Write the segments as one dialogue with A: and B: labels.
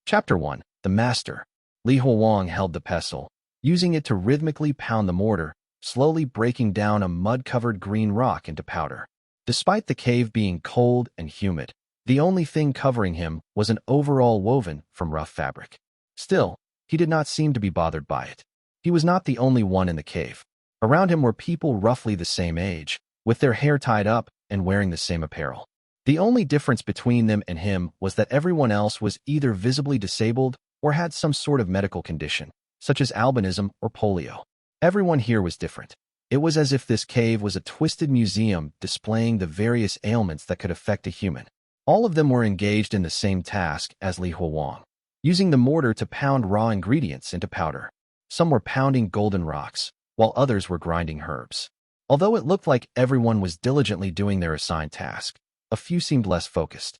A: Chapter 1. The Master. Huowang held the pestle, using it to rhythmically pound the mortar, slowly breaking down a mud-covered green rock into powder. Despite the cave being cold and humid, the only thing covering him was an overall woven from rough fabric. Still, he did not seem to be bothered by it. He was not the only one in the cave. Around him were people roughly the same age, with their hair tied up and wearing the same apparel. The only difference between them and him was that everyone else was either visibly disabled or had some sort of medical condition, such as albinism or polio. Everyone here was different. It was as if this cave was a twisted museum displaying the various ailments that could affect a human. All of them were engaged in the same task as Huowang, using the mortar to pound raw ingredients into powder. Some were pounding golden rocks, while others were grinding herbs. Although it looked like everyone was diligently doing their assigned task, a few seemed less focused.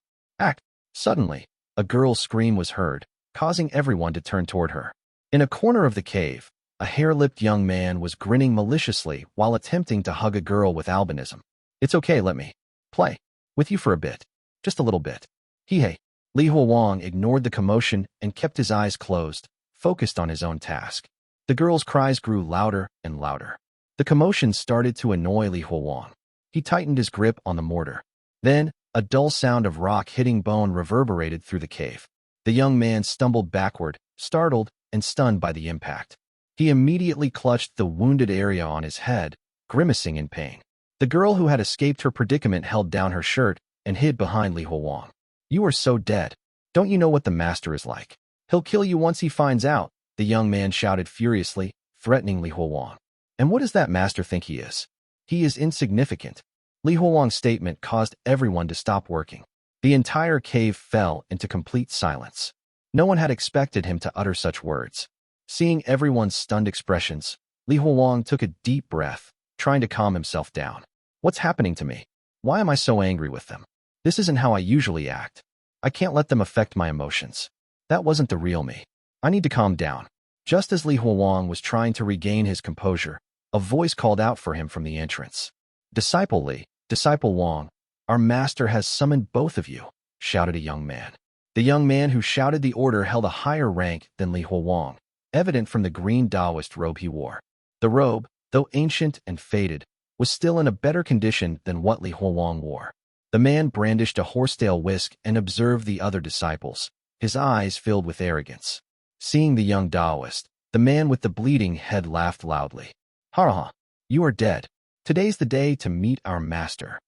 A: Suddenly, a girl's scream was heard, causing everyone to turn toward her. In a corner of the cave, a hair-lipped young man was grinning maliciously while attempting to hug a girl with albinism. "It's okay, let me play with you for a bit. Just a little bit." Hey. Huowang ignored the commotion and kept his eyes closed, focused on his own task. The girl's cries grew louder and louder. The commotion started to annoy Huowang. He tightened his grip on the mortar. Then, a dull sound of rock hitting bone reverberated through the cave. The young man stumbled backward, startled and stunned by the impact. He immediately clutched the wounded area on his head, grimacing in pain. The girl who had escaped her predicament held down her shirt and hid behind Huowang. "You are so dead. Don't you know what the master is like? He'll kill you once he finds out," the young man shouted furiously, threatening Huowang. "And what does that master think he is? He is insignificant." Huowang's statement caused everyone to stop working. The entire cave fell into complete silence. No one had expected him to utter such words. Seeing everyone's stunned expressions, Huowang took a deep breath, trying to calm himself down. "What's happening to me? Why am I so angry with them? This isn't how I usually act. I can't let them affect my emotions. That wasn't the real me. I need to calm down." Just as Huowang was trying to regain his composure, a voice called out for him from the entrance. "Disciple Li, Disciple Wang, our master has summoned both of you," shouted a young man. The young man who shouted the order held a higher rank than Huowang, evident from the green Taoist robe he wore. The robe, though ancient and faded, was still in a better condition than what Huowang wore. The man brandished a horsetail whisk and observed the other disciples, his eyes filled with arrogance. Seeing the young Taoist, the man with the bleeding head laughed loudly. "Ha! You are dead. Today's the day to meet our master."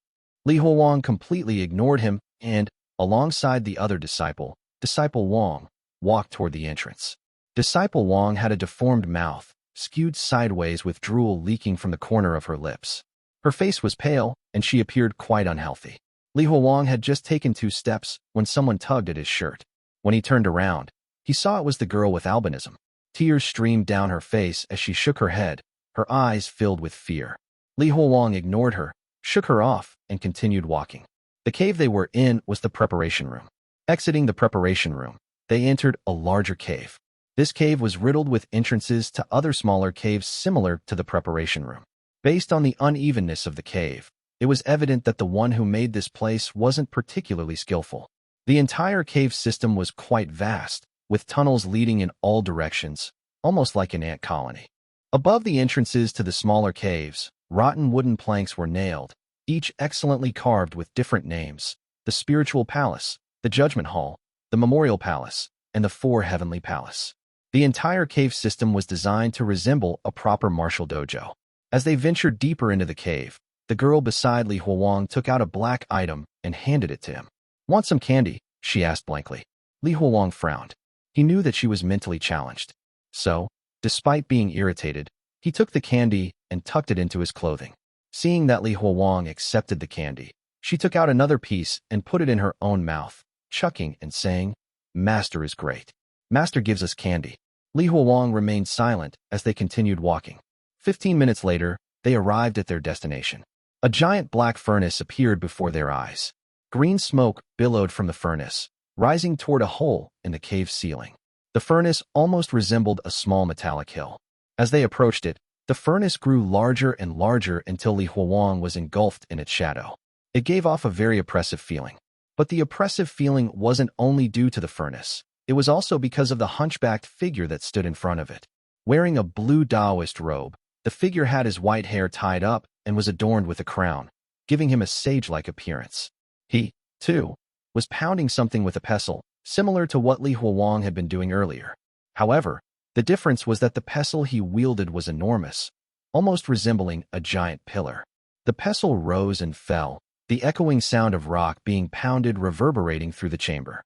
A: Huowang completely ignored him and, alongside the other disciple, Disciple Wang, walked toward the entrance. Disciple Wang had a deformed mouth, skewed sideways with drool leaking from the corner of her lips. Her face was pale, and she appeared quite unhealthy. Huowang had just taken 2 steps when someone tugged at his shirt. When he turned around, he saw it was the girl with albinism. Tears streamed down her face as she shook her head, her eyes filled with fear. Huowang ignored her, shook her off, and continued walking. The cave they were in was the preparation room. Exiting the preparation room, they entered a larger cave. This cave was riddled with entrances to other smaller caves similar to the preparation room. Based on the unevenness of the cave, it was evident that the one who made this place wasn't particularly skillful. The entire cave system was quite vast, with tunnels leading in all directions, almost like an ant colony. Above the entrances to the smaller caves, rotten wooden planks were nailed, each excellently carved with different names: the Spiritual Palace, the Judgment Hall, the Memorial Palace, and the 4 Heavenly Palace. The entire cave system was designed to resemble a proper martial dojo. As they ventured deeper into the cave, the girl beside Huowang took out a black item and handed it to him. "Want some candy?" she asked blankly. Huowang frowned. He knew that she was mentally challenged. So, despite being irritated, he took the candy and tucked it into his clothing. Seeing that Huowang accepted the candy, she took out another piece and put it in her own mouth, chuckling and saying, "Master is great. Master gives us candy." Huowang remained silent as they continued walking. 15 minutes later, they arrived at their destination. A giant black furnace appeared before their eyes. Green smoke billowed from the furnace, rising toward a hole in the cave ceiling. The furnace almost resembled a small metallic hill. As they approached it, the furnace grew larger and larger until Huowang was engulfed in its shadow. It gave off a very oppressive feeling. But the oppressive feeling wasn't only due to the furnace. it was also because of the hunchbacked figure that stood in front of it. Wearing a blue Taoist robe, the figure had his white hair tied up and was adorned with a crown, giving him a sage-like appearance. He, too, was pounding something with a pestle, similar to what Li Huowang had been doing earlier. However, the difference was that the pestle he wielded was enormous, almost resembling a giant pillar. The pestle rose and fell, the echoing sound of rock being pounded reverberating through the chamber.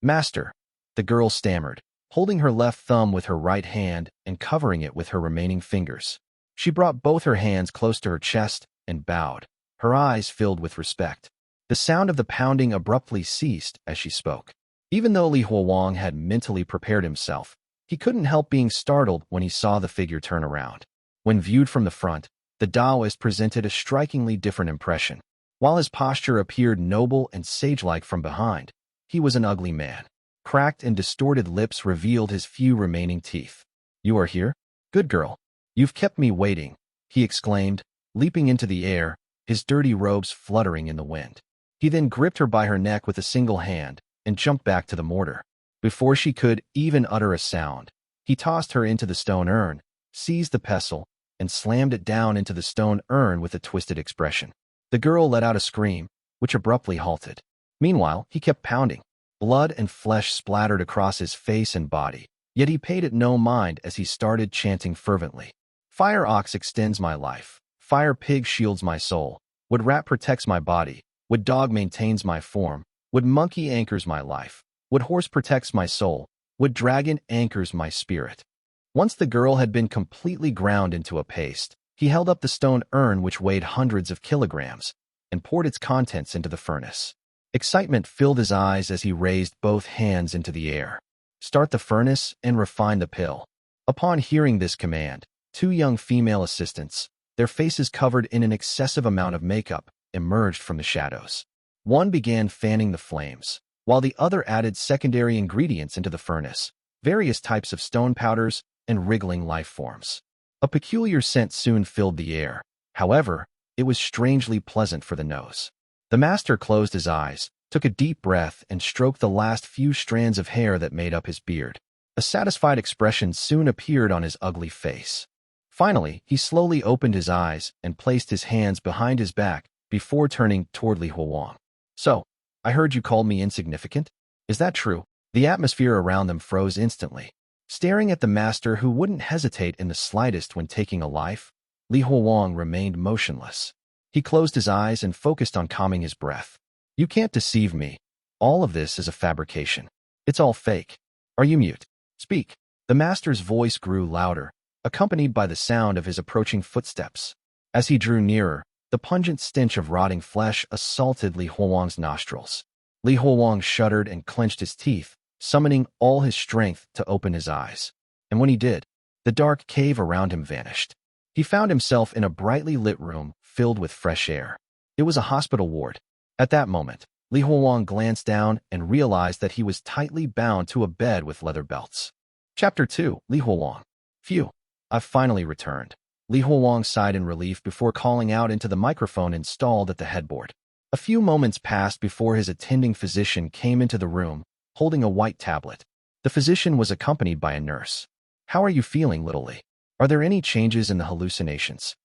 A: Master, the girl stammered, holding her left thumb with her right hand and covering it with her remaining fingers. She brought both her hands close to her chest and bowed, her eyes filled with respect. The sound of the pounding abruptly ceased as she spoke. Even though Li Huowang had mentally prepared himself, he couldn't help being startled when he saw the figure turn around. When viewed from the front, the Taoist presented a strikingly different impression. While his posture appeared noble and sage-like from behind, he was an ugly man. Cracked and distorted lips revealed his few remaining teeth. "You are here? Good girl. You've kept me waiting," he exclaimed, leaping into the air, his dirty robes fluttering in the wind. He then gripped her by her neck with a single hand and jumped back to the mortar. Before she could even utter a sound, he tossed her into the stone urn, seized the pestle, and slammed it down into the stone urn with a twisted expression. The girl let out a scream, which abruptly halted. Meanwhile, he kept pounding. Blood and flesh splattered across his face and body, yet he paid it no mind as he started chanting fervently. "Fire ox extends my life. Fire pig shields my soul. Wood rat protects my body. Wood dog maintains my form. Wood monkey anchors my life. Wood horse protects my soul. Wood dragon anchors my spirit." Once the girl had been completely ground into a paste, he held up the stone urn which weighed hundreds of kilograms and poured its contents into the furnace. Excitement filled his eyes as he raised both hands into the air. "Start the furnace and refine the pill." Upon hearing this command, two young female assistants, their faces covered in an excessive amount of makeup, emerged from the shadows. One began fanning the flames, while the other added secondary ingredients into the furnace, various types of stone powders and wriggling life forms. A peculiar scent soon filled the air. However, it was strangely pleasant for the nose. The master closed his eyes, took a deep breath, and stroked the last few strands of hair that made up his beard. A satisfied expression soon appeared on his ugly face. Finally, he slowly opened his eyes and placed his hands behind his back before turning toward Li Huowang. "So, I heard you called me insignificant? Is that true?" The atmosphere around them froze instantly. Staring at the master who wouldn't hesitate in the slightest when taking a life, Li Huowang remained motionless. He closed his eyes and focused on calming his breath. "You can't deceive me. All of this is a fabrication. It's all fake. Are you mute? Speak." The master's voice grew louder, accompanied by the sound of his approaching footsteps. As he drew nearer, the pungent stench of rotting flesh assaulted Li Huowang's nostrils. Li Huowang shuddered and clenched his teeth, summoning all his strength to open his eyes. And when he did, the dark cave around him vanished. He found himself in a brightly lit room filled with fresh air. It was a hospital ward. At that moment, Li Huowang glanced down and realized that he was tightly bound to a bed with leather belts. Chapter 2, Li Huowang. "Phew, I've finally returned." Li Huowang sighed in relief before calling out into the microphone installed at the headboard. A few moments passed before his attending physician came into the room, holding a white tablet. The physician was accompanied by a nurse. "How are you feeling, little Li? Are there any changes in the hallucinations?"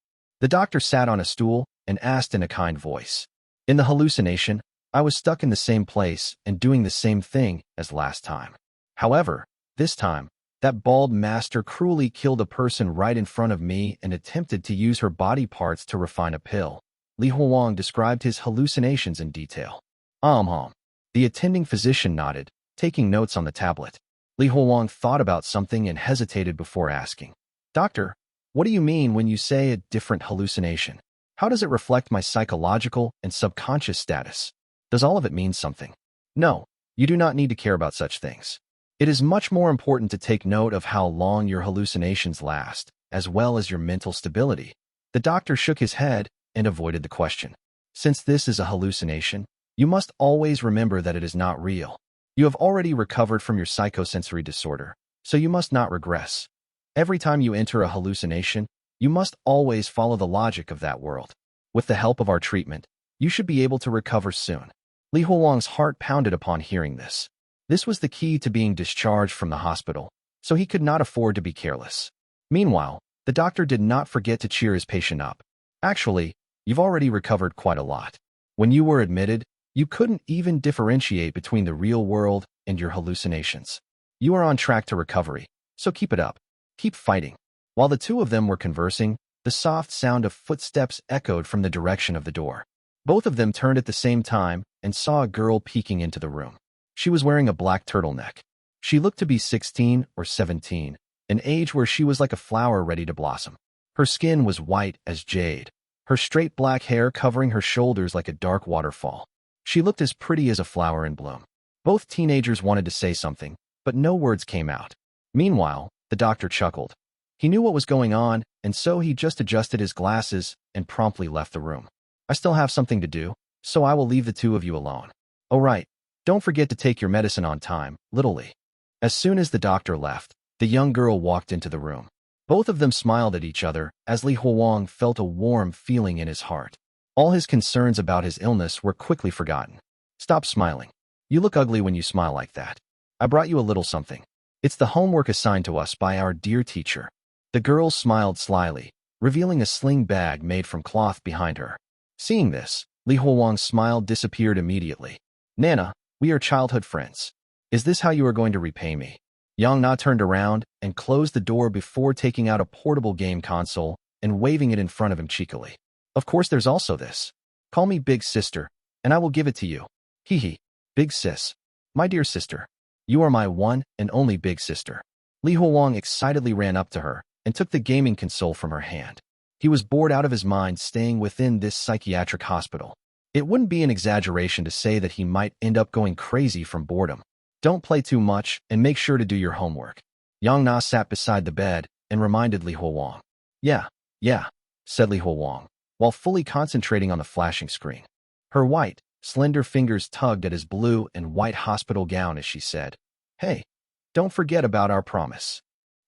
A: The doctor sat on a stool and asked in a kind voice. "In the hallucination, I was stuck in the same place and doing the same thing as last time. However, this time, that bald master cruelly killed a person right in front of me and attempted to use her body parts to refine a pill." Li Huowang described his hallucinations in detail. The attending physician nodded, taking notes on the tablet. Li Huowang thought about something and hesitated before asking, "Doctor, what do you mean when you say a different hallucination? How does it reflect my psychological and subconscious status? Does all of it mean something?" "No, you do not need to care about such things. It is much more important to take note of how long your hallucinations last, as well as your mental stability." The doctor shook his head and avoided the question. "Since this is a hallucination, you must always remember that it is not real. You have already recovered from your psychosensory disorder, so you must not regress. Every time you enter a hallucination, you must always follow the logic of that world. With the help of our treatment, you should be able to recover soon." Li Huowang's heart pounded upon hearing this. This was the key to being discharged from the hospital, so he could not afford to be careless. Meanwhile, the doctor did not forget to cheer his patient up. Actually, you've already recovered quite a lot. When you were admitted, you couldn't even differentiate between the real world and your hallucinations. You are on track to recovery, so keep it up. Keep fighting. While the two of them were conversing, the soft sound of footsteps echoed from the direction of the door. Both of them turned at the same time and saw a girl peeking into the room. She was wearing a black turtleneck. She looked to be 16 or 17, an age where she was like a flower ready to blossom. Her skin was white as jade, her straight black hair covering her shoulders like a dark waterfall. She looked as pretty as a flower in bloom. Both teenagers wanted to say something, but no words came out. Meanwhile, the doctor chuckled. He knew what was going on, and so he just adjusted his glasses and promptly left the room. I still have something to do, so I will leave the two of you alone. Oh right, don't forget to take your medicine on time, little Lee. As soon as the doctor left, the young girl walked into the room. Both of them smiled at each other as Li Huowang felt a warm feeling in his heart. All his concerns about his illness were quickly forgotten. Stop smiling. You look ugly when you smile like that. I brought you a little something. It's the homework assigned to us by our dear teacher. The girl smiled slyly, revealing a sling bag made from cloth behind her. Seeing this, Li Huowang's smile disappeared immediately. Nana, we are childhood friends. Is this how you are going to repay me? Yangzi turned around and closed the door before taking out a portable game console and waving it in front of him cheekily. Of course there's also this. Call me Big Sister, and I will give it to you. Hee hee. Big Sis. My dear sister. You are my one and only big sister. Li Huowang excitedly ran up to her and took the gaming console from her hand. He was bored out of his mind staying within this psychiatric hospital. It wouldn't be an exaggeration to say that he might end up going crazy from boredom. Don't play too much and make sure to do your homework. Yangzi sat beside the bed and reminded Li Huowang. Yeah, said Li Huowang, while fully concentrating on the flashing screen. Her white, slender fingers tugged at his blue and white hospital gown as she said, Hey, don't forget about our promise.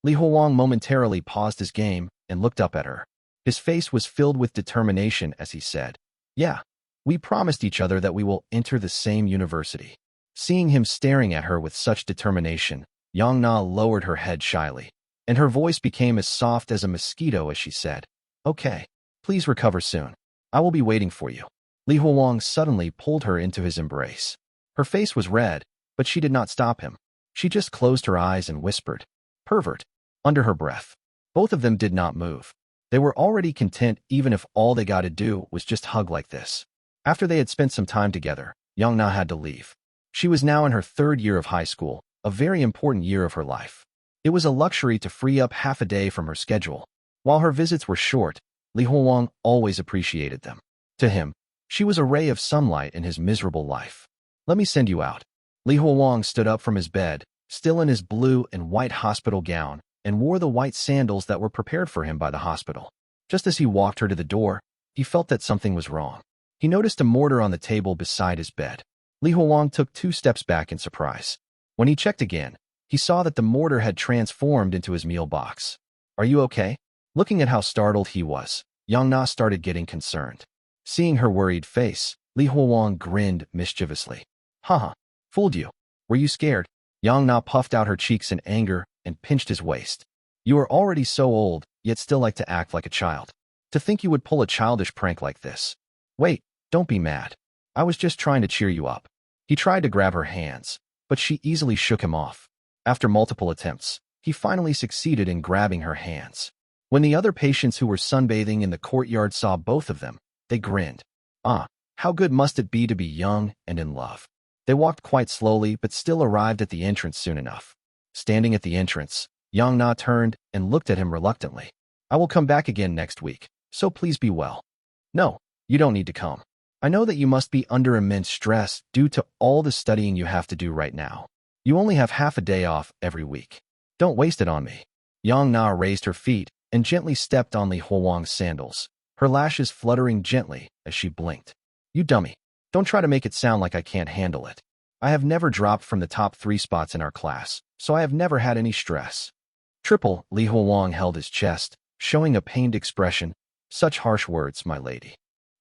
A: Li Huowang momentarily paused his game and looked up at her. His face was filled with determination as he said, Yeah, we promised each other that we will enter the same university. Seeing him staring at her with such determination, Yangzi lowered her head shyly, and her voice became as soft as a mosquito as she said, Okay, please recover soon. I will be waiting for you. Li Huowang suddenly pulled her into his embrace. Her face was red, but she did not stop him. She just closed her eyes and whispered, Pervert, under her breath. Both of them did not move. They were already content even if all they got to do was just hug like this. After they had spent some time together, Yangzi had to leave. She was now in her 3rd year of high school, a very important year of her life. It was a luxury to free up half a day from her schedule. While her visits were short, Li Huowang always appreciated them. To him, she was a ray of sunlight in his miserable life. Let me send you out. Li Huowang stood up from his bed, still in his blue and white hospital gown, and wore the white sandals that were prepared for him by the hospital. Just as he walked her to the door, he felt that something was wrong. He noticed a mortar on the table beside his bed. Li Huowang took 2 steps back in surprise. When he checked again, he saw that the mortar had transformed into his meal box. Are you okay? Looking at how startled he was, Yangzi started getting concerned. Seeing her worried face, Li Huowang grinned mischievously. Haha, fooled you. Were you scared? Yangzi puffed out her cheeks in anger and pinched his waist. You are already so old, yet still like to act like a child. To think you would pull a childish prank like this. Wait, don't be mad. I was just trying to cheer you up. He tried to grab her hands, but she easily shook him off. After multiple attempts, he finally succeeded in grabbing her hands. When the other patients who were sunbathing in the courtyard saw both of them, they grinned. Ah, how good must it be to be young and in love. They walked quite slowly but still arrived at the entrance soon enough. Standing at the entrance, Yangzi turned and looked at him reluctantly. I will come back again next week, so please be well. No, you don't need to come. I know that you must be under immense stress due to all the studying you have to do right now. You only have half a day off every week. Don't waste it on me. Yangzi raised her feet and gently stepped on Li Huowang's sandals, her lashes fluttering gently as she blinked. You dummy. Don't try to make it sound like I can't handle it. I have never dropped from the top 3 spots in our class, so I have never had any stress. Triple, Li Huowang held his chest, showing a pained expression. Such harsh words, my lady.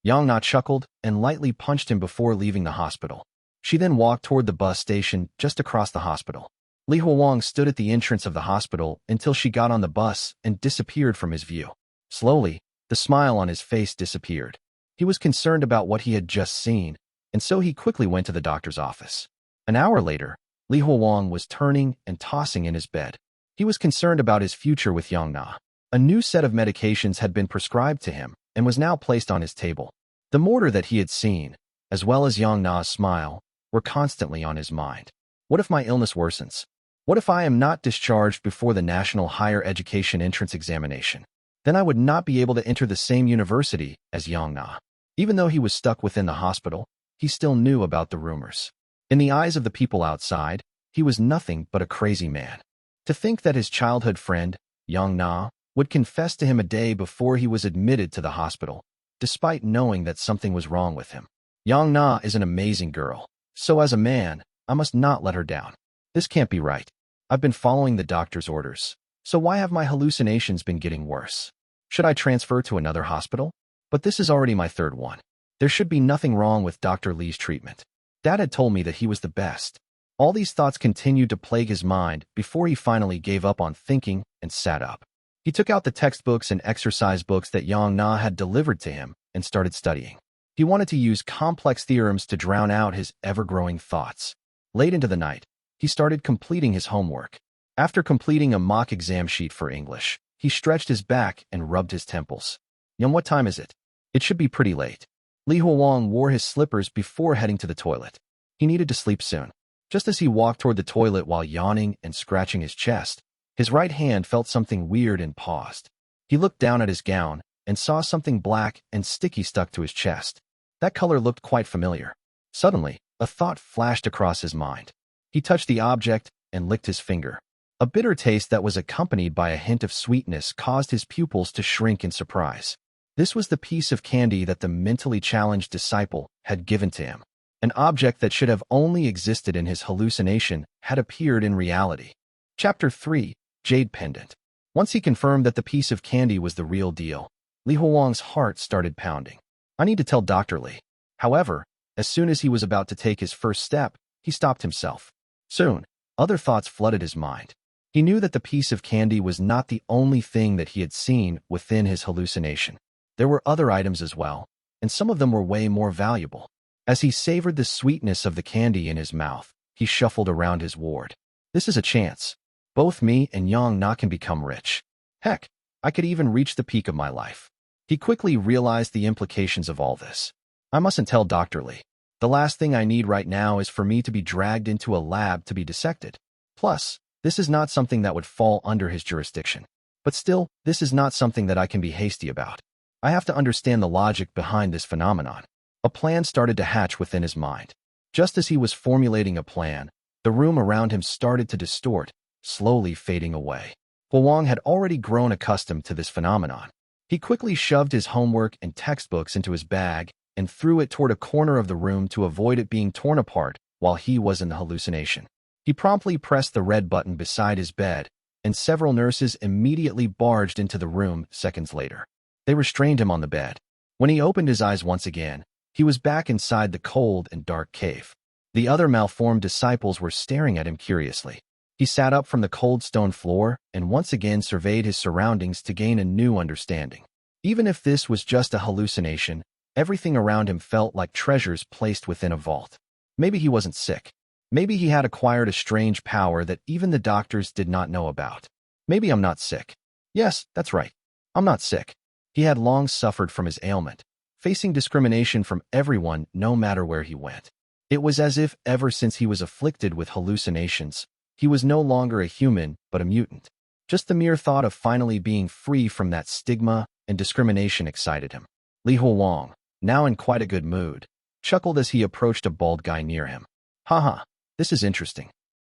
A: Yangzi chuckled and lightly punched him before leaving the hospital. She then walked toward the bus station just across the hospital. Li Huowang stood at the entrance of the hospital until she got on the bus and disappeared from his view. Slowly, the smile on his face disappeared. He was concerned about what he had just seen, and so he quickly went to the doctor's office. An hour later, Li Huowang was turning and tossing in his bed. He was concerned about his future with Yangzi. A new set of medications had been prescribed to him and was now placed on his table. The mortar that he had seen, as well as Yangzi's smile, were constantly on his mind. What if my illness worsens? What if I am not discharged before the National Higher Education Entrance Examination? Then I would not be able to enter the same university as Yangzi. Even though he was stuck within the hospital, he still knew about the rumors. In the eyes of the people outside, he was nothing but a crazy man. To think that his childhood friend, Yangzi, would confess to him a day before he was admitted to the hospital, despite knowing that something was wrong with him. Yangzi is an amazing girl, so as a man, I must not let her down. This can't be right. I've been following the doctor's orders, so why have my hallucinations been getting worse? Should I transfer to another hospital? But this is already my third one. There should be nothing wrong with Dr. Li's treatment. Dad had told me that he was the best. All these thoughts continued to plague his mind before he finally gave up on thinking and sat up. He took out the textbooks and exercise books that Yangzi had delivered to him and started studying. He wanted to use complex theorems to drown out his ever-growing thoughts. Late into the night, he started completing his homework. After completing a mock exam sheet for English, he stretched his back and rubbed his temples. What time is it? It should be pretty late. Li Huowang wore his slippers before heading to the toilet. He needed to sleep soon. Just as he walked toward the toilet while yawning and scratching his chest, his right hand felt something weird and paused. He looked down at his gown and saw something black and sticky stuck to his chest. That color looked quite familiar. Suddenly, a thought flashed across his mind. He touched the object and licked his finger. A bitter taste that was accompanied by a hint of sweetness caused his pupils to shrink in surprise. This was the piece of candy that the mentally challenged disciple had given to him. An object that should have only existed in his hallucination had appeared in reality. Chapter 3, Jade Pendant. Once he confirmed that the piece of candy was the real deal, Li Huowang's heart started pounding. I need to tell Dr. Li. However, as soon as he was about to take his first step, he stopped himself. Soon, other thoughts flooded his mind. He knew that the piece of candy was not the only thing that he had seen within his hallucination. There were other items as well, and some of them were way more valuable. As he savored the sweetness of the candy in his mouth, he shuffled around his ward. This is a chance. Both me and Yangzi can become rich. Heck, I could even reach the peak of my life. He quickly realized the implications of all this. I mustn't tell Dr. Li. The last thing I need right now is for me to be dragged into a lab to be dissected. Plus, this is not something that would fall under his jurisdiction. But still, this is not something that I can be hasty about. I have to understand the logic behind this phenomenon. A plan started to hatch within his mind. Just as he was formulating a plan, the room around him started to distort, slowly fading away. Huowang had already grown accustomed to this phenomenon. He quickly shoved his homework and textbooks into his bag and threw it toward a corner of the room to avoid it being torn apart while he was in the hallucination. He promptly pressed the red button beside his bed, and several nurses immediately barged into the room seconds later. They restrained him on the bed. When he opened his eyes once again, he was back inside the cold and dark cave. The other malformed disciples were staring at him curiously. He sat up from the cold stone floor and once again surveyed his surroundings to gain a new understanding. Even if this was just a hallucination, everything around him felt like treasures placed within a vault. Maybe he wasn't sick. Maybe he had acquired a strange power that even the doctors did not know about. Maybe I'm not sick. Yes, that's right. I'm not sick. He had long suffered from his ailment, facing discrimination from everyone no matter where he went. It was as if ever since he was afflicted with hallucinations, he was no longer a human but a mutant. Just the mere thought of finally being free from that stigma and discrimination excited him. Li Huowang, now in quite a good mood, chuckled as he approached a bald guy near him. Haha, this is interesting.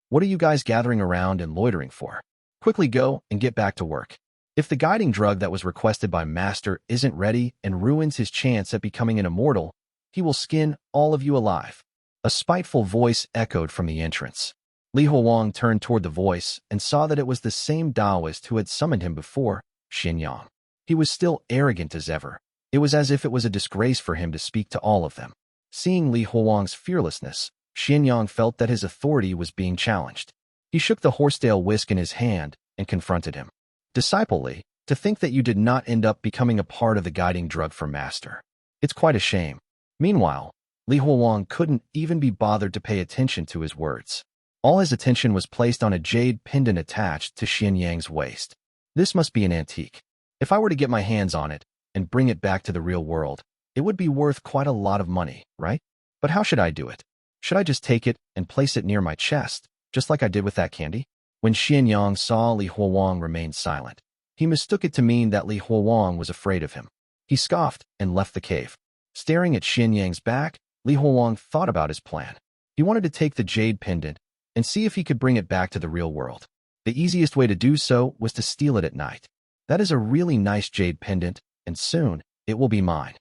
A: What are you guys gathering around and loitering for? Quickly go and get back to work. If the guiding drug that was requested by Master isn't ready and ruins his chance at becoming an immortal, he will skin all of you alive. A spiteful voice echoed from the entrance. Li Huowang turned toward the voice and saw that it was the same Taoist who had summoned him before, Xin. He was still arrogant as ever. It was as if it was a disgrace for him to speak to all of them. Seeing Li Huowang's fearlessness, Xianyang felt that his authority was being challenged. He shook the horsetail whisk in his hand and confronted him. Disciple Li, to think that you did not end up becoming a part of the guiding drug for Master. It's quite a shame. Meanwhile, Li Huowang couldn't even be bothered to pay attention to his words. All his attention was placed on a jade pendant attached to Xianyang's waist. This must be an antique. If I were to get my hands on it and bring it back to the real world, it would be worth quite a lot of money, right? But how should I do it? Should I just take it and place it near my chest, just like I did with that candy? When Xianyang saw Li Huowang remain silent, he mistook it to mean that Li Huowang was afraid of him. He scoffed and left the cave. Staring at Xianyang's back, Li Huowang thought about his plan. He wanted to take the jade pendant and see if he could bring it back to the real world. The easiest way to do so was to steal it at night. That is a really nice jade pendant, and soon it will be mine.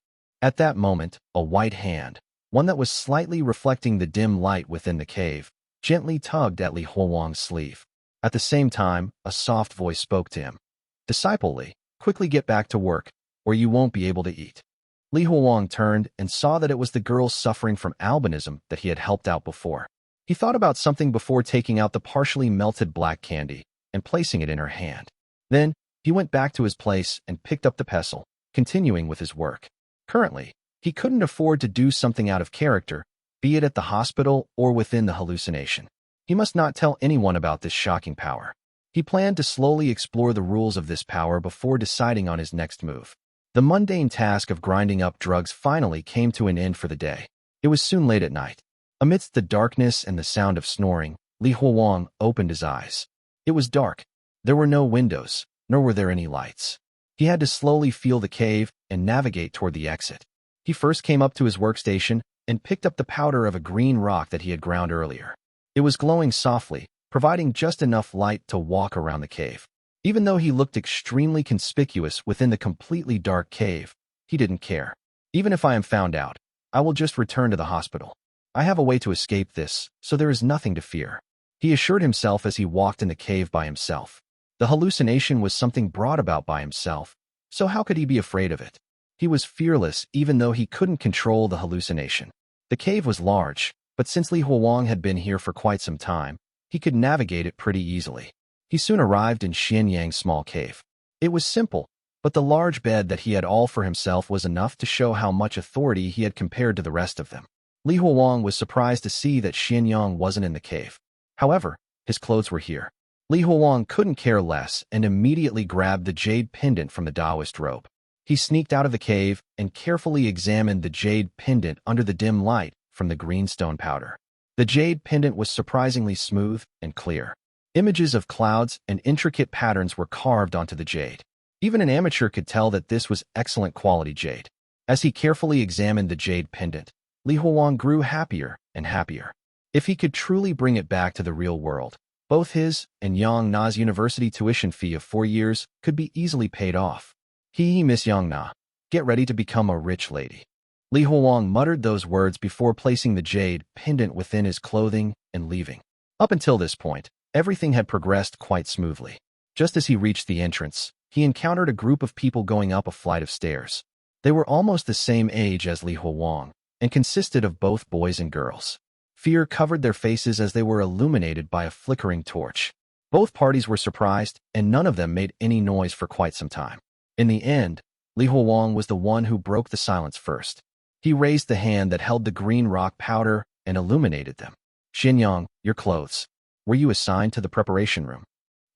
A: At that moment, a white hand, one that was slightly reflecting the dim light within the cave, gently tugged at Li Huowang's sleeve. At the same time, a soft voice spoke to him. Disciple Li, quickly get back to work, or you won't be able to eat. Li Huowang turned and saw that it was the girl suffering from albinism that he had helped out before. He thought about something before taking out the partially melted black candy and placing it in her hand. Then, he went back to his place and picked up the pestle, continuing with his work. Currently, he couldn't afford to do something out of character, be it at the hospital or within the hallucination. He must not tell anyone about this shocking power. He planned to slowly explore the rules of this power before deciding on his next move. The mundane task of grinding up drugs finally came to an end for the day. It was soon late at night. Amidst the darkness and the sound of snoring, Li Huowang opened his eyes. It was dark. There were no windows, nor were there any lights. He had to slowly feel the cave and navigate toward the exit. He first came up to his workstation and picked up the powder of a green rock that he had ground earlier. It was glowing softly, providing just enough light to walk around the cave. Even though he looked extremely conspicuous within the completely dark cave, he didn't care. Even if I am found out, I will just return to the hospital. I have a way to escape this, so there is nothing to fear. He assured himself as he walked in the cave by himself. The hallucination was something brought about by himself, so how could he be afraid of it? He was fearless even though he couldn't control the hallucination. The cave was large, but since Li Huowang had been here for quite some time, he could navigate it pretty easily. He soon arrived in Xianyang's small cave. It was simple, but the large bed that he had all for himself was enough to show how much authority he had compared to the rest of them. Li Huowang was surprised to see that Xianyang wasn't in the cave. However, his clothes were here. Li Huowang couldn't care less and immediately grabbed the jade pendant from the Taoist robe. He sneaked out of the cave and carefully examined the jade pendant under the dim light from the green stone powder. The jade pendant was surprisingly smooth and clear. Images of clouds and intricate patterns were carved onto the jade. Even an amateur could tell that this was excellent quality jade. As he carefully examined the jade pendant, Li Huowang grew happier and happier. If he could truly bring it back to the real world, both his and Yang Na's university tuition fee of 4 years could be easily paid off. Miss Yang Na, get ready to become a rich lady. Li Huowang muttered those words before placing the jade pendant within his clothing and leaving. Up until this point, everything had progressed quite smoothly. Just as he reached the entrance, he encountered a group of people going up a flight of stairs. They were almost the same age as Li Huowang and consisted of both boys and girls. Fear covered their faces as they were illuminated by a flickering torch. Both parties were surprised, and none of them made any noise for quite some time. In the end, Li Huowang was the one who broke the silence first. He raised the hand that held the green rock powder and illuminated them. Xianyang, your clothes. Were you assigned to the preparation room?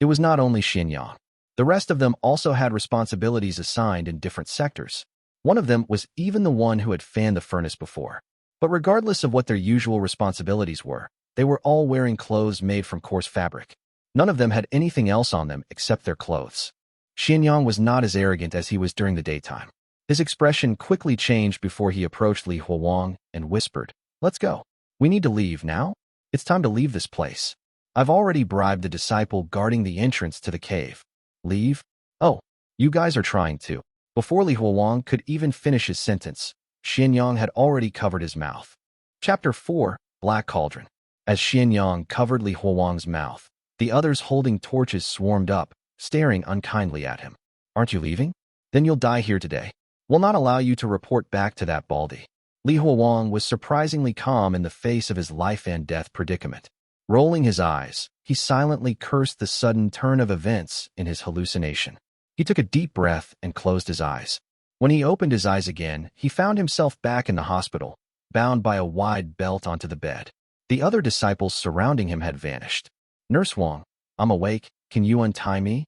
A: It was not only Xianyang. The rest of them also had responsibilities assigned in different sectors. One of them was even the one who had fanned the furnace before. But regardless of what their usual responsibilities were, they were all wearing clothes made from coarse fabric. None of them had anything else on them except their clothes. Xianyang was not as arrogant as he was during the daytime. His expression quickly changed before he approached Li Huowang and whispered, "Let's go. We need to leave now. It's time to leave this place. I've already bribed the disciple guarding the entrance to the cave." Leave? Oh, you guys are trying to. Before Li Huowang could even finish his sentence, Xianyang had already covered his mouth. Chapter 4, Black Cauldron. As Xianyang covered Li Huowang's mouth, the others holding torches swarmed up, staring unkindly at him. "Aren't you leaving? Then you'll die here today. We'll not allow you to report back to that baldy." Li Huowang was surprisingly calm in the face of his life and death predicament. Rolling his eyes, he silently cursed the sudden turn of events in his hallucination. He took a deep breath and closed his eyes. When he opened his eyes again, he found himself back in the hospital, bound by a wide belt onto the bed. The other disciples surrounding him had vanished. "Nurse Wang, I'm awake. Can you untie me?"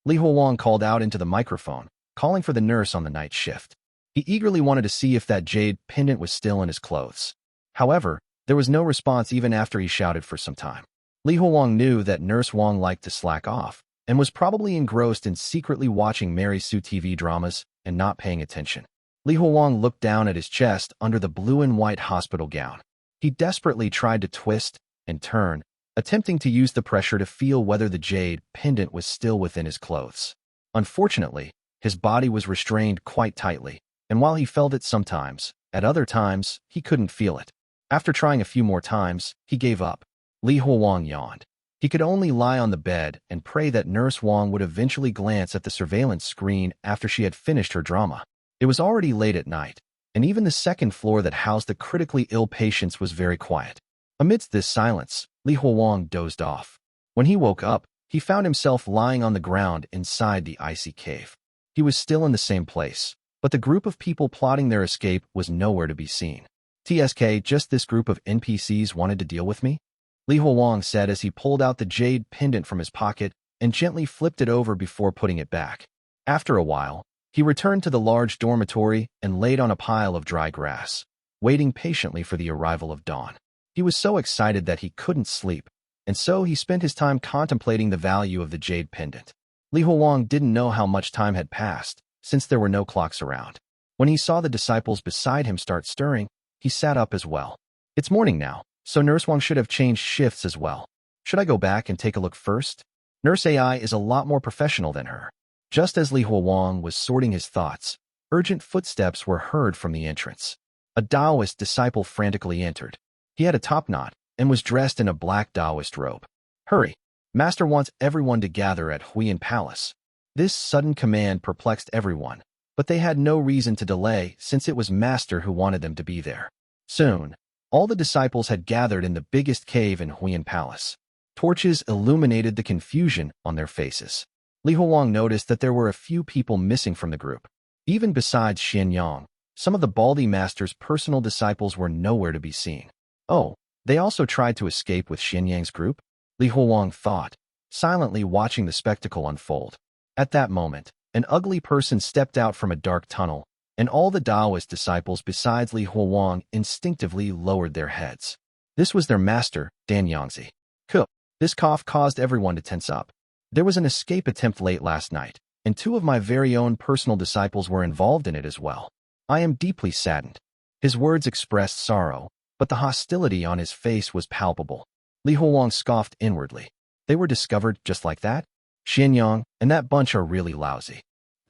A: Li Huowang called out into the microphone, calling for the nurse on the night shift. He eagerly wanted to see if that jade pendant was still in his clothes. However, there was no response even after he shouted for some time. Li Huowang knew that Nurse Wang liked to slack off, and was probably engrossed in secretly watching Mary Sue TV dramas and not paying attention. Li Huowang looked down at his chest under the blue and white hospital gown. He desperately tried to twist and turn, attempting to use the pressure to feel whether the jade pendant was still within his clothes. Unfortunately, his body was restrained quite tightly, and while he felt it sometimes, at other times, he couldn't feel it. After trying a few more times, he gave up. Li Huowang yawned. He could only lie on the bed and pray that Nurse Wang would eventually glance at the surveillance screen after she had finished her drama. It was already late at night, and even the second floor that housed the critically ill patients was very quiet. Amidst this silence, Li Huowang dozed off. When he woke up, he found himself lying on the ground inside the icy cave. He was still in the same place, but the group of people plotting their escape was nowhere to be seen. "TSK, just this group of NPCs wanted to deal with me?" Li Huowang said as he pulled out the jade pendant from his pocket and gently flipped it over before putting it back. After a while, he returned to the large dormitory and laid on a pile of dry grass, waiting patiently for the arrival of dawn. He was so excited that he couldn't sleep, and so he spent his time contemplating the value of the jade pendant. Li Huowang didn't know how much time had passed, since there were no clocks around. When he saw the disciples beside him start stirring, he sat up as well. "It's morning now, so Nurse Wang should have changed shifts as well. Should I go back and take a look first?" Nurse AI is a lot more professional than her. Just as Li Huowang was sorting his thoughts, urgent footsteps were heard from the entrance. A Taoist disciple frantically entered. He had a topknot and was dressed in a black Taoist robe. "Hurry! Master wants everyone to gather at Huoyan Palace." This sudden command perplexed everyone, but they had no reason to delay since it was Master who wanted them to be there. Soon, all the disciples had gathered in the biggest cave in Huoyan Palace. Torches illuminated the confusion on their faces. Li Huowang noticed that there were a few people missing from the group. Even besides Xianyang, some of the Baldy Master's personal disciples were nowhere to be seen. Oh, they also tried to escape with Xianyang's group? Li Huowang thought, silently watching the spectacle unfold. At that moment, an ugly person stepped out from a dark tunnel, and all the Taoist disciples besides Li Huowang instinctively lowered their heads. This was their master, Dan Yangzi. This cough caused everyone to tense up. There was an escape attempt late last night, and 2 of my very own personal disciples were involved in it as well. I am deeply saddened. His words expressed sorrow, but the hostility on his face was palpable. Li Huowang scoffed inwardly. They were discovered just like that? Xianyang and that bunch are really lousy.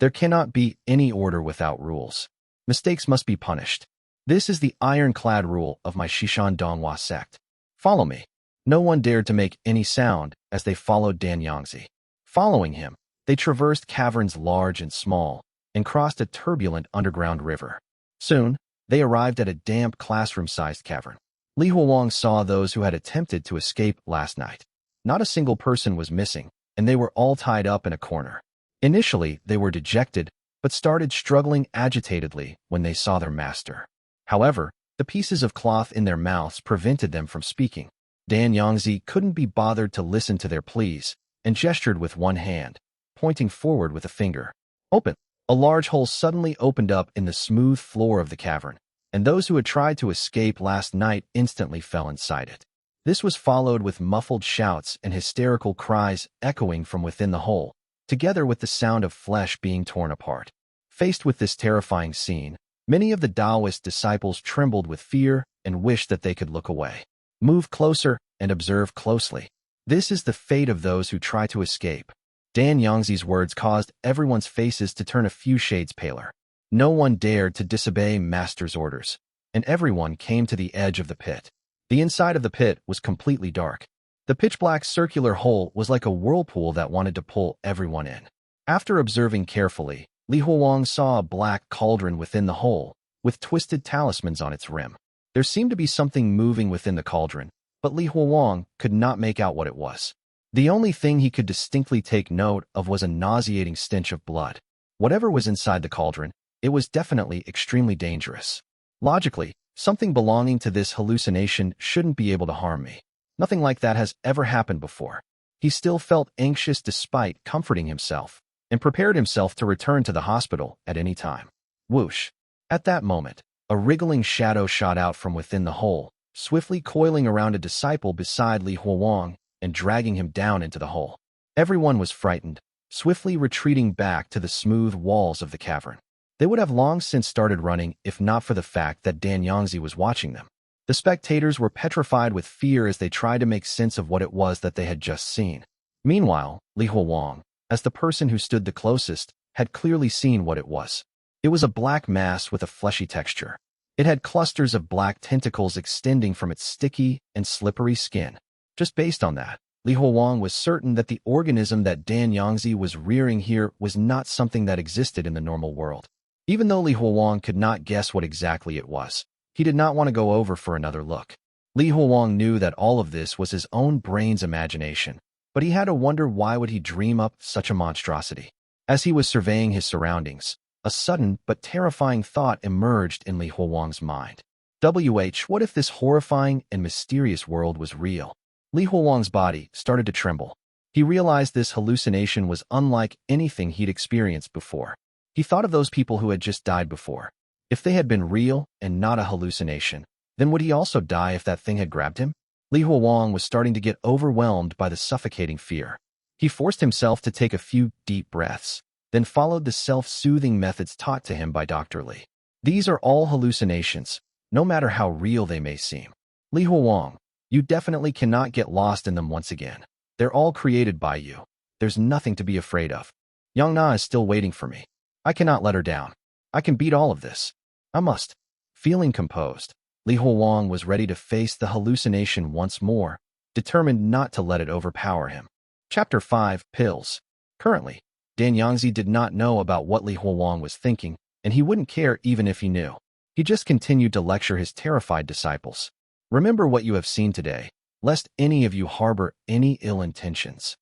A: There cannot be any order without rules. Mistakes must be punished. This is the ironclad rule of my Shishan Donghua sect. Follow me. No one dared to make any sound as they followed Dan Yangzi. Following him, they traversed caverns large and small and crossed a turbulent underground river. Soon, they arrived at a damp classroom-sized cavern. Li Huowang saw those who had attempted to escape last night. Not a single person was missing, and they were all tied up in a corner. Initially, they were dejected, but started struggling agitatedly when they saw their master. However, the pieces of cloth in their mouths prevented them from speaking. Dan Yangzi couldn't be bothered to listen to their pleas, and gestured with one hand, pointing forward with a finger. "Open!" A large hole suddenly opened up in the smooth floor of the cavern, and those who had tried to escape last night instantly fell inside it. This was followed with muffled shouts and hysterical cries echoing from within the hole, together with the sound of flesh being torn apart. Faced with this terrifying scene, many of the Taoist disciples trembled with fear and wished that they could look away. Move closer and observe closely. This is the fate of those who try to escape. Dan Yangzi's words caused everyone's faces to turn a few shades paler. No one dared to disobey Master's orders, and everyone came to the edge of the pit. The inside of the pit was completely dark. The pitch-black circular hole was like a whirlpool that wanted to pull everyone in. After observing carefully, Li Huowang saw a black cauldron within the hole, with twisted talismans on its rim. There seemed to be something moving within the cauldron, but Li Huowang could not make out what it was. The only thing he could distinctly take note of was a nauseating stench of blood. Whatever was inside the cauldron, it was definitely extremely dangerous. Logically, something belonging to this hallucination shouldn't be able to harm me. Nothing like that has ever happened before. He still felt anxious despite comforting himself, and prepared himself to return to the hospital at any time. Whoosh! At that moment, a wriggling shadow shot out from within the hole, swiftly coiling around a disciple beside Li Huowang and dragging him down into the hole. Everyone was frightened, swiftly retreating back to the smooth walls of the cavern. They would have long since started running if not for the fact that Yangzi was watching them. The spectators were petrified with fear as they tried to make sense of what it was that they had just seen. Meanwhile, Li Huowang, as the person who stood the closest, had clearly seen what it was. It was a black mass with a fleshy texture. It had clusters of black tentacles extending from its sticky and slippery skin. Just based on that, Li Huowang was certain that the organism that Yangzi was rearing here was not something that existed in the normal world. Even though Li Huowang could not guess what exactly it was, he did not want to go over for another look. Li Huowang knew that all of this was his own brain's imagination, but he had to wonder why would he dream up such a monstrosity. As he was surveying his surroundings, a sudden but terrifying thought emerged in Li Huowang's mind. What if this horrifying and mysterious world was real? Li Huowang's body started to tremble. He realized this hallucination was unlike anything he'd experienced before. He thought of those people who had just died before. If they had been real and not a hallucination, then would he also die if that thing had grabbed him? Li Huowang was starting to get overwhelmed by the suffocating fear. He forced himself to take a few deep breaths, then followed the self-soothing methods taught to him by Dr. Li. These are all hallucinations, no matter how real they may seem. Li Huowang, you definitely cannot get lost in them once again. They're all created by you. There's nothing to be afraid of. Yang Na is still waiting for me. I cannot let her down. I can beat all of this. I must. Feeling composed, Li Huowang was ready to face the hallucination once more, determined not to let it overpower him. Chapter 5, Pills. Currently, Yangzi did not know about what Li Huowang was thinking, and he wouldn't care even if he knew. He just continued to lecture his terrified disciples. Remember what you have seen today, lest any of you harbor any ill intentions.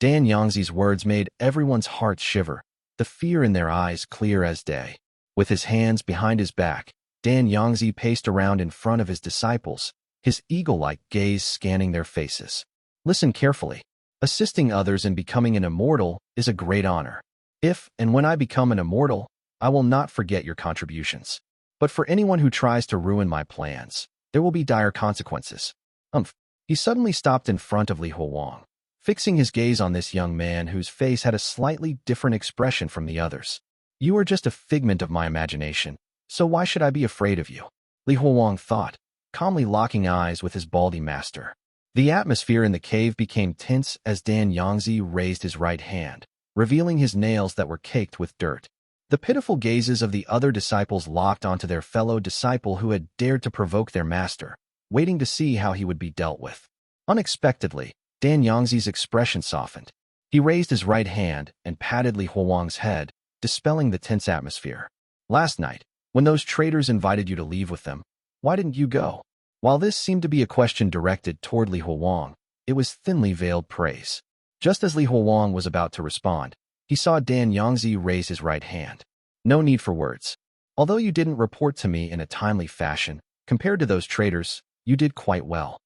A: Yangzi's words made everyone's hearts shiver, the fear in their eyes clear as day. With his hands behind his back, Yangzi paced around in front of his disciples, his eagle-like gaze scanning their faces. Listen carefully. Assisting others in becoming an immortal is a great honor. If and when I become an immortal, I will not forget your contributions. But for anyone who tries to ruin my plans, there will be dire consequences. He suddenly stopped in front of Li Huowang, fixing his gaze on this young man whose face had a slightly different expression from the others. You are just a figment of my imagination, so why should I be afraid of you? Li Huowang thought, calmly locking eyes with his baldy master. The atmosphere in the cave became tense as Yangzi raised his right hand, revealing his nails that were caked with dirt. The pitiful gazes of the other disciples locked onto their fellow disciple who had dared to provoke their master, waiting to see how he would be dealt with. Unexpectedly, Yangzi's expression softened. He raised his right hand and patted Li Huowang's head, dispelling the tense atmosphere. Last night, when those traitors invited you to leave with them, why didn't you go? While this seemed to be a question directed toward Li Huowang, it was thinly veiled praise. Just as Li Huowang was about to respond, he saw Yangzi raise his right hand. No need for words. Although you didn't report to me in a timely fashion, compared to those traitors, you did quite well.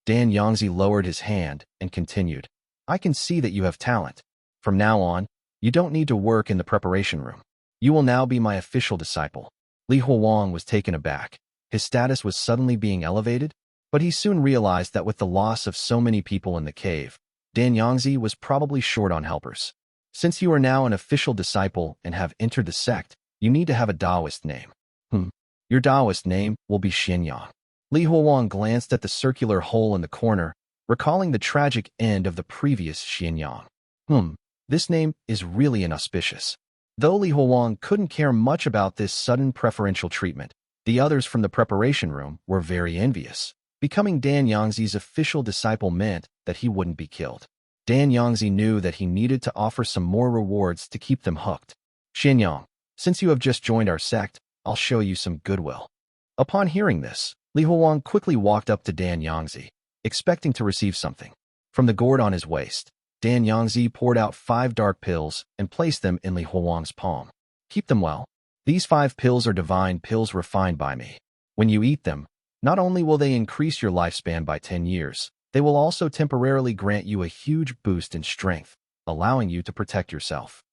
A: Yangzi lowered his hand and continued. I can see that you have talent. From now on, you don't need to work in the preparation room. You will now be my official disciple. Li Huowang was taken aback. His status was suddenly being elevated, but he soon realized that with the loss of so many people in the cave, Yangzi was probably short on helpers. Since you are now an official disciple and have entered the sect, you need to have a Taoist name. Your Taoist name will be Xianyang. Li Huowang glanced at the circular hole in the corner, recalling the tragic end of the previous Xianyang. This name is really inauspicious. Though Li Huowang couldn't care much about this sudden preferential treatment, the others from the preparation room were very envious. Becoming Yangzi's official disciple meant that he wouldn't be killed. Yangzi knew that he needed to offer some more rewards to keep them hooked. Xianyang, since you have just joined our sect, I'll show you some goodwill." Upon hearing this, Li Huowang quickly walked up to Dan Yangzi, expecting to receive something. From the gourd on his waist, Dan Yangzi poured out 5 dark pills and placed them in Li Huowang's palm. "Keep them well. These 5 pills are divine pills refined by me. When you eat them, not only will they increase your lifespan by 10 years, they will also temporarily grant you a huge boost in strength, allowing you to protect yourself."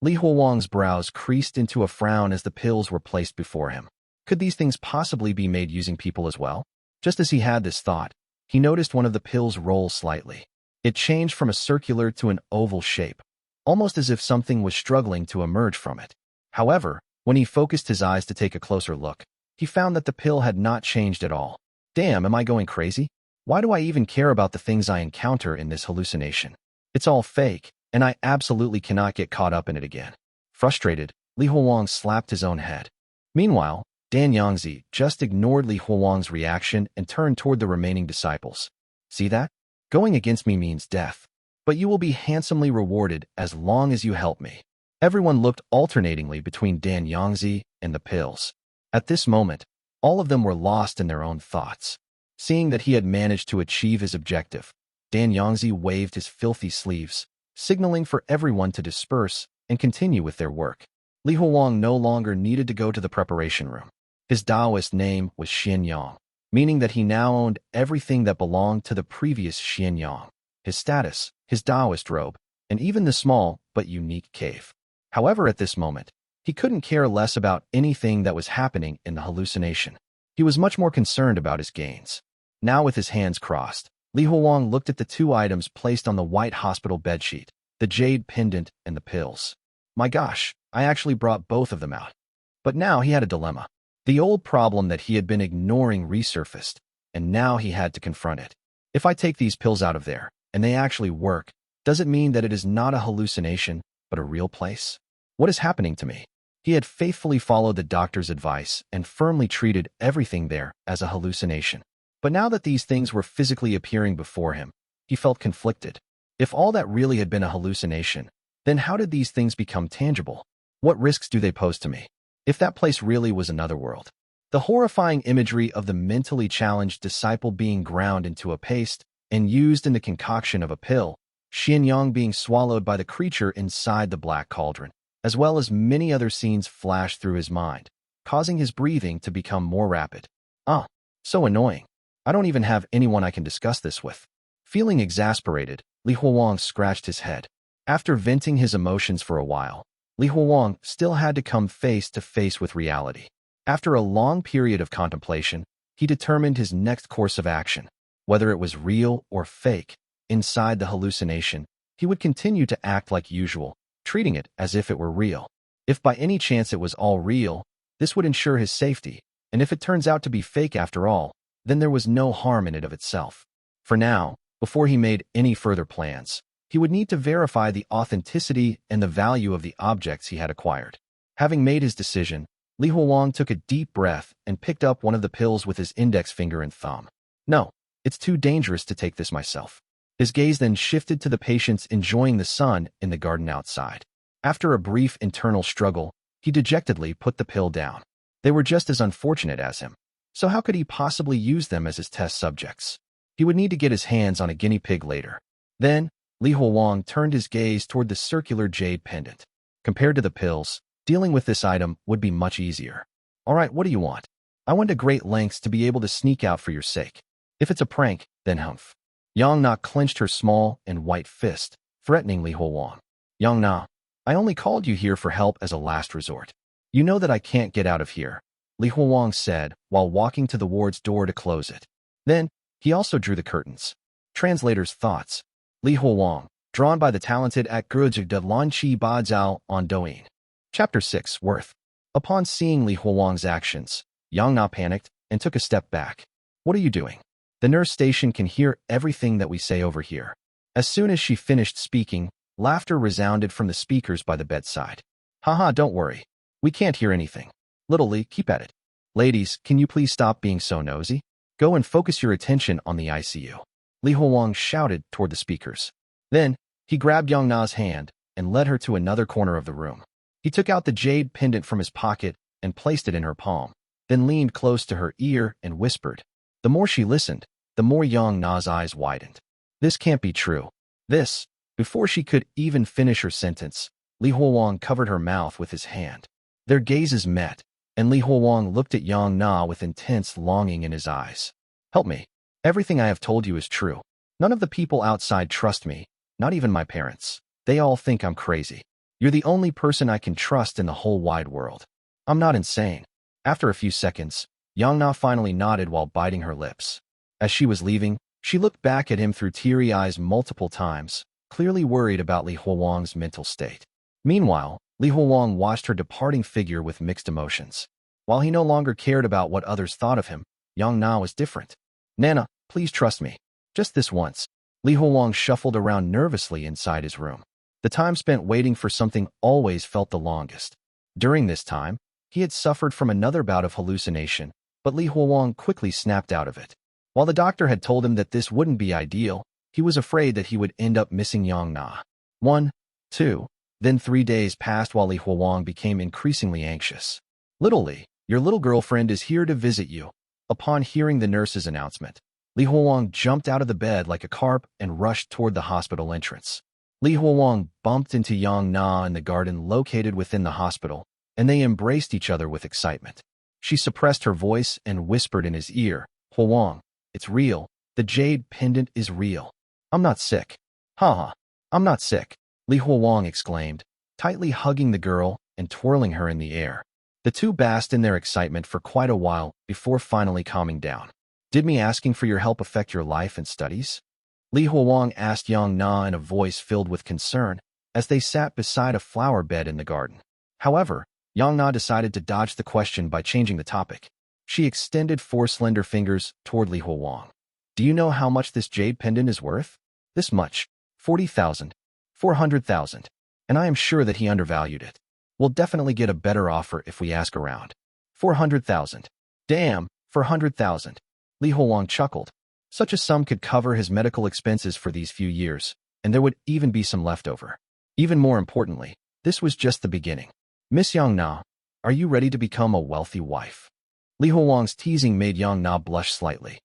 A: Li Huowang's brows creased into a frown as the pills were placed before him. Could these things possibly be made using people as well? Just as he had this thought, he noticed one of the pills roll slightly. It changed from a circular to an oval shape, almost as if something was struggling to emerge from it. However, when he focused his eyes to take a closer look, he found that the pill had not changed at all. Damn, am I going crazy? Why do I even care about the things I encounter in this hallucination? It's all fake, and I absolutely cannot get caught up in it again. Frustrated, Li Huowang slapped his own head. Meanwhile, Dan Yangzi just ignored Li Huowang's reaction and turned toward the remaining disciples. "See that? Going against me means death. But you will be handsomely rewarded as long as you help me." Everyone looked alternatingly between Dan Yangzi and the pills. At this moment, all of them were lost in their own thoughts. Seeing that he had managed to achieve his objective, Dan Yangzi waved his filthy sleeves, signaling for everyone to disperse and continue with their work. Li Huowang no longer needed to go to the preparation room. His Taoist name was Xianyang, meaning that he now owned everything that belonged to the previous Xianyang: his status, his Taoist robe, and even the small but unique cave. However, at this moment, he couldn't care less about anything that was happening in the hallucination. He was much more concerned about his gains. Now, with his hands crossed, Li Huowang looked at the 2 items placed on the white hospital bedsheet, the Jade pendant and the pills. My gosh, I actually brought both of them out. But now he had a dilemma. The old problem that he had been ignoring resurfaced, and now he had to confront it. If I take these pills out of there, and they actually work, does it mean that it is not a hallucination, but a real place? What is happening to me? He had faithfully followed the doctor's advice and firmly treated everything there as a hallucination. But now that these things were physically appearing before him, he felt conflicted. If all that really had been a hallucination, then how did these things become tangible? What risks do they pose to me? If that place really was another world? The horrifying imagery of the mentally challenged disciple being ground into a paste and used in the concoction of a pill, Xianyang being swallowed by the creature inside the black cauldron, as well as many other scenes flashed through his mind, causing his breathing to become more rapid. So annoying. I don't even have anyone I can discuss this with. Feeling exasperated, Li Huowang scratched his head. After venting his emotions for a while, Li Huowang still had to come face to face with reality. After a long period of contemplation, he determined his next course of action. Whether it was real or fake, inside the hallucination, he would continue to act like usual, treating it as if it were real. If by any chance it was all real, this would ensure his safety, and if it turns out to be fake after all, then there was no harm in it of itself. For now, before he made any further plans, he would need to verify the authenticity and the value of the objects he had acquired. Having made his decision, Li Huowang took a deep breath and picked up one of the pills with his index finger and thumb. No, it's too dangerous to take this myself. His gaze then shifted to the patients enjoying the sun in the garden outside. After a brief internal struggle, he dejectedly put the pill down. They were just as unfortunate as him. So how could he possibly use them as his test subjects? He would need to get his hands on a guinea pig later. Then, Li Huowang turned his gaze toward the circular jade pendant. Compared to the pills, dealing with this item would be much easier. All right, what do you want? I went to great lengths to be able to sneak out for your sake. If it's a prank, then humph. Yang Na clenched her small and white fist, threatening Li Huowang. Yang Na, I only called you here for help as a last resort. You know that I can't get out of here, Li Huowang said while walking to the ward's door to close it. Then, he also drew the curtains. Translator's thoughts. Li Huowang, drawn by the talented Akgurjig de Lanqi Ba Zhao on Douyin. Chapter 6, Worth. Upon seeing Li Huowang's actions, Yang Na panicked and took a step back. What are you doing? The nurse station can hear everything that we say over here. As soon as she finished speaking, laughter resounded from the speakers by the bedside. Haha, don't worry. We can't hear anything. Little Li, keep at it. Ladies, can you please stop being so nosy? Go and focus your attention on the ICU. Li Huowang shouted toward the speakers. Then, he grabbed Yang Na's hand and led her to another corner of the room. He took out the jade pendant from his pocket and placed it in her palm, then leaned close to her ear and whispered. The more she listened, the more Yang Na's eyes widened. This can't be true. This. Before she could even finish her sentence, Li Huowang covered her mouth with his hand. Their gazes met, and Li Huowang looked at Yang Na with intense longing in his eyes. Help me. Everything I have told you is true. None of the people outside trust me, not even my parents. They all think I'm crazy. You're the only person I can trust in the whole wide world. I'm not insane. After a few seconds, Yang Na finally nodded while biting her lips. As she was leaving, she looked back at him through teary eyes multiple times, clearly worried about Li Huowang's mental state. Meanwhile, Li Huowang watched her departing figure with mixed emotions. While he no longer cared about what others thought of him, Yang Na was different. Nana, please trust me. Just this once. Li Huowang shuffled around nervously inside his room. The time spent waiting for something always felt the longest. During this time, he had suffered from another bout of hallucination, but Li Huowang quickly snapped out of it. While the doctor had told him that this wouldn't be ideal, he was afraid that he would end up missing Yang Na. 1, 2, then 3 days passed while Li Huowang became increasingly anxious. Little Li, your little girlfriend is here to visit you. Upon hearing the nurse's announcement, Li Huowang jumped out of the bed like a carp and rushed toward the hospital entrance. Li Huowang bumped into Yang Na in the garden located within the hospital, and they embraced each other with excitement. She suppressed her voice and whispered in his ear, Huowang, it's real. The Jade Pendant is real. I'm not sick. Haha, I'm not sick, Li Huowang exclaimed, tightly hugging the girl and twirling her in the air. The two basked in their excitement for quite a while before finally calming down. Did me asking for your help affect your life and studies? Li Huowang asked Yang Na in a voice filled with concern as they sat beside a flower bed in the garden. However, Yang Na decided to dodge the question by changing the topic. She extended 4 slender fingers toward Li Huowang. Do you know how much this jade pendant is worth? This much. 40,000. 400,000. And I am sure that he undervalued it. We'll definitely get a better offer if we ask around. 400,000. Damn, 400,000. Li Huowang chuckled. Such a sum could cover his medical expenses for these few years, and there would even be some left over. Even more importantly, this was just the beginning. Miss Yang Na, are you ready to become a wealthy wife? Li Huowang's teasing made Yang Na blush slightly.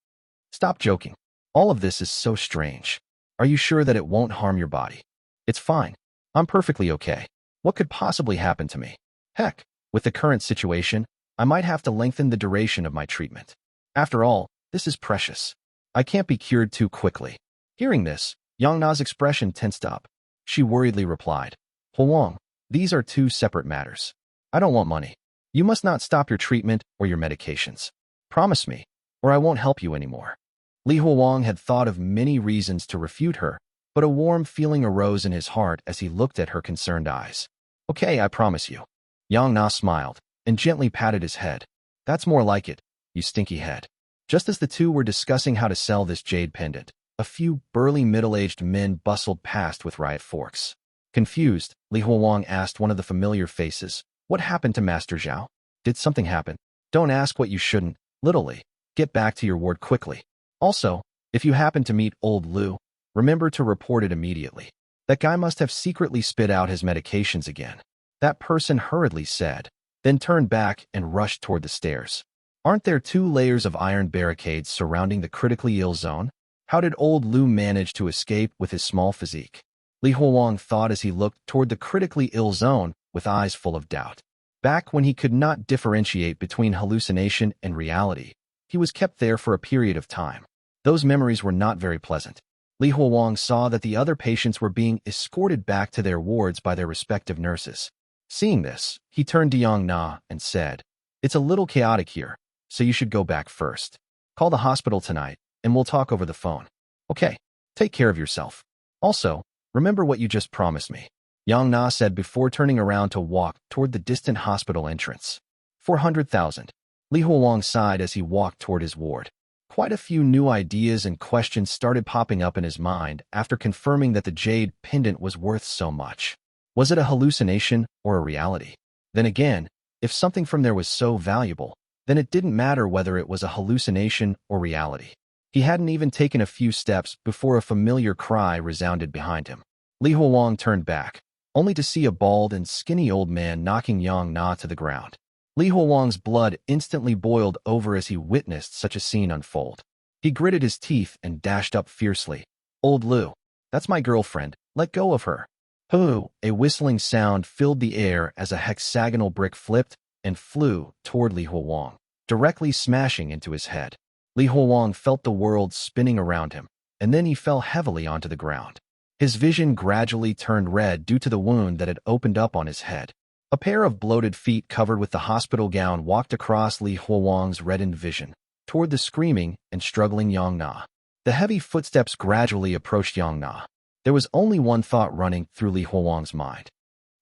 A: Stop joking. All of this is so strange. Are you sure that it won't harm your body? It's fine. I'm perfectly okay. What could possibly happen to me? Heck, with the current situation, I might have to lengthen the duration of my treatment. After all, this is precious. I can't be cured too quickly. Hearing this, Yang Na's expression tensed up. She worriedly replied, Huowang, these are 2 separate matters. I don't want money. You must not stop your treatment or your medications. Promise me, or I won't help you anymore. Li Huowang had thought of many reasons to refute her, but a warm feeling arose in his heart as he looked at her concerned eyes. Okay, I promise you. Yang Na smiled and gently patted his head. That's more like it, you stinky head. Just as the two were discussing how to sell this jade pendant, a few burly middle-aged men bustled past with riot forks. Confused, Li Huowang asked one of the familiar faces, What happened to Master Zhao? Did something happen? Don't ask what you shouldn't, little Li. Get back to your ward quickly. Also, if you happen to meet old Lu, remember to report it immediately. That guy must have secretly spit out his medications again. That person hurriedly said, then turned back and rushed toward the stairs. Aren't there 2 layers of iron barricades surrounding the critically ill zone? How did old Lu manage to escape with his small physique? Li Huowang thought as he looked toward the critically ill zone with eyes full of doubt. Back when he could not differentiate between hallucination and reality, he was kept there for a period of time. Those memories were not very pleasant. Li Huowang saw that the other patients were being escorted back to their wards by their respective nurses. Seeing this, he turned to Yang Na and said, It's a little chaotic here, so you should go back first. Call the hospital tonight, and we'll talk over the phone. Okay, take care of yourself. Also, remember what you just promised me. Yang Na said before turning around to walk toward the distant hospital entrance. 400,000. Li Huowang sighed as he walked toward his ward. Quite a few new ideas and questions started popping up in his mind after confirming that the jade pendant was worth so much. Was it a hallucination or a reality? Then again, if something from there was so valuable, then it didn't matter whether it was a hallucination or reality. He hadn't even taken a few steps before a familiar cry resounded behind him. Li Huowang turned back, only to see a bald and skinny old man knocking Yang Na to the ground. Li Huowang's blood instantly boiled over as he witnessed such a scene unfold. He gritted his teeth and dashed up fiercely. "Old Lu, that's my girlfriend. Let go of her." "Hoo!" A whistling sound filled the air as a hexagonal brick flipped and flew toward Li Huowang, directly smashing into his head. Li Huowang felt the world spinning around him, and then he fell heavily onto the ground. His vision gradually turned red due to the wound that had opened up on his head. A pair of bloated feet covered with the hospital gown walked across Li Huowang's reddened vision, toward the screaming and struggling Yang Na. The heavy footsteps gradually approached Yang Na. There was only one thought running through Li Huowang's mind.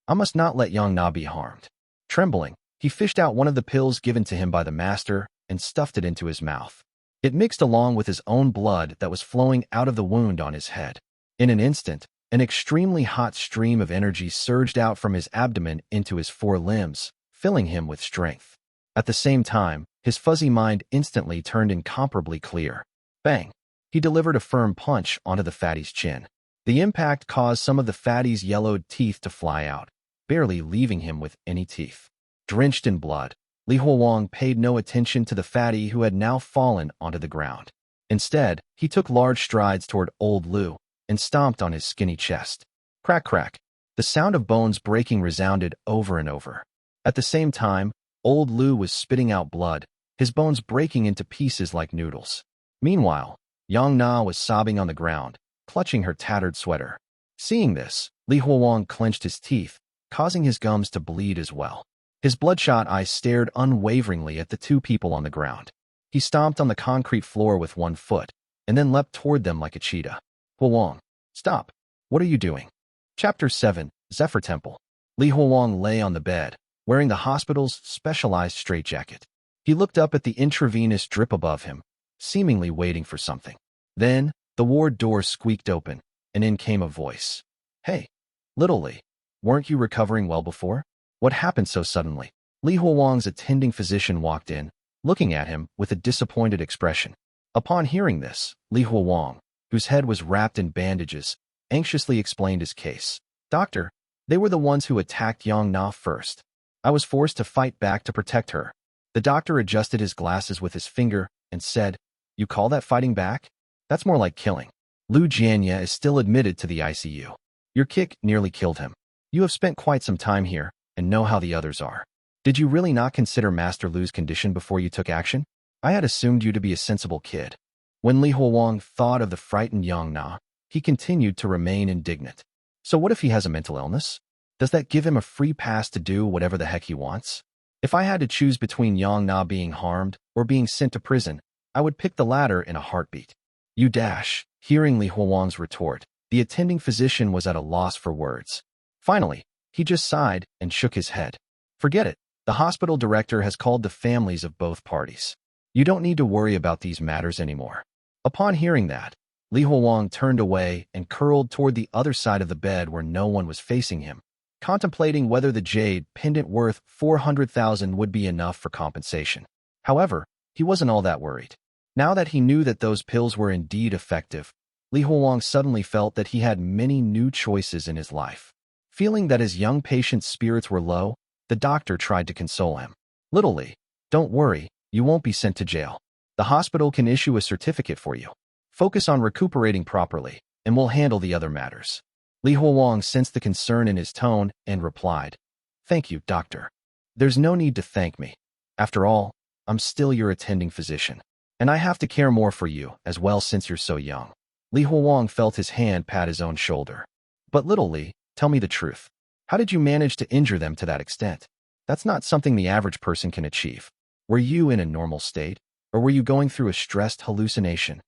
A: I must not let Yang Na be harmed. Trembling, he fished out one of the pills given to him by the master and stuffed it into his mouth. It mixed along with his own blood that was flowing out of the wound on his head. In an instant, an extremely hot stream of energy surged out from his abdomen into his four limbs, filling him with strength. At the same time, his fuzzy mind instantly turned incomparably clear. Bang! He delivered a firm punch onto the fatty's chin. The impact caused some of the fatty's yellowed teeth to fly out, barely leaving him with any teeth. Drenched in blood, Li Huowang paid no attention to the fatty who had now fallen onto the ground. Instead, he took large strides toward old Lu and stomped on his skinny chest. Crack, crack. The sound of bones breaking resounded over and over. At the same time, old Lu was spitting out blood, his bones breaking into pieces like noodles. Meanwhile, Yang Na was sobbing on the ground, clutching her tattered sweater. Seeing this, Li Huowang clenched his teeth, causing his gums to bleed as well. His bloodshot eyes stared unwaveringly at the two people on the ground. He stomped on the concrete floor with one foot, and then leapt toward them like a cheetah. "Huowang, stop. What are you doing?" Chapter 7, Zephyr Temple. Li Huowang lay on the bed, wearing the hospital's specialized straitjacket. He looked up at the intravenous drip above him, seemingly waiting for something. Then, the ward door squeaked open, and in came a voice. "Hey, little Li, weren't you recovering well before? What happened so suddenly?" Li Huowang's attending physician walked in, looking at him with a disappointed expression. Upon hearing this, Li Huowang, whose head was wrapped in bandages, anxiously explained his case. "Doctor, they were the ones who attacked Yang Na first. I was forced to fight back to protect her." The doctor adjusted his glasses with his finger and said, "You call that fighting back? That's more like killing. Lu Jianye is still admitted to the ICU. Your kick nearly killed him. You have spent quite some time here and know how the others are. Did you really not consider Master Lu's condition before you took action? I had assumed you to be a sensible kid." When Li Huowang thought of the frightened Yang Na, he continued to remain indignant. So what if he has a mental illness? Does that give him a free pass to do whatever the heck he wants? If I had to choose between Yang Na being harmed or being sent to prison, I would pick the latter in a heartbeat. "You dash." Hearing Li Huowang's retort, the attending physician was at a loss for words. Finally, he just sighed and shook his head. "Forget it. The hospital director has called the families of both parties. You don't need to worry about these matters anymore." Upon hearing that, Li Huowang turned away and curled toward the other side of the bed where no one was facing him, contemplating whether the Jade pendant worth 400,000 would be enough for compensation. However, he wasn't all that worried. Now that he knew that those pills were indeed effective, Li Huowang suddenly felt that he had many new choices in his life. Feeling that his young patient's spirits were low, the doctor tried to console him. "Little Li, don't worry, you won't be sent to jail. The hospital can issue a certificate for you. Focus on recuperating properly, and we'll handle the other matters." Li Huowang sensed the concern in his tone and replied, "Thank you, doctor. There's no need to thank me. After all, I'm still your attending physician, and I have to care more for you as well since you're so young." Li Huowang felt his hand pat his own shoulder. "But little Li, tell me the truth. How did you manage to injure them to that extent? That's not something the average person can achieve. Were you in a normal state, or were you going through a stressed hallucination?"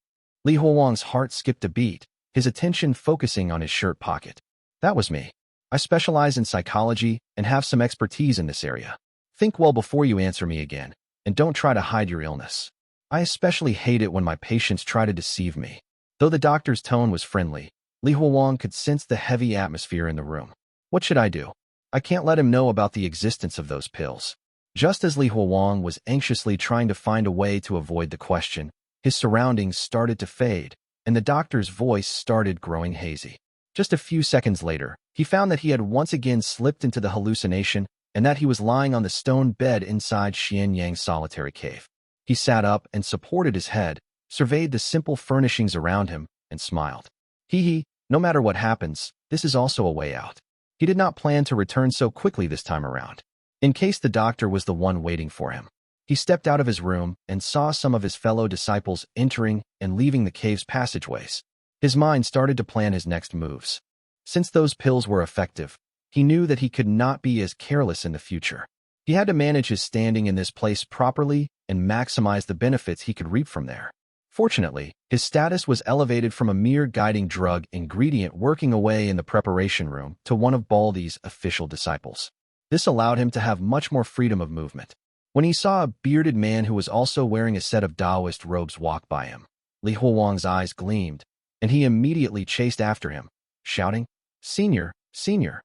A: Li Huowang's heart skipped a beat, his attention focusing on his shirt pocket. "That was me. I specialize in psychology and have some expertise in this area. Think well before you answer me again, and don't try to hide your illness. I especially hate it when my patients try to deceive me." Though the doctor's tone was friendly, Li Huowang could sense the heavy atmosphere in the room. What should I do? I can't let him know about the existence of those pills. Just as Li Huowang was anxiously trying to find a way to avoid the question, his surroundings started to fade, and the doctor's voice started growing hazy. Just a few seconds later, he found that he had once again slipped into the hallucination and that he was lying on the stone bed inside Xianyang's solitary cave. He sat up and supported his head, surveyed the simple furnishings around him, and smiled. Hee, no matter what happens, this is also a way out. He did not plan to return so quickly this time around, in case the doctor was the one waiting for him. He stepped out of his room and saw some of his fellow disciples entering and leaving the cave's passageways. His mind started to plan his next moves. Since those pills were effective, he knew that he could not be as careless in the future. He had to manage his standing in this place properly and maximize the benefits he could reap from there. Fortunately, his status was elevated from a mere guiding drug ingredient working away in the preparation room to one of Baldy's official disciples. This allowed him to have much more freedom of movement. When he saw a bearded man who was also wearing a set of Taoist robes walk by him, Li Huowang's eyes gleamed, and he immediately chased after him, shouting, "Senior, senior."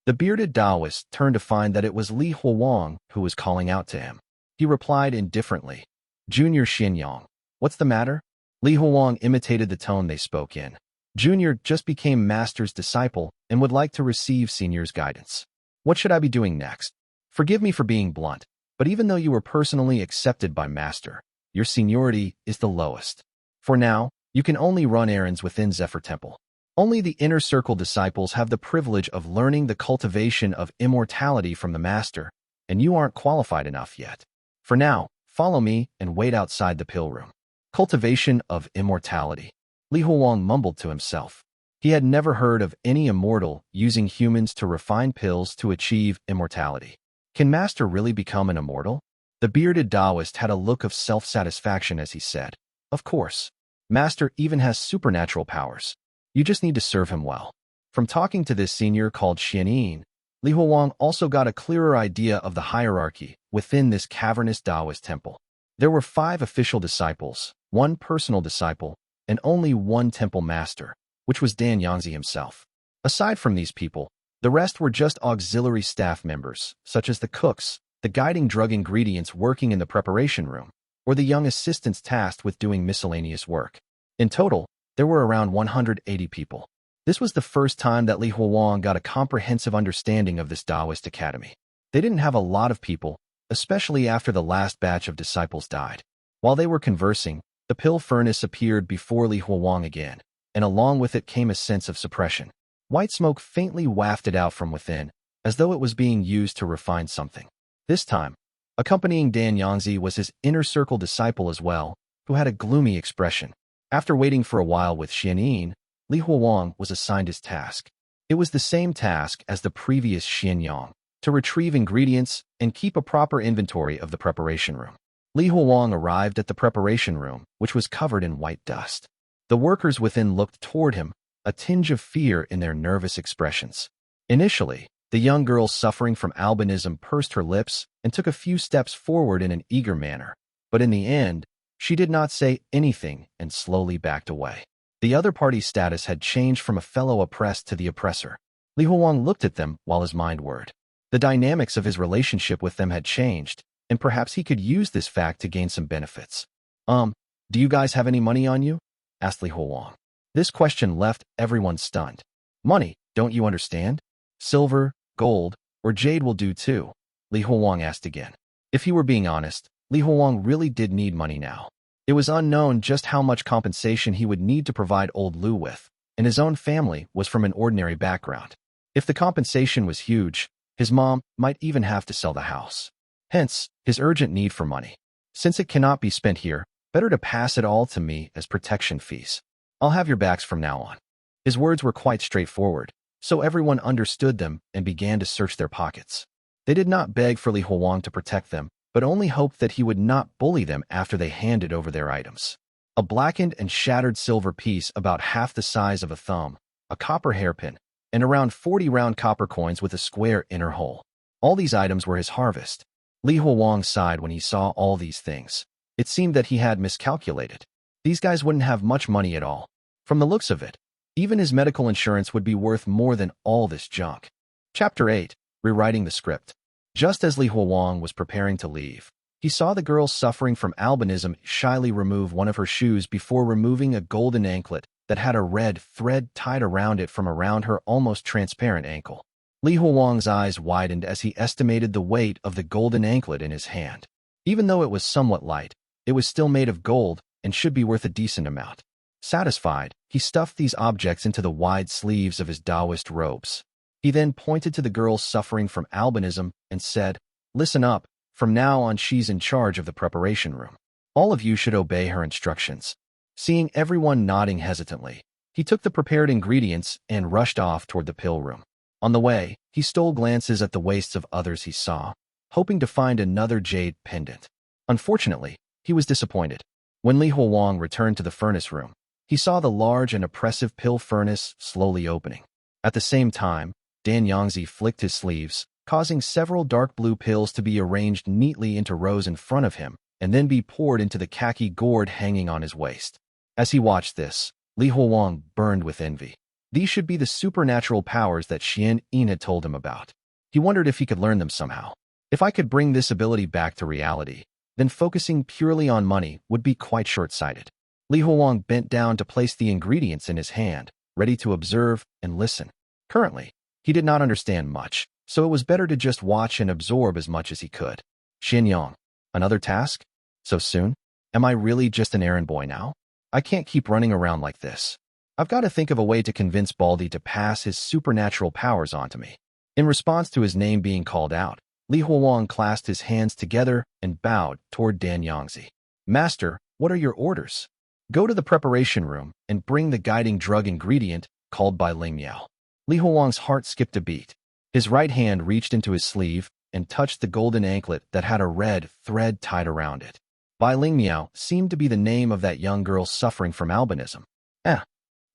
A: The bearded Taoist turned to find that it was Li Huowang who was calling out to him. He replied indifferently, "Junior Xianyang, what's the matter?" Li Huowang imitated the tone they spoke in. "Junior just became Master's disciple and would like to receive Senior's guidance. What should I be doing next? Forgive me for being blunt, but even though you were personally accepted by Master, your seniority is the lowest. For now, you can only run errands within Zephyr Temple. Only the inner circle disciples have the privilege of learning the cultivation of immortality from the Master, and you aren't qualified enough yet. For now, follow me and wait outside the pill room." Cultivation of immortality. Li Huowang mumbled to himself. He had never heard of any immortal using humans to refine pills to achieve immortality. Can Master really become an immortal? The bearded Taoist had a look of self-satisfaction as he said, "Of course. Master even has supernatural powers. You just need to serve him well." From talking to this senior called Xianying, Li Huowang also got a clearer idea of the hierarchy within this cavernous Taoist temple. There were 5 official disciples, 1 personal disciple, and only 1 temple master, which was Dan Yangzi himself. Aside from these people, the rest were just auxiliary staff members, such as the cooks, the guiding drug ingredients working in the preparation room, or the young assistants tasked with doing miscellaneous work. In total, there were around 180 people. This was the first time that Li Huowang got a comprehensive understanding of this Taoist academy. They didn't have a lot of people, especially after the last batch of disciples died. While they were conversing, the pill furnace appeared before Li Huowang again, and along with it came a sense of suppression. White smoke faintly wafted out from within, as though it was being used to refine something. This time, accompanying Dan Yangzi was his inner circle disciple as well, who had a gloomy expression. After waiting for a while with Xianying, Li Huowang was assigned his task. It was the same task as the previous Xianyang, to retrieve ingredients and keep a proper inventory of the preparation room. Li Huowang arrived at the preparation room, which was covered in white dust. The workers within looked toward him, a tinge of fear in their nervous expressions. Initially, the young girl suffering from albinism pursed her lips and took a few steps forward in an eager manner, but in the end, she did not say anything and slowly backed away. The other party's status had changed from a fellow oppressed to the oppressor. Li Huowang looked at them while his mind whirred. The dynamics of his relationship with them had changed, and perhaps he could use this fact to gain some benefits. Do you guys have any money on you?" asked Li Huowang. This question left everyone stunned. "Money, don't you understand? Silver, gold, or jade will do too," Li Huowang asked again. If he were being honest, Li Huowang really did need money now. It was unknown just how much compensation he would need to provide old Lu with, and his own family was from an ordinary background. If the compensation was huge, his mom might even have to sell the house. Hence, his urgent need for money. Since it cannot be spent here, better to pass it all to me as protection fees. I'll have your backs from now on. His words were quite straightforward, so everyone understood them and began to search their pockets. They did not beg for Li Huowang to protect them, but only hoped that he would not bully them after they handed over their items. A blackened and shattered silver piece about half the size of a thumb, a copper hairpin, and around 40 round copper coins with a square inner hole. All these items were his harvest. Li Huowang sighed when he saw all these things. It seemed that he had miscalculated. These guys wouldn't have much money at all. From the looks of it, even his medical insurance would be worth more than all this junk. Chapter 8. Rewriting the Script. Just as Li Huowang was preparing to leave, he saw the girl suffering from albinism shyly remove one of her shoes before removing a golden anklet that had a red thread tied around it from around her almost transparent ankle. Li Huowang's eyes widened as he estimated the weight of the golden anklet in his hand. Even though it was somewhat light, it was still made of gold and should be worth a decent amount. Satisfied, he stuffed these objects into the wide sleeves of his Taoist robes. He then pointed to the girl suffering from albinism and said, "Listen up, from now on she's in charge of the preparation room. All of you should obey her instructions." Seeing everyone nodding hesitantly, he took the prepared ingredients and rushed off toward the pill room. On the way, he stole glances at the waists of others he saw, hoping to find another jade pendant. Unfortunately, he was disappointed. When Li Huowang returned to the furnace room, he saw the large and oppressive pill furnace slowly opening. At the same time, Yangzi flicked his sleeves, causing several dark blue pills to be arranged neatly into rows in front of him and then be poured into the khaki gourd hanging on his waist. As he watched this, Li Huowang burned with envy. These should be the supernatural powers that Xin Hui had told him about. He wondered if he could learn them somehow. If I could bring this ability back to reality, then focusing purely on money would be quite short-sighted. Li Huowang bent down to place the ingredients in his hand, ready to observe and listen. Currently, he did not understand much, so it was better to just watch and absorb as much as he could. Xinyang, another task? So soon? Am I really just an errand boy now? I can't keep running around like this. I've got to think of a way to convince Baldy to pass his supernatural powers onto me. In response to his name being called out, Li Huowang clasped his hands together and bowed toward Yangzi. "Master, what are your orders?" "Go to the preparation room and bring the guiding drug ingredient called by Ling Miao." Li Huowang's heart skipped a beat. His right hand reached into his sleeve and touched the golden anklet that had a red thread tied around it. Bai Ling Miao seemed to be the name of that young girl suffering from albinism.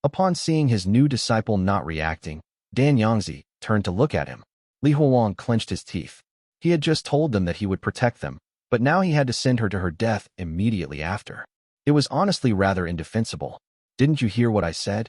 A: Upon seeing his new disciple not reacting, Yangzi turned to look at him. Li Huowang clenched his teeth. He had just told them that he would protect them, but now he had to send her to her death immediately after. It was honestly rather indefensible. "Didn't you hear what I said?"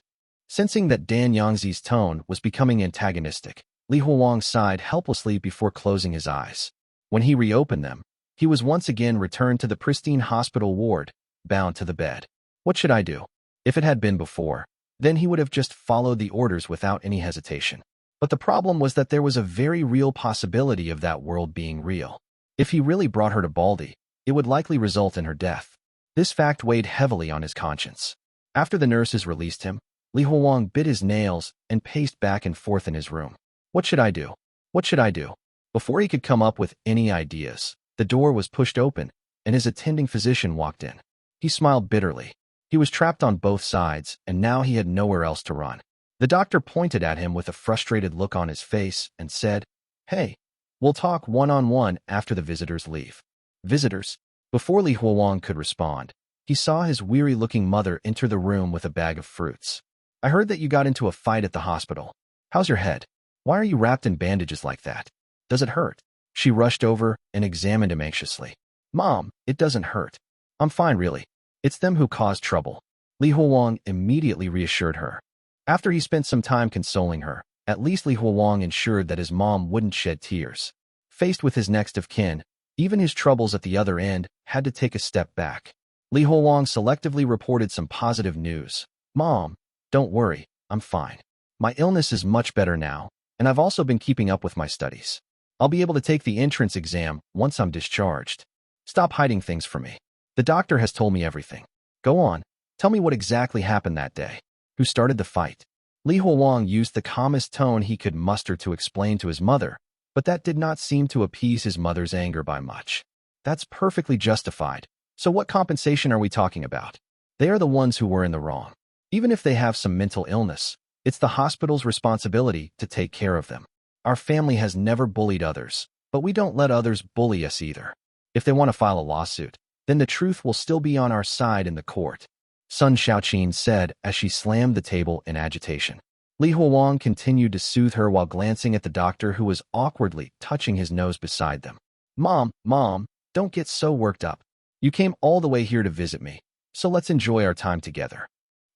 A: Sensing that Yangzi's tone was becoming antagonistic, Li Huowang sighed helplessly before closing his eyes. When he reopened them, he was once again returned to the pristine hospital ward, bound to the bed. What should I do? If it had been before, then he would have just followed the orders without any hesitation. But the problem was that there was a very real possibility of that world being real. If he really brought her to Baldy, it would likely result in her death. This fact weighed heavily on his conscience. After the nurses released him, Li Huowang bit his nails and paced back and forth in his room. What should I do? What should I do? Before he could come up with any ideas, the door was pushed open, and his attending physician walked in. He smiled bitterly. He was trapped on both sides, and now he had nowhere else to run. The doctor pointed at him with a frustrated look on his face and said, "Hey, we'll talk one-on-one after the visitors leave." Visitors? Before Li Huowang could respond, he saw his weary-looking mother enter the room with a bag of fruits. "I heard that you got into a fight at the hospital. How's your head? Why are you wrapped in bandages like that? Does it hurt?" She rushed over and examined him anxiously. "Mom, it doesn't hurt. I'm fine, really. It's them who caused trouble." Li Huowang immediately reassured her. After he spent some time consoling her, at least Li Huowang ensured that his mom wouldn't shed tears. Faced with his next of kin, even his troubles at the other end had to take a step back. Li Huowang selectively reported some positive news. "Mom, don't worry, I'm fine. My illness is much better now, and I've also been keeping up with my studies. I'll be able to take the entrance exam once I'm discharged. Stop hiding things from me. The doctor has told me everything. Go on, tell me what exactly happened that day. Who started the fight?" Li Huowang used the calmest tone he could muster to explain to his mother, but that did not seem to appease his mother's anger by much. "That's perfectly justified. So what compensation are we talking about? They are the ones who were in the wrong. Even if they have some mental illness, it's the hospital's responsibility to take care of them. Our family has never bullied others, but we don't let others bully us either. If they want to file a lawsuit, then the truth will still be on our side in the court," Sun Shaoqin said as she slammed the table in agitation. Li Huowang continued to soothe her while glancing at the doctor who was awkwardly touching his nose beside them. Mom, don't get so worked up. You came all the way here to visit me, so let's enjoy our time together."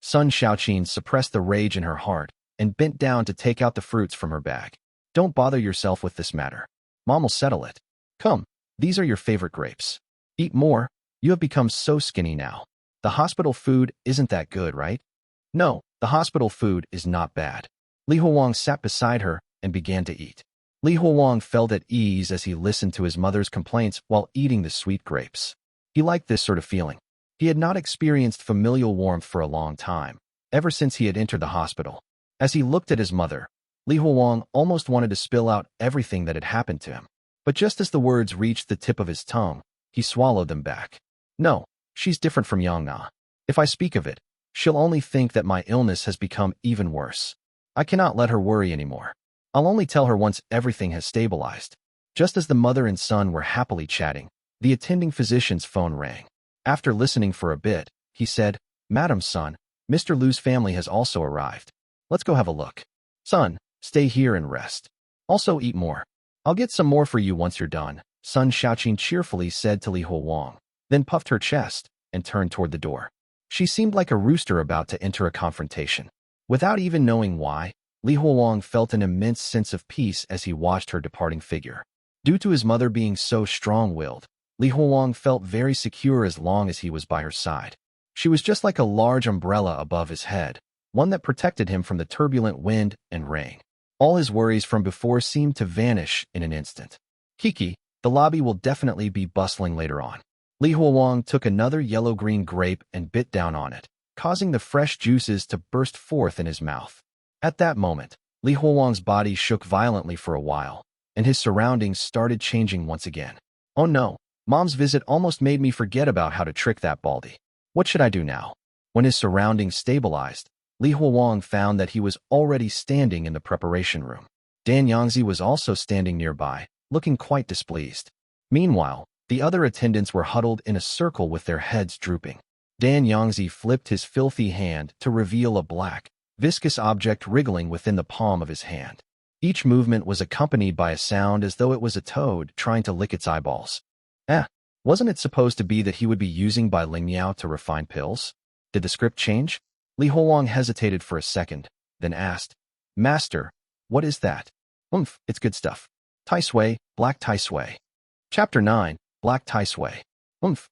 A: Sun Shaoqin suppressed the rage in her heart and bent down to take out the fruits from her bag. "Don't bother yourself with this matter. Mom will settle it. Come, these are your favorite grapes. Eat more. You have become so skinny now. The hospital food isn't that good, right?" "No, the hospital food is not bad." Li Huowang sat beside her and began to eat. Li Huowang felt at ease as he listened to his mother's complaints while eating the sweet grapes. He liked this sort of feeling. He had not experienced familial warmth for a long time, ever since he had entered the hospital. As he looked at his mother, Li Huowang almost wanted to spill out everything that had happened to him. But just as the words reached the tip of his tongue, he swallowed them back. No, she's different from Yangna. If I speak of it, she'll only think that my illness has become even worse. I cannot let her worry anymore. I'll only tell her once everything has stabilized. Just as the mother and son were happily chatting, the attending physician's phone rang. After listening for a bit, he said, "Madam Son, Mr. Lu's family has also arrived. Let's go have a look. Son, stay here and rest. Also eat more. I'll get some more for you once you're done," Sun Shaoqing cheerfully said to Li Huowang, then puffed her chest and turned toward the door. She seemed like a rooster about to enter a confrontation. Without even knowing why, Li Huowang felt an immense sense of peace as he watched her departing figure. Due to his mother being so strong-willed, Li Huowang felt very secure as long as he was by her side. She was just like a large umbrella above his head, one that protected him from the turbulent wind and rain. All his worries from before seemed to vanish in an instant. Kiki, the lobby will definitely be bustling later on. Li Huowang took another yellow-green grape and bit down on it, causing the fresh juices to burst forth in his mouth. At that moment, Li Huowang's body shook violently for a while, and his surroundings started changing once again. Oh no, Mom's visit almost made me forget about how to trick that baldy. What should I do now? When his surroundings stabilized, Li Huowang found that he was already standing in the preparation room. Yangzi was also standing nearby, looking quite displeased. Meanwhile, the other attendants were huddled in a circle with their heads drooping. Yangzi flipped his filthy hand to reveal a black, viscous object wriggling within the palm of his hand. Each movement was accompanied by a sound as though it was a toad trying to lick its eyeballs. Wasn't it supposed to be that he would be using Bai Lingmiao to refine pills? Did the script change? Li Huowang hesitated for a second, then asked, "Master, what is that?" It's good stuff. Taisui, Black Taisui. Chapter 9, Black Taisui.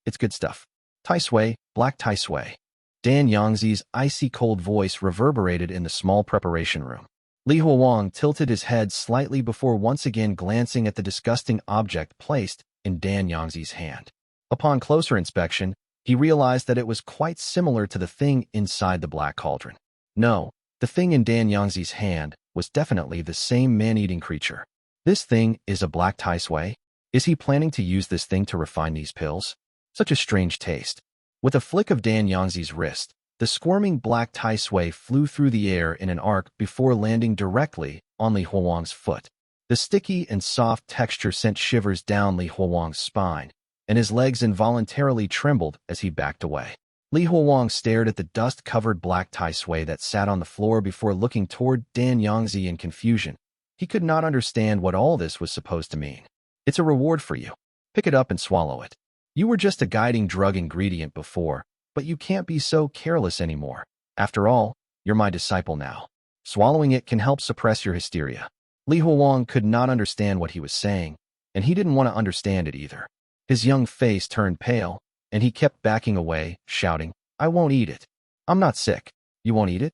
A: It's good stuff. Taisui, Black Taisui. Yangzi's icy cold voice reverberated in the small preparation room. Li Huowang tilted his head slightly before once again glancing at the disgusting object placed in Yangzi's hand. Upon closer inspection, he realized that it was quite similar to the thing inside the black cauldron. No, the thing in Yangzi's hand was definitely the same man-eating creature. This thing is a black Taisui? Is he planning to use this thing to refine these pills? Such a strange taste. With a flick of Yangzi's wrist, the squirming black Taisui flew through the air in an arc before landing directly on Li Huowang's foot. The sticky and soft texture sent shivers down Li Huowang's spine, and his legs involuntarily trembled as he backed away. Li Huowang stared at the dust-covered black Taisui that sat on the floor before looking toward Yangzi in confusion. He could not understand what all this was supposed to mean. "It's a reward for you. Pick it up and swallow it. You were just a guiding drug ingredient before, but you can't be so careless anymore. After all, you're my disciple now. Swallowing it can help suppress your hysteria." Li Huowang could not understand what he was saying, and he didn't want to understand it either. His young face turned pale, and he kept backing away, shouting, "I won't eat it. I'm not sick. You won't eat it?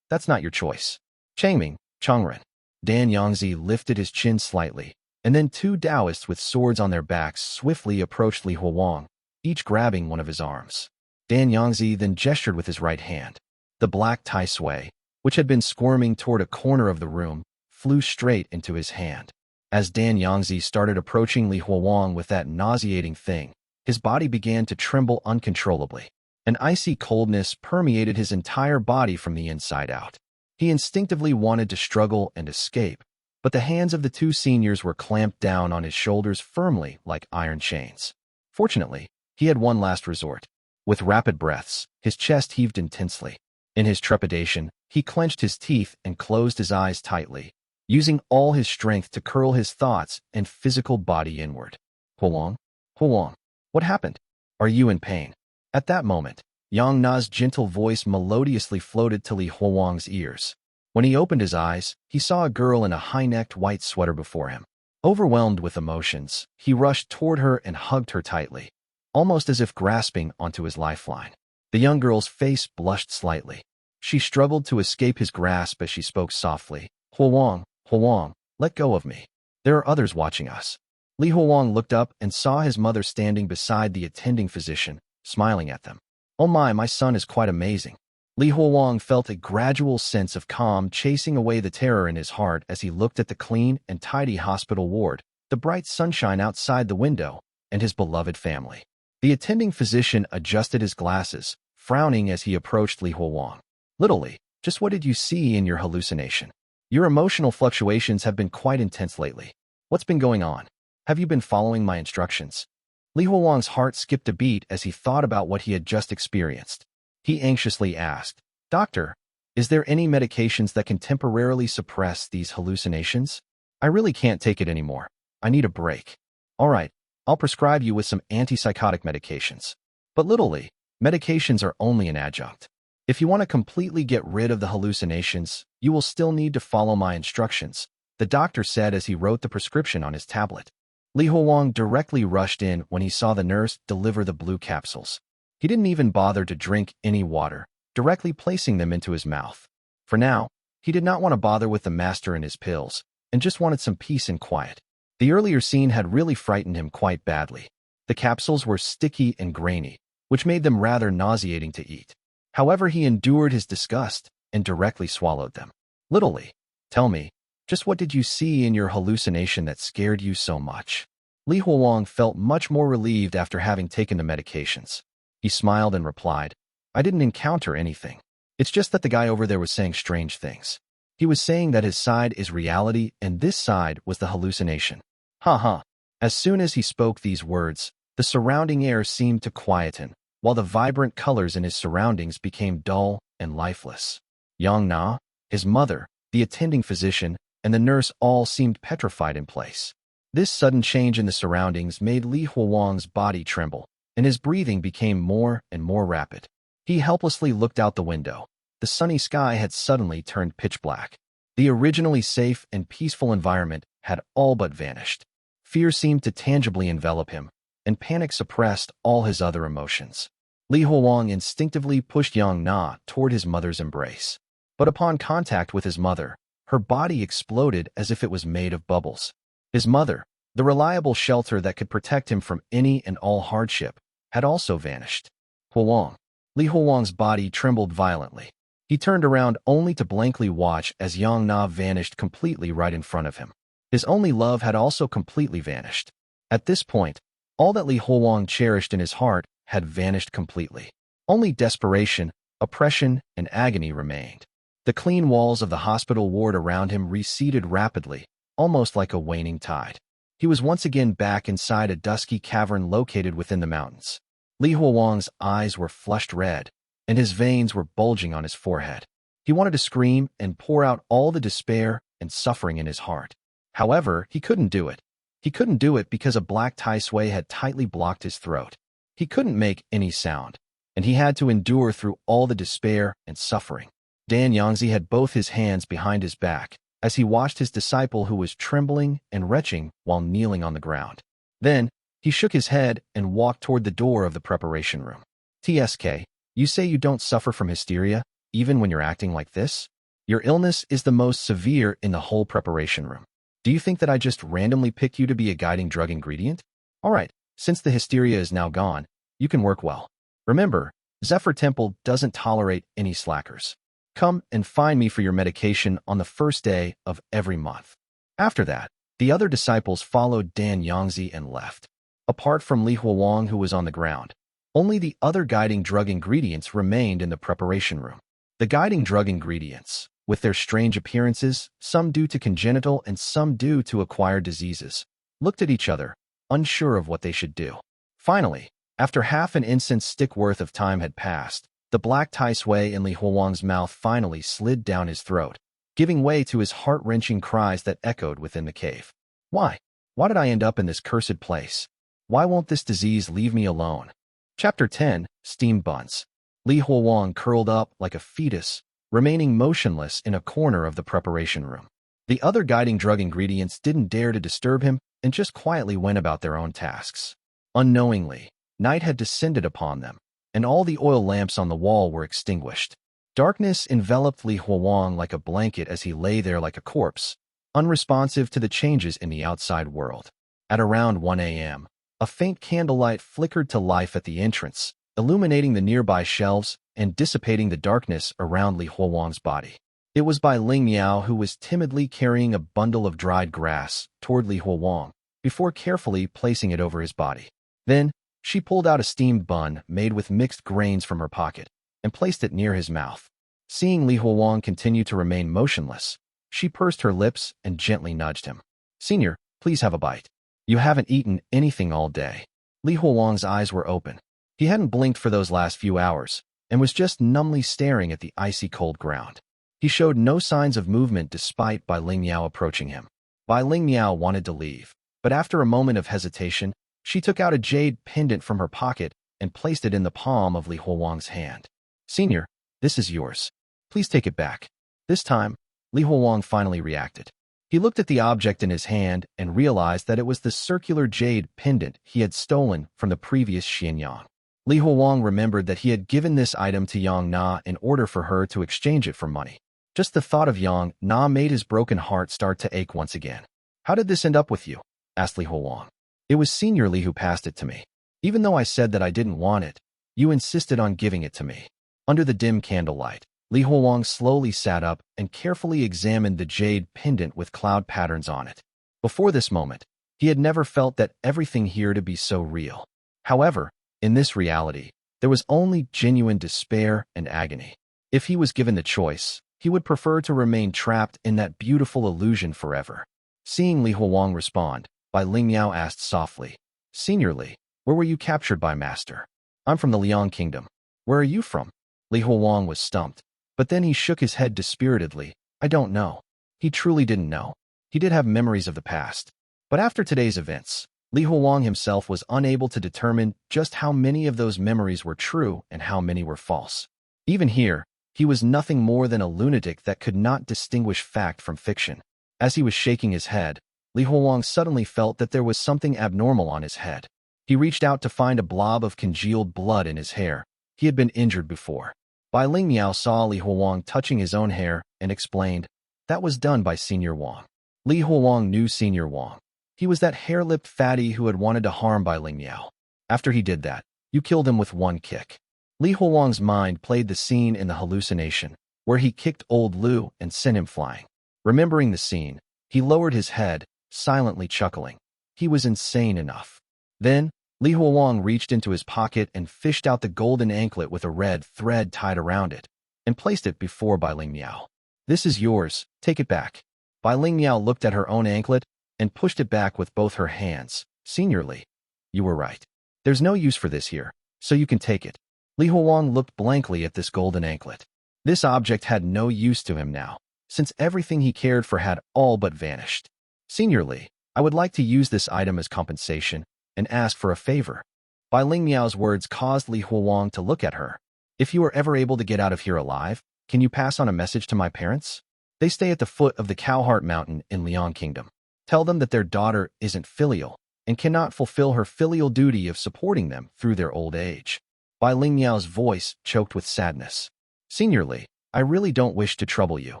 A: That's not your choice." Changming, Changren. Yangzi lifted his chin slightly, and then two Taoists with swords on their backs swiftly approached Li Huowang, each grabbing one of his arms. Yangzi then gestured with his right hand. The black Taisui, which had been squirming toward a corner of the room, flew straight into his hand. As Yangzi started approaching Li Huowang with that nauseating thing, his body began to tremble uncontrollably. An icy coldness permeated his entire body from the inside out. He instinctively wanted to struggle and escape, but the hands of the two seniors were clamped down on his shoulders firmly like iron chains. Fortunately, he had one last resort. With rapid breaths, his chest heaved intensely. In his trepidation, he clenched his teeth and closed his eyes tightly, using all his strength to curl his thoughts and physical body inward. "Huowang? Huowang, what happened? Are you in pain?" At that moment, Yang Na's gentle voice melodiously floated to Li Huowang's ears. When he opened his eyes, he saw a girl in a high-necked white sweater before him. Overwhelmed with emotions, he rushed toward her and hugged her tightly, almost as if grasping onto his lifeline. The young girl's face blushed slightly. She struggled to escape his grasp as she spoke softly. "Huowang, Huowang, let go of me. There are others watching us. Li Huowang looked up and saw his mother standing beside the attending physician, smiling at them. Oh my son is quite amazing. Li Huowang felt a gradual sense of calm chasing away the terror in his heart as he looked at the clean and tidy hospital ward, the bright sunshine outside the window, and his beloved family. The attending physician adjusted his glasses, frowning as he approached Li Huowang. Little Li, just what did you see in your hallucination? Your emotional fluctuations have been quite intense lately. What's been going on? Have you been following my instructions? Li Huowang's heart skipped a beat as he thought about what he had just experienced. He anxiously asked, Doctor, is there any medications that can temporarily suppress these hallucinations? I really can't take it anymore. I need a break. All right, I'll prescribe you with some antipsychotic medications. But Little Li, medications are only an adjunct. If you want to completely get rid of the hallucinations, you will still need to follow my instructions, the doctor said as he wrote the prescription on his tablet. Li Huowang directly rushed in when he saw the nurse deliver the blue capsules. He didn't even bother to drink any water, directly placing them into his mouth. For now, he did not want to bother with the master and his pills, and just wanted some peace and quiet. The earlier scene had really frightened him quite badly. The capsules were sticky and grainy, which made them rather nauseating to eat. However, he endured his disgust and directly swallowed them. Little Li, tell me, just what did you see in your hallucination that scared you so much? Li Huowang felt much more relieved after having taken the medications. He smiled and replied, I didn't encounter anything. It's just that the guy over there was saying strange things. He was saying that his side is reality and this side was the hallucination. Ha. As soon as he spoke these words, the surrounding air seemed to quieten, while the vibrant colors in his surroundings became dull and lifeless. Yang Na, his mother, the attending physician, and the nurse all seemed petrified in place. This sudden change in the surroundings made Li Huowang's body tremble, and his breathing became more and more rapid. He helplessly looked out the window. The sunny sky had suddenly turned pitch black. The originally safe and peaceful environment had all but vanished. Fear seemed to tangibly envelop him, and panic suppressed all his other emotions. Li Huowang instinctively pushed Yang Na toward his mother's embrace. But upon contact with his mother, her body exploded as if it was made of bubbles. His mother, the reliable shelter that could protect him from any and all hardship, had also vanished. Huowang. Li Huowang's body trembled violently. He turned around only to blankly watch as Yang Na vanished completely right in front of him. His only love had also completely vanished. At this point, all that Li Huowang cherished in his heart had vanished completely. Only desperation, oppression, and agony remained. The clean walls of the hospital ward around him receded rapidly, almost like a waning tide. He was once again back inside a dusky cavern located within the mountains. Li Huowang's eyes were flushed red, and his veins were bulging on his forehead. He wanted to scream and pour out all the despair and suffering in his heart. However, he couldn't do it. He couldn't do it because a black Taisui had tightly blocked his throat. He couldn't make any sound, and he had to endure through all the despair and suffering. Yangzi had both his hands behind his back as he watched his disciple who was trembling and retching while kneeling on the ground. Then, he shook his head and walked toward the door of the preparation room. TSK, you say you don't suffer from hysteria, even when you're acting like this? Your illness is the most severe in the whole preparation room. Do you think that I just randomly picked you to be a guiding drug ingredient? All right, since the hysteria is now gone, you can work well. Remember, Zephyr Temple doesn't tolerate any slackers. Come and find me for your medication on the first day of every month. After that, the other disciples followed Yangzi and left. Apart from Li Huowang, who was on the ground, only the other guiding drug ingredients remained in the preparation room. The guiding drug ingredients, with their strange appearances, some due to congenital and some due to acquired diseases, looked at each other, unsure of what they should do. Finally, after half an incense stick worth of time had passed, the black Taisui in Li Huowang's mouth finally slid down his throat, giving way to his heart-wrenching cries that echoed within the cave. Why? Why did I end up in this cursed place? Why won't this disease leave me alone? Chapter 10, Steamed Buns. Li Huowang curled up like a fetus, remaining motionless in a corner of the preparation room. The other guiding drug ingredients didn't dare to disturb him and just quietly went about their own tasks. Unknowingly, night had descended upon them, and all the oil lamps on the wall were extinguished. Darkness enveloped Li Huowang like a blanket as he lay there like a corpse, unresponsive to the changes in the outside world. At around 1 a.m., a faint candlelight flickered to life at the entrance, illuminating the nearby shelves and dissipating the darkness around Li Huowang's body. It was Bai Ling Miao who was timidly carrying a bundle of dried grass toward Li Huowang before carefully placing it over his body. Then, she pulled out a steamed bun made with mixed grains from her pocket and placed it near his mouth. Seeing Li Huowang continue to remain motionless, she pursed her lips and gently nudged him. "Senior, please have a bite. You haven't eaten anything all day." Li Huowang's eyes were open. He hadn't blinked for those last few hours and was just numbly staring at the icy cold ground. He showed no signs of movement despite Bai Ling Miao approaching him. Bai Ling Miao wanted to leave, but after a moment of hesitation, she took out a jade pendant from her pocket and placed it in the palm of Li Huowang's hand. "Senior, this is yours. Please take it back." This time, Li Huowang finally reacted. He looked at the object in his hand and realized that it was the circular jade pendant he had stolen from the previous Xianyang. Li Huowang remembered that he had given this item to Yang Na in order for her to exchange it for money. Just the thought of Yang Na made his broken heart start to ache once again. "How did this end up with you?" asked Li Huowang. "It was Senior Li who passed it to me. Even though I said that I didn't want it, you insisted on giving it to me." Under the dim candlelight, Li Huowang slowly sat up and carefully examined the jade pendant with cloud patterns on it. Before this moment, he had never felt that everything here to be so real. However, in this reality, there was only genuine despair and agony. If he was given the choice, he would prefer to remain trapped in that beautiful illusion forever. Seeing Li Huowang respond, Bai Ling Miao asked softly, "Senior Li, where were you captured by, Master?" "I'm from the Liang Kingdom." "Where are you from?" Li Huowang was stumped, but then he shook his head dispiritedly. "I don't know." He truly didn't know. He did have memories of the past. But after today's events, Li Huowang himself was unable to determine just how many of those memories were true and how many were false. Even here, he was nothing more than a lunatic that could not distinguish fact from fiction. As he was shaking his head, Li Huowang suddenly felt that there was something abnormal on his head. He reached out to find a blob of congealed blood in his hair. He had been injured before. Bai Ling Miao saw Li Huowang touching his own hair and explained, "That was done by Senior Wang." Li Huowang knew Senior Wang. He was that hair-lipped fatty who had wanted to harm Bai Ling Miao. After he did that, you killed him with one kick. Li Huowang's mind played the scene in the hallucination, where he kicked old Lu and sent him flying. Remembering the scene, he lowered his head, silently chuckling. He was insane enough. Then, Li Huowang reached into his pocket and fished out the golden anklet with a red thread tied around it, and placed it before Bai Ling Miao. "This is yours, take it back." Bai Ling Miao looked at her own anklet and pushed it back with both her hands. "Senior Li, you were right. There's no use for this here, so you can take it." Li Huowang looked blankly at this golden anklet. This object had no use to him now, since everything he cared for had all but vanished. "Senior Li, I would like to use this item as compensation and ask for a favor." Bai Ling Miao's words caused Li Huowang to look at her. "If you are ever able to get out of here alive, can you pass on a message to my parents? They stay at the foot of the Cowheart Mountain in Liang Kingdom. Tell them that their daughter isn't filial and cannot fulfill her filial duty of supporting them through their old age." Bai Ling Miao's voice choked with sadness. "Senior Li, I really don't wish to trouble you,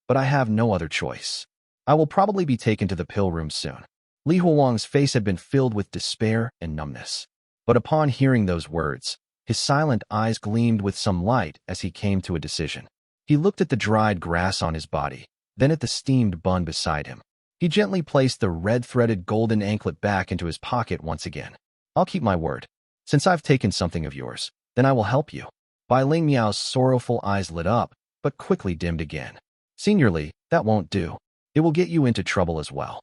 A: but I have no other choice. I will probably be taken to the pill room soon." Li Huowang's face had been filled with despair and numbness. But upon hearing those words, his silent eyes gleamed with some light as he came to a decision. He looked at the dried grass on his body, then at the steamed bun beside him. He gently placed the red-threaded golden anklet back into his pocket once again. "I'll keep my word. Since I've taken something of yours, then I will help you." Bai Ling Miao's sorrowful eyes lit up, but quickly dimmed again. "Senior Li, that won't do. It will get you into trouble as well."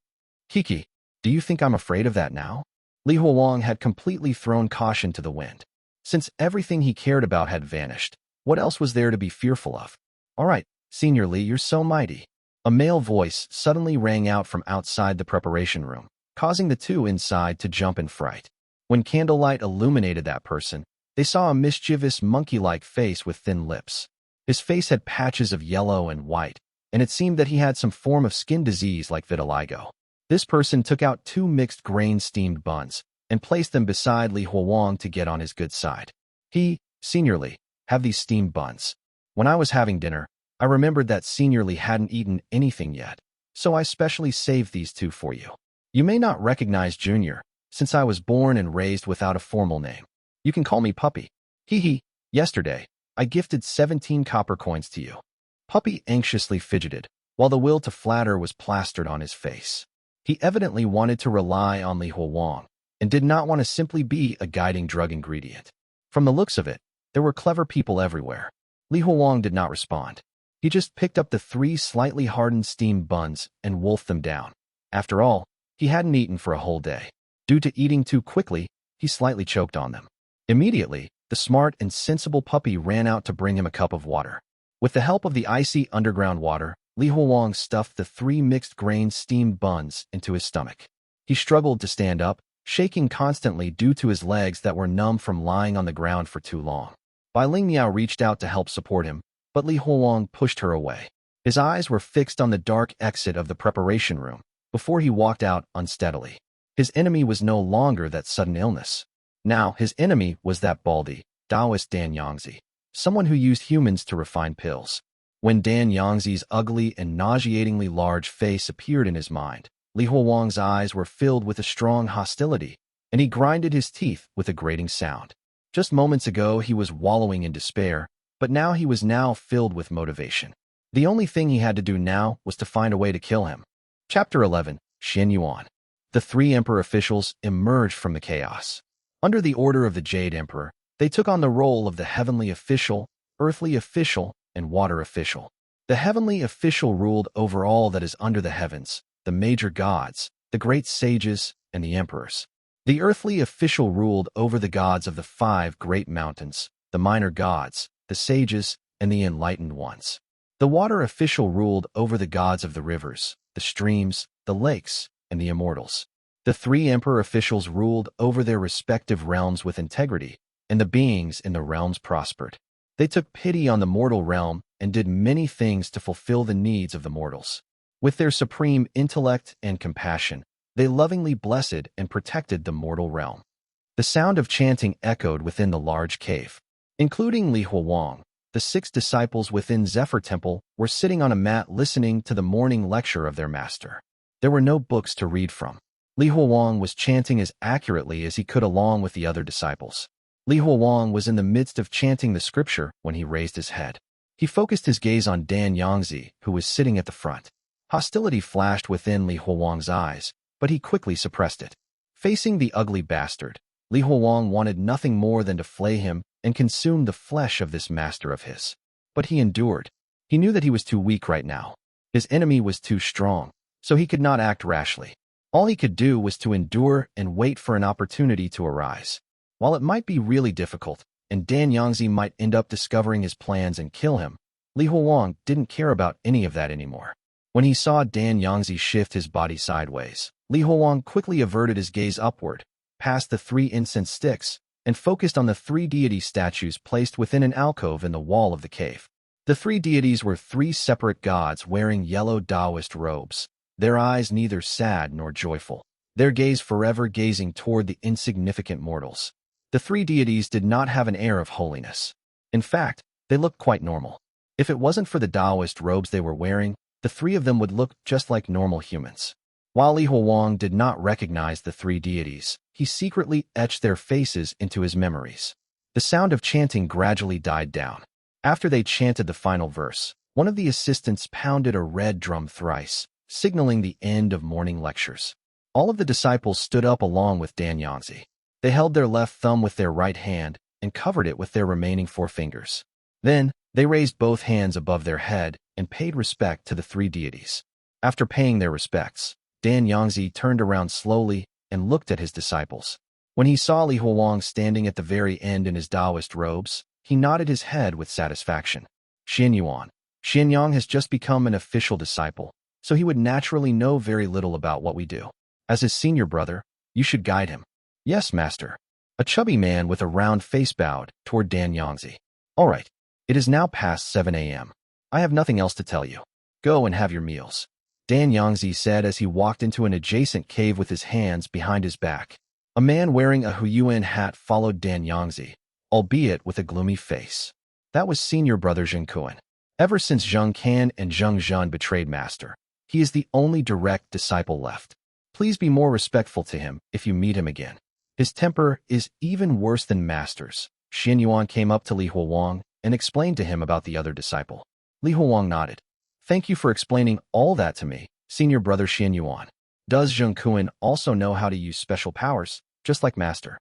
A: "Kiki, do you think I'm afraid of that now?" Li Huowang had completely thrown caution to the wind. Since everything he cared about had vanished, what else was there to be fearful of? "All right, Senior Li, you're so mighty." A male voice suddenly rang out from outside the preparation room, causing the two inside to jump in fright. When candlelight illuminated that person, they saw a mischievous monkey-like face with thin lips. His face had patches of yellow and white, and it seemed that he had some form of skin disease like vitiligo. This person took out 2 mixed grain steamed buns and placed them beside Li Huowang to get on his good side. "Senior Li, have these steamed buns. When I was having dinner, I remembered that Senior Li hadn't eaten anything yet. so I specially saved these two for you. You may not recognize Junior, since I was born and raised without a formal name. You can call me Puppy. Hee hee, yesterday, I gifted 17 copper coins to you. Puppy anxiously fidgeted, while the will to flatter was plastered on his face. He evidently wanted to rely on Li Huowang, and did not want to simply be a guiding drug ingredient. From the looks of it, there were clever people everywhere. Li Huowang did not respond. He just picked up the 3 slightly hardened steamed buns and wolfed them down. After all, he hadn't eaten for a whole day. Due to eating too quickly, he slightly choked on them. Immediately, the smart and sensible puppy ran out to bring him a cup of water. With the help of the icy underground water, Li Huowang stuffed the 3 mixed-grain steamed buns into his stomach. He struggled to stand up, shaking constantly due to his legs that were numb from lying on the ground for too long. Bai Lingniao reached out to help support him, but Li Huowang pushed her away. His eyes were fixed on the dark exit of the preparation room before he walked out unsteadily. His enemy was no longer that sudden illness. Now, his enemy was that baldy, Taoist Dan Yangzi, someone who used humans to refine pills. When Dan Yangzi's ugly and nauseatingly large face appeared in his mind, Li Huowang's eyes were filled with a strong hostility, and he grinded his teeth with a grating sound. Just moments ago he was wallowing in despair, but now he was filled with motivation. The only thing he had to do now was to find a way to kill him. Chapter 11, Xin Yuan. The 3 Emperor officials emerged from the chaos. Under the order of the Jade Emperor, they took on the role of the heavenly official, earthly official, and water official. The heavenly official ruled over all that is under the heavens, the major gods, the great sages, and the emperors. The earthly official ruled over the gods of the 5 great mountains, the minor gods, the sages, and the enlightened ones. The water official ruled over the gods of the rivers, the streams, the lakes, and the immortals. The 3 emperor officials ruled over their respective realms with integrity, and the beings in the realms prospered. They took pity on the mortal realm and did many things to fulfill the needs of the mortals. With their supreme intellect and compassion, they lovingly blessed and protected the mortal realm. The sound of chanting echoed within the large cave. Including Li Huowang, the 6 disciples within Zephyr Temple were sitting on a mat listening to the morning lecture of their master. There were no books to read from. Li Huowang was chanting as accurately as he could along with the other disciples. Li Huowang was in the midst of chanting the scripture when he raised his head. He focused his gaze on Dan Yangzi, who was sitting at the front. Hostility flashed within Li Huowang's eyes, but he quickly suppressed it. Facing the ugly bastard, Li Huowang wanted nothing more than to flay him and consume the flesh of this master of his. But he endured. He knew that he was too weak right now. His enemy was too strong, so he could not act rashly. All he could do was to endure and wait for an opportunity to arise. While it might be really difficult, and Dan Yangzi might end up discovering his plans and kill him, Li Huowang didn't care about any of that anymore. When he saw Dan Yangzi shift his body sideways, Li Huowang quickly averted his gaze upward, past the 3 incense sticks, and focused on the 3 deity statues placed within an alcove in the wall of the cave. The 3 deities were 3 separate gods wearing yellow Taoist robes, their eyes neither sad nor joyful, their gaze forever gazing toward the insignificant mortals. The 3 deities did not have an air of holiness. In fact, they looked quite normal. If it wasn't for the Taoist robes they were wearing, the 3 of them would look just like normal humans. While Li Huowang did not recognize the 3 deities, he secretly etched their faces into his memories. The sound of chanting gradually died down. After they chanted the final verse, one of the assistants pounded a red drum thrice, signaling the end of morning lectures. All of the disciples stood up along with Dan Yangzi. They held their left thumb with their right hand and covered it with their remaining 4 fingers. Then, they raised both hands above their head and paid respect to the 3 deities. After paying their respects, Dan Yangzi turned around slowly and looked at his disciples. When he saw Li Huowang standing at the very end in his Taoist robes, he nodded his head with satisfaction. Xin Yuan. Xin Yang has just become an official disciple, so he would naturally know very little about what we do. As his senior brother, you should guide him. Yes, master. A chubby man with a round face bowed toward Dan Yangzi. All right. It is now past 7 a.m. I have nothing else to tell you. Go and have your meals. Dan Yangzi said as he walked into an adjacent cave with his hands behind his back. A man wearing a Yuan hat followed Dan Yangzi, albeit with a gloomy face. That was senior brother Zheng Kun. Ever since Zheng Kun and Zheng Zhun betrayed master, He is the only direct disciple left. Please be more respectful to him if you meet him again. His temper is even worse than Master's. Xin Yuan came up to Li Huowang and explained to him about the other disciple. Li Huowang nodded. Thank you for explaining all that to me, senior brother Xin Yuan. Does Zheng Kun also know how to use special powers, just like Master?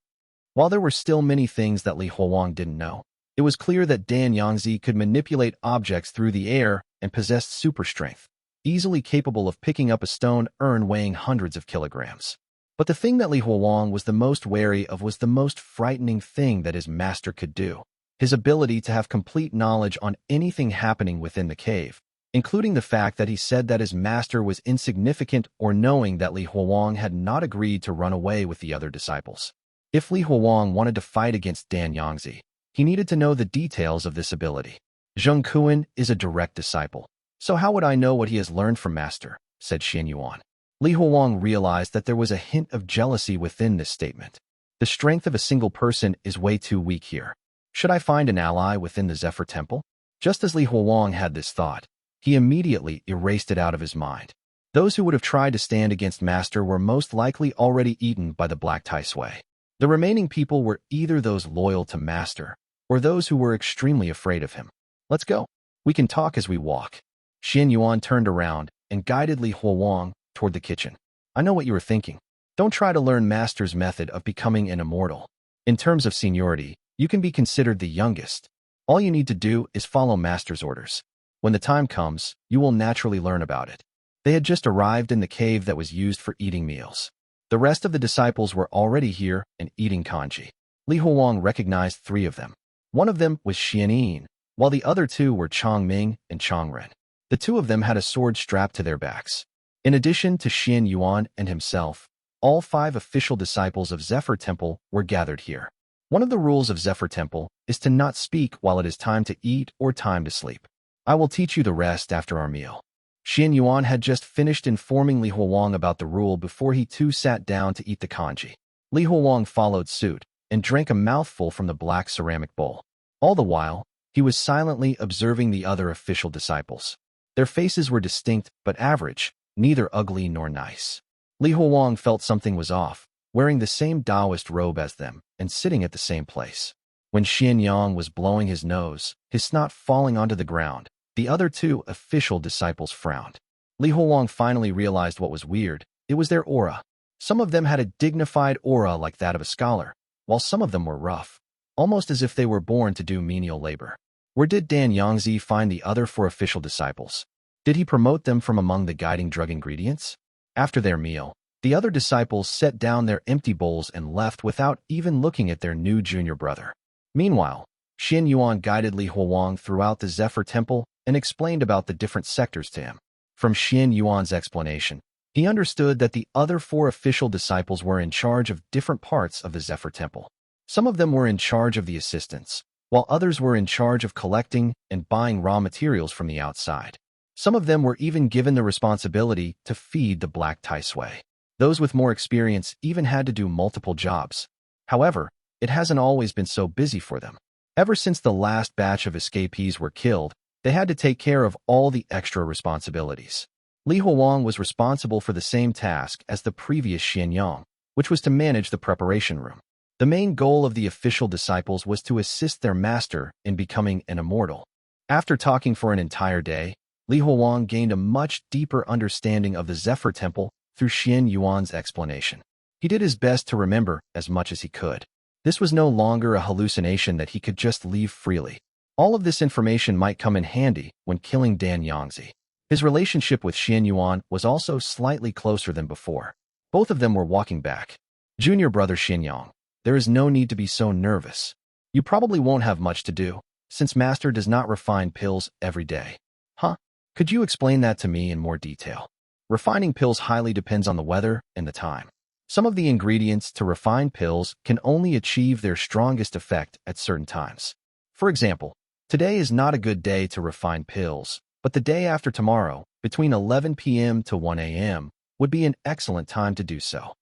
A: While there were still many things that Li Huowang didn't know, it was clear that Dan Yangzi could manipulate objects through the air and possessed super strength, easily capable of picking up a stone urn weighing hundreds of kilograms. But the thing that Li Huowang was the most wary of was the most frightening thing that his master could do: his ability to have complete knowledge on anything happening within the cave, including the fact that he said that his master was insignificant, or knowing that Li Huowang had not agreed to run away with the other disciples. If Li Huowang wanted to fight against Dan Yangzi, he needed to know the details of this ability. Zheng Kun is a direct disciple, so how would I know what he has learned from Master? Said Xin Yuan. Li Huowang realized that there was a hint of jealousy within this statement. The strength of a single person is way too weak here. Should I find an ally within the Zephyr Temple? Just as Li Huowang had this thought, he immediately erased it out of his mind. Those who would have tried to stand against Master were most likely already eaten by the Black Taisui. The remaining people were either those loyal to Master, or those who were extremely afraid of him. Let's go. We can talk as we walk. Xin Yuan turned around and guided Li Huowang toward the kitchen. I know what you were thinking. Don't try to learn Master's method of becoming an immortal. In terms of seniority, you can be considered the youngest. All you need to do is follow Master's orders. When the time comes, you will naturally learn about it. They had just arrived in the cave that was used for eating meals. The rest of the disciples were already here and eating congee. Li Huowang recognized 3 of them. One of them was Xian, while the other 2 were Chongming and Chongren. The 2 of them had a sword strapped to their backs. In addition to Xin Yuan and himself, all 5 official disciples of Zephyr Temple were gathered here. One of the rules of Zephyr Temple is to not speak while it is time to eat or time to sleep. I will teach you the rest after our meal. Xin Yuan had just finished informing Li Huowang about the rule before he too sat down to eat the congee. Li Huowang followed suit and drank a mouthful from the black ceramic bowl. All the while, he was silently observing the other official disciples. Their faces were distinct but average, neither ugly nor nice. Li Huowang felt something was off, wearing the same Taoist robe as them and sitting at the same place. When Xin Yang was blowing his nose, his snot falling onto the ground, the other 2 official disciples frowned. Li Huowang finally realized what was weird. It was their aura. Some of them had a dignified aura like that of a scholar, while some of them were rough, almost as if they were born to do menial labor. Where did Dan Yangzi find the other 4 official disciples? Did he promote them from among the guiding drug ingredients? After their meal, the other disciples set down their empty bowls and left without even looking at their new junior brother. Meanwhile, Xin Yuan guided Li Huowang throughout the Zephyr Temple and explained about the different sectors to him. From Xin Yuan's explanation, he understood that the other 4 official disciples were in charge of different parts of the Zephyr Temple. Some of them were in charge of the assistants, while others were in charge of collecting and buying raw materials from the outside. Some of them were even given the responsibility to feed the Black Taisui. Those with more experience even had to do multiple jobs. However, it hasn't always been so busy for them. Ever since the last batch of escapees were killed, they had to take care of all the extra responsibilities. Li Huowang was responsible for the same task as the previous Xin Yang, which was to manage the preparation room. The main goal of the official disciples was to assist their master in becoming an immortal. After talking for an entire day, Li Huowang gained a much deeper understanding of the Zephyr Temple through Xin Yuan's explanation. He did his best to remember as much as he could. This was no longer a hallucination that he could just leave freely. All of this information might come in handy when killing Dan Yangzi. His relationship with Xin Yuan was also slightly closer than before. Both of them were walking back. Junior brother Xin Yang, there is no need to be so nervous. You probably won't have much to do, since Master does not refine pills every day. Huh? Could you explain that to me in more detail? Refining pills highly depends on the weather and the time. Some of the ingredients to refine pills can only achieve their strongest effect at certain times. For example, today is not a good day to refine pills, but the day after tomorrow, between 11 p.m. to 1 a.m., would be an excellent time to do so.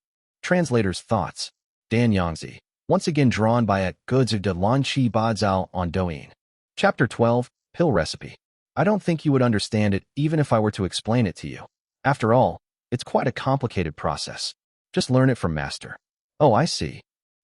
A: Translator's thoughts. Dan Yangzi, once again drawn by at Goods of de Lanqi Bazao on Douyin. Chapter 12, Pill Recipe. I don't think you would understand it even if I were to explain it to you. After all, it's quite a complicated process. Just learn it from Master. Oh, I see.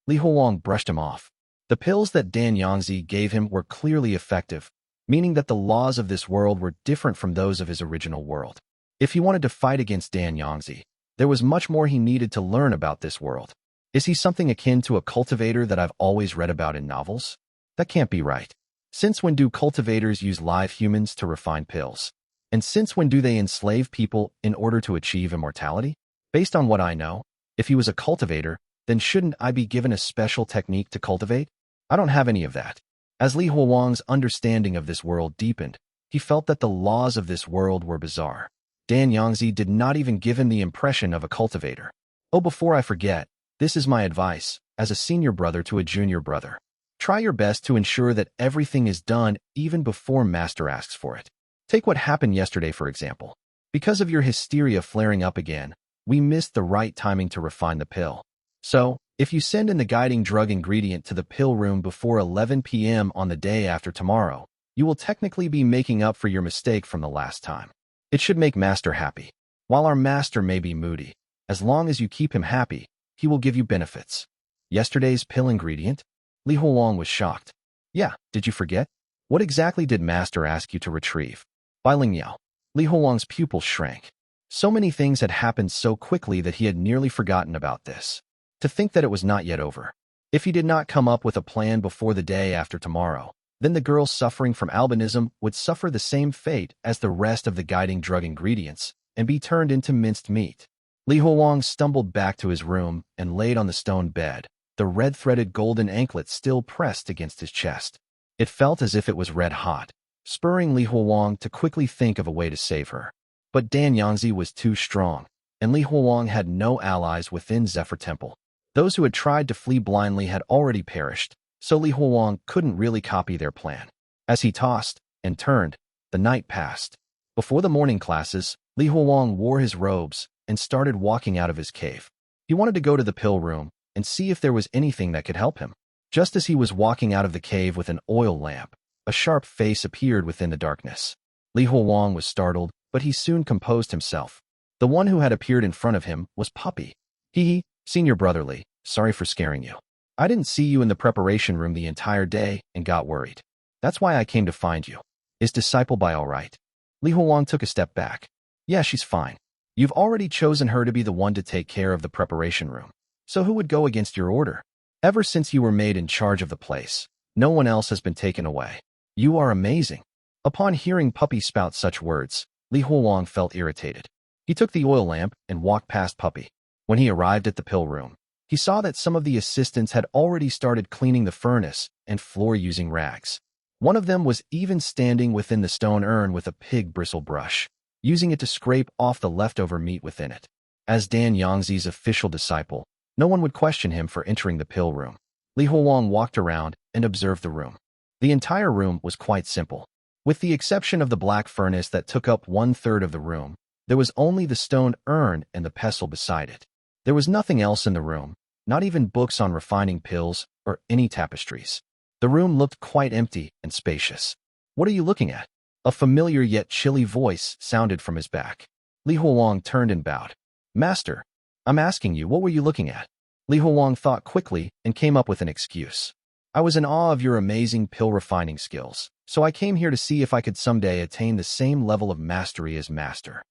A: Li Huowang brushed him off. The pills that Yangzi gave him were clearly effective, meaning that the laws of this world were different from those of his original world. If he wanted to fight against Yangzi, there was much more he needed to learn about this world. Is he something akin to a cultivator that I've always read about in novels? That can't be right. Since when do cultivators use live humans to refine pills? And since when do they enslave people in order to achieve immortality? Based on what I know, if he was a cultivator, then shouldn't I be given a special technique to cultivate? I don't have any of that. As Li Huowang's understanding of this world deepened, he felt that the laws of this world were bizarre. Yangzi did not even give him the impression of a cultivator. Oh, before I forget, this is my advice, as a senior brother to a junior brother. Try your best to ensure that everything is done even before Master asks for it. Take what happened yesterday, for example. Because of your hysteria flaring up again, we missed the right timing to refine the pill. So, if you send in the guiding drug ingredient to the pill room before 11 p.m. on the day after tomorrow, you will technically be making up for your mistake from the last time. It should make Master happy. While our Master may be moody, as long as you keep him happy, he will give you benefits. Yesterday's pill ingredient? Li Huowang was shocked. Yeah, did you forget? What exactly did Master ask you to retrieve? By Ling Yao. Li Huowang's pupils shrank. So many things had happened so quickly that he had nearly forgotten about this. To think that it was not yet over. If he did not come up with a plan before the day after tomorrow, then the girl suffering from albinism would suffer the same fate as the rest of the guiding drug ingredients and be turned into minced meat. Li Huowang stumbled back to his room and laid on the stone bed, the red-threaded golden anklet still pressed against his chest. It felt as if it was red-hot, spurring Li Huowang to quickly think of a way to save her. But Yangzi was too strong, and Li Huowang had no allies within Zephyr Temple. Those who had tried to flee blindly had already perished, so Li Huowang couldn't really copy their plan. As he tossed and turned, the night passed. Before the morning classes, Li Huowang wore his robes and started walking out of his cave. He wanted to go to the pill room and see if there was anything that could help him. Just as he was walking out of the cave with an oil lamp, a sharp face appeared within the darkness. Li Huowang was startled, but he soon composed himself. The one who had appeared in front of him was Puppy. Hee, senior brotherly, sorry for scaring you. I didn't see you in the preparation room the entire day and got worried. That's why I came to find you. Is Disciple Bai all right? Li Huowang took a step back. Yeah, she's fine. You've already chosen her to be the one to take care of the preparation room. So who would go against your order? Ever since you were made in charge of the place, no one else has been taken away. You are amazing. Upon hearing Puppy spout such words, Li Huowang felt irritated. He took the oil lamp and walked past Puppy. When he arrived at the pill room, he saw that some of the assistants had already started cleaning the furnace and floor using rags. One of them was even standing within the stone urn with a pig bristle brush, using it to scrape off the leftover meat within it. As Yangzi's official disciple, no one would question him for entering the pill room. Li Huowang walked around and observed the room. The entire room was quite simple. With the exception of the black furnace that took up 1/3 of the room, there was only the stone urn and the pestle beside it. There was nothing else in the room, not even books on refining pills or any tapestries. The room looked quite empty and spacious. What are you looking at? A familiar yet chilly voice sounded from his back. Li Huowang turned and bowed. Master, I'm asking you, what were you looking at? Li Huowang thought quickly and came up with an excuse. I was in awe of your amazing pill refining skills, so I came here to see if I could someday attain the same level of mastery as Master.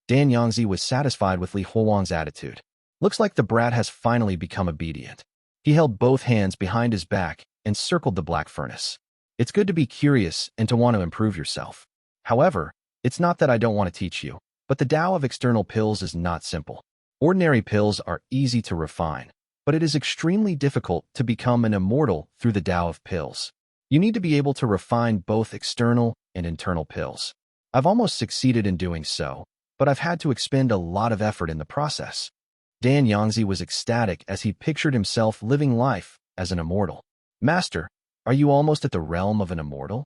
A: Yangzi was satisfied with Li Huowang's attitude. Looks like the brat has finally become obedient. He held both hands behind his back and circled the black furnace. It's good to be curious and to want to improve yourself. However, it's not that I don't want to teach you, but the Tao of external pills is not simple. Ordinary pills are easy to refine, but it is extremely difficult to become an immortal through the Tao of pills. You need to be able to refine both external and internal pills. I've almost succeeded in doing so, but I've had to expend a lot of effort in the process. Yangzi was ecstatic as he pictured himself living life as an immortal. Master, are you almost at the realm of an immortal?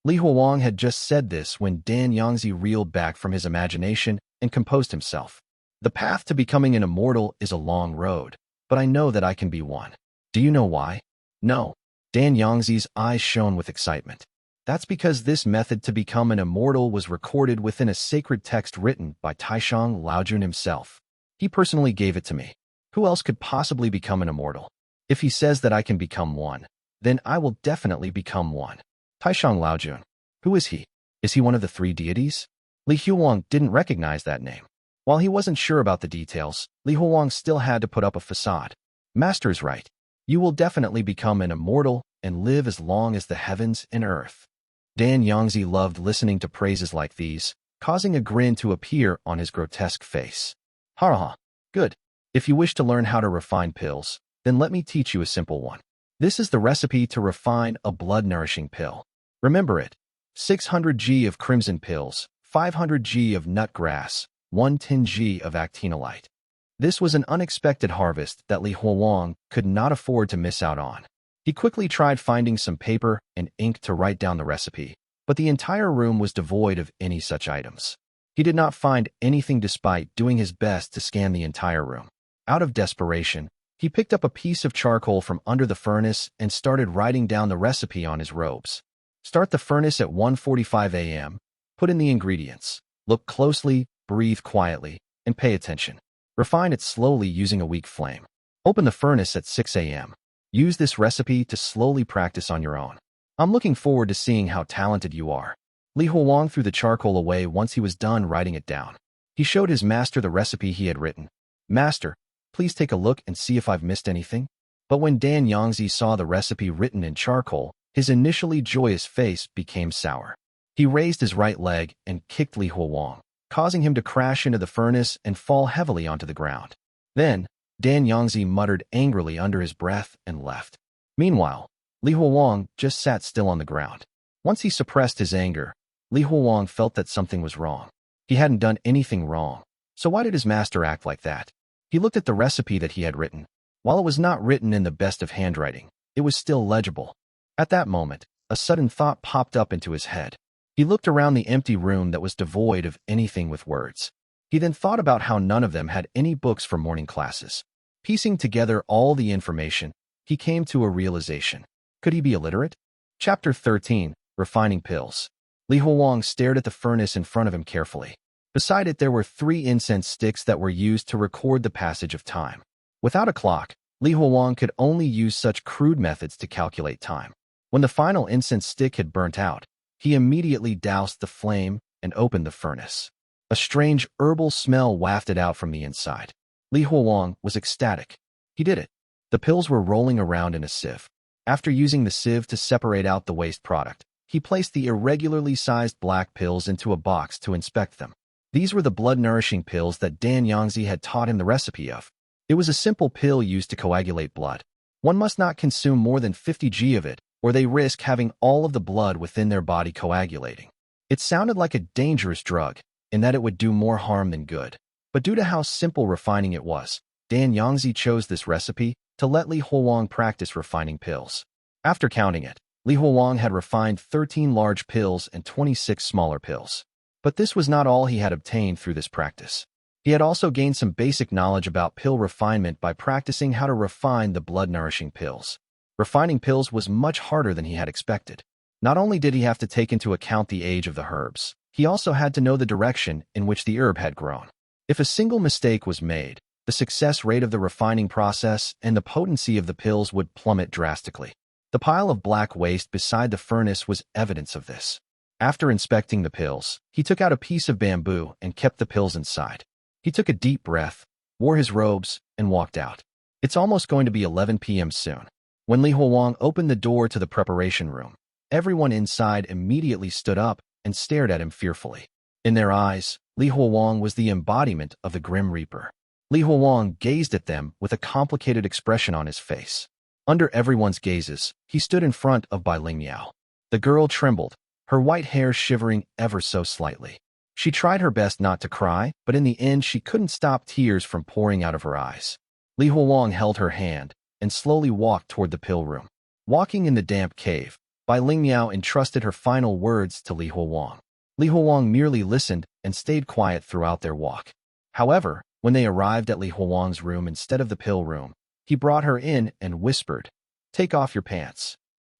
A: Li Huowang had just said this when Yangzi reeled back from his imagination and composed himself. The path to becoming an immortal is a long road, but I know that I can be one. Do you know why? No. Yangzi's eyes shone with excitement. That's because this method to become an immortal was recorded within a sacred text written by Taishan Laojun himself. He personally gave it to me. Who else could possibly become an immortal? If he says that I can become one, then I will definitely become one. Taishan Laojun. Who is he? Is he one of the 3 deities? Li Huowang didn't recognize that name. While he wasn't sure about the details, Li Huowang still had to put up a facade. Master's right. You will definitely become an immortal and live as long as the heavens and earth. Dan Yangzi loved listening to praises like these, causing a grin to appear on his grotesque face. Ha! Good. If you wish to learn how to refine pills, then let me teach you a simple one. This is the recipe to refine a blood-nourishing pill. Remember it. 600 g of crimson pills, 500 g of nut grass, 110 g of actinolite. This was an unexpected harvest that Li Huowang could not afford to miss out on. He quickly tried finding some paper and ink to write down the recipe, but the entire room was devoid of any such items. He did not find anything despite doing his best to scan the entire room. Out of desperation, he picked up a piece of charcoal from under the furnace and started writing down the recipe on his robes. Start the furnace at 1:45 a.m., put in the ingredients, look closely, breathe quietly, and pay attention. Refine it slowly using a weak flame. Open the furnace at 6 a.m. Use this recipe to slowly practice on your own. I'm looking forward to seeing how talented you are. Li Huowang threw the charcoal away once he was done writing it down. He showed his master the recipe he had written. Master, please take a look and see if I've missed anything. But when Dan Yangzi saw the recipe written in charcoal, his initially joyous face became sour. He raised his right leg and kicked Li Huowang, causing him to crash into the furnace and fall heavily onto the ground. Then, Dan Yangzi muttered angrily under his breath and left. Meanwhile, Li Huowang just sat still on the ground. Once he suppressed his anger, Li Huowang felt that something was wrong. He hadn't done anything wrong, so why did his master act like that? He looked at the recipe that he had written. While it was not written in the best of handwriting, it was still legible. At that moment, a sudden thought popped up into his head. He looked around the empty room that was devoid of anything with words. He then thought about how none of them had any books for morning classes. Piecing together all the information, he came to a realization. Could he be illiterate? Chapter 13, Refining Pills. Li Huowang stared at the furnace in front of him carefully. Beside it there were 3 incense sticks that were used to record the passage of time. Without a clock, Li Huowang could only use such crude methods to calculate time. When the final incense stick had burnt out, he immediately doused the flame and opened the furnace. A strange herbal smell wafted out from the inside. Li Huowang was ecstatic. He did it. The pills were rolling around in a sieve. After using the sieve to separate out the waste product, he placed the irregularly sized black pills into a box to inspect them. These were the blood-nourishing pills that Dan Yangzi had taught him the recipe of. It was a simple pill used to coagulate blood. One must not consume more than 50 g of it, or they risk having all of the blood within their body coagulating. It sounded like a dangerous drug, in that it would do more harm than good. But due to how simple refining it was, Dan Yangzi chose this recipe to let Li Huowang practice refining pills. After counting it, Li Huowang had refined 13 large pills and 26 smaller pills. But this was not all he had obtained through this practice. He had also gained some basic knowledge about pill refinement by practicing how to refine the blood-nourishing pills. Refining pills was much harder than he had expected. Not only did he have to take into account the age of the herbs, he also had to know the direction in which the herb had grown. If a single mistake was made, the success rate of the refining process and the potency of the pills would plummet drastically. The pile of black waste beside the furnace was evidence of this. After inspecting the pills, he took out a piece of bamboo and kept the pills inside. He took a deep breath, wore his robes, and walked out. It's almost going to be 11 p.m. soon. When Li Huowang opened the door to the preparation room, everyone inside immediately stood up and stared at him fearfully. In their eyes, Li Huowang was the embodiment of the Grim Reaper. Li Huowang gazed at them with a complicated expression on his face. Under everyone's gazes, he stood in front of Bai Lingmiao. The girl trembled, her white hair shivering ever so slightly. She tried her best not to cry, but in the end she couldn't stop tears from pouring out of her eyes. Li Huowang held her hand and slowly walked toward the pill room. Walking in the damp cave, Bai Lingmiao entrusted her final words to Li Huowang. Li Huowang merely listened and stayed quiet throughout their walk. However, when they arrived at Li Huowang's room instead of the pill room, he brought her in and whispered, "Take off your pants."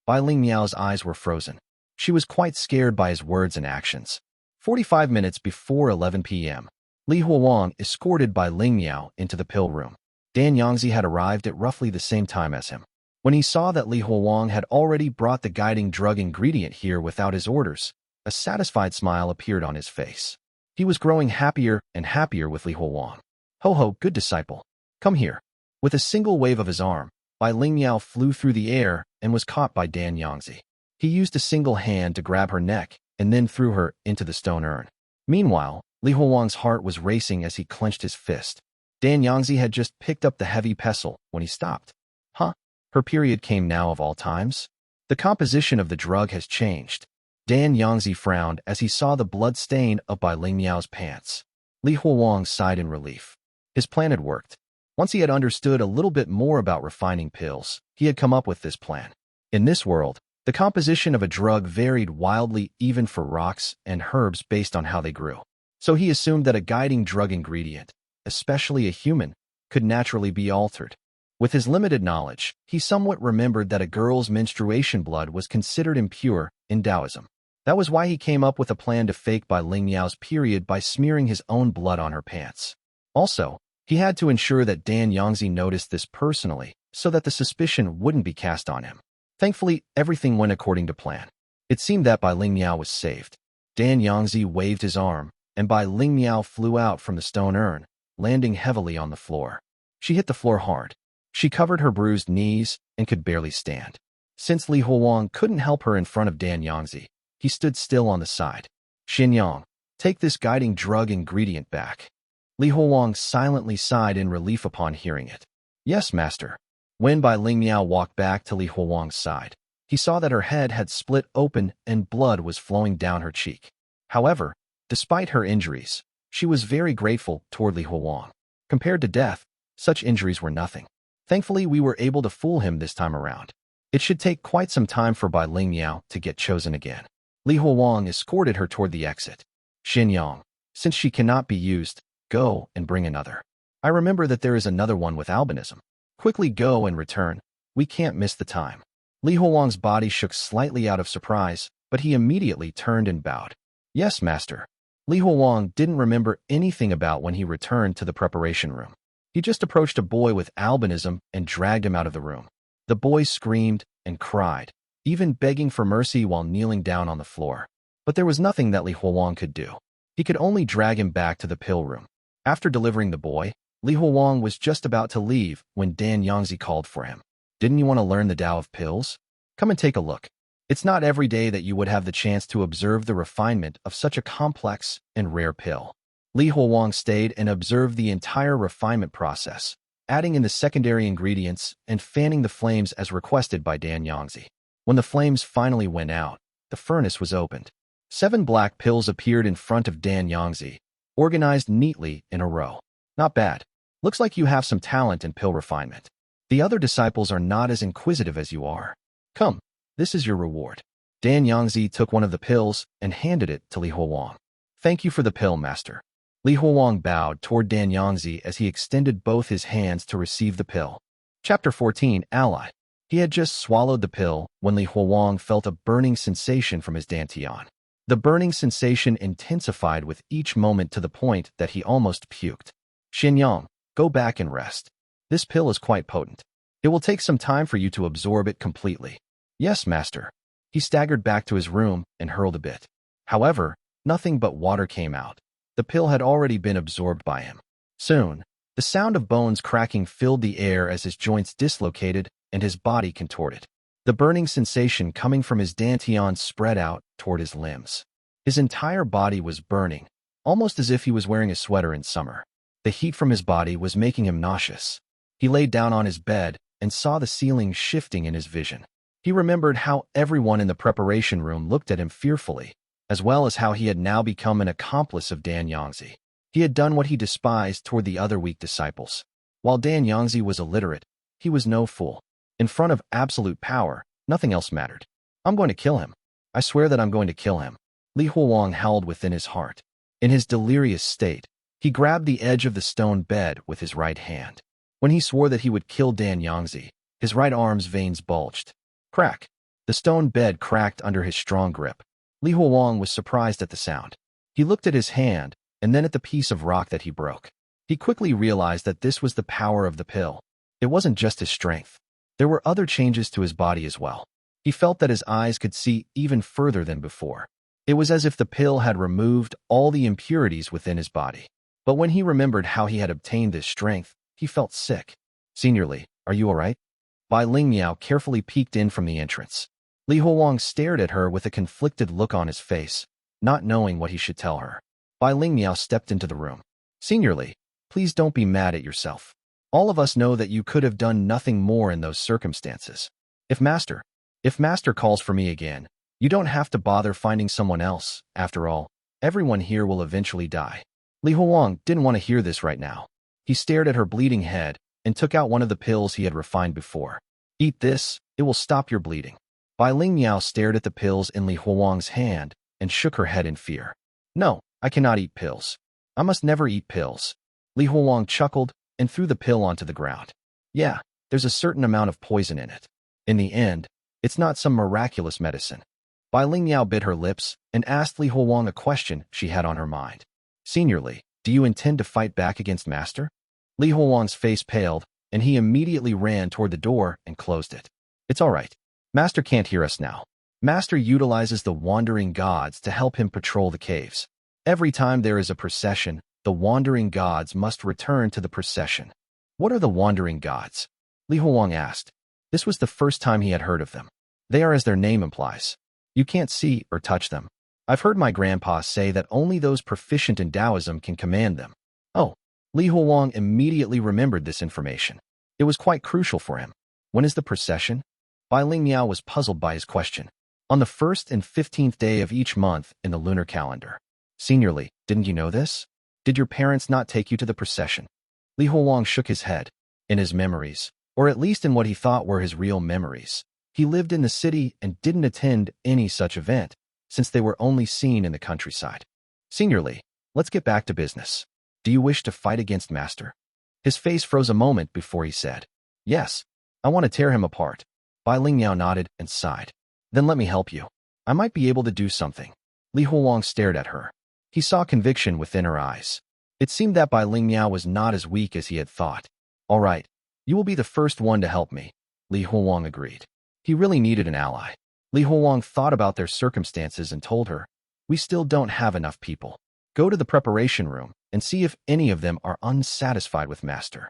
A: Bai Lingmiao's eyes were frozen. She was quite scared by his words and actions. 45 minutes before 11 p.m., Li Huowang escorted by Ling Miao into the pill room. Dan Yangzi had arrived at roughly the same time as him. When he saw that Li Huowang had already brought the guiding drug ingredient here without his orders, a satisfied smile appeared on his face. He was growing happier and happier with Li Huowang. Ho ho, good disciple. Come here. With a single wave of his arm, Bai Ling Miao flew through the air and was caught by Dan Yangzi. He used a single hand to grab her neck and then threw her into the stone urn. Meanwhile, Li Huowang's heart was racing as he clenched his fist. Dan Yangzi had just picked up the heavy pestle when he stopped. Huh? Her period came now of all times? The composition of the drug has changed. Dan Yangzi frowned as he saw the blood stain up by Ling Miao's pants. Li Huowang sighed in relief. His plan had worked. Once he had understood a little bit more about refining pills, he had come up with this plan. In this world, the composition of a drug varied wildly even for rocks and herbs based on how they grew. So he assumed that a guiding drug ingredient, especially a human, could naturally be altered. With his limited knowledge, he somewhat remembered that a girl's menstruation blood was considered impure in Taoism. That was why he came up with a plan to fake Bai Ling Miao's period by smearing his own blood on her pants. Also, he had to ensure that Dan Yangzi noticed this personally so that the suspicion wouldn't be cast on him. Thankfully, everything went according to plan. It seemed that Bai Ling Miao was saved. Dan Yangzi waved his arm, and Bai Ling Miao flew out from the stone urn, landing heavily on the floor. She hit the floor hard. She covered her bruised knees and could barely stand. Since Li Huowang couldn't help her in front of Dan Yangzi, he stood still on the side. Xinyang, take this guiding drug ingredient back. Li Huowang silently sighed in relief upon hearing it. Yes, master. When Bai Ling Miao walked back to Li Huowang's side, he saw that her head had split open and blood was flowing down her cheek. However, despite her injuries, she was very grateful toward Li Huowang. Compared to death, such injuries were nothing. Thankfully, we were able to fool him this time around. It should take quite some time for Bai Ling Miao to get chosen again. Li Huowang escorted her toward the exit. Xinyang, since she cannot be used, go and bring another. I remember that there is another one with albinism. Quickly go and return. We can't miss the time. Li Huowang's body shook slightly out of surprise, but he immediately turned and bowed. Yes, master. Li Huowang didn't remember anything about when he returned to the preparation room. He just approached a boy with albinism and dragged him out of the room. The boy screamed and cried, even begging for mercy while kneeling down on the floor. But there was nothing that Li Huowang could do. He could only drag him back to the pill room. After delivering the boy, Li Huowang was just about to leave when Dan Yangzi called for him. Didn't you want to learn the Tao of pills? Come and take a look. It's not every day that you would have the chance to observe the refinement of such a complex and rare pill. Li Huowang stayed and observed the entire refinement process, adding in the secondary ingredients and fanning the flames as requested by Dan Yangzi. When the flames finally went out, the furnace was opened. 7 black pills appeared in front of Dan Yangzi, organized neatly in a row. Not bad. Looks like you have some talent in pill refinement. The other disciples are not as inquisitive as you are. Come, this is your reward. Dan Yangzi took one of the pills and handed it to Li Huowang. Thank you for the pill, master. Li Huowang bowed toward Dan Yangzi as he extended both his hands to receive the pill. Chapter 14, Ally. He had just swallowed the pill when Li Huowang felt a burning sensation from his dantian. The burning sensation intensified with each moment to the point that he almost puked. Xinyang, go back and rest. This pill is quite potent. It will take some time for you to absorb it completely. Yes, master. He staggered back to his room and hurled a bit. However, nothing but water came out. The pill had already been absorbed by him. Soon, the sound of bones cracking filled the air as his joints dislocated and his body contorted. The burning sensation coming from his dantian spread out toward his limbs. His entire body was burning, almost as if he was wearing a sweater in summer. The heat from his body was making him nauseous. He laid down on his bed and saw the ceiling shifting in his vision. He remembered how everyone in the preparation room looked at him fearfully, as well as how he had now become an accomplice of Dan Yangzi. He had done what he despised toward the other weak disciples. While Dan Yangzi was illiterate, he was no fool. In front of absolute power, nothing else mattered. I'm going to kill him. I swear that I'm going to kill him. Li Huowang howled within his heart. In his delirious state, he grabbed the edge of the stone bed with his right hand. When he swore that he would kill Dan Yangzi, his right arm's veins bulged. Crack! The stone bed cracked under his strong grip. Li Huowang was surprised at the sound. He looked at his hand, and then at the piece of rock that he broke. He quickly realized that this was the power of the pill. It wasn't just his strength. There were other changes to his body as well. He felt that his eyes could see even further than before. It was as if the pill had removed all the impurities within his body. But when he remembered how he had obtained this strength, he felt sick. "Senior Li, are you all right?" Bai Lingmiao carefully peeked in from the entrance. Li Huowang stared at her with a conflicted look on his face, not knowing what he should tell her. Bai Lingmiao stepped into the room. "Senior Li, please don't be mad at yourself. All of us know that you could have done nothing more in those circumstances. If Master calls for me again, you don't have to bother finding someone else. After all, everyone here will eventually die." Li Huowang didn't want to hear this right now. He stared at her bleeding head and took out one of the pills he had refined before. "Eat this, it will stop your bleeding." Bai Lingmiao stared at the pills in Li Huowang's hand and shook her head in fear. "No, I cannot eat pills. I must never eat pills." Li Huowang chuckled and threw the pill onto the ground. "Yeah, there's a certain amount of poison in it. In the end, it's not some miraculous medicine." Bai Lingmiao bit her lips and asked Li Huowang a question she had on her mind. "Senior Li, do you intend to fight back against Master?" Li Huowang's face paled, and he immediately ran toward the door and closed it. "It's all right. Master can't hear us now. Master utilizes the wandering gods to help him patrol the caves. Every time there is a procession, the wandering gods must return to the procession." "What are the wandering gods?" Li Huowang asked. This was the first time he had heard of them. "They are as their name implies. You can't see or touch them. I've heard my grandpa say that only those proficient in Taoism can command them." Oh, Li Huowang immediately remembered this information. It was quite crucial for him. "When is the procession?" Bai Lingmiao was puzzled by his question. "On the 1st and 15th day of each month in the lunar calendar." "Senior Li, didn't you know this? Did your parents not take you to the procession?" Li Huowang shook his head. In his memories, or at least in what he thought were his real memories, he lived in the city and didn't attend any such event, since they were only seen in the countryside. "Senior Li, let's get back to business. Do you wish to fight against Master?" His face froze a moment before he said, "Yes, I want to tear him apart." Bai Lingmiao nodded and sighed. "Then let me help you. I might be able to do something." Li Huowang stared at her. He saw conviction within her eyes. It seemed that Bai Lingmiao was not as weak as he had thought. "All right, you will be the first one to help me," Li Huowang agreed. He really needed an ally. Li Huowang thought about their circumstances and told her, "We still don't have enough people. Go to the preparation room and see if any of them are unsatisfied with Master.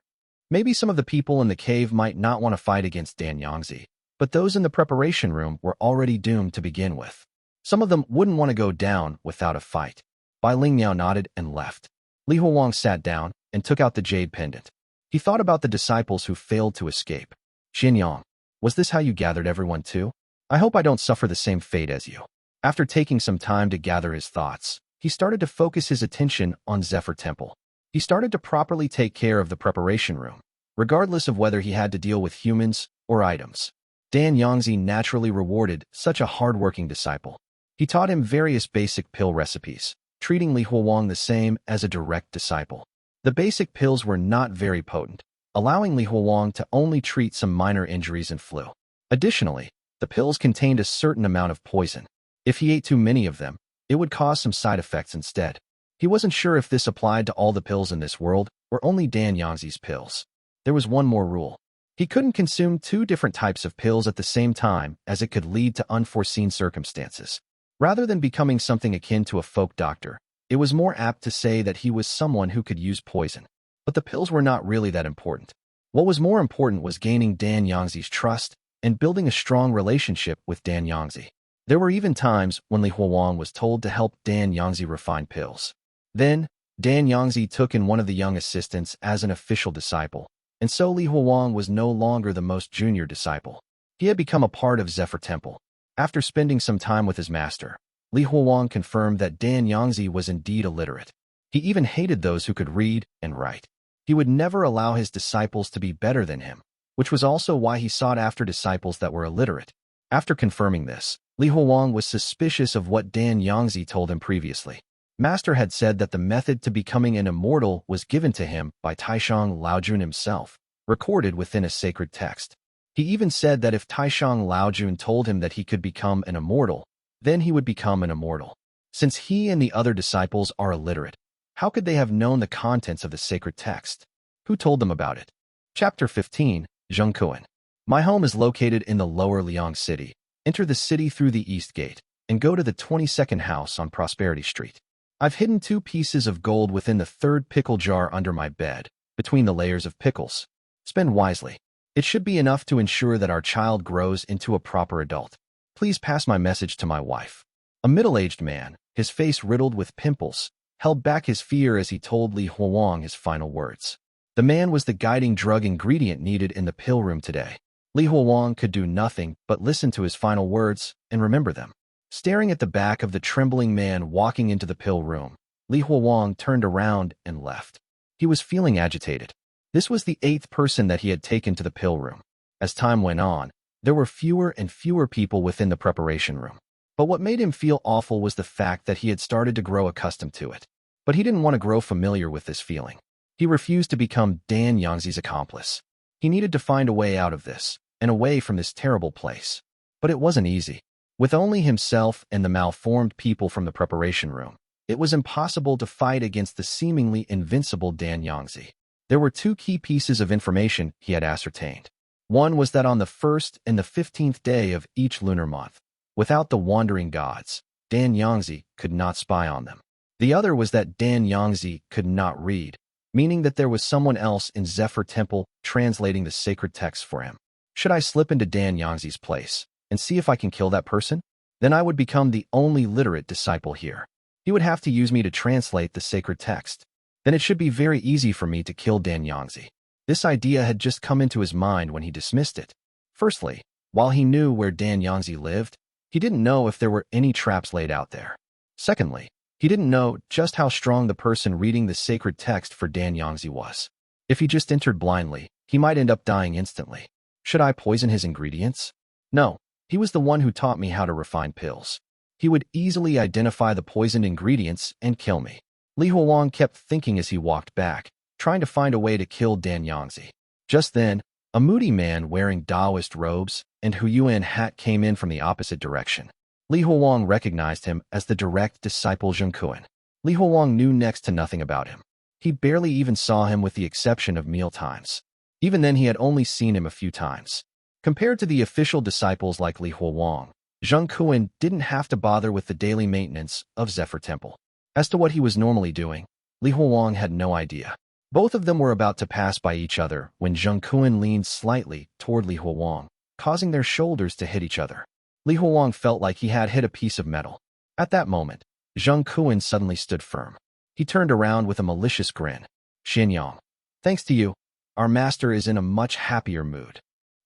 A: Maybe some of the people in the cave might not want to fight against Dan Yangzi, but those in the preparation room were already doomed to begin with. Some of them wouldn't want to go down without a fight." Bai Lingmiao nodded and left. Li Huowang sat down and took out the Jade pendant. He thought about the disciples who failed to escape. "Xinyang, was this how you gathered everyone too? I hope I don't suffer the same fate as you." After taking some time to gather his thoughts, he started to focus his attention on Zephyr Temple. He started to properly take care of the preparation room, regardless of whether he had to deal with humans or items. Dan Yangzi naturally rewarded such a hard-working disciple. He taught him various basic pill recipes, treating Li Huowang the same as a direct disciple. The basic pills were not very potent, allowing Li Huowang to only treat some minor injuries and flu. Additionally, the pills contained a certain amount of poison. If he ate too many of them, it would cause some side effects instead. He wasn't sure if this applied to all the pills in this world or only Dan Yangzi's pills. There was one more rule. He couldn't consume 2 different types of pills at the same time, as it could lead to unforeseen circumstances. Rather than becoming something akin to a folk doctor, it was more apt to say that he was someone who could use poison. But the pills were not really that important. What was more important was gaining Dan Yangzi's trust and building a strong relationship with Dan Yangzi. There were even times when Li Huowang was told to help Dan Yangzi refine pills. Then, Dan Yangzi took in one of the young assistants as an official disciple, and so Li Huowang was no longer the most junior disciple. He had become a part of Zephyr Temple. After spending some time with his master, Li Huowang confirmed that Dan Yangzi was indeed illiterate. He even hated those who could read and write. He would never allow his disciples to be better than him, which was also why he sought after disciples that were illiterate. After confirming this, Li Huowang was suspicious of what Dan Yangzi told him previously. Master had said that the method to becoming an immortal was given to him by Taishan Laojun himself, recorded within a sacred text. He even said that if Taishan Laojun told him that he could become an immortal, then he would become an immortal. Since he and the other disciples are illiterate, how could they have known the contents of the sacred text? Who told them about it? Chapter 15, Zheng Kun. My home is located in the lower Liang city. Enter the city through the east gate and go to the 22nd house on Prosperity Street. I've hidden 2 pieces of gold within the 3rd pickle jar under my bed, between the layers of pickles. Spend wisely. It should be enough to ensure that our child grows into a proper adult. Please pass my message to my wife. A middle-aged man, his face riddled with pimples, held back his fear as he told Li Huowang his final words. The man was the guiding drug ingredient needed in the pill room today. Li Huowang could do nothing but listen to his final words and remember them. Staring at the back of the trembling man walking into the pill room, Li Huowang turned around and left. He was feeling agitated. This was the 8th person that he had taken to the pill room. As time went on, there were fewer and fewer people within the preparation room. But what made him feel awful was the fact that he had started to grow accustomed to it. But he didn't want to grow familiar with this feeling. He refused to become Dan Yangzi's accomplice. He needed to find a way out of this, and away from this terrible place. But it wasn't easy. With only himself and the malformed people from the preparation room, it was impossible to fight against the seemingly invincible Dan Yangzi. There were 2 key pieces of information he had ascertained. One was that on the 1st and the 15th day of each lunar month, without the wandering gods, Dan Yangzi could not spy on them. The other was that Dan Yangzi could not read, meaning that there was someone else in Zephyr Temple translating the sacred texts for him. Should I slip into Dan Yangzi's place and see if I can kill that person? Then I would become the only literate disciple here. He would have to use me to translate the sacred text. Then it should be very easy for me to kill Dan Yangzi. This idea had just come into his mind when he dismissed it. Firstly, while he knew where Dan Yangzi lived, he didn't know if there were any traps laid out there. Secondly, he didn't know just how strong the person reading the sacred text for Dan Yangzi was. If he just entered blindly, he might end up dying instantly. Should I poison his ingredients? No, he was the one who taught me how to refine pills. He would easily identify the poisoned ingredients and kill me. Li Huowang kept thinking as he walked back, trying to find a way to kill Dan Yangzi. Just then, a moody man wearing Taoist robes and Yuan hat came in from the opposite direction. Li Huowang recognized him as the direct disciple Zheng Kun. Li Huowang knew next to nothing about him. He barely even saw him with the exception of meal times. Even then he had only seen him a few times. Compared to the official disciples like Li Huowang, Zheng Kun didn't have to bother with the daily maintenance of Zephyr Temple. As to what he was normally doing, Li Huowang had no idea. Both of them were about to pass by each other when Zheng Kun leaned slightly toward Li Huowang, causing their shoulders to hit each other. Li Huowang felt like he had hit a piece of metal. At that moment, Zheng Kun suddenly stood firm. He turned around with a malicious grin. Xin Hui, thanks to you, our master is in a much happier mood.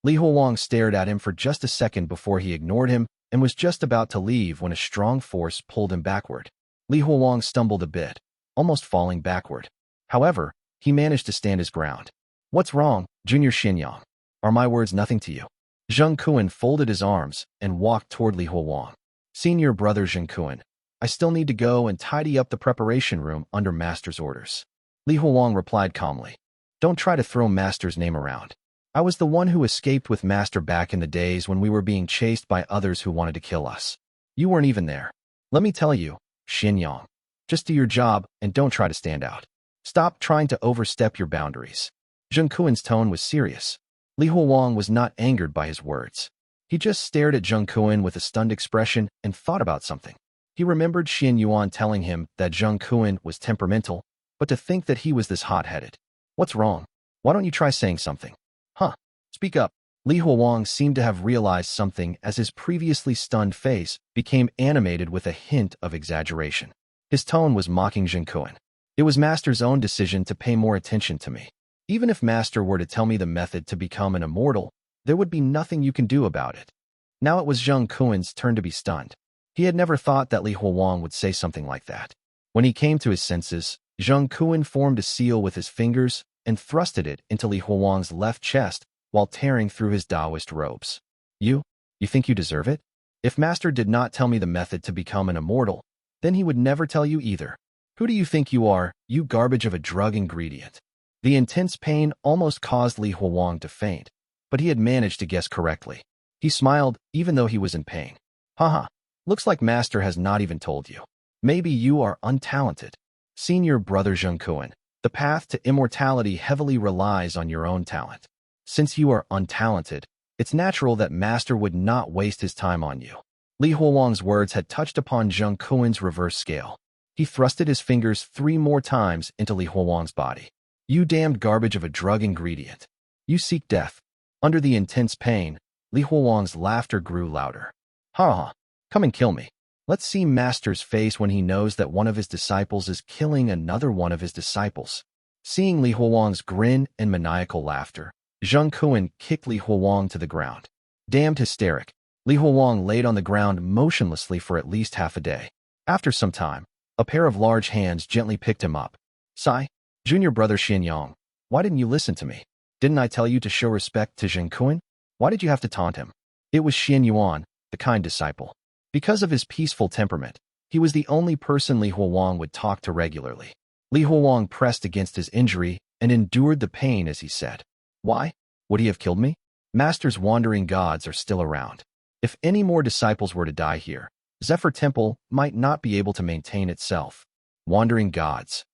A: Li Huowang stared at him for just a second before he ignored him and was just about to leave when a strong force pulled him backward. Li Huowang stumbled a bit, almost falling backward. However, he managed to stand his ground. What's wrong, Junior Xin Hui? Are my words nothing to you? Zheng Kun folded his arms and walked toward Li Huowang. Senior brother Zheng Kun, I still need to go and tidy up the preparation room under Master's orders. Li Huowang replied calmly. Don't try to throw Master's name around. I was the one who escaped with Master back in the days when we were being chased by others who wanted to kill us. You weren't even there. Let me tell you, Xin Hui, just do your job and don't try to stand out. Stop trying to overstep your boundaries. Zheng Kun's tone was serious. Li Huowang was not angered by his words. He just stared at Zheng Kun with a stunned expression and thought about something. He remembered Yuan telling him that Zheng Kun was temperamental, but to think that he was this hot-headed. What's wrong? Why don't you try saying something? Huh? Speak up. Li Huowang seemed to have realized something as his previously stunned face became animated with a hint of exaggeration. His tone was mocking Zheng Kun. It was Master's own decision to pay more attention to me. Even if Master were to tell me the method to become an immortal, there would be nothing you can do about it. Now it was Zheng Kun's turn to be stunned. He had never thought that Li Huowang would say something like that. When he came to his senses, Zheng Kun formed a seal with his fingers and thrusted it into Li Huowang's left chest while tearing through his Taoist robes. You think you deserve it? If Master did not tell me the method to become an immortal, then he would never tell you either. Who do you think you are, you garbage of a drug ingredient? The intense pain almost caused Li Huowang to faint, but he had managed to guess correctly. He smiled, even though he was in pain. Haha, looks like Master has not even told you. Maybe you are untalented. Senior brother Zheng Kun, the path to immortality heavily relies on your own talent. Since you are untalented, it's natural that Master would not waste his time on you. Li Huowang's words had touched upon Zheng Kun's reverse scale. He thrusted his fingers 3 more times into Li Huowang's body. You damned garbage of a drug ingredient. You seek death. Under the intense pain, Li Huowang's laughter grew louder. Ha ha, come and kill me. Let's see Master's face when he knows that one of his disciples is killing another one of his disciples. Seeing Li Huowang's grin and maniacal laughter, Zheng Kun kicked Li Huowang to the ground. Damned hysteric, Li Huowang laid on the ground motionlessly for at least half a day. After some time, a pair of large hands gently picked him up. Sigh, junior brother Xianyang, why didn't you listen to me? Didn't I tell you to show respect to Zheng Kun? Why did you have to taunt him? It was Yuan, the kind disciple. Because of his peaceful temperament, he was the only person Li Huowang would talk to regularly. Li Huowang pressed against his injury and endured the pain as he said, Why? Would he have killed me? Master's wandering gods are still around. If any more disciples were to die here, Zephyr Temple might not be able to maintain itself. Wandering gods.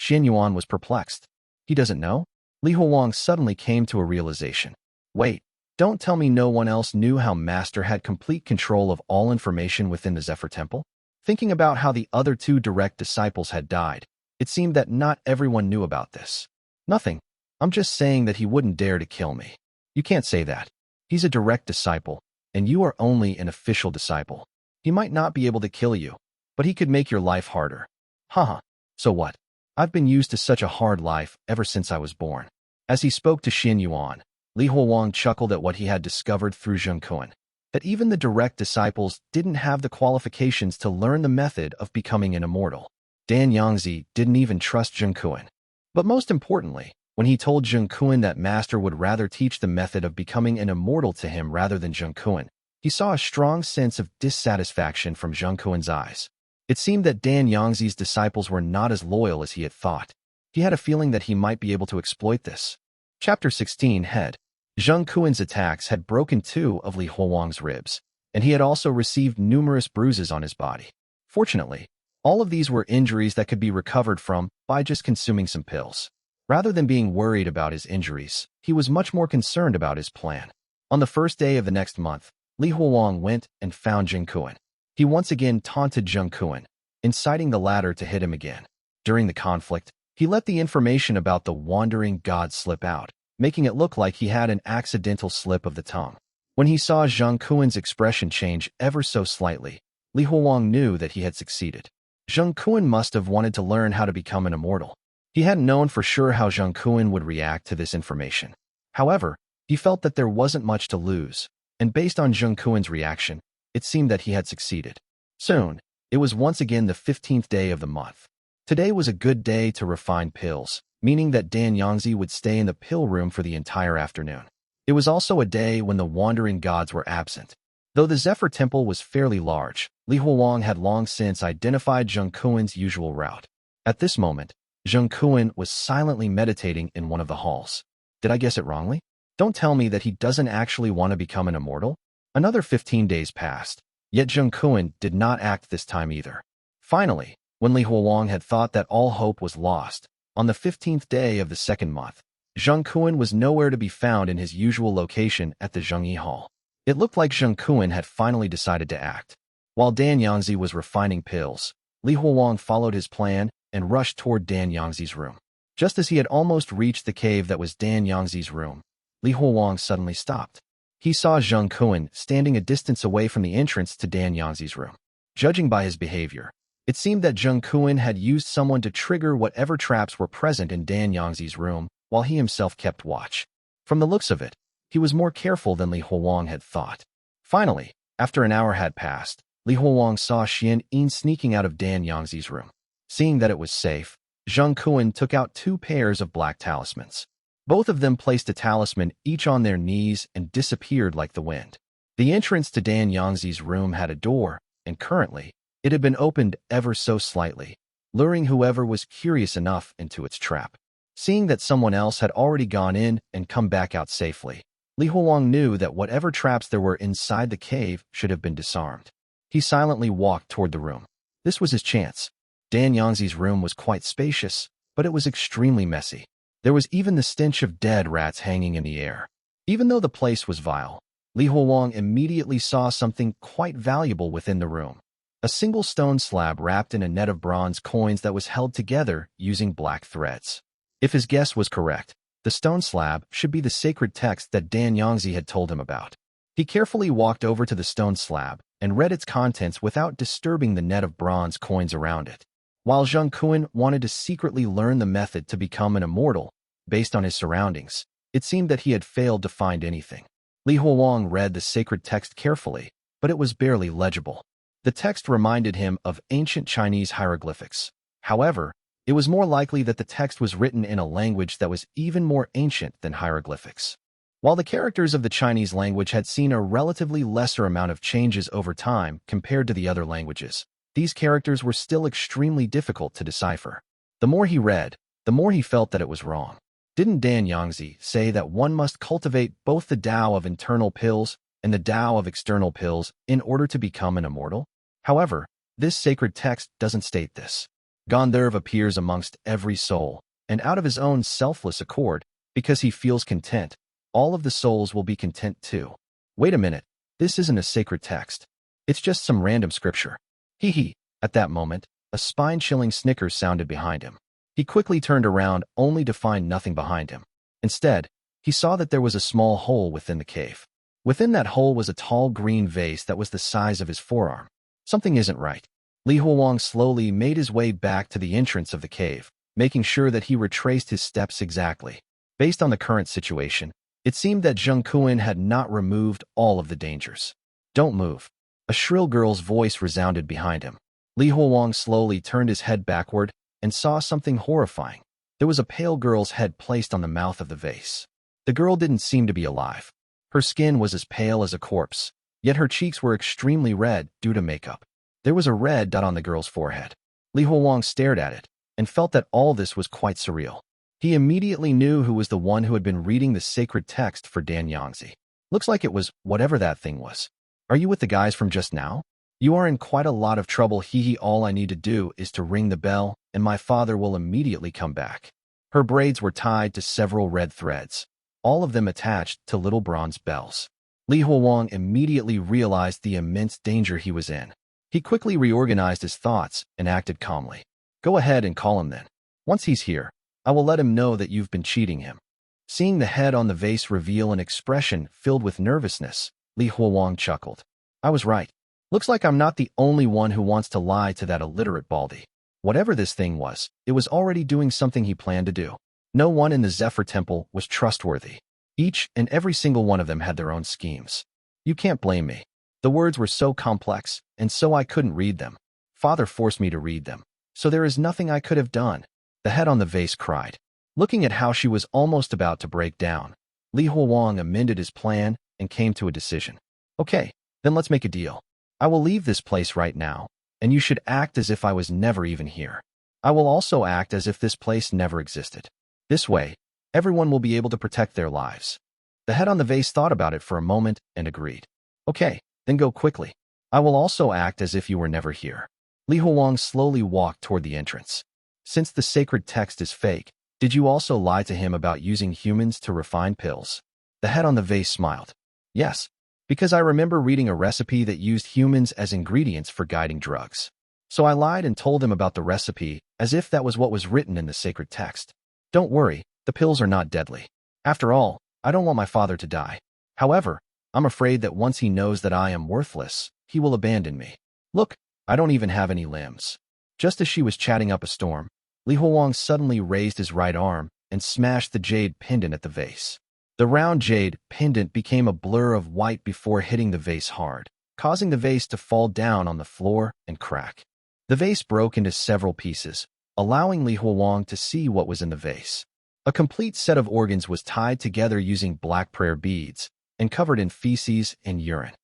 A: Yuan was perplexed. He doesn't know? Li Huowang suddenly came to a realization. Wait, don't tell me no one else knew how Master had complete control of all information within the Zephyr Temple? Thinking about how the other 2 direct disciples had died, it seemed that not everyone knew about this. Nothing. I'm just saying that he wouldn't dare to kill me. You can't say that. He's a direct disciple, and you are only an official disciple. He might not be able to kill you, but he could make your life harder. Haha, so what? I've been used to such a hard life ever since I was born. As he spoke to Yuan, Li Huowang chuckled at what he had discovered through Zheng Kun, that even the direct disciples didn't have the qualifications to learn the method of becoming an immortal. Yangzi didn't even trust Zheng Kun. But most importantly, when he told Zheng Kun that Master would rather teach the method of becoming an immortal to him rather than Zheng Kun, he saw a strong sense of dissatisfaction from Zheng Kun's eyes. It seemed that Yangzi's disciples were not as loyal as he had thought. He had a feeling that he might be able to exploit this. Chapter 16 Head. Zheng Kun's attacks had broken 2 of Li Huowang's ribs, and he had also received numerous bruises on his body. Fortunately, all of these were injuries that could be recovered from by just consuming some pills. Rather than being worried about his injuries, he was much more concerned about his plan. On the first day of the next month, Li Huowang went and found Zheng Kun. He once again taunted Zheng Kun, inciting the latter to hit him again. During the conflict, he let the information about the wandering god slip out, making it look like he had an accidental slip of the tongue. When he saw Zheng Kun's expression change ever so slightly, Li Huowang knew that he had succeeded. Zheng Kun must have wanted to learn how to become an immortal. He hadn't known for sure how Zheng Kun would react to this information. However, he felt that there wasn't much to lose, and based on Zheng Kun's reaction, it seemed that he had succeeded. Soon, it was once again the 15th day of the month. Today was a good day to refine pills, meaning that Yangzi would stay in the pill room for the entire afternoon. It was also a day when the wandering gods were absent. Though the Zephyr Temple was fairly large, Li Huowang had long since identified Zheng Kun's usual route. At this moment, Zheng Kun was silently meditating in one of the halls. Did I guess it wrongly? Don't tell me that he doesn't actually want to become an immortal? Another 15 days passed, yet Zheng Kun did not act this time either. Finally, when Li Huowang had thought that all hope was lost, on the 15th day of the 2nd month, Zheng Kun was nowhere to be found in his usual location at the Zhengyi Hall. It looked like Zheng Kun had finally decided to act. While Yangzi was refining pills, Li Huowang followed his plan and rushed toward Yangzi's room. Just as he had almost reached the cave that was Yangzi's room, Li Huowang suddenly stopped. He saw Zheng Kun standing a distance away from the entrance to Yangzi's room. Judging by his behavior, it seemed that Zheng Kun had used someone to trigger whatever traps were present in Yangzi's room while he himself kept watch. From the looks of it, he was more careful than Li Huowang had thought. Finally, after an hour had passed, Li Huowang saw Xin Hui sneaking out of Yangzi's room. Seeing that it was safe, Zheng Kun took out 2 pairs of black talismans. Both of them placed a talisman each on their knees and disappeared like the wind. The entrance to Yangzi's room had a door, and currently, it had been opened ever so slightly, luring whoever was curious enough into its trap. Seeing that someone else had already gone in and come back out safely, Li Huowang knew that whatever traps there were inside the cave should have been disarmed. He silently walked toward the room. This was his chance. Yangzi's room was quite spacious, but it was extremely messy. There was even the stench of dead rats hanging in the air. Even though the place was vile, Li Huowang immediately saw something quite valuable within the room. A single stone slab wrapped in a net of bronze coins that was held together using black threads. If his guess was correct, the stone slab should be the sacred text that Yangzi had told him about. He carefully walked over to the stone slab and read its contents without disturbing the net of bronze coins around it. While Zheng Kun wanted to secretly learn the method to become an immortal, based on his surroundings, it seemed that he had failed to find anything. Li Huowang read the sacred text carefully, but it was barely legible. The text reminded him of ancient Chinese hieroglyphics. However, it was more likely that the text was written in a language that was even more ancient than hieroglyphics. While the characters of the Chinese language had seen a relatively lesser amount of changes over time compared to the other languages, these characters were still extremely difficult to decipher. The more he read, the more he felt that it was wrong. Didn't Yangzi say that one must cultivate both the Tao of internal pills and the Tao of external pills in order to become an immortal? However, this sacred text doesn't state this. Gandharv appears amongst every soul, and out of his own selfless accord, because he feels content, all of the souls will be content too. Wait a minute, this isn't a sacred text. It's just some random scripture. Hee hee. At that moment, a spine-chilling snicker sounded behind him. He quickly turned around only to find nothing behind him. Instead, he saw that there was a small hole within the cave. Within that hole was a tall green vase that was the size of his forearm. Something isn't right. Li Huowang slowly made his way back to the entrance of the cave, making sure that he retraced his steps exactly. Based on the current situation, it seemed that Zheng Kun had not removed all of the dangers. Don't move. A shrill girl's voice resounded behind him. Li Huowang slowly turned his head backward and saw something horrifying. There was a pale girl's head placed on the mouth of the vase. The girl didn't seem to be alive. Her skin was as pale as a corpse, yet her cheeks were extremely red due to makeup. There was a red dot on the girl's forehead. Li Huowang stared at it and felt that all this was quite surreal. He immediately knew who was the one who had been reading the sacred text for Yangzi. Looks like it was whatever that thing was. Are you with the guys from just now? You are in quite a lot of trouble. Hee. All I need to do is to ring the bell, and my father will immediately come back. Her braids were tied to several red threads, all of them attached to little bronze bells. Li Huowang immediately realized the immense danger he was in. He quickly reorganized his thoughts and acted calmly. Go ahead and call him then. Once he's here, I will let him know that you've been cheating him. Seeing the head on the vase reveal an expression filled with nervousness, Li Huowang chuckled. I was right. Looks like I'm not the only one who wants to lie to that illiterate baldy. Whatever this thing was, it was already doing something he planned to do. No one in the Zephyr temple was trustworthy. Each and every single one of them had their own schemes. You can't blame me. The words were so complex, and so I couldn't read them. Father forced me to read them, so there is nothing I could have done. The head on the vase cried. Looking at how she was almost about to break down, Li Huowang amended his plan and came to a decision. Okay, then let's make a deal. I will leave this place right now, and you should act as if I was never even here. I will also act as if this place never existed. This way, everyone will be able to protect their lives. The head on the vase thought about it for a moment and agreed. Okay, then go quickly. I will also act as if you were never here. Li Huowang slowly walked toward the entrance. Since the sacred text is fake, did you also lie to him about using humans to refine pills? The head on the vase smiled. Yes, because I remember reading a recipe that used humans as ingredients for guiding drugs. So I lied and told him about the recipe as if that was what was written in the sacred text. Don't worry, the pills are not deadly. After all, I don't want my father to die. However, I'm afraid that once he knows that I am worthless, he will abandon me. Look, I don't even have any limbs. Just as she was chatting up a storm, Li Huowang suddenly raised his right arm and smashed the jade pendant at the vase. The round jade pendant became a blur of white before hitting the vase hard, causing the vase to fall down on the floor and crack. The vase broke into several pieces, allowing Li Huowang to see what was in the vase. A complete set of organs was tied together using black prayer beads and covered in feces and urine.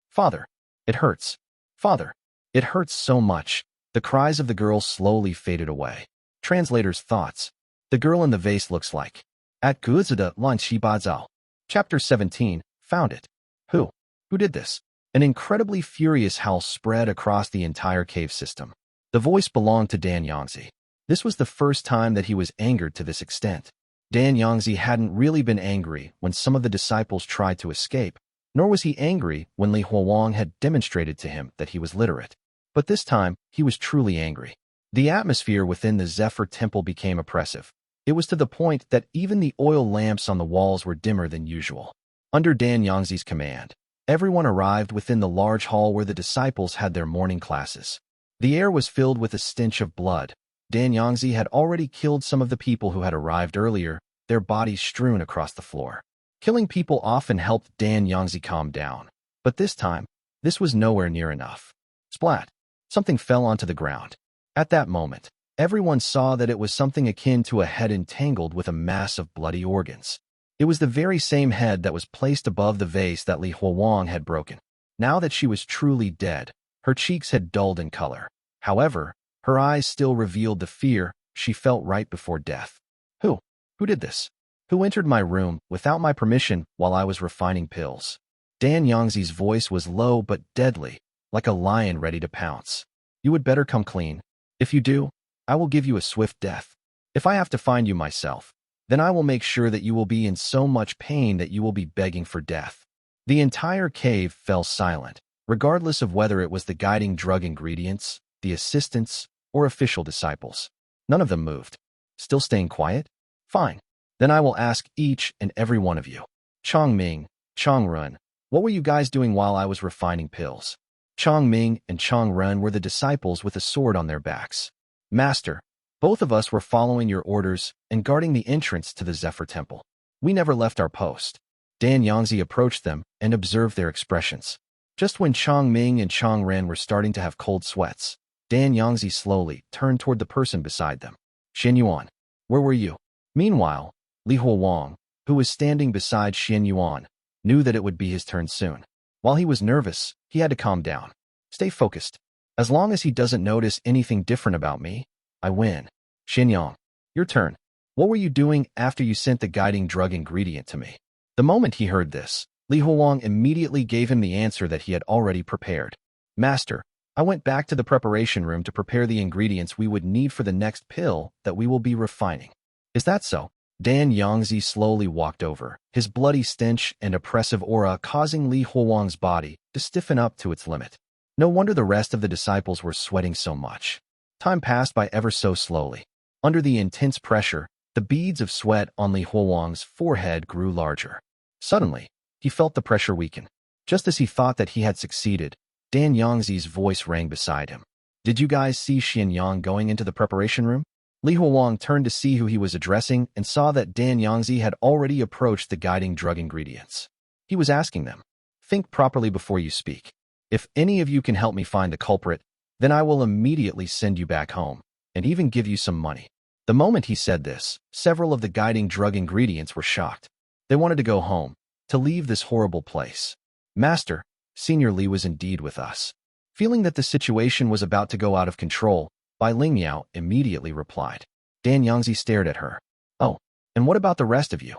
A: Father, it hurts. Father, it hurts so much. The cries of the girl slowly faded away. Translator's thoughts. The girl in the vase looks like at 格子的乱七八糟. Chapter 17. Found it. Who? Who did this? An incredibly furious howl spread across the entire cave system. The voice belonged to Dan Yangzi. This was the first time that he was angered to this extent. Dan Yangzi hadn't really been angry when some of the disciples tried to escape, nor was he angry when Huowang had demonstrated to him that he was literate. But this time, he was truly angry. The atmosphere within the Zephyr temple became oppressive. It was to the point that even the oil lamps on the walls were dimmer than usual. Under Dan Yangzi's command, everyone arrived within the large hall where the disciples had their morning classes. The air was filled with a stench of blood. Dan Yangzi had already killed some of the people who had arrived earlier, their bodies strewn across the floor. Killing people often helped Dan Yangzi calm down. But this time, this was nowhere near enough. Splat! Something fell onto the ground. At that moment, everyone saw that it was something akin to a head entangled with a mass of bloody organs. It was the very same head that was placed above the vase that Huowang had broken. Now that she was truly dead, her cheeks had dulled in color. However, her eyes still revealed the fear she felt right before death. Who? Who did this? Who entered my room without my permission while I was refining pills? Dan Yangzi's voice was low but deadly, like a lion ready to pounce. You would better come clean. If you do, I will give you a swift death. If I have to find you myself, then I will make sure that you will be in so much pain that you will be begging for death. The entire cave fell silent, regardless of whether it was the guiding drug ingredients, the assistants, or official disciples. None of them moved. Still staying quiet? Fine. Then I will ask each and every one of you. Chongming, Chongrun, what were you guys doing while I was refining pills? Chongming and Chongrun were the disciples with a sword on their backs. Master, both of us were following your orders and guarding the entrance to the Zephyr temple. We never left our post. Dan Yangzi approached them and observed their expressions. Just when Chongming and Chongren were starting to have cold sweats, Dan Yangzi slowly turned toward the person beside them. Xin Yuan, where were you? Meanwhile, Huowang, who was standing beside Xin Yuan, knew that it would be his turn soon. While he was nervous, he had to calm down. Stay focused. As long as he doesn't notice anything different about me, I win. Xin Yang, your turn. What were you doing after you sent the guiding drug ingredient to me? The moment he heard this, Huowang immediately gave him the answer that he had already prepared. Master, I went back to the preparation room to prepare the ingredients we would need for the next pill that we will be refining. Is that so? Dan Yangzi slowly walked over, his bloody stench and oppressive aura causing Huowang's body to stiffen up to its limit. No wonder the rest of the disciples were sweating so much. Time passed by ever so slowly. Under the intense pressure, the beads of sweat on Huowang's forehead grew larger. Suddenly, he felt the pressure weaken. Just as he thought that he had succeeded, Dan Yangzi's voice rang beside him. Did you guys see Xin Yang going into the preparation room? Huowang turned to see who he was addressing and saw that Dan Yangzi had already approached the guiding drug ingredients. He was asking them, think properly before you speak. If any of you can help me find the culprit, then I will immediately send you back home, and even give you some money. The moment he said this, several of the guiding drug ingredients were shocked. They wanted to go home, to leave this horrible place. Master, Senior Li was indeed with us. Feeling that the situation was about to go out of control, Bai Lingmiao immediately replied. Dan Yangzi stared at her. Oh, and what about the rest of you?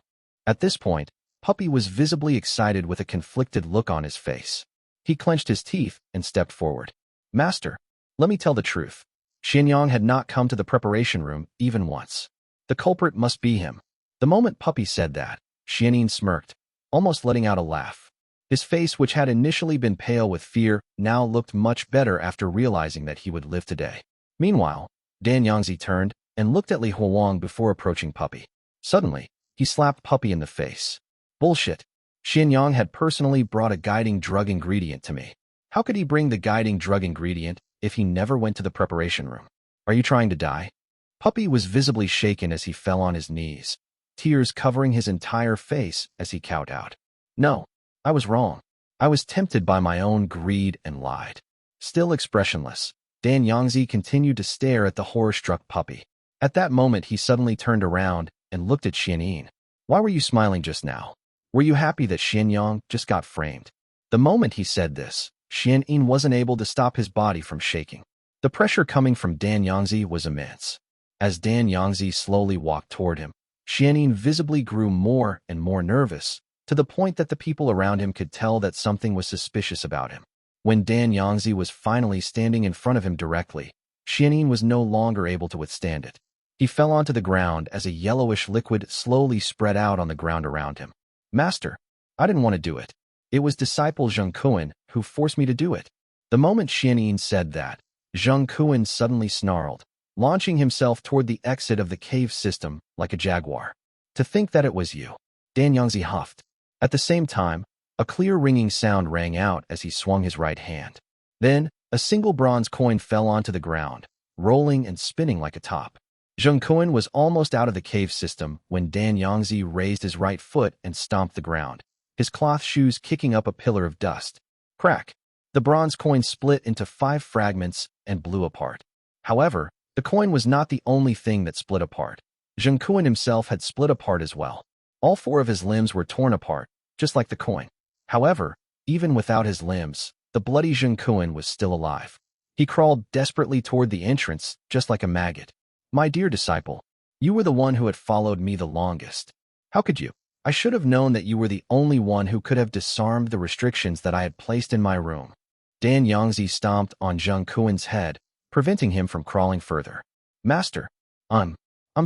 A: At this point, Puppy was visibly excited with a conflicted look on his face. He clenched his teeth and stepped forward. Master, let me tell the truth. Xin Yang had not come to the preparation room even once. The culprit must be him. The moment Puppy said that, Xianyin smirked, almost letting out a laugh. His face, which had initially been pale with fear, now looked much better after realizing that he would live today. Meanwhile, Dan Yangzi turned and looked at Huowang before approaching Puppy. Suddenly, he slapped Puppy in the face. Bullshit. Xin Yang had personally brought a guiding drug ingredient to me. How could he bring the guiding drug ingredient if he never went to the preparation room? Are you trying to die? Puppy was visibly shaken as he fell on his knees, tears covering his entire face as he cowed out. No, I was wrong. I was tempted by my own greed and lied. Still expressionless, Dan Yangzi continued to stare at the horror-struck Puppy. At that moment, he suddenly turned around and looked at Xianyin. Why were you smiling just now? Were you happy that Xin Yang just got framed? The moment he said this, Xianyin wasn't able to stop his body from shaking. The pressure coming from Dan Yangzi was immense. As Dan Yangzi slowly walked toward him, Xianyin visibly grew more and more nervous, to the point that the people around him could tell that something was suspicious about him. When Dan Yangzi was finally standing in front of him directly, Xianyin was no longer able to withstand it. He fell onto the ground as a yellowish liquid slowly spread out on the ground around him. Master, I didn't want to do it. It was disciple Zheng Kun who forced me to do it. The moment Xianyin said that, Zheng Kun suddenly snarled, launching himself toward the exit of the cave system like a jaguar. To think that it was you. Dan Yangzi huffed. At the same time, a clear ringing sound rang out as he swung his right hand. Then, a single bronze coin fell onto the ground, rolling and spinning like a top. Zheng Kun was almost out of the cave system when Dan Yangzi raised his right foot and stomped the ground, his cloth shoes kicking up a pillar of dust. Crack! The bronze coin split into 5 fragments and blew apart. However, the coin was not the only thing that split apart. Zheng Kun himself had split apart as well. All 4 of his limbs were torn apart, just like the coin. However, even without his limbs, the bloody Zheng Kun was still alive. He crawled desperately toward the entrance, just like a maggot. My dear disciple, you were the one who had followed me the longest. How could you? I should have known that you were the only one who could have disarmed the restrictions that I had placed in my room. Dan Yangzi stomped on Zheng Kun's head, preventing him from crawling further. Master, I'm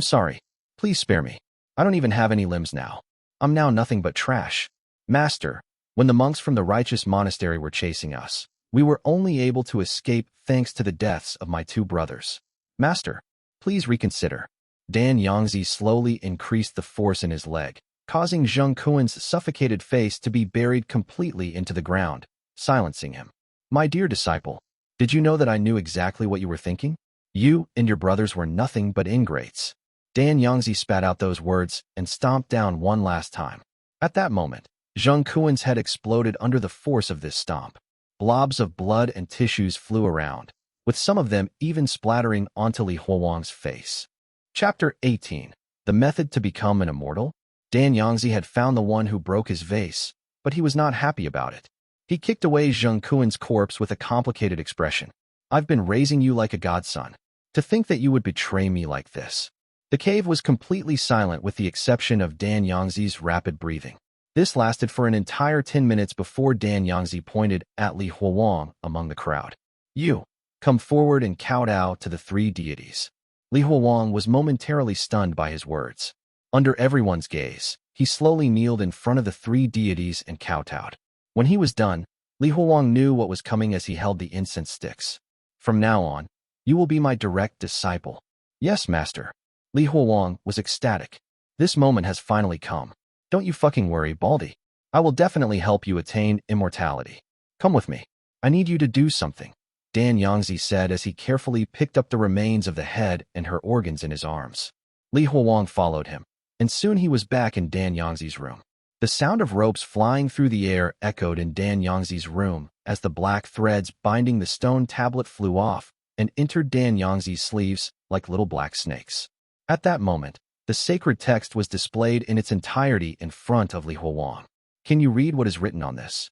A: sorry. Please spare me. I don't even have any limbs now. I'm now nothing but trash. Master, when the monks from the Righteous Monastery were chasing us, we were only able to escape thanks to the deaths of my 2 brothers. Master, please reconsider. Dan Yangzi slowly increased the force in his leg, causing Zheng Kun's suffocated face to be buried completely into the ground, silencing him. My dear disciple, did you know that I knew exactly what you were thinking? You and your brothers were nothing but ingrates. Dan Yangzi spat out those words and stomped down one last time. At that moment, Zheng Kun's head exploded under the force of this stomp. Blobs of blood and tissues flew around, with some of them even splattering onto Li Huowang's face. Chapter 18. The Method to Become an Immortal? Dan Yangzi had found the one who broke his vase, but he was not happy about it. He kicked away Zheng Kun's corpse with a complicated expression. I've been raising you like a godson. To think that you would betray me like this. The cave was completely silent with the exception of Dan Yangzi's rapid breathing. This lasted for an entire 10 minutes before Dan Yangzi pointed at Li Huowang among the crowd. You, come forward and kowtow to the 3 deities. Li Huowang was momentarily stunned by his words. Under everyone's gaze, he slowly kneeled in front of the 3 deities and kowtowed. When he was done, Li Huowang knew what was coming as he held the incense sticks. From now on, you will be my direct disciple. Yes, master. Li Huowang was ecstatic. This moment has finally come. Don't you fucking worry, Baldy. I will definitely help you attain immortality. Come with me. I need you to do something. Dan Yangzi said as he carefully picked up the remains of the head and her organs in his arms. Li Huowang followed him, and soon he was back in Dan Yangzi's room. The sound of ropes flying through the air echoed in Dan Yangzi's room as the black threads binding the stone tablet flew off and entered Dan Yangzi's sleeves like little black snakes. At that moment, the sacred text was displayed in its entirety in front of Li Huowang. Can you read what is written on this?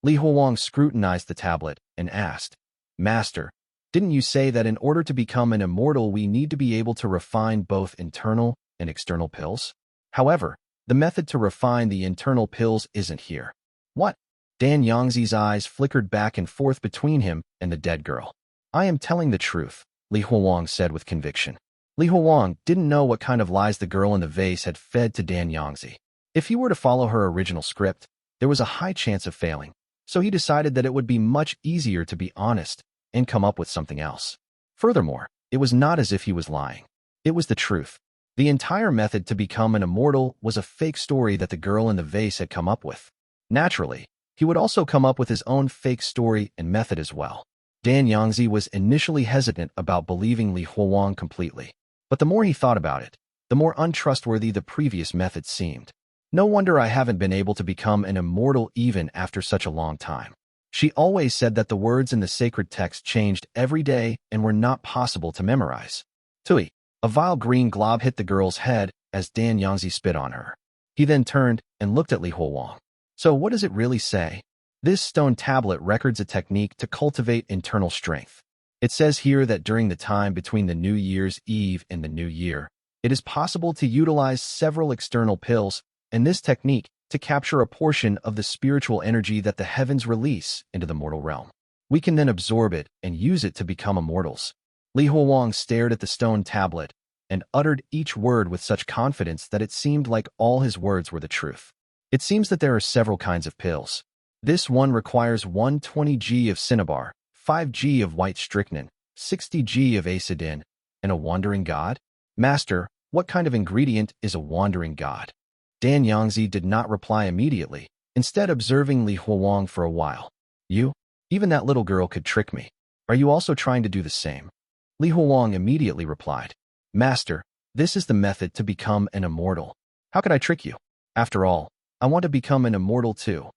A: Li Huowang scrutinized the tablet and asked, Master, didn't you say that in order to become an immortal we need to be able to refine both internal and external pills? However, the method to refine the internal pills isn't here. What? Dan Yangzi's eyes flickered back and forth between him and the dead girl. I am telling the truth, Li Huowang said with conviction. Li Huowang didn't know what kind of lies the girl in the vase had fed to Dan Yangzi. If he were to follow her original script, there was a high chance of failing, so he decided that it would be much easier to be honest and come up with something else. Furthermore, it was not as if he was lying. It was the truth. The entire method to become an immortal was a fake story that the girl in the vase had come up with. Naturally, he would also come up with his own fake story and method as well. Dan Yangzi was initially hesitant about believing Li Huowang completely. But the more he thought about it, the more untrustworthy the previous method seemed. No wonder I haven't been able to become an immortal even after such a long time. She always said that the words in the sacred text changed every day and were not possible to memorize. Tui, a vile green glob hit the girl's head as Dan Yangzi spit on her. He then turned and looked at Li Huowang. So what does it really say? This stone tablet records a technique to cultivate internal strength. It says here that during the time between the New Year's Eve and the New Year, it is possible to utilize several external pills, and this technique to capture a portion of the spiritual energy that the heavens release into the mortal realm. We can then absorb it and use it to become immortals. Li Huowang stared at the stone tablet and uttered each word with such confidence that it seemed like all his words were the truth. It seems that there are several kinds of pills. This one requires 120 g of cinnabar, 5 g of white strychnine, 60 g of acidin, and a wandering god? Master, what kind of ingredient is a wandering god? Dan Yangzi did not reply immediately, instead observing Li Huowang for a while. You? Even that little girl could trick me. Are you also trying to do the same? Li Huowang immediately replied. Master, this is the method to become an immortal. How could I trick you? After all, I want to become an immortal too.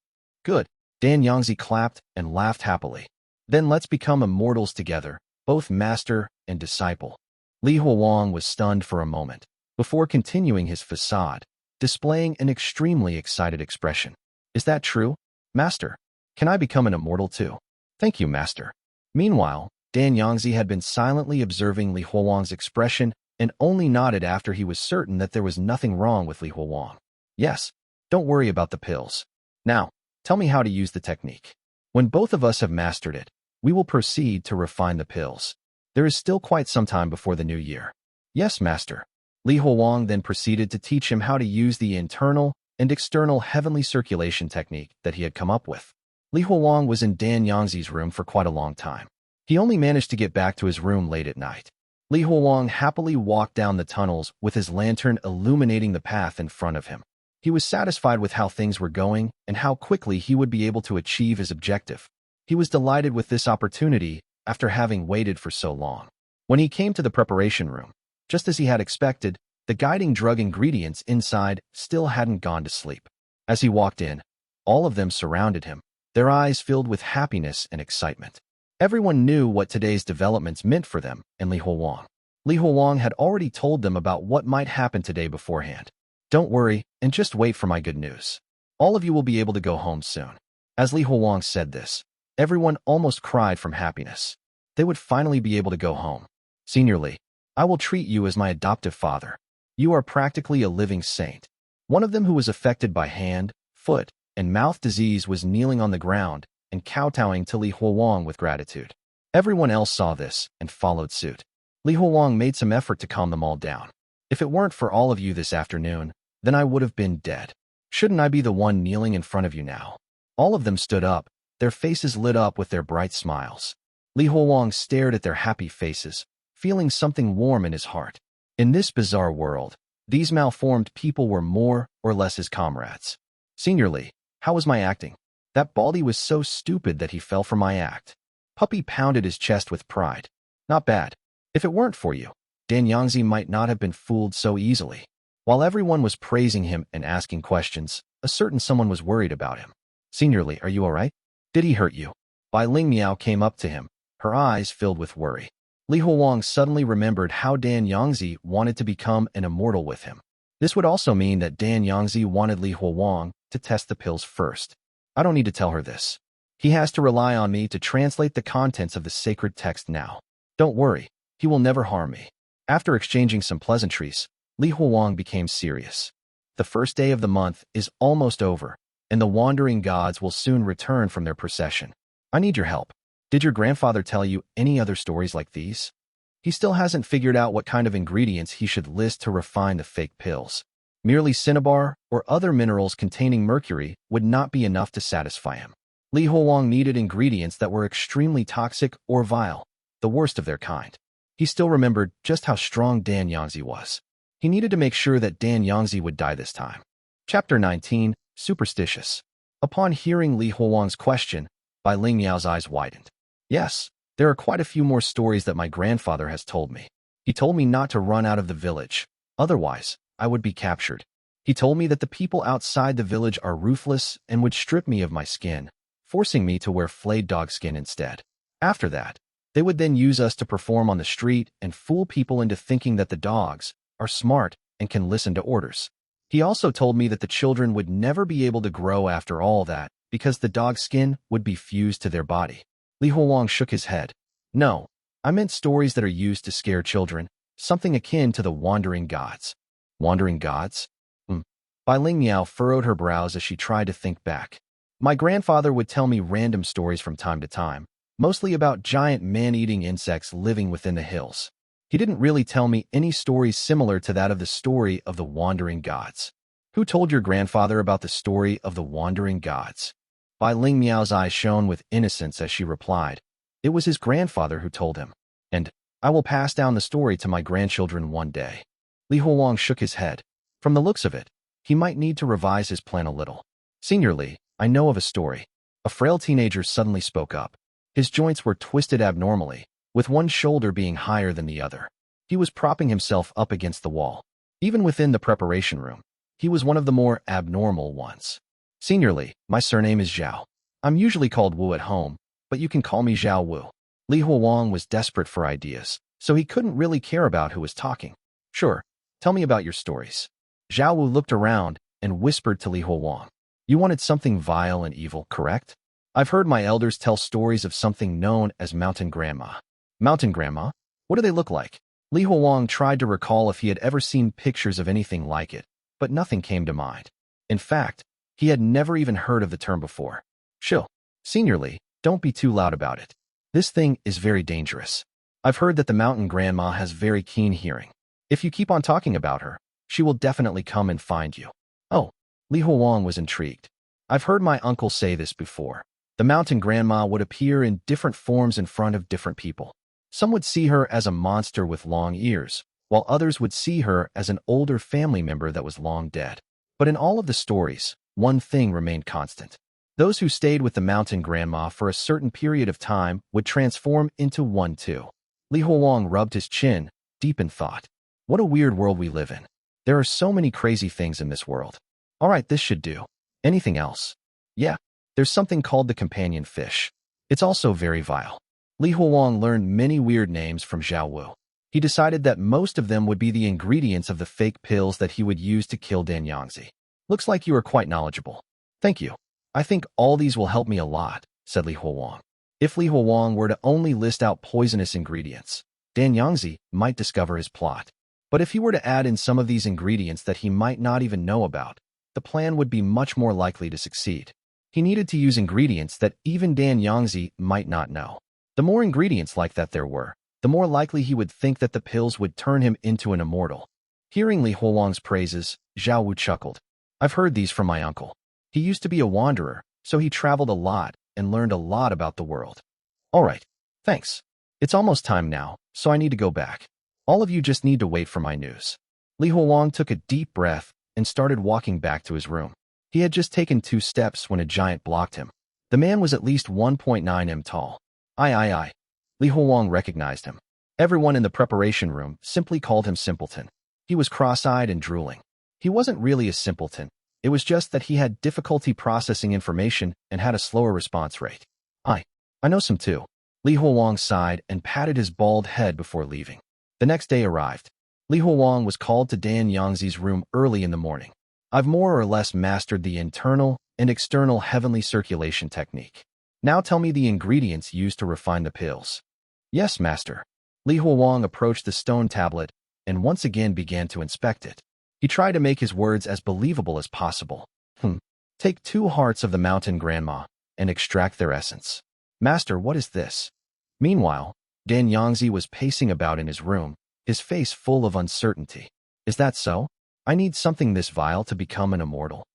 A: Good. Dan Yangzi clapped and laughed happily. Then let's become immortals together, both master and disciple. Li Huowang was stunned for a moment, before continuing his facade, displaying an extremely excited expression. Is that true, Master? Can I become an immortal too? Thank you, Master. Meanwhile, Dan Yangzi had been silently observing Li Huowang's expression and only nodded after he was certain that there was nothing wrong with Li Huowang. Yes, don't worry about the pills. Now, tell me how to use the technique. When both of us have mastered it, we will proceed to refine the pills. There is still quite some time before the new year. Yes, Master. Li Huowang then proceeded to teach him how to use the internal and external heavenly circulation technique that he had come up with. Li Huowang was in Dan Yangzi's room for quite a long time. He only managed to get back to his room late at night. Li Huowang happily walked down the tunnels with his lantern illuminating the path in front of him. He was satisfied with how things were going and how quickly he would be able to achieve his objective. He was delighted with this opportunity after having waited for so long. When he came to the preparation room, just as he had expected, the guiding drug ingredients inside still hadn't gone to sleep. As he walked in, all of them surrounded him, their eyes filled with happiness and excitement. Everyone knew what today's developments meant for them and Li Huowang. Li Huowang had already told them about what might happen today beforehand. Don't worry, and just wait for my good news. All of you will be able to go home soon. As Li Huowang said this, everyone almost cried from happiness. They would finally be able to go home. Senior Li, I will treat you as my adoptive father. You are practically a living saint. One of them who was affected by hand, foot, and mouth disease was kneeling on the ground and kowtowing to Li Huowang with gratitude. Everyone else saw this and followed suit. Li Huowang made some effort to calm them all down. If it weren't for all of you this afternoon, then I would have been dead. Shouldn't I be the one kneeling in front of you now? All of them stood up, their faces lit up with their bright smiles. Li Huowang stared at their happy faces, feeling something warm in his heart. In this bizarre world, these malformed people were more or less his comrades. Senior Li, how was my acting? That baldy was so stupid that he fell for my act. Puppy pounded his chest with pride. Not bad. If it weren't for you, Dan Yangzi might not have been fooled so easily. While everyone was praising him and asking questions, a certain someone was worried about him. Senior Li, are you all right? Did he hurt you? Bai Ling Miao came up to him, her eyes filled with worry. Li Huowang suddenly remembered how Dan Yangzi wanted to become an immortal with him. This would also mean that Dan Yangzi wanted Li Huowang to test the pills first. I don't need to tell her this. He has to rely on me to translate the contents of the sacred text now. Don't worry, he will never harm me. After exchanging some pleasantries, Li Huowang became serious. The first day of the month is almost over, and the wandering gods will soon return from their procession. I need your help. Did your grandfather tell you any other stories like these? He still hasn't figured out what kind of ingredients he should list to refine the fake pills. Merely cinnabar or other minerals containing mercury would not be enough to satisfy him. Li Huowang needed ingredients that were extremely toxic or vile, the worst of their kind. He still remembered just how strong Dan Yangzi was. He needed to make sure that Dan Yangzi would die this time. Chapter 19, Superstitious. Upon hearing Li Huowang's question, Bai Ling Miao's eyes widened. Yes, there are quite a few more stories that my grandfather has told me. He told me not to run out of the village, otherwise I would be captured. He told me that the people outside the village are ruthless and would strip me of my skin, forcing me to wear flayed dog skin instead. After that, they would then use us to perform on the street and fool people into thinking that the dogs are smart and can listen to orders. He also told me that the children would never be able to grow after all that because the dog skin would be fused to their body. Li Huowang shook his head. No, I meant stories that are used to scare children, something akin to the wandering gods. Wandering gods? Bai Ling Miao furrowed her brows as she tried to think back. My grandfather would tell me random stories from time to time, mostly about giant man-eating insects living within the hills. He didn't really tell me any stories similar to that of the story of the wandering gods. Who told your grandfather about the story of the wandering gods? Bai Ling Miao's eyes shone with innocence as she replied. It was his grandfather who told him. And I will pass down the story to my grandchildren one day. Li Huowang shook his head. From the looks of it, he might need to revise his plan a little. Senior Li, I know of a story. A frail teenager suddenly spoke up. His joints were twisted abnormally, with one shoulder being higher than the other. He was propping himself up against the wall. Even within the preparation room, he was one of the more abnormal ones. Senior Li, my surname is Zhao. I'm usually called Wu at home, but you can call me Zhao Wu. Li Huowang was desperate for ideas, so he couldn't really care about who was talking. Sure, tell me about your stories. Zhao Wu looked around and whispered to Li Huowang. You wanted something vile and evil, correct? I've heard my elders tell stories of something known as Mountain Grandma. Mountain Grandma? What do they look like? Li Huowang tried to recall if he had ever seen pictures of anything like it, but nothing came to mind. In fact, he had never even heard of the term before. Chill. Senior Li, don't be too loud about it. This thing is very dangerous. I've heard that the Mountain Grandma has very keen hearing. If you keep on talking about her, she will definitely come and find you. Oh, Li Huowang was intrigued. I've heard my uncle say this before. The Mountain Grandma would appear in different forms in front of different people. Some would see her as a monster with long ears, while others would see her as an older family member that was long dead. But in all of the stories, one thing remained constant. Those who stayed with the Mountain Grandma for a certain period of time would transform into one too. Li Huowang rubbed his chin, deep in thought. What a weird world we live in. There are so many crazy things in this world. All right, this should do. Anything else? Yeah, there's something called the companion fish. It's also very vile. Li Huowang learned many weird names from Zhao Wu. He decided that most of them would be the ingredients of the fake pills that he would use to kill Yangzi. Looks like you are quite knowledgeable. Thank you. I think all these will help me a lot, said Li Huowang. If Li Huowang were to only list out poisonous ingredients, Yangzi might discover his plot. But if he were to add in some of these ingredients that he might not even know about, the plan would be much more likely to succeed. He needed to use ingredients that even Yangzi might not know. The more ingredients like that there were, the more likely he would think that the pills would turn him into an immortal. Hearing Li Huowang's praises, Zhao Wu chuckled. I've heard these from my uncle. He used to be a wanderer, so he traveled a lot and learned a lot about the world. All right, thanks. It's almost time now, so I need to go back. All of you just need to wait for my news. Li Huowang took a deep breath and started walking back to his room. He had just taken 2 steps when a giant blocked him. The man was at least 1.9 m tall. Aye. Li Huowang recognized him. Everyone in the preparation room simply called him Simpleton. He was cross-eyed and drooling. He wasn't really a simpleton. It was just that he had difficulty processing information and had a slower response rate. I know some too. Li Huowang sighed and patted his bald head before leaving. The next day arrived. Li Huowang was called to Yangzi's room early in the morning. I've more or less mastered the internal and external heavenly circulation technique. Now tell me the ingredients used to refine the pills. Yes, master. Li Huowang approached the stone tablet and once again began to inspect it. He tried to make his words as believable as possible. Take 2 hearts of the Mountain Grandma and extract their essence. Master, what is this? Meanwhile, Yangzi was pacing about in his room, his face full of uncertainty. Is that so? I need something this vile to become an immortal.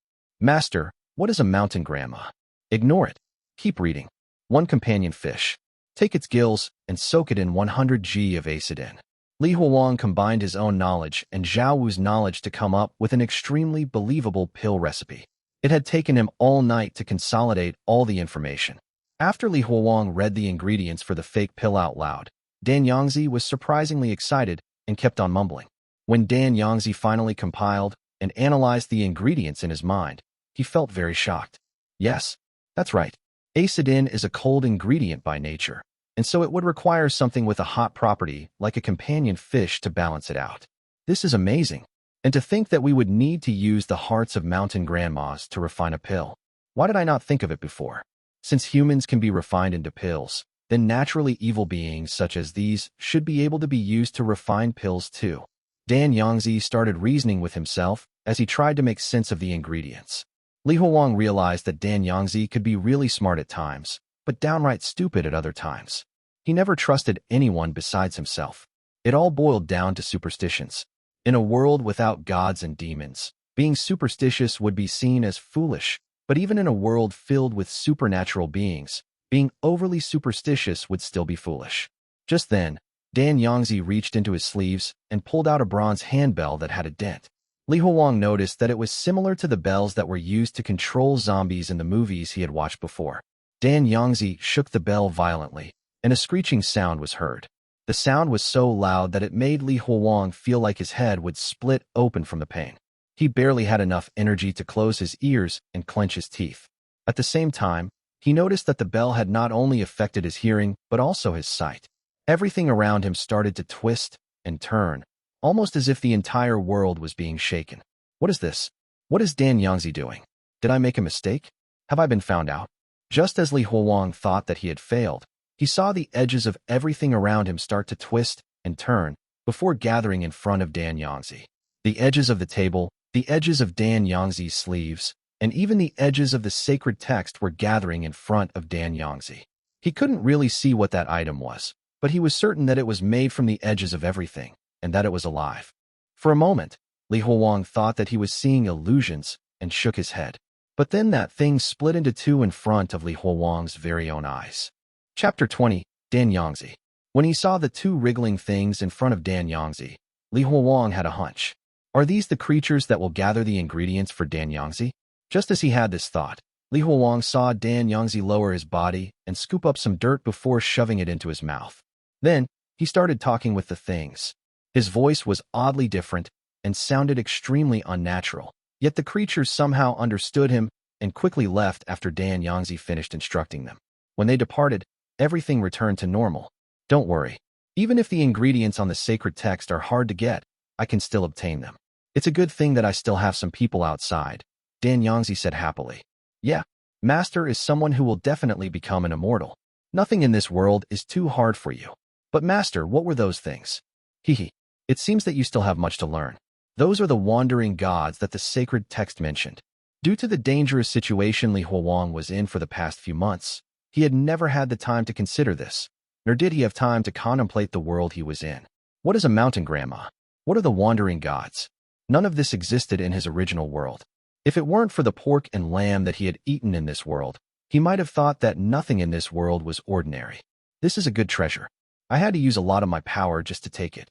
A: Master, what is a Mountain Grandma? Ignore it. Keep reading. 1 companion fish. Take its gills and soak it in 100 g of acidin. Li Huowang combined his own knowledge and Zhao Wu's knowledge to come up with an extremely believable pill recipe. It had taken him all night to consolidate all the information. After Li Huowang read the ingredients for the fake pill out loud, Yangzi was surprisingly excited and kept on mumbling. When Yangzi finally compiled and analyzed the ingredients in his mind, he felt very shocked. Yes, that's right. Acidin is a cold ingredient by nature, and so it would require something with a hot property like a companion fish to balance it out. This is amazing. And to think that we would need to use the hearts of Mountain Grandmas to refine a pill. Why did I not think of it before? Since humans can be refined into pills, then naturally evil beings such as these should be able to be used to refine pills too. Yangzi started reasoning with himself as he tried to make sense of the ingredients. Li Huowang realized that Dan Yangzi could be really smart at times, but downright stupid at other times. He never trusted anyone besides himself. It all boiled down to superstitions. In a world without gods and demons, being superstitious would be seen as foolish, but even in a world filled with supernatural beings, being overly superstitious would still be foolish. Just then, Dan Yangzi reached into his sleeves and pulled out a bronze handbell that had a dent. Li Huowang noticed that it was similar to the bells that were used to control zombies in the movies he had watched before. Dan Yangzi shook the bell violently, and a screeching sound was heard. The sound was so loud that it made Li Huowang feel like his head would split open from the pain. He barely had enough energy to close his ears and clench his teeth. At the same time, he noticed that the bell had not only affected his hearing, but also his sight. Everything around him started to twist and turn, almost as if the entire world was being shaken. What is this? What is Dan Yangzi doing? Did I make a mistake? Have I been found out? Just as Li Huowang thought that he had failed, he saw the edges of everything around him start to twist and turn before gathering in front of Dan Yangzi. The edges of the table, the edges of Dan Yangzi's sleeves, and even the edges of the sacred text were gathering in front of Dan Yangzi. He couldn't really see what that item was, but he was certain that it was made from the edges of everything, and that it was alive. For a moment, Li Huowang thought that he was seeing illusions and shook his head. But then that thing split into two in front of Li Huowang's very own eyes. Chapter 20, Dan Yangzi. When he saw the two wriggling things in front of Dan Yangzi, Li Huowang had a hunch. Are these the creatures that will gather the ingredients for Dan Yangzi? Just as he had this thought, Li Huowang saw Dan Yangzi lower his body and scoop up some dirt before shoving it into his mouth. Then, he started talking with the things. His voice was oddly different and sounded extremely unnatural, yet the creatures somehow understood him and quickly left after Dan Yangzi finished instructing them. When they departed, everything returned to normal. Don't worry. Even if the ingredients on the sacred text are hard to get, I can still obtain them. It's a good thing that I still have some people outside, Dan Yangzi said happily. Yeah, Master is someone who will definitely become an immortal. Nothing in this world is too hard for you. But Master, what were those things? Hehe. It seems that you still have much to learn. Those are the wandering gods that the sacred text mentioned. Due to the dangerous situation Li Huowang was in for the past few months, he had never had the time to consider this, nor did he have time to contemplate the world he was in. What is a mountain grandma? What are the wandering gods? None of this existed in his original world. If it weren't for the pork and lamb that he had eaten in this world, he might have thought that nothing in this world was ordinary. This is a good treasure. I had to use a lot of my power just to take it.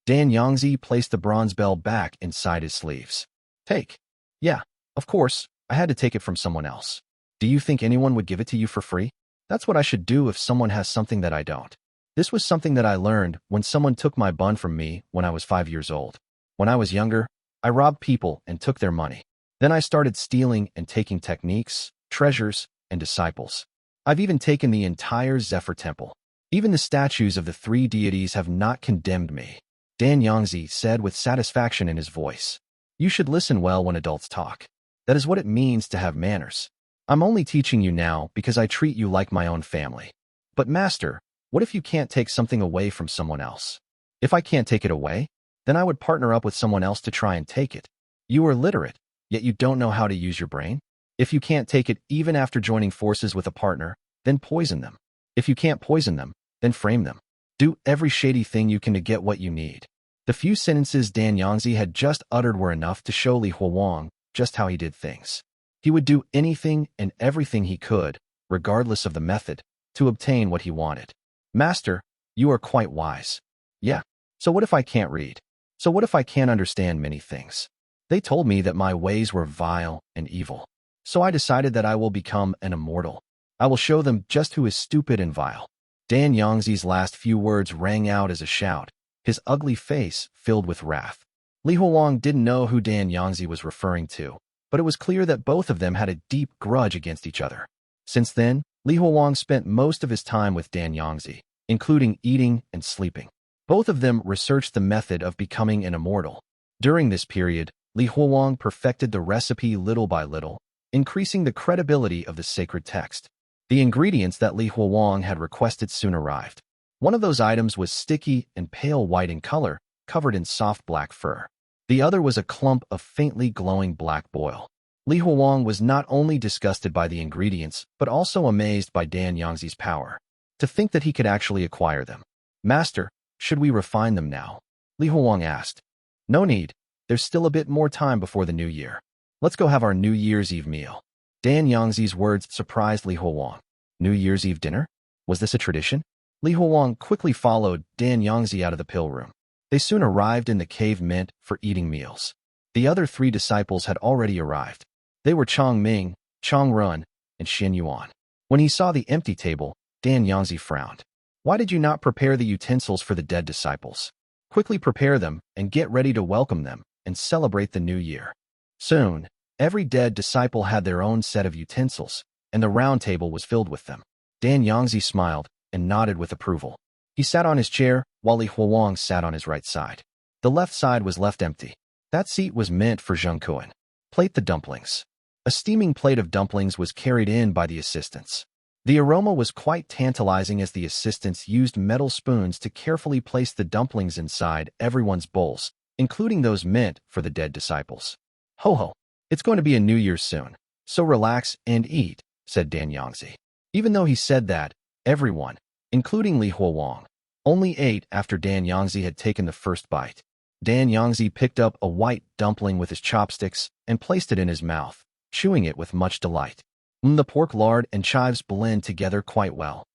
A: Dan Yangzi placed the bronze bell back inside his sleeves. Take. Yeah, of course, I had to take it from someone else. Do you think anyone would give it to you for free? That's what I should do if someone has something that I don't. This was something that I learned when someone took my bun from me when I was 5 years old. When I was younger, I robbed people and took their money. Then I started stealing and taking techniques, treasures, and disciples. I've even taken the entire Zephyr temple. Even the statues of the three deities have not condemned me, Dan Yangzi said with satisfaction in his voice. You should listen well when adults talk. That is what it means to have manners. I'm only teaching you now because I treat you like my own family. But Master, what if you can't take something away from someone else? If I can't take it away, then I would partner up with someone else to try and take it. You are literate, yet you don't know how to use your brain? If you can't take it even after joining forces with a partner, then poison them. If you can't poison them, then frame them. Do every shady thing you can to get what you need. The few sentences Dan Yangzi had just uttered were enough to show Li Huowang just how he did things. He would do anything and everything he could, regardless of the method, to obtain what he wanted. Master, you are quite wise. Yeah, so what if I can't read? So what if I can't understand many things? They told me that my ways were vile and evil. So I decided that I will become an immortal. I will show them just who is stupid and vile. Dan Yangzi's last few words rang out as a shout, his ugly face filled with wrath. Li Huowang didn't know who Dan Yangzi was referring to, but it was clear that both of them had a deep grudge against each other. Since then, Li Huowang spent most of his time with Dan Yangzi, including eating and sleeping. Both of them researched the method of becoming an immortal. During this period, Li Huowang perfected the recipe little by little, increasing the credibility of the sacred text. The ingredients that Li Huowang had requested soon arrived. One of those items was sticky and pale white in color, covered in soft black fur. The other was a clump of faintly glowing black boil. Li Huowang was not only disgusted by the ingredients, but also amazed by Dan Yangzi's power. To think that he could actually acquire them. Master, should we refine them now? Li Huowang asked. No need. There's still a bit more time before the new year. Let's go have our New Year's Eve meal. Dan Yangzi's words surprised Li Huowang. New Year's Eve dinner? Was this a tradition? Li Huowang quickly followed Dan Yangzi out of the pill room. They soon arrived in the cave meant for eating meals. The other 3 disciples had already arrived. They were Chong Ming, Chong Run, and Xin Yuan. When he saw the empty table, Dan Yangzi frowned. Why did you not prepare the utensils for the dead disciples? Quickly prepare them and get ready to welcome them and celebrate the new year. Soon, every dead disciple had their own set of utensils, and the round table was filled with them. Dan Yangzi smiled and nodded with approval. He sat on his chair, while Li Huowang sat on his right side. The left side was left empty. That seat was meant for Zheng Kun. Plate the dumplings. A steaming plate of dumplings was carried in by the assistants. The aroma was quite tantalizing as the assistants used metal spoons to carefully place the dumplings inside everyone's bowls, including those meant for the dead disciples. Ho ho, it's going to be a New Year soon, so relax and eat, said Dan Yangzi. Even though he said that, everyone, including Li Huowang, only ate after Dan Yangzi had taken the first bite. Dan Yangzi picked up a white dumpling with his chopsticks and placed it in his mouth, chewing it with much delight. The pork lard and chives blend together quite well.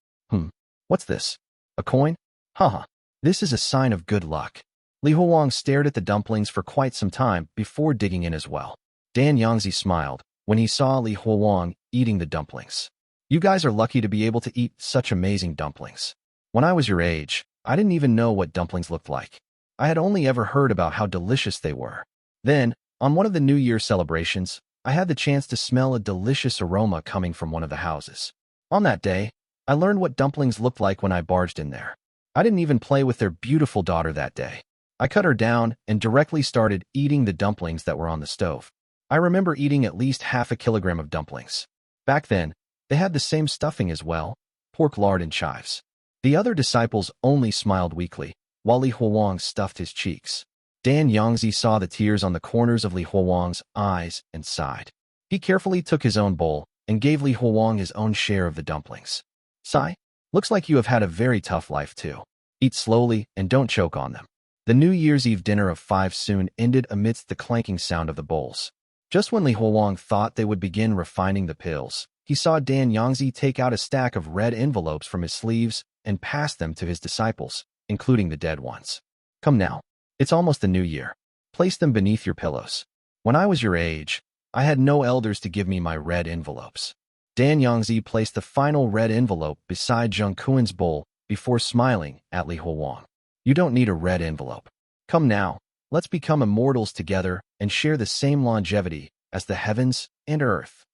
A: What's this? A coin? Haha, this is a sign of good luck. Li Huowang stared at the dumplings for quite some time before digging in as well. Dan Yangzi smiled when he saw Li Huowang eating the dumplings. You guys are lucky to be able to eat such amazing dumplings. When I was your age, I didn't even know what dumplings looked like. I had only ever heard about how delicious they were. Then, on one of the New Year celebrations, I had the chance to smell a delicious aroma coming from one of the houses. On that day, I learned what dumplings looked like when I barged in there. I didn't even play with their beautiful daughter that day. I cut her down and directly started eating the dumplings that were on the stove. I remember eating at least half a kilogram of dumplings. Back then, they had the same stuffing as well, pork lard and chives. The other disciples only smiled weakly, while Li Huowang stuffed his cheeks. Dan Yangzi saw the tears on the corners of Li Huowang's eyes and sighed. He carefully took his own bowl and gave Li Huowang his own share of the dumplings. Sigh, looks like you have had a very tough life too. Eat slowly and don't choke on them. The New Year's Eve dinner of 5 soon ended amidst the clanking sound of the bowls. Just when Li Huowang thought they would begin refining the pills, he saw Dan Yangzi take out a stack of red envelopes from his sleeves and pass them to his disciples, including the dead ones. Come now. It's almost the new year. Place them beneath your pillows. When I was your age, I had no elders to give me my red envelopes. Dan Yangzi placed the final red envelope beside Zheng Kun's bowl before smiling at Li Huowang. You don't need a red envelope. Come now, let's become immortals together and share the same longevity as the heavens and earth.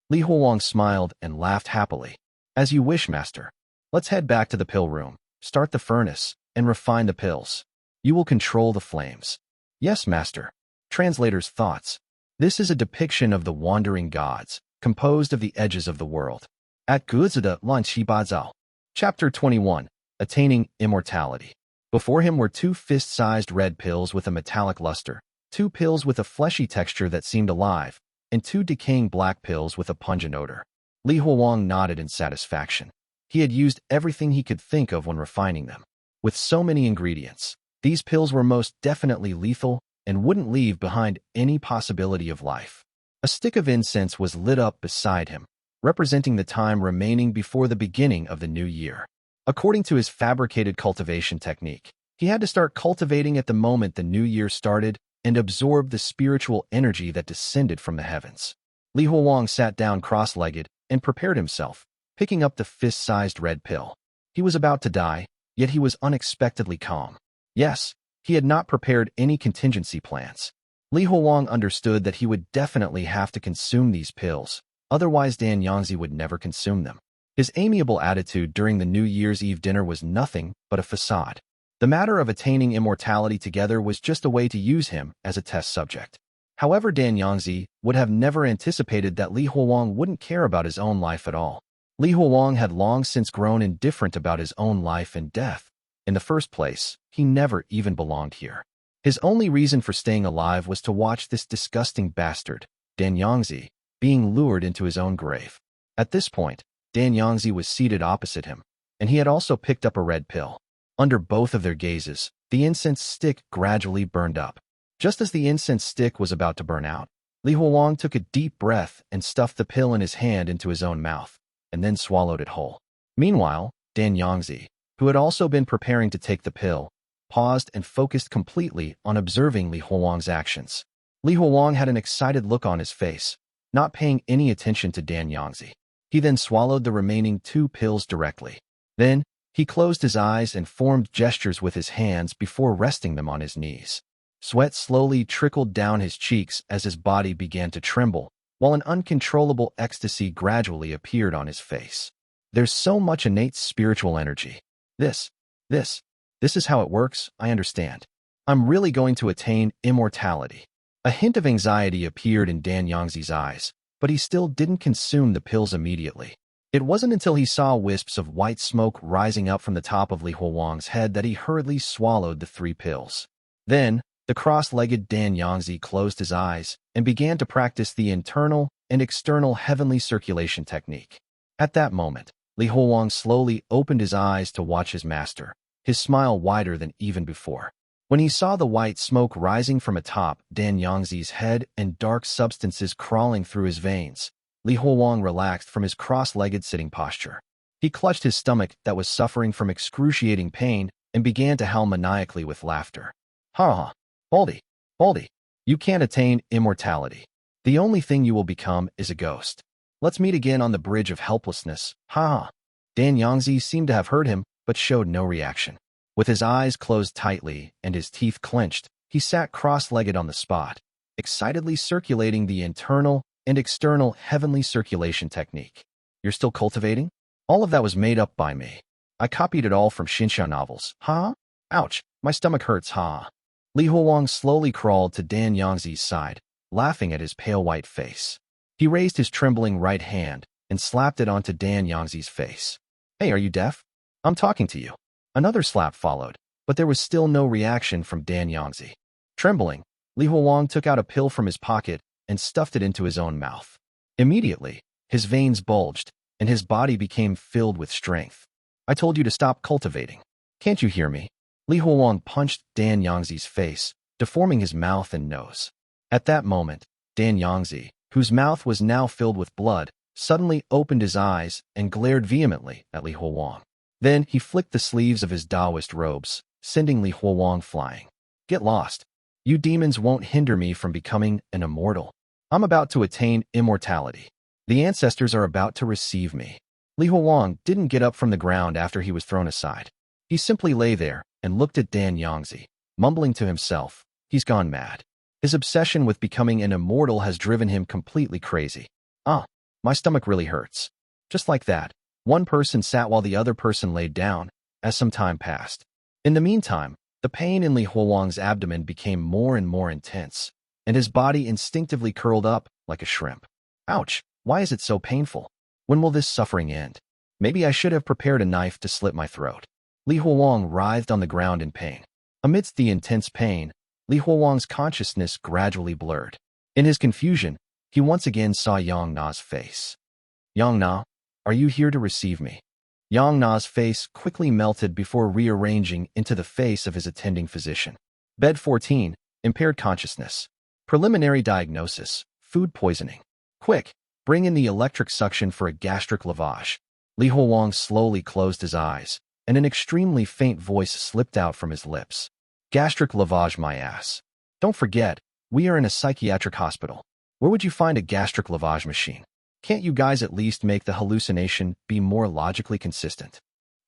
A: Li Huowang smiled and laughed happily. As you wish, master. Let's head back to the pill room, start the furnace, and refine the pills. You will control the flames. Yes, master. Translator's thoughts. This is a depiction of the wandering gods, composed of the edges of the world. At Guizida Lanqi Bazao. Chapter 21. Attaining Immortality. Before him were 2 fist-sized red pills with a metallic luster, 2 pills with a fleshy texture that seemed alive, and 2 decaying black pills with a pungent odor. Li Huowang nodded in satisfaction. He had used everything he could think of when refining them. With so many ingredients, these pills were most definitely lethal and wouldn't leave behind any possibility of life. A stick of incense was lit up beside him, representing the time remaining before the beginning of the new year. According to his fabricated cultivation technique, he had to start cultivating at the moment the new year started and absorb the spiritual energy that descended from the heavens. Li Huowang sat down cross-legged and prepared himself, picking up the fist-sized red pill. He was about to die, yet he was unexpectedly calm. Yes, he had not prepared any contingency plans. Li Huowang understood that he would definitely have to consume these pills, otherwise Dan Yangzi would never consume them. His amiable attitude during the New Year's Eve dinner was nothing but a facade. The matter of attaining immortality together was just a way to use him as a test subject. However, Dan Yangzi would have never anticipated that Li Huowang wouldn't care about his own life at all. Li Huowang had long since grown indifferent about his own life and death. In the first place, he never even belonged here. His only reason for staying alive was to watch this disgusting bastard, Yangzi, being lured into his own grave. At this point, Yangzi was seated opposite him, and he had also picked up a red pill. Under both of their gazes, the incense stick gradually burned up. Just as the incense stick was about to burn out, Huowang took a deep breath and stuffed the pill in his hand into his own mouth, and then swallowed it whole. Meanwhile, Yangzi, who had also been preparing to take the pill, paused and focused completely on observing Huowang's actions. Huowang had an excited look on his face, not paying any attention to Yangzi. He then swallowed the remaining 2 pills directly. Then, he closed his eyes and formed gestures with his hands before resting them on his knees. Sweat slowly trickled down his cheeks as his body began to tremble, while an uncontrollable ecstasy gradually appeared on his face. There's so much innate spiritual energy. This is how it works, I understand. I'm really going to attain immortality. A hint of anxiety appeared in Yangzi's eyes, but he still didn't consume the pills immediately. It wasn't until he saw wisps of white smoke rising up from the top of Huowang's head that he hurriedly swallowed the 3 pills. Then, the cross-legged Yangzi closed his eyes and began to practice the internal and external heavenly circulation technique. At that moment, Huowang slowly opened his eyes to watch his master, his smile wider than even before. When he saw the white smoke rising from atop Yangzi's head and dark substances crawling through his veins, Huowang relaxed from his cross-legged sitting posture. He clutched his stomach that was suffering from excruciating pain and began to howl maniacally with laughter. Ha ha! Baldy, you can't attain immortality. The only thing you will become is a ghost. Let's meet again on the bridge of helplessness. Ha ha! Yangzi seemed to have heard him, but showed no reaction. With his eyes closed tightly and his teeth clenched, he sat cross-legged on the spot, excitedly circulating the internal and external heavenly circulation technique. You're still cultivating? All of that was made up by me. I copied it all from Xinsha novels. Ha? Ouch, my stomach hurts, ha. Huowang slowly crawled to Yangzi's side, laughing at his pale white face. He raised his trembling right hand and slapped it onto Yangzi's face. Hey, are you deaf? I'm talking to you. Another slap followed, but there was still no reaction from Yangzi. Trembling, Huowang took out a pill from his pocket and stuffed it into his own mouth. Immediately, his veins bulged, and his body became filled with strength. I told you to stop cultivating. Can't you hear me? Huowang punched Yangzi's face, deforming his mouth and nose. At that moment, Yangzi, whose mouth was now filled with blood, suddenly opened his eyes and glared vehemently at Huowang. Then he flicked the sleeves of his Taoist robes, sending Huowang flying. Get lost. You demons won't hinder me from becoming an immortal. I'm about to attain immortality. The ancestors are about to receive me. Huowang didn't get up from the ground after he was thrown aside. He simply lay there and looked at Yangzi, mumbling to himself, he's gone mad. His obsession with becoming an immortal has driven him completely crazy. My stomach really hurts. Just like that, one person sat while the other person laid down, as some time passed. In the meantime, the pain in Huowang's abdomen became more and more intense, and his body instinctively curled up like a shrimp. Ouch, why is it so painful? When will this suffering end? Maybe I should have prepared a knife to slit my throat. Huowang writhed on the ground in pain. Amidst the intense pain, Huowang's consciousness gradually blurred. In his confusion, he once again saw Yang Na's face. Yang Na, are you here to receive me? Yang Na's face quickly melted before rearranging into the face of his attending physician. Bed 14, impaired consciousness. Preliminary diagnosis, food poisoning. Quick, bring in the electric suction for a gastric lavage. Huowang slowly closed his eyes, and an extremely faint voice slipped out from his lips. Gastric lavage my ass. Don't forget, we are in a psychiatric hospital. Where would you find a gastric lavage machine? Can't you guys at least make the hallucination be more logically consistent?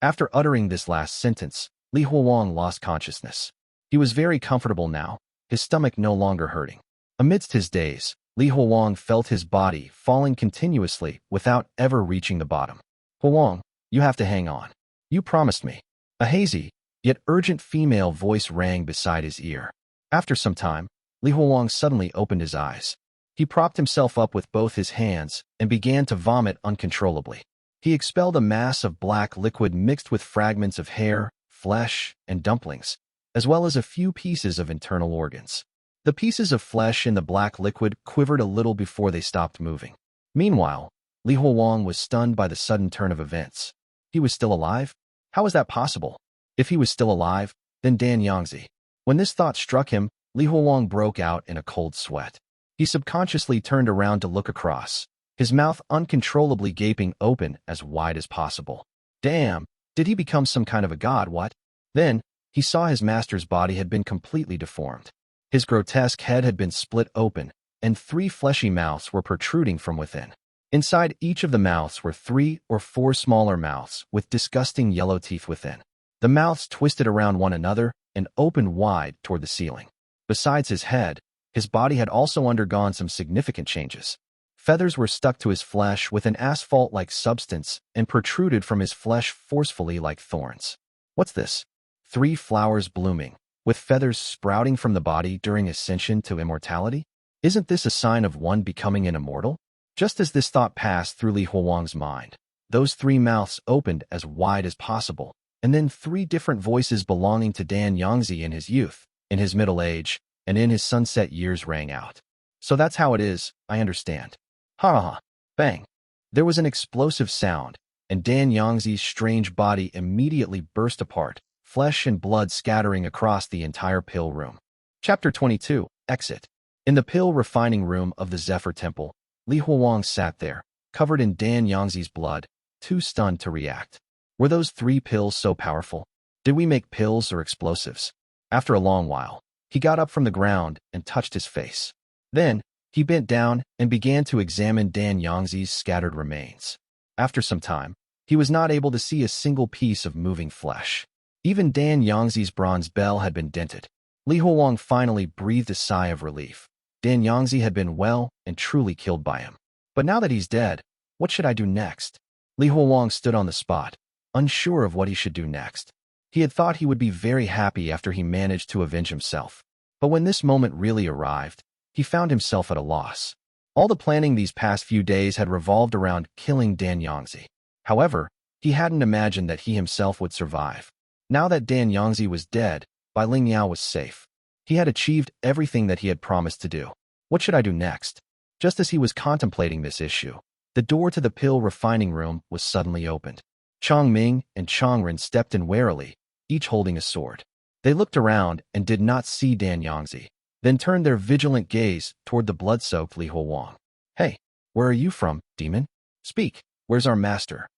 A: After uttering this last sentence, Huowang lost consciousness. He was very comfortable now, his stomach no longer hurting. Amidst his daze, Huowang felt his body falling continuously without ever reaching the bottom. Huowang, you have to hang on. You promised me. A hazy, yet urgent female voice rang beside his ear. After some time, Huowang suddenly opened his eyes. He propped himself up with both his hands and began to vomit uncontrollably. He expelled a mass of black liquid mixed with fragments of hair, flesh, and dumplings. as well as a few pieces of internal organs. The pieces of flesh in the black liquid quivered a little before they stopped moving. Meanwhile, Li Huowang was stunned by the sudden turn of events. He was still alive? How was that possible? If he was still alive, then Dan Yangzi. When this thought struck him, Li Huowang broke out in a cold sweat. He subconsciously turned around to look across, his mouth uncontrollably gaping open as wide as possible. Damn, did he become some kind of a god, what? Then, he saw his master's body had been completely deformed. His grotesque head had been split open, and 3 fleshy mouths were protruding from within. Inside each of the mouths were 3 or 4 smaller mouths with disgusting yellow teeth within. The mouths twisted around one another and opened wide toward the ceiling. Besides his head, his body had also undergone some significant changes. Feathers were stuck to his flesh with an asphalt-like substance and protruded from his flesh forcefully like thorns. What's this? 3 flowers blooming, with feathers sprouting from the body during ascension to immortality? Isn't this a sign of one becoming an immortal? Just as this thought passed through Li Huowang's mind, those 3 mouths opened as wide as possible, and then 3 different voices belonging to Dan Yangzi in his youth, in his middle age, and in his sunset years rang out. So that's how it is, I understand. Ha ha ha. Bang. There was an explosive sound, and Dan Yangzi's strange body immediately burst apart, flesh and blood scattering across the entire pill room. Chapter 22, Exit. In the pill refining room of the Zephyr Temple, Li Huowang sat there, covered in Dan Yangzi's blood, too stunned to react. Were those 3 pills so powerful? Did we make pills or explosives? After a long while, he got up from the ground and touched his face. Then, he bent down and began to examine Dan Yangzi's scattered remains. After some time, he was not able to see a single piece of moving flesh. Even Dan Yangzi's bronze bell had been dented. Li Huowang finally breathed a sigh of relief. Dan Yangzi had been well and truly killed by him. But now that he's dead, what should I do next? Li Huowang stood on the spot, unsure of what he should do next. He had thought he would be very happy after he managed to avenge himself. But when this moment really arrived, he found himself at a loss. All the planning these past few days had revolved around killing Dan Yangzi. However, he hadn't imagined that he himself would survive. Now that Dan Yangzi was dead, Bai Lingyao was safe. He had achieved everything that he had promised to do. What should I do next? Just as he was contemplating this issue, the door to the pill refining room was suddenly opened. Chong Ming and Chong Ren stepped in warily, each holding a sword. They looked around and did not see Dan Yangzi, then turned their vigilant gaze toward the blood-soaked Li Huowang. Hey, where are you from, demon? Speak, where's our master?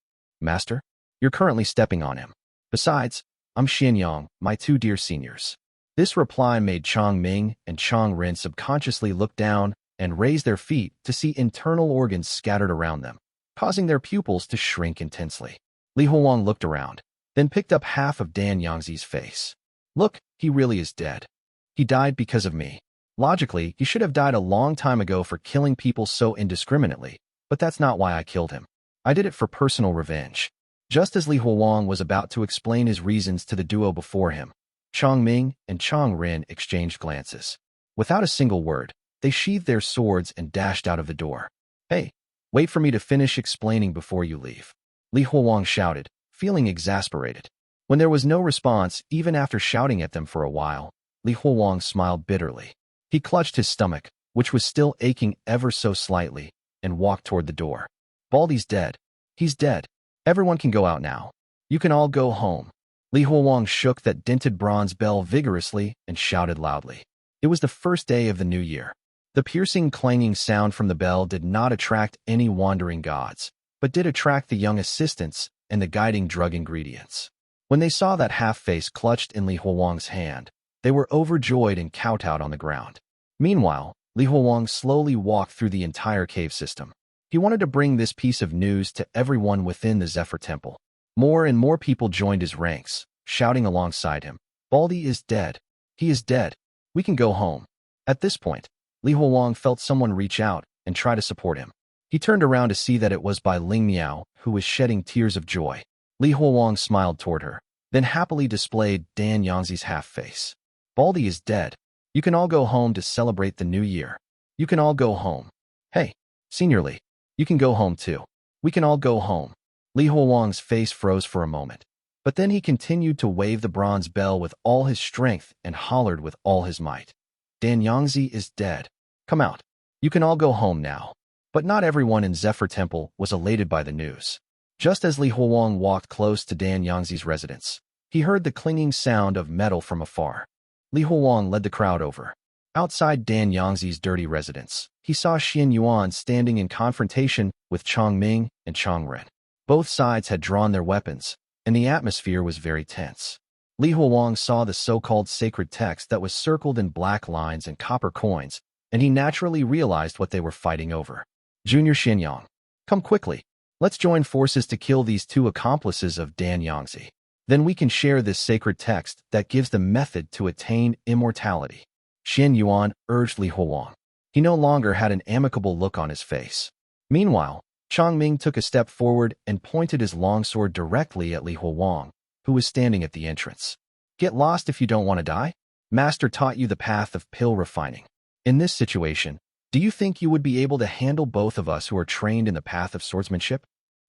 A: Master? You're currently stepping on him. Besides, I'm Xianyang, my 2 dear seniors. This reply made Chong Ming and Chong Ren subconsciously look down and raise their feet to see internal organs scattered around them, causing their pupils to shrink intensely. Li Huowang looked around, then picked up half of Dan Yangzi's face. Look, he really is dead. He died because of me. Logically, he should have died a long time ago for killing people so indiscriminately, but that's not why I killed him. I did it for personal revenge. Just as Li Huowang was about to explain his reasons to the duo before him, Chong Ming and Chong Ren exchanged glances. Without a single word, they sheathed their swords and dashed out of the door. Hey, wait for me to finish explaining before you leave. Li Huowang shouted, feeling exasperated. When there was no response, even after shouting at them for a while, Li Huowang smiled bitterly. He clutched his stomach, which was still aching ever so slightly, and walked toward the door. Baldy's dead. He's dead. Everyone can go out now. You can all go home. Li Huowang shook that dented bronze bell vigorously and shouted loudly. It was the first day of the new year. The piercing clanging sound from the bell did not attract any wandering gods, but did attract the young assistants and the guiding drug ingredients. When they saw that half-face clutched in Li Huowang's hand, they were overjoyed and kowtowed on the ground. Meanwhile, Li Huowang slowly walked through the entire cave system. He wanted to bring this piece of news to everyone within the Zephyr Temple. More and more people joined his ranks, shouting alongside him, Baldy is dead. He is dead. We can go home. At this point, Li Huowang felt someone reach out and try to support him. He turned around to see that it was Bai Lingyao, who was shedding tears of joy. Li Huowang smiled toward her, then happily displayed Dan Yangzi's half-face. Baldy is dead. You can all go home to celebrate the new year. You can all go home. Hey, Senior Li, you can go home too. We can all go home. Li Huowang's face froze for a moment. But then he continued to wave the bronze bell with all his strength and hollered with all his might. Dan Yangzi is dead. Come out. You can all go home now. But not everyone in Zephyr Temple was elated by the news. Just as Li Huowang walked close to Dan Yangzi's residence, he heard the clinging sound of metal from afar. Li Huowang led the crowd over. Outside Dan Yangzi's dirty residence, he saw Yuan standing in confrontation with Chongming and Chongren. Both sides had drawn their weapons, and the atmosphere was very tense. Li Huowang saw the so-called sacred text that was circled in black lines and copper coins, and he naturally realized what they were fighting over. Junior Xianyang, come quickly. Let's join forces to kill these two accomplices of Dan Yangzi. Then we can share this sacred text that gives the method to attain immortality. Yuan urged Li Huowang. He no longer had an amicable look on his face. Meanwhile, Chongming took a step forward and pointed his longsword directly at Li Huowang, who was standing at the entrance. Get lost if you don't want to die? Master taught you the path of pill refining. In this situation, do you think you would be able to handle both of us who are trained in the path of swordsmanship?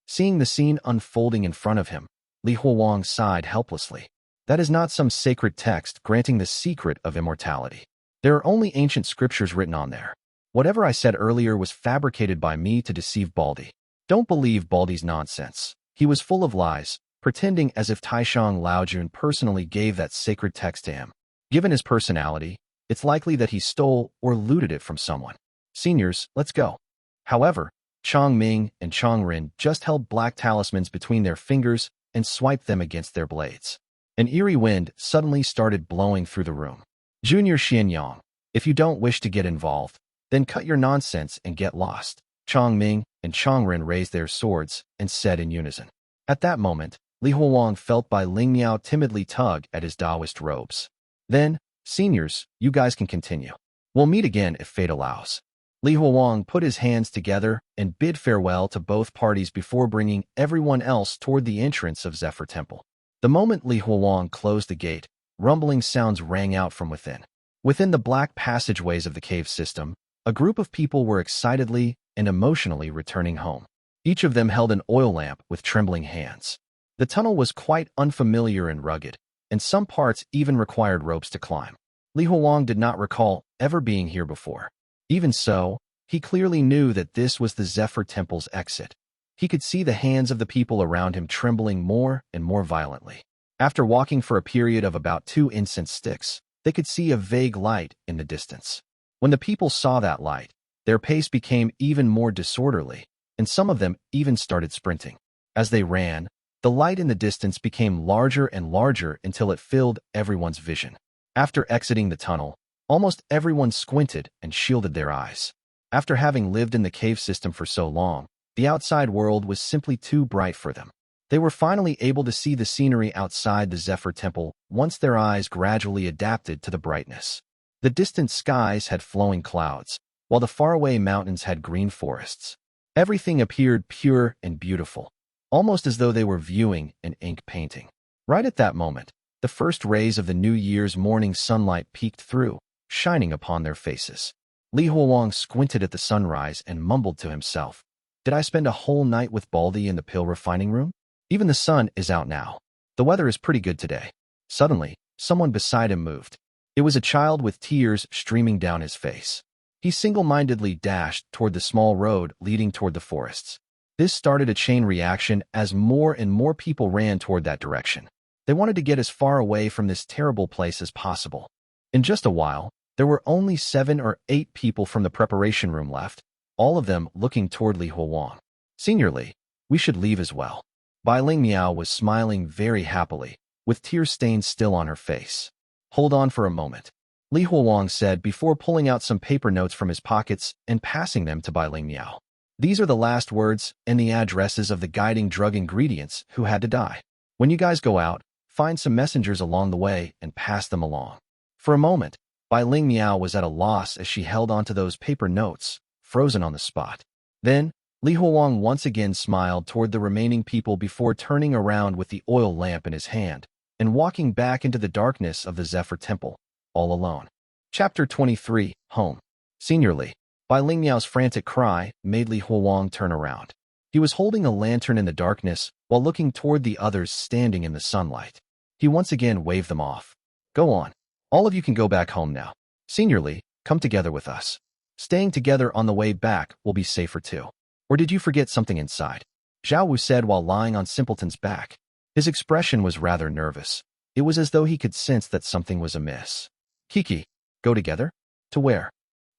A: Seeing the scene unfolding in front of him, Li Huowang sighed helplessly. That is not some sacred text granting the secret of immortality. There are only ancient scriptures written on there. Whatever I said earlier was fabricated by me to deceive Baldy. Don't believe Baldy's nonsense. He was full of lies, pretending as if Taishang Laojun personally gave that sacred text to him. Given his personality, it's likely that he stole or looted it from someone. Seniors, let's go. However, Chongming and Chongren just held black talismans between their fingers and swiped them against their blades. An eerie wind suddenly started blowing through the room. Junior Xianyang, if you don't wish to get involved, then cut your nonsense and get lost. Chongming and Chongren raised their swords and said in unison. At that moment, Li Huowang felt Bai Lingmiao timidly tug at his Taoist robes. Then, seniors, you guys can continue. We'll meet again if fate allows. Li Huowang put his hands together and bid farewell to both parties before bringing everyone else toward the entrance of Zephyr Temple. The moment Li Huowang closed the gate, rumbling sounds rang out from within. Within the black passageways of the cave system, a group of people were excitedly and emotionally returning home. Each of them held an oil lamp with trembling hands. The tunnel was quite unfamiliar and rugged, and some parts even required ropes to climb. Li Huowang did not recall ever being here before. Even so, he clearly knew that this was the Zephyr Temple's exit. He could see the hands of the people around him trembling more and more violently. After walking for a period of about 2 incense sticks, they could see a vague light in the distance. When the people saw that light, their pace became even more disorderly, and some of them even started sprinting. As they ran, the light in the distance became larger and larger until it filled everyone's vision. After exiting the tunnel, almost everyone squinted and shielded their eyes. After having lived in the cave system for so long, the outside world was simply too bright for them. They were finally able to see the scenery outside the Zephyr Temple once their eyes gradually adapted to the brightness. The distant skies had flowing clouds, while the faraway mountains had green forests. Everything appeared pure and beautiful, almost as though they were viewing an ink painting. Right at that moment, the first rays of the New Year's morning sunlight peeked through, shining upon their faces. Li Huowang squinted at the sunrise and mumbled to himself, "Did I spend a whole night with Baldy in the pill refining room? Even the sun is out now. The weather is pretty good today." Suddenly, someone beside him moved. It was a child with tears streaming down his face. He single-mindedly dashed toward the small road leading toward the forests. This started a chain reaction as more and more people ran toward that direction. They wanted to get as far away from this terrible place as possible. In just a while, there were only 7 or 8 people from the preparation room left, all of them looking toward Li Huowang. "Senior Li, we should leave as well." Bai Lingmiao was smiling very happily, with tear stains still on her face. "Hold on for a moment," Li Huowang said before pulling out some paper notes from his pockets and passing them to Bai Lingmiao. "These are the last words and the addresses of the guiding drug ingredients who had to die. When you guys go out, find some messengers along the way and pass them along." For a moment, Bai Lingmiao was at a loss as she held onto those paper notes, frozen on the spot. Then, Li Huowang once again smiled toward the remaining people before turning around with the oil lamp in his hand and walking back into the darkness of the Zephyr Temple, all alone. Chapter 23, Home. Senior Li. Bai Lingmiao's frantic cry made Li Huowang turn around. He was holding a lantern in the darkness while looking toward the others standing in the sunlight. He once again waved them off. Go on. All of you can go back home now. Seniorly, come together with us. Staying together on the way back will be safer too. Or did you forget something inside? Zhao Wu said while lying on Simpleton's back. His expression was rather nervous. It was as though he could sense that something was amiss. Kiki, go together? To where?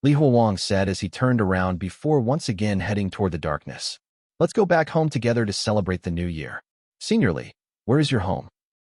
A: Li Huowang said as he turned around before once again heading toward the darkness. Let's go back home together to celebrate the new year. Seniorly, where is your home?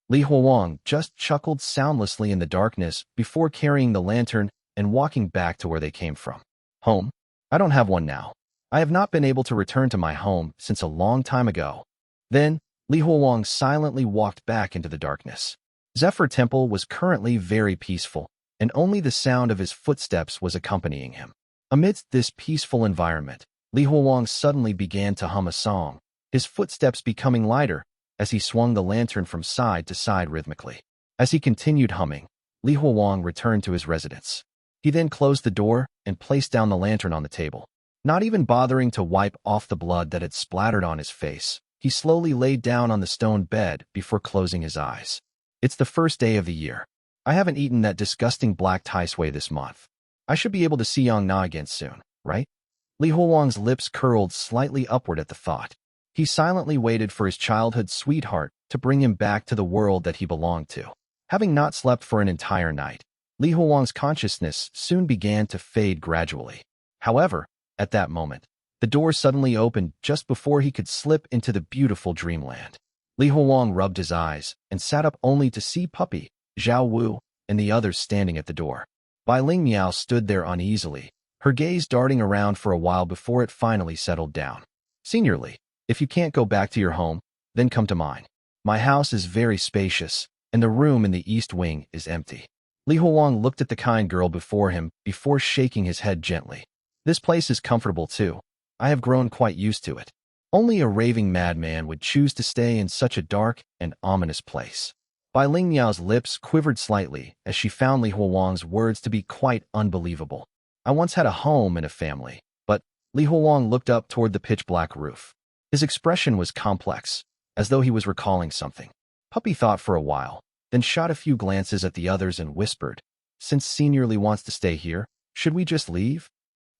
A: Li Huowang just chuckled soundlessly in the darkness before carrying the lantern and walking back to where they came from. Home? I don't have one now. I have not been able to return to my home since a long time ago. Then, Li Huowang silently walked back into the darkness. Zephyr Temple was currently very peaceful, and only the sound of his footsteps was accompanying him. Amidst this peaceful environment, Li Huowang suddenly began to hum a song, his footsteps becoming lighter as he swung the lantern from side to side rhythmically. As he continued humming, Li Huowang returned to his residence. He then closed the door and placed down the lantern on the table. Not even bothering to wipe off the blood that had splattered on his face, he slowly laid down on the stone bed before closing his eyes. It's the first day of the year. I haven't eaten that disgusting black Taisui this month. I should be able to see Yang Na again soon, right? Li Huowang's lips curled slightly upward at the thought. He silently waited for his childhood sweetheart to bring him back to the world that he belonged to. Having not slept for an entire night, Li Huowang's consciousness soon began to fade gradually. However, at that moment, the door suddenly opened just before he could slip into the beautiful dreamland. Li Huowang rubbed his eyes and sat up only to see Puppy, Zhao Wu, and the others standing at the door. Bai Ling Miao stood there uneasily, her gaze darting around for a while before it finally settled down. Seniorly, if you can't go back to your home, then come to mine. My house is very spacious, and the room in the east wing is empty. Li Huowang looked at the kind girl before him before shaking his head gently. This place is comfortable too. I have grown quite used to it. Only a raving madman would choose to stay in such a dark and ominous place. Bai Ling Miao's lips quivered slightly as she found Li Huowang's words to be quite unbelievable. I once had a home and a family, but Li Huowang looked up toward the pitch-black roof. His expression was complex, as though he was recalling something. Puppy thought for a while, then shot a few glances at the others and whispered, "Since Seniorly wants to stay here, should we just leave?"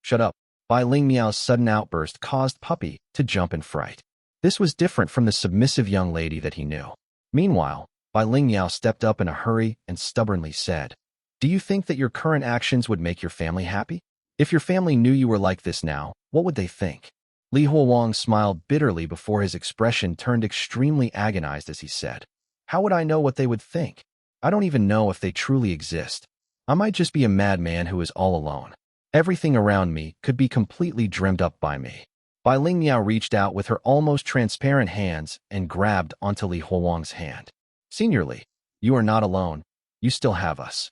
A: "Shut up." Bai Ling Miao's sudden outburst caused Puppy to jump in fright. This was different from the submissive young lady that he knew. Meanwhile, Bai Ling Miao stepped up in a hurry and stubbornly said, "Do you think that your current actions would make your family happy? If your family knew you were like this now, what would they think?" Li Huowang smiled bitterly before his expression turned extremely agonized as he said, "How would I know what they would think? I don't even know if they truly exist. I might just be a madman who is all alone. Everything around me could be completely dreamed up by me." Bai Ling Miao reached out with her almost transparent hands and grabbed onto Li Huowang's hand. "Seniorly, you are not alone. You still have us."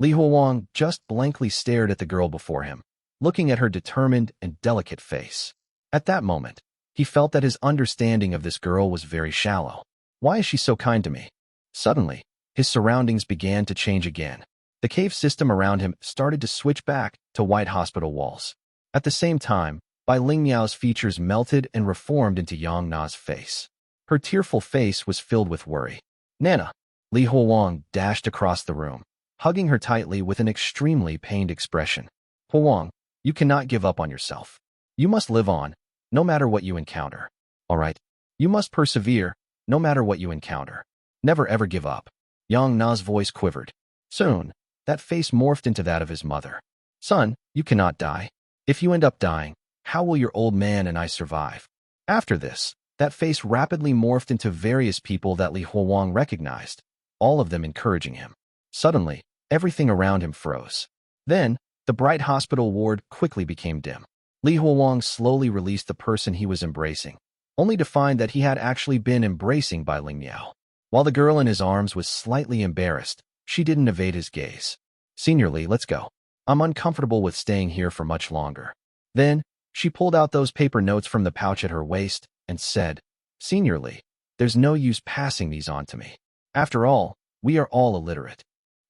A: Li Huowang just blankly stared at the girl before him, looking at her determined and delicate face. At that moment, he felt that his understanding of this girl was very shallow. Why is she so kind to me? Suddenly, his surroundings began to change again. The cave system around him started to switch back to white hospital walls. At the same time, Bai Ling Miao's features melted and reformed into Yang Na's face. Her tearful face was filled with worry. "Nana!" Li Huowang dashed across the room, hugging her tightly with an extremely pained expression. "Huowang, you cannot give up on yourself. You must live on, no matter what you encounter. All right? You must persevere, no matter what you encounter. Never ever give up." Yang Na's voice quivered. Soon, that face morphed into that of his mother. "Son, you cannot die. If you end up dying, how will your old man and I survive?" After this, that face rapidly morphed into various people that Li Huowang recognized, all of them encouraging him. Suddenly, everything around him froze. Then, the bright hospital ward quickly became dim. Li Huowang slowly released the person he was embracing, only to find that he had actually been embracing Bai Ling Miao. While the girl in his arms was slightly embarrassed, she didn't evade his gaze. "Seniorly, let's go. I'm uncomfortable with staying here for much longer." Then, she pulled out those paper notes from the pouch at her waist and said, "Seniorly, there's no use passing these on to me. After all, we are all illiterate.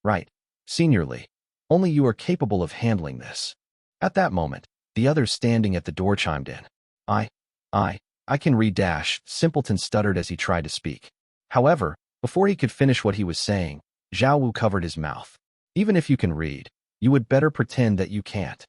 A: Right, Seniorly, only you are capable of handling this." At that moment, the others standing at the door chimed in. I I can read dash, Simpleton stuttered as he tried to speak. However, before he could finish what he was saying, Zhao Wu covered his mouth. Even if you can read, you would better pretend that you can't.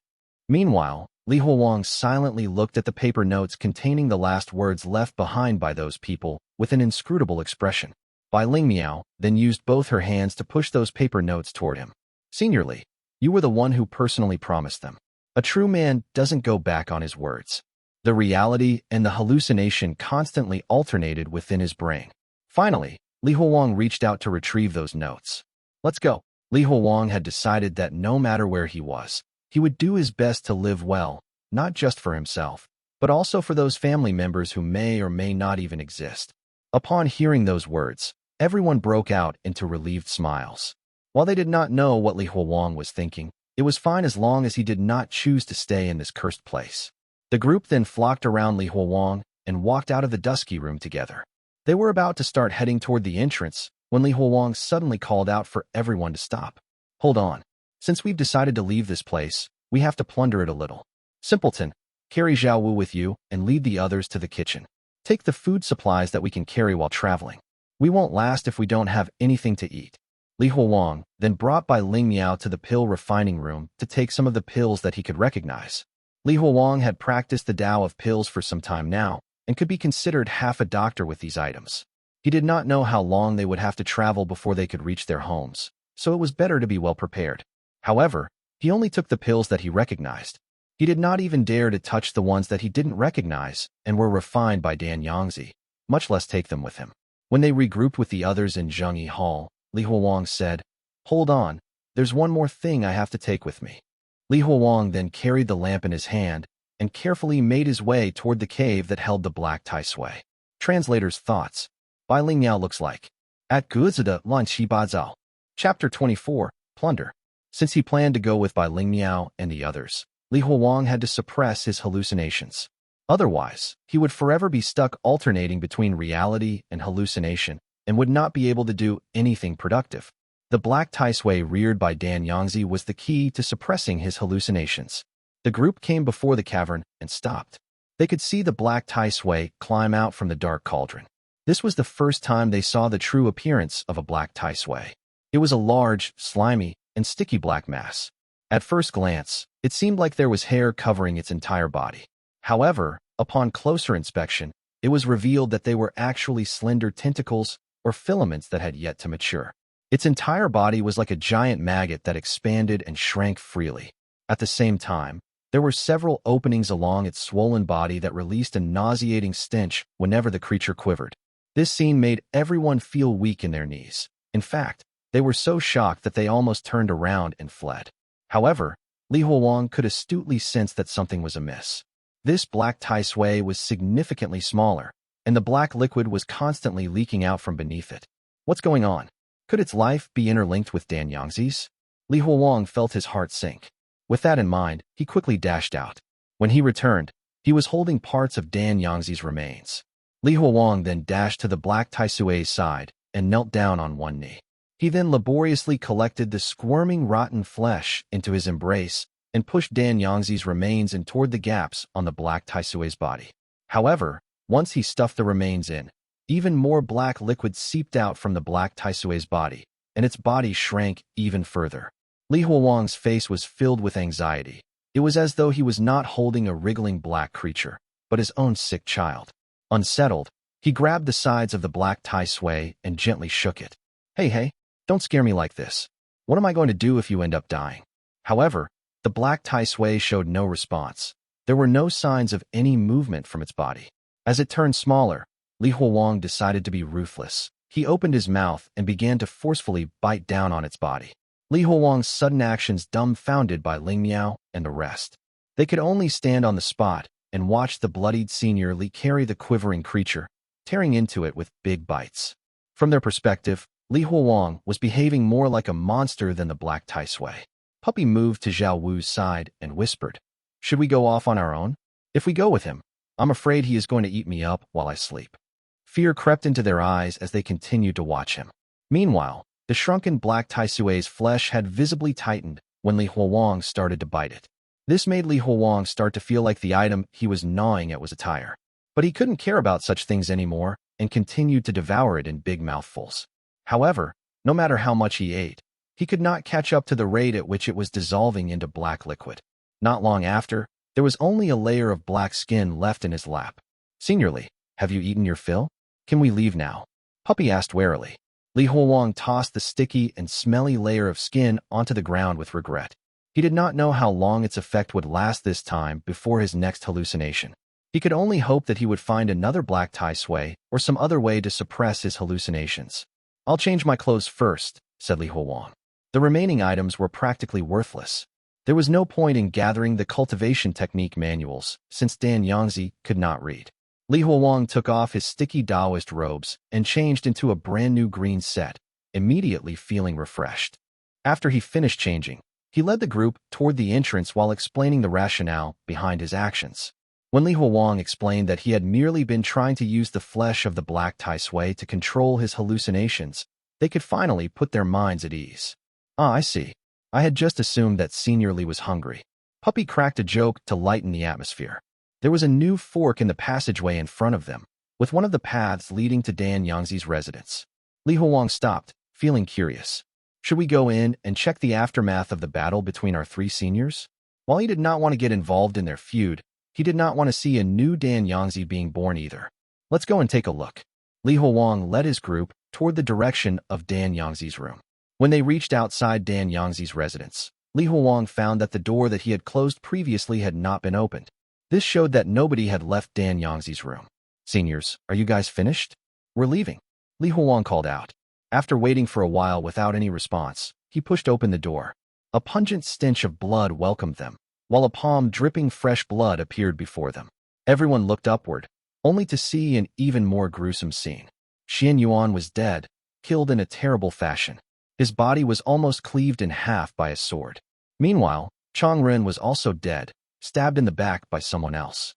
A: Meanwhile, Li Huowang silently looked at the paper notes containing the last words left behind by those people with an inscrutable expression. Bai Lingmiao then used both her hands to push those paper notes toward him. Senior Li, you were the one who personally promised them. A true man doesn't go back on his words. The reality and the hallucination constantly alternated within his brain. Finally, Li Huowang reached out to retrieve those notes. Let's go. Li Huowang had decided that no matter where he was, he would do his best to live well, not just for himself, but also for those family members who may or may not even exist. Upon hearing those words, everyone broke out into relieved smiles. While they did not know what Li Huowang was thinking, it was fine as long as he did not choose to stay in this cursed place. The group then flocked around Li Huowang and walked out of the dusky room together. They were about to start heading toward the entrance when Li Huowang suddenly called out for everyone to stop. Hold on. Since we've decided to leave this place, we have to plunder it a little. Simpleton, carry Zhao Wu with you and lead the others to the kitchen. Take the food supplies that we can carry while traveling. We won't last if we don't have anything to eat. Li Huowang then brought Bai Lingmiao to the pill refining room to take some of the pills that he could recognize. Li Huowang had practiced the Tao of pills for some time now and could be considered half a doctor with these items. He did not know how long they would have to travel before they could reach their homes, so it was better to be well prepared. However, he only took the pills that he recognized. He did not even dare to touch the ones that he didn't recognize and were refined by Dan Yangzi, much less take them with him. When they regrouped with the others in Zhengyi Hall, Li Huowang said, "Hold on, there's one more thing I have to take with me." Li Huowang then carried the lamp in his hand and carefully made his way toward the cave that held the black Taisui. Translator's thoughts. Bai Lingmiao looks like. At Guzida Lan Shibazao. Chapter 24, Plunder. Since he planned to go with Bai Lingmiao and the others, Li Huowang had to suppress his hallucinations. Otherwise, he would forever be stuck alternating between reality and hallucination and would not be able to do anything productive. The black Taisui reared by Dan Yangzi was the key to suppressing his hallucinations. The group came before the cavern and stopped. They could see the black Taisui climb out from the dark cauldron. This was the first time they saw the true appearance of a black Taisui. It was a large, slimy, and sticky black mass. At first glance, it seemed like there was hair covering its entire body. However, upon closer inspection, it was revealed that they were actually slender tentacles or filaments that had yet to mature. Its entire body was like a giant maggot that expanded and shrank freely. At the same time, there were several openings along its swollen body that released a nauseating stench whenever the creature quivered. This scene made everyone feel weak in their knees. In fact, they were so shocked that they almost turned around and fled. However, Li Huowang could astutely sense that something was amiss. This black Taisui was significantly smaller, and the black liquid was constantly leaking out from beneath it. What's going on? Could its life be interlinked with Dan Yangzi's? Li Huowang felt his heart sink. With that in mind, he quickly dashed out. When he returned, he was holding parts of Dan Yangzi's remains. Li Huowang then dashed to the black Taisui's side and knelt down on one knee. He then laboriously collected the squirming rotten flesh into his embrace and pushed Dan Yangzi's remains in toward the gaps on the black Taisui's body. However, once he stuffed the remains in, even more black liquid seeped out from the black Taisui's body, and its body shrank even further. Li Huowang's face was filled with anxiety. It was as though he was not holding a wriggling black creature, but his own sick child. Unsettled, he grabbed the sides of the black Taisui and gently shook it. Hey, don't scare me like this. What am I going to do if you end up dying? However, the black Taisui showed no response. There were no signs of any movement from its body. As it turned smaller, Li Huowang decided to be ruthless. He opened his mouth and began to forcefully bite down on its body. Li Huowang's sudden actions dumbfounded Bai Lingmiao and the rest. They could only stand on the spot and watch the bloodied Senior Li carry the quivering creature, tearing into it with big bites. From their perspective, Li Huowang was behaving more like a monster than the black Taisui. Puppy moved to Zhao Wu's side and whispered, "Should we go off on our own? If we go with him, I'm afraid he is going to eat me up while I sleep." Fear crept into their eyes as they continued to watch him. Meanwhile, the shrunken black Taisui's flesh had visibly tightened when Li Huowang started to bite it. This made Li Huowang start to feel like the item he was gnawing at was a tire. But he couldn't care about such things anymore and continued to devour it in big mouthfuls. However, no matter how much he ate, he could not catch up to the rate at which it was dissolving into black liquid. Not long after, there was only a layer of black skin left in his lap. "Seniorly, have you eaten your fill? Can we leave now?" Puppy asked warily. Li Huowang tossed the sticky and smelly layer of skin onto the ground with regret. He did not know how long its effect would last this time before his next hallucination. He could only hope that he would find another black Taisui or some other way to suppress his hallucinations. "I'll change my clothes first," said Li Huowang. The remaining items were practically worthless. There was no point in gathering the cultivation technique manuals, since Dan Yangzi could not read. Li Huowang took off his sticky Taoist robes and changed into a brand new green set, immediately feeling refreshed. After he finished changing, he led the group toward the entrance while explaining the rationale behind his actions. When Li Huowang explained that he had merely been trying to use the flesh of the black Taisui to control his hallucinations, they could finally put their minds at ease. "Ah, I see. I had just assumed that Senior Li was hungry." Puppy cracked a joke to lighten the atmosphere. There was a new fork in the passageway in front of them, with one of the paths leading to Dan Yangzi's residence. Li Huowang stopped, feeling curious. Should we go in and check the aftermath of the battle between our three seniors? While he did not want to get involved in their feud, he did not want to see a new Dan Yangzi being born either. "Let's go and take a look." Li Huowang led his group toward the direction of Dan Yangzi's room. When they reached outside Dan Yangzi's residence, Li Huowang found that the door that he had closed previously had not been opened. This showed that nobody had left Dan Yangzi's room. "Seniors, are you guys finished? We're leaving," Li Huowang called out. After waiting for a while without any response, he pushed open the door. A pungent stench of blood welcomed them, while a palm dripping fresh blood appeared before them. Everyone looked upward, only to see an even more gruesome scene. Yuan was dead, killed in a terrible fashion. His body was almost cleaved in half by a sword. Meanwhile, Ren was also dead, stabbed in the back by someone else.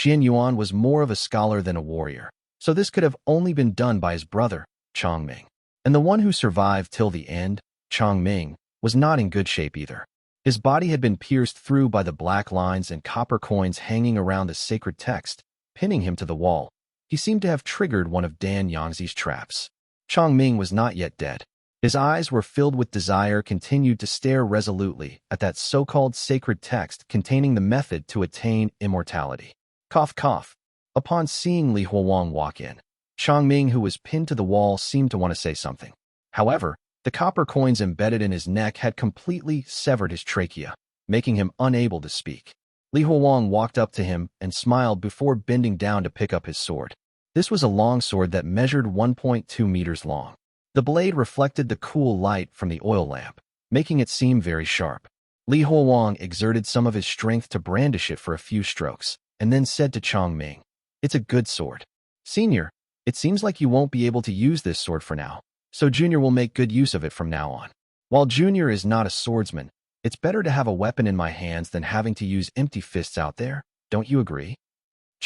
A: Yuan was more of a scholar than a warrior, so this could have only been done by his brother, Ming. And the one who survived till the end, Ming, was not in good shape either. His body had been pierced through by the black lines and copper coins hanging around the sacred text, pinning him to the wall. He seemed to have triggered one of Dan Yangzi's traps. Ming was not yet dead. His eyes were filled with desire, continued to stare resolutely at that so-called sacred text containing the method to attain immortality. Cough, cough. Upon seeing Li Huowang walk in, Ming, who was pinned to the wall, seemed to want to say something. However, the copper coins embedded in his neck had completely severed his trachea, making him unable to speak. Li Huowang walked up to him and smiled before bending down to pick up his sword. This was a long sword that measured 1.2 meters long. The blade reflected the cool light from the oil lamp, making it seem very sharp. Li Huowang exerted some of his strength to brandish it for a few strokes, and then said to Ming, "It's a good sword. Senior, it seems like you won't be able to use this sword for now, so Junior will make good use of it from now on. While Junior is not a swordsman, it's better to have a weapon in my hands than having to use empty fists out there, don't you agree?"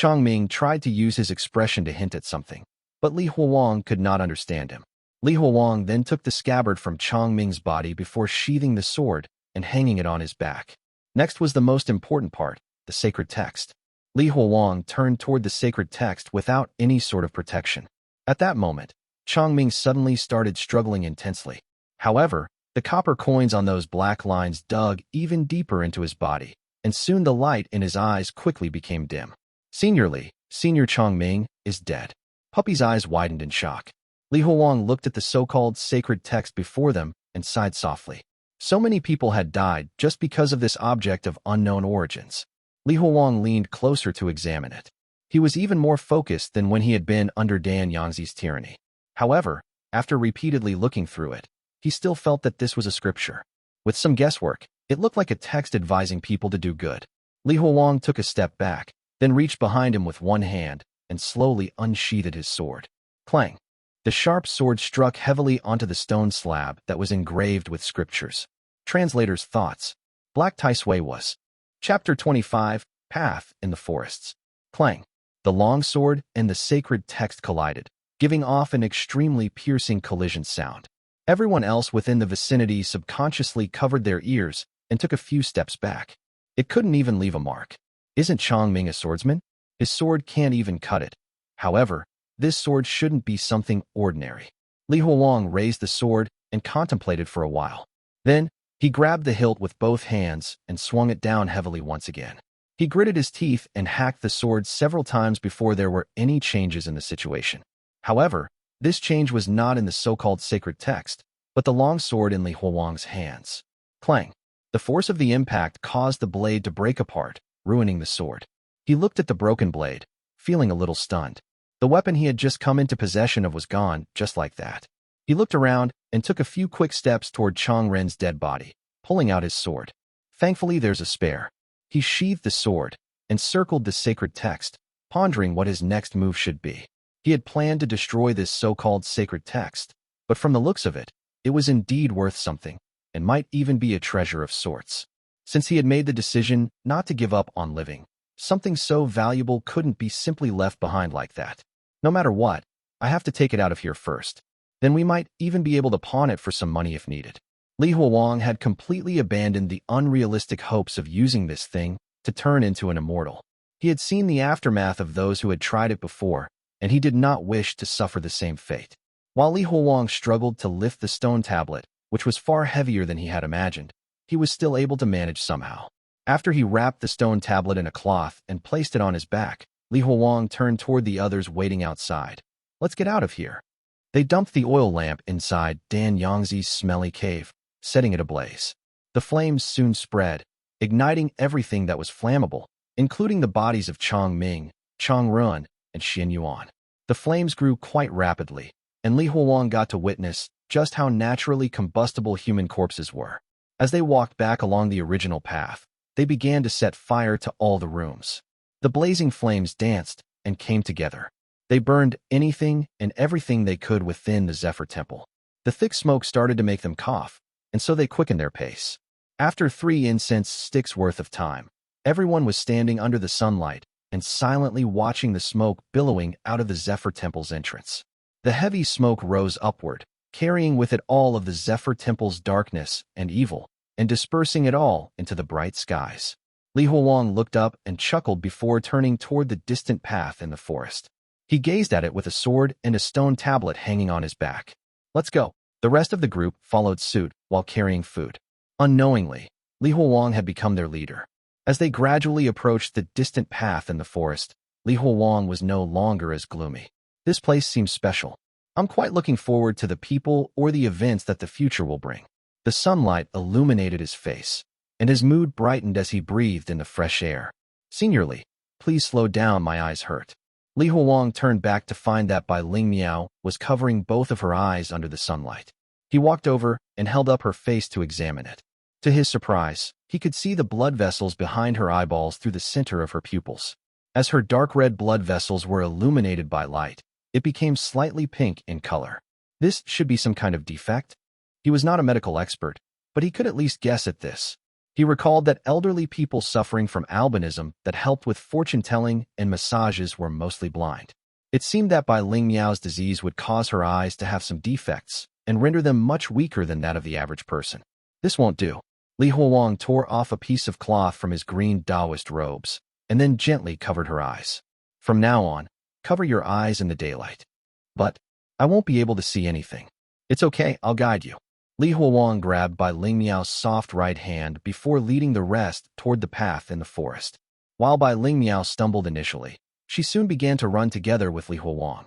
A: Ming tried to use his expression to hint at something, but Li Huowang could not understand him. Li Huowang then took the scabbard from Ming's body before sheathing the sword and hanging it on his back. Next was the most important part, the sacred text. Li Huowang turned toward the sacred text without any sort of protection. At that moment, Ming suddenly started struggling intensely. However, the copper coins on those black lines dug even deeper into his body, and soon the light in his eyes quickly became dim. Senior Ming, is dead. Puppy's eyes widened in shock. Li Huowang looked at the so-called sacred text before them and sighed softly. So many people had died just because of this object of unknown origins. Li Huowang leaned closer to examine it. He was even more focused than when he had been under Dan Yangzi's tyranny. However, after repeatedly looking through it, he still felt that this was a scripture. With some guesswork, it looked like a text advising people to do good. Li Huowang took a step back, then reached behind him with one hand and slowly unsheathed his sword. Clang! The sharp sword struck heavily onto the stone slab that was engraved with scriptures. Translator's thoughts. Black Taisui was. Chapter 25, Path in the Forests. Clang. The long sword and the sacred text collided, giving off an extremely piercing collision sound. Everyone else within the vicinity subconsciously covered their ears and took a few steps back. It couldn't even leave a mark. Isn't Ming a swordsman? His sword can't even cut it. However, this sword shouldn't be something ordinary. Li Huowang raised the sword and contemplated for a while. Then, he grabbed the hilt with both hands and swung it down heavily once again. He gritted his teeth and hacked the sword several times before there were any changes in the situation. However, this change was not in the so-called sacred text, but the long sword in Li Huowang's hands. Clang! The force of the impact caused the blade to break apart, ruining the sword. He looked at the broken blade, feeling a little stunned. The weapon he had just come into possession of was gone, just like that. He looked around and took a few quick steps toward Chong Ren's dead body, pulling out his sword. Thankfully, there's a spare. He sheathed the sword and circled the sacred text, pondering what his next move should be. He had planned to destroy this so-called sacred text, but from the looks of it, it was indeed worth something, and might even be a treasure of sorts. Since he had made the decision not to give up on living, something so valuable couldn't be simply left behind like that. No matter what, I have to take it out of here first. Then we might even be able to pawn it for some money if needed. Li Huowang had completely abandoned the unrealistic hopes of using this thing to turn into an immortal. He had seen the aftermath of those who had tried it before, and he did not wish to suffer the same fate. While Li Huowang struggled to lift the stone tablet, which was far heavier than he had imagined, he was still able to manage somehow. After he wrapped the stone tablet in a cloth and placed it on his back, Li Huowang turned toward the others waiting outside. Let's get out of here. They dumped the oil lamp inside Dan Yangzi's smelly cave, setting it ablaze. The flames soon spread, igniting everything that was flammable, including the bodies of Chong Ming, Chong Run, and Xin Yuan. The flames grew quite rapidly, and Li Huowang got to witness just how naturally combustible human corpses were. As they walked back along the original path, they began to set fire to all the rooms. The blazing flames danced and came together. They burned anything and everything they could within the Zephyr temple. The thick smoke started to make them cough, and so they quickened their pace. After 3 incense sticks worth of time, everyone was standing under the sunlight and silently watching the smoke billowing out of the Zephyr temple's entrance. The heavy smoke rose upward, carrying with it all of the Zephyr temple's darkness and evil, and dispersing it all into the bright skies. Li Huowang looked up and chuckled before turning toward the distant path in the forest. He gazed at it with a sword and a stone tablet hanging on his back. Let's go. The rest of the group followed suit while carrying food. Unknowingly, Li Huowang had become their leader. As they gradually approached the distant path in the forest, Li Huowang was no longer as gloomy. This place seems special. I'm quite looking forward to the people or the events that the future will bring. The sunlight illuminated his face, and his mood brightened as he breathed in the fresh air. Seniorly, please slow down, my eyes hurt. Li Huowang turned back to find that Bai Ling Miao was covering both of her eyes under the sunlight. He walked over and held up her face to examine it. To his surprise, he could see the blood vessels behind her eyeballs through the center of her pupils. As her dark red blood vessels were illuminated by light, it became slightly pink in color. This should be some kind of defect. He was not a medical expert, but he could at least guess at this. He recalled that elderly people suffering from albinism that helped with fortune-telling and massages were mostly blind. It seemed that Bai Ling Miao's disease would cause her eyes to have some defects and render them much weaker than that of the average person. This won't do. Li Huowang tore off a piece of cloth from his green Taoist robes and then gently covered her eyes. From now on, cover your eyes in the daylight. But I won't be able to see anything. It's okay, I'll guide you. Li Huowang grabbed Bai Ling Miao's soft right hand before leading the rest toward the path in the forest. While Bai Ling Miao stumbled initially, she soon began to run together with Li Huowang.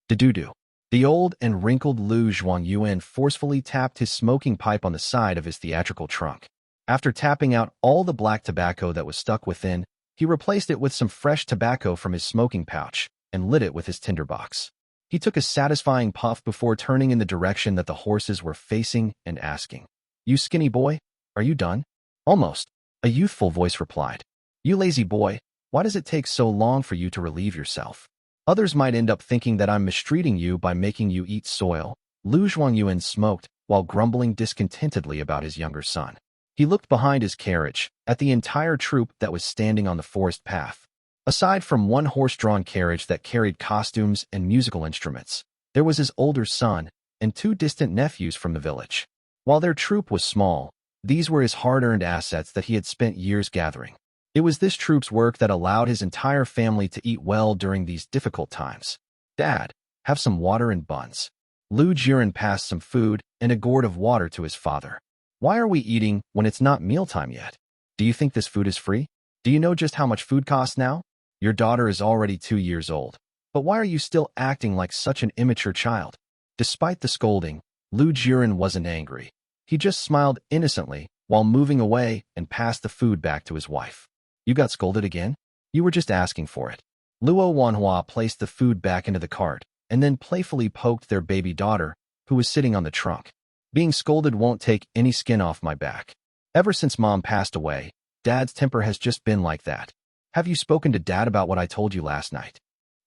A: Do-do-do. The old and wrinkled Lu Yuan forcefully tapped his smoking pipe on the side of his theatrical trunk. After tapping out all the black tobacco that was stuck within, he replaced it with some fresh tobacco from his smoking pouch and lit it with his tinderbox. He took a satisfying puff before turning in the direction that the horses were facing and asking, "You skinny boy, are you done?" "Almost," a youthful voice replied. "You lazy boy, why does it take so long for you to relieve yourself? Others might end up thinking that I'm mistreating you by making you eat soil." Lu Yuan smoked while grumbling discontentedly about his younger son. He looked behind his carriage at the entire troop that was standing on the forest path. Aside from one horse-drawn carriage that carried costumes and musical instruments, there was his older son and 2 distant nephews from the village. While their troop was small, these were his hard-earned assets that he had spent years gathering. It was this troop's work that allowed his entire family to eat well during these difficult times. Dad, have some water and buns. Lu Jiren passed some food and a gourd of water to his father. Why are we eating when it's not mealtime yet? Do you think this food is free? Do you know just how much food costs now? Your daughter is already 2 years old. But why are you still acting like such an immature child? Despite the scolding, Lu Jiren wasn't angry. He just smiled innocently while moving away and passed the food back to his wife. You got scolded again? You were just asking for it. Luo Wanhua placed the food back into the cart and then playfully poked their baby daughter, who was sitting on the trunk. Being scolded won't take any skin off my back. Ever since Mom passed away, Dad's temper has just been like that. Have you spoken to Dad about what I told you last night?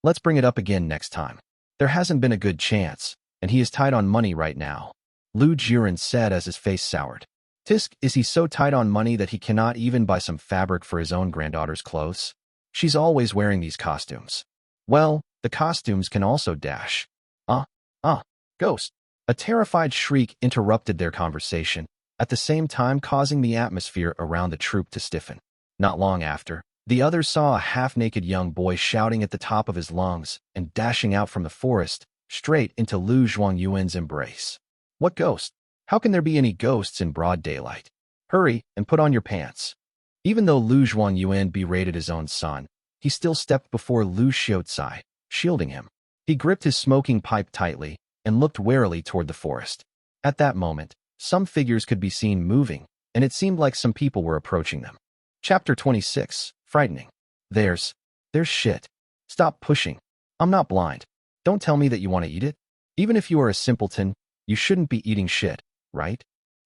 A: Let's bring it up again next time. There hasn't been a good chance, and he is tight on money right now. Lu Jiren said as his face soured. Tisk, is he so tight on money that he cannot even buy some fabric for his own granddaughter's clothes? She's always wearing these costumes. Well, the costumes can also dash. Ghost. A terrified shriek interrupted their conversation, at the same time causing the atmosphere around the troop to stiffen. Not long after, the others saw a half-naked young boy shouting at the top of his lungs and dashing out from the forest, straight into Lu Zhuangyuan's embrace. What ghost? How can there be any ghosts in broad daylight? Hurry and put on your pants. Even though Lu Zhuangyuan berated his own son, he still stepped before Lu Xiaocai, shielding him. He gripped his smoking pipe tightly and looked warily toward the forest. At that moment, some figures could be seen moving, and it seemed like some people were approaching them. Chapter 26, Frightening. There's shit. Stop pushing. I'm not blind. Don't tell me that you want to eat it. Even if you are a simpleton, you shouldn't be eating shit, right?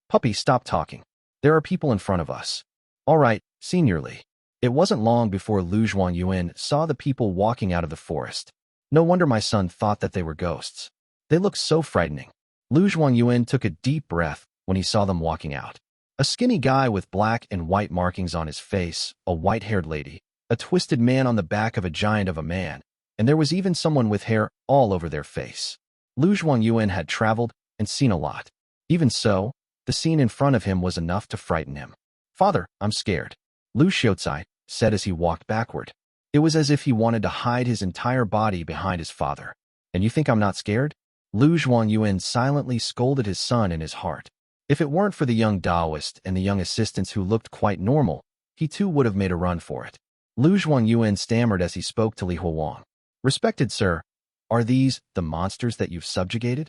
A: Puppy, stop talking. There are people in front of us. All right, seniorly. It wasn't long before Lu Zhuangyuan saw the people walking out of the forest. No wonder my son thought that they were ghosts. They looked so frightening. Lu Zhuangyuan took a deep breath when he saw them walking out. A skinny guy with black and white markings on his face, a white-haired lady, a twisted man on the back of a giant of a man, and there was even someone with hair all over their face. Lu Zhuangyuan had traveled and seen a lot. Even so, the scene in front of him was enough to frighten him. Father, I'm scared. Lu Xiaocai said as he walked backward. It was as if he wanted to hide his entire body behind his father. And you think I'm not scared? Lu Zhuangyuan silently scolded his son in his heart. If it weren't for the young Taoist and the young assistants who looked quite normal, he too would have made a run for it. Lu Zhuangyuan stammered as he spoke to Li Huowang. Respected sir, are these the monsters that you've subjugated?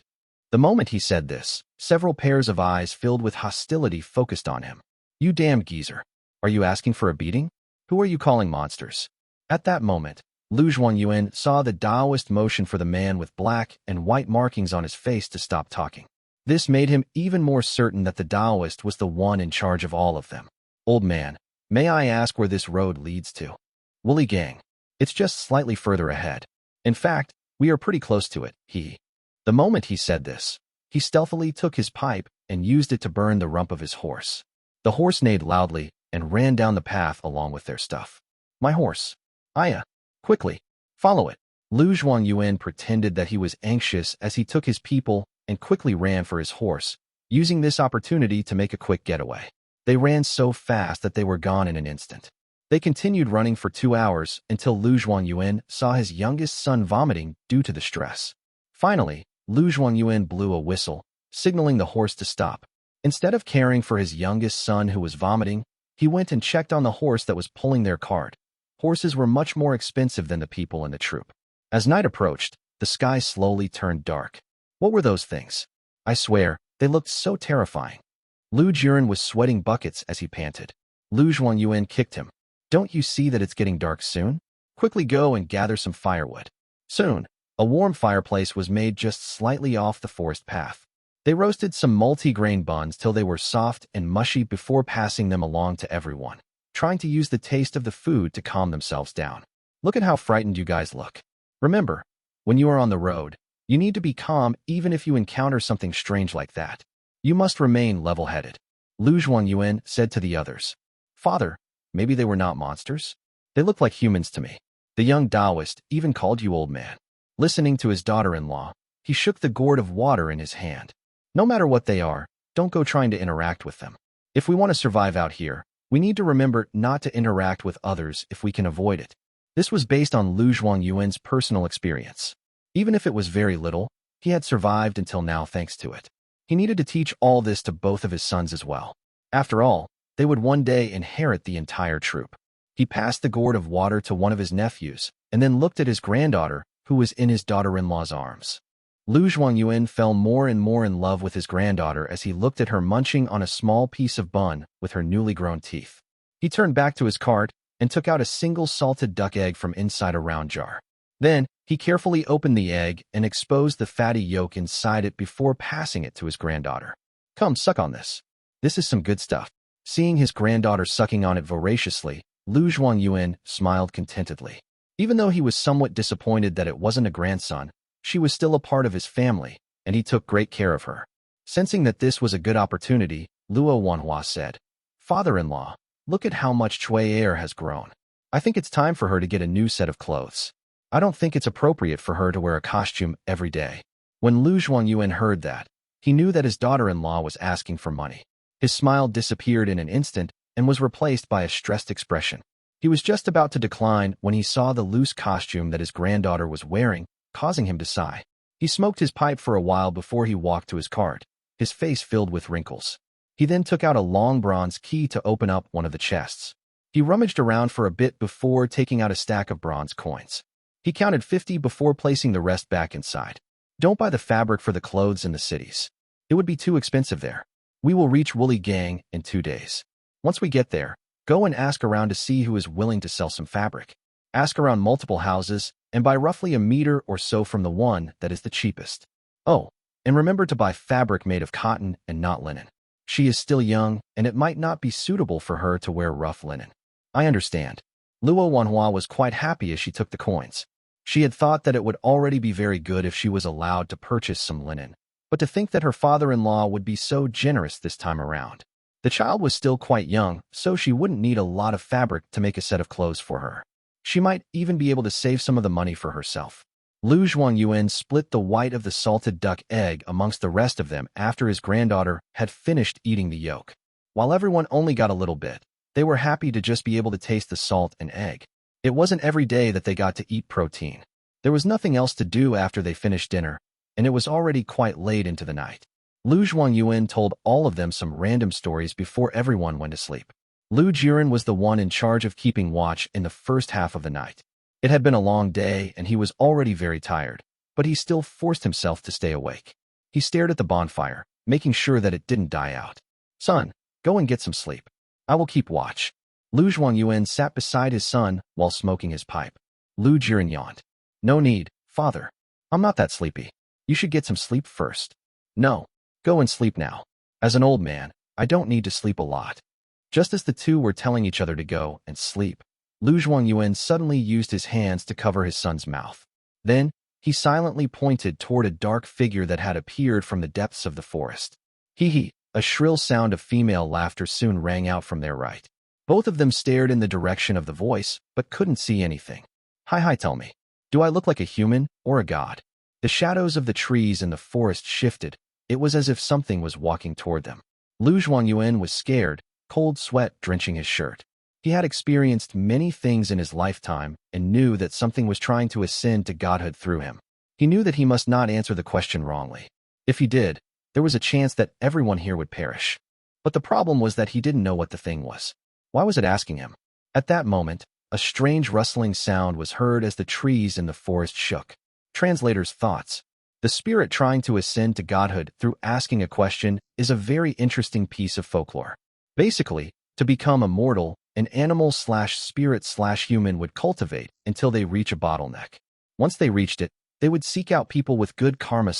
A: The moment he said this, several pairs of eyes filled with hostility focused on him. You damned geezer. Are you asking for a beating? Who are you calling monsters? At that moment, Lu Zhuangyuan saw the Taoist motion for the man with black and white markings on his face to stop talking. This made him even more certain that the Taoist was the one in charge of all of them. Old man, may I ask where this road leads to? Woolly Gang. It's just slightly further ahead. In fact, we are pretty close to it, The moment he said this, he stealthily took his pipe and used it to burn the rump of his horse. The horse neighed loudly and ran down the path along with their stuff. My horse. Aya. Quickly. Follow it. Lu Zhuangyuan pretended that he was anxious as he took his people and quickly ran for his horse, using this opportunity to make a quick getaway. They ran so fast that they were gone in an instant. They continued running for 2 hours until Lu Zhuangyuan saw his youngest son vomiting due to the stress. Finally, Lu Zhuangyuan blew a whistle, signaling the horse to stop. Instead of caring for his youngest son who was vomiting, he went and checked on the horse that was pulling their cart. Horses were much more expensive than the people in the troop. As night approached, the sky slowly turned dark. What were those things? I swear, they looked so terrifying. Lu Jiren was sweating buckets as he panted. Lu Zhuangyuan kicked him. Don't you see that it's getting dark soon? Quickly go and gather some firewood. Soon, a warm fireplace was made just slightly off the forest path. They roasted some multi-grain buns till they were soft and mushy before passing them along to everyone, trying to use the taste of the food to calm themselves down. Look at how frightened you guys look. Remember, when you are on the road, you need to be calm even if you encounter something strange like that. You must remain level-headed. Lu Zhuangyuan said to the others. Father, maybe they were not monsters? They look like humans to me. The young Taoist even called you old man. Listening to his daughter-in-law, he shook the gourd of water in his hand. No matter what they are, don't go trying to interact with them. If we want to survive out here, We need to remember not to interact with others if we can avoid it. This was based on Lu Zhuangyuan's personal experience. Even if it was very little, he had survived until now thanks to it. He needed to teach all this to both of his sons as well. After all, they would one day inherit the entire troop. He passed the gourd of water to one of his nephews, and then looked at his granddaughter, who was in his daughter-in-law's arms. Lu Zhuangyuan fell more and more in love with his granddaughter as he looked at her munching on a small piece of bun with her newly grown teeth. He turned back to his cart and took out a single salted duck egg from inside a round jar. Then, he carefully opened the egg and exposed the fatty yolk inside it before passing it to his granddaughter. Come, suck on this. This is some good stuff. Seeing his granddaughter sucking on it voraciously, Lu Zhuangyuan smiled contentedly. Even though he was somewhat disappointed that it wasn't a grandson, she was still a part of his family, and he took great care of her. Sensing that this was a good opportunity, Luo Wanhua said, "Father-in-law, look at how much Chui Air has grown. I think it's time for her to get a new set of clothes. I don't think it's appropriate for her to wear a costume every day." When Lu Zhuangyuan heard that, he knew that his daughter-in-law was asking for money. His smile disappeared in an instant and was replaced by a stressed expression. He was just about to decline when he saw the loose costume that his granddaughter was wearing, causing him to sigh. He smoked his pipe for a while before he walked to his cart, his face filled with wrinkles. He then took out a long bronze key to open up one of the chests. He rummaged around for a bit before taking out a stack of bronze coins. He counted 50 before placing the rest back inside. Don't buy the fabric for the clothes in the cities. It would be too expensive there. We will reach Woolly Gang in 2 days. Once we get there, go and ask around to see who is willing to sell some fabric. Ask around multiple houses, and buy roughly a meter or so from the one that is the cheapest. Oh, and remember to buy fabric made of cotton and not linen. She is still young, and it might not be suitable for her to wear rough linen. I understand. Luo Wanhua was quite happy as she took the coins. She had thought that it would already be very good if she was allowed to purchase some linen, but to think that her father-in-law would be so generous this time around. The child was still quite young, so she wouldn't need a lot of fabric to make a set of clothes for her. She might even be able to save some of the money for herself. Lu Zhuangyuan split the white of the salted duck egg amongst the rest of them after his granddaughter had finished eating the yolk. While everyone only got a little bit, they were happy to just be able to taste the salt and egg. It wasn't every day that they got to eat protein. There was nothing else to do after they finished dinner, and it was already quite late into the night. Lu Zhuangyuan told all of them some random stories before everyone went to sleep. Lu Jiren was the one in charge of keeping watch in the first half of the night. It had been a long day, and he was already very tired, but he still forced himself to stay awake. He stared at the bonfire, making sure that it didn't die out. "Son, go and get some sleep. I will keep watch." Lu Zhuangyuan sat beside his son while smoking his pipe. Lu Jiren yawned. "No need, father. I'm not that sleepy. You should get some sleep first." "No, go and sleep now. As an old man, I don't need to sleep a lot." Just as the two were telling each other to go and sleep, Lu Zhuangyuan suddenly used his hands to cover his son's mouth. Then, he silently pointed toward a dark figure that had appeared from the depths of the forest. Hee. A shrill sound of female laughter soon rang out from their right. Both of them stared in the direction of the voice, but couldn't see anything. Hi, tell me. Do I look like a human or a god?" The shadows of the trees in the forest shifted. It was as if something was walking toward them. Lu Zhuangyuan was scared, cold sweat drenching his shirt. He had experienced many things in his lifetime and knew that something was trying to ascend to godhood through him. He knew that he must not answer the question wrongly. If he did, there was a chance that everyone here would perish. But the problem was that he didn't know what the thing was. Why was it asking him? At that moment, a strange rustling sound was heard as the trees in the forest shook. Translator's thoughts. The spirit trying to ascend to godhood through asking a question is a very interesting piece of folklore. Basically, to become immortal, an animal/spirit/human would cultivate until they reach a bottleneck. Once they reached it, they would seek out people with good karma/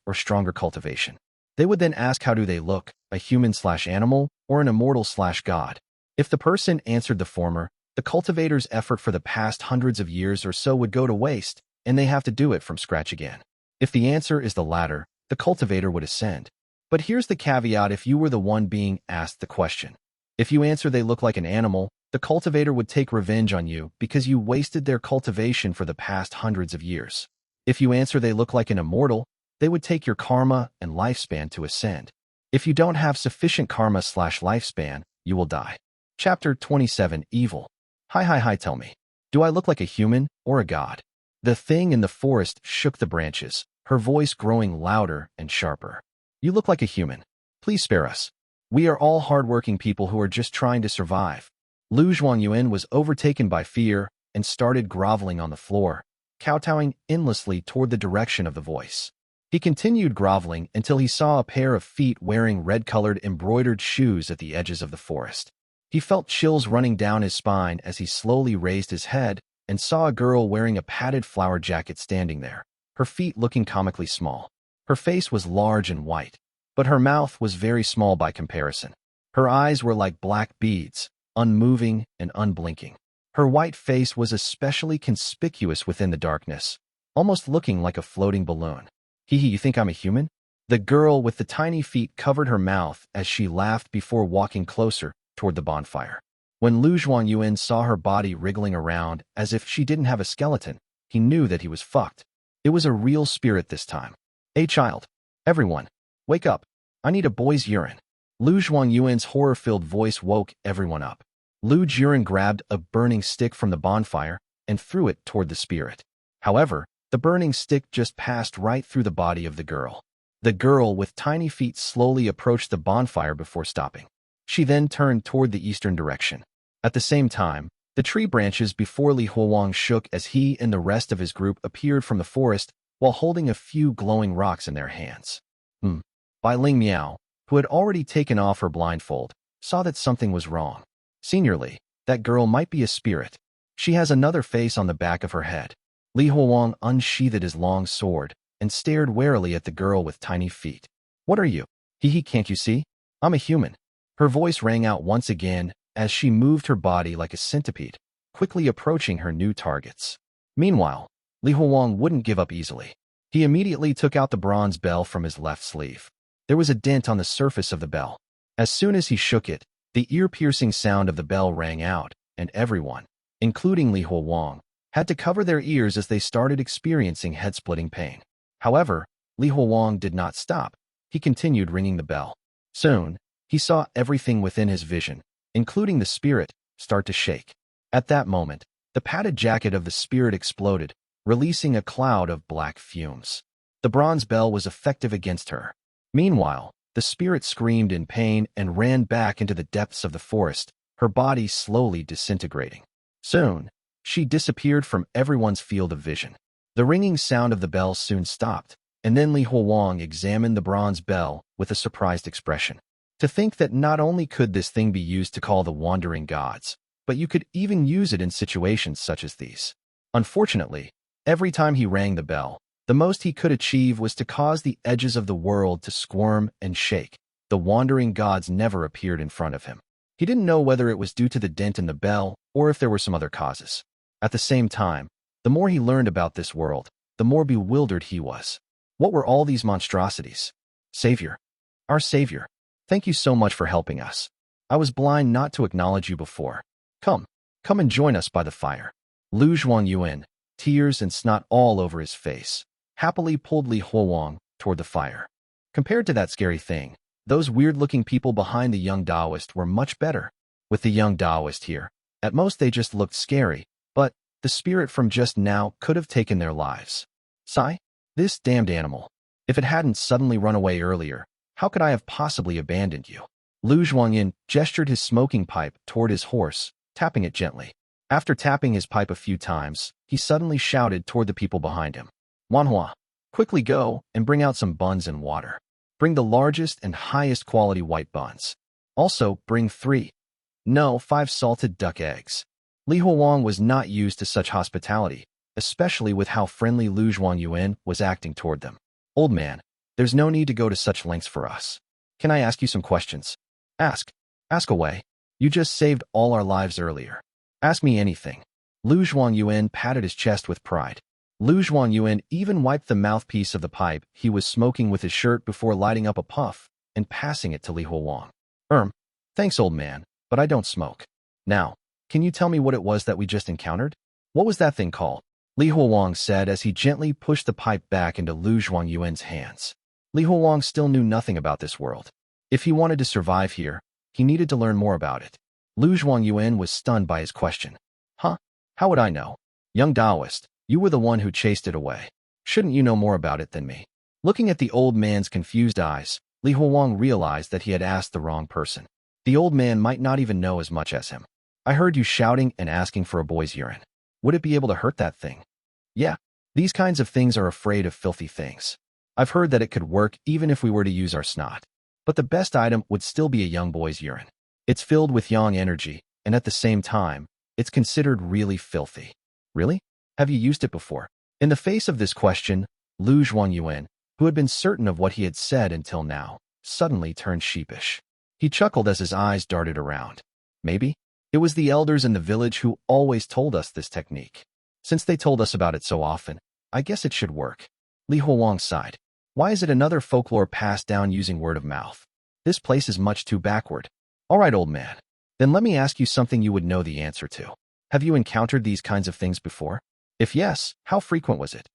A: or stronger cultivation. They would then ask how do they look, a human/animal, or an immortal/god. If the person answered the former, the cultivator's effort for the past hundreds of years or so would go to waste, and they have to do it from scratch again. If the answer is the latter, the cultivator would ascend. But here's the caveat if you were the one being asked the question. If you answer they look like an animal, the cultivator would take revenge on you because you wasted their cultivation for the past hundreds of years. If you answer they look like an immortal, they would take your karma and lifespan to ascend. If you don't have sufficient karma/lifespan, you will die. Chapter 27 Evil. Hi, tell me. Do I look like a human or a god? The thing in the forest shook the branches, her voice growing louder and sharper. You look like a human. Please spare us. We are all hardworking people who are just trying to survive. Lu Zhuangyuan was overtaken by fear and started groveling on the floor, kowtowing endlessly toward the direction of the voice. He continued groveling until he saw a pair of feet wearing red-colored embroidered shoes at the edges of the forest. He felt chills running down his spine as he slowly raised his head and saw a girl wearing a padded flower jacket standing there, her feet looking comically small. Her face was large and white, but her mouth was very small by comparison. Her eyes were like black beads, unmoving and unblinking. Her white face was especially conspicuous within the darkness, almost looking like a floating balloon. You think I'm a human? The girl with the tiny feet covered her mouth as she laughed before walking closer toward the bonfire. When Lu Zhuangyuan saw her body wriggling around as if she didn't have a skeleton, he knew that he was fucked. It was a real spirit this time. Hey child. Everyone. Wake up. I need a boy's urine. Lu Zhuangyuan's horror-filled voice woke everyone up. Lu Zhuan grabbed a burning stick from the bonfire and threw it toward the spirit. However, the burning stick just passed right through the body of the girl. The girl with tiny feet slowly approached the bonfire before stopping. She then turned toward the eastern direction. At the same time, the tree branches before Li Huowang shook as he and the rest of his group appeared from the forest while holding a few glowing rocks in their hands. Bai Ling Miao, who had already taken off her blindfold, saw that something was wrong. Seniorly, that girl might be a spirit. She has another face on the back of her head. Li Huowang unsheathed his long sword and stared warily at the girl with tiny feet. What are you? Can't you see? I'm a human. Her voice rang out once again as she moved her body like a centipede, quickly approaching her new targets. Meanwhile, Li Huowang wouldn't give up easily. He immediately took out the bronze bell from his left sleeve. There was a dent on the surface of the bell. As soon as he shook it, the ear-piercing sound of the bell rang out, and everyone, including Li Huowang, had to cover their ears as they started experiencing head-splitting pain. However, Li Huowang did not stop. He continued ringing the bell. Soon, he saw everything within his vision, including the spirit, start to shake. At that moment, the padded jacket of the spirit exploded, releasing a cloud of black fumes. The bronze bell was effective against her. Meanwhile, the spirit screamed in pain and ran back into the depths of the forest, her body slowly disintegrating. Soon, she disappeared from everyone's field of vision. The ringing sound of the bell soon stopped, and then Li Huowang examined the bronze bell with a surprised expression. To think that not only could this thing be used to call the wandering gods, but you could even use it in situations such as these. Unfortunately, every time he rang the bell, the most he could achieve was to cause the edges of the world to squirm and shake. The wandering gods never appeared in front of him. He didn't know whether it was due to the dent in the bell or if there were some other causes. At the same time, the more he learned about this world, the more bewildered he was. What were all these monstrosities? Savior. Our Savior. Thank you so much for helping us. I was blind not to acknowledge you before. Come and join us by the fire. Lu Zhuangyuan, tears and snot all over his face, happily pulled Li Huowang toward the fire. Compared to that scary thing, those weird-looking people behind the young Taoist were much better. With the young Taoist here, at most they just looked scary, but the spirit from just now could have taken their lives. Sigh? This damned animal. If it hadn't suddenly run away earlier, how could I have possibly abandoned you? Lu Zhuangyuan gestured his smoking pipe toward his horse, tapping it gently. After tapping his pipe a few times, he suddenly shouted toward the people behind him. Wanhua, quickly go and bring out some buns and water. Bring the largest and highest quality white buns. Also, bring 5 salted duck eggs. Li Huowang was not used to such hospitality, especially with how friendly Lu Zhuangyuan was acting toward them. Old man, there's no need to go to such lengths for us. Can I ask you some questions? Ask away. You just saved all our lives earlier. Ask me anything. Lu Zhuangyuan patted his chest with pride. Lu Zhuangyuan even wiped the mouthpiece of the pipe he was smoking with his shirt before lighting up a puff and passing it to Li Huowang. Thanks old man, but I don't smoke. Now, can you tell me what it was that we just encountered? What was that thing called? Li Huowang said as he gently pushed the pipe back into Lu Zhuangyuan's hands. Li Huowang still knew nothing about this world. If he wanted to survive here, he needed to learn more about it. Yuan was stunned by his question. Huh? How would I know? Young Taoist, you were the one who chased it away. Shouldn't you know more about it than me? Looking at the old man's confused eyes, Huowang realized that he had asked the wrong person. The old man might not even know as much as him. I heard you shouting and asking for a boy's urine. Would it be able to hurt that thing? Yeah, these kinds of things are afraid of filthy things. I've heard that it could work even if we were to use our snot. But the best item would still be a young boy's urine. It's filled with yang energy, and at the same time, it's considered really filthy. Really? Have you used it before? In the face of this question, Yuan, who had been certain of what he had said until now, suddenly turned sheepish. He chuckled as his eyes darted around. Maybe? It was the elders in the village who always told us this technique. Since they told us about it so often, I guess it should work. Huowang sighed. Why is it another folklore passed down using word of mouth? This place is much too backward. All right, old man. Then let me ask you something you would know the answer to. Have you encountered these kinds of things before? If yes, how frequent was it?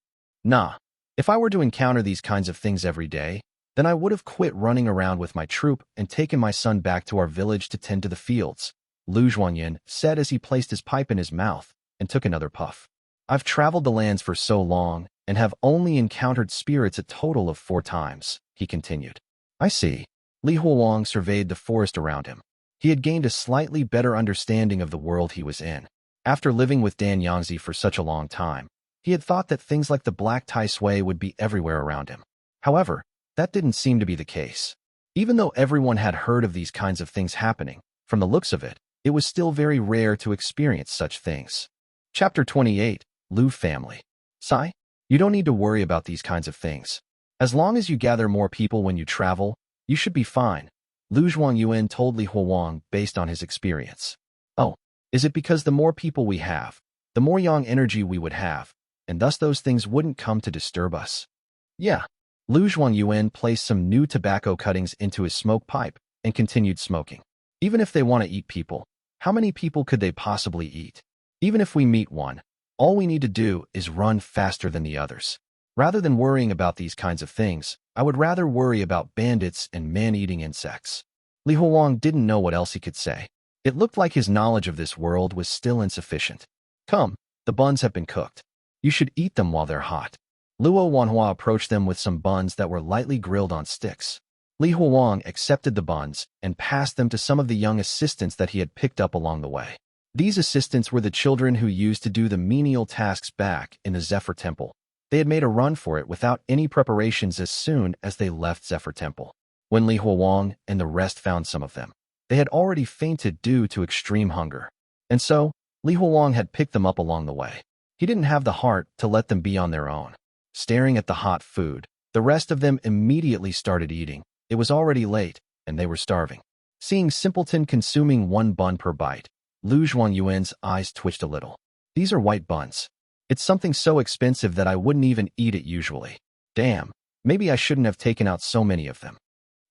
A: Nah. If I were to encounter these kinds of things every day, then I would have quit running around with my troop and taken my son back to our village to tend to the fields, Yuan said as he placed his pipe in his mouth and took another puff. I've traveled the lands for so long and have only encountered spirits a total of 4 times, he continued. I see. Huowang surveyed the forest around him. He had gained a slightly better understanding of the world he was in. After living with Yangzi for such a long time, he had thought that things like the black Taisui would be everywhere around him. However, that didn't seem to be the case. Even though everyone had heard of these kinds of things happening, from the looks of it, it was still very rare to experience such things. Chapter 28, Lu Family. Sai, you don't need to worry about these kinds of things. As long as you gather more people when you travel, you should be fine, Yuan told Huowang based on his experience. Oh, is it because the more people we have, the more yang energy we would have, and thus those things wouldn't come to disturb us? Yeah. Yuan placed some new tobacco cuttings into his smoke pipe and continued smoking. Even if they want to eat people, how many people could they possibly eat? Even if we meet one, all we need to do is run faster than the others. Rather than worrying about these kinds of things, I would rather worry about bandits and man-eating insects. Huowang didn't know what else he could say. It looked like his knowledge of this world was still insufficient. Come, the buns have been cooked. You should eat them while they're hot. Huowang approached them with some buns that were lightly grilled on sticks. Huowang accepted the buns and passed them to some of the young assistants that he had picked up along the way. These assistants were the children who used to do the menial tasks back in the Zephyr Temple. They had made a run for it without any preparations as soon as they left Zephyr Temple. When Huowang and the rest found some of them, they had already fainted due to extreme hunger. And so, Huowang had picked them up along the way. He didn't have the heart to let them be on their own. Staring at the hot food, the rest of them immediately started eating. It was already late, and they were starving. Seeing Simpleton consuming 1 bun per bite, Yuan's eyes twitched a little. These are white buns. It's something so expensive that I wouldn't even eat it usually. Damn, maybe I shouldn't have taken out so many of them.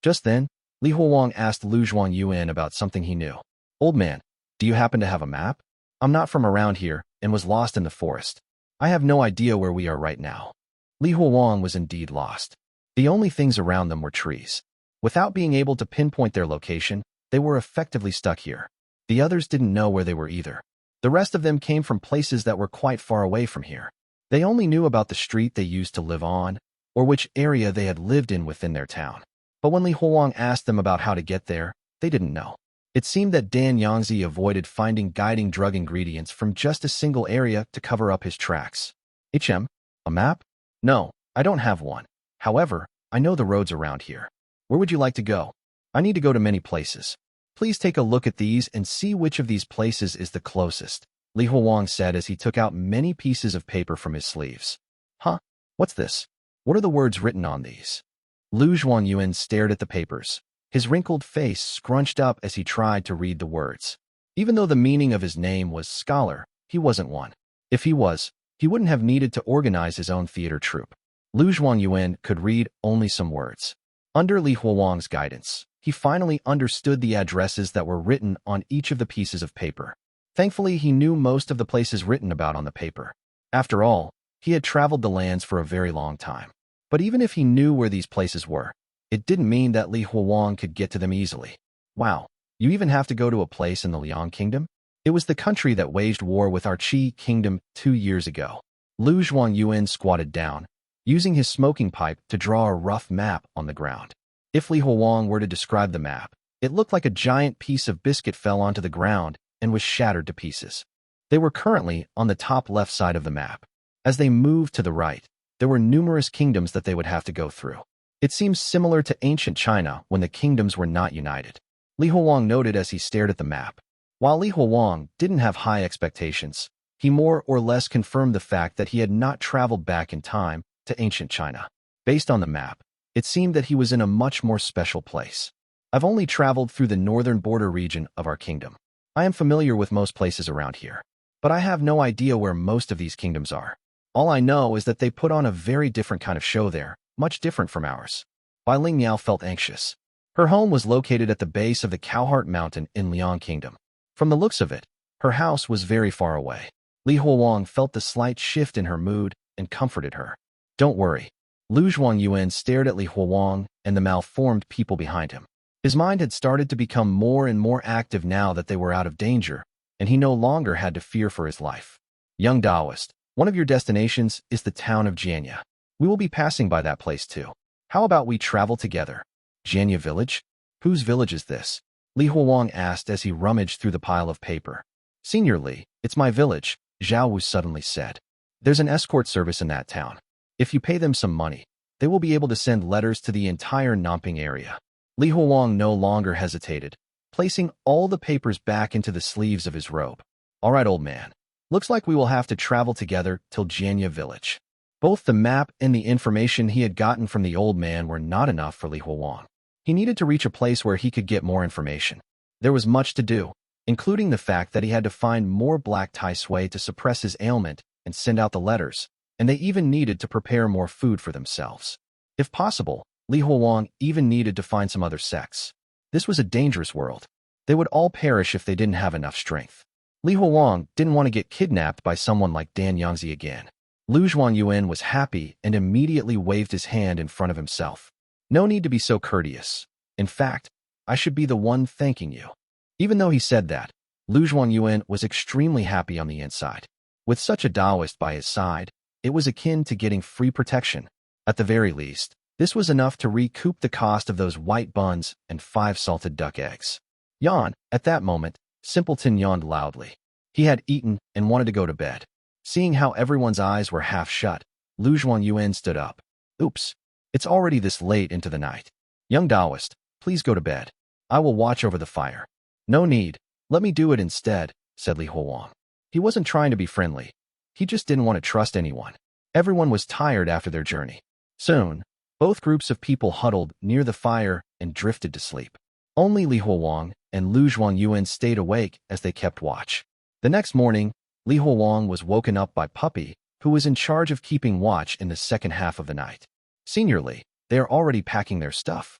A: Just then, Huowang asked Yuan about something he knew. Old man, do you happen to have a map? I'm not from around here and was lost in the forest. I have no idea where we are right now. Huowang was indeed lost. The only things around them were trees. Without being able to pinpoint their location, they were effectively stuck here. The others didn't know where they were either. The rest of them came from places that were quite far away from here. They only knew about the street they used to live on, or which area they had lived in within their town. But when Huowang asked them about how to get there, they didn't know. It seemed that Yangzi avoided finding guiding drug ingredients from just a single area to cover up his tracks. A map? No, I don't have one. However, I know the roads around here. Where would you like to go? I need to go to many places. Please take a look at these and see which of these places is the closest, Huowang said as he took out many pieces of paper from his sleeves. Huh? What's this? What are the words written on these? Yuan stared at the papers. His wrinkled face scrunched up as he tried to read the words. Even though the meaning of his name was Scholar, he wasn't one. If he was, he wouldn't have needed to organize his own theater troupe. Yuan could read only some words. Under Huowang's guidance, he finally understood the addresses that were written on each of the pieces of paper. Thankfully, he knew most of the places written about on the paper. After all, he had traveled the lands for a very long time. But even if he knew where these places were, it didn't mean that Huowang could get to them easily. Wow, You even have to go to a place in the Liang Kingdom? It was the country that waged war with our Qi Kingdom 2 years ago. Yuan squatted down, using his smoking pipe to draw a rough map on the ground. If Huowang were to describe the map, it looked like a giant piece of biscuit fell onto the ground and was shattered to pieces. They were currently on the top left side of the map. As they moved to the right, there were numerous kingdoms that they would have to go through. It seems similar to ancient China when the kingdoms were not united. Huowang noted as he stared at the map. While Huowang didn't have high expectations, he more or less confirmed the fact that he had not traveled back in time to ancient China. Based on the map, it seemed that he was in a much more special place. I've only traveled through the northern border region of our kingdom. I am familiar with most places around here, but I have no idea where most of these kingdoms are. All I know is that they put on a very different kind of show there, much different from ours. Bai Lingyao felt anxious. Her home was located at the base of the Cowheart Mountain in Liang Kingdom. From the looks of it, her house was very far away. Huowang felt the slight shift in her mood and comforted her. Don't worry. Yuan stared at Huowang and the malformed people behind him. His mind had started to become more and more active now that they were out of danger, and he no longer had to fear for his life. Young Taoist, one of your destinations is the town of Jianye. We will be passing by that place too. How about we travel together? Jianye village? Whose village is this? Huowang asked as he rummaged through the pile of paper. Senior Li, it's my village, Zhao Wu suddenly said. There's an escort service in that town. If you pay them some money, they will be able to send letters to the entire Namping area. Huowang no longer hesitated, placing all the papers back into the sleeves of his robe. All right, old man. Looks like we will have to travel together till Jianye village. Both the map and the information he had gotten from the old man were not enough for Huowang. He needed to reach a place where he could get more information. There was much to do, including the fact that he had to find more black Taisui to suppress his ailment and send out the letters, and they even needed to prepare more food for themselves. If possible, Huowang even needed to find some other sects. This was a dangerous world. They would all perish if they didn't have enough strength. Huowang didn't want to get kidnapped by someone like Yangzi again. Yuan was happy and immediately waved his hand in front of himself. No need to be so courteous. In fact, I should be the one thanking you. Even though he said that, Yuan was extremely happy on the inside. With such a Taoist by his side, it was akin to getting free protection. At the very least, this was enough to recoup the cost of those white buns and 5 salted duck eggs. Yuan, at that moment, Simpleton yawned loudly. He had eaten and wanted to go to bed. Seeing how everyone's eyes were half shut, Yuan stood up. Oops, it's already this late into the night. Young Taoist, please go to bed. I will watch over the fire. No need, let me do it instead, said Huowang. He wasn't trying to be friendly. He just didn't want to trust anyone. Everyone was tired after their journey. Soon, both groups of people huddled near the fire and drifted to sleep. Only Huowang and Yuan stayed awake as they kept watch. The next morning, Huowang was woken up by Puppy, who was in charge of keeping watch in the second half of the night. Senior Li, they are already packing their stuff.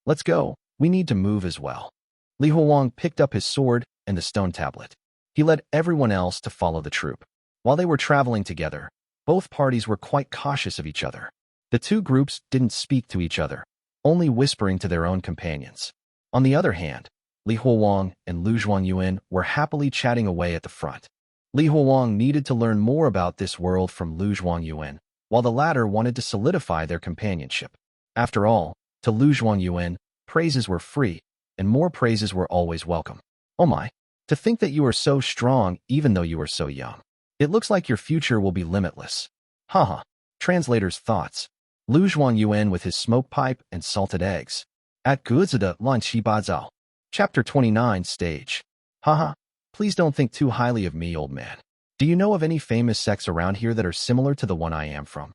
A: Let's go, we need to move as well. Huowang picked up his sword and the stone tablet. He led everyone else to follow the troop. While they were traveling together, both parties were quite cautious of each other. The two groups didn't speak to each other, only whispering to their own companions. On the other hand, Huowang and Yuan were happily chatting away at the front. Huowang needed to learn more about this world from Yuan, while the latter wanted to solidify their companionship. After all, to Yuan, praises were free, and more praises were always welcome. Oh my, to think that you are so strong even though you are so young. It looks like your future will be limitless. Haha. Translator's thoughts. Yuan with his smoke pipe and salted eggs. At Guzida Lanqi Bazao. Chapter 29 Stage. Haha. Please don't think too highly of me, old man. Do you know of any famous sects around here that are similar to the one I am from?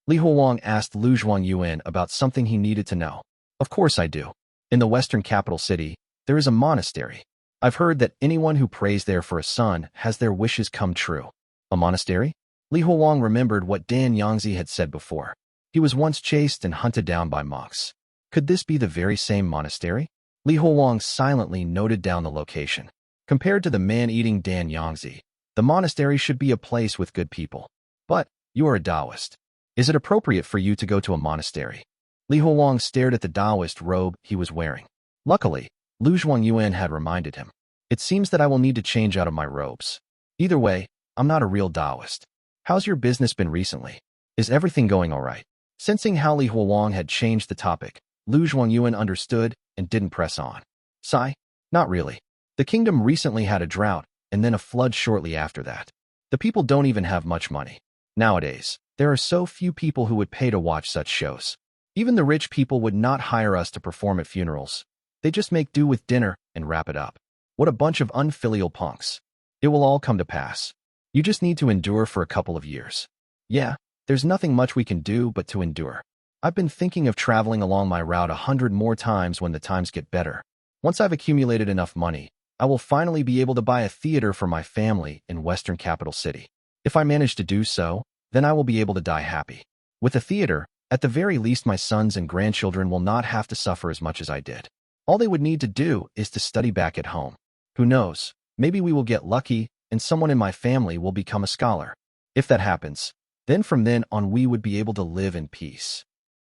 A: Huowang asked Yuan about something he needed to know. Of course I do. In the western capital city, there is a monastery. I've heard that anyone who prays there for a son has their wishes come true. A monastery? Huowang remembered what Yangzi had said before. He was once chased and hunted down by monks. Could this be the very same monastery? Huowang silently noted down the location. Compared to the man-eating Yangzi, the monastery should be a place with good people. But, you are a Taoist. Is it appropriate for you to go to a monastery? Huowang stared at the Taoist robe he was wearing. Luckily, Lu Yuan had reminded him. It seems that I will need to change out of my robes. Either way, I'm not a real Taoist. How's your business been recently? Is everything going all right? Sensing how Li Huowang had changed the topic, Lu Yuan understood and didn't press on. Sigh? Not really. The kingdom recently had a drought, and then a flood shortly after that. The people don't even have much money. Nowadays, there are so few people who would pay to watch such shows. Even the rich people would not hire us to perform at funerals. They just make do with dinner and wrap it up. What a bunch of unfilial punks. It will all come to pass. You just need to endure for a couple of years. Yeah, there's nothing much we can do but to endure. I've been thinking of traveling along my route 100 more times when the times get better. Once I've accumulated enough money, I will finally be able to buy a theater for my family in Western Capital City. If I manage to do so, then I will be able to die happy. With a theater, at the very least my sons and grandchildren will not have to suffer as much as I did. All they would need to do is to study back at home. Who knows, maybe we will get lucky and someone in my family will become a scholar. If that happens, then from then on we would be able to live in peace.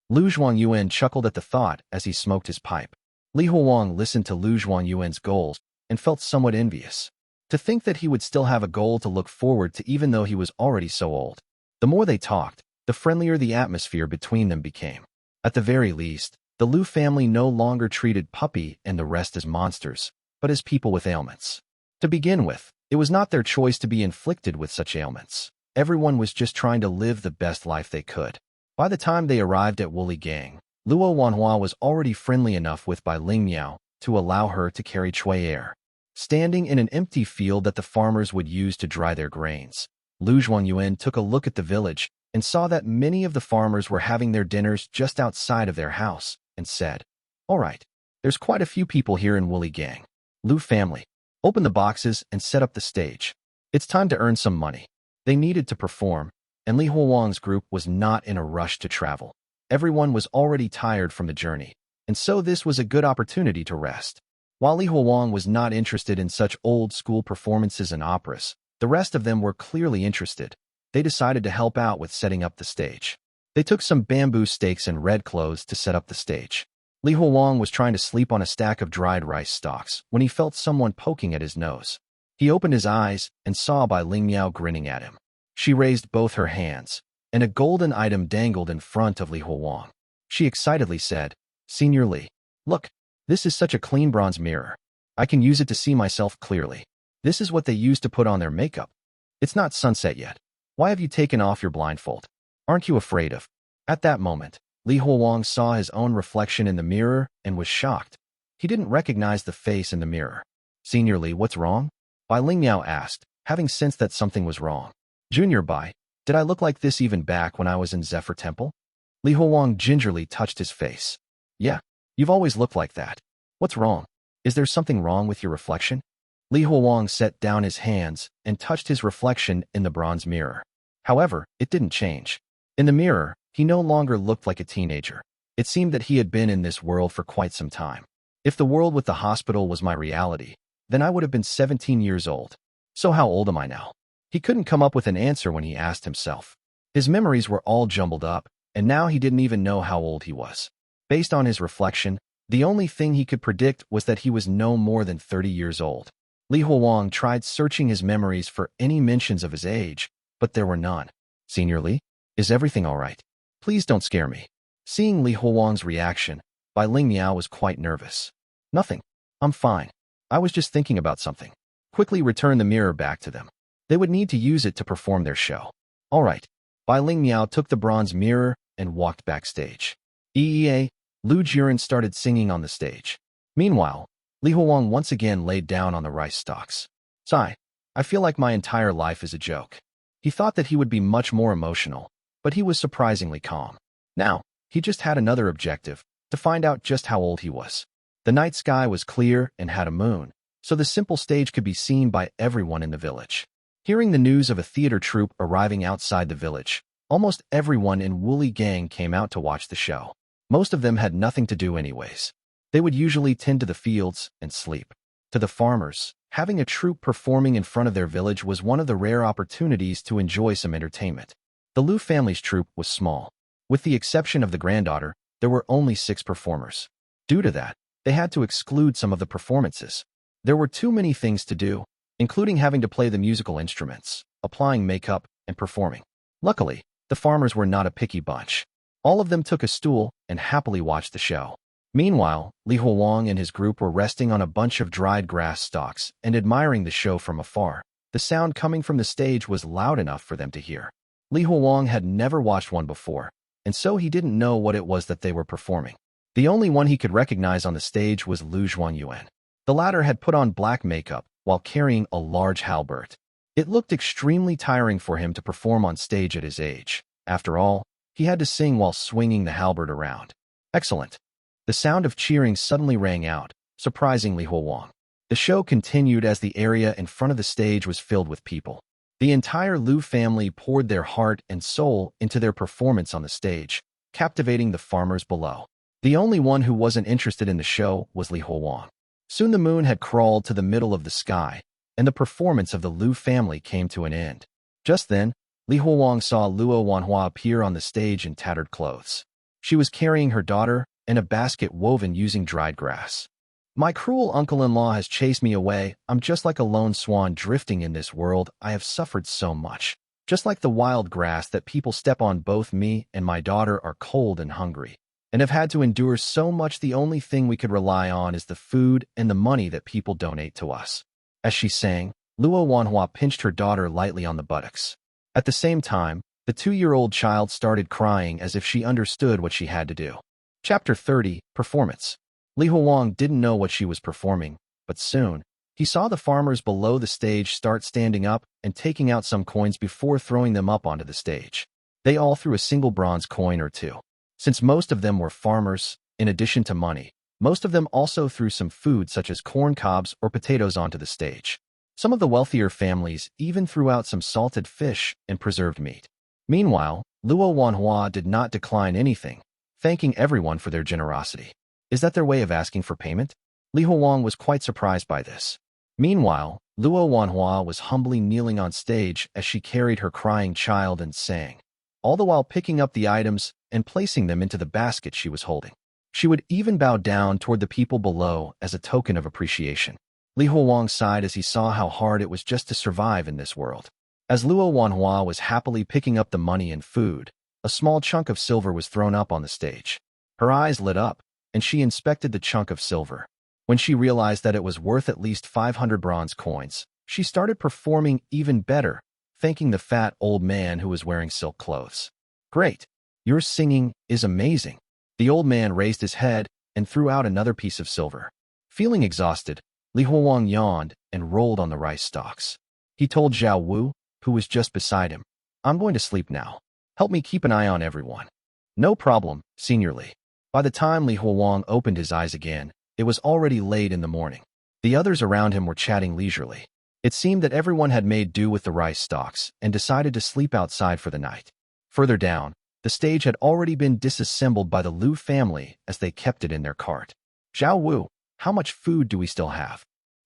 A: Lu Yuan chuckled at the thought as he smoked his pipe. Li Huowang listened to Lu Yuan's goals and felt somewhat envious. To think that he would still have a goal to look forward to even though he was already so old. The more they talked, the friendlier the atmosphere between them became. At the very least, the Lu family no longer treated Puppy and the rest as monsters, but as people with ailments. To begin with, it was not their choice to be inflicted with such ailments. Everyone was just trying to live the best life they could. By the time they arrived at Woolly Gang, Luo Wanhua was already friendly enough with Bai Ling Miao to allow her to carry Chui air. Standing in an empty field that the farmers would use to dry their grains, Lu Yuan took a look at the village and saw that many of the farmers were having their dinners just outside of their house, and said, "All right, there's quite a few people here in Woolly Gang. Lu family, open the boxes and set up the stage. It's time to earn some money." They needed to perform, and Li Huowang's group was not in a rush to travel. Everyone was already tired from the journey, and so this was a good opportunity to rest. While Li Huowang was not interested in such old-school performances and operas, the rest of them were clearly interested. They decided to help out with setting up the stage. They took some bamboo stakes and red clothes to set up the stage. Li Huowang was trying to sleep on a stack of dried rice stalks when he felt someone poking at his nose. He opened his eyes and saw Bai Ling Miao grinning at him. She raised both her hands, and a golden item dangled in front of Li Huowang. She excitedly said, "Senior Li, look, this is such a clean bronze mirror. I can use it to see myself clearly. This is what they use to put on their makeup. It's not sunset yet. Why have you taken off your blindfold? Aren't you afraid of?" At that moment, Li Huowang saw his own reflection in the mirror and was shocked. He didn't recognize the face in the mirror. "Senior Li, what's wrong?" Bai Ling Miao asked, having sensed that something was wrong. "Junior Bai, did I look like this even back when I was in Zephyr Temple?" Li Huowang gingerly touched his face. "Yeah, you've always looked like that. What's wrong? Is there something wrong with your reflection?" Li Huowang set down his hands and touched his reflection in the bronze mirror. However, it didn't change. In the mirror, he no longer looked like a teenager. It seemed that he had been in this world for quite some time. If the world with the hospital was my reality, then I would have been 17 years old. So how old am I now? He couldn't come up with an answer when he asked himself. His memories were all jumbled up, and now he didn't even know how old he was. Based on his reflection, the only thing he could predict was that he was no more than 30 years old. Li Huowang tried searching his memories for any mentions of his age, but there were none. "Senior Li, is everything all right? Please don't scare me." Seeing Li Huowang's reaction, Bai Ling Miao was quite nervous. "Nothing. I'm fine. I was just thinking about something." Quickly return the mirror back to them. They would need to use it to perform their show. All right. Bai Ling Miao took the bronze mirror and walked backstage. Lu Jiren started singing on the stage. Meanwhile, Li Huowang once again laid down on the rice stalks. "Sigh, I feel like my entire life is a joke." He thought that he would be much more emotional, but he was surprisingly calm. Now, he just had another objective, to find out just how old he was. The night sky was clear and had a moon, so the simple stage could be seen by everyone in the village. Hearing the news of a theater troupe arriving outside the village, almost everyone in Woolly Gang came out to watch the show. Most of them had nothing to do anyways. They would usually tend to the fields and sleep. To the farmers, having a troupe performing in front of their village was one of the rare opportunities to enjoy some entertainment. The Lu family's troupe was small. With the exception of the granddaughter, there were only 6 performers. Due to that, they had to exclude some of the performances. There were too many things to do, including having to play the musical instruments, applying makeup, and performing. Luckily, the farmers were not a picky bunch. All of them took a stool and happily watched the show. Meanwhile, Huowang and his group were resting on a bunch of dried grass stalks and admiring the show from afar. The sound coming from the stage was loud enough for them to hear. Huowang had never watched one before, and so he didn't know what it was that they were performing. The only one he could recognize on the stage was Yuan. The latter had put on black makeup while carrying a large halberd. It looked extremely tiring for him to perform on stage at his age. After all, he had to sing while swinging the halberd around. Excellent. The sound of cheering suddenly rang out, surprising Huowang. The show continued as the area in front of the stage was filled with people. The entire Lu family poured their heart and soul into their performance on the stage, captivating the farmers below. The only one who wasn't interested in the show was Huowang. Soon the moon had crawled to the middle of the sky, and the performance of the Lu family came to an end. Just then, Huowang saw Luo Wanhua appear on the stage in tattered clothes. She was carrying her daughter in a basket woven using dried grass. My cruel uncle-in-law has chased me away. I'm just like a lone swan drifting in this world. I have suffered so much. Just like the wild grass that people step on, both me and my daughter are cold and hungry, and have had to endure so much. The only thing we could rely on is the food and the money that people donate to us. As she sang, Luo Wanhua pinched her daughter lightly on the buttocks. At the same time, the 2-year-old child started crying as if she understood what she had to do. Chapter 30, Performance. Huowang didn't know what she was performing, but soon, he saw the farmers below the stage start standing up and taking out some coins before throwing them up onto the stage. They all threw a single bronze coin or two. Since most of them were farmers, in addition to money, most of them also threw some food such as corn cobs or potatoes onto the stage. Some of the wealthier families even threw out some salted fish and preserved meat. Meanwhile, Luo Wanhua did not decline anything, thanking everyone for their generosity. Is that their way of asking for payment? Huowang was quite surprised by this. Meanwhile, Luo Wanhua was humbly kneeling on stage as she carried her crying child and sang, all the while picking up the items and placing them into the basket she was holding. She would even bow down toward the people below as a token of appreciation. Huowang sighed as he saw how hard it was just to survive in this world. As Luo Wanhua was happily picking up the money and food, a small chunk of silver was thrown up on the stage. Her eyes lit up, and she inspected the chunk of silver. When she realized that it was worth at least 500 bronze coins, she started performing even better, thanking the fat old man who was wearing silk clothes. Great! Your singing is amazing. The old man raised his head and threw out another piece of silver. Feeling exhausted, Huowang yawned and rolled on the rice stalks. He told Zhao Wu, who was just beside him, I'm going to sleep now. Help me keep an eye on everyone. No problem, Senior Li. By the time Huowang opened his eyes again, it was already late in the morning. The others around him were chatting leisurely. It seemed that everyone had made do with the rice stalks and decided to sleep outside for the night. Further down, the stage had already been disassembled by the Lu family as they kept it in their cart. Zhao Wu, how much food do we still have?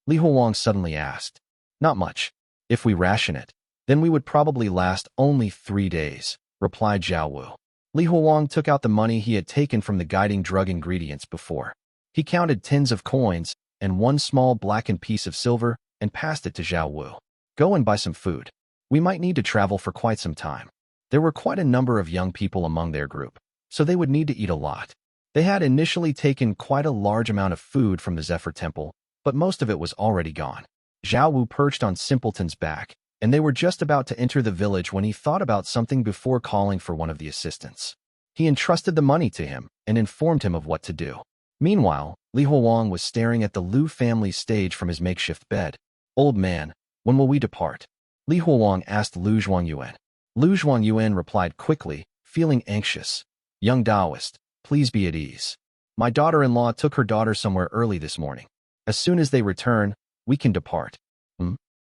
A: Huowang suddenly asked. Not much. If we ration it, then we would probably last only 3 days, replied Zhao Wu. Huowang took out the money he had taken from the guiding drug ingredients before. He counted tins of coins and one small blackened piece of silver and passed it to Zhao Wu. Go and buy some food. We might need to travel for quite some time. There were quite a number of young people among their group, so they would need to eat a lot. They had initially taken quite a large amount of food from the Zephyr temple, but most of it was already gone. Zhao Wu perched on Simpleton's back, and they were just about to enter the village when he thought about something before calling for one of the assistants. He entrusted the money to him and informed him of what to do. Meanwhile, Huowang was staring at the Lu family's stage from his makeshift bed. Old man, when will we depart? Huowang asked Lu Zhuangyuan. Lu Zhuangyuan replied quickly, feeling anxious. Young Taoist, please be at ease. My daughter-in-law took her daughter somewhere early this morning. As soon as they return, we can depart.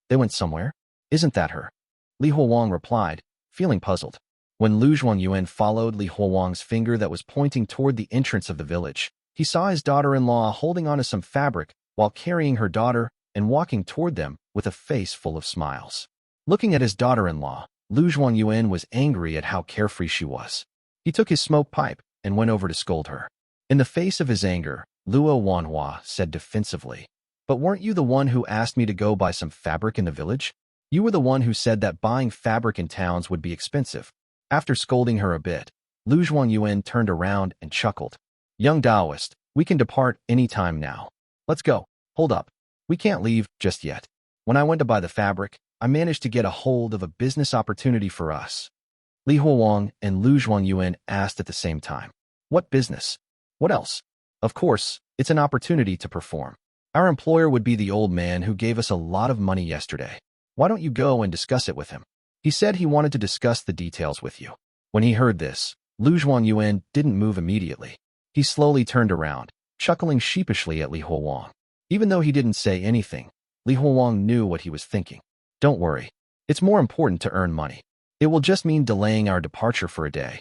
A: They went somewhere? Isn't that her? Huowang replied, feeling puzzled. When Lu Zhuangyuan followed Huowang's finger that was pointing toward the entrance of the village, he saw his daughter-in-law holding onto some fabric while carrying her daughter and walking toward them with a face full of smiles. Looking at his daughter-in-law, Lu Zhuangyuan was angry at how carefree she was. He took his smoke pipe and went over to scold her. In the face of his anger, Luo Wanhua said defensively. But weren't you the one who asked me to go buy some fabric in the village? You were the one who said that buying fabric in towns would be expensive. After scolding her a bit, Lu Yuan turned around and chuckled. Young Taoist, we can depart any time now. Let's go. Hold up. We can't leave just yet. When I went to buy the fabric, I managed to get a hold of a business opportunity for us. Li Huowang and Lu Yuan asked at the same time. What business? What else? Of course, it's an opportunity to perform. Our employer would be the old man who gave us a lot of money yesterday. Why don't you go and discuss it with him? He said he wanted to discuss the details with you. When he heard this, Lu Yuan didn't move immediately. He slowly turned around, chuckling sheepishly at Li Huowang. Even though he didn't say anything, Li Huowang knew what he was thinking. Don't worry. It's more important to earn money. It will just mean delaying our departure for a day.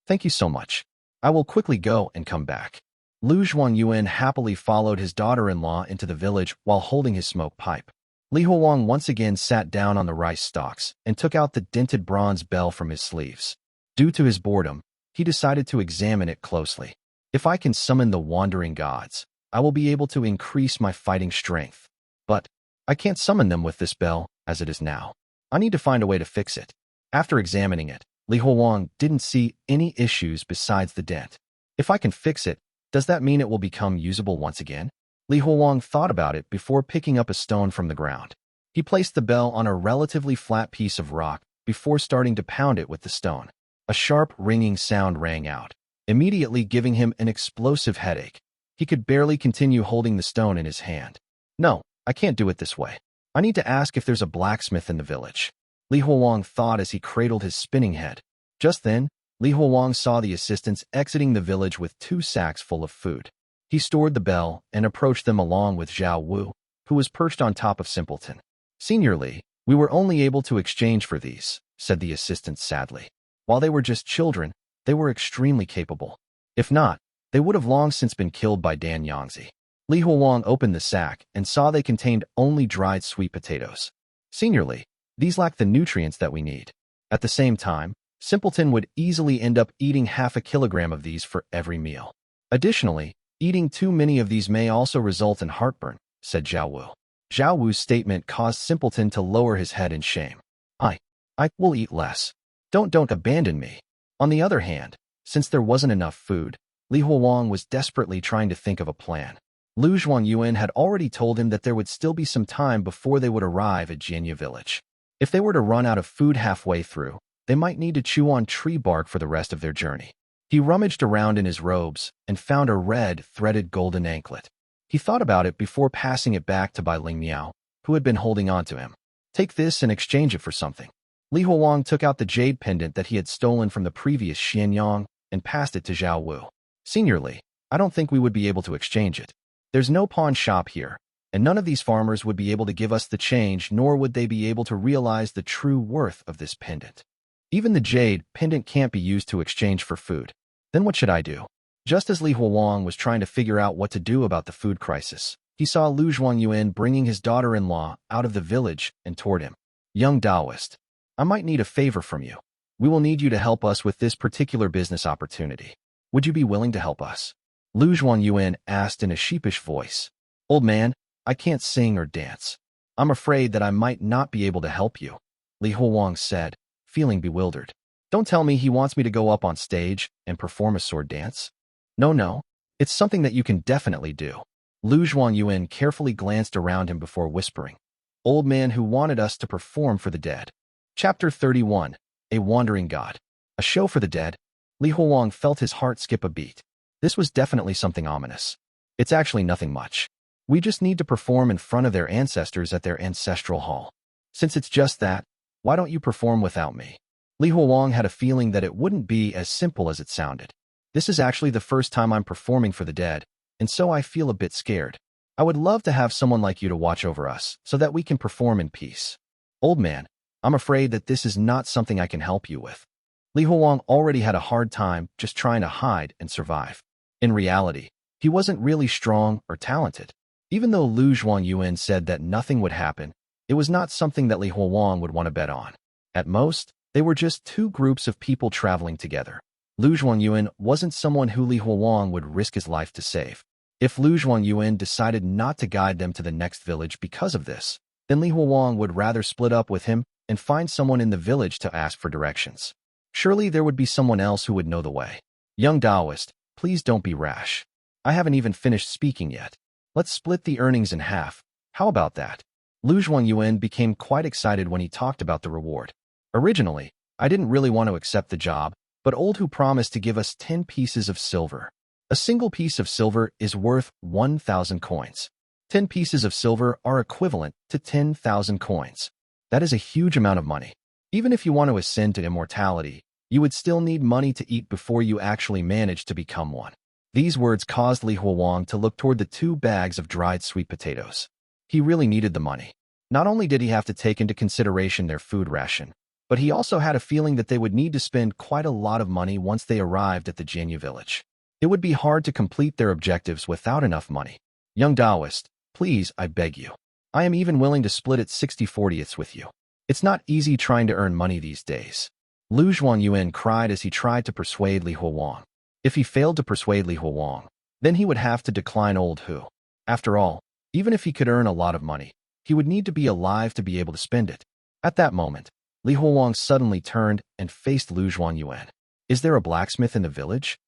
A: Thank you so much. I will quickly go and come back. Lu Yuan happily followed his daughter-in-law into the village while holding his smoke pipe. Li Huowang once again sat down on the rice stalks and took out the dented bronze bell from his sleeves. Due to his boredom, he decided to examine it closely. If I can summon the wandering gods, I will be able to increase my fighting strength. But I can't summon them with this bell as it is now. I need to find a way to fix it. After examining it, Li Huowang didn't see any issues besides the dent. If I can fix it, does that mean it will become usable once again? Li Huowang thought about it before picking up a stone from the ground. He placed the bell on a relatively flat piece of rock before starting to pound it with the stone. A sharp, ringing sound rang out, immediately giving him an explosive headache. He could barely continue holding the stone in his hand. No, I can't do it this way. I need to ask if there's a blacksmith in the village. Li Huowang thought as he cradled his spinning head. Just then, Li Huowang saw the assistants exiting the village with 2 sacks full of food. He stored the bell and approached them along with Zhao Wu, who was perched on top of Simpleton. Senior Li, we were only able to exchange for these, said the assistants sadly. While they were just children, they were extremely capable. If not, they would have long since been killed by Dan Yangzi. Li Huowang opened the sack and saw they contained only dried sweet potatoes. Senior Li, these lack the nutrients that we need. At the same time, Simpleton would easily end up eating half a kilogram of these for every meal. Additionally, eating too many of these may also result in heartburn, said Zhao Wu. Zhao Wu's statement caused Simpleton to lower his head in shame. I will eat less. Don't abandon me. On the other hand, since there wasn't enough food, Li Huowang was desperately trying to think of a plan. Lu Yuan had already told him that there would still be some time before they would arrive at Jianye village. If they were to run out of food halfway through, they might need to chew on tree bark for the rest of their journey. He rummaged around in his robes and found a red, threaded golden anklet. He thought about it before passing it back to Bai Ling Miao, who had been holding on to him. Take this and exchange it for something. Li Huowang took out the jade pendant that he had stolen from the previous Xianyang and passed it to Zhao Wu. Senior Li, I don't think we would be able to exchange it. There's no pawn shop here, and none of these farmers would be able to give us the change, nor would they be able to realize the true worth of this pendant. Even the jade pendant can't be used to exchange for food. Then what should I do? Just as Li Huowang was trying to figure out what to do about the food crisis, he saw Lu Yuan bringing his daughter-in-law out of the village and toward him. Young Taoist, I might need a favor from you. We will need you to help us with this particular business opportunity. Would you be willing to help us? Lu Yuan asked in a sheepish voice. Old man, I can't sing or dance. I'm afraid that I might not be able to help you, Li Huowang said, feeling bewildered. Don't tell me he wants me to go up on stage and perform a sword dance. No, it's something that you can definitely do. Lu Yuan carefully glanced around him before whispering. Old man who wanted us to perform for the dead. Chapter 31, A Wandering God. A show for the dead? Li Huowang felt his heart skip a beat. This was definitely something ominous. It's actually nothing much. We just need to perform in front of their ancestors at their ancestral hall. Since it's just that, why don't you perform without me? Li Huowang had a feeling that it wouldn't be as simple as it sounded. This is actually the first time I'm performing for the dead, and so I feel a bit scared. I would love to have someone like you to watch over us so that we can perform in peace. Old man, I'm afraid that this is not something I can help you with. Li Huowang already had a hard time just trying to hide and survive. In reality, he wasn't really strong or talented. Even though Lu Yuan said that nothing would happen, it was not something that Li Huowang would want to bet on. At most, they were just 2 groups of people traveling together. Lu Yuan wasn't someone who Li Huowang would risk his life to save. If Lu Yuan decided not to guide them to the next village because of this, then Li Huowang would rather split up with him and find someone in the village to ask for directions. Surely there would be someone else who would know the way. Young Taoist, please don't be rash. I haven't even finished speaking yet. Let's split the earnings in half. How about that? Lu Yuan became quite excited when he talked about the reward. Originally, I didn't really want to accept the job, but Old Hu promised to give us 10 pieces of silver. A single piece of silver is worth 1,000 coins. 10 pieces of silver are equivalent to 10,000 coins. That is a huge amount of money. Even if you want to ascend to immortality, you would still need money to eat before you actually manage to become one. These words caused Li Huowang to look toward the 2 bags of dried sweet potatoes. He really needed the money. Not only did he have to take into consideration their food ration, but he also had a feeling that they would need to spend quite a lot of money once they arrived at the Jianye village. It would be hard to complete their objectives without enough money. Young Taoist, please, I beg you. I am even willing to split it 60/40ths with you. It's not easy trying to earn money these days. Lu Yuan cried as he tried to persuade Li Huowang. If he failed to persuade Li Huowang, then he would have to decline Old Hu. After all, even if he could earn a lot of money, he would need to be alive to be able to spend it. At that moment, Li Huowang suddenly turned and faced Lu Yuan. Is there a blacksmith in the village?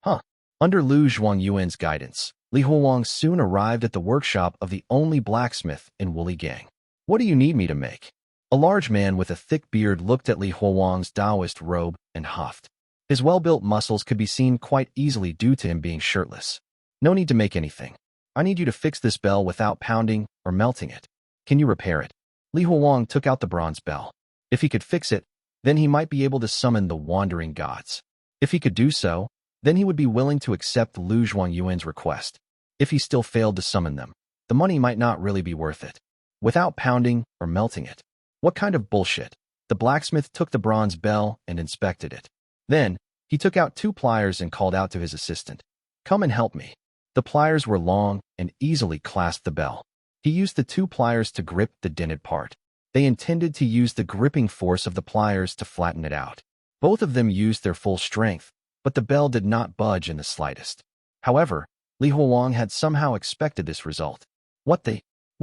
A: Huh. Under Lu Yuan's guidance, Li Huowang soon arrived at the workshop of the only blacksmith in Wuligang. What do you need me to make? A large man with a thick beard looked at Li Huowang's Taoist robe and huffed. His well-built muscles could be seen quite easily due to him being shirtless. No need to make anything. I need you to fix this bell without pounding or melting it. Can you repair it? Li Huowang took out the bronze bell. If he could fix it, then he might be able to summon the wandering gods. If he could do so, then he would be willing to accept Lu Yuan's request. If he still failed to summon them, the money might not really be worth it. Without pounding or melting it. What kind of bullshit? The blacksmith took the bronze bell and inspected it. Then, he took out 2 pliers and called out to his assistant. Come and help me. The pliers were long and easily clasped the bell. He used the 2 pliers to grip the dented part. They intended to use the gripping force of the pliers to flatten it out. Both of them used their full strength, but the bell did not budge in the slightest. However, Li Huowang had somehow expected this result. What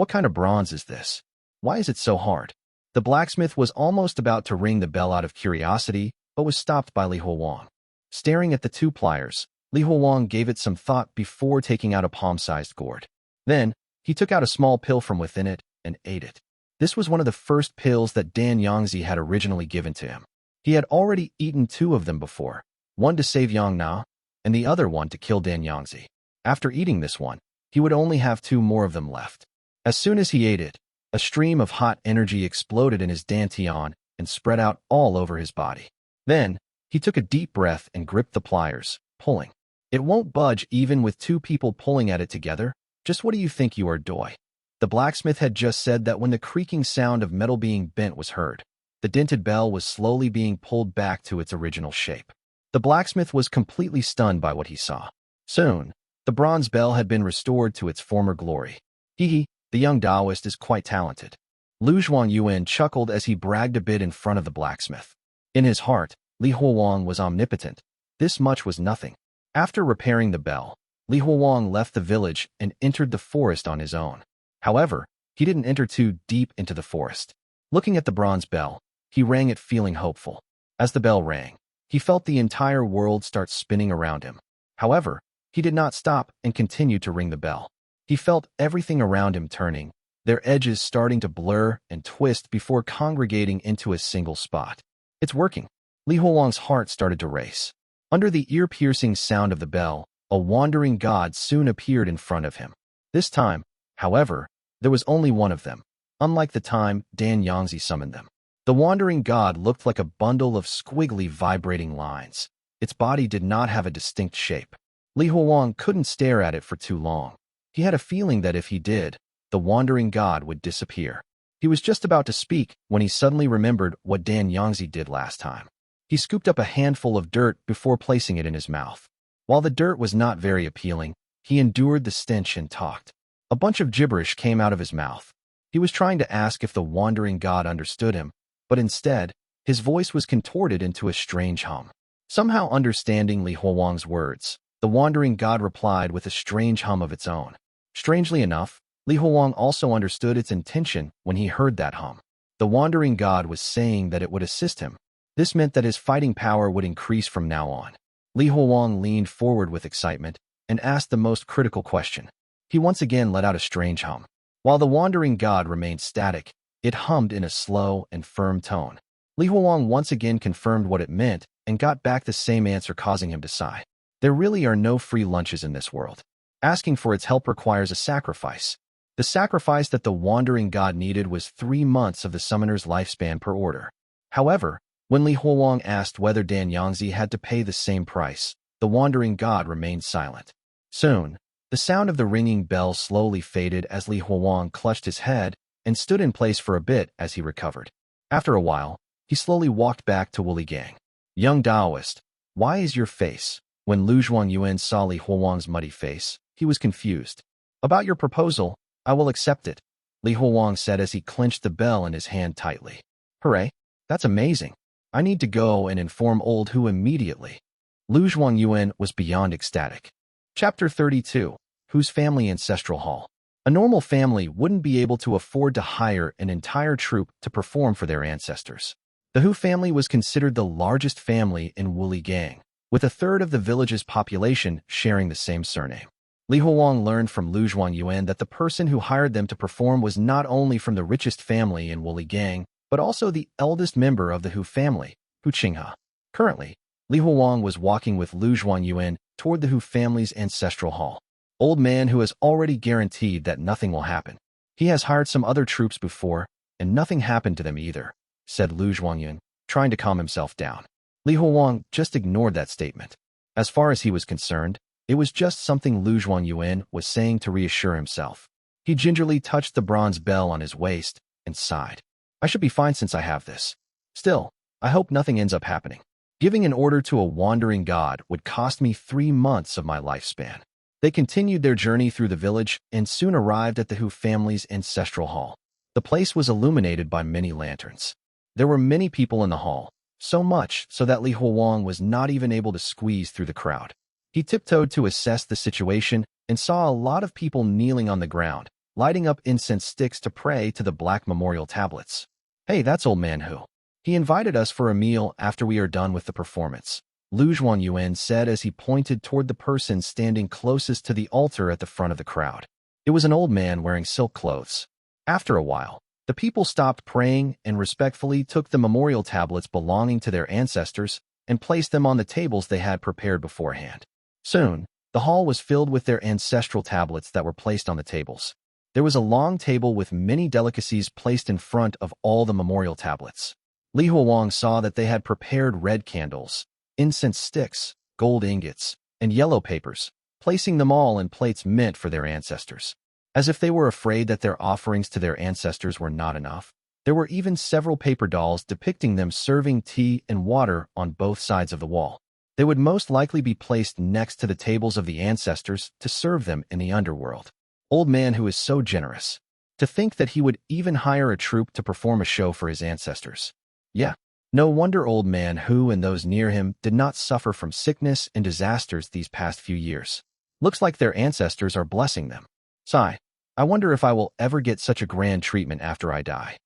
A: kind of bronze is this? Why is it so hard? The blacksmith was almost about to ring the bell out of curiosity, but was stopped by Li Huowang. Staring at the 2 pliers, Li Huowang gave it some thought before taking out a palm-sized gourd. Then, he took out a small pill from within it and ate it. This was one of the first pills that Yangzi had originally given to him. He had already eaten 2 of them before, one to save Yang Na, and the other one to kill Yangzi. After eating this one, he would only have 2 more of them left. As soon as he ate it, a stream of hot energy exploded in his dantian and spread out all over his body. Then, he took a deep breath and gripped the pliers, pulling. It won't budge even with 2 people pulling at it together. Just what do you think you are doing? The blacksmith had just said that when the creaking sound of metal being bent was heard, the dented bell was slowly being pulled back to its original shape. The blacksmith was completely stunned by what he saw. Soon, the bronze bell had been restored to its former glory. The young Taoist is quite talented. Lu Yuan chuckled as he bragged a bit in front of the blacksmith. In his heart, Li Huowang was omnipotent. This much was nothing. After repairing the bell, Li Huowang left the village and entered the forest on his own. However, he didn't enter too deep into the forest. Looking at the bronze bell, he rang it feeling hopeful. As the bell rang, he felt the entire world start spinning around him. However, he did not stop and continued to ring the bell. He felt everything around him turning, their edges starting to blur and twist before congregating into a single spot. It's working. Li Huowang's heart started to race. Under the ear-piercing sound of the bell, a wandering god soon appeared in front of him. This time, however, there was only one of them, unlike the time Yangzi summoned them. The wandering god looked like a bundle of squiggly vibrating lines. Its body did not have a distinct shape. Li Huowang couldn't stare at it for too long. He had a feeling that if he did, the wandering god would disappear. He was just about to speak when he suddenly remembered what Yangzi did last time. He scooped up a handful of dirt before placing it in his mouth. While the dirt was not very appealing, he endured the stench and talked. A bunch of gibberish came out of his mouth. He was trying to ask if the wandering god understood him, but instead, his voice was contorted into a strange hum. Somehow understanding Li Huowang's words, The wandering god replied with a strange hum of its own. Strangely enough, Li Huowang also understood its intention when he heard that hum. The wandering god was saying that it would assist him. This meant that his fighting power would increase from now on. Li Huowang leaned forward with excitement and asked the most critical question. He once again let out a strange hum. While the wandering god remained static, it hummed in a slow and firm tone. Li Huowang once again confirmed what it meant and got back the same answer, causing him to sigh. There really are no free lunches in this world. Asking for its help requires a sacrifice. The sacrifice that the wandering god needed was 3 months of the summoner's lifespan per order. However, when Li Huowang asked whether Yangzi had to pay the same price, the wandering god remained silent. Soon, the sound of the ringing bell slowly faded as Li Huowang clutched his head and stood in place for a bit as he recovered. After a while, he slowly walked back to Wuligang. Young Taoist, why is your face? When Yuan saw Li Huowang's muddy face, he was confused. About your proposal, I will accept it, Li Huowang said as he clenched the bell in his hand tightly. Hooray, that's amazing. I need to go and inform old Hu immediately. Yuan was beyond ecstatic. Chapter 32, Hu's Family Ancestral Hall. A normal family wouldn't be able to afford to hire an entire troop to perform for their ancestors. The Hu family was considered the largest family in Wuligang, with a third of the village's population sharing the same surname. Li Huowang learned from Yuan that the person who hired them to perform was not only from the richest family in Wuligang, but also the eldest member of the Hu family, Hu Qinghe. Currently, Li Huowang was walking with Yuan toward the Hu family's ancestral hall. Old man who has already guaranteed that nothing will happen. He has hired some other troops before, and nothing happened to them either, said Yuan, trying to calm himself down. Li Huowang just ignored that statement. As far as he was concerned, it was just something Yuan was saying to reassure himself. He gingerly touched the bronze bell on his waist and sighed. I should be fine since I have this. Still, I hope nothing ends up happening. Giving an order to a wandering god would cost me 3 months of my lifespan. They continued their journey through the village and soon arrived at the Hu family's ancestral hall. The place was illuminated by many lanterns. There were many people in the hall, so much so that Li Huowang was not even able to squeeze through the crowd. He tiptoed to assess the situation and saw a lot of people kneeling on the ground, lighting up incense sticks to pray to the black memorial tablets. Hey, that's old man Hu. He invited us for a meal after we are done with the performance, Yuan said as he pointed toward the person standing closest to the altar at the front of the crowd. It was an old man wearing silk clothes. After a while, the people stopped praying and respectfully took the memorial tablets belonging to their ancestors and placed them on the tables they had prepared beforehand. Soon, the hall was filled with their ancestral tablets that were placed on the tables. There was a long table with many delicacies placed in front of all the memorial tablets. Li Huowang saw that they had prepared red candles, incense sticks, gold ingots, and yellow papers, placing them all in plates meant for their ancestors. As if they were afraid that their offerings to their ancestors were not enough, there were even several paper dolls depicting them serving tea and water on both sides of the wall. They would most likely be placed next to the tables of the ancestors to serve them in the underworld. Old man who is so generous. To think that he would even hire a troupe to perform a show for his ancestors. Yeah, no wonder old man Hu and those near him did not suffer from sickness and disasters these past few years. Looks like their ancestors are blessing them. Sigh, I wonder if I will ever get such a grand treatment after I die.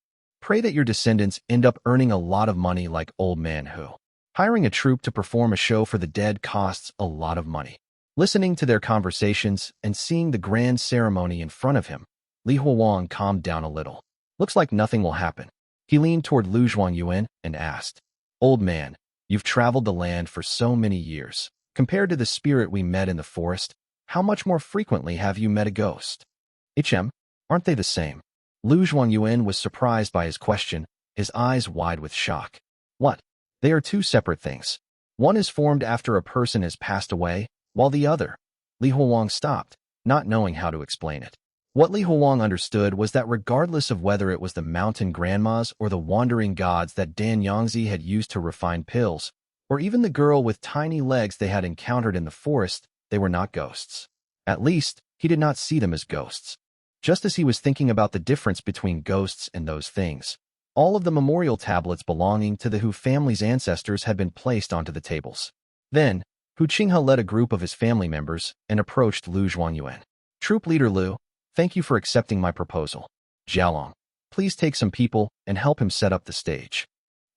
A: Pray that your descendants end up earning a lot of money like old man Hu. Hiring a troupe to perform a show for the dead costs a lot of money. Listening to their conversations and seeing the grand ceremony in front of him, Li Huowang calmed down a little. Looks like nothing will happen. He leaned toward Yuan and asked, Old man, you've traveled the land for so many years. Compared to the spirit we met in the forest, how much more frequently have you met a ghost? Aren't they the same? Yuan was surprised by his question, his eyes wide with shock. What? They are two separate things. One is formed after a person has passed away, while the other. Li Huowang stopped, not knowing how to explain it. What Li Huowang understood was that regardless of whether it was the mountain grandmas or the wandering gods that Yangzi had used to refine pills, or even the girl with tiny legs they had encountered in the forest, they were not ghosts. At least, he did not see them as ghosts. Just as he was thinking about the difference between ghosts and those things, all of the memorial tablets belonging to the Hu family's ancestors had been placed onto the tables. Then, Hu Qinghe led a group of his family members and approached Lu Zhuangyuan. Troop Leader Lu, thank you for accepting my proposal. Jialong, please take some people and help him set up the stage.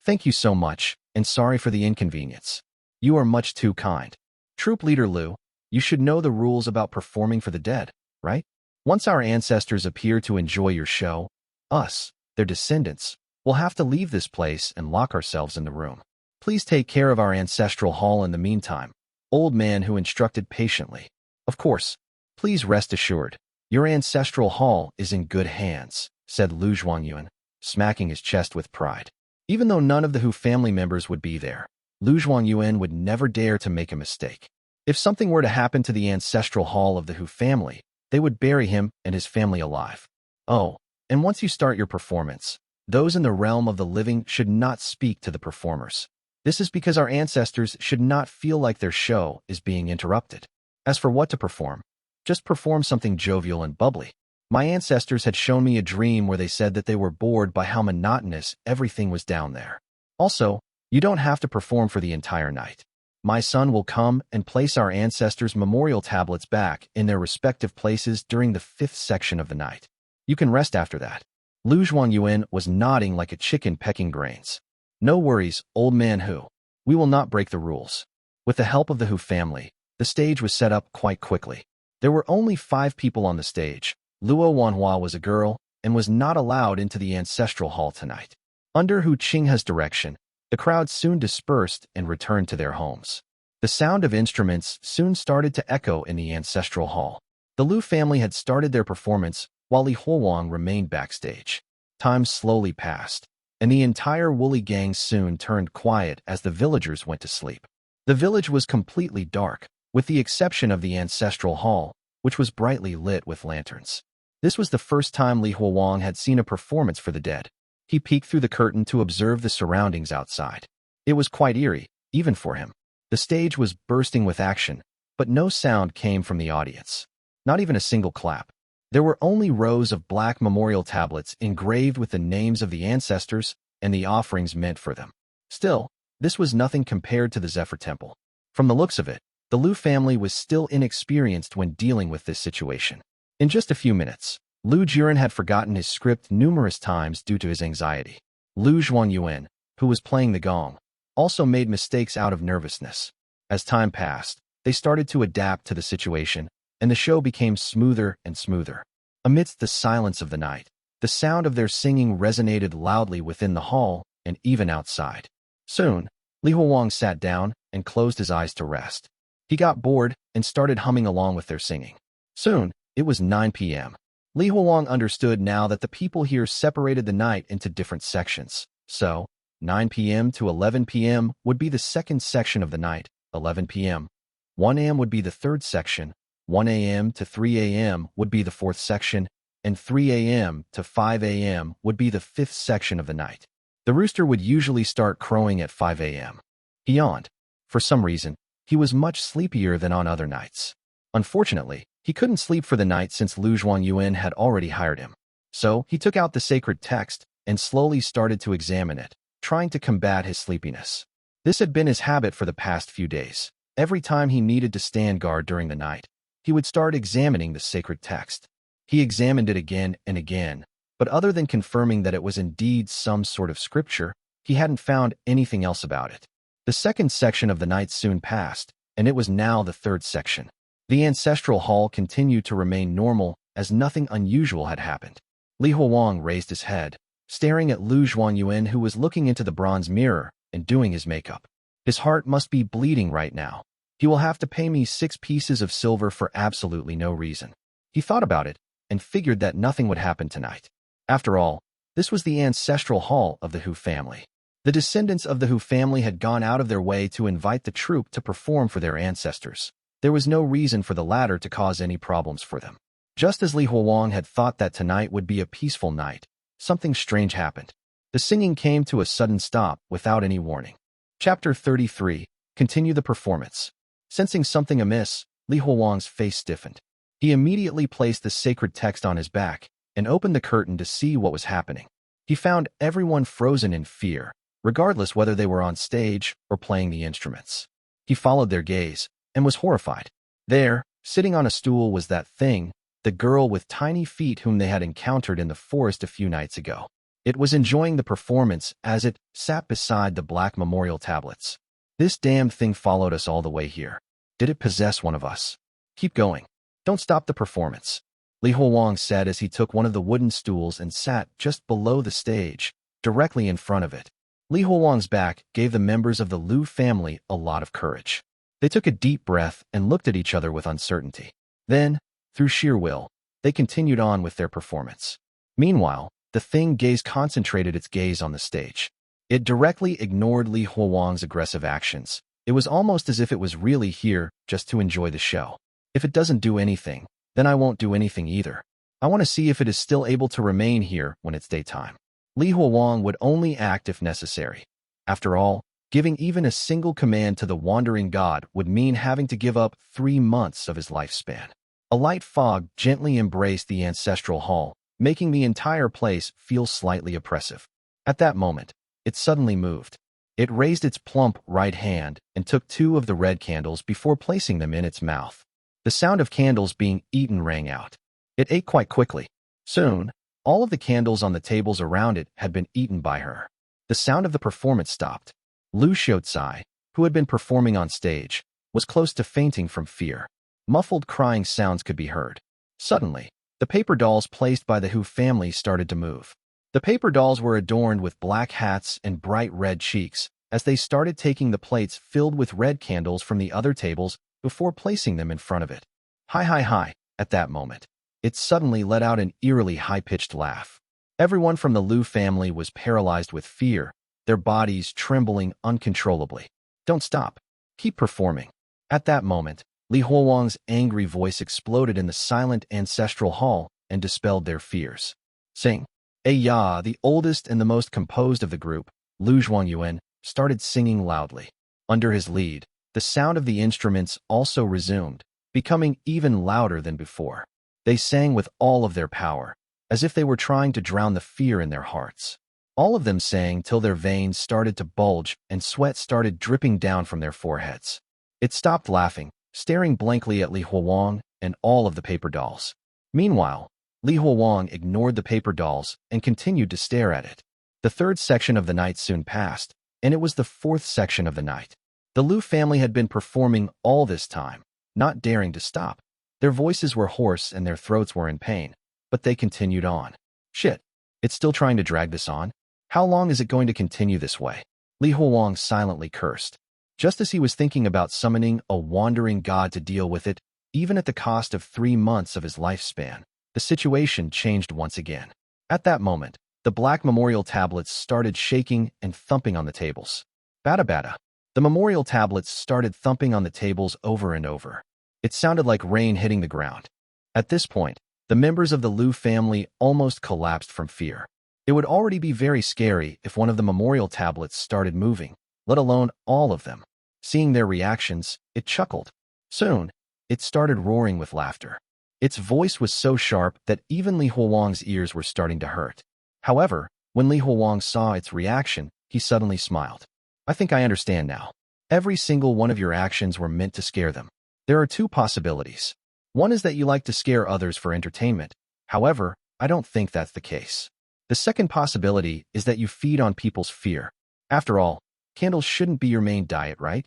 A: Thank you so much, and sorry for the inconvenience. You are much too kind. Troop Leader Lu, you should know the rules about performing for the dead, right? Once our ancestors appear to enjoy your show, us, their descendants, will have to leave this place and lock ourselves in the room. Please take care of our ancestral hall in the meantime. Old man who instructed patiently. Of course, please rest assured, your ancestral hall is in good hands, said Lu Zhuangyuan, smacking his chest with pride. Even though none of the Hu family members would be there, Lu Zhuangyuan would never dare to make a mistake. If something were to happen to the ancestral hall of the Hu family, they would bury him and his family alive. Oh, and once you start your performance, those in the realm of the living should not speak to the performers. This is because our ancestors should not feel like their show is being interrupted. As for what to perform, just perform something jovial and bubbly. My ancestors had shown me a dream where they said that they were bored by how monotonous everything was down there. Also, you don't have to perform for the entire night. My son will come and place our ancestors' memorial tablets back in their respective places during the 5th section of the night. You can rest after that. Lu Zhuangyuan was nodding like a chicken pecking grains. No worries, old man Hu. We will not break the rules. With the help of the Hu family, the stage was set up quite quickly. There were only 5 people on the stage. Luo Wanhua was a girl and was not allowed into the ancestral hall tonight. Under Hu Qinghe's direction, the crowd soon dispersed and returned to their homes. The sound of instruments soon started to echo in the ancestral hall. The Lu family had started their performance while Li Huowang remained backstage. Time slowly passed, and the entire woolly gang soon turned quiet as the villagers went to sleep. The village was completely dark, with the exception of the ancestral hall, which was brightly lit with lanterns. This was the first time Li Huowang had seen a performance for the dead. He peeked through the curtain to observe the surroundings outside. It was quite eerie, even for him. The stage was bursting with action, but no sound came from the audience. Not even a single clap. There were only rows of black memorial tablets engraved with the names of the ancestors and the offerings meant for them. Still, this was nothing compared to the Zephyr Temple. From the looks of it, the Lu family was still inexperienced when dealing with this situation. In just a few minutes, Lu Jiren had forgotten his script numerous times due to his anxiety. Lu Zhuangyuan, who was playing the gong, also made mistakes out of nervousness. As time passed, they started to adapt to the situation, and the show became smoother and smoother. Amidst the silence of the night, the sound of their singing resonated loudly within the hall and even outside. Soon, Li Huowang sat down and closed his eyes to rest. He got bored and started humming along with their singing. Soon, it was 9 p.m. Li Huowang understood now that the people here separated the night into different sections. So, 9 p.m. to 11 p.m. would be the 2nd section of the night, 11 p.m. 1 a.m. would be the 3rd section, 1 a.m. to 3 a.m. would be the 4th section, and 3 a.m. to 5 a.m. would be the 5th section of the night. The rooster would usually start crowing at 5 a.m. He yawned. For some reason, he was much sleepier than on other nights. Unfortunately, he couldn't sleep for the night since Lu Zhuangyuan had already hired him. So, he took out the sacred text and slowly started to examine it, trying to combat his sleepiness. This had been his habit for the past few days. Every time he needed to stand guard during the night, he would start examining the sacred text. He examined it again and again, but other than confirming that it was indeed some sort of scripture, he hadn't found anything else about it. The 2nd section of the night soon passed, and it was now the 3rd section. The ancestral hall continued to remain normal as nothing unusual had happened. Li Huowang raised his head, staring at Lu Zhuangyuan, who was looking into the bronze mirror and doing his makeup. His heart must be bleeding right now. He will have to pay me 6 pieces of silver for absolutely no reason. He thought about it and figured that nothing would happen tonight. After all, this was the ancestral hall of the Hu family. The descendants of the Hu family had gone out of their way to invite the troupe to perform for their ancestors. There was no reason for the latter to cause any problems for them. Just as Li Huowang had thought that tonight would be a peaceful night, something strange happened. The singing came to a sudden stop without any warning. Chapter 33. Continue the performance. Sensing something amiss, Li Huowang's face stiffened. He immediately placed the sacred text on his back and opened the curtain to see what was happening. He found everyone frozen in fear, regardless whether they were on stage or playing the instruments. He followed their gaze and was horrified. There, sitting on a stool, was that thing, the girl with tiny feet whom they had encountered in the forest a few nights ago. It was enjoying the performance as it sat beside the black memorial tablets. This damned thing followed us all the way here. Did it possess one of us? Keep going. Don't stop the performance, Li Huowang said as he took one of the wooden stools and sat just below the stage, directly in front of it. Li Huowang's back gave the members of the Liu family a lot of courage. They took a deep breath and looked at each other with uncertainty. Then, through sheer will, they continued on with their performance. Meanwhile, the thing concentrated its gaze on the stage. It directly ignored Li Huowang's aggressive actions. It was almost as if it was really here just to enjoy the show. If it doesn't do anything, then I won't do anything either. I want to see if it is still able to remain here when it's daytime. Li Huowang would only act if necessary. After all, giving even a single command to the wandering god would mean having to give up 3 months of his lifespan. A light fog gently embraced the ancestral hall, making the entire place feel slightly oppressive. At that moment, it suddenly moved. It raised its plump right hand and took 2 of the red candles before placing them in its mouth. The sound of candles being eaten rang out. It ate quite quickly. Soon, all of the candles on the tables around it had been eaten by her. The sound of the performance stopped. Liu Xiaocai, who had been performing on stage, was close to fainting from fear. Muffled crying sounds could be heard. Suddenly, the paper dolls placed by the Hu family started to move. The paper dolls were adorned with black hats and bright red cheeks as they started taking the plates filled with red candles from the other tables before placing them in front of it. Hi. At that moment, it suddenly let out an eerily high-pitched laugh. Everyone from the Liu family was paralyzed with fear, their bodies trembling uncontrollably. Don't stop. Keep performing. At that moment, Li Huowang's angry voice exploded in the silent ancestral hall and dispelled their fears. Sing. Ya, the oldest and the most composed of the group, Lu Yuan, started singing loudly. Under his lead, the sound of the instruments also resumed, becoming even louder than before. They sang with all of their power, as if they were trying to drown the fear in their hearts. All of them sang till their veins started to bulge and sweat started dripping down from their foreheads. It stopped laughing, staring blankly at Li Huowang and all of the paper dolls. Meanwhile, Li Huowang ignored the paper dolls and continued to stare at it. The 3rd section of the night soon passed, and it was the 4th section of the night. The Liu family had been performing all this time, not daring to stop. Their voices were hoarse and their throats were in pain, but they continued on. Shit, it's still trying to drag this on? How long is it going to continue this way? Li Huowang silently cursed. Just as he was thinking about summoning a wandering god to deal with it, even at the cost of 3 months of his lifespan, the situation changed once again. At that moment, the black memorial tablets started shaking and thumping on the tables. Bada. The memorial tablets started thumping on the tables over and over. It sounded like rain hitting the ground. At this point, the members of the Liu family almost collapsed from fear. It would already be very scary if one of the memorial tablets started moving, let alone all of them. Seeing their reactions, it chuckled. Soon, it started roaring with laughter. Its voice was so sharp that even Li Huowang's ears were starting to hurt. However, when Li Huowang saw its reaction, he suddenly smiled. I think I understand now. Every single one of your actions were meant to scare them. There are 2 possibilities. One is that you like to scare others for entertainment. However, I don't think that's the case. The second possibility is that you feed on people's fear. After all, candles shouldn't be your main diet, right?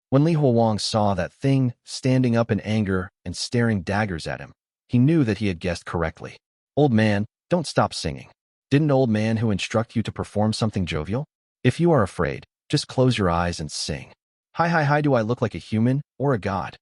A: When Li Huowang saw that thing standing up in anger and staring daggers at him, he knew that he had guessed correctly. Old man, don't stop singing. Didn't old man who instruct you to perform something jovial? If you are afraid, just close your eyes and sing. Hi, do I look like a human or a god?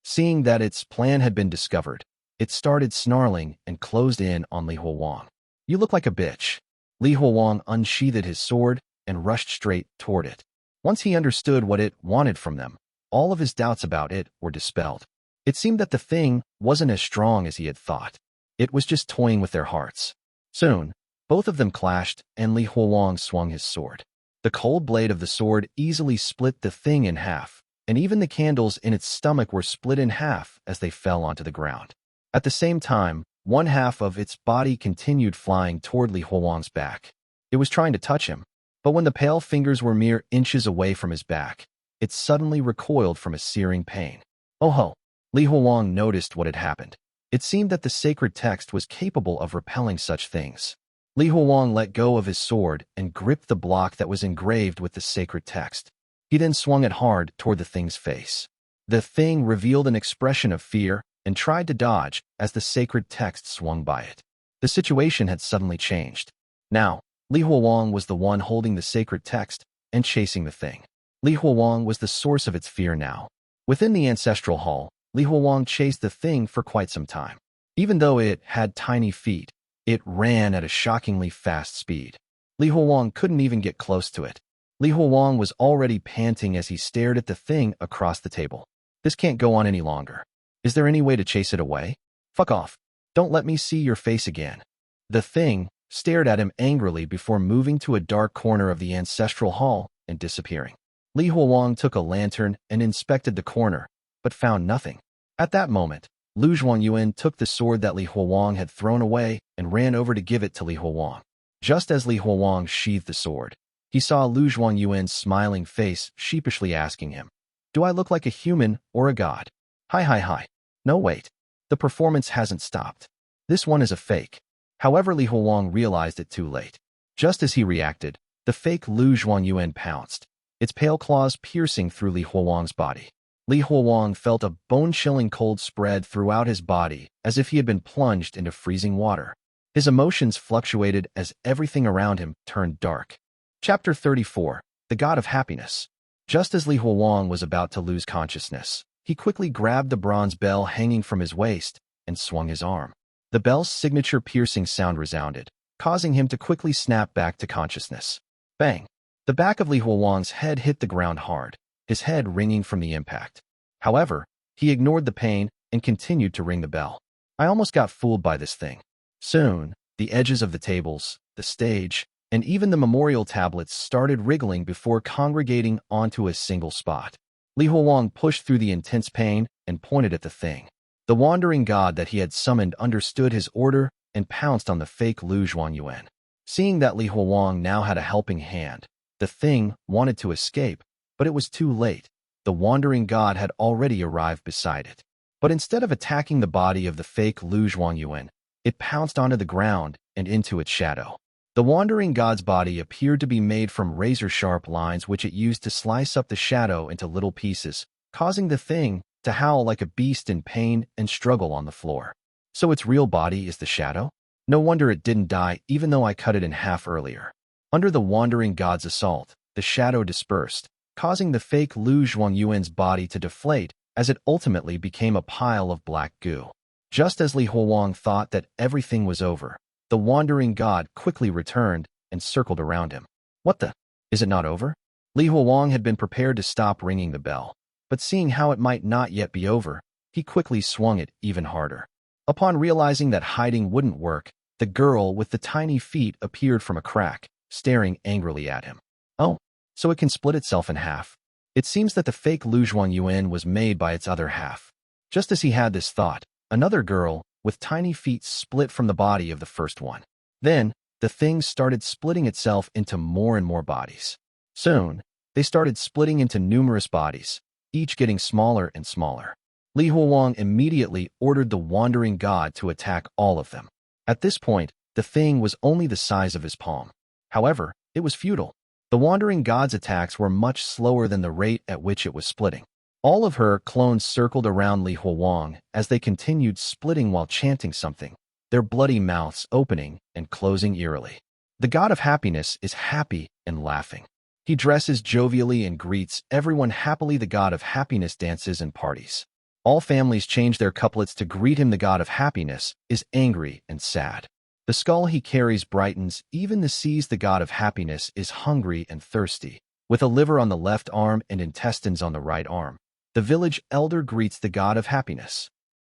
A: Seeing that its plan had been discovered, it started snarling and closed in on Li Huowang. You look like a bitch. Li Huowang unsheathed his sword and rushed straight toward it. Once he understood what it wanted from them, all of his doubts about it were dispelled. It seemed that the thing wasn't as strong as he had thought. It was just toying with their hearts. Soon, both of them clashed and Li Huowang swung his sword. The cold blade of the sword easily split the thing in half, and even the candles in its stomach were split in half as they fell onto the ground. At the same time, one half of its body continued flying toward Li Huowang's back. It was trying to touch him, but when the pale fingers were mere inches away from his back, it suddenly recoiled from a searing pain. Oh ho! Li Huowang noticed what had happened. It seemed that the sacred text was capable of repelling such things. Li Huowang let go of his sword and gripped the block that was engraved with the sacred text. He then swung it hard toward the thing's face. The thing revealed an expression of fear and tried to dodge as the sacred text swung by it. The situation had suddenly changed. Now, Li Huowang was the one holding the sacred text and chasing the thing. Li Huowang was the source of its fear now. Within the Ancestral Hall, Li Huowang chased the thing for quite some time. Even though it had tiny feet, it ran at a shockingly fast speed. Li Huowang couldn't even get close to it. Li Huowang was already panting as he stared at the thing across the table. This can't go on any longer. Is there any way to chase it away? Fuck off. Don't let me see your face again. The thing stared at him angrily before moving to a dark corner of the Ancestral Hall and disappearing. Li Huowang took a lantern and inspected the corner, but found nothing. At that moment, Yuan took the sword that Li Huowang had thrown away and ran over to give it to Li Huowang. Just as Li Huowang sheathed the sword, he saw Yuan's smiling face sheepishly asking him, "Do I look like a human or a god?" Hi. No wait. The performance hasn't stopped. This one is a fake. However, Li Huowang realized it too late. Just as he reacted, the fake Yuan pounced, its pale claws piercing through Li Huowang's body. Li Huowang felt a bone-chilling cold spread throughout his body as if he had been plunged into freezing water. His emotions fluctuated as everything around him turned dark. Chapter 34. The God of Happiness. Just as Li Huowang was about to lose consciousness, he quickly grabbed the bronze bell hanging from his waist and swung his arm. The bell's signature piercing sound resounded, causing him to quickly snap back to consciousness. Bang! The back of Li Huowang's head hit the ground hard, his head ringing from the impact. However, he ignored the pain and continued to ring the bell. I almost got fooled by this thing. Soon, the edges of the tables, the stage, and even the memorial tablets started wriggling before congregating onto a single spot. Li Huowang pushed through the intense pain and pointed at the thing. The wandering god that he had summoned understood his order and pounced on the fake Yuan. Seeing that Li Huowang now had a helping hand, the thing wanted to escape, but it was too late. The wandering god had already arrived beside it. But instead of attacking the body of the fake Yuan, it pounced onto the ground and into its shadow. The wandering god's body appeared to be made from razor-sharp lines which it used to slice up the shadow into little pieces, causing the thing to howl like a beast in pain and struggle on the floor. So its real body is the shadow? No wonder it didn't die even though I cut it in half earlier. Under the wandering god's assault, the shadow dispersed, causing the fake Yuan's body to deflate as it ultimately became a pile of black goo. Just as Li Huowang thought that everything was over, the wandering god quickly returned and circled around him. What the? Is it not over? Li Huowang had been prepared to stop ringing the bell, but seeing how it might not yet be over, he quickly swung it even harder. Upon realizing that hiding wouldn't work, the girl with the tiny feet appeared from a crack, staring angrily at him. Oh, so it can split itself in half. It seems that the fake Yuan was made by its other half. Just as he had this thought, another girl with tiny feet split from the body of the first one. Then, the thing started splitting itself into more and more bodies. Soon, they started splitting into numerous bodies, each getting smaller and smaller. Li Huowang immediately ordered the wandering god to attack all of them. At this point, the thing was only the size of his palm. However, it was futile. The wandering god's attacks were much slower than the rate at which it was splitting. All of her clones circled around Li Huowang as they continued splitting while chanting something, their bloody mouths opening and closing eerily. The god of happiness is happy and laughing. He dresses jovially and greets everyone happily. The god of happiness dances and parties. All families change their couplets to greet him. The god of happiness is angry and sad. The skull he carries brightens even the seas. The god of happiness is hungry and thirsty, with a liver on the left arm and intestines on the right arm. The village elder greets the god of happiness.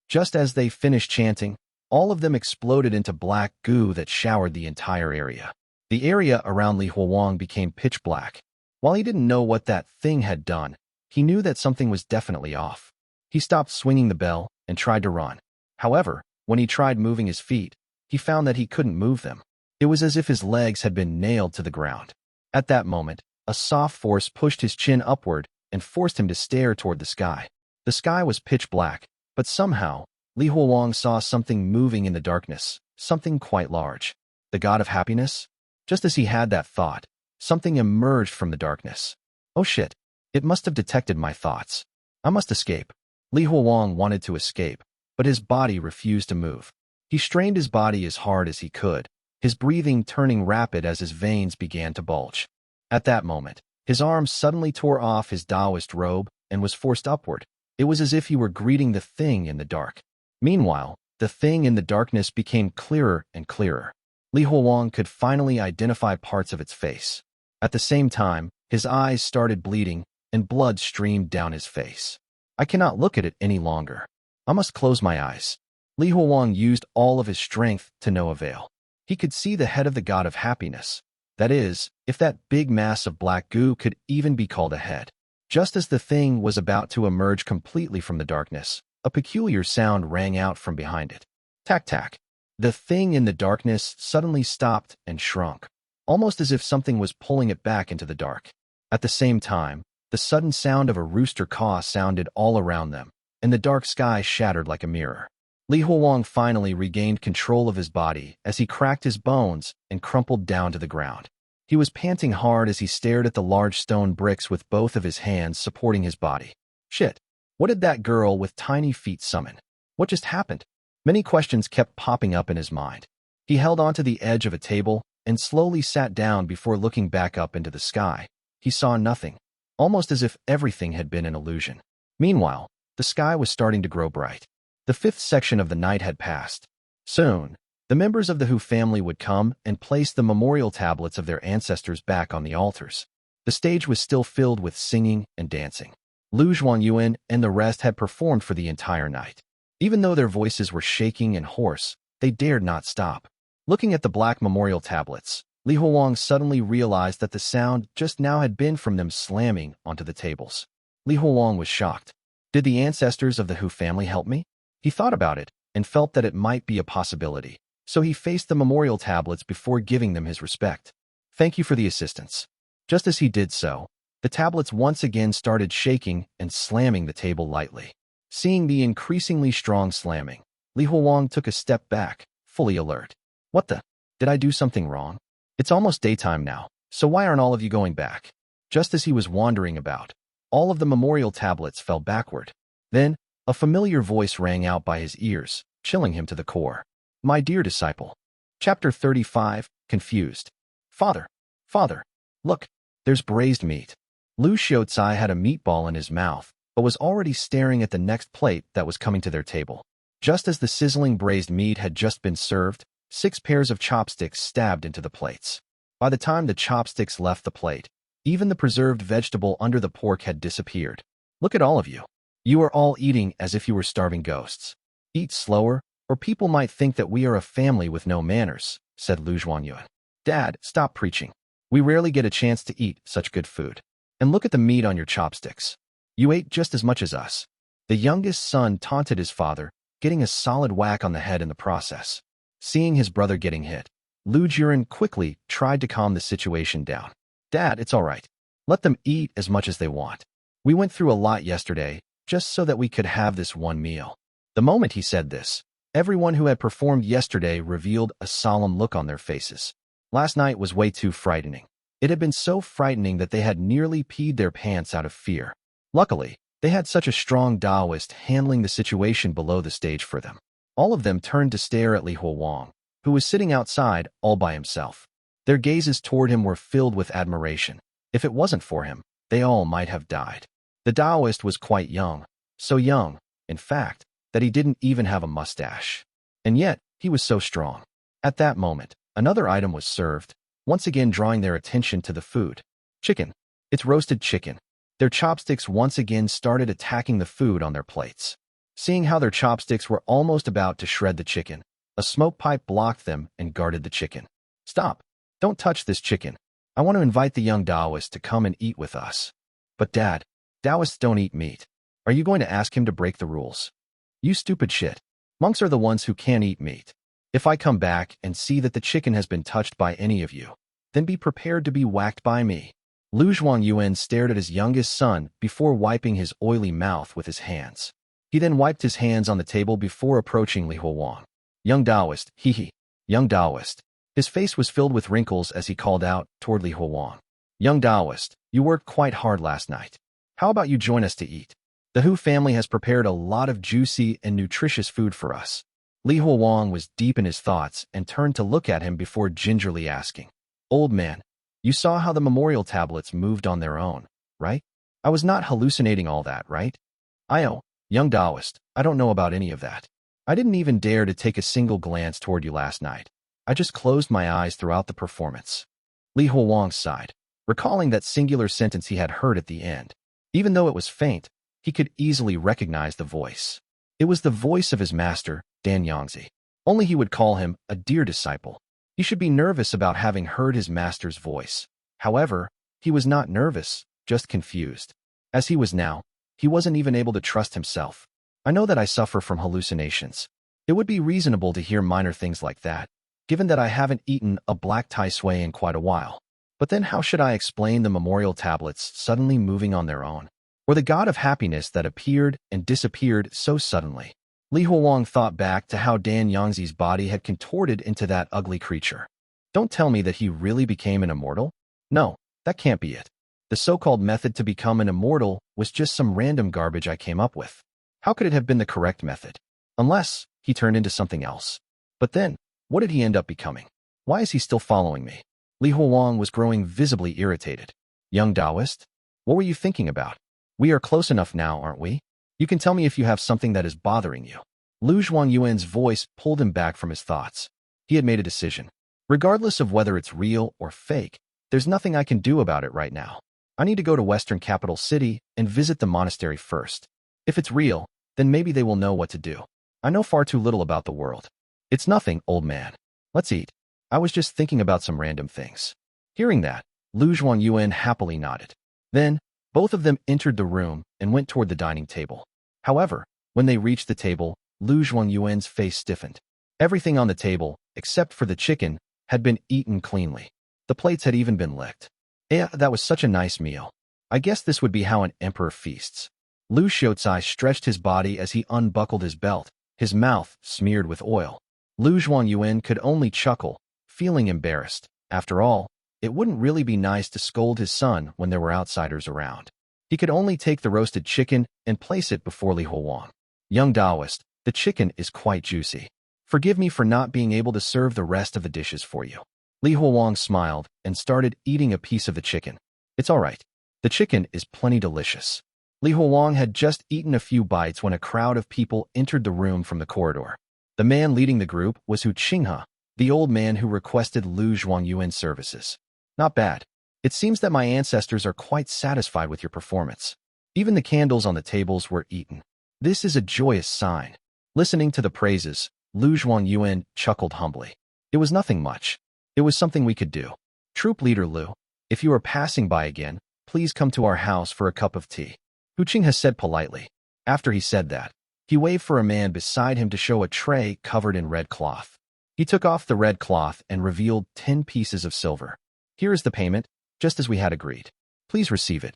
A: Just as they finished chanting, all of them exploded into black goo that showered the entire area. The area around Li Huowang became pitch black. While he didn't know what that thing had done, he knew that something was definitely off. He stopped swinging the bell and tried to run. However, when he tried moving his feet, he found that he couldn't move them. It was as if his legs had been nailed to the ground. At that moment, a soft force pushed his chin upward and forced him to stare toward the sky. The sky was pitch black, but somehow, Li Huowang saw something moving in the darkness, something quite large. The god of happiness? Just as he had that thought, something emerged from the darkness. Oh shit, it must have detected my thoughts. I must escape. Li Huowang wanted to escape, but his body refused to move. He strained his body as hard as he could, his breathing turning rapid as his veins began to bulge. At that moment, his arm suddenly tore off his Taoist robe and was forced upward. It was as if he were greeting the thing in the dark. Meanwhile, the thing in the darkness became clearer and clearer. Li Huowang could finally identify parts of its face. At the same time, his eyes started bleeding, and blood streamed down his face. I cannot look at it any longer. I must close my eyes. Li Huowang used all of his strength to no avail. He could see the head of the god of happiness. That is, if that big mass of black goo could even be called a head. Just as the thing was about to emerge completely from the darkness, a peculiar sound rang out from behind it. Tack tack. The thing in the darkness suddenly stopped and shrunk, almost as if something was pulling it back into the dark. At the same time, the sudden sound of a rooster caw sounded all around them, and the dark sky shattered like a mirror. Li Huowang finally regained control of his body as he cracked his bones and crumpled down to the ground. He was panting hard as he stared at the large stone bricks with both of his hands supporting his body. Shit, what did that girl with tiny feet summon? What just happened? Many questions kept popping up in his mind. He held onto the edge of a table and slowly sat down before looking back up into the sky. He saw nothing, almost as if everything had been an illusion. Meanwhile, the sky was starting to grow bright. The fifth section of the night had passed. Soon, the members of the Hu family would come and place the memorial tablets of their ancestors back on the altars. The stage was still filled with singing and dancing. Xuan, Yuan, and the rest had performed for the entire night. Even though their voices were shaking and hoarse, they dared not stop. Looking at the black memorial tablets, Li Huowang suddenly realized that the sound just now had been from them slamming onto the tables. Li Huowang was shocked. Did the ancestors of the Hu family help me? He thought about it and felt that it might be a possibility, so he faced the memorial tablets before giving them his respect. Thank you for the assistance. Just as he did so, the tablets once again started shaking and slamming the table lightly. Seeing the increasingly strong slamming, Li Huowang took a step back, fully alert. What the? Did I do something wrong? It's almost daytime now, so why aren't all of you going back? Just as he was wandering about, all of the memorial tablets fell backward. Then, a familiar voice rang out by his ears, chilling him to the core. My dear disciple. Chapter 35, Confused. Father, look, there's braised meat. Lu Xiaocai had a meatball in his mouth, but was already staring at the next plate that was coming to their table. Just as the sizzling braised meat had just been served, 6 pairs of chopsticks stabbed into the plates. By the time the chopsticks left the plate, even the preserved vegetable under the pork had disappeared. Look at all of you. You are all eating as if you were starving ghosts. Eat slower, or people might think that we are a family with no manners, said Lu Yuan. Dad, stop preaching. We rarely get a chance to eat such good food. And look at the meat on your chopsticks. You ate just as much as us. The youngest son taunted his father, getting a solid whack on the head in the process. Seeing his brother getting hit, Lu Yuan quickly tried to calm the situation down. Dad, it's all right. Let them eat as much as they want. We went through a lot yesterday, just so that we could have this one meal. The moment he said this, everyone who had performed yesterday revealed a solemn look on their faces. Last night was way too frightening. It had been so frightening that they had nearly peed their pants out of fear. Luckily, they had such a strong Taoist handling the situation below the stage for them. All of them turned to stare at Li Huowang, who was sitting outside all by himself. Their gazes toward him were filled with admiration. If it wasn't for him, they all might have died. The Taoist was quite young, so young, in fact, that he didn't even have a mustache. And yet, he was so strong. At that moment, another item was served, once again drawing their attention to the food. Chicken. It's roasted chicken. Their chopsticks once again started attacking the food on their plates. Seeing how their chopsticks were almost about to shred the chicken, a smoke pipe blocked them and guarded the chicken. Stop. Don't touch this chicken. I want to invite the young Taoist to come and eat with us. But Dad, Taoists don't eat meat. Are you going to ask him to break the rules? You stupid shit. Monks are the ones who can't eat meat. If I come back and see that the chicken has been touched by any of you, then be prepared to be whacked by me. Lu Yuan stared at his youngest son before wiping his oily mouth with his hands. He then wiped his hands on the table before approaching Li Huowang. Young Taoist, hee. Young Taoist. His face was filled with wrinkles as he called out toward Li Huowang. Young Taoist, you worked quite hard last night. How about you join us to eat? The Hu family has prepared a lot of juicy and nutritious food for us. Li Huowang was deep in his thoughts and turned to look at him before gingerly asking. Old man, you saw how the memorial tablets moved on their own, right? I was not hallucinating all that, right? Young Taoist, I don't know about any of that. I didn't even dare to take a single glance toward you last night. I just closed my eyes throughout the performance. Li Huowang sighed, recalling that singular sentence he had heard at the end. Even though it was faint, he could easily recognize the voice. It was the voice of his master, Dan Yangzi. Only he would call him a dear disciple. He should be nervous about having heard his master's voice. However, he was not nervous, just confused. As he was now, he wasn't even able to trust himself. I know that I suffer from hallucinations. It would be reasonable to hear minor things like that, given that I haven't eaten a black Taisui in quite a while. But then how should I explain the memorial tablets suddenly moving on their own? Or the god of happiness that appeared and disappeared so suddenly? Li Huowang thought back to how Dan Yangzi's body had contorted into that ugly creature. Don't tell me that he really became an immortal? No, that can't be it. The so-called method to become an immortal was just some random garbage I came up with. How could it have been the correct method? Unless he turned into something else. But then, what did he end up becoming? Why is he still following me? Li Huowang was growing visibly irritated. Young Taoist? What were you thinking about? We are close enough now, aren't we? You can tell me if you have something that is bothering you. Lu Yuan's voice pulled him back from his thoughts. He had made a decision. Regardless of whether it's real or fake, there's nothing I can do about it right now. I need to go to Western Capital City and visit the monastery first. If it's real, then maybe they will know what to do. I know far too little about the world. It's nothing, old man. Let's eat. I was just thinking about some random things. Hearing that, Lu Yuan happily nodded. Then, both of them entered the room and went toward the dining table. However, when they reached the table, Lu Yuan's face stiffened. Everything on the table, except for the chicken, had been eaten cleanly. The plates had even been licked. That was such a nice meal. I guess this would be how an emperor feasts. Lu Xiaozai stretched his body as he unbuckled his belt, his mouth smeared with oil. Lu Yuan could only chuckle, feeling embarrassed. After all, it wouldn't really be nice to scold his son when there were outsiders around. He could only take the roasted chicken and place it before Li Huowang. Young Taoist, the chicken is quite juicy. Forgive me for not being able to serve the rest of the dishes for you. Li Huowang smiled and started eating a piece of the chicken. It's all right. The chicken is plenty delicious. Li Huowang had just eaten a few bites when a crowd of people entered the room from the corridor. The man leading the group was Hu Qinghe, the old man who requested Lu Yuan's services. Not bad. It seems that my ancestors are quite satisfied with your performance. Even the candles on the tables were eaten. This is a joyous sign. Listening to the praises, Lu Yuan chuckled humbly. It was nothing much. It was something we could do. Troop leader Lu, if you are passing by again, please come to our house for a cup of tea. Hu Qinghe said politely. After he said that, he waved for a man beside him to show a tray covered in red cloth. He took off the red cloth and revealed 10 pieces of silver. Here is the payment, just as we had agreed. Please receive it.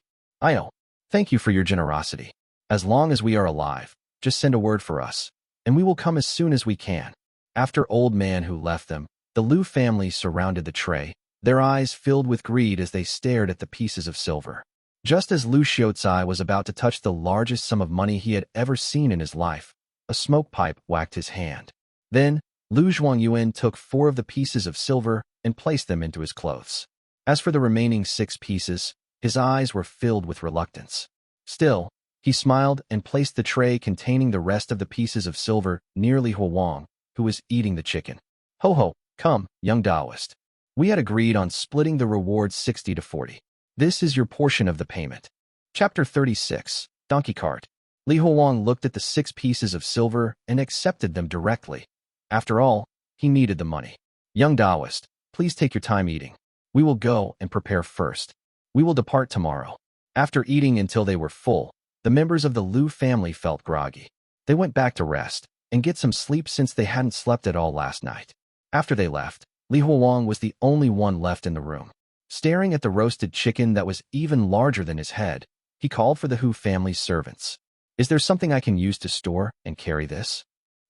A: Thank you for your generosity. As long as we are alive, just send a word for us, and we will come as soon as we can. After old man who left them, the Lu family surrounded the tray, their eyes filled with greed as they stared at the pieces of silver. Just as Lu Xiaozai was about to touch the largest sum of money he had ever seen in his life, a smoke pipe whacked his hand. Then, Lu Yuan took 4 of the pieces of silver and placed them into his clothes. As for the remaining 6 pieces, his eyes were filled with reluctance. Still, he smiled and placed the tray containing the rest of the pieces of silver near Li Huowang, who was eating the chicken. Ho, come, young Taoist. We had agreed on splitting the reward 60 to 40. This is your portion of the payment. Chapter 36, Donkey Cart. Li Huowang looked at the 6 pieces of silver and accepted them directly. After all, he needed the money. Young Taoist, please take your time eating. We will go and prepare first. We will depart tomorrow. After eating until they were full, the members of the Lu family felt groggy. They went back to rest and get some sleep since they hadn't slept at all last night. After they left, Li Huowang was the only one left in the room. Staring at the roasted chicken that was even larger than his head, he called for the Hu family's servants. Is there something I can use to store and carry this?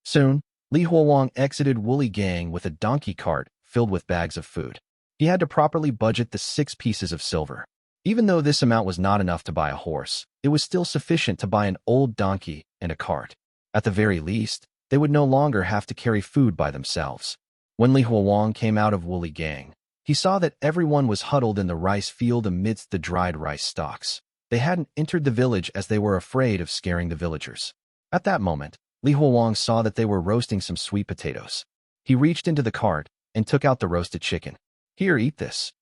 A: Soon, Li Huowang exited Woolly Gang with a donkey cart filled with bags of food. He had to properly budget the 6 pieces of silver. Even though this amount was not enough to buy a horse, it was still sufficient to buy an old donkey and a cart. At the very least, they would no longer have to carry food by themselves. When Li Huowang came out of Woolly Gang, he saw that everyone was huddled in the rice field amidst the dried rice stalks. They hadn't entered the village as they were afraid of scaring the villagers. At that moment, Li Huowang saw that they were roasting some sweet potatoes. He reached into the cart and took out the roasted chicken. Here, eat this.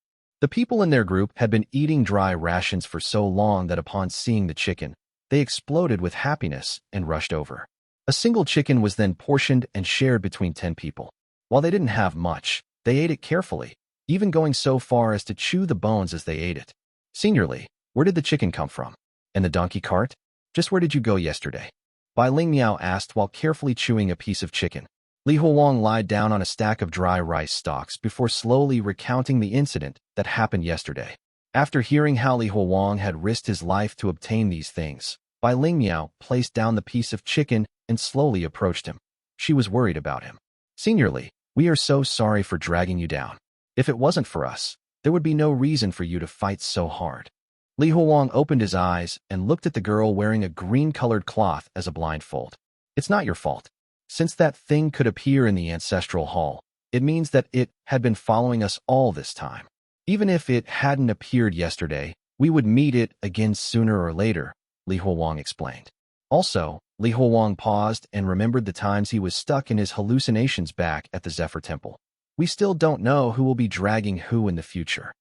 A: The people in their group had been eating dry rations for so long that upon seeing the chicken, they exploded with happiness and rushed over. A single chicken was then portioned and shared between 10 people. While they didn't have much, they ate it carefully, even going so far as to chew the bones as they ate it. Seniorly, where did the chicken come from? And the donkey cart? Just where did you go yesterday? Bai Ling Miao asked while carefully chewing a piece of chicken. Li Huowang lied down on a stack of dry rice stalks before slowly recounting the incident that happened yesterday. After hearing how Li Huowang had risked his life to obtain these things, Bai Ling Miao placed down the piece of chicken and slowly approached him. She was worried about him. Seniorly, we are so sorry for dragging you down. If it wasn't for us, there would be no reason for you to fight so hard. Li Huowang opened his eyes and looked at the girl wearing a green-colored cloth as a blindfold. It's not your fault. Since that thing could appear in the Ancestral Hall, it means that it had been following us all this time. Even if it hadn't appeared yesterday, we would meet it again sooner or later, Li Huowang explained. Also, Li Huowang paused and remembered the times he was stuck in his hallucinations back at the Zephyr Temple. We still don't know who will be dragging who in the future.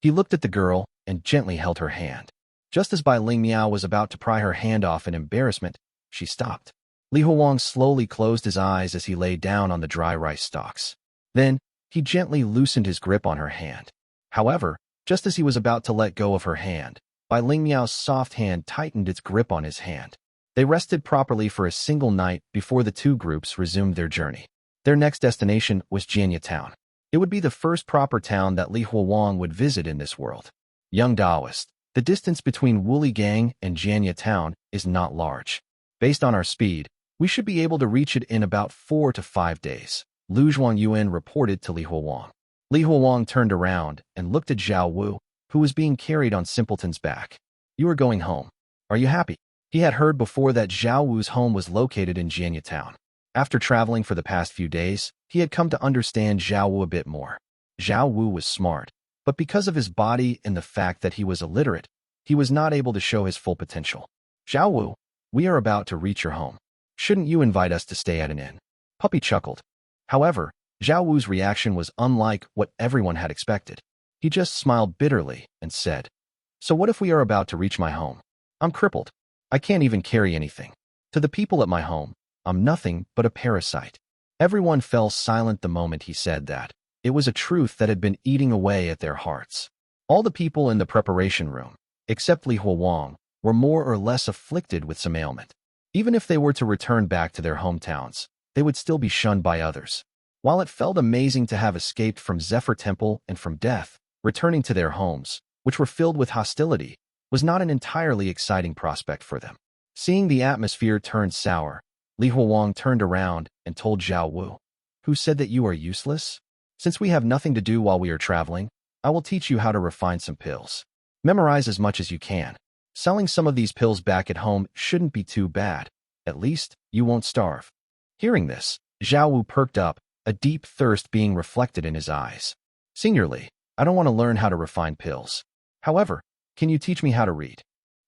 A: He looked at the girl and gently held her hand. Just as Bai Ling Miao was about to pry her hand off in embarrassment, she stopped. Li Huowang slowly closed his eyes as he lay down on the dry rice stalks. Then, he gently loosened his grip on her hand. However, just as he was about to let go of her hand, Bai Ling Miao's soft hand tightened its grip on his hand. They rested properly for a single night before the 2 groups resumed their journey. Their next destination was Jianye town. It would be the first proper town that Li Huowang would visit in this world. Young Taoist, the distance between Woolly Gang and Jianye town is not large. Based on our speed, we should be able to reach it in about 4 to 5 days, Lu Yuan reported to Li Huowang. Li Huowang turned around and looked at Zhao Wu, who was being carried on Simpleton's back. You are going home. Are you happy? He had heard before that Zhao Wu's home was located in Jianye town. After traveling for the past few days, he had come to understand Zhao Wu a bit more. Zhao Wu was smart, but because of his body and the fact that he was illiterate, he was not able to show his full potential. Zhao Wu, we are about to reach your home. Shouldn't you invite us to stay at an inn? Puppy chuckled. However, Zhao Wu's reaction was unlike what everyone had expected. He just smiled bitterly and said, So what if we are about to reach my home? I'm crippled. I can't even carry anything. To the people at my home, I'm nothing but a parasite. Everyone fell silent the moment he said that. It was a truth that had been eating away at their hearts. All the people in the preparation room, except Li Huowang, were more or less afflicted with some ailment. Even if they were to return back to their hometowns, they would still be shunned by others. While it felt amazing to have escaped from Zephyr Temple and from death, returning to their homes, which were filled with hostility, was not an entirely exciting prospect for them. Seeing the atmosphere turn sour, Li Huowang turned around and told Zhao Wu, Who said that you are useless? Since we have nothing to do while we are traveling, I will teach you how to refine some pills. Memorize as much as you can. Selling some of these pills back at home shouldn't be too bad. At least, you won't starve. Hearing this, Zhao Wu perked up, a deep thirst being reflected in his eyes. Seniorly, I don't want to learn how to refine pills. However, can you teach me how to read?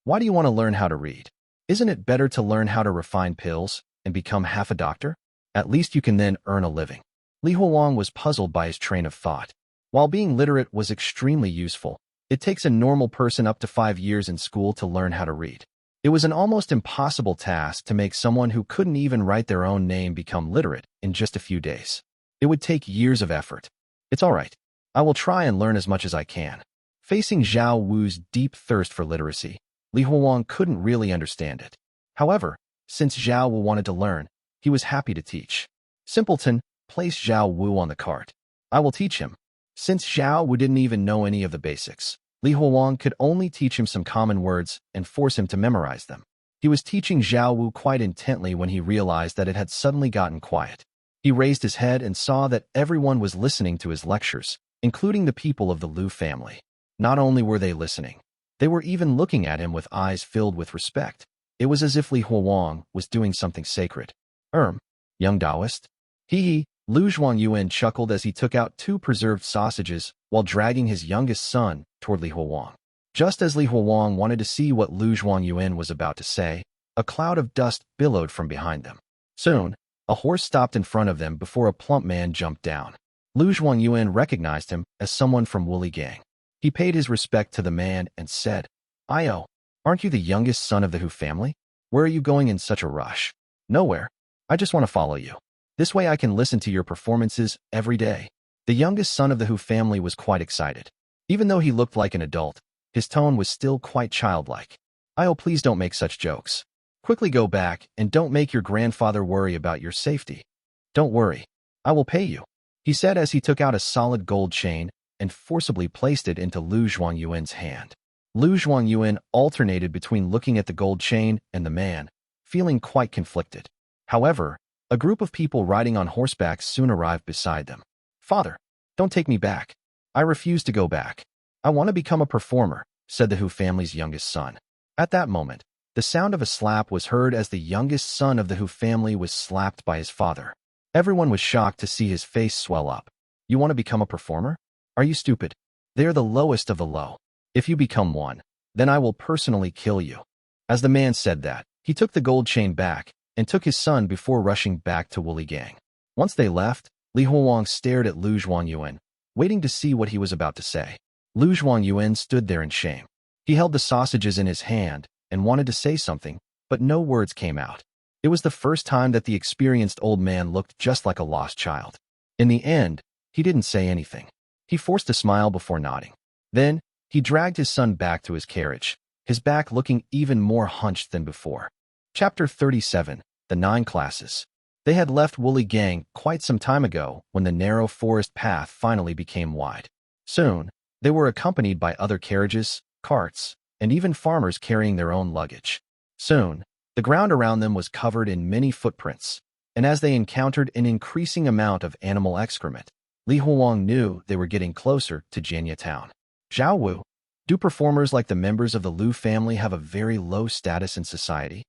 A: Why do you want to learn how to read? Isn't it better to learn how to refine pills and become half a doctor? At least you can then earn a living. Li Huowang was puzzled by his train of thought. While being literate was extremely useful, it takes a normal person up to 5 years in school to learn how to read. It was an almost impossible task to make someone who couldn't even write their own name become literate in just a few days. It would take years of effort. It's all right. I will try and learn as much as I can. Facing Zhao Wu's deep thirst for literacy, Li Huowang couldn't really understand it. However, since Zhao Wu wanted to learn, he was happy to teach. Simpleton, place Zhao Wu on the cart. I will teach him. Since Zhao Wu didn't even know any of the basics, Li Huowang could only teach him some common words and force him to memorize them. He was teaching Zhao Wu quite intently when he realized that it had suddenly gotten quiet. He raised his head and saw that everyone was listening to his lectures, including the people of the Lu family. Not only were they listening, they were even looking at him with eyes filled with respect. It was as if Li Huowang was doing something sacred. Young Taoist? Hee. Lu Yuan chuckled as he took out 2 preserved sausages while dragging his youngest son toward Li Huowang. Just as Li Huowang wanted to see what Lu Yuan was about to say, a cloud of dust billowed from behind them. Soon, a horse stopped in front of them before a plump man jumped down. Lu Yuan recognized him as someone from Woolly Gang. He paid his respect to the man and said, "Io, aren't you the youngest son of the Hu family? Where are you going in such a rush?" "Nowhere. I just want to follow you. This way I can listen to your performances every day." The youngest son of the Hu family was quite excited. Even though he looked like an adult, his tone was still quite childlike. "Io, please don't make such jokes. Quickly go back and don't make your grandfather worry about your safety." "Don't worry. I will pay you," he said as he took out a solid gold chain and forcibly placed it into Lu Yuan's hand. Lu Yuan alternated between looking at the gold chain and the man, feeling quite conflicted. However, a group of people riding on horseback soon arrived beside them. "Father, don't take me back. I refuse to go back. I want to become a performer," said the Hu family's youngest son. At that moment, the sound of a slap was heard as the youngest son of the Hu family was slapped by his father. Everyone was shocked to see his face swell up. "You want to become a performer? Are you stupid? They are the lowest of the low. If you become one, then I will personally kill you." As the man said that, he took the gold chain back and took his son before rushing back to Woolly Gang. Once they left, Li Huowang stared at Lu Yuan, waiting to see what he was about to say. Lu Yuan stood there in shame. He held the sausages in his hand and wanted to say something, but no words came out. It was the first time that the experienced old man looked just like a lost child. In the end, he didn't say anything. He forced a smile before nodding. Then, he dragged his son back to his carriage, his back looking even more hunched than before. Chapter 37, The 9 Classes. They had left Woolly Gang quite some time ago when the narrow forest path finally became wide. Soon, they were accompanied by other carriages, carts, and even farmers carrying their own luggage. Soon, the ground around them was covered in many footprints, and as they encountered an increasing amount of animal excrement, Li Huowang knew they were getting closer to Jianye town. "Zhao Wu, do performers like the members of the Lu family have a very low status in society?"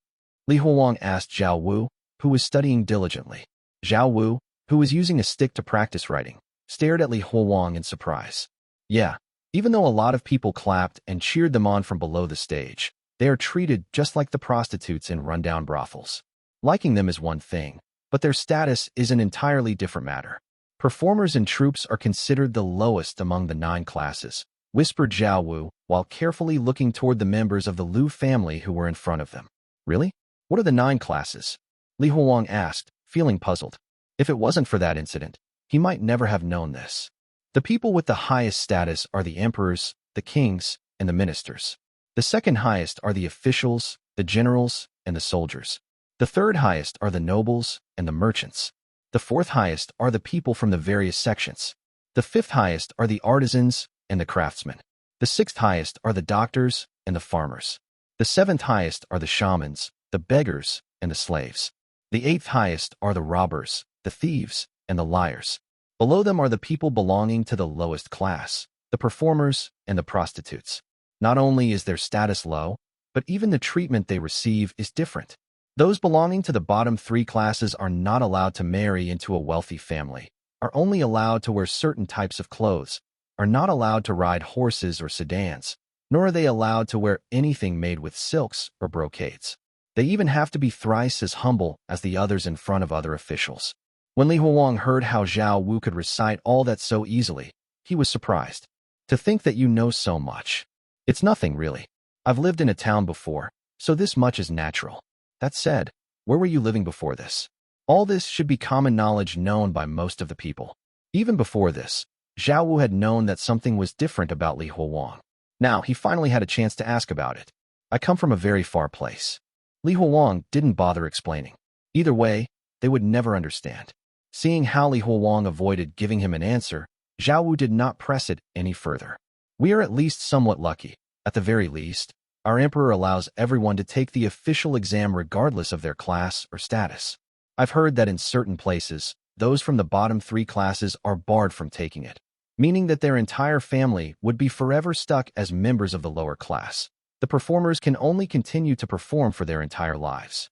A: Li Huowang asked Zhao Wu, who was studying diligently. Zhao Wu, who was using a stick to practice writing, stared at Li Huowang in surprise. "Yeah, even though a lot of people clapped and cheered them on from below the stage, they are treated just like the prostitutes in rundown brothels. Liking them is one thing, but their status is an entirely different matter. Performers and troops are considered the lowest among the 9 classes," whispered Zhao Wu while carefully looking toward the members of the Lu family who were in front of them. "Really? What are the 9 classes?" Li Huowang asked, feeling puzzled. If it wasn't for that incident, he might never have known this. The people with the highest status are the emperors, the kings, and the ministers. The second highest are the officials, the generals, and the soldiers. The third highest are the nobles and the merchants. The fourth highest are the people from the various sections. The fifth highest are the artisans and the craftsmen. The sixth highest are the doctors and the farmers. The seventh highest are the shamans, the beggars, and the slaves. The eighth highest are the robbers, the thieves, and the liars. Below them are the people belonging to the lowest class, the performers and the prostitutes. Not only is their status low, but even the treatment they receive is different. Those belonging to the bottom 3 classes are not allowed to marry into a wealthy family, are only allowed to wear certain types of clothes, are not allowed to ride horses or sedans, nor are they allowed to wear anything made with silks or brocades. They even have to be thrice as humble as the others in front of other officials. When Li Huowang heard how Zhao Wu could recite all that so easily, he was surprised. "To think that you know so much. It's nothing, really. I've lived in a town before, so this much is natural. That said, where were you living before this?" All this should be common knowledge known by most of the people. Even before this, Zhao Wu had known that something was different about Li Huowang. Now, he finally had a chance to ask about it. "I come from a very far place." Li Huowang didn't bother explaining. Either way, they would never understand. Seeing how Li Huowang avoided giving him an answer, Zhao Wu did not press it any further. We are at least somewhat lucky. At the very least, our emperor allows everyone to take the official exam regardless of their class or status. I've heard that in certain places, those from the bottom 3 classes are barred from taking it, meaning that their entire family would be forever stuck as members of the lower class. The performers can only continue to perform for their entire lives.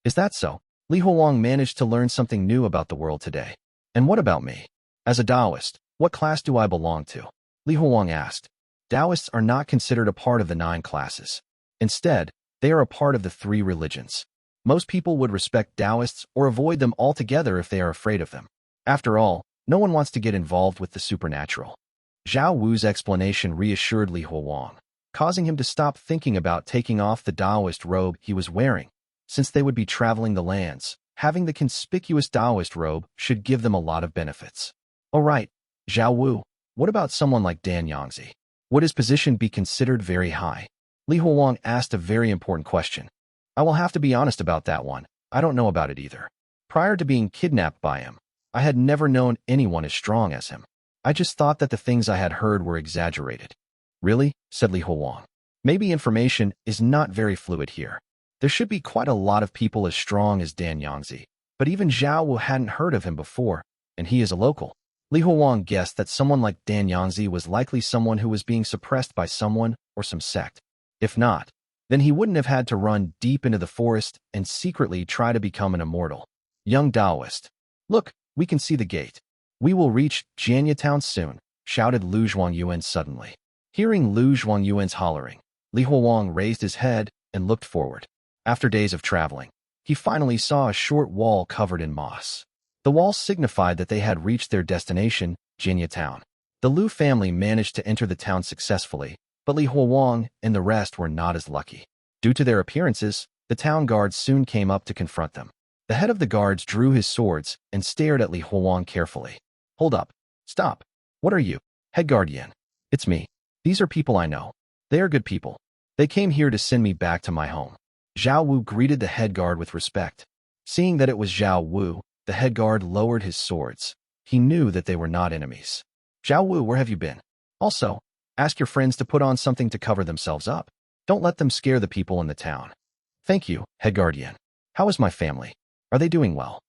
A: Is that so? Li Huowang managed to learn something new about the world today. And what about me? As a Taoist, what class do I belong to? Li Huowang asked. Taoists are not considered a part of the 9 classes. Instead, they are a part of the 3 religions. Most people would respect Taoists or avoid them altogether if they are afraid of them. After all, no one wants to get involved with the supernatural. Zhao Wu's explanation reassured Li Huowang, causing him to stop thinking about taking off the Taoist robe he was wearing. Since they would be traveling the lands, having the conspicuous Taoist robe should give them a lot of benefits. All right, Zhao Wu, what about someone like Dan Yangzi? Would his position be considered very high? Li Huowang asked a very important question. I will have to be honest about that one. I don't know about it either. Prior to being kidnapped by him, I had never known anyone as strong as him. I just thought that the things I had heard were exaggerated. Really? Said Li Huowang. Maybe information is not very fluid here. There should be quite a lot of people as strong as Dan Yangzi, but even Zhao Wu hadn't heard of him before, and he is a local. Li Huowang guessed that someone like Dan Yangzi was likely someone who was being suppressed by someone or some sect. If not, then he wouldn't have had to run deep into the forest and secretly try to become an immortal. Young Taoist. Look, we can see the gate. We will reach Jianye town soon, shouted Lu Zhuangyuan suddenly. Hearing Lu Zhuangyuan's hollering, Li Huowang raised his head and looked forward. After days of traveling, he finally saw a short wall covered in moss. The wall signified that they had reached their destination, Jianye town. The Lu family managed to enter the town successfully, but Li Huowang and the rest were not as lucky. Due to their appearances, the town guards soon came up to confront them. The head of the guards drew his swords and stared at Li Huowang carefully. Hold up. Stop. What are you? Head guard Yan. It's me. These are people I know. They are good people. They came here to send me back to my home. Zhao Wu greeted the head guard with respect. Seeing that it was Zhao Wu, the head guard lowered his swords. He knew that they were not enemies. Zhao Wu, where have you been? Also, ask your friends to put on something to cover themselves up. Don't let them scare the people in the town. Thank you, head guard Yan. How is my family? Are they doing well?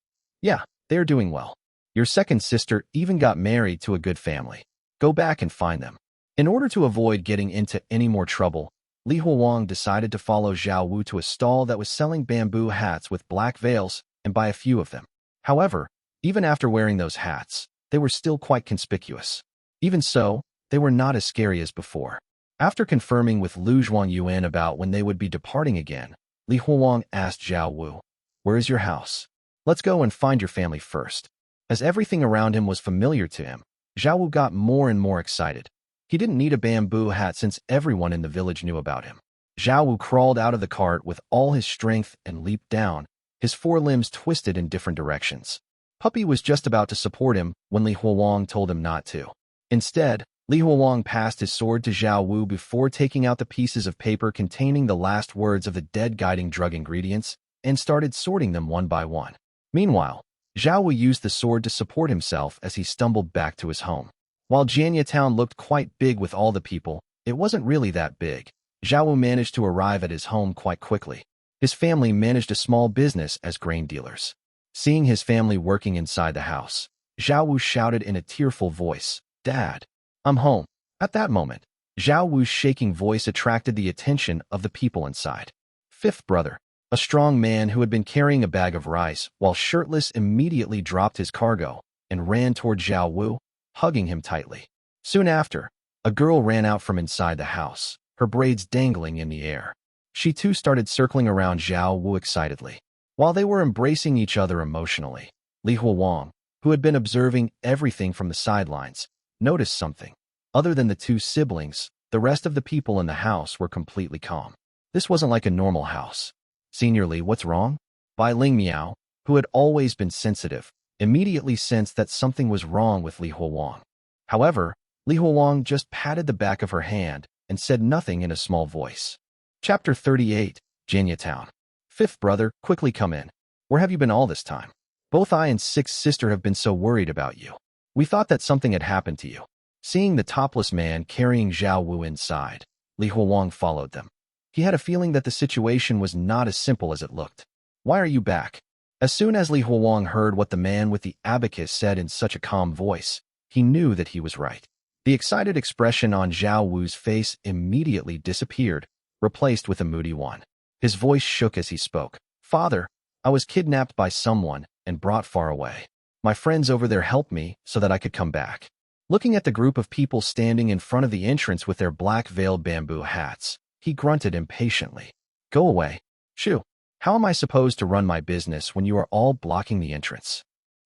A: Yeah, they are doing well. Your second sister even got married to a good family. Go back and find them. In order to avoid getting into any more trouble, Li Huowang decided to follow Zhao Wu to a stall that was selling bamboo hats with black veils and buy a few of them. However, even after wearing those hats, they were still quite conspicuous. Even so, they were not as scary as before. After confirming with Lu Zhuangyuan about when they would be departing again, Li Huowang asked Zhao Wu, "Where is your house? Let's go and find your family first." As everything around him was familiar to him, Zhao Wu got more and more excited. He didn't need a bamboo hat since everyone in the village knew about him. Zhao Wu crawled out of the cart with all his strength and leaped down, his forelimbs twisted in different directions. Puppy was just about to support him when Li Huowang told him not to. Instead, Li Huowang passed his sword to Zhao Wu before taking out the pieces of paper containing the last words of the dead guiding drug ingredients and started sorting them one by one. Meanwhile, Zhao Wu used the sword to support himself as he stumbled back to his home. While Jianye town looked quite big with all the people, it wasn't really that big. Zhao Wu managed to arrive at his home quite quickly. His family managed a small business as grain dealers. Seeing his family working inside the house, Zhao Wu shouted in a tearful voice, "Dad, I'm home." At that moment, Zhao Wu's shaking voice attracted the attention of the people inside. Fifth brother, a strong man who had been carrying a bag of rice while shirtless, immediately dropped his cargo and ran toward Zhao Wu, hugging him tightly. Soon after, a girl ran out from inside the house, her braids dangling in the air. She too started circling around Zhao Wu excitedly. While they were embracing each other emotionally, Li Huowang, who had been observing everything from the sidelines, noticed something. Other than the two siblings, the rest of the people in the house were completely calm. This wasn't like a normal house. "Senior Li, what's wrong?" Bai Ling Miao, who had always been sensitive, immediately sensed that something was wrong with Li Huowang. However, Li Huowang just patted the back of her hand and said nothing in a small voice. Chapter 38, Jianye Town. "Fifth brother, quickly come in. Where have you been all this time? Both I and sixth sister have been so worried about you." We thought that something had happened to you. Seeing the topless man carrying Zhao Wu inside, Li Huowang followed them. He had a feeling that the situation was not as simple as it looked. Why are you back? As soon as Li Huowang heard what the man with the abacus said in such a calm voice, he knew that he was right. The excited expression on Zhao Wu's face immediately disappeared, replaced with a moody one. His voice shook as he spoke. Father, I was kidnapped by someone and brought far away. My friends over there helped me so that I could come back. Looking at the group of people standing in front of the entrance with their black-veiled bamboo hats, he grunted impatiently. Go away. Shoo. How am I supposed to run my business when you are all blocking the entrance?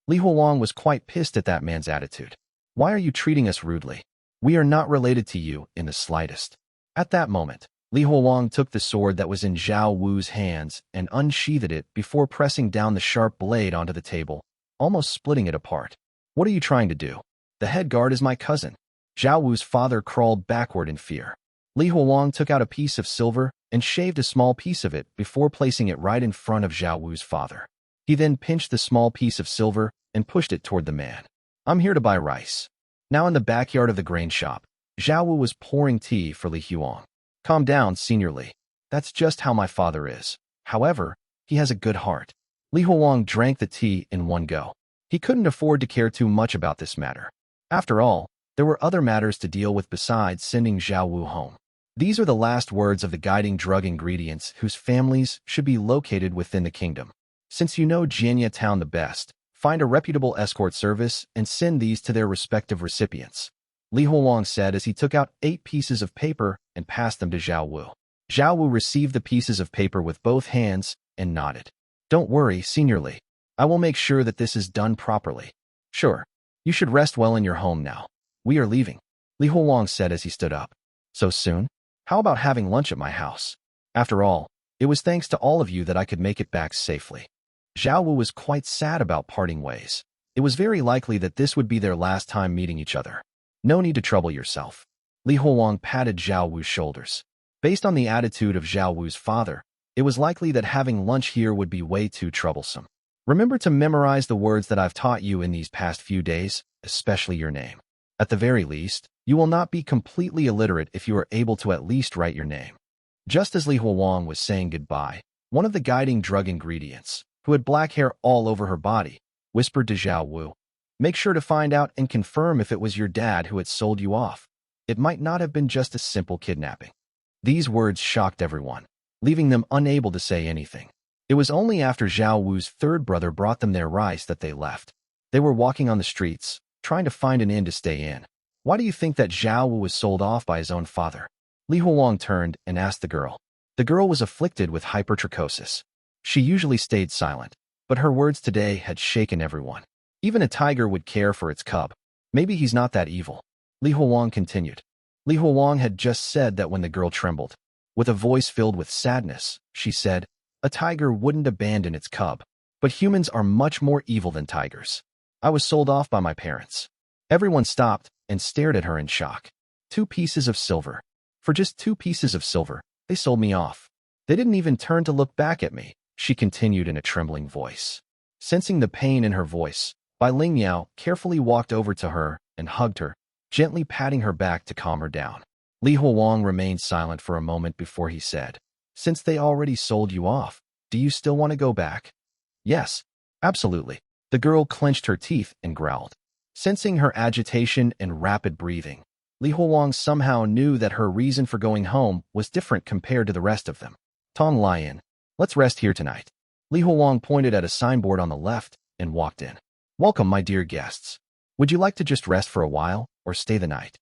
A: Li Huowang was quite pissed at that man's attitude. Why are you treating us rudely? We are not related to you in the slightest. At that moment, Li Huowang took the sword that was in Zhao Wu's hands and unsheathed it before pressing down the sharp blade onto the table, almost splitting it apart. What are you trying to do? The head guard is my cousin. Zhao Wu's father crawled backward in fear. Li Huowang took out a piece of silver and shaved a small piece of it before placing it right in front of Zhao Wu's father. He then pinched the small piece of silver and pushed it toward the man. I'm here to buy rice. Now in the backyard of the grain shop, Zhao Wu was pouring tea for Li Huowang. Calm down, Senior Li. That's just how my father is. However, he has a good heart. Li Huowang drank the tea in one go. He couldn't afford to care too much about this matter. After all, there were other matters to deal with besides sending Zhao Wu home. These are the last words of the guiding drug ingredients whose families should be located within the kingdom. Since you know Jianye town the best, find a reputable escort service and send these to their respective recipients. Li Huowang said as he took out 8 pieces of paper and passed them to Zhao Wu. Zhao Wu received the pieces of paper with both hands and nodded. Don't worry, Senior Li. I will make sure that this is done properly. Sure. You should rest well in your home now. We are leaving, Li Huowang said as he stood up. So soon? How about having lunch at my house? After all, it was thanks to all of you that I could make it back safely. Zhao Wu was quite sad about parting ways. It was very likely that this would be their last time meeting each other. No need to trouble yourself. Li Huowang patted Zhao Wu's shoulders. Based on the attitude of Zhao Wu's father, it was likely that having lunch here would be way too troublesome. Remember to memorize the words that I've taught you in these past few days, especially your name. At the very least, you will not be completely illiterate if you are able to at least write your name. Just as Li Huowang was saying goodbye, one of the guiding drug ingredients, who had black hair all over her body, whispered to Zhao Wu, make sure to find out and confirm if it was your dad who had sold you off. It might not have been just a simple kidnapping. These words shocked everyone, leaving them unable to say anything. It was only after Zhao Wu's third brother brought them their rice that they left. They were walking on the streets, trying to find an inn to stay in. Why do you think that Zhao Wu was sold off by his own father? Li Huowang turned and asked the girl. The girl was afflicted with hypertrichosis. She usually stayed silent, but her words today had shaken everyone. Even a tiger would care for its cub. Maybe he's not that evil. Li Huowang continued. Li Huowang had just said that when the girl trembled. With a voice filled with sadness, she said, a tiger wouldn't abandon its cub, but humans are much more evil than tigers. I was sold off by my parents. Everyone stopped and stared at her in shock. 2 pieces of silver. For just 2 pieces of silver, they sold me off. They didn't even turn to look back at me, she continued in a trembling voice. Sensing the pain in her voice, Bai Lingyao carefully walked over to her and hugged her, gently patting her back to calm her down. Li Huowang remained silent for a moment before he said, since they already sold you off, do you still want to go back? Yes, absolutely. The girl clenched her teeth and growled. Sensing her agitation and rapid breathing, Li Huowang somehow knew that her reason for going home was different compared to the rest of them. Tong Lion, let's rest here tonight. Li Huowang pointed at a signboard on the left and walked in. Welcome, my dear guests. Would you like to just rest for a while or stay the night?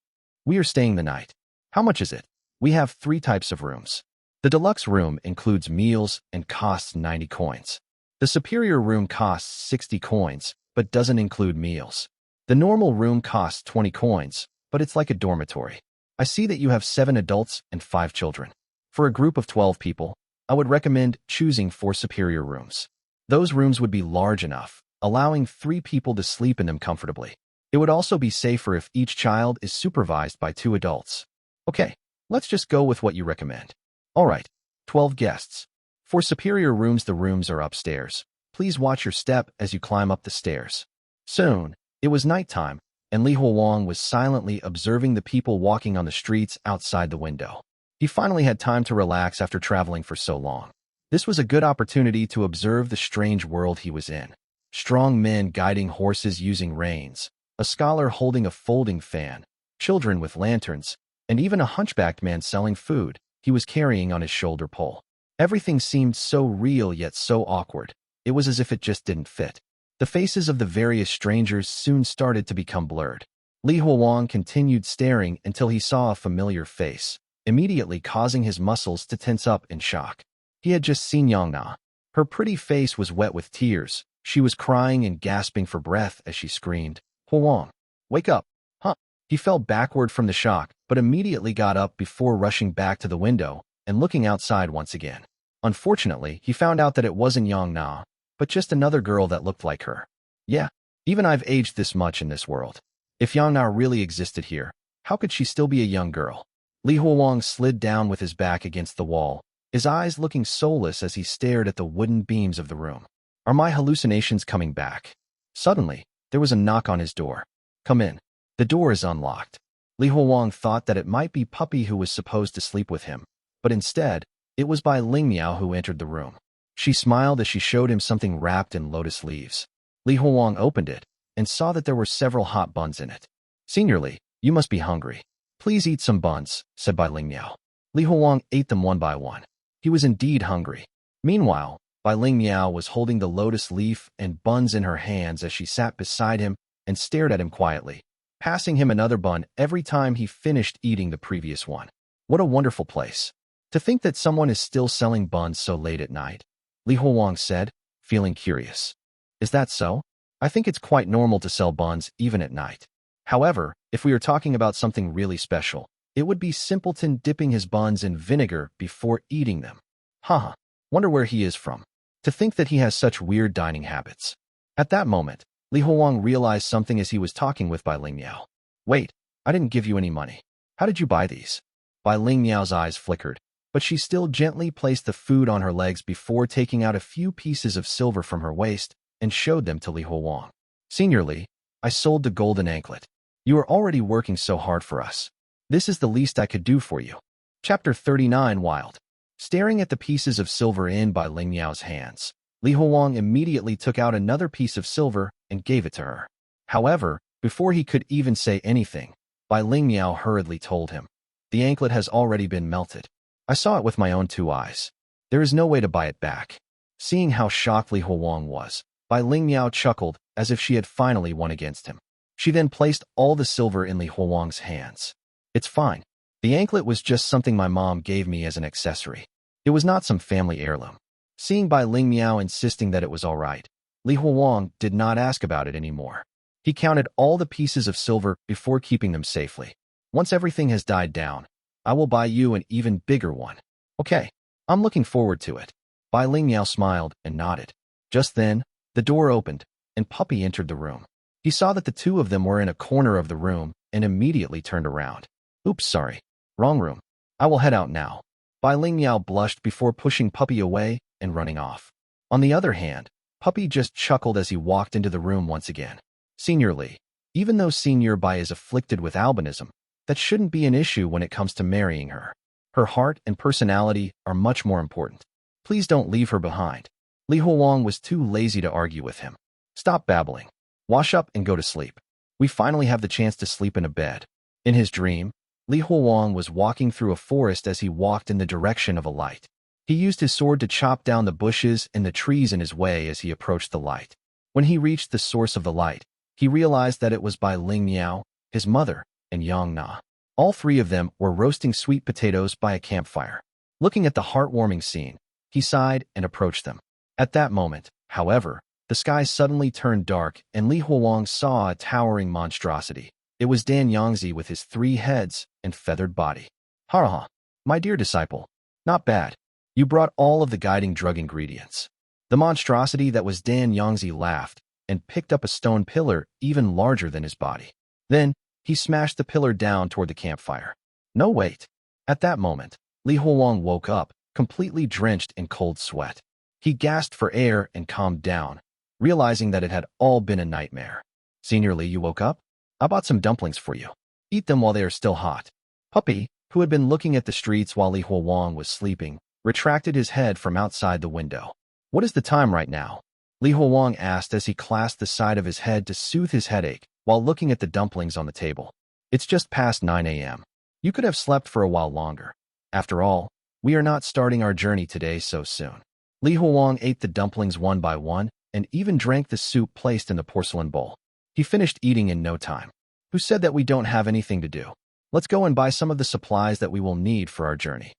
A: We are staying the night. How much is it? We have 3 types of rooms. The deluxe room includes meals and costs 90 coins. The superior room costs 60 coins, but doesn't include meals. The normal room costs 20 coins, but it's like a dormitory. I see that you have 7 adults and 5 children. For a group of 12 people, I would recommend choosing 4 superior rooms. Those rooms would be large enough, allowing 3 people to sleep in them comfortably. It would also be safer if each child is supervised by 2 adults. Okay, let's just go with what you recommend. All right, 12 guests. For superior rooms, the rooms are upstairs. Please watch your step as you climb up the stairs. Soon, it was nighttime, and Li Huowang was silently observing the people walking on the streets outside the window. He finally had time to relax after traveling for so long. This was a good opportunity to observe the strange world he was in. Strong men guiding horses using reins, a scholar holding a folding fan, children with lanterns, and even a hunchbacked man selling food he was carrying on his shoulder pole. Everything seemed so real yet so awkward. It was as if it just didn't fit. The faces of the various strangers soon started to become blurred. Li Huowang continued staring until he saw a familiar face, immediately causing his muscles to tense up in shock. He had just seen Yangzi. Her pretty face was wet with tears. She was crying and gasping for breath as she screamed, "Huowang, wake up!" Huh? He fell backward from the shock, but immediately got up before rushing back to the window and looking outside once again. Unfortunately, he found out that it wasn't Yangzi, but just another girl that looked like her. Yeah, even I've aged this much in this world. If Yangzi really existed here, how could she still be a young girl? Li Huowang slid down with his back against the wall, his eyes looking soulless as he stared at the wooden beams of the room. Are my hallucinations coming back? Suddenly, there was a knock on his door. Come in. The door is unlocked. Li Huowang thought that it might be Puppy who was supposed to sleep with him, but instead, it was Bai Lingmiao who entered the room. She smiled as she showed him something wrapped in lotus leaves. Li Huowang opened it and saw that there were several hot buns in it. Senior Li, you must be hungry. Please eat some buns, said Bai Lingmiao. Li Huowang ate them one by one. He was indeed hungry. Meanwhile, Bai Lingmiao was holding the lotus leaf and buns in her hands as she sat beside him and stared at him quietly, passing him another bun every time he finished eating the previous one. What a wonderful place. To think that someone is still selling buns so late at night, Li Huowang said, feeling curious. Is that so? I think it's quite normal to sell buns even at night. However, if we are talking about something really special, it would be Simpleton dipping his buns in vinegar before eating them. Haha, wonder where he is from. To think that he has such weird dining habits. At that moment, Li Huowang realized something as he was talking with Bai Lingmiao. Wait, I didn't give you any money. How did you buy these? Bai Lingmiao's eyes flickered, but she still gently placed the food on her legs before taking out a few pieces of silver from her waist and showed them to Li Huowang. Senior Li, I sold the golden anklet. You are already working so hard for us. This is the least I could do for you. Chapter 39 Wild. Staring at the pieces of silver in Bai Lingmiao's hands, Li Huowang immediately took out another piece of silver and gave it to her. However, before he could even say anything, Bai Lingmiao hurriedly told him, the anklet has already been melted. I saw it with my own 2 eyes. There is no way to buy it back. Seeing how shocked Li Huowang was, Bai Lingmiao chuckled as if she had finally won against him. She then placed all the silver in Li Huowang's hands. It's fine. The anklet was just something my mom gave me as an accessory. It was not some family heirloom. Seeing Bai Lingmiao insisting that it was all right, Li Huowang did not ask about it anymore. He counted all the pieces of silver before keeping them safely. Once everything has died down, I will buy you an even bigger one. Okay, I'm looking forward to it. Bai Lingmiao smiled and nodded. Just then, the door opened, and Puppy entered the room. He saw that the two of them were in a corner of the room and immediately turned around. Oops, sorry. Wrong room. I will head out now. Bai Lingmiao blushed before pushing Puppy away and running off. On the other hand, Puppy just chuckled as he walked into the room once again. Senior Li, even though Senior Bai is afflicted with albinism, that shouldn't be an issue when it comes to marrying her. Her heart and personality are much more important. Please don't leave her behind. Li Huowang was too lazy to argue with him. Stop babbling. Wash up and go to sleep. We finally have the chance to sleep in a bed. In his dream, Li Huowang was walking through a forest as he walked in the direction of a light. He used his sword to chop down the bushes and the trees in his way as he approached the light. When he reached the source of the light, he realized that it was Bai Lingmiao, his mother, and Yangzi. All 3 of them were roasting sweet potatoes by a campfire. Looking at the heartwarming scene, he sighed and approached them. At that moment, however, the sky suddenly turned dark and Li Huowang saw a towering monstrosity. It was Dan Yangzi with his 3 heads and feathered body. Ha, my dear disciple. Not bad. You brought all of the guiding drug ingredients. The monstrosity that was Dan Yangzi laughed and picked up a stone pillar even larger than his body. Then, he smashed the pillar down toward the campfire. No, wait. At that moment, Li Huowang woke up, completely drenched in cold sweat. He gasped for air and calmed down, realizing that it had all been a nightmare. Senior Li, you woke up? I bought some dumplings for you. Eat them while they are still hot. Puppy, who had been looking at the streets while Li Huowang was sleeping, retracted his head from outside the window. What is the time right now? Li Huowang asked as he clasped the side of his head to soothe his headache while looking at the dumplings on the table. It's just past 9 a.m. You could have slept for a while longer. After all, we are not starting our journey today so soon. Li Huowang ate the dumplings one by one and even drank the soup placed in the porcelain bowl. He finished eating in no time. Who said that we don't have anything to do? Let's go and buy some of the supplies that we will need for our journey.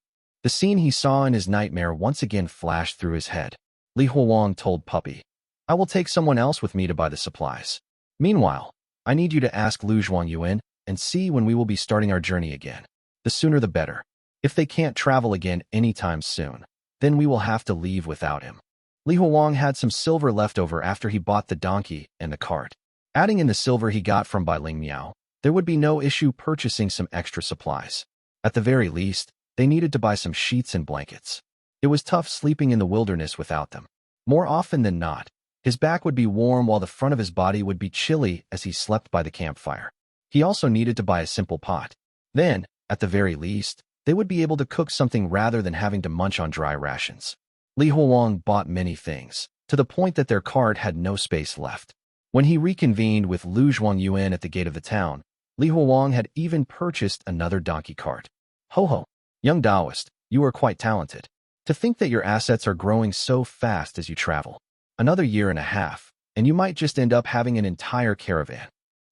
A: The scene he saw in his nightmare once again flashed through his head. Li Huowang told Puppy, I will take someone else with me to buy the supplies. Meanwhile, I need you to ask Yuan and see when we will be starting our journey again. The sooner the better. If they can't travel again anytime soon, then we will have to leave without him. Li Huowang had some silver left over after he bought the donkey and the cart. Adding in the silver he got from Bai Ling Miao, there would be no issue purchasing some extra supplies. At the very least, they needed to buy some sheets and blankets. It was tough sleeping in the wilderness without them. More often than not, his back would be warm while the front of his body would be chilly as he slept by the campfire. He also needed to buy a simple pot. Then, at the very least, they would be able to cook something rather than having to munch on dry rations. Li Huowang bought many things, to the point that their cart had no space left. When he reconvened with Yuan at the gate of the town, Li Huowang had even purchased another donkey cart. Ho ho, young Taoist, you are quite talented. To think that your assets are growing so fast as you travel. Another year and a half, and you might just end up having an entire caravan.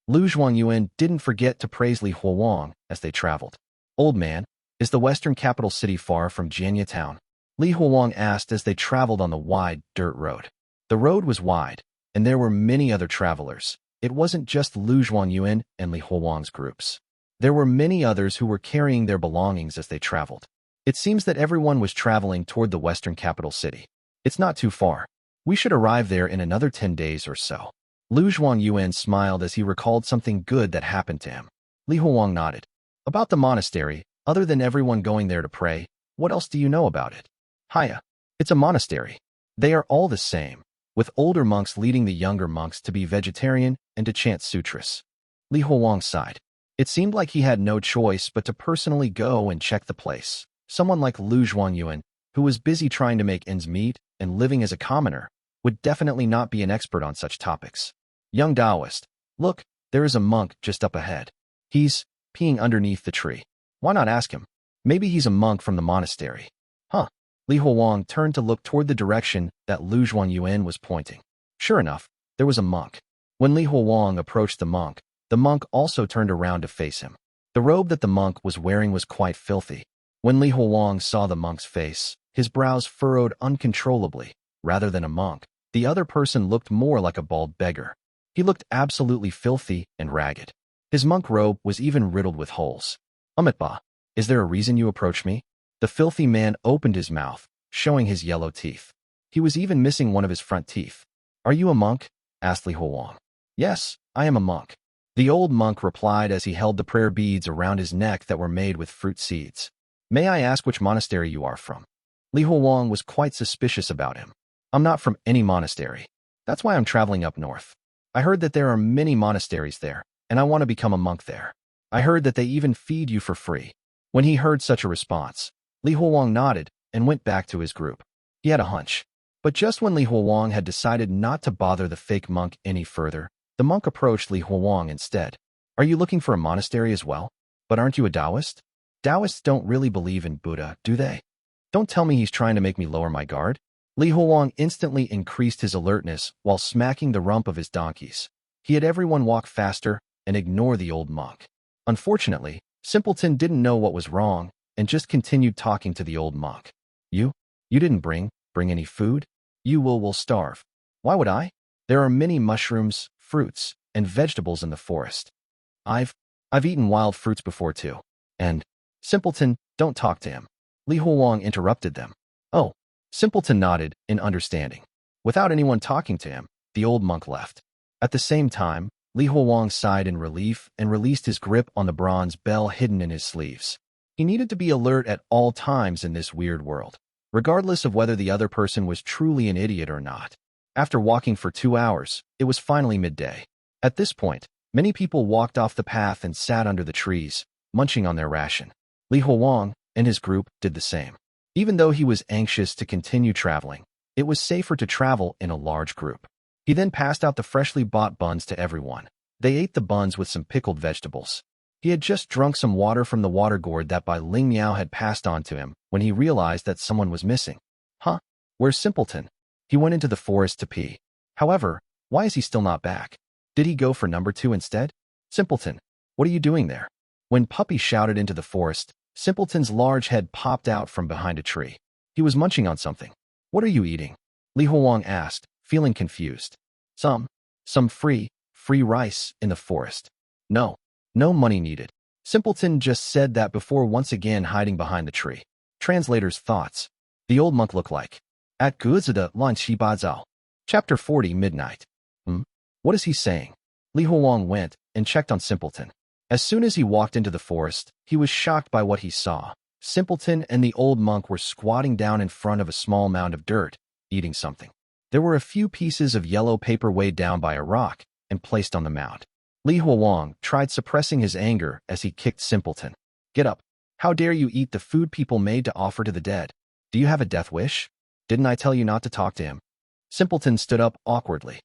A: Yuan didn't forget to praise Li Huowang as they traveled. Old man, is the western capital city far from Jianye town? Li Huowang asked as they traveled on the wide, dirt road. The road was wide, and there were many other travelers. It wasn't just Yuan and Li Huowang's groups. There were many others who were carrying their belongings as they traveled. It seems that everyone was traveling toward the western capital city. It's not too far. We should arrive there in another 10 days or so. Yuan smiled as he recalled something good that happened to him. Li Huowang nodded. About the monastery, other than everyone going there to pray, what else do you know about it? Hiya. It's a monastery. They are all the same, with older monks leading the younger monks to be vegetarian and to chant sutras. Li Huowang sighed. It seemed like he had no choice but to personally go and check the place. Someone like Yuan, who was busy trying to make ends meet and living as a commoner, would definitely not be an expert on such topics. Young Taoist, look, there is a monk just up ahead. He's peeing underneath the tree. Why not ask him? Maybe he's a monk from the monastery. Huh. Li Huowang turned to look toward the direction that Yuan was pointing. Sure enough, there was a monk. When Li Huowang approached the monk also turned around to face him. The robe that the monk was wearing was quite filthy. When Li Huowang saw the monk's face, his brows furrowed uncontrollably. Rather than a monk, the other person looked more like a bald beggar. He looked absolutely filthy and ragged. His monk robe was even riddled with holes. Ba, is there a reason you approach me? The filthy man opened his mouth, showing his yellow teeth. He was even missing one of his front teeth. Are you a monk? Asked Li Huowang. Yes, I am a monk. The old monk replied as he held the prayer beads around his neck that were made with fruit seeds. May I ask which monastery you are from? Li Huowang was quite suspicious about him. I'm not from any monastery. That's why I'm traveling up north. I heard that there are many monasteries there, and I want to become a monk there. I heard that they even feed you for free. When he heard such a response, Li Huowang nodded and went back to his group. He had a hunch. But just when Li Huowang had decided not to bother the fake monk any further, the monk approached Li Huowang instead. Are you looking for a monastery as well? But aren't you a Taoist? Taoists don't really believe in Buddha, do they? Don't tell me he's trying to make me lower my guard. Li Huowang instantly increased his alertness while smacking the rump of his donkeys. He had everyone walk faster and ignore the old monk. Unfortunately, Simpleton didn't know what was wrong and just continued talking to the old monk. You didn't bring any food? You will starve. Why would I? There are many mushrooms, fruits, and vegetables in the forest. I've eaten wild fruits before too. And, Simpleton, don't talk to him. Li Huowang interrupted them. Oh, Simpleton nodded in understanding. Without anyone talking to him, the old monk left. At the same time, Li Huowang sighed in relief and released his grip on the bronze bell hidden in his sleeves. He needed to be alert at all times in this weird world, regardless of whether the other person was truly an idiot or not. After walking for 2 hours, it was finally midday. At this point, Many people walked off the path and sat under the trees, munching on their ration. Li Huowang and his group did the same. Even though he was anxious to continue traveling, it was safer to travel in a large group. He then passed out the freshly bought buns to everyone. They ate the buns with some pickled vegetables. He had just drunk some water from the water gourd that Bai Ling Miao had passed on to him when he realized that someone was missing. Huh? Where's Simpleton? He went into the forest to pee. However, why is he still not back? Did he go for number 2 instead? Simpleton, what are you doing there? When Puppy shouted into the forest, Simpleton's large head popped out from behind a tree. He was munching on something. What are you eating? Li Huowang asked, feeling confused. Some free rice in the forest. No money needed. Simpleton just said that before once again hiding behind the tree. Translator's thoughts. The old monk looked like. At Guizida Lan Shi Ba Zao. Chapter 40 Midnight. What is he saying? Li Huowang went and checked on Simpleton. As soon as he walked into the forest, he was shocked by what he saw. Simpleton and the old monk were squatting down in front of a small mound of dirt, eating something. There were a few pieces of yellow paper weighed down by a rock and placed on the mound. Li Huowang tried suppressing his anger as he kicked Simpleton. Get up. How dare you eat the food people made to offer to the dead? Do you have a death wish? Didn't I tell you not to talk to him? Simpleton stood up awkwardly.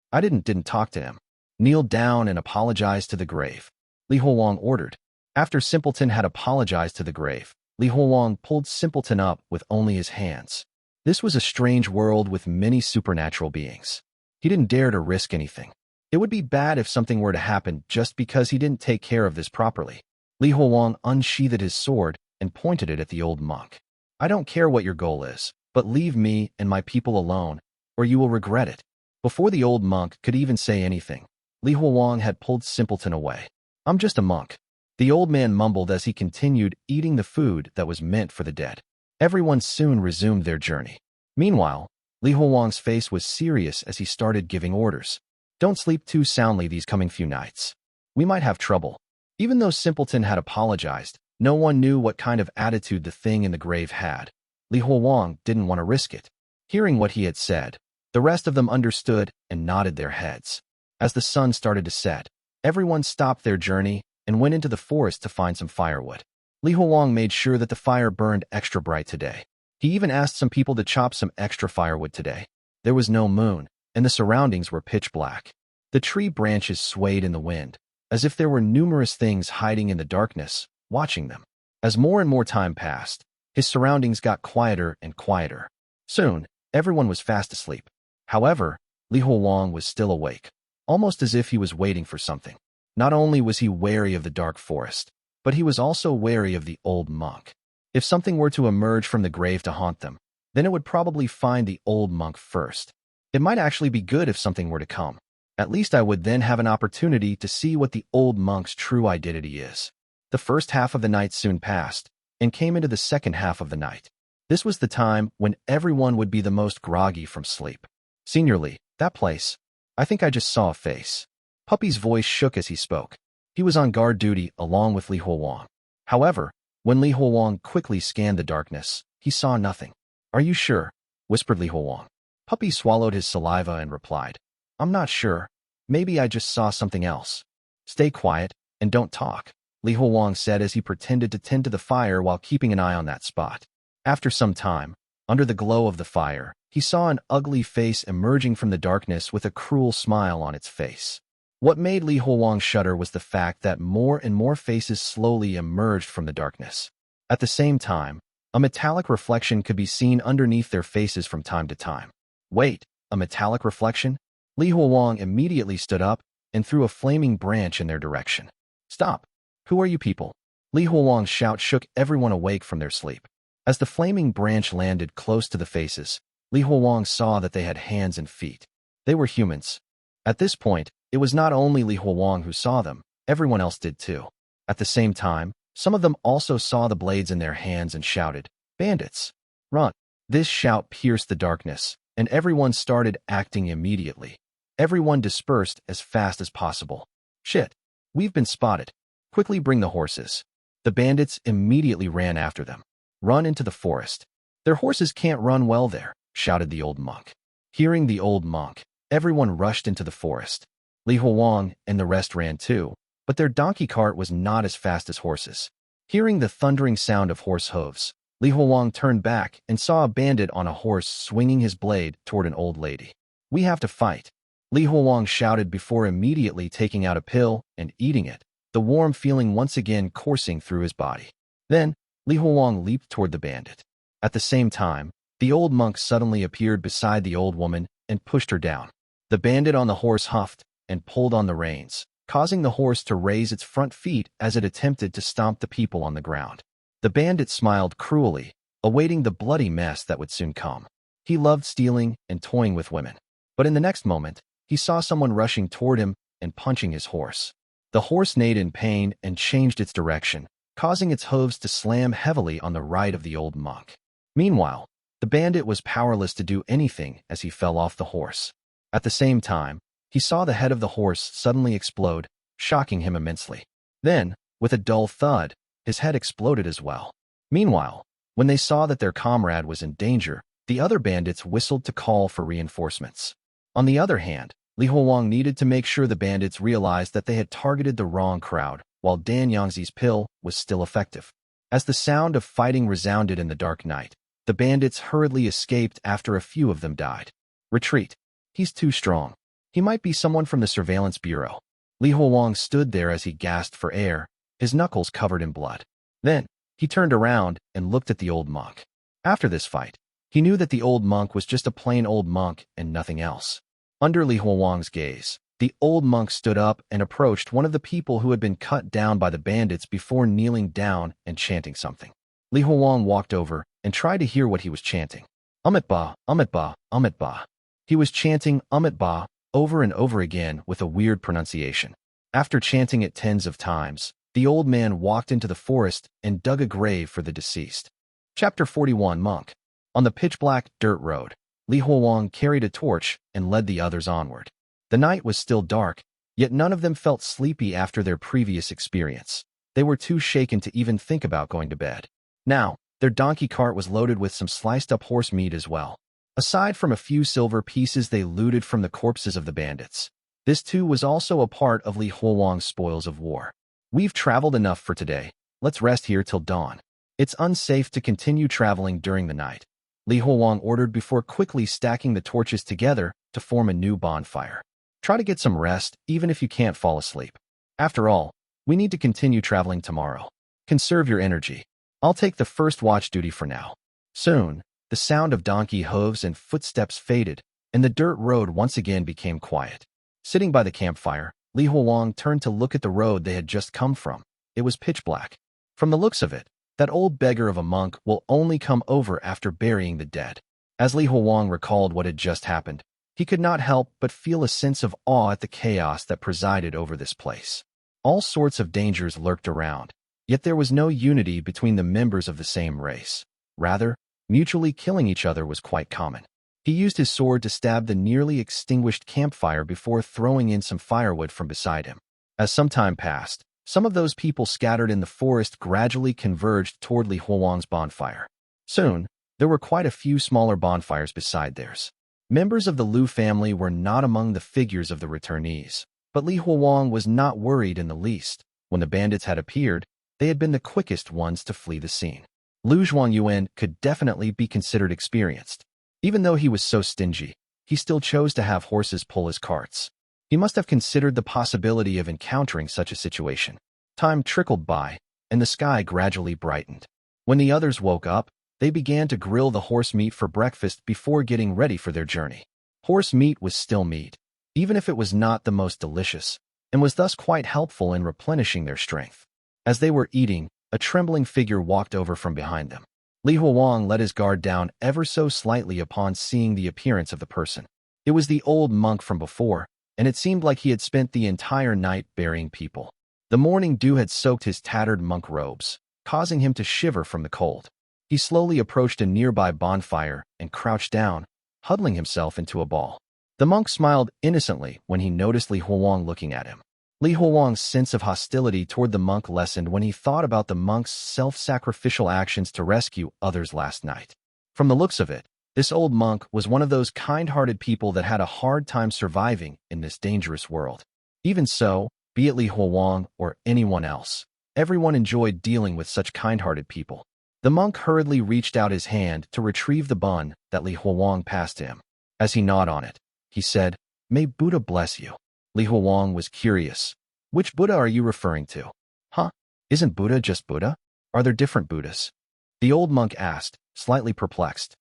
A: I didn't talk to him. Kneel down and apologize to the grave. Li Huowang ordered. After Simpleton had apologized to the grave, Li Huowang pulled Simpleton up with only his hands. This was a strange world with many supernatural beings. He didn't dare to risk anything. It would be bad if something were to happen just because he didn't take care of this properly. Li Huowang unsheathed his sword and pointed it at the old monk. I don't care what your goal is, but leave me and my people alone, or you will regret it. Before the old monk could even say anything, Li Huowang had pulled Simpleton away. I'm just a monk. The old man mumbled as he continued eating the food that was meant for the dead. Everyone soon resumed their journey. Meanwhile, Li Huowang's face was serious as he started giving orders. Don't sleep too soundly these coming few nights. We might have trouble. Even though Simpleton had apologized, no one knew what kind of attitude the thing in the grave had. Li Huowang didn't want to risk it. Hearing what he had said, the rest of them understood and nodded their heads. As the sun started to set, everyone stopped their journey and went into the forest to find some firewood. Li Huowang made sure that the fire burned extra bright today. He even asked some people to chop some extra firewood today. There was no moon, and the surroundings were pitch black. The tree branches swayed in the wind, as if there were numerous things hiding in the darkness, watching them. As more and more time passed, his surroundings got quieter and quieter. Soon, everyone was fast asleep. However, Li Huowang was still awake, almost as if he was waiting for something. Not only was he wary of the dark forest, but he was also wary of the old monk. If something were to emerge from the grave to haunt them, then it would probably find the old monk first. It might actually be good if something were to come. At least I would then have an opportunity to see what the old monk's true identity is. The first half of the night soon passed, and came into the second half of the night. This was the time when everyone would be the most groggy from sleep. Seniorly, that place. I think I just saw a face. Puppy's voice shook as he spoke. He was on guard duty along with Li Huowang. However, when Li Huowang quickly scanned the darkness, he saw nothing. Are you sure? Whispered Li Huowang. Puppy swallowed his saliva and replied, I'm not sure. Maybe I just saw something else. Stay quiet and don't talk, Li Huowang said as he pretended to tend to the fire while keeping an eye on that spot. After some time, under the glow of the fire, he saw an ugly face emerging from the darkness with a cruel smile on its face. What made Li Huowang shudder was the fact that more and more faces slowly emerged from the darkness. At the same time, a metallic reflection could be seen underneath their faces from time to time. Wait, a metallic reflection? Li Huowang immediately stood up and threw a flaming branch in their direction. Stop! Who are you people? Li Huowang's shout shook everyone awake from their sleep. As the flaming branch landed close to the faces, Li Huowang saw that they had hands and feet. They were humans. At this point, it was not only Li Huowang who saw them, everyone else did too. At the same time, some of them also saw the blades in their hands and shouted, Bandits! Run! This shout pierced the darkness, and everyone started acting immediately. Everyone dispersed as fast as possible. Shit! We've been spotted. Quickly bring the horses. The bandits immediately ran after them. Run into the forest. Their horses can't run well there, shouted the old monk. Hearing the old monk, everyone rushed into the forest. Li Huowang and the rest ran too, but their donkey cart was not as fast as horses. Hearing the thundering sound of horse hooves, Li Huowang turned back and saw a bandit on a horse swinging his blade toward an old lady. "We have to fight," Li Huowang shouted before immediately taking out a pill and eating it, the warm feeling once again coursing through his body. Then, Li Huowang leaped toward the bandit. At the same time, the old monk suddenly appeared beside the old woman and pushed her down. The bandit on the horse huffed and pulled on the reins, causing the horse to raise its front feet as it attempted to stomp the people on the ground. The bandit smiled cruelly, awaiting the bloody mess that would soon come. He loved stealing and toying with women. But in the next moment, he saw someone rushing toward him and punching his horse. The horse neighed in pain and changed its direction, causing its hooves to slam heavily on the right of the old monk. Meanwhile, the bandit was powerless to do anything as he fell off the horse. At the same time, he saw the head of the horse suddenly explode, shocking him immensely. Then, with a dull thud, his head exploded as well. Meanwhile, when they saw that their comrade was in danger, the other bandits whistled to call for reinforcements. On the other hand, Li Huowang needed to make sure the bandits realized that they had targeted the wrong crowd, while Yangzi's pill was still effective. As the sound of fighting resounded in the dark night, the bandits hurriedly escaped after a few of them died. "Retreat. He's too strong. He might be someone from the surveillance bureau." Li Huowang stood there as he gasped for air, his knuckles covered in blood. Then, he turned around and looked at the old monk. After this fight, he knew that the old monk was just a plain old monk and nothing else. Under Li Huowang's gaze, the old monk stood up and approached one of the people who had been cut down by the bandits before kneeling down and chanting something. Li Huowang walked over and tried to hear what he was chanting. Ba, Ba. He was chanting Ba over and over again with a weird pronunciation. After chanting it tens of times, the old man walked into the forest and dug a grave for the deceased. Chapter 41 Monk. On the pitch-black dirt road, Li Huowang carried a torch and led the others onward. The night was still dark, yet none of them felt sleepy after their previous experience. They were too shaken to even think about going to bed. Now, their donkey cart was loaded with some sliced-up horse meat as well. Aside from a few silver pieces they looted from the corpses of the bandits. This too was also a part of Li Huowang's spoils of war. "We've traveled enough for today. Let's rest here till dawn. It's unsafe to continue traveling during the night," Li Huowang ordered before quickly stacking the torches together to form a new bonfire. "Try to get some rest, even if you can't fall asleep. After all, we need to continue traveling tomorrow. Conserve your energy. I'll take the first watch duty for now." Soon, the sound of donkey hooves and footsteps faded, and the dirt road once again became quiet. Sitting by the campfire, Li Huowang turned to look at the road they had just come from. It was pitch black. From the looks of it, that old beggar of a monk will only come over after burying the dead. As Li Huowang recalled what had just happened, he could not help but feel a sense of awe at the chaos that presided over this place. All sorts of dangers lurked around, yet there was no unity between the members of the same race. Rather, mutually killing each other was quite common. He used his sword to stab the nearly extinguished campfire before throwing in some firewood from beside him. As some time passed, some of those people scattered in the forest gradually converged toward Li Huowang's bonfire. Soon, there were quite a few smaller bonfires beside theirs. Members of the Liu family were not among the figures of the returnees, but Li Huowang was not worried in the least. When the bandits had appeared, they had been the quickest ones to flee the scene. Liu Yuan could definitely be considered experienced. Even though he was so stingy, he still chose to have horses pull his carts. He must have considered the possibility of encountering such a situation. Time trickled by, and the sky gradually brightened. When the others woke up, they began to grill the horse meat for breakfast before getting ready for their journey. Horse meat was still meat, even if it was not the most delicious, and was thus quite helpful in replenishing their strength. As they were eating, a trembling figure walked over from behind them. Li Huowang let his guard down ever so slightly upon seeing the appearance of the person. It was the old monk from before, and it seemed like he had spent the entire night burying people. The morning dew had soaked his tattered monk robes, causing him to shiver from the cold. He slowly approached a nearby bonfire and crouched down, huddling himself into a ball. The monk smiled innocently when he noticed Li Huowang looking at him. Li Huowang's sense of hostility toward the monk lessened when he thought about the monk's self-sacrificial actions to rescue others last night. From the looks of it, this old monk was one of those kind-hearted people that had a hard time surviving in this dangerous world. Even so, be it Li Huowang or anyone else, everyone enjoyed dealing with such kind-hearted people. The monk hurriedly reached out his hand to retrieve the bun that Li Huowang passed him. As he gnawed on it, he said, "May Buddha bless you." Li Huowang was curious. "Which Buddha are you referring to?" "Huh? Isn't Buddha just Buddha? Are there different Buddhas?" The old monk asked, slightly perplexed.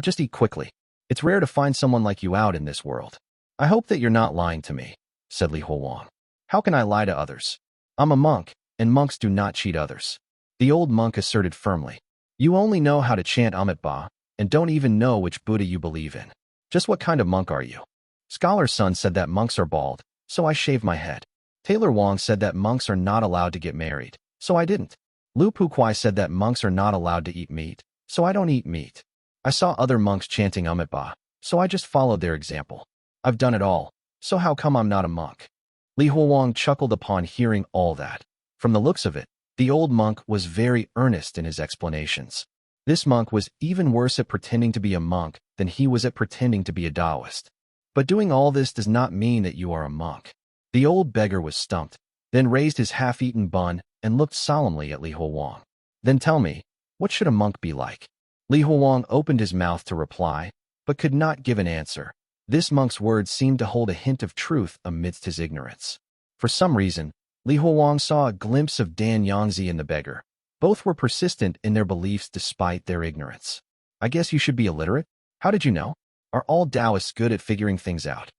A: Just eat quickly. It's rare to find someone like you out in this world." "I hope that you're not lying to me," said Li Huowang. "How can I lie to others? I'm a monk, and monks do not cheat others." The old monk asserted firmly. "You only know how to chant Amitabha, and don't even know which Buddha you believe in. Just what kind of monk are you?" "Scholar's son said that monks are bald, so I shaved my head. Taylor Wang said that monks are not allowed to get married, so I didn't. Lu Puquai said that monks are not allowed to eat meat, so I don't eat meat. I saw other monks chanting Amitabha, so I just followed their example. I've done it all, so how come I'm not a monk?" Li Huowang chuckled upon hearing all that. From the looks of it, the old monk was very earnest in his explanations. This monk was even worse at pretending to be a monk than he was at pretending to be a Taoist. "But doing all this does not mean that you are a monk." The old beggar was stumped, then raised his half-eaten bun and looked solemnly at Li Huowang. "Then tell me, what should a monk be like?" Li Huowang opened his mouth to reply, but could not give an answer. This monk's words seemed to hold a hint of truth amidst his ignorance. For some reason, Li Huowang saw a glimpse of Dan Yangzi in the beggar. Both were persistent in their beliefs despite their ignorance. "I guess you should be illiterate? How did you know? Are all Taoists good at figuring things out?"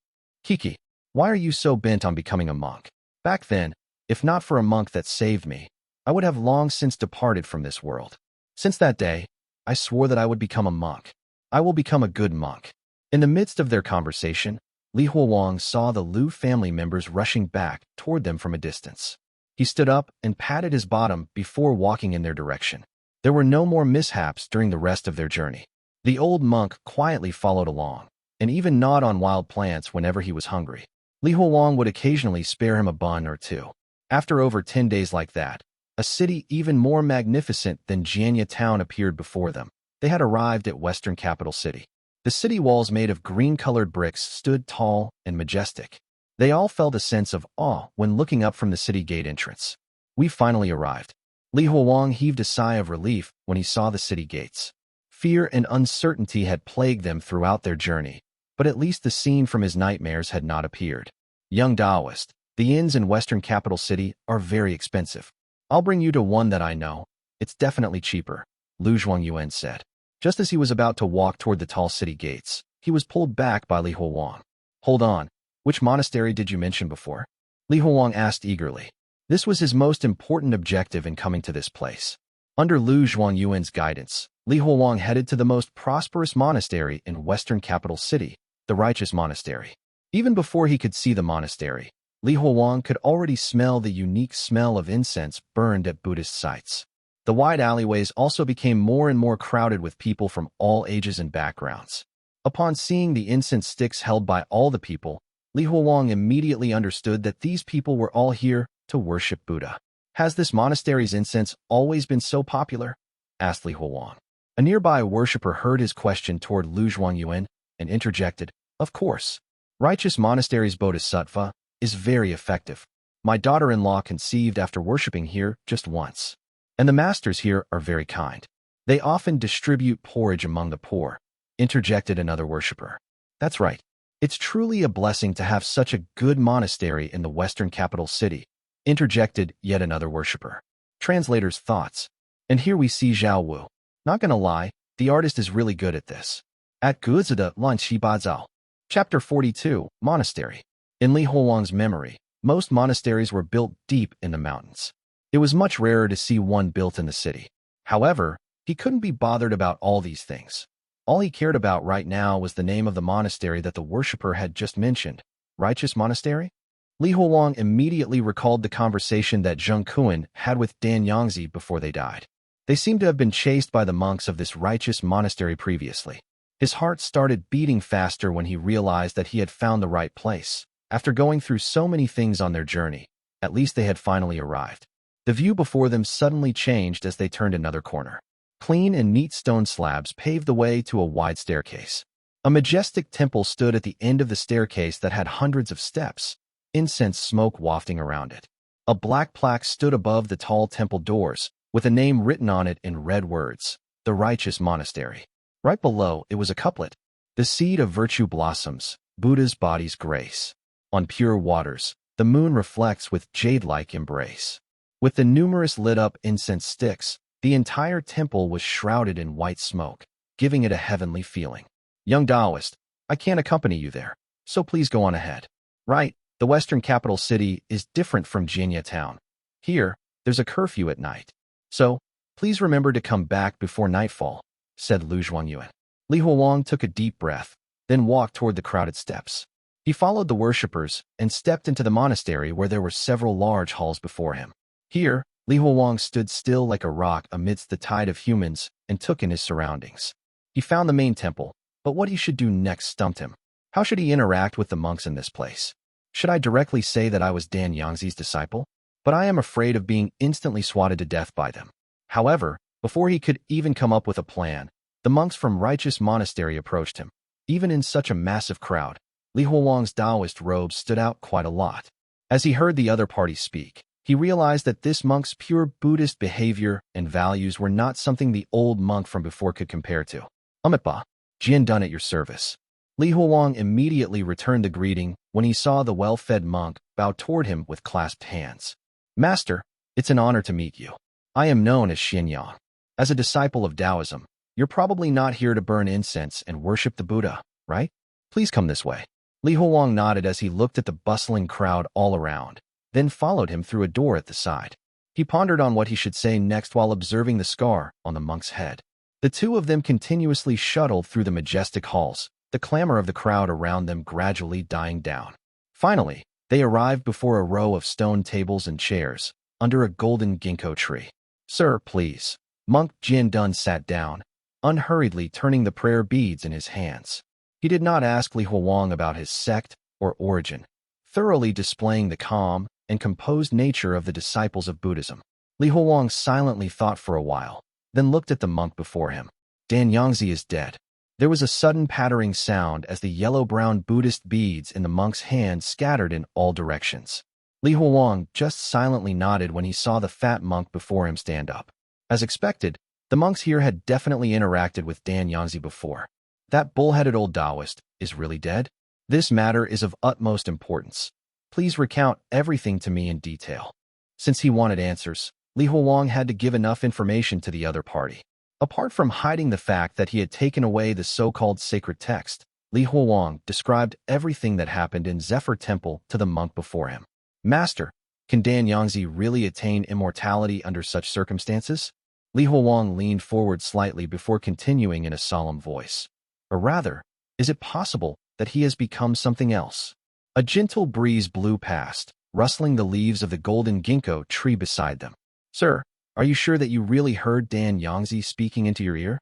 A: "Kiki, why are you so bent on becoming a monk? Back then, if not for a monk that saved me, I would have long since departed from this world. Since that day, I swore that I would become a monk. I will become a good monk." In the midst of their conversation, Li Huowang saw the Lu family members rushing back toward them from a distance. He stood up and patted his bottom before walking in their direction. There were no more mishaps during the rest of their journey. The old monk quietly followed along, and even gnawed on wild plants whenever he was hungry. Li Huowang would occasionally spare him a bun or two. After over 10 days like that, a city even more magnificent than Jianye town appeared before them. They had arrived at Western Capital City. The city walls made of green-colored bricks stood tall and majestic. They all felt a sense of awe when looking up from the city gate entrance. "We finally arrived." Li Huowang heaved a sigh of relief when he saw the city gates. Fear and uncertainty had plagued them throughout their journey, but at least the scene from his nightmares had not appeared. "Young Taoist, the inns in Western Capital City are very expensive. I'll bring you to one that I know. It's definitely cheaper," Lu Yuan said. Just as he was about to walk toward the tall city gates, he was pulled back by Li Huowang. "Hold on, which monastery did you mention before?" Li Huowang asked eagerly. This was his most important objective in coming to this place. Under Lu Yuan's guidance, Li Huowang headed to the most prosperous monastery in Western Capital City, the Righteous Monastery. Even before he could see the monastery, Li Huowang could already smell the unique smell of incense burned at Buddhist sites. The wide alleyways also became more and more crowded with people from all ages and backgrounds. Upon seeing the incense sticks held by all the people, Li Huowang immediately understood that these people were all here to worship Buddha. "Has this monastery's incense always been so popular?" asked Li Huowang. A nearby worshipper heard his question toward Lu Yuan and interjected, "Of course. Righteous Monastery's bodhisattva is very effective. My daughter-in-law conceived after worshiping here just once. And the masters here are very kind. They often distribute porridge among the poor," interjected another worshipper. "That's right. It's truly a blessing to have such a good monastery in the Western Capital City," interjected yet another worshipper. Translator's thoughts. And here we see Zhao Wu. Not gonna lie, the artist is really good at this. At Guzida Lan Shibazao. Chapter 42, Monastery. In Li Huowang's memory, most monasteries were built deep in the mountains. It was much rarer to see one built in the city. However, he couldn't be bothered about all these things. All he cared about right now was the name of the monastery that the worshipper had just mentioned, Righteous Monastery. Li Huowang immediately recalled the conversation that Zheng Kun had with Dan Yangzi before they died. They seemed to have been chased by the monks of this Righteous Monastery previously. His heart started beating faster when he realized that he had found the right place. After going through so many things on their journey, at least they had finally arrived. The view before them suddenly changed as they turned another corner. Clean and neat stone slabs paved the way to a wide staircase. A majestic temple stood at the end of the staircase that had hundreds of steps. incense smoke wafting around it. A black plaque stood above the tall temple doors, with a name written on it in red words, The Righteous Monastery. Right below, it was a couplet. The seed of virtue blossoms, Buddha's body's grace. On pure waters, the moon reflects with jade-like embrace. With the numerous lit-up incense sticks, the entire temple was shrouded in white smoke, giving it a heavenly feeling. Young Taoist, I can't accompany you there, so please go on ahead. Right, the western capital city is different from Jianye town. Here, there's a curfew at night. So, please remember to come back before nightfall, said Lu Yuan. Li Huowang took a deep breath, then walked toward the crowded steps. He followed the worshippers and stepped into the monastery where there were several large halls before him. Here, Li Huowang stood still like a rock amidst the tide of humans and took in his surroundings. He found the main temple, but what he should do next stumped him. How should he interact with the monks in this place? Should I directly say that I was Dan Yangzi's disciple? But I am afraid of being instantly swatted to death by them. However, before he could even come up with a plan, the monks from Righteous Monastery approached him. Even in such a massive crowd, Li Huowang's Taoist robe stood out quite a lot. As he heard the other party speak, he realized that this monk's pure Buddhist behavior and values were not something the old monk from before could compare to. Ba, Jian at your service. Li Huowang immediately returned the greeting when he saw the well-fed monk bow toward him with clasped hands. Master, it's an honor to meet you. I am known as Xin Hui. As a disciple of Taoism, you're probably not here to burn incense and worship the Buddha, right? Please come this way. Li Huowang nodded as he looked at the bustling crowd all around, then followed him through a door at the side. He pondered on what he should say next while observing the scar on the monk's head. The two of them continuously shuttled through the majestic halls, the clamor of the crowd around them gradually dying down. Finally, they arrived before a row of stone tables and chairs, under a golden ginkgo tree. Sir, please. Monk Jian sat down, unhurriedly turning the prayer beads in his hands. He did not ask Li Huowang about his sect or origin, thoroughly displaying the calm and composed nature of the disciples of Buddhism. Li Huowang silently thought for a while, then looked at the monk before him. Dan Yangzi is dead. There was a sudden pattering sound as the yellow-brown Buddhist beads in the monk's hand scattered in all directions. Li Huowang just silently nodded when he saw the fat monk before him stand up. As expected, the monks here had definitely interacted with Dan Yangzi before. That bull-headed old Taoist is really dead? This matter is of utmost importance. Please recount everything to me in detail. Since he wanted answers, Li Huowang had to give enough information to the other party. Apart from hiding the fact that he had taken away the so-called sacred text, Li Huowang described everything that happened in Zephyr Temple to the monk before him. Master, can Dan Yangzi really attain immortality under such circumstances? Li Huowang leaned forward slightly before continuing in a solemn voice. Or rather, is it possible that he has become something else? A gentle breeze blew past, rustling the leaves of the golden ginkgo tree beside them. Sir, are you sure that you really heard Dan Yangzi speaking into your ear?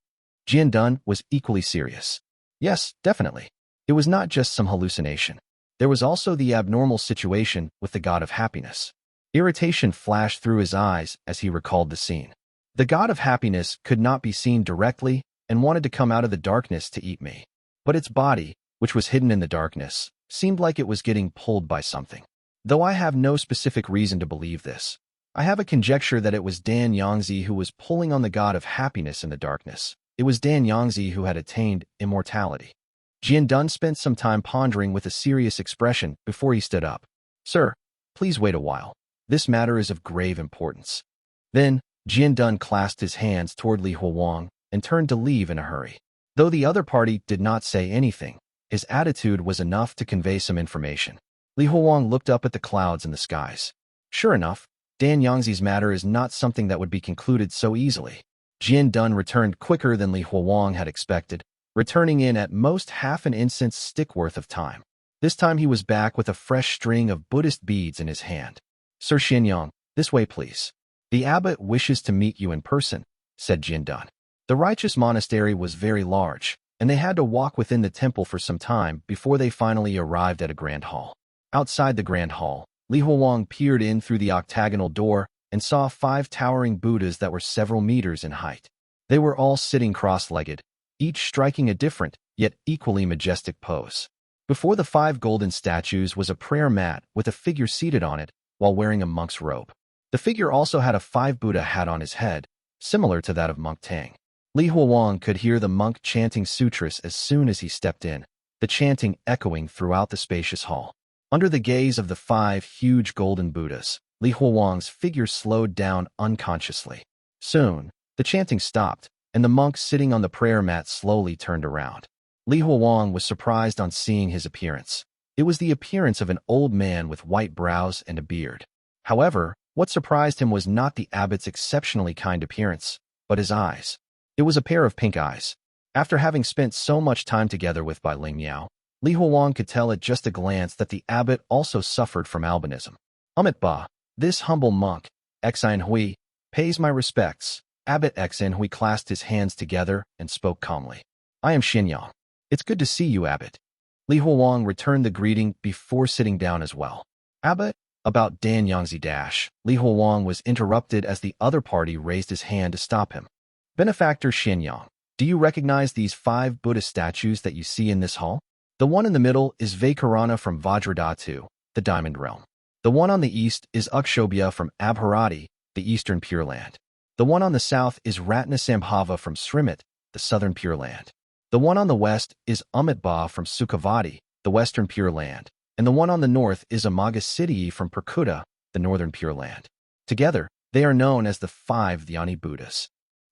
A: Jian was equally serious. Yes, definitely. It was not just some hallucination. There was also the abnormal situation with the god of happiness. Irritation flashed through his eyes as he recalled the scene. The god of happiness could not be seen directly and wanted to come out of the darkness to eat me. But its body, which was hidden in the darkness, seemed like it was getting pulled by something. Though I have no specific reason to believe this, I have a conjecture that it was Dan Yangzi who was pulling on the god of happiness in the darkness. It was Dan Yangzi who had attained immortality. Jian spent some time pondering with a serious expression before he stood up. Sir, please wait a while. This matter is of grave importance. Then, Jian clasped his hands toward Li Huowang and turned to leave in a hurry. Though the other party did not say anything, his attitude was enough to convey some information. Li Huowang looked up at the clouds in the skies. Sure enough, Dan Yangzi's matter is not something that would be concluded so easily. Jian returned quicker than Li Huowang had expected, returning in at most half an incense stick worth of time. This time he was back with a fresh string of Buddhist beads in his hand. Sir Xianyang, this way please. The abbot wishes to meet you in person, said Jian. The Righteous Monastery was very large, and they had to walk within the temple for some time before they finally arrived at a grand hall. Outside the grand hall, Li Huowang peered in through the octagonal door and saw 5 towering Buddhas that were several meters in height. They were all sitting cross-legged, each striking a different, yet equally majestic pose. Before the 5 golden statues was a prayer mat with a figure seated on it while wearing a monk's robe. The figure also had a 5 Buddha hat on his head, similar to that of Monk Tang. Li Huowang could hear the monk chanting sutras as soon as he stepped in, the chanting echoing throughout the spacious hall. Under the gaze of the 5 huge golden Buddhas, Li Huowang's figure slowed down unconsciously. Soon, the chanting stopped, and the monk sitting on the prayer mat slowly turned around. Li Huowang was surprised on seeing his appearance. It was the appearance of an old man with white brows and a beard. However, what surprised him was not the abbot's exceptionally kind appearance, but his eyes. It was a pair of pink eyes. After having spent so much time together with Bai Ling Miao, Li Huowang could tell at just a glance that the abbot also suffered from albinism. Ba, this humble monk, Xin Hui, pays my respects. Abbot Xin Hui clasped his hands together and spoke calmly. I am Xinyang. It's good to see you, Abbot. Li Huowang returned the greeting before sitting down as well. Abbot, about Dan Yangzi dash. Li Huowang was interrupted as the other party raised his hand to stop him. Benefactor Xinyang, do you recognize these 5 Buddha statues that you see in this hall? The one in the middle is Vaikarana from Vajradhatu, the Diamond Realm. The one on the east is Ukshobhya from Abharati, the Eastern Pure Land. The one on the south is Ratnasambhava from Srimit, the Southern Pure Land. The one on the west is Ba from Sukhavati, the Western Pure Land, and the one on the north is Amagasiti from Prakuta, the Northern Pure Land. Together, they are known as the 5 Dhyani Buddhas.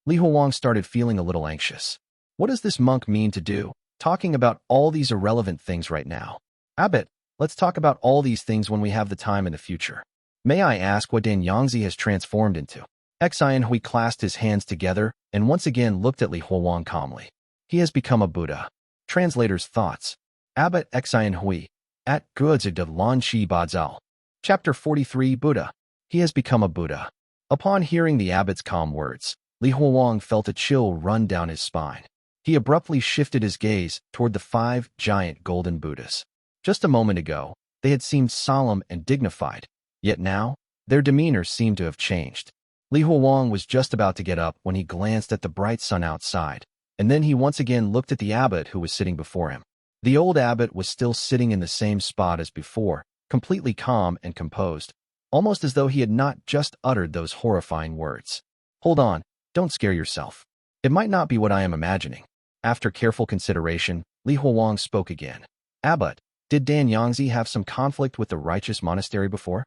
A: Li Huowang started feeling a little anxious. What does this monk mean to do, talking about all these irrelevant things right now? Abbot, let's talk about all these things when we have the time in the future. May I ask what Dan Yangzi has transformed into? Xin Hui clasped his hands together and once again looked at Li Huowang calmly. He has become a Buddha. Translator's thoughts. Abbot Xin Hui. At Guozid of Lan Shi Bazal. Chapter 43 Buddha. He has become a Buddha. Upon hearing the abbot's calm words, Li Huowang felt a chill run down his spine. He abruptly shifted his gaze toward the 5 giant golden Buddhas. Just a moment ago, they had seemed solemn and dignified, yet now, their demeanor seemed to have changed. Li Huowang was just about to get up when he glanced at the bright sun outside, and then he once again looked at the abbot who was sitting before him. The old abbot was still sitting in the same spot as before, completely calm and composed, almost as though he had not just uttered those horrifying words. Hold on, don't scare yourself. It might not be what I am imagining. After careful consideration, Li Huowang spoke again. Abbot, did Dan Yangzi have some conflict with the righteous monastery before?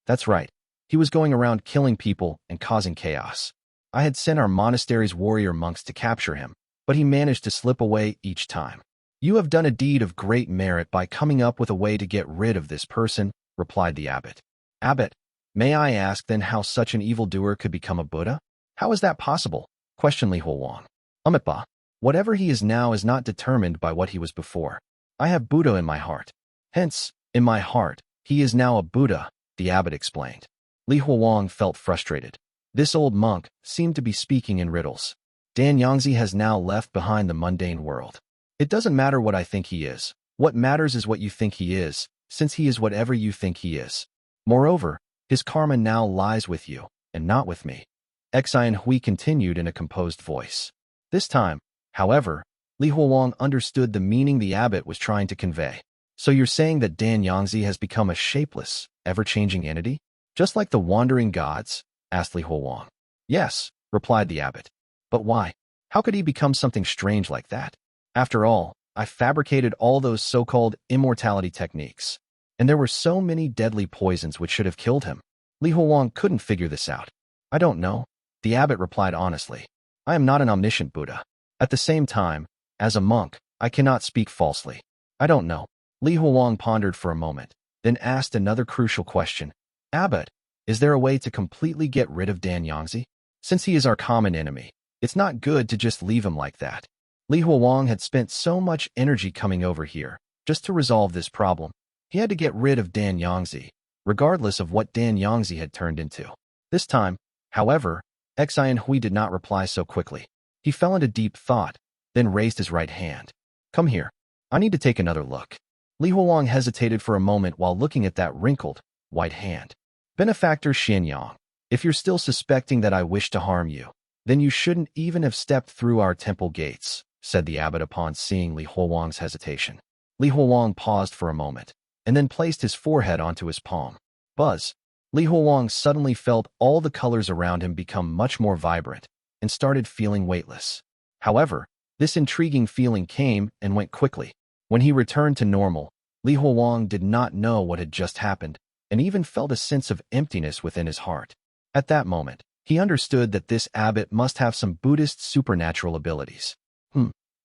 A: That's right. He was going around killing people and causing chaos. I had sent our monastery's warrior monks to capture him, but he managed to slip away each time. You have done a deed of great merit by coming up with a way to get rid of this person, replied the abbot. Abbot, may I ask then how such an evildoer could become a Buddha? How is that possible? Questioned Li Huowang. Ba, whatever he is now is not determined by what he was before. I have Buddha in my heart. Hence, in my heart, he is now a Buddha, the abbot explained. Li Huowang felt frustrated. This old monk seemed to be speaking in riddles. Dan Yangzi has now left behind the mundane world. It doesn't matter what I think he is. What matters is what you think he is, since he is whatever you think he is. Moreover, his karma now lies with you, and not with me. Xin Hui continued in a composed voice. This time, however, Li Huowang understood the meaning the abbot was trying to convey. So you're saying that Dan Yangzi has become a shapeless, ever-changing entity? Just like the wandering gods? Asked Li Huowang. Yes, replied the abbot. But why? How could he become something strange like that? After all, I fabricated all those so-called immortality techniques, and there were so many deadly poisons which should have killed him. Li Huowang couldn't figure this out. I don't know, the abbot replied honestly. I am not an omniscient Buddha. At the same time, as a monk, I cannot speak falsely. I don't know. Li Huowang pondered for a moment, then asked another crucial question. Abbot, is there a way to completely get rid of Dan Yangzi? Since he is our common enemy, it's not good to just leave him like that. Li Huowang had spent so much energy coming over here, just to resolve this problem. He had to get rid of Dan Yangzi, regardless of what Dan Yangzi had turned into. This time, however, Xin Hui did not reply so quickly. He fell into deep thought, then raised his right hand. Come here. I need to take another look. Li Huowang hesitated for a moment while looking at that wrinkled, white hand. Benefactor Xianyang, if you're still suspecting that I wish to harm you, then you shouldn't even have stepped through our temple gates, said the abbot upon seeing Li Huowang's hesitation. Li Huowang paused for a moment, and then placed his forehead onto his palm. Buzz. Li Huowang suddenly felt all the colors around him become much more vibrant, and started feeling weightless. However, this intriguing feeling came and went quickly. When he returned to normal, Li Huowang did not know what had just happened, and even felt a sense of emptiness within his heart. At that moment, he understood that this abbot must have some Buddhist supernatural abilities.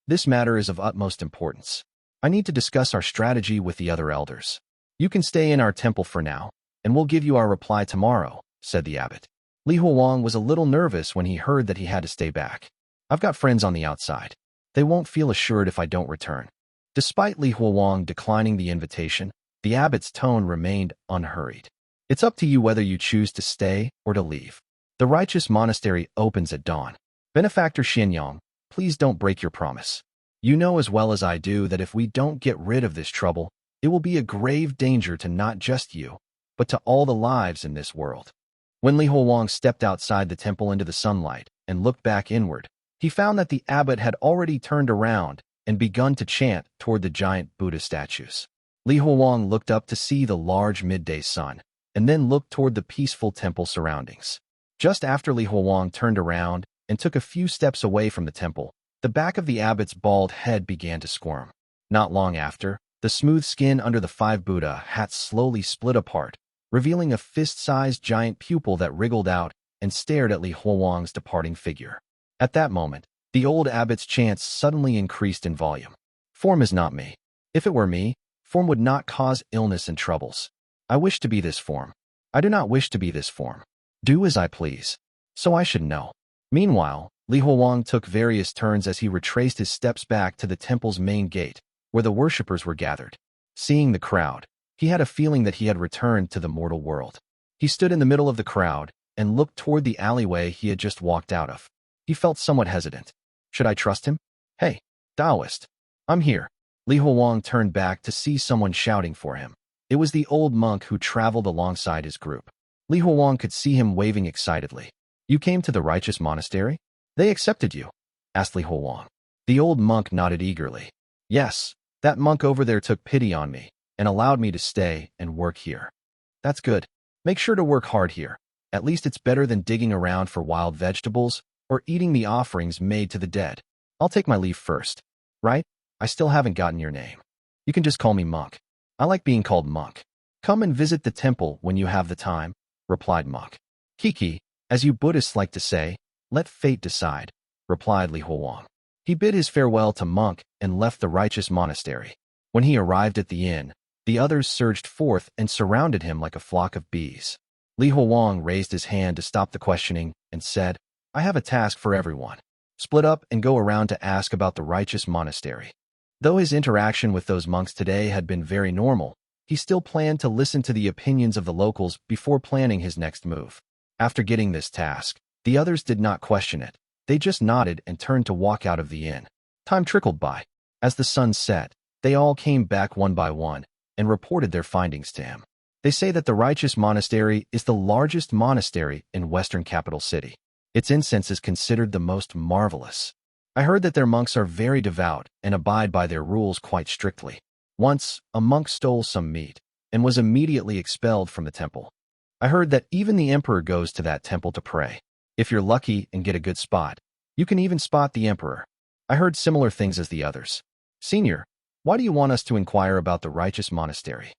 A: This matter is of utmost importance. I need to discuss our strategy with the other elders. You can stay in our temple for now, and we'll give you our reply tomorrow, said the abbot. Li Huowang was a little nervous when he heard that he had to stay back. I've got friends on the outside. They won't feel assured if I don't return. Despite Li Huowang declining the invitation, the abbot's tone remained unhurried. It's up to you whether you choose to stay or to leave. The Righteous Monastery opens at dawn. Benefactor Xianyang, please don't break your promise. You know as well as I do that if we don't get rid of this trouble, it will be a grave danger to not just you, but to all the lives in this world. When Li Huowang stepped outside the temple into the sunlight and looked back inward, he found that the abbot had already turned around and begun to chant toward the giant Buddha statues. Li Huowang looked up to see the large midday sun, and then looked toward the peaceful temple surroundings. Just after Li Huowang turned around and took a few steps away from the temple, the back of the abbot's bald head began to squirm. Not long after, the smooth skin under the 5 Buddha hats slowly split apart, revealing a fist-sized giant pupil that wriggled out and stared at Li Huowang's departing figure. At that moment, the old abbot's chants suddenly increased in volume. Form is not me. If it were me, form would not cause illness and troubles. I wish to be this form. I do not wish to be this form. Do as I please. So I should know. Meanwhile, Li Huowang took various turns as he retraced his steps back to the temple's main gate, where the worshippers were gathered. Seeing the crowd, he had a feeling that he had returned to the mortal world. He stood in the middle of the crowd and looked toward the alleyway he had just walked out of. He felt somewhat hesitant. Should I trust him? Hey, Taoist. I'm here. Li Huowang turned back to see someone shouting for him. It was the old monk who traveled alongside his group. Li Huowang could see him waving excitedly. You came to the Righteous Monastery? They accepted you? Asked Li Huowang. The old monk nodded eagerly. Yes, that monk over there took pity on me and allowed me to stay and work here. That's good. Make sure to work hard here. At least it's better than digging around for wild vegetables or eating the offerings made to the dead. I'll take my leave first. Right? I still haven't gotten your name. You can just call me Monk. I like being called Monk. Come and visit the temple when you have the time, replied Monk. Kiki, as you Buddhists like to say, let fate decide, replied Li Huowang. He bid his farewell to Monk and left the Righteous Monastery. When he arrived at the inn, the others surged forth and surrounded him like a flock of bees. Li Huowang raised his hand to stop the questioning and said, I have a task for everyone. Split up and go around to ask about the Righteous Monastery. Though his interaction with those monks today had been very normal, he still planned to listen to the opinions of the locals before planning his next move. After getting this task, the others did not question it. They just nodded and turned to walk out of the inn. Time trickled by. As the sun set, they all came back one by one and reported their findings to him. They say that the Righteous Monastery is the largest monastery in Western Capital City. Its incense is considered the most marvelous. I heard that their monks are very devout and abide by their rules quite strictly. Once, a monk stole some meat and was immediately expelled from the temple. I heard that even the emperor goes to that temple to pray. If you're lucky and get a good spot, you can even spot the emperor. I heard similar things as the others. Senior, why do you want us to inquire about the Righteous Monastery?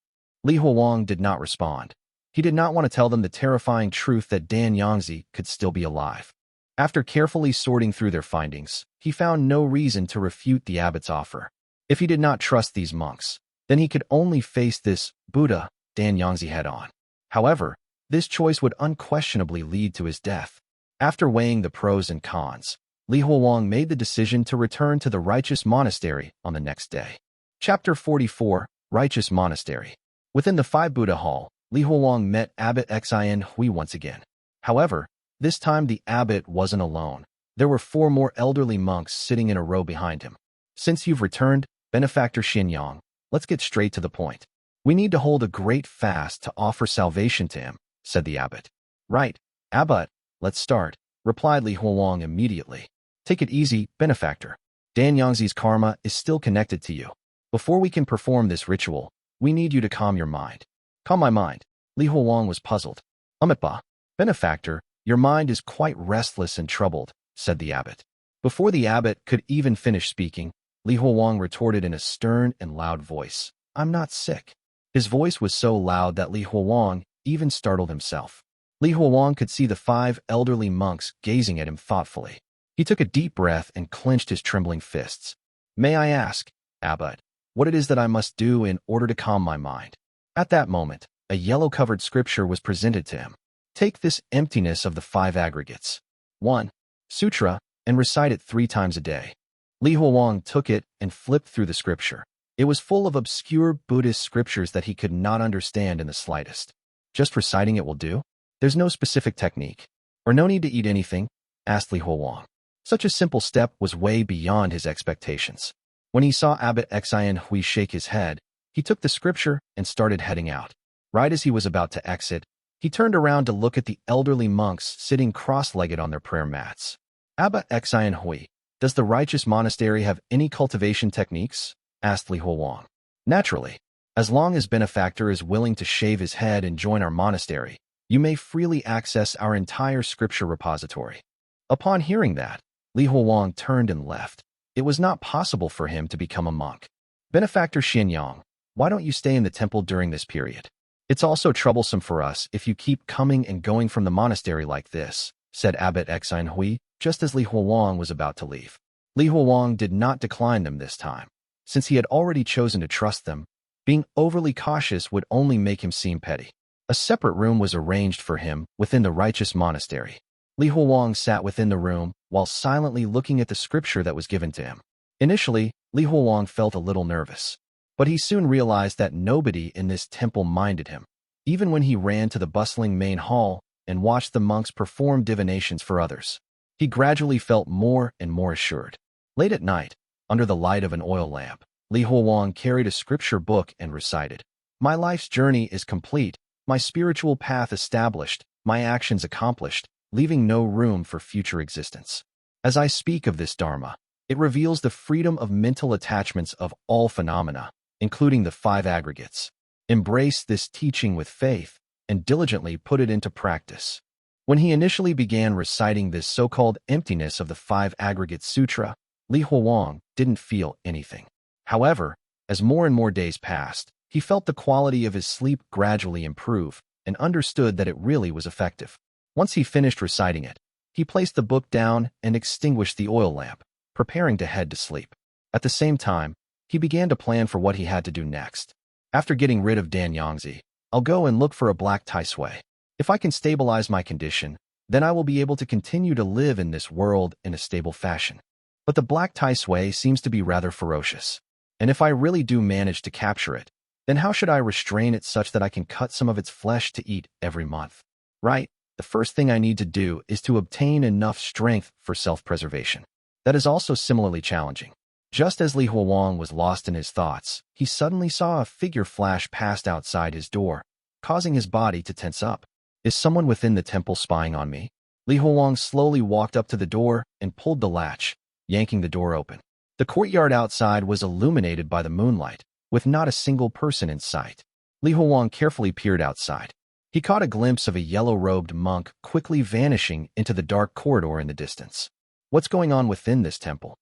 A: Li Huowang did not respond. He did not want to tell them the terrifying truth that Dan Yangzi could still be alive. After carefully sorting through their findings, he found no reason to refute the abbot's offer. If he did not trust these monks, then he could only face this Buddha, Dan Yangzi, head-on. However, this choice would unquestionably lead to his death. After weighing the pros and cons, Li Huowang made the decision to return to the Righteous Monastery on the next day. Chapter 44, Righteous Monastery. Within the 5 Buddha Hall, Li Huowang met Abbot Xin Hui once again. However, this time the abbot wasn't alone. There were 4 more elderly monks sitting in a row behind him. Since you've returned, Benefactor Xianyang, let's get straight to the point. We need to hold a great fast to offer salvation to him, said the abbot. Right, abbot, let's start, replied Li Huowang immediately. Take it easy, Benefactor. Dan Yangzi's karma is still connected to you. Before we can perform this ritual, we need you to calm your mind. Calm my mind. Li Huowang was puzzled. Ba, benefactor, your mind is quite restless and troubled, said the abbot. Before the abbot could even finish speaking, Li Huowang retorted in a stern and loud voice. I'm not sick. His voice was so loud that Li Huowang even startled himself. Li Huowang could see the 5 elderly monks gazing at him thoughtfully. He took a deep breath and clenched his trembling fists. May I ask, abbot, what it is that I must do in order to calm my mind? At that moment, a yellow-covered scripture was presented to him. Take this emptiness of the 5 aggregates. 1. Sutra, and recite it 3 times a day. Li Huowang took it and flipped through the scripture. It was full of obscure Buddhist scriptures that he could not understand in the slightest. Just reciting it will do? There's no specific technique. Or no need to eat anything? Asked Li Huowang. Such a simple step was way beyond his expectations. When he saw Abbot Xin Hui shake his head, he took the scripture and started heading out. Right as he was about to exit, he turned around to look at the elderly monks sitting cross-legged on their prayer mats. Abbot Xin Hui, does the Righteous Monastery have any cultivation techniques? Asked Li Huowang. Naturally. As long as Benefactor is willing to shave his head and join our monastery, you may freely access our entire scripture repository. Upon hearing that, Li Huowang turned and left. It was not possible for him to become a monk. Benefactor Xianyang, why don't you stay in the temple during this period? It's also troublesome for us if you keep coming and going from the monastery like this, said Abbot Xin Hui, just as Li Huowang was about to leave. Li Huowang did not decline them this time. Since he had already chosen to trust them, being overly cautious would only make him seem petty. A separate room was arranged for him within the Righteous Monastery. Li Huowang sat within the room while silently looking at the scripture that was given to him. Initially, Li Huowang felt a little nervous, but he soon realized that nobody in this temple minded him. Even when he ran to the bustling main hall and watched the monks perform divinations for others, he gradually felt more and more assured. Late at night, under the light of an oil lamp, Li Huowang carried a scripture book and recited, My life's journey is complete, my spiritual path established, my actions accomplished, leaving no room for future existence. As I speak of this Dharma, it reveals the freedom of mental attachments of all phenomena, including the 5 aggregates. Embrace this teaching with faith and diligently put it into practice. When he initially began reciting this so-called emptiness of the 5 aggregate sutra, Li Huowang didn't feel anything. However, as more and more days passed, he felt the quality of his sleep gradually improve and understood that it really was effective. Once he finished reciting it, he placed the book down and extinguished the oil lamp, preparing to head to sleep. At the same time, he began to plan for what he had to do next. After getting rid of Dan Yangzi, I'll go and look for a black Taisui. If I can stabilize my condition, then I will be able to continue to live in this world in a stable fashion. But the black Taisui seems to be rather ferocious. And if I really do manage to capture it, then how should I restrain it such that I can cut some of its flesh to eat every month? Right? The first thing I need to do is to obtain enough strength for self-preservation. That is also similarly challenging. Just as Li Huowang was lost in his thoughts, he suddenly saw a figure flash past outside his door, causing his body to tense up. Is someone within the temple spying on me? Li Huowang slowly walked up to the door and pulled the latch, yanking the door open. The courtyard outside was illuminated by the moonlight, with not a single person in sight. Li Huowang carefully peered outside. He caught a glimpse of a yellow-robed monk quickly vanishing into the dark corridor in the distance. What's going on within this temple?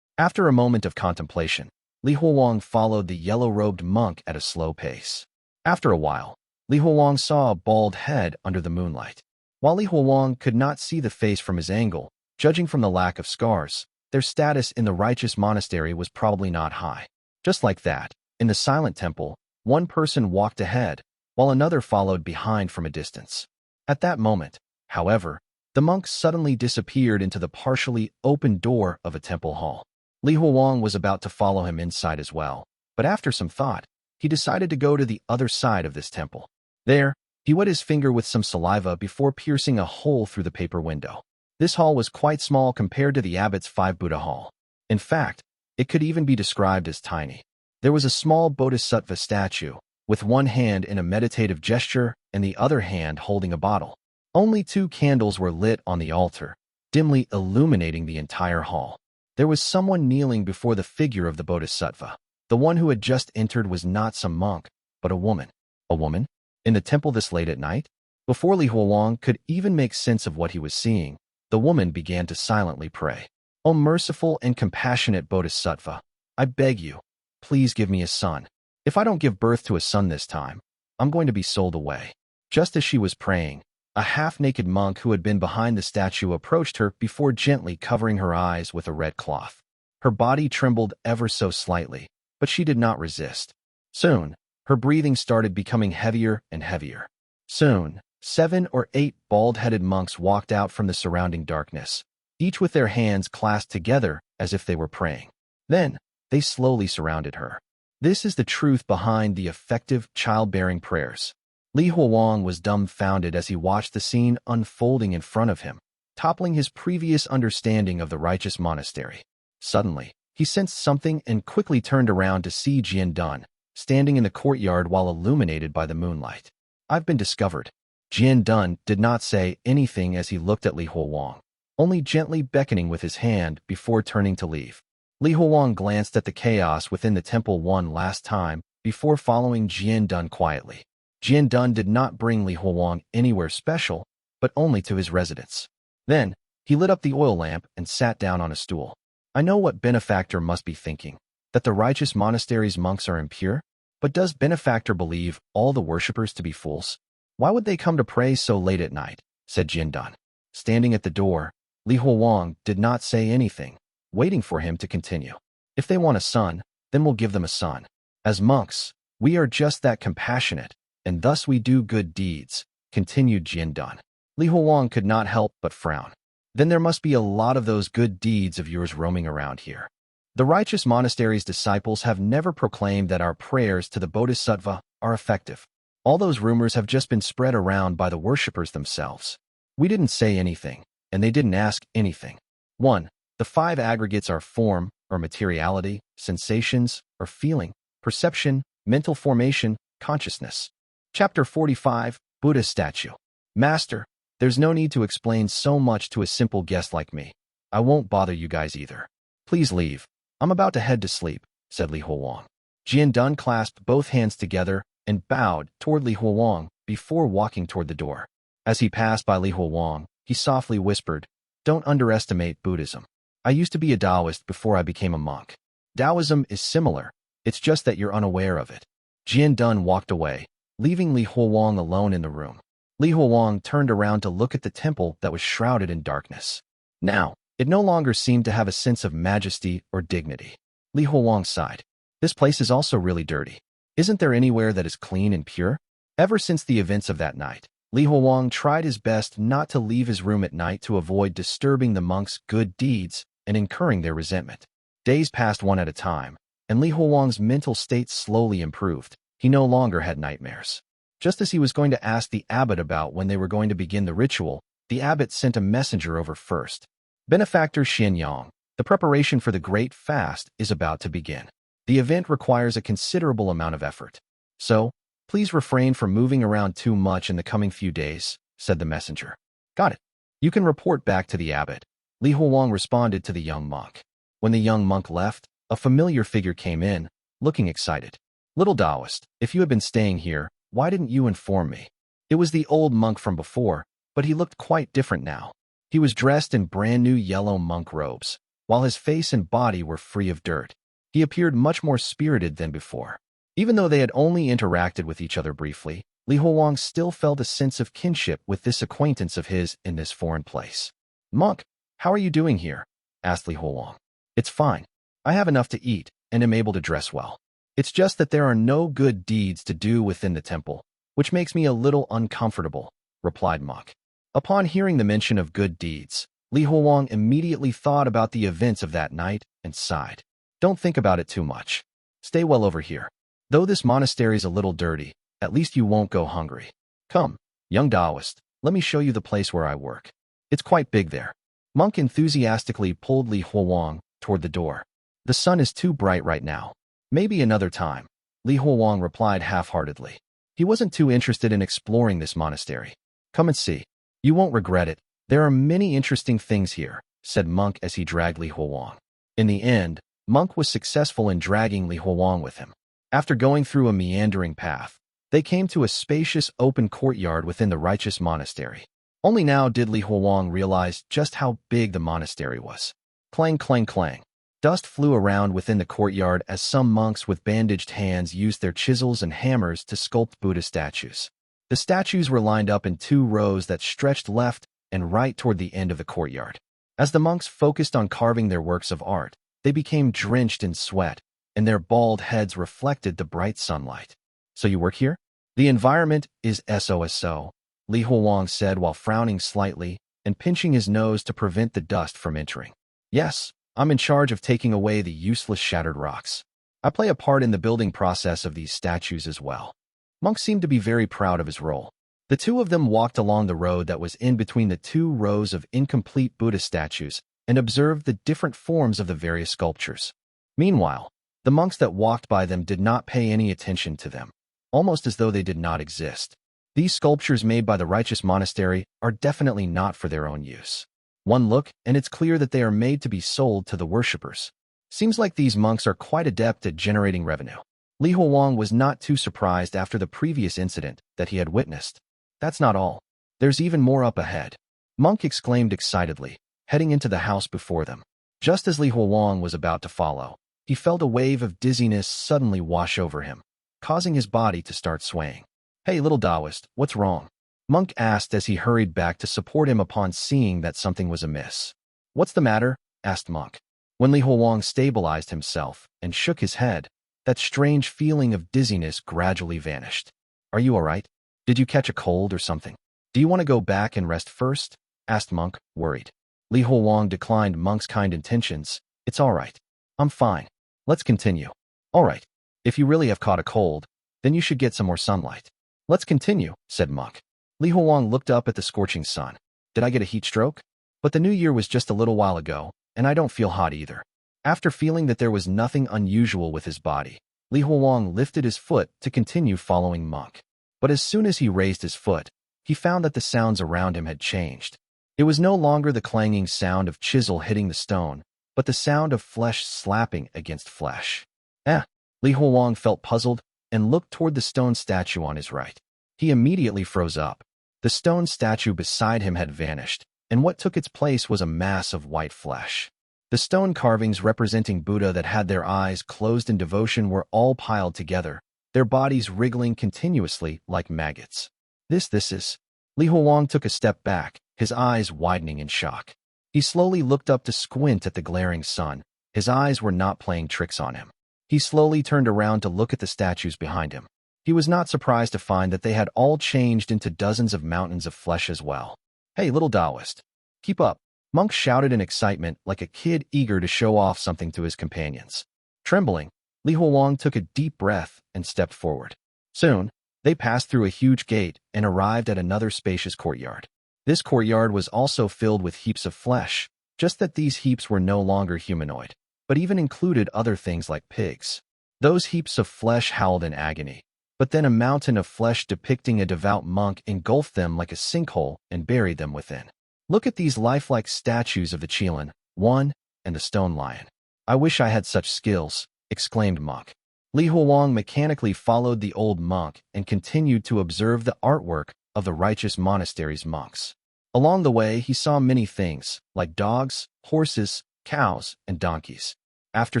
A: After a moment of contemplation, Li Huowang followed the yellow-robed monk at a slow pace. After a while, Li Huowang saw a bald head under the moonlight. While Li Huowang could not see the face from his angle, judging from the lack of scars, their status in the Righteous Monastery was probably not high. Just like that, in the Silent Temple, one person walked ahead, while another followed behind from a distance. At that moment, however, the monk suddenly disappeared into the partially open door of a temple hall. Li Huowang was about to follow him inside as well, but after some thought, he decided to go to the other side of this temple. There, he wet his finger with some saliva before piercing a hole through the paper window. This hall was quite small compared to the abbot's 5 Buddha hall. In fact, it could even be described as tiny. There was a small bodhisattva statue, with one hand in a meditative gesture and the other hand holding a bottle. Only 2 candles were lit on the altar, dimly illuminating the entire hall. There was someone kneeling before the figure of the bodhisattva. The one who had just entered was not some monk, but a woman. A woman? In the temple this late at night? Before Li Huowang could even make sense of what he was seeing, the woman began to silently pray. "O merciful and compassionate Bodhisattva, I beg you, please give me a son. If I don't give birth to a son this time, I'm going to be sold away." Just as she was praying, a half-naked monk who had been behind the statue approached her before gently covering her eyes with a red cloth. Her body trembled ever so slightly, but she did not resist. Soon, her breathing started becoming heavier and heavier. Soon, 7 or 8 bald-headed monks walked out from the surrounding darkness, each with their hands clasped together as if they were praying. Then, they slowly surrounded her. This is the truth behind the effective childbearing prayers. Li Huowang was dumbfounded as he watched the scene unfolding in front of him, toppling his previous understanding of the righteous monastery. Suddenly, he sensed something and quickly turned around to see Jianye standing in the courtyard while illuminated by the moonlight. "I've been discovered." Jianye did not say anything as he looked at Li Huowang, only gently beckoning with his hand before turning to leave. Li Huowang glanced at the chaos within the temple one last time before following Jianye quietly. Jianye did not bring Li Huowang anywhere special, but only to his residence. Then, he lit up the oil lamp and sat down on a stool. "I know what Benefactor must be thinking, that the righteous monastery's monks are impure, but does Benefactor believe all the worshippers to be fools? Why would they come to pray so late at night?" said Jianye. Standing at the door, Li Huowang did not say anything, waiting for him to continue. "If they want a son, then we'll give them a son. As monks, we are just that compassionate, and thus we do good deeds," continued Jianye. Li Huowang could not help but frown. "Then there must be a lot of those good deeds of yours roaming around here. The righteous monastery's disciples have never proclaimed that our prayers to the Bodhisattva are effective. All those rumors have just been spread around by the worshippers themselves. We didn't say anything, and they didn't ask anything. 1. The 5 aggregates are form, or materiality, sensations, or feeling, perception, mental formation, consciousness." Chapter 45, Buddha Statue. "Master, there's no need to explain so much to a simple guest like me. I won't bother you guys either. Please leave. I'm about to head to sleep," said Li Huowang. Jianye clasped both hands together and bowed toward Li Huowang before walking toward the door. As he passed by Li Huowang, he softly whispered, "Don't underestimate Buddhism. I used to be a Taoist before I became a monk. Taoism is similar, it's just that you're unaware of it." Jianye walked away, leaving Li Huowang alone in the room. Li Huowang turned around to look at the temple that was shrouded in darkness. Now, it no longer seemed to have a sense of majesty or dignity. Li Huowang sighed. "This place is also really dirty. Isn't there anywhere that is clean and pure?" Ever since the events of that night, Li Huowang tried his best not to leave his room at night to avoid disturbing the monks' good deeds and incurring their resentment. Days passed one at a time, and Li Huowang's mental state slowly improved. He no longer had nightmares. Just as he was going to ask the abbot about when they were going to begin the ritual, the abbot sent a messenger over first. "Benefactor Xianyang, the preparation for the Great Fast is about to begin. The event requires a considerable amount of effort. So, please refrain from moving around too much in the coming few days," said the messenger. "Got it. You can report back to the abbot," Li Huowang responded to the young monk. When the young monk left, a familiar figure came in, looking excited. "Little Taoist, if you had been staying here, why didn't you inform me?" It was the old monk from before, but he looked quite different now. He was dressed in brand new yellow monk robes, while his face and body were free of dirt. He appeared much more spirited than before. Even though they had only interacted with each other briefly, Li Huowang still felt a sense of kinship with this acquaintance of his in this foreign place. "Monk, how are you doing here?" asked Li Huowang. "It's fine. I have enough to eat and am able to dress well. It's just that there are no good deeds to do within the temple, which makes me a little uncomfortable," replied monk. Upon hearing the mention of good deeds, Li Huowang immediately thought about the events of that night and sighed. "Don't think about it too much. Stay well over here. Though this monastery's a little dirty, at least you won't go hungry. Come, young Taoist, let me show you the place where I work. It's quite big there." Monk enthusiastically pulled Li Huowang toward the door. "The sun is too bright right now. Maybe another time," Li Huowang replied half-heartedly. He wasn't too interested in exploring this monastery. "Come and see. You won't regret it. There are many interesting things here," said monk as he dragged Li Huowang. In the end, Monk was successful in dragging Li Huowang with him. After going through a meandering path, they came to a spacious open courtyard within the Righteous Monastery. Only now did Li Huowang realize just how big the monastery was. Clang, clang, clang. Dust flew around within the courtyard as some monks with bandaged hands used their chisels and hammers to sculpt Buddha statues. The statues were lined up in 2 rows that stretched left and right toward the end of the courtyard. As the monks focused on carving their works of art, they became drenched in sweat, and their bald heads reflected the bright sunlight. "So you work here?" "The environment is SOSO," Li Huowang said while frowning slightly and pinching his nose to prevent the dust from entering. "Yes, I'm in charge of taking away the useless shattered rocks. I play a part in the building process of these statues as well." Monk seemed to be very proud of his role. The two of them walked along the road that was in between the 2 rows of incomplete Buddha statues and observed the different forms of the various sculptures. Meanwhile, the monks that walked by them did not pay any attention to them, almost as though they did not exist. These sculptures made by the Righteous Monastery are definitely not for their own use. One look, and it's clear that they are made to be sold to the worshippers. Seems like these monks are quite adept at generating revenue. Li Huowang was not too surprised after the previous incident that he had witnessed. That's not all. There's even more up ahead. Monk exclaimed excitedly, heading into the house before them. Just as Li Huowang was about to follow, he felt a wave of dizziness suddenly wash over him, causing his body to start swaying. "Hey, little Taoist, what's wrong?" Monk asked as he hurried back to support him upon seeing that something was amiss. "What's the matter?" asked Monk. When Li Huowang stabilized himself and shook his head, that strange feeling of dizziness gradually vanished. "Are you all right? Did you catch a cold or something? Do you want to go back and rest first?" asked Monk, worried. Li Huowang declined Monk's kind intentions. "It's all right. I'm fine. Let's continue." "All right. If you really have caught a cold, then you should get some more sunlight." "Let's continue," said Monk. Li Huowang looked up at the scorching sun. "Did I get a heat stroke? But the new year was just a little while ago, and I don't feel hot either." After feeling that there was nothing unusual with his body, Li Huowang lifted his foot to continue following Monk. But as soon as he raised his foot, he found that the sounds around him had changed. It was no longer the clanging sound of chisel hitting the stone, but the sound of flesh slapping against flesh. Li Huowang felt puzzled and looked toward the stone statue on his right. He immediately froze up. The stone statue beside him had vanished, and what took its place was a mass of white flesh. The stone carvings representing Buddha that had their eyes closed in devotion were all piled together, their bodies wriggling continuously like maggots. This is... Li Huowang took a step back, his eyes widening in shock. He slowly looked up to squint at the glaring sun. His eyes were not playing tricks on him. He slowly turned around to look at the statues behind him. He was not surprised to find that they had all changed into dozens of mountains of flesh as well. "Hey, little Taoist, keep up," Monk shouted in excitement like a kid eager to show off something to his companions. Trembling, Li Huowang took a deep breath and stepped forward. Soon, they passed through a huge gate and arrived at another spacious courtyard. This courtyard was also filled with heaps of flesh, just that these heaps were no longer humanoid, but even included other things like pigs. Those heaps of flesh howled in agony, but then a mountain of flesh depicting a devout monk engulfed them like a sinkhole and buried them within. "Look at these lifelike statues of the Xuan, Yuan, and the stone lion. I wish I had such skills," exclaimed Monk. Li Huowang mechanically followed the old monk and continued to observe the artwork of the Righteous Monastery's monks. Along the way, he saw many things, like dogs, horses, cows, and donkeys. After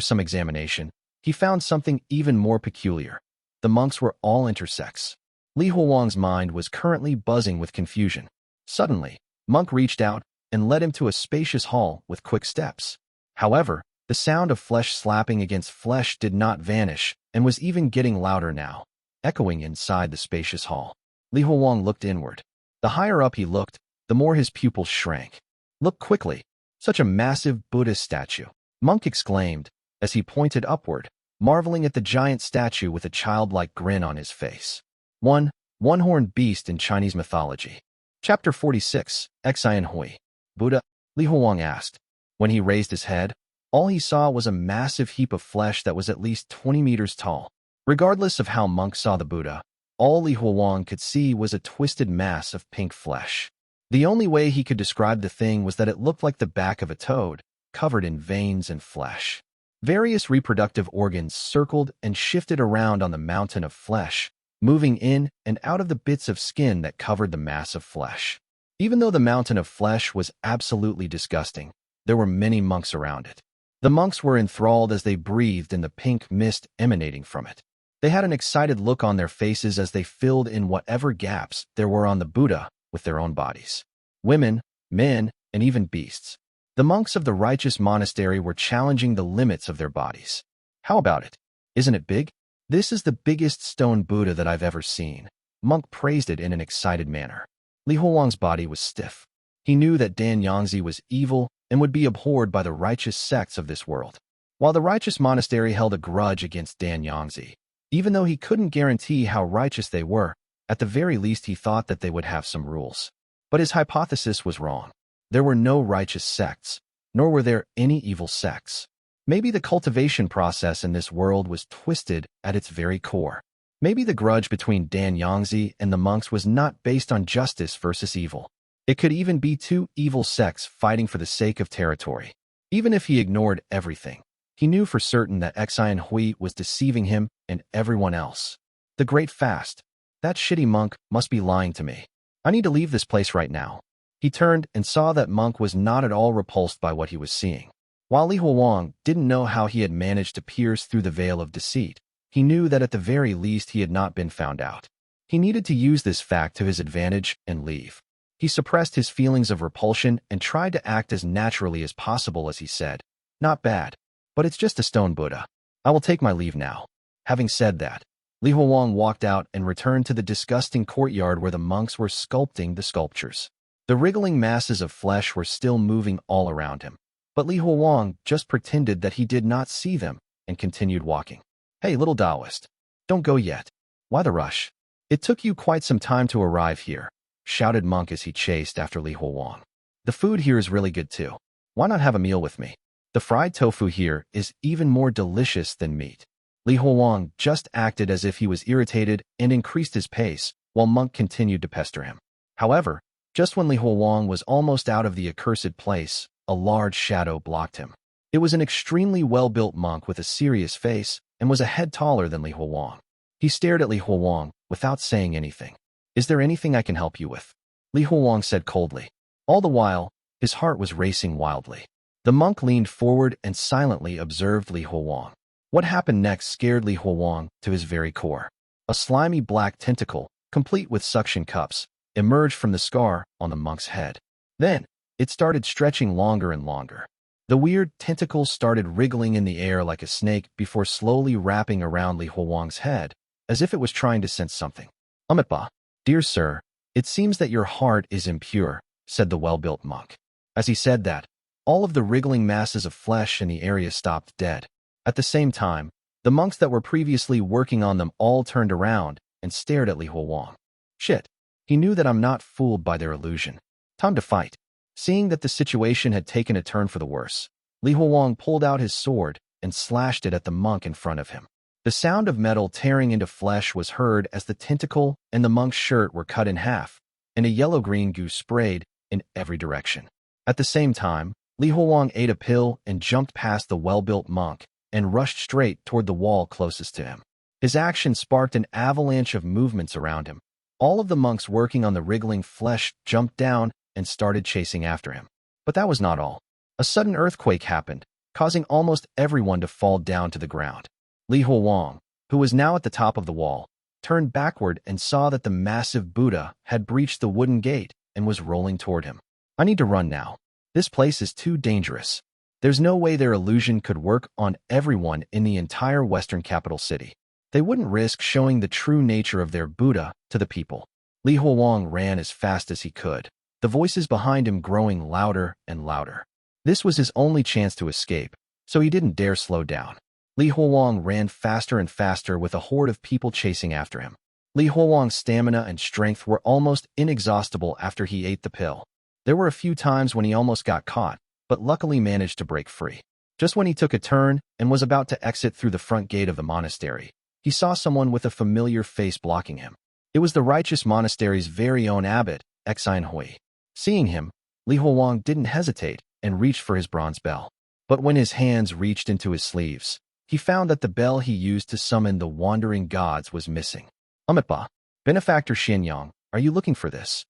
A: some examination, he found something even more peculiar. The monks were all intersex. Li Huowang's mind was currently buzzing with confusion. Suddenly, Monk reached out and led him to a spacious hall with quick steps. However, the sound of flesh slapping against flesh did not vanish and was even getting louder now, echoing inside the spacious hall. Li Huowang looked inward. The higher up he looked, the more his pupils shrank. "Look quickly, such a massive Buddha statue," Monk exclaimed as he pointed upward, marveling at the giant statue with a childlike grin on his face. One-horned beast in Chinese mythology. Chapter 46, Xin Hui. "Buddha?" Li Huowang asked. When he raised his head, all he saw was a massive heap of flesh that was at least 20 meters tall. Regardless of how Monk saw the Buddha, all Li Huowang could see was a twisted mass of pink flesh. The only way he could describe the thing was that it looked like the back of a toad, covered in veins and flesh. Various reproductive organs circled and shifted around on the mountain of flesh, moving in and out of the bits of skin that covered the mass of flesh. Even though the mountain of flesh was absolutely disgusting, there were many monks around it. The monks were enthralled as they breathed in the pink mist emanating from it. They had an excited look on their faces as they filled in whatever gaps there were on the Buddha with their own bodies. Women, men, and even beasts. The monks of the Righteous Monastery were challenging the limits of their bodies. How about it? Isn't it big? This is the biggest stone Buddha that I've ever seen. Monk praised it in an excited manner. Li Huowang's body was stiff. He knew that Yangzi was evil and would be abhorred by the righteous sects of this world. While the Righteous Monastery held a grudge against Yangzi, even though he couldn't guarantee how righteous they were, at the very least he thought that they would have some rules. But his hypothesis was wrong. There were no righteous sects, nor were there any evil sects. Maybe the cultivation process in this world was twisted at its very core. Maybe the grudge between Yangzi and the monks was not based on justice versus evil. It could even be two evil sects fighting for the sake of territory. Even if he ignored everything, he knew for certain that Xin Hui was deceiving him and everyone else. The Great Fast. That shitty monk must be lying to me. I need to leave this place right now. He turned and saw that monk was not at all repulsed by what he was seeing. While Li Huowang didn't know how he had managed to pierce through the veil of deceit, he knew that at the very least he had not been found out. He needed to use this fact to his advantage and leave. He suppressed his feelings of repulsion and tried to act as naturally as possible as he said, "Not bad, but it's just a stone Buddha. I will take my leave now." Having said that, Li Huowang walked out and returned to the disgusting courtyard where the monks were sculpting the sculptures. The wriggling masses of flesh were still moving all around him, but Li Huowang just pretended that he did not see them and continued walking. "Hey, little Taoist, don't go yet. Why the rush? It took you quite some time to arrive here," shouted Monk as he chased after Li Huowang. "The food here is really good too. Why not have a meal with me? The fried tofu here is even more delicious than meat." Li Huowang just acted as if he was irritated and increased his pace, while Monk continued to pester him. However, just when Li Huowang was almost out of the accursed place, a large shadow blocked him. It was an extremely well-built monk with a serious face and was a head taller than Li Huowang. He stared at Li Huowang without saying anything. "Is there anything I can help you with?" Li Huowang said coldly. All the while, his heart was racing wildly. The monk leaned forward and silently observed Li Huowang. What happened next scared Li Huowang to his very core. A slimy black tentacle, complete with suction cups, emerged from the scar on the monk's head. Then, it started stretching longer and longer. The weird tentacle started wriggling in the air like a snake before slowly wrapping around Li Huowang's head, as if it was trying to sense something. "Ba, dear sir, it seems that your heart is impure," said the well-built monk. As he said that, all of the wriggling masses of flesh in the area stopped dead. At the same time, the monks that were previously working on them all turned around and stared at Li Huowang. Shit. He knew that I'm not fooled by their illusion. Time to fight. Seeing that the situation had taken a turn for the worse, Li Huowang pulled out his sword and slashed it at the monk in front of him. The sound of metal tearing into flesh was heard as the tentacle and the monk's shirt were cut in half, and a yellow-green goo sprayed in every direction. At the same time, Li Huowang ate a pill and jumped past the well-built monk and rushed straight toward the wall closest to him. His action sparked an avalanche of movements around him. All of the monks working on the wriggling flesh jumped down and started chasing after him. But that was not all. A sudden earthquake happened, causing almost everyone to fall down to the ground. Li Huowang, who was now at the top of the wall, turned backward and saw that the massive Buddha had breached the wooden gate and was rolling toward him. "I need to run now. This place is too dangerous. There's no way their illusion could work on everyone in the entire western capital city. They wouldn't risk showing the true nature of their Buddha to the people." Li Huowang ran as fast as he could, the voices behind him growing louder and louder. This was his only chance to escape, so he didn't dare slow down. Li Huowang ran faster and faster with a horde of people chasing after him. Li Huowang's stamina and strength were almost inexhaustible after he ate the pill. There were a few times when he almost got caught, but luckily managed to break free. Just when he took a turn and was about to exit through the front gate of the monastery, he saw someone with a familiar face blocking him. It was the Righteous Monastery's very own abbot, Xin Hui. Seeing him, Li Huowang didn't hesitate and reached for his bronze bell. But when his hands reached into his sleeves, he found that the bell he used to summon the wandering gods was missing. Ba, Benefactor Xianyang, are you looking for this?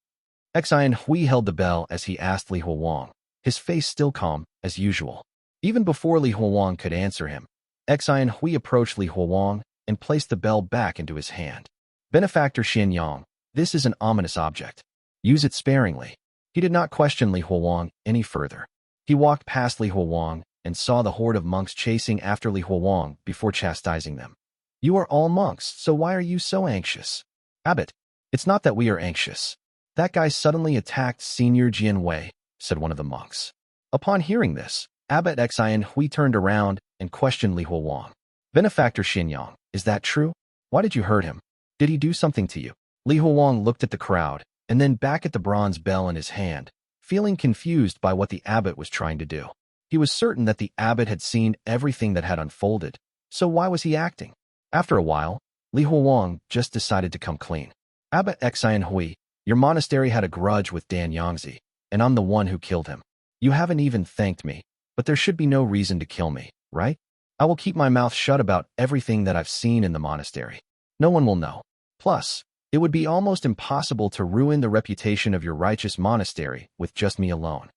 A: Xin Hui held the bell as he asked Li Huowang, his face still calm, as usual. Even before Li Huowang could answer him, Xin Hui approached Li Huowang and placed the bell back into his hand. Benefactor Xianyang, this is an ominous object. Use it sparingly. He did not question Li Huowang any further. He walked past Li Huowang and saw the horde of monks chasing after Li Huowang before chastising them. You are all monks, so why are you so anxious? Abbot, it's not that we are anxious. That guy suddenly attacked Senior Jianye, said one of the monks. Upon hearing this, Abbot Xin Hui turned around and questioned Li Huowang. Benefactor Xianyang, is that true? Why did you hurt him? Did he do something to you? Li Huowang looked at the crowd and then back at the bronze bell in his hand, feeling confused by what the abbot was trying to do. He was certain that the abbot had seen everything that had unfolded, so why was he acting? After a while, Li Huowang just decided to come clean. Abbot Xin Hui, your monastery had a grudge with Dan Yangzi, and I'm the one who killed him. You haven't even thanked me, but there should be no reason to kill me, right? I will keep my mouth shut about everything that I've seen in the monastery. No one will know. Plus, it would be almost impossible to ruin the reputation of your righteous monastery with just me alone.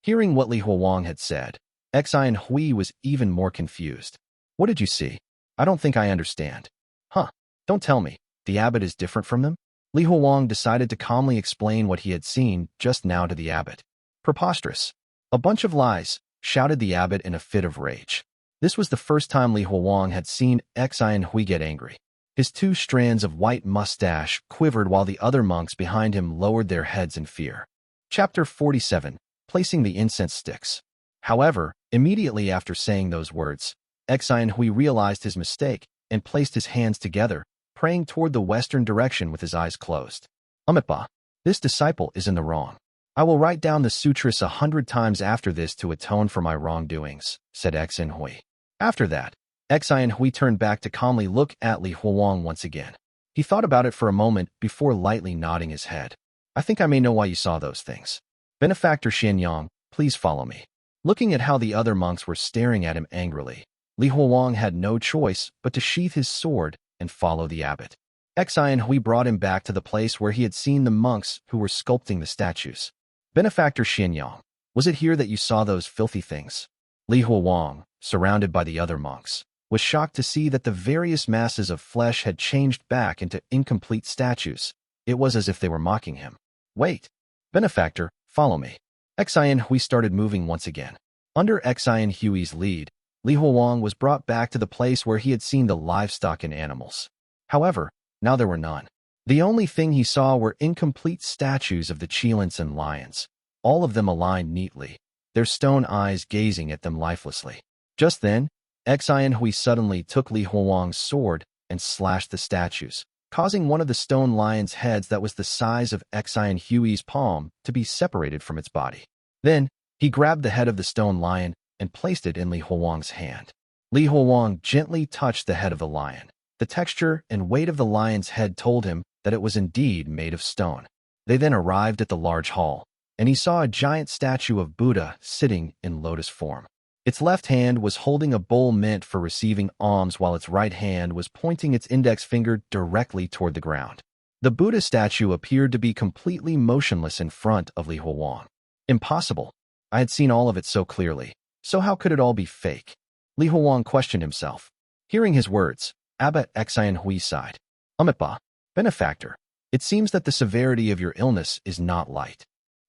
A: Hearing what Li Huowang had said, Xin Hui was even more confused. What did you see? I don't think I understand. Huh, don't tell me. The abbot is different from them? Li Huowang decided to calmly explain what he had seen just now to the abbot. Preposterous. A bunch of lies, shouted the abbot in a fit of rage. This was the first time Li Huowang had seen Xin Hui get angry. His 2 strands of white mustache quivered while the other monks behind him lowered their heads in fear. Chapter 47. Placing the incense sticks. However, immediately after saying those words, Xin Hui realized his mistake and placed his hands together, praying toward the western direction with his eyes closed. Ba, this disciple is in the wrong. I will write down the sutras 100 times after this to atone for my wrongdoings, said Xin Hui. After that, Xin Hui turned back to calmly look at Li Huowang once again. He thought about it for a moment before lightly nodding his head. I think I may know why you saw those things. Benefactor Xianyang, please follow me. Looking at how the other monks were staring at him angrily, Li Huowang had no choice but to sheath his sword and follow the abbot. Xin Hui brought him back to the place where he had seen the monks who were sculpting the statues. Benefactor Xianyang, was it here that you saw those filthy things? Li Huowang, surrounded by the other monks, was shocked to see that the various masses of flesh had changed back into incomplete statues. It was as if they were mocking him. Wait. Benefactor, follow me. Xin Hui started moving once again. Under Xin Hui's lead, Li Huowang was brought back to the place where he had seen the livestock and animals. However, now there were none. The only thing he saw were incomplete statues of the cheilants and lions, all of them aligned neatly, their stone eyes gazing at them lifelessly. Just then, Xin Hui suddenly took Li Huowang's sword and slashed the statues, causing one of the stone lion's heads that was the size of Xin Hui's palm to be separated from its body. Then, he grabbed the head of the stone lion and placed it in Li Huowang's hand. Li Huowang gently touched the head of the lion. The texture and weight of the lion's head told him that it was indeed made of stone. They then arrived at the large hall, and he saw a giant statue of Buddha sitting in lotus form. Its left hand was holding a bowl meant for receiving alms while its right hand was pointing its index finger directly toward the ground. The Buddha statue appeared to be completely motionless in front of Li Huowang. Impossible. I had seen all of it so clearly. So how could it all be fake? Li Huowang questioned himself. Hearing his words, Abbot Xin Hui sighed. Ba, Benefactor, it seems that the severity of your illness is not light.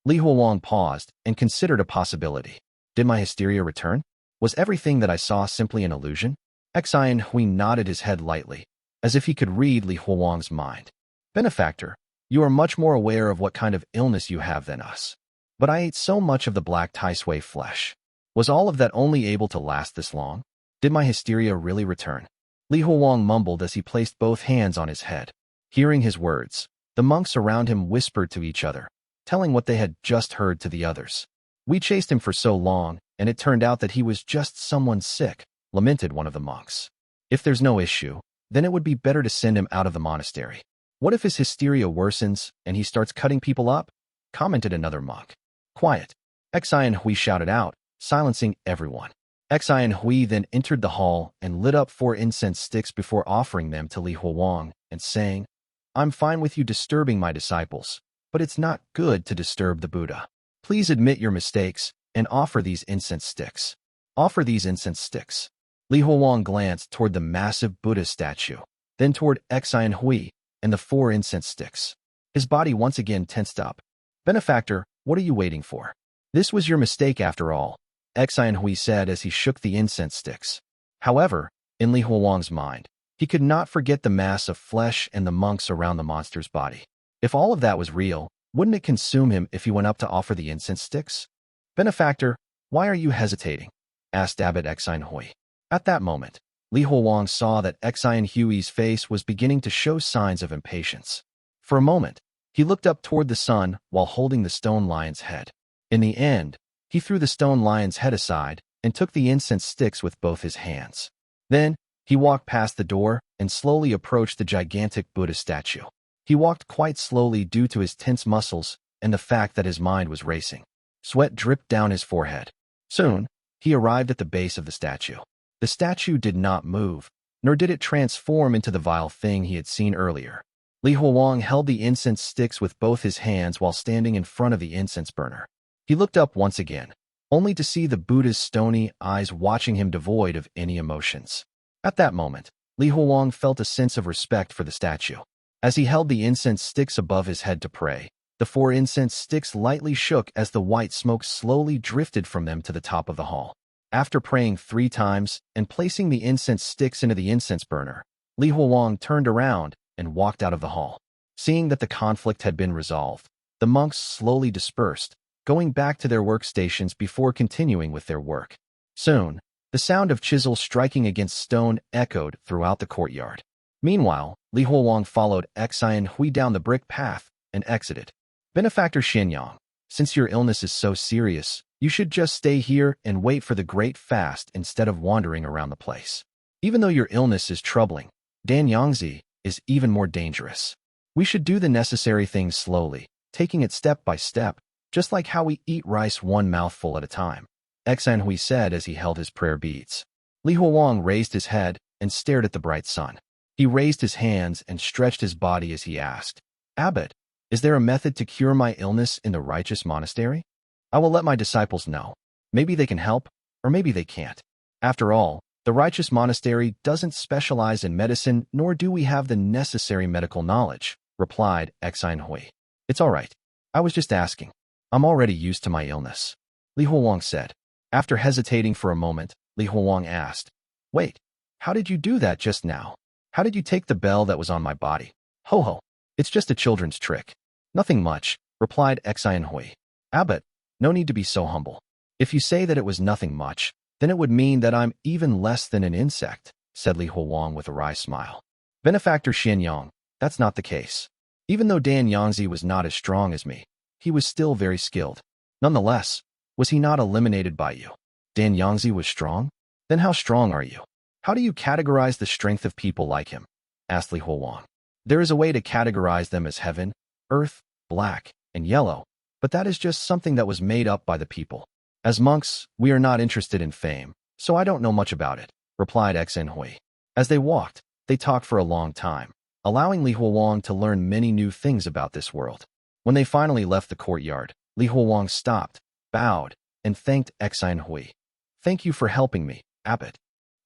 A: Li Huowang paused and considered a possibility. Did my hysteria return? Was everything that I saw simply an illusion? Xin Hui nodded his head lightly, as if he could read Li Huowang's mind. Benefactor, you are much more aware of what kind of illness you have than us. But I ate so much of the black Taisui flesh. Was all of that only able to last this long? Did my hysteria really return? Li Huowang mumbled as he placed both hands on his head. Hearing his words, the monks around him whispered to each other, telling what they had just heard to the others. We chased him for so long, and it turned out that he was just someone sick, lamented one of the monks. If there's no issue, then it would be better to send him out of the monastery. What if his hysteria worsens and he starts cutting people up? Commented another monk. Quiet. Xin Hui shouted out, silencing everyone. Xin Hui then entered the hall and lit up 4 incense sticks before offering them to Li Huowang and saying, "I'm fine with you disturbing my disciples, but it's not good to disturb the Buddha. Please admit your mistakes and offer these incense sticks." Offer these incense sticks. Li Huowang glanced toward the massive Buddha statue, then toward Xin Hui and the 4 incense sticks. His body once again tensed up. "Benefactor, what are you waiting for? This was your mistake after all," Xin Hui said as he shook the incense sticks. However, in Li Huowang's mind, he could not forget the mass of flesh and the monks around the monster's body. If all of that was real, wouldn't it consume him if he went up to offer the incense sticks? "Benefactor, why are you hesitating?" asked Abbot Xin Hui. At that moment, Li Huowang saw that Xin Hui's face was beginning to show signs of impatience. For a moment, he looked up toward the sun while holding the stone lion's head. In the end, he threw the stone lion's head aside and took the incense sticks with both his hands. Then, he walked past the door and slowly approached the gigantic Buddha statue. He walked quite slowly due to his tense muscles and the fact that his mind was racing. Sweat dripped down his forehead. Soon, he arrived at the base of the statue. The statue did not move, nor did it transform into the vile thing he had seen earlier. Li Huowang held the incense sticks with both his hands while standing in front of the incense burner. He looked up once again, only to see the Buddha's stony eyes watching him devoid of any emotions. At that moment, Li Huowang felt a sense of respect for the statue. As he held the incense sticks above his head to pray, the 4 incense sticks lightly shook as the white smoke slowly drifted from them to the top of the hall. After praying 3 times and placing the incense sticks into the incense burner, Li Huowang turned around and walked out of the hall. Seeing that the conflict had been resolved, the monks slowly dispersed, going back to their workstations before continuing with their work. Soon, the sound of chisels striking against stone echoed throughout the courtyard. Meanwhile, Li Huowang followed Xin Hui down the brick path and exited. "Benefactor Xianyang, since your illness is so serious, you should just stay here and wait for the great fast instead of wandering around the place. Even though your illness is troubling, Yangzi is even more dangerous. We should do the necessary things slowly, taking it step by step, just like how we eat rice one mouthful at a time," Xin Hui said as he held his prayer beads. Li Huowang raised his head and stared at the bright sun. He raised his hands and stretched his body as he asked, "Abbot, is there a method to cure my illness in the Righteous Monastery? I will let my disciples know. Maybe they can help, or maybe they can't. After all, the Righteous Monastery doesn't specialize in medicine, nor do we have the necessary medical knowledge," replied Xin Hui. "It's all right. I was just asking. I'm already used to my illness," Li Huowang said. After hesitating for a moment, Li Huowang asked, "Wait, how did you do that just now? How did you take the bell that was on my body?" "Ho ho, it's just a children's trick. Nothing much," replied Xin Hui. "Abbot, no need to be so humble. If you say that it was nothing much, then it would mean that I'm even less than an insect," said Li Huowang with a wry smile. "Benefactor Xianyang, that's not the case. Even though Yangzi was not as strong as me, he was still very skilled. Nonetheless, was he not eliminated by you? Yangzi was strong? Then how strong are you? How do you categorize the strength of people like him?" asked Li Huowang. "There is a way to categorize them as heaven, earth, black, and yellow, but that is just something that was made up by the people. As monks, we are not interested in fame, so I don't know much about it," replied Xin Hui. As they walked, they talked for a long time, allowing Li Huowang to learn many new things about this world. When they finally left the courtyard, Li Huowang stopped, bowed, and thanked Xin Hui. "Thank you for helping me, Abbot.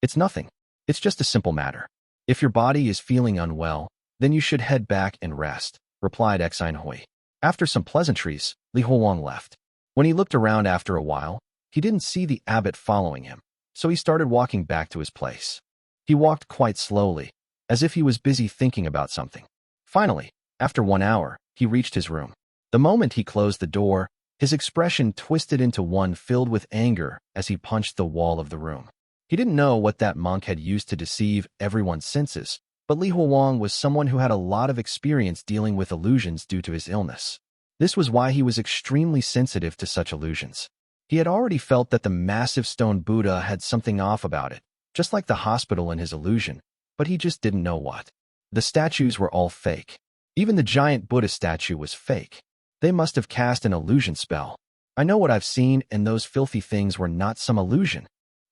A: It's nothing. It's just a simple matter. If your body is feeling unwell, then you should head back and rest," replied Xin Hui. After some pleasantries, Li Huowang left. When he looked around after a while, he didn't see the abbot following him, so he started walking back to his place. He walked quite slowly, as if he was busy thinking about something. Finally, after 1 hour, he reached his room. The moment he closed the door, his expression twisted into one filled with anger as he punched the wall of the room. He didn't know what that monk had used to deceive everyone's senses, but Li Huowang was someone who had a lot of experience dealing with illusions due to his illness. This was why he was extremely sensitive to such illusions. He had already felt that the massive stone Buddha had something off about it, just like the hospital in his illusion, but he just didn't know what. The statues were all fake. Even the giant Buddha statue was fake. They must have cast an illusion spell. I know what I've seen, and those filthy things were not some illusion.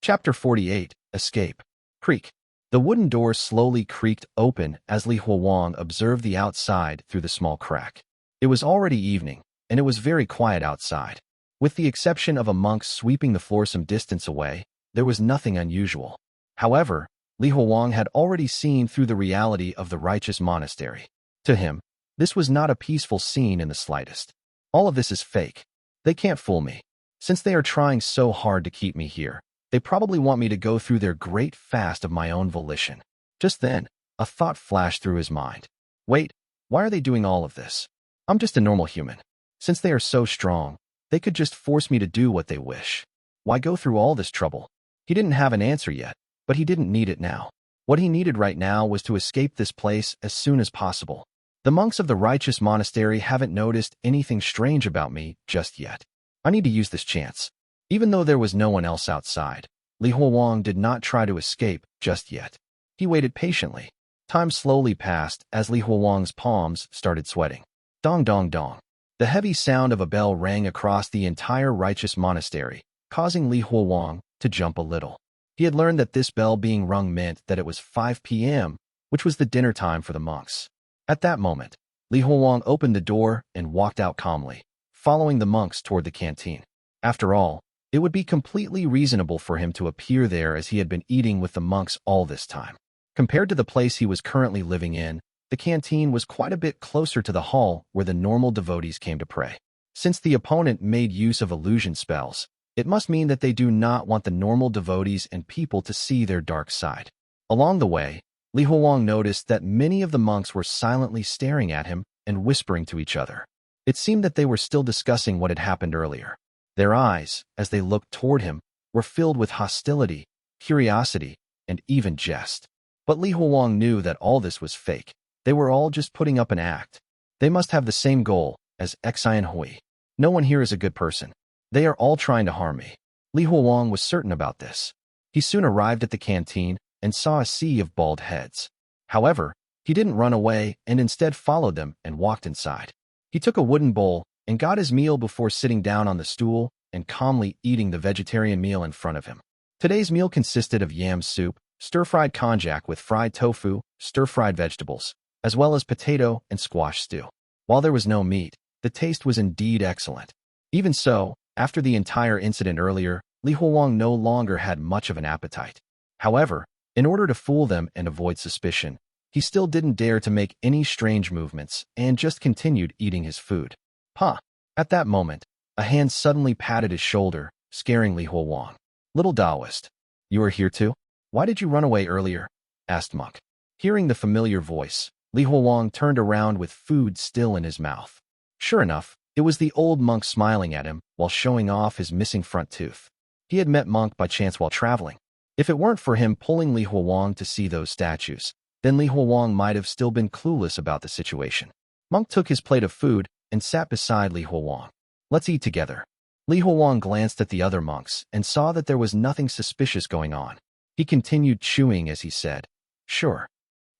A: Chapter 48, Escape. Creak. The wooden door slowly creaked open as Li Huowang observed the outside through the small crack. It was already evening, and it was very quiet outside. With the exception of a monk sweeping the floor some distance away, there was nothing unusual. However, Li Huowang had already seen through the reality of the Righteous Monastery. To him, this was not a peaceful scene in the slightest. All of this is fake. They can't fool me. Since they are trying so hard to keep me here, they probably want me to go through their great fast of my own volition. Just then, a thought flashed through his mind. Wait, why are they doing all of this? I'm just a normal human. Since they are so strong, they could just force me to do what they wish. Why go through all this trouble? He didn't have an answer yet, but he didn't need it now. What he needed right now was to escape this place as soon as possible. The monks of the Righteous Monastery haven't noticed anything strange about me just yet. I need to use this chance. Even though there was no one else outside, Li Huowang did not try to escape just yet. He waited patiently. Time slowly passed as Li Huowang's palms started sweating. Dong dong dong. The heavy sound of a bell rang across the entire Righteous Monastery, causing Li Huowang to jump a little. He had learned that this bell being rung meant that it was 5 p.m., which was the dinner time for the monks. At that moment, Li Huowang opened the door and walked out calmly, following the monks toward the canteen. After all, it would be completely reasonable for him to appear there as he had been eating with the monks all this time. Compared to the place he was currently living in, the canteen was quite a bit closer to the hall where the normal devotees came to pray. Since the opponent made use of illusion spells, it must mean that they do not want the normal devotees and people to see their dark side. Along the way, Li Huowang noticed that many of the monks were silently staring at him and whispering to each other. It seemed that they were still discussing what had happened earlier. Their eyes, as they looked toward him, were filled with hostility, curiosity, and even jest. But Li Huowang knew that all this was fake. They were all just putting up an act. They must have the same goal as Xin Hui. No one here is a good person. They are all trying to harm me. Li Huowang was certain about this. He soon arrived at the canteen and saw a sea of bald heads. However, he didn't run away and instead followed them and walked inside. He took a wooden bowl and got his meal before sitting down on the stool and calmly eating the vegetarian meal in front of him. Today's meal consisted of yam soup, stir-fried konjac with fried tofu, stir-fried vegetables, as well as potato and squash stew. While there was no meat, the taste was indeed excellent. Even so, after the entire incident earlier, Li Huowang no longer had much of an appetite. However, in order to fool them and avoid suspicion, he still didn't dare to make any strange movements and just continued eating his food. Huh. At that moment, a hand suddenly patted his shoulder, scaring Li Huowang. Little Taoist, you are here too? Why did you run away earlier? Asked Monk. Hearing the familiar voice, Li Huowang turned around with food still in his mouth. Sure enough, it was the old monk smiling at him while showing off his missing front tooth. He had met Monk by chance while traveling. If it weren't for him pulling Li Huowang to see those statues, then Li Huowang might have still been clueless about the situation. Monk took his plate of food and sat beside Li Huowang. Let's eat together. Li Huowang glanced at the other monks and saw that there was nothing suspicious going on. He continued chewing as he said, Sure.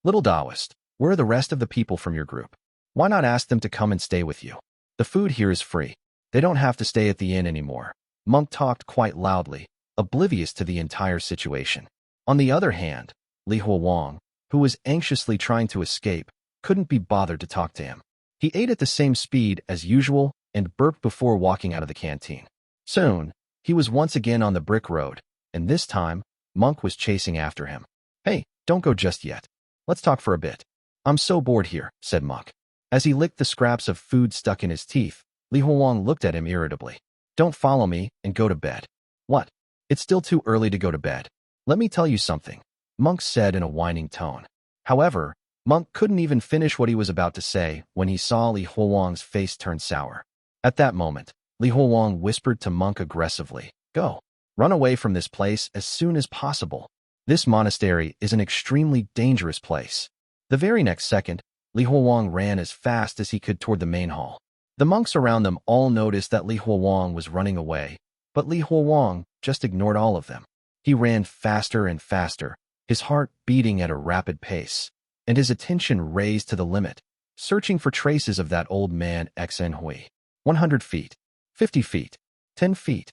A: Little Taoist, where are the rest of the people from your group? Why not ask them to come and stay with you? The food here is free. They don't have to stay at the inn anymore. Monk talked quite loudly, oblivious to the entire situation. On the other hand, Li Huowang, who was anxiously trying to escape, couldn't be bothered to talk to him. He ate at the same speed as usual and burped before walking out of the canteen. Soon, he was once again on the brick road, and this time, Monk was chasing after him. Hey, don't go just yet. Let's talk for a bit. I'm so bored here, said Monk. As he licked the scraps of food stuck in his teeth, Li Huowang looked at him irritably. Don't follow me and go to bed. What? It's still too early to go to bed. Let me tell you something, Monk said in a whining tone. However, Monk couldn't even finish what he was about to say when he saw Li Huowang's face turn sour. At that moment, Li Huowang whispered to Monk aggressively, Go. Run away from this place as soon as possible. This monastery is an extremely dangerous place. The very next second, Li Huowang ran as fast as he could toward the main hall. The monks around them all noticed that Li Huowang was running away, but Li Huowang just ignored all of them. He ran faster and faster, his heart beating at a rapid pace, and his attention raised to the limit, searching for traces of that old man Xin Hui. 100 feet, 50 feet, 10 feet.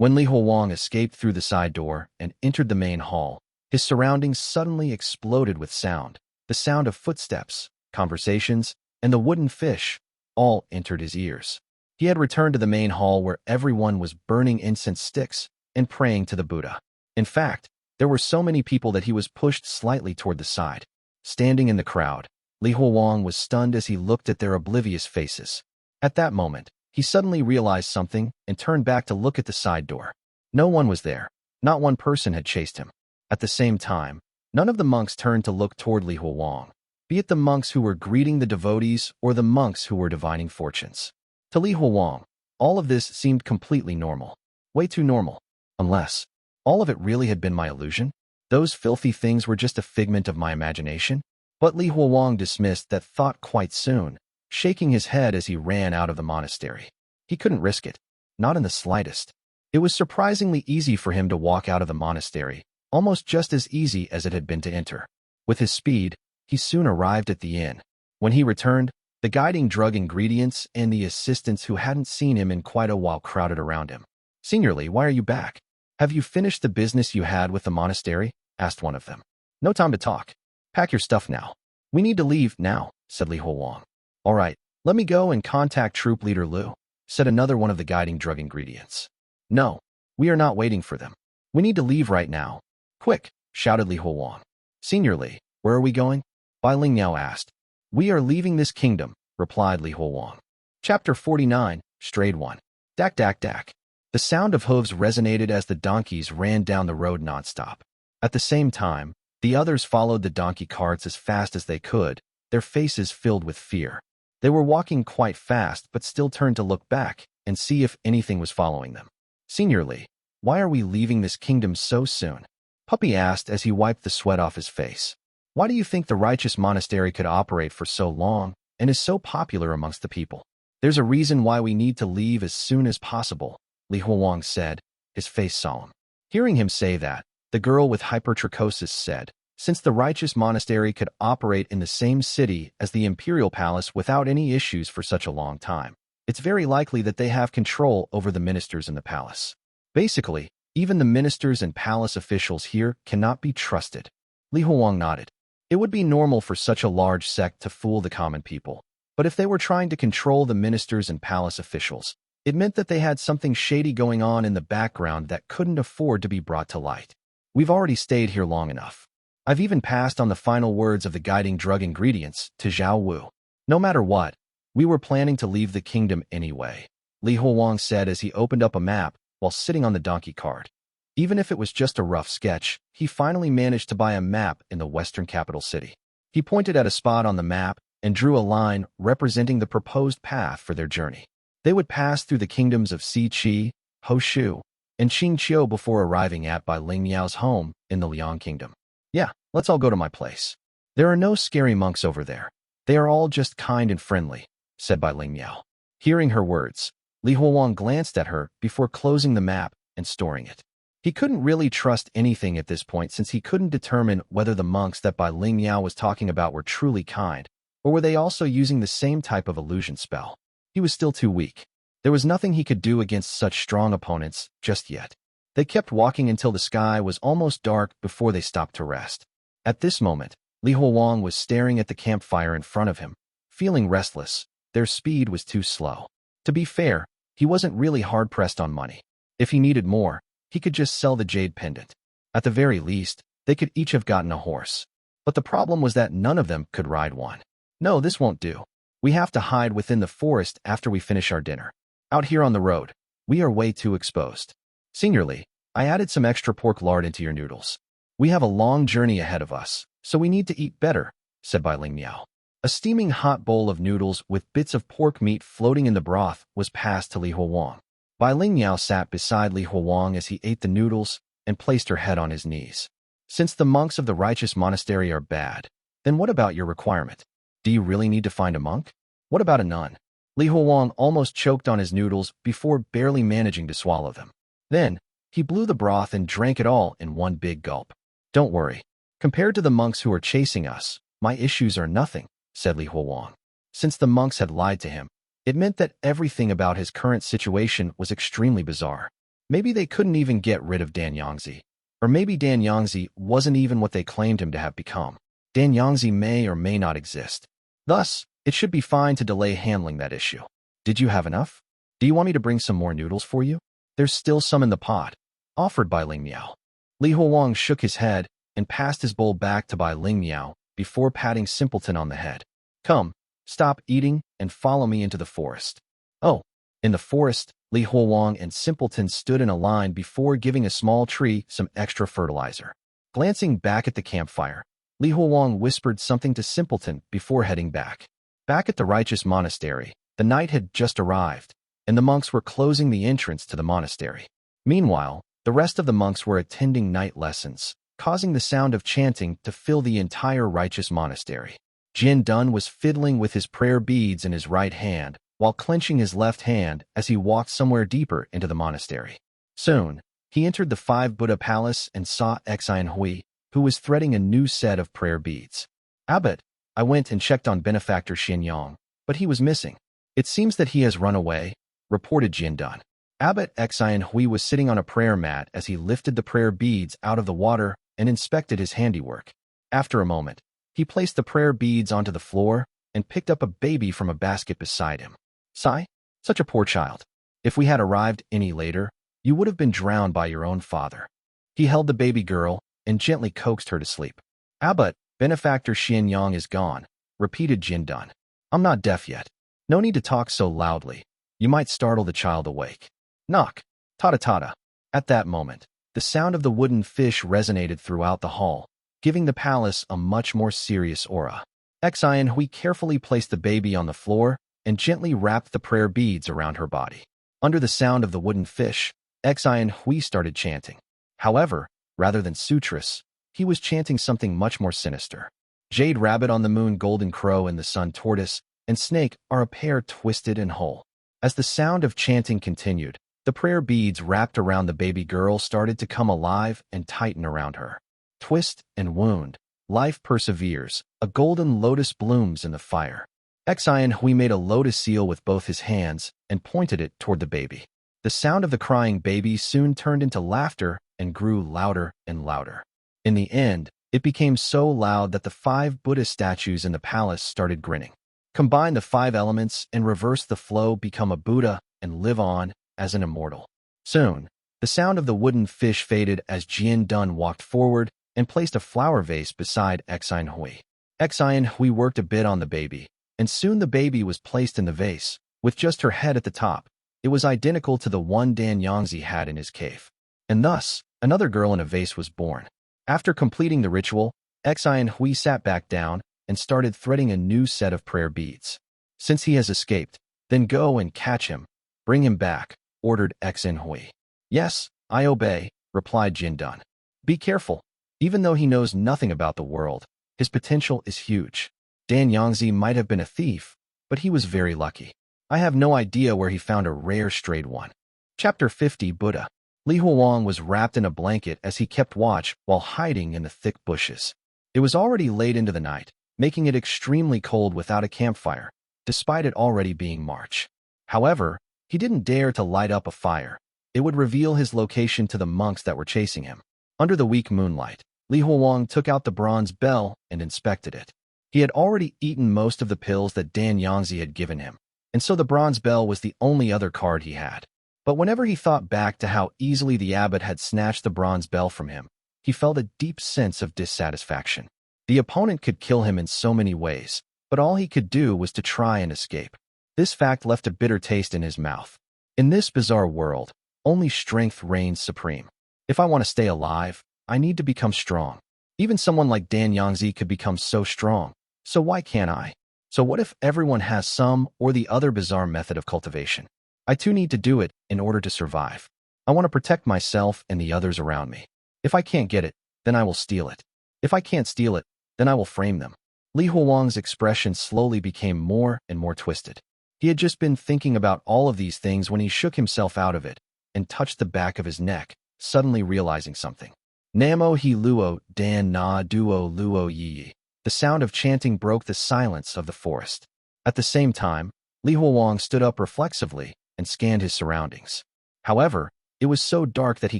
A: When Li Huowang escaped through the side door and entered the main hall, his surroundings suddenly exploded with sound. The sound of footsteps, conversations, and the wooden fish all entered his ears. He had returned to the main hall where everyone was burning incense sticks and praying to the Buddha. In fact, there were so many people that he was pushed slightly toward the side. Standing in the crowd, Li Huowang was stunned as he looked at their oblivious faces. At that moment, he suddenly realized something and turned back to look at the side door. No one was there. Not one person had chased him. At the same time, none of the monks turned to look toward Li Huowang, be it the monks who were greeting the devotees or the monks who were divining fortunes. To Li Huowang, all of this seemed completely normal. Way too normal. Unless all of it really had been my illusion? Those filthy things were just a figment of my imagination? But Li Huowang dismissed that thought quite soon, shaking his head as he ran out of the monastery. He couldn't risk it. Not in the slightest. It was surprisingly easy for him to walk out of the monastery, almost just as easy as it had been to enter. With his speed, he soon arrived at the inn. When he returned, the guiding drug ingredients and the assistants who hadn't seen him in quite a while crowded around him. "Senior Li, why are you back? Have you finished the business you had with the monastery?" asked one of them. "No time to talk. Pack your stuff now. We need to leave now," said Li Huowang. "All right, let me go and contact troop leader Lu," said another one of the guiding drug ingredients. "No, we are not waiting for them. We need to leave right now. Quick," shouted Li Huowang. "Senior Li, where are we going?" Bai Lingniao asked. "We are leaving this kingdom," replied Li Huowang. Chapter 49, Strayed One. Dak dak dak. The sound of hooves resonated as the donkeys ran down the road nonstop. At the same time, the others followed the donkey carts as fast as they could, their faces filled with fear. They were walking quite fast but still turned to look back and see if anything was following them. "Senior Li, why are we leaving this kingdom so soon?" Puppy asked as he wiped the sweat off his face. "Why do you think the Righteous Monastery could operate for so long and is so popular amongst the people?" "There's a reason why we need to leave as soon as possible," Li Huowang said, his face solemn. Hearing him say that, the girl with hypertrichosis said, "Since the Righteous Monastery could operate in the same city as the Imperial Palace without any issues for such a long time, it's very likely that they have control over the ministers in the palace. Basically, even the ministers and palace officials here cannot be trusted." Li Huowang nodded. It would be normal for such a large sect to fool the common people, but if they were trying to control the ministers and palace officials, it meant that they had something shady going on in the background that couldn't afford to be brought to light. "We've already stayed here long enough. I've even passed on the final words of the guiding drug ingredients to Zhao Wu. No matter what, we were planning to leave the kingdom anyway," Li Huowang said as he opened up a map while sitting on the donkey cart. Even if it was just a rough sketch, he finally managed to buy a map in the western capital city. He pointed at a spot on the map and drew a line representing the proposed path for their journey. They would pass through the kingdoms of Siqi, Hoshu, and Qingqiu before arriving at Bai Lingniao's home in the Liang Kingdom. "Yeah, let's all go to my place. There are no scary monks over there. They are all just kind and friendly," said Bai Lingniao. Hearing her words, Li Huowang glanced at her before closing the map and storing it. He couldn't really trust anything at this point since he couldn't determine whether the monks that Bai Lingniao was talking about were truly kind, or were they also using the same type of illusion spell. He was still too weak. There was nothing he could do against such strong opponents just yet. They kept walking until the sky was almost dark before they stopped to rest. At this moment, Li Huowang was staring at the campfire in front of him, feeling restless. Their speed was too slow. To be fair, he wasn't really hard-pressed on money. If he needed more, he could just sell the Jade pendant. At the very least, they could each have gotten a horse. But the problem was that none of them could ride one. "No, this won't do. We have to hide within the forest after we finish our dinner. Out here on the road, we are way too exposed. Senior Li, I added some extra pork lard into your noodles. We have a long journey ahead of us, so we need to eat better," said Bai Lingniao. A steaming hot bowl of noodles with bits of pork meat floating in the broth was passed to Li Huowang. Bai Lingniao sat beside Li Huowang as he ate the noodles and placed her head on his knees. "Since the monks of the Righteous Monastery are bad, then what about your requirement? Do you really need to find a monk? What about a nun?" Li Huowang almost choked on his noodles before barely managing to swallow them. Then, he blew the broth and drank it all in one big gulp. "Don't worry. Compared to the monks who are chasing us, my issues are nothing," said Li Huowang. Since the monks had lied to him, it meant that everything about his current situation was extremely bizarre. Maybe they couldn't even get rid of Dan Yangzi. Or maybe Dan Yangzi wasn't even what they claimed him to have become. Dan Yangzi may or may not exist. Thus, it should be fine to delay handling that issue. Did you have enough? Do you want me to bring some more noodles for you? There's still some in the pot. Offered by Ling Miao. Li Huowang shook his head and passed his bowl back to Bai Ling Miao before patting Simpleton on the head. Come, stop eating and follow me into the forest. Oh, in the forest, Li Huowang and Simpleton stood in a line before giving a small tree some extra fertilizer. Glancing back at the campfire, Li Huowang whispered something to Simpleton before heading back. Back at the Righteous Monastery, the night had just arrived, and the monks were closing the entrance to the monastery. Meanwhile, the rest of the monks were attending night lessons, causing the sound of chanting to fill the entire Righteous Monastery. Jin Dun was fiddling with his prayer beads in his right hand, while clenching his left hand as he walked somewhere deeper into the monastery. Soon, he entered the 5 Buddha Palace and saw Xin Hui, who was threading a new set of prayer beads. Abbot, I went and checked on benefactor Xianyang, but he was missing. It seems that he has run away, reported Jin Dun. Abbot Xin Hui was sitting on a prayer mat as he lifted the prayer beads out of the water and inspected his handiwork. After a moment, he placed the prayer beads onto the floor and picked up a baby from a basket beside him. Sigh, such a poor child. If we had arrived any later, you would have been drowned by your own father. He held the baby girl and gently coaxed her to sleep. Abbot, benefactor Xianyang is gone, repeated Jin Dun. I'm not deaf yet. No need to talk so loudly. You might startle the child awake. Knock. Tata-tata. At that moment, the sound of the wooden fish resonated throughout the hall, giving the palace a much more serious aura. Xin Hui carefully placed the baby on the floor and gently wrapped the prayer beads around her body. Under the sound of the wooden fish, Xin Hui started chanting. However, rather than sutras, he was chanting something much more sinister. Jade rabbit on the moon, golden crow and the sun tortoise and snake are a pair twisted and whole. As the sound of chanting continued, the prayer beads wrapped around the baby girl started to come alive and tighten around her. Twist and wound. Life perseveres. A golden lotus blooms in the fire. Xin Hui made a lotus seal with both his hands and pointed it toward the baby. The sound of the crying baby soon turned into laughter and grew louder and louder. In the end, it became so loud that the 5 Buddha statues in the palace started grinning. Combine the 5 elements and reverse the flow, become a Buddha, and live on as an immortal. Soon, the sound of the wooden fish faded as Jin Dun walked forward and placed a flower vase beside Xin Hui. Xin Hui worked a bit on the baby, and soon the baby was placed in the vase, with just her head at the top. It was identical to the one Dan Yangzi had in his cave. And thus, another girl in a vase was born. After completing the ritual, Xin Hui sat back down and started threading a new set of prayer beads. Since he has escaped, then go and catch him. Bring him back, ordered Xin Hui. Yes, I obey, replied Jin Dun. Be careful. Even though he knows nothing about the world, his potential is huge. Dan Yangzi might have been a thief, but he was very lucky. I have no idea where he found a rare strayed one. Chapter 50 Buddha. Li Huowang was wrapped in a blanket as he kept watch while hiding in the thick bushes. It was already late into the night, making it extremely cold without a campfire, despite it already being March. However, he didn't dare to light up a fire. It would reveal his location to the monks that were chasing him. Under the weak moonlight, Li Huowang took out the bronze bell and inspected it. He had already eaten most of the pills that Dan Yangzi had given him, and so the bronze bell was the only other card he had. But whenever he thought back to how easily the abbot had snatched the bronze bell from him, he felt a deep sense of dissatisfaction. The opponent could kill him in so many ways, but all he could do was to try and escape. This fact left a bitter taste in his mouth. In this bizarre world, only strength reigns supreme. If I want to stay alive, I need to become strong. Even someone like Dan Yangzi could become so strong, so why can't I? So what if everyone has some or the other bizarre method of cultivation? I too need to do it in order to survive. I want to protect myself and the others around me. If I can't get it, then I will steal it. If I can't steal it, then I will frame them. Li Huowang's expression slowly became more and more twisted. He had just been thinking about all of these things when he shook himself out of it and touched the back of his neck, suddenly realizing something. Namo he luo dan na duo luo yi. The sound of chanting broke the silence of the forest. At the same time, Li Huowang stood up reflexively and scanned his surroundings. However, It was so dark that he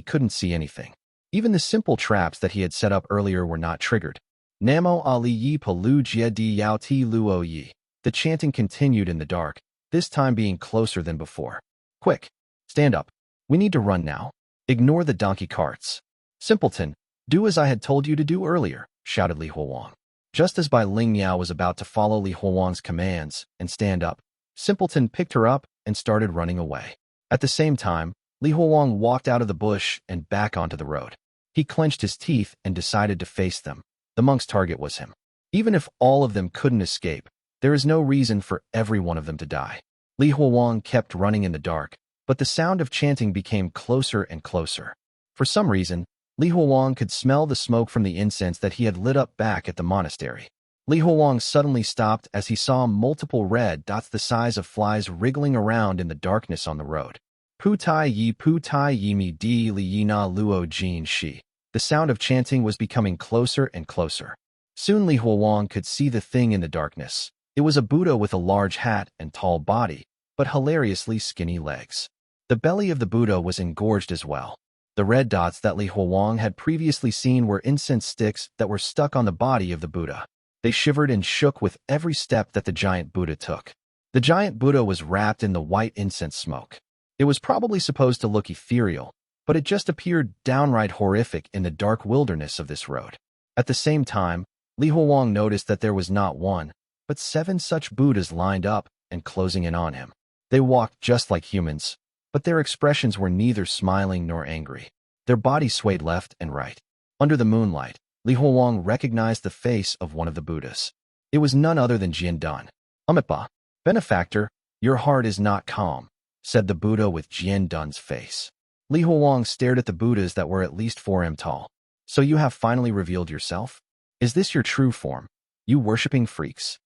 A: couldn't see anything. Even the simple traps that he had set up earlier were not triggered. Namo Ali Yi Palu Jia Di Yao Ti Luo Yi. The chanting continued in the dark, this time being closer than before. Quick! Stand up. We need to run now. Ignore the donkey carts. Simpleton, do as I had told you to do earlier, shouted Li Huowang. Just as Bai Ling Yao was about to follow Li Huowang's commands and stand up, Simpleton picked her up and started running away. At the same time, Li Huowang walked out of the bush and back onto the road. He clenched his teeth and decided to face them. The monk's target was him. Even if all of them couldn't escape, there is no reason for every one of them to die. Li Huowang kept running in the dark, but the sound of chanting became closer and closer. For some reason, Li Huowang could smell the smoke from the incense that he had lit up back at the monastery. Li Huowang suddenly stopped as he saw multiple red dots the size of flies wriggling around in the darkness on the road. Pu Tai Yi Mi Di Li Yi Na Luo Jin Shi. The sound of chanting was becoming closer and closer. Soon Li Huowang could see the thing in the darkness. It was a Buddha with a large hat and tall body, but hilariously skinny legs. The belly of the Buddha was engorged as well. The red dots that Li Huowang had previously seen were incense sticks that were stuck on the body of the Buddha. They shivered and shook with every step that the giant Buddha took. The giant Buddha was wrapped in the white incense smoke. It was probably supposed to look ethereal, but it just appeared downright horrific in the dark wilderness of this road. At the same time, Li Huowang noticed that there was not one, but 7 such Buddhas lined up and closing in on him. They walked just like humans, but their expressions were neither smiling nor angry. Their bodies swayed left and right. Under the moonlight, Li Huowang recognized the face of one of the Buddhas. It was none other than Jian. Amipa, benefactor, your heart is not calm, said the Buddha with Jian's face. Li Huowang stared at the Buddhas that were at least 4 m tall. So you have finally revealed yourself? Is this your true form? You worshipping freaks?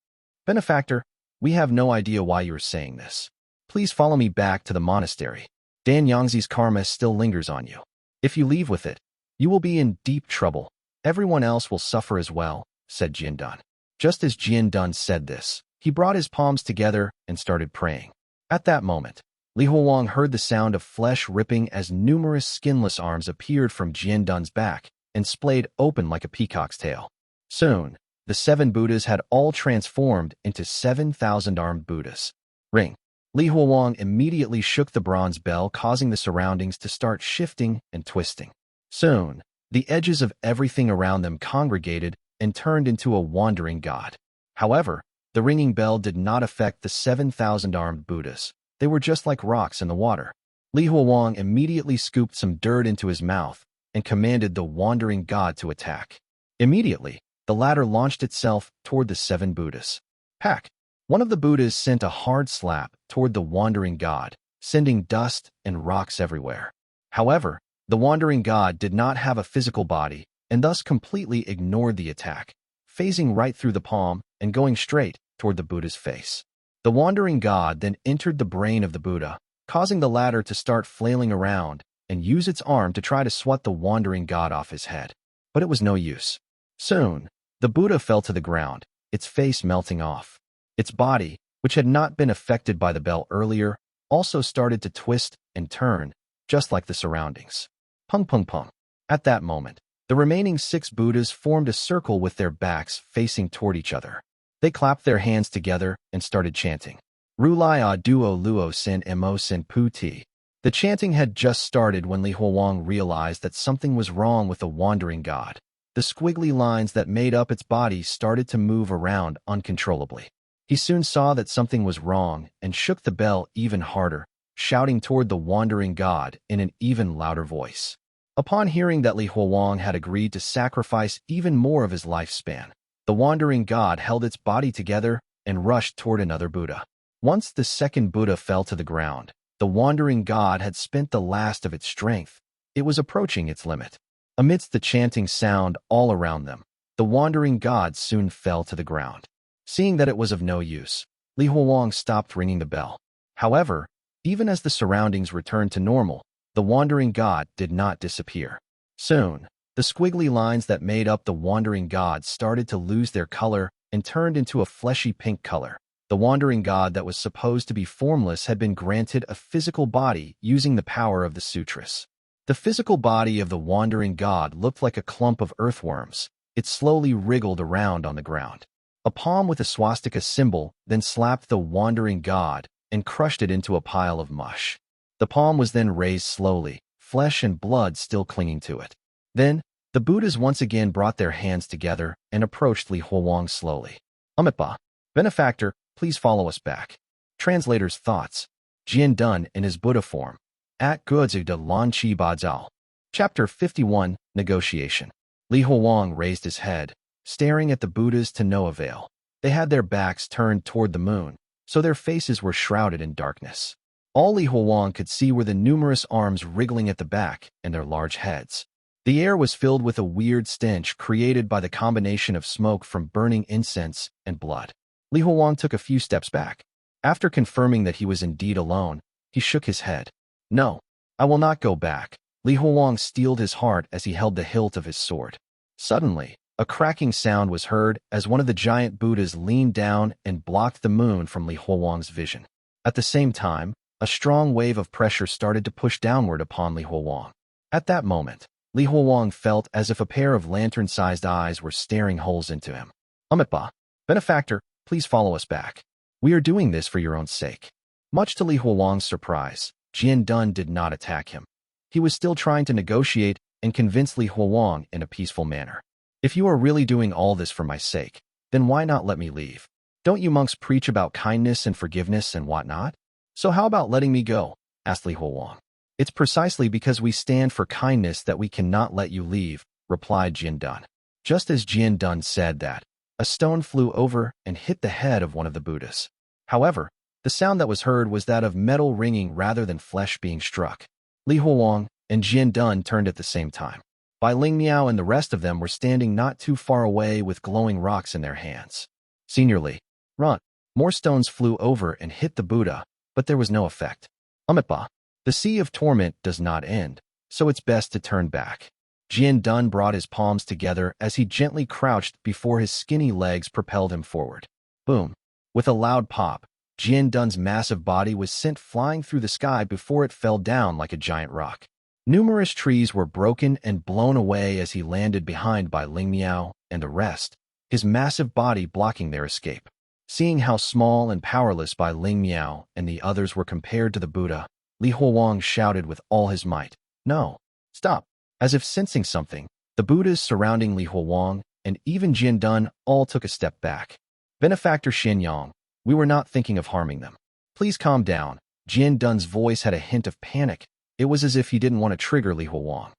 A: Benefactor, we have no idea why you are saying this. Please follow me back to the monastery. Dan Yangzi's karma still lingers on you. If you leave with it, you will be in deep trouble. Everyone else will suffer as well, said Jian. Just as Jian said this, he brought his palms together and started praying. At that moment, Li Huowang heard the sound of flesh ripping as numerous skinless arms appeared from Jian's back and splayed open like a peacock's tail. Soon, the 7 Buddhas had all transformed into 7,000 armed Buddhas. Ring. Li Huowang immediately shook the bronze bell, causing the surroundings to start shifting and twisting. Soon, the edges of everything around them congregated and turned into a wandering god. However, the ringing bell did not affect the 7,000 armed Buddhas. They were just like rocks in the water. Li Huowang immediately scooped some dirt into his mouth and commanded the wandering god to attack. Immediately, the latter launched itself toward the 7 Buddhas. Pack! One of the Buddhas sent a hard slap toward the wandering god, sending dust and rocks everywhere. However, the wandering god did not have a physical body and thus completely ignored the attack, phasing right through the palm and going straight toward the Buddha's face. The wandering god then entered the brain of the Buddha, causing the latter to start flailing around and use its arm to try to swat the wandering god off his head. But it was no use. Soon, the Buddha fell to the ground, its face melting off. Its body, which had not been affected by the bell earlier, also started to twist and turn, just like the surroundings. Pung pung pung. At that moment, the remaining 6 Buddhas formed a circle with their backs facing toward each other. They clapped their hands together and started chanting. Rulai a duo luo sin mo sin pu ti. The chanting had just started when Li Huowang realized that something was wrong with the wandering god. The squiggly lines that made up its body started to move around uncontrollably. He soon saw that something was wrong and shook the bell even harder, shouting toward the wandering god in an even louder voice. Upon hearing that Li Huowang had agreed to sacrifice even more of his lifespan, the wandering god held its body together and rushed toward another Buddha. Once the 2nd Buddha fell to the ground, the wandering god had spent the last of its strength. It was approaching its limit. Amidst the chanting sound all around them, the wandering god soon fell to the ground. Seeing that it was of no use, Li Huowang stopped ringing the bell. However, even as the surroundings returned to normal, the wandering god did not disappear. Soon, the squiggly lines that made up the wandering god started to lose their color and turned into a fleshy pink color. The wandering god that was supposed to be formless had been granted a physical body using the power of the sutras. The physical body of the wandering god looked like a clump of earthworms. It slowly wriggled around on the ground. A palm with a swastika symbol then slapped the wandering god and crushed it into a pile of mush. The palm was then raised slowly, flesh and blood still clinging to it. Then, the Buddhas once again brought their hands together and approached Li Huowang slowly. Amitabha, benefactor, please follow us back. Translator's thoughts. Jian Dun in his Buddha form. At Guozi de Lan Chi Ba Zhao. Chapter 51, Negotiation. Li Huowang raised his head, staring at the Buddhas to no avail. They had their backs turned toward the moon, so their faces were shrouded in darkness. All Li Huowang could see were the numerous arms wriggling at the back and their large heads. The air was filled with a weird stench created by the combination of smoke from burning incense and blood. Li Huowang took a few steps back. After confirming that he was indeed alone, he shook his head. No, I will not go back. Li Huowang steeled his heart as he held the hilt of his sword. Suddenly, a cracking sound was heard as one of the giant Buddhas leaned down and blocked the moon from Li Huowang's vision. At the same time, a strong wave of pressure started to push downward upon Li Huowang. At that moment, Li Huowang felt as if a pair of lantern-sized eyes were staring holes into him. Amitabha, benefactor, please follow us back. We are doing this for your own sake. Much to Li Huowang's surprise, Jian Dun did not attack him. He was still trying to negotiate and convince Li Huowang in a peaceful manner. If you are really doing all this for my sake, then why not let me leave? Don't you monks preach about kindness and forgiveness and whatnot? So how about letting me go? Asked Li Huowang. It's precisely because we stand for kindness that we cannot let you leave, replied Jian Dun. Just as Jian Dun said that, a stone flew over and hit the head of one of the Buddhas. However, the sound that was heard was that of metal ringing rather than flesh being struck. Li Huowang and Jian Dun turned at the same time. Bai Ling Miao and the rest of them were standing not too far away with glowing rocks in their hands. Senior Li, run. More stones flew over and hit the Buddha, but there was no effect. Amitabha, the sea of torment does not end, so it's best to turn back. Jian Dun brought his palms together as he gently crouched before his skinny legs propelled him forward. Boom. With a loud pop, Jian Dun's massive body was sent flying through the sky before it fell down like a giant rock. Numerous trees were broken and blown away as he landed behind Bai Ling Miao and the rest, his massive body blocking their escape. Seeing how small and powerless Bai Ling Miao and the others were compared to the Buddha, Li Huowang shouted with all his might, "No! Stop!" As if sensing something, the Buddhas surrounding Li Huowang and even Jian Dun all took a step back. Benefactor Xianyang, we were not thinking of harming them. Please calm down. Jian Dun's voice had a hint of panic. It was as if he didn't want to trigger Li Huowang.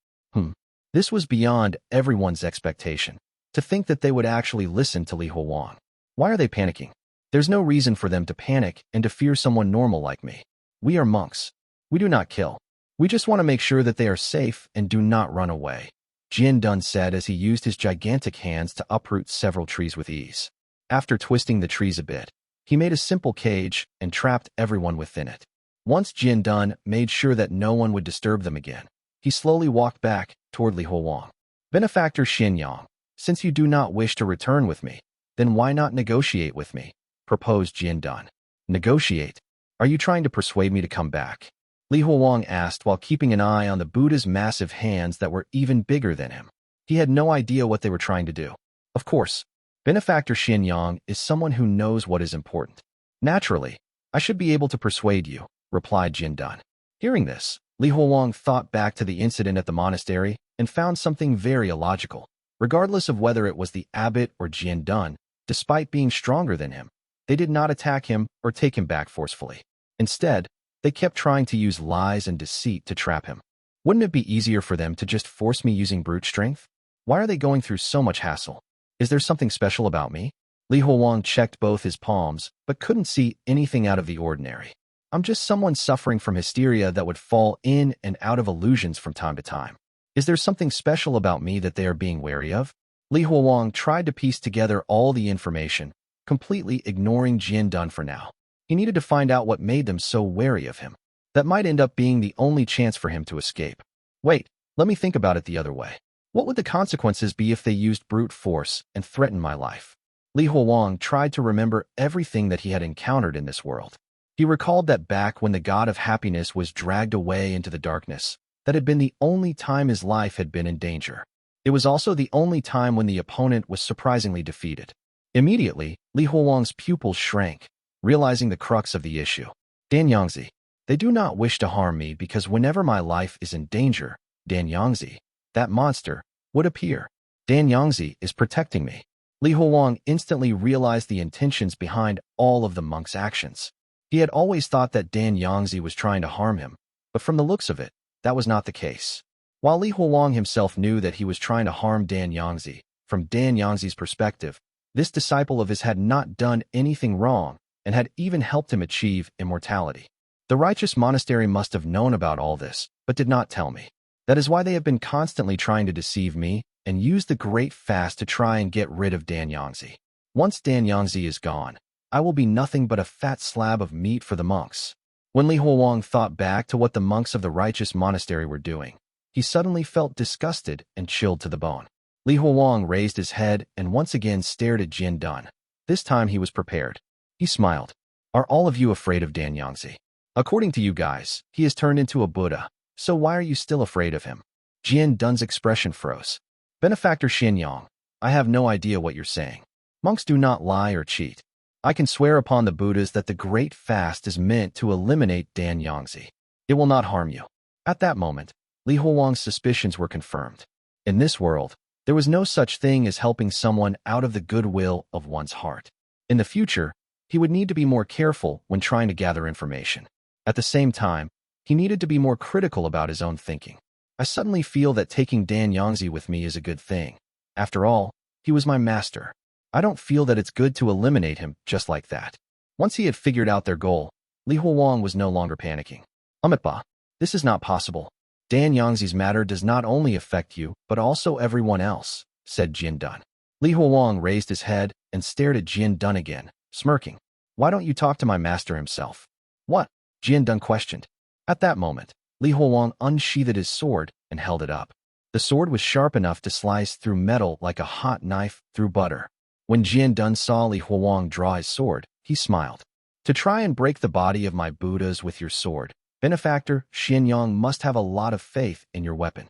A: This was beyond everyone's expectation. To think that they would actually listen to Li Huowang. Why are they panicking? There's no reason for them to panic and to fear someone normal like me. We are monks. We do not kill. We just want to make sure that they are safe and do not run away, Jian Dun said as he used his gigantic hands to uproot several trees with ease. After twisting the trees a bit, he made a simple cage and trapped everyone within it. Once Jian Dun made sure that no one would disturb them again, he slowly walked back toward Li Huowang. Benefactor Xianyang, since you do not wish to return with me, then why not negotiate with me? Proposed Jian Dun. Negotiate? Are you trying to persuade me to come back? Li Huowang asked while keeping an eye on the Buddha's massive hands that were even bigger than him. He had no idea what they were trying to do. Of course, Benefactor Xianyang is someone who knows what is important. Naturally, I should be able to persuade you, replied Jian Dun. Hearing this, Li Huowang thought back to the incident at the monastery and found something very illogical. Regardless of whether it was the abbot or Jian Dun, despite being stronger than him, they did not attack him or take him back forcefully. Instead, they kept trying to use lies and deceit to trap him. Wouldn't it be easier for them to just force me using brute strength? Why are they going through so much hassle? Is there something special about me? Li Huowang checked both his palms, but couldn't see anything out of the ordinary. I'm just someone suffering from hysteria that would fall in and out of illusions from time to time. Is there something special about me that they are being wary of? Li Huowang tried to piece together all the information, completely ignoring Jian Dun for now. He needed to find out what made them so wary of him. That might end up being the only chance for him to escape. Wait, let me think about it the other way. What would the consequences be if they used brute force and threatened my life? Li Huowang tried to remember everything that he had encountered in this world. He recalled that back when the god of happiness was dragged away into the darkness, that had been the only time his life had been in danger. It was also the only time when the opponent was surprisingly defeated. Immediately, Li Huowang's pupils shrank, realizing the crux of the issue. Dan Yangzi. They do not wish to harm me because whenever my life is in danger, Dan Yangzi, that monster, would appear. Dan Yangzi is protecting me. Li Huowang instantly realized the intentions behind all of the monk's actions. He had always thought that Dan Yangzi was trying to harm him, but from the looks of it, that was not the case. While Li Huowang himself knew that he was trying to harm Dan Yangzi, from Dan Yangzi's perspective, this disciple of his had not done anything wrong and had even helped him achieve immortality. The righteous monastery must have known about all this, but did not tell me. That is why they have been constantly trying to deceive me and use the great fast to try and get rid of Dan Yangzi. Once Dan Yangzi is gone, I will be nothing but a fat slab of meat for the monks. When Li Huowang thought back to what the monks of the righteous monastery were doing, he suddenly felt disgusted and chilled to the bone. Li Huowang raised his head and once again stared at Jian Dun. This time he was prepared. He smiled. Are all of you afraid of Dan Yangzi? According to you guys, he has turned into a Buddha, so why are you still afraid of him? Jian Dun's expression froze. Benefactor Xinyang, I have no idea what you're saying. Monks do not lie or cheat. I can swear upon the Buddhas that the great fast is meant to eliminate Dan Yangzi. It will not harm you. At that moment, Li Huowang's suspicions were confirmed. In this world, there was no such thing as helping someone out of the goodwill of one's heart. In the future, he would need to be more careful when trying to gather information. At the same time, he needed to be more critical about his own thinking. I suddenly feel that taking Dan Yangzi with me is a good thing. After all, he was my master. I don't feel that it's good to eliminate him just like that. Once he had figured out their goal, Li Huowang was no longer panicking. Ba, this is not possible. Dan Yangzi's matter does not only affect you, but also everyone else, said Jian Dun. Li Huowang raised his head and stared at Jian Dun again, smirking. Why don't you talk to my master himself? What? Jian Dun questioned. At that moment, Li Huowang unsheathed his sword and held it up. The sword was sharp enough to slice through metal like a hot knife through butter. When Jian Dun saw Li Huowang draw his sword, he smiled. To try and break the body of my Buddhas with your sword, Benefactor Xinyang must have a lot of faith in your weapon.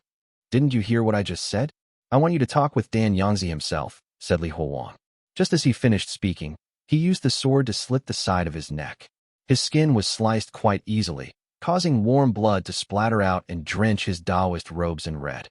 A: Didn't you hear what I just said? I want you to talk with Dan Yangzi himself, said Li Huowang. Just as he finished speaking, he used the sword to slit the side of his neck. His skin was sliced quite easily, causing warm blood to splatter out and drench his Taoist robes in red.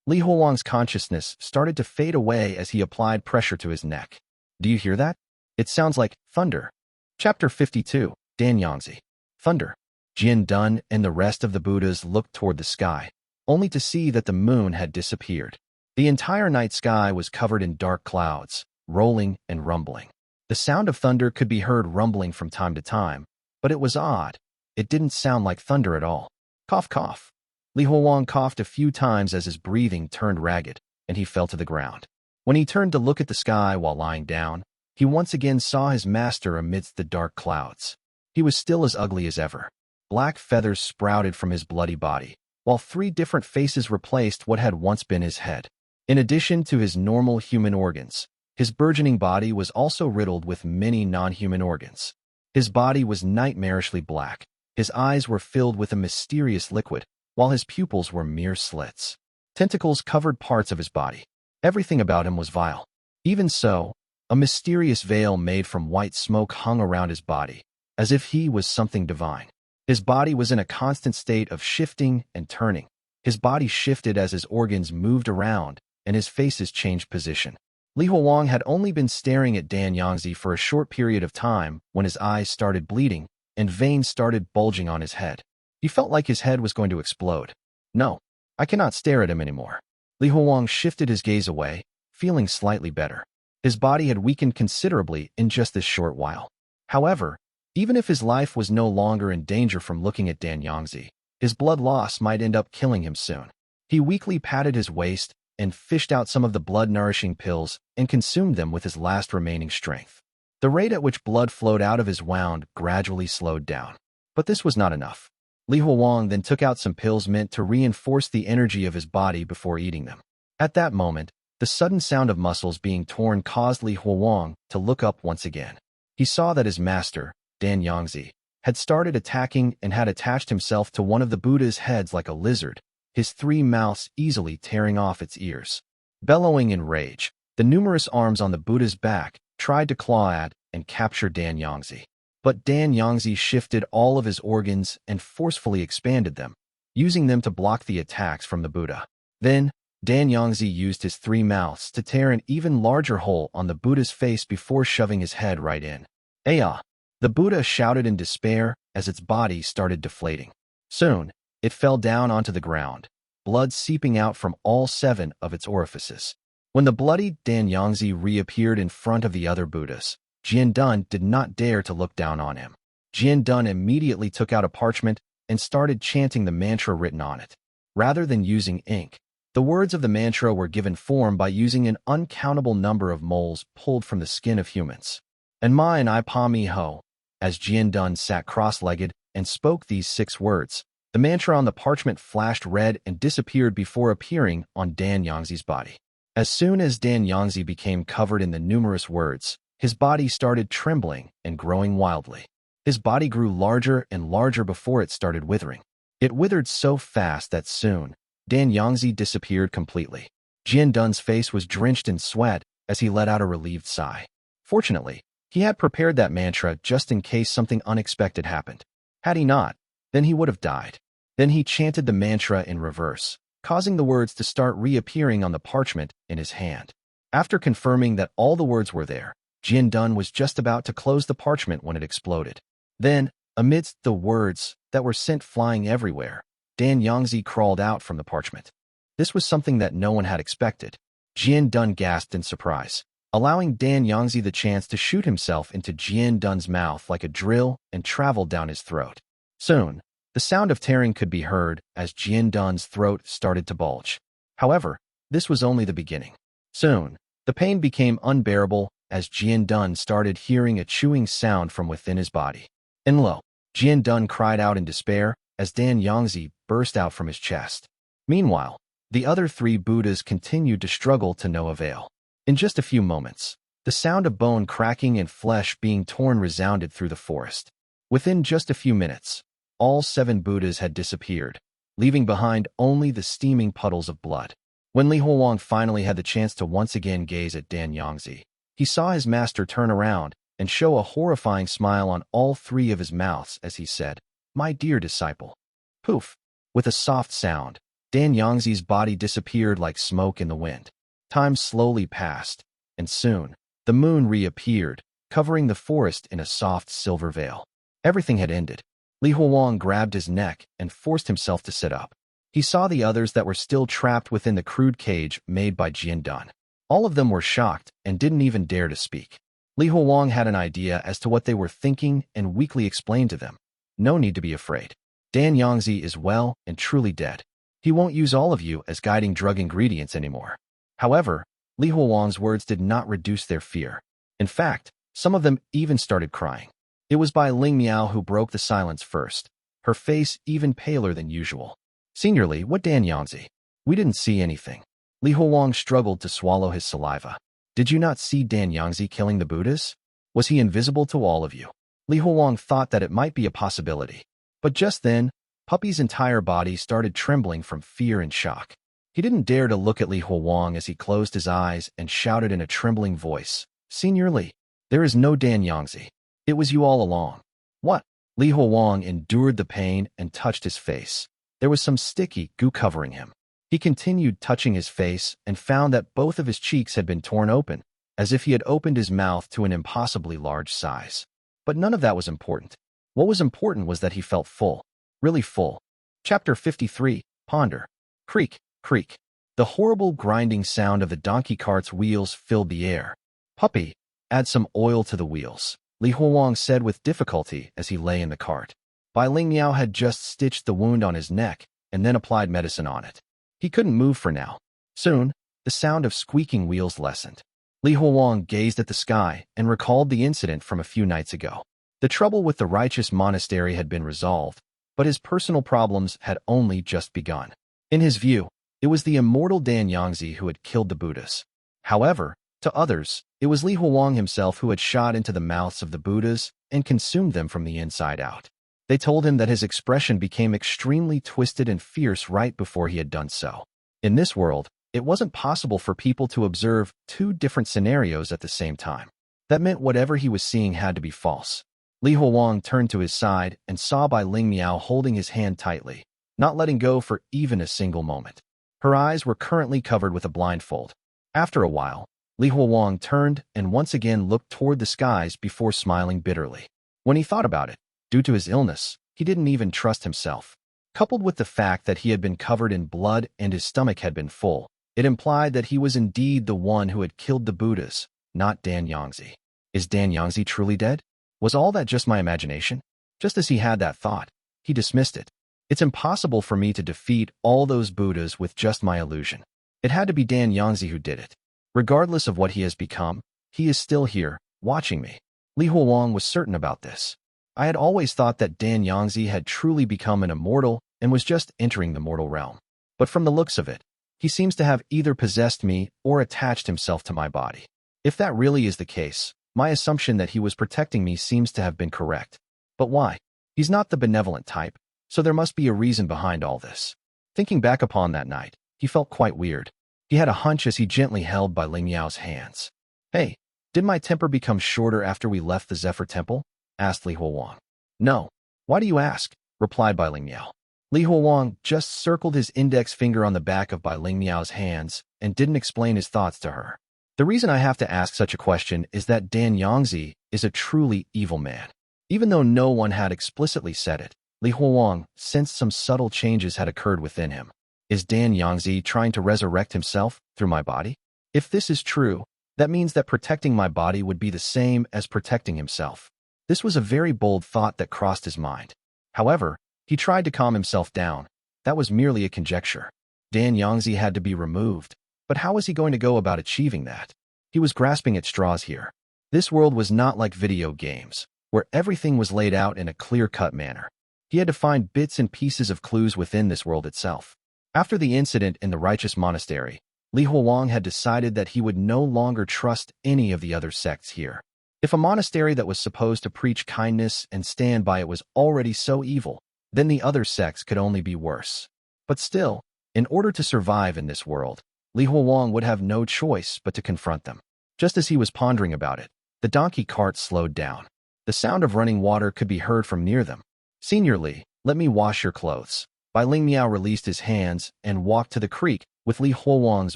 A: Li Huowang's consciousness started to fade away as he applied pressure to his neck. Do you hear that? It sounds like thunder. Chapter 52, Dan Yangzi. Thunder. Jian Dun and the rest of the Buddhas looked toward the sky, only to see that the moon had disappeared. The entire night sky was covered in dark clouds, rolling and rumbling. The sound of thunder could be heard rumbling from time to time, but it was odd. It didn't sound like thunder at all. Cough, cough. Li Huowang coughed a few times as his breathing turned ragged, and he fell to the ground. When he turned to look at the sky while lying down, he once again saw his master amidst the dark clouds. He was still as ugly as ever. Black feathers sprouted from his bloody body, while 3 different faces replaced what had once been his head. In addition to his normal human organs, his burgeoning body was also riddled with many non-human organs. His body was nightmarishly black. His eyes were filled with a mysterious liquid, while his pupils were mere slits. Tentacles covered parts of his body. Everything about him was vile. Even so, a mysterious veil made from white smoke hung around his body, as if he was something divine. His body was in a constant state of shifting and turning. His body shifted as his organs moved around, and his faces changed position. Li Huowang had only been staring at Dan Yangzi for a short period of time when his eyes started bleeding, and veins started bulging on his head. He felt like his head was going to explode. No, I cannot stare at him anymore. Li Huowang shifted his gaze away, feeling slightly better. His body had weakened considerably in just this short while. However, even if his life was no longer in danger from looking at Dan Yangzi, his blood loss might end up killing him soon. He weakly patted his waist and fished out some of the blood-nourishing pills and consumed them with his last remaining strength. The rate at which blood flowed out of his wound gradually slowed down. But this was not enough. Li Huowang then took out some pills meant to reinforce the energy of his body before eating them. At that moment, The sudden sound of muscles being torn caused Li Huowang to look up once again. He saw that his master, Dan Yangzi, had started attacking and had attached himself to one of the Buddha's heads like a lizard, his 3 mouths easily tearing off its ears. Bellowing in rage, the numerous arms on the Buddha's back tried to claw at and capture Dan Yangzi. But Dan Yangzi shifted all of his organs and forcefully expanded them, using them to block the attacks from the Buddha. Then, Dan Yangzi used his 3 mouths to tear an even larger hole on the Buddha's face before shoving his head right in. "Ayah!" The Buddha shouted in despair as its body started deflating. Soon, it fell down onto the ground, blood seeping out from all 7 of its orifices. When the bloodied Dan Yangzi reappeared in front of the other Buddhas, Jian Dun did not dare to look down on him. Jian Dun immediately took out a parchment and started chanting the mantra written on it. Rather than using ink, the words of the mantra were given form by using an uncountable number of moles pulled from the skin of humans. And ma and I pa mi ho. As Jian Dun sat cross-legged and spoke these 6 words, the mantra on the parchment flashed red and disappeared before appearing on Dan Yangzi's body. As soon as Dan Yangzi became covered in the numerous words, his body started trembling and growing wildly. His body grew larger and larger before it started withering. It withered so fast that soon, Dan Yangzi disappeared completely. Jian Dun's face was drenched in sweat as he let out a relieved sigh. Fortunately, he had prepared that mantra just in case something unexpected happened. Had he not, then he would have died. Then he chanted the mantra in reverse, causing the words to start reappearing on the parchment in his hand. After confirming that all the words were there, Jian Dun was just about to close the parchment when it exploded. Then, amidst the words that were sent flying everywhere, Dan Yangzi crawled out from the parchment. This was something that no one had expected. Jian Dun gasped in surprise, allowing Dan Yangzi the chance to shoot himself into Jian Dun's mouth like a drill and travel down his throat. Soon, the sound of tearing could be heard as Jian Dun's throat started to bulge. However, this was only the beginning. Soon, the pain became unbearable as Jian Dun started hearing a chewing sound from within his body. And lo, Jian Dun cried out in despair as Dan Yangzi burst out from his chest. Meanwhile, the other 3 Buddhas continued to struggle to no avail. In just a few moments, the sound of bone cracking and flesh being torn resounded through the forest. Within just a few minutes, all 7 Buddhas had disappeared, leaving behind only the steaming puddles of blood. When Li Huowang finally had the chance to once again gaze at Dan Yangzi, he saw his master turn around and show a horrifying smile on all 3 of his mouths as he said, "My dear disciple." Poof! With a soft sound, Dan Yangzi's body disappeared like smoke in the wind. Time slowly passed, and soon, the moon reappeared, covering the forest in a soft silver veil. Everything had ended. Li Huowang grabbed his neck and forced himself to sit up. He saw the others that were still trapped within the crude cage made by Jian Dun. All of them were shocked and didn't even dare to speak. Li Huowang had an idea as to what they were thinking and weakly explained to them. "No need to be afraid. Dan Yangzi is well and truly dead. He won't use all of you as guiding drug ingredients anymore." However, Li Huowang's words did not reduce their fear. In fact, some of them even started crying. It was Bai Ling Miao who broke the silence first, her face even paler than usual. "Seniorly, what Dan Yangzi? We didn't see anything." Li Huowang struggled to swallow his saliva. "Did you not see Dan Yangzi killing the Buddhas? Was he invisible to all of you?" Li Huowang thought that it might be a possibility. But just then, Puppy's entire body started trembling from fear and shock. He didn't dare to look at Li Huowang as he closed his eyes and shouted in a trembling voice, "Senior Li, there is no Dan Yangzi. It was you all along." "What?" Li Huowang endured the pain and touched his face. There was some sticky goo covering him. He continued touching his face and found that both of his cheeks had been torn open, as if he had opened his mouth to an impossibly large size. But none of that was important. What was important was that he felt full, really full. Chapter 53, Ponder. Creak, creak. The horrible grinding sound of the donkey cart's wheels filled the air. "Puppy, add some oil to the wheels," Li Huowang said with difficulty as he lay in the cart. Bai Ling Miao had just stitched the wound on his neck and then applied medicine on it. He couldn't move for now. Soon, the sound of squeaking wheels lessened. Li Huowang gazed at the sky and recalled the incident from a few nights ago. The trouble with the righteous monastery had been resolved, but his personal problems had only just begun. In his view, It was the immortal Dan Yangzi who had killed the Buddhas. However, to others, it was Li Huowang himself who had shot into the mouths of the Buddhas and consumed them from the inside out. They told him that his expression became extremely twisted and fierce right before he had done so. In this world, it wasn't possible for people to observe two different scenarios at the same time. That meant whatever he was seeing had to be false. Li Huowang turned to his side and saw Bai Ling Miao holding his hand tightly, not letting go for even a single moment. Her eyes were currently covered with a blindfold. After a while, Li Huowang turned and once again looked toward the skies before smiling bitterly. When he thought about it, due to his illness, he didn't even trust himself. Coupled with the fact that he had been covered in blood and his stomach had been full, it implied that he was indeed the one who had killed the Buddhas, not Dan Yangzi. Is Dan Yangzi truly dead? Was all that just my imagination? Just as he had that thought, he dismissed it. It's impossible for me to defeat all those Buddhas with just my illusion. It had to be Dan Yangzi who did it. Regardless of what he has become, he is still here, watching me. Li Huowang was certain about this. I had always thought that Dan Yangzi had truly become an immortal and was just entering the mortal realm. But from the looks of it, he seems to have either possessed me or attached himself to my body. If that really is the case, my assumption that he was protecting me seems to have been correct. But why? He's not the benevolent type, so there must be a reason behind all this. Thinking back upon that night, he felt quite weird. He had a hunch as he gently held Bai Ling Miao's hands. Hey, did my temper become shorter after we left the Zephyr Temple? Asked Li Huowang. No. Why do you ask? Replied Bai Ling Miao. Li Huowang just circled his index finger on the back of Bai Ling Miao's hands and didn't explain his thoughts to her. The reason I have to ask such a question is that Dan Yangzi is a truly evil man. Even though no one had explicitly said it, Li Huowang sensed some subtle changes had occurred within him. Is Dan Yangzi trying to resurrect himself through my body? If this is true, that means that protecting my body would be the same as protecting himself. This was a very bold thought that crossed his mind. However, he tried to calm himself down. That was merely a conjecture. Dan Yangzi had to be removed. But how was he going to go about achieving that? He was grasping at straws here. This world was not like video games, where everything was laid out in a clear-cut manner. He had to find bits and pieces of clues within this world itself. After the incident in the Righteous Monastery, Li Huowang had decided that he would no longer trust any of the other sects here. If a monastery that was supposed to preach kindness and stand by it was already so evil, then the other sects could only be worse. But still, in order to survive in this world, Li Huowang would have no choice but to confront them. Just as he was pondering about it, the donkey cart slowed down. The sound of running water could be heard from near them. Senior Li, let me wash your clothes. Bai Ling Miao released his hands and walked to the creek with Li Huowang's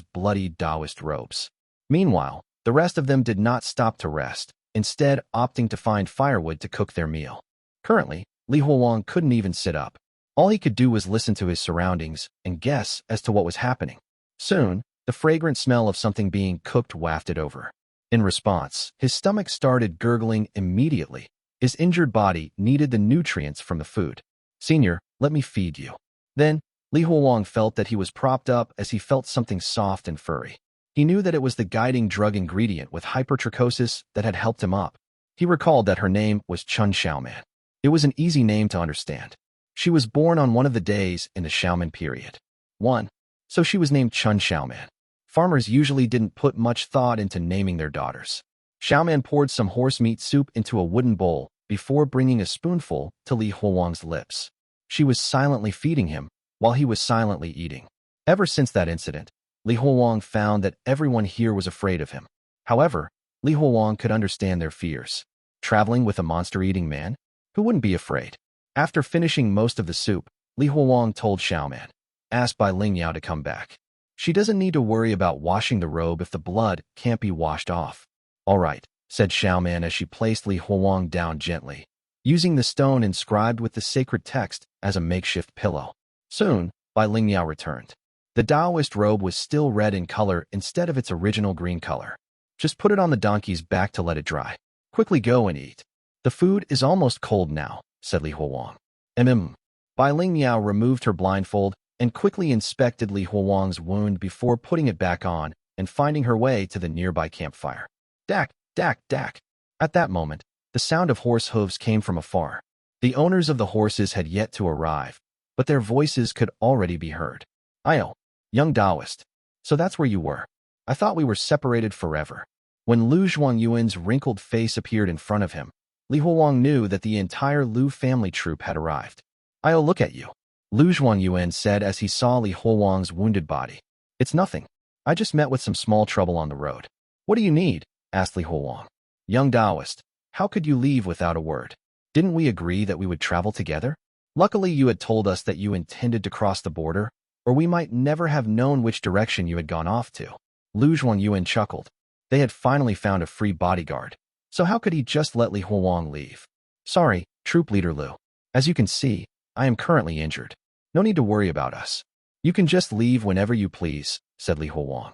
A: bloody Taoist robes. Meanwhile, the rest of them did not stop to rest, instead opting to find firewood to cook their meal. Currently, Li Huowang couldn't even sit up. All he could do was listen to his surroundings and guess as to what was happening. Soon, the fragrant smell of something being cooked wafted over. In response, his stomach started gurgling immediately. His injured body needed the nutrients from the food. Senior, let me feed you. Then, Li Huowang felt that he was propped up as he felt something soft and furry. He knew that it was the guiding drug ingredient with hypertrichosis that had helped him up. He recalled that her name was Chun Shaman. It was an easy name to understand. She was born on one of the days in the Shaman period. 1. So she was named Chun Shaman. Farmers usually didn't put much thought into naming their daughters. Shaman poured some horse meat soup into a wooden bowl before bringing a spoonful to Li Huowang's lips. She was silently feeding him while he was silently eating. Ever since that incident, Li Huowang found that everyone here was afraid of him. However, Li Huowang could understand their fears. Traveling with a monster-eating man? Who wouldn't be afraid? After finishing most of the soup, Li Huowang told Shaman, asked Bai Ling Miao to come back. She doesn't need to worry about washing the robe if the blood can't be washed off. All right, said Shaman as she placed Li Huowang down gently, using the stone inscribed with the sacred text as a makeshift pillow. Soon, Bai Ling Miao returned. The Taoist robe was still red in color instead of its original green color. Just put it on the donkey's back to let it dry. Quickly go and eat. The food is almost cold now, said Li Huowang. Bai Ling Miao removed her blindfold and quickly inspected Li Huowang's wound before putting it back on and finding her way to the nearby campfire. Dak, dak, dak. At that moment, the sound of horse hooves came from afar. The owners of the horses had yet to arrive, but their voices could already be heard. Io. Young Taoist. So that's where you were. I thought we were separated forever. When Lu Zhuangyuan's wrinkled face appeared in front of him, Li Huowang knew that the entire Lu family troop had arrived. I'll look at you, Lu Zhuangyuan said as he saw Li Huowang's wounded body. It's nothing. I just met with some small trouble on the road. What do you need? Asked Li Huowang. Young Taoist, how could you leave without a word? Didn't we agree that we would travel together? Luckily you had told us that you intended to cross the border, or we might never have known which direction you had gone off to. Lu Zhuangyuan chuckled. They had finally found a free bodyguard. So how could he just let Li Huowang leave? Sorry, Troop Leader Lu. As you can see, I am currently injured. No need to worry about us. You can just leave whenever you please, said Li Huowang.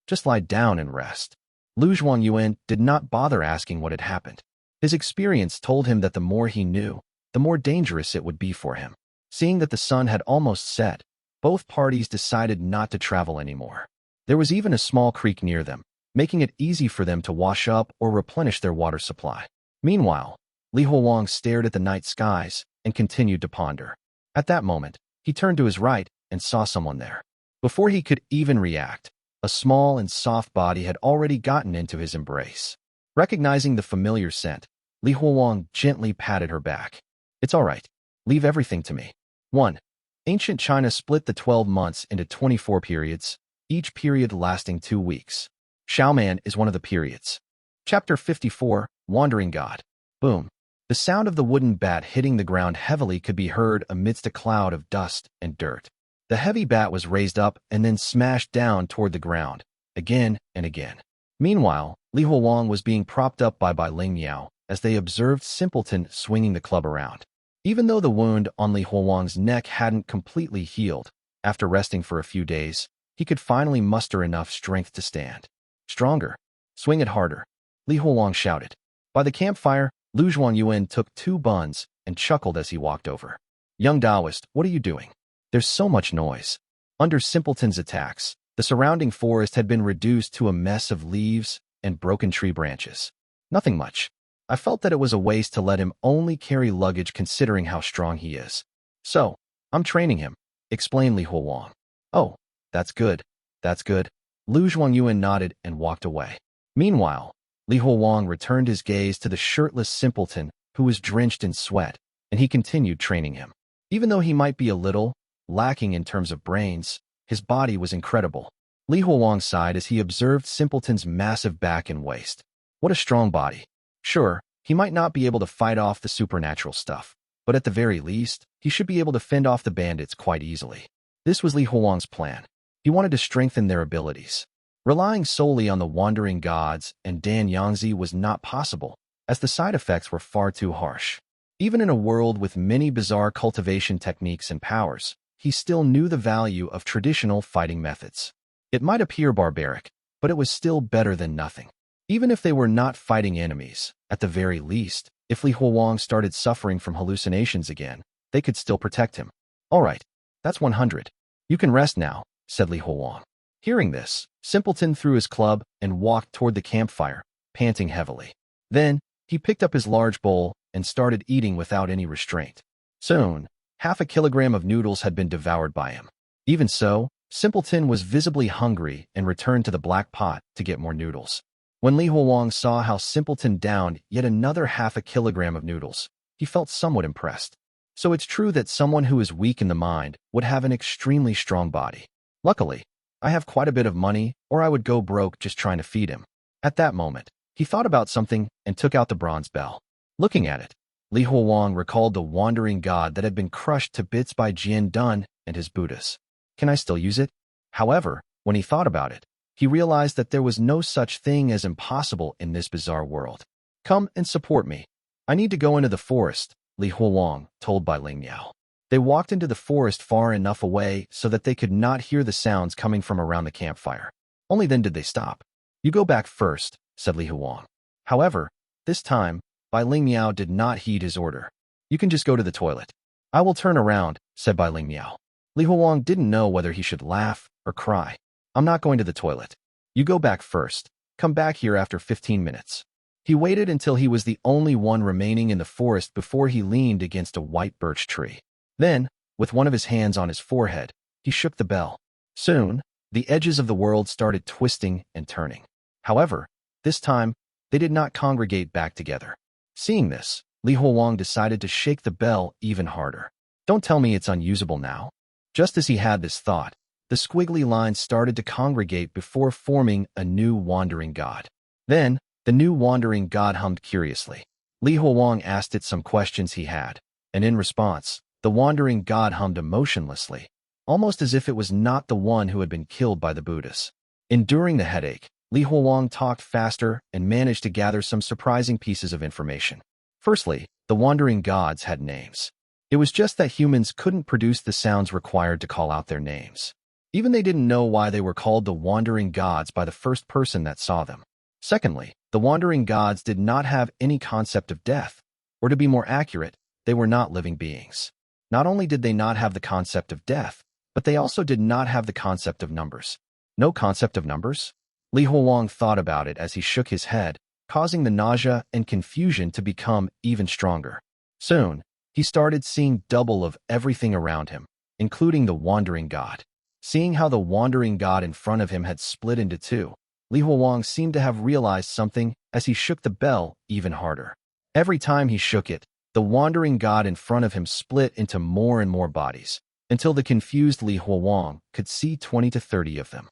A: Just lie down and rest. Lu Zhuangyuan did not bother asking what had happened. His experience told him that the more he knew, the more dangerous it would be for him. Seeing that the sun had almost set, both parties decided not to travel anymore. There was even a small creek near them, making it easy for them to wash up or replenish their water supply. Meanwhile, Li Huowang stared at the night skies and continued to ponder. At that moment, he turned to his right and saw someone there. Before he could even react, a small and soft body had already gotten into his embrace. Recognizing the familiar scent, Li Huowang gently patted her back. It's all right. Leave everything to me. 1. Ancient China split the 12 months into 24 periods, each period lasting 2 weeks. Shaman is one of the periods. Chapter 54, Wandering God. Boom. The sound of the wooden bat hitting the ground heavily could be heard amidst a cloud of dust and dirt. The heavy bat was raised up and then smashed down toward the ground, again and again. Meanwhile, Li Huowang was being propped up by Ling Miao as they observed Simpleton swinging the club around. Even though the wound on Li Huowang's neck hadn't completely healed, after resting for a few days, he could finally muster enough strength to stand. Stronger. Swing it harder. Li Huowang shouted. By the campfire, Lu Zhuangyuan took 2 buns and chuckled as he walked over. Young Taoist, what are you doing? There's so much noise. Under Simpleton's attacks, the surrounding forest had been reduced to a mess of leaves and broken tree branches. Nothing much. I felt that it was a waste to let him only carry luggage considering how strong he is. So, I'm training him, explained Li Huowang. Oh, that's good. That's good. Lu Zhuangyuan nodded and walked away. Meanwhile, Li Huowang returned his gaze to the shirtless Simpleton who was drenched in sweat, and he continued training him. Even though he might be a little lacking in terms of brains, his body was incredible. Li Huowang sighed as he observed Simpleton's massive back and waist. What a strong body. Sure, he might not be able to fight off the supernatural stuff, but at the very least, he should be able to fend off the bandits quite easily. This was Li Huowang's plan. He wanted to strengthen their abilities. Relying solely on the wandering gods and Dan Yangzi was not possible, as the side effects were far too harsh. Even in a world with many bizarre cultivation techniques and powers, he still knew the value of traditional fighting methods. It might appear barbaric, but it was still better than nothing. Even if they were not fighting enemies, at the very least, if Li Huowang started suffering from hallucinations again, they could still protect him. All right, that's 100. You can rest now, said Li Huowang. Hearing this, Simpleton threw his club and walked toward the campfire, panting heavily. Then, he picked up his large bowl and started eating without any restraint. Soon, 1/2 kilogram of noodles had been devoured by him. Even so, Simpleton was visibly hungry and returned to the black pot to get more noodles. When Li Huowang saw how Simpleton downed yet another 1/2 kilogram of noodles, he felt somewhat impressed. So it's true that someone who is weak in the mind would have an extremely strong body. Luckily, I have quite a bit of money, or I would go broke just trying to feed him. At that moment, he thought about something and took out the bronze bell. Looking at it, Li Huowang recalled the wandering god that had been crushed to bits by Jian Dun and his Buddhas. Can I still use it? However, when he thought about it, he realized that there was no such thing as impossible in this bizarre world. Come and support me. I need to go into the forest, Li Huowang told Ling Miao. They walked into the forest far enough away so that they could not hear the sounds coming from around the campfire. Only then did they stop. You go back first, said Li Huowang. However, this time, Ling Miao did not heed his order. You can just go to the toilet. I will turn around, said Ling Miao. Li Huowang didn't know whether he should laugh or cry. I'm not going to the toilet. You go back first. Come back here after 15 minutes. He waited until he was the only one remaining in the forest before he leaned against a white birch tree. Then, with one of his hands on his forehead, he shook the bell. Soon, the edges of the world started twisting and turning. However, this time, they did not congregate back together. Seeing this, Huowang decided to shake the bell even harder. Don't tell me it's unusable now. Just as he had this thought, the squiggly lines started to congregate before forming a new wandering god. Then, the new wandering god hummed curiously. Huowang asked it some questions he had, and in response, the wandering god hummed emotionlessly, almost as if it was not the one who had been killed by the Buddhas. Enduring the headache, Huowang talked faster and managed to gather some surprising pieces of information. Firstly, the wandering gods had names. It was just that humans couldn't produce the sounds required to call out their names. Even they didn't know why they were called the wandering gods by the first person that saw them. Secondly, the wandering gods did not have any concept of death, or to be more accurate, they were not living beings. Not only did they not have the concept of death, but they also did not have the concept of numbers. No concept of numbers? Huowang thought about it as he shook his head, causing the nausea and confusion to become even stronger. Soon, he started seeing double of everything around him, including the wandering god. Seeing how the wandering god in front of him had split into two, Huowang seemed to have realized something as he shook the bell even harder. Every time he shook it, the wandering god in front of him split into more and more bodies, until the confused Huowang could see 20 to 30 of them.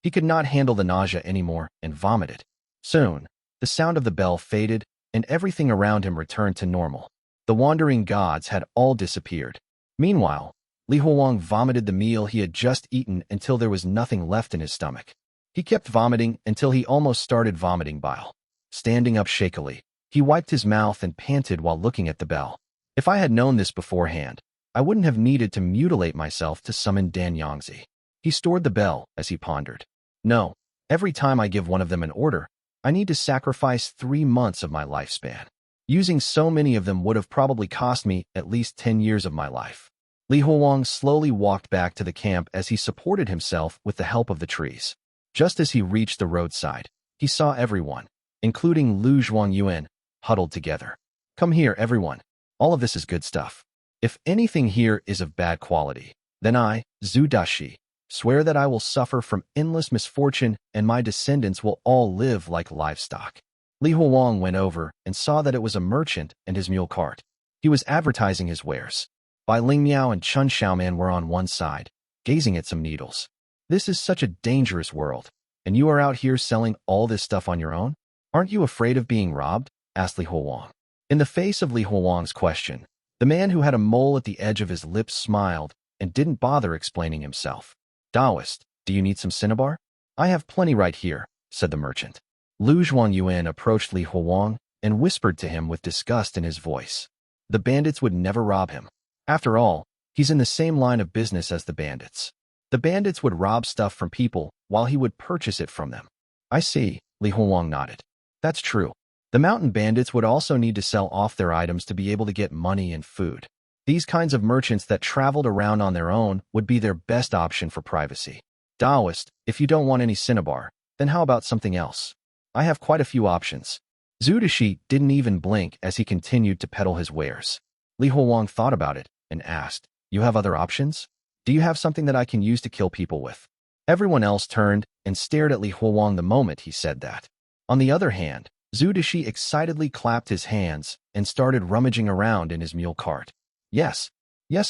A: He could not handle the nausea anymore and vomited. Soon, the sound of the bell faded, and everything around him returned to normal. The wandering gods had all disappeared. Meanwhile, Huowang vomited the meal he had just eaten until there was nothing left in his stomach. He kept vomiting until he almost started vomiting bile. Standing up shakily, he wiped his mouth and panted while looking at the bell. If I had known this beforehand, I wouldn't have needed to mutilate myself to summon Dan Yangzi. He stored the bell as he pondered. No, every time I give one of them an order, I need to sacrifice 3 months of my lifespan. Using so many of them would have probably cost me at least 10 years of my life. Huowang slowly walked back to the camp as he supported himself with the help of the trees. Just as he reached the roadside, he saw everyone, including Yuan, huddled together. Come here, everyone. All of this is good stuff. If anything here is of bad quality, then I, Zhu Dashi, swear that I will suffer from endless misfortune and my descendants will all live like livestock. Huowang went over and saw that it was a merchant and his mule cart. He was advertising his wares. Bai Lingmiao and Chun Xiaoman were on one side, gazing at some needles. This is such a dangerous world, and you are out here selling all this stuff on your own? Aren't you afraid of being robbed? Asked Huowang. In the face of Huowang's question, the man who had a mole at the edge of his lips smiled and didn't bother explaining himself. Taoist, do you need some cinnabar? I have plenty right here, said the merchant. Yuan approached Huowang and whispered to him with disgust in his voice. The bandits would never rob him. After all, he's in the same line of business as the bandits. The bandits would rob stuff from people while he would purchase it from them. I see, Huowang nodded. That's true. The mountain bandits would also need to sell off their items to be able to get money and food. These kinds of merchants that traveled around on their own would be their best option for privacy. Taoist, if you don't want any cinnabar, then how about something else? I have quite a few options. Zhu Dashi didn't even blink as he continued to peddle his wares. Huowang thought about it and asked, You have other options? Do you have something that I can use to kill people with? Everyone else turned and stared at Huowang the moment he said that. On the other hand, Zhu Dashi excitedly clapped his hands and started rummaging around in his mule cart. Yes,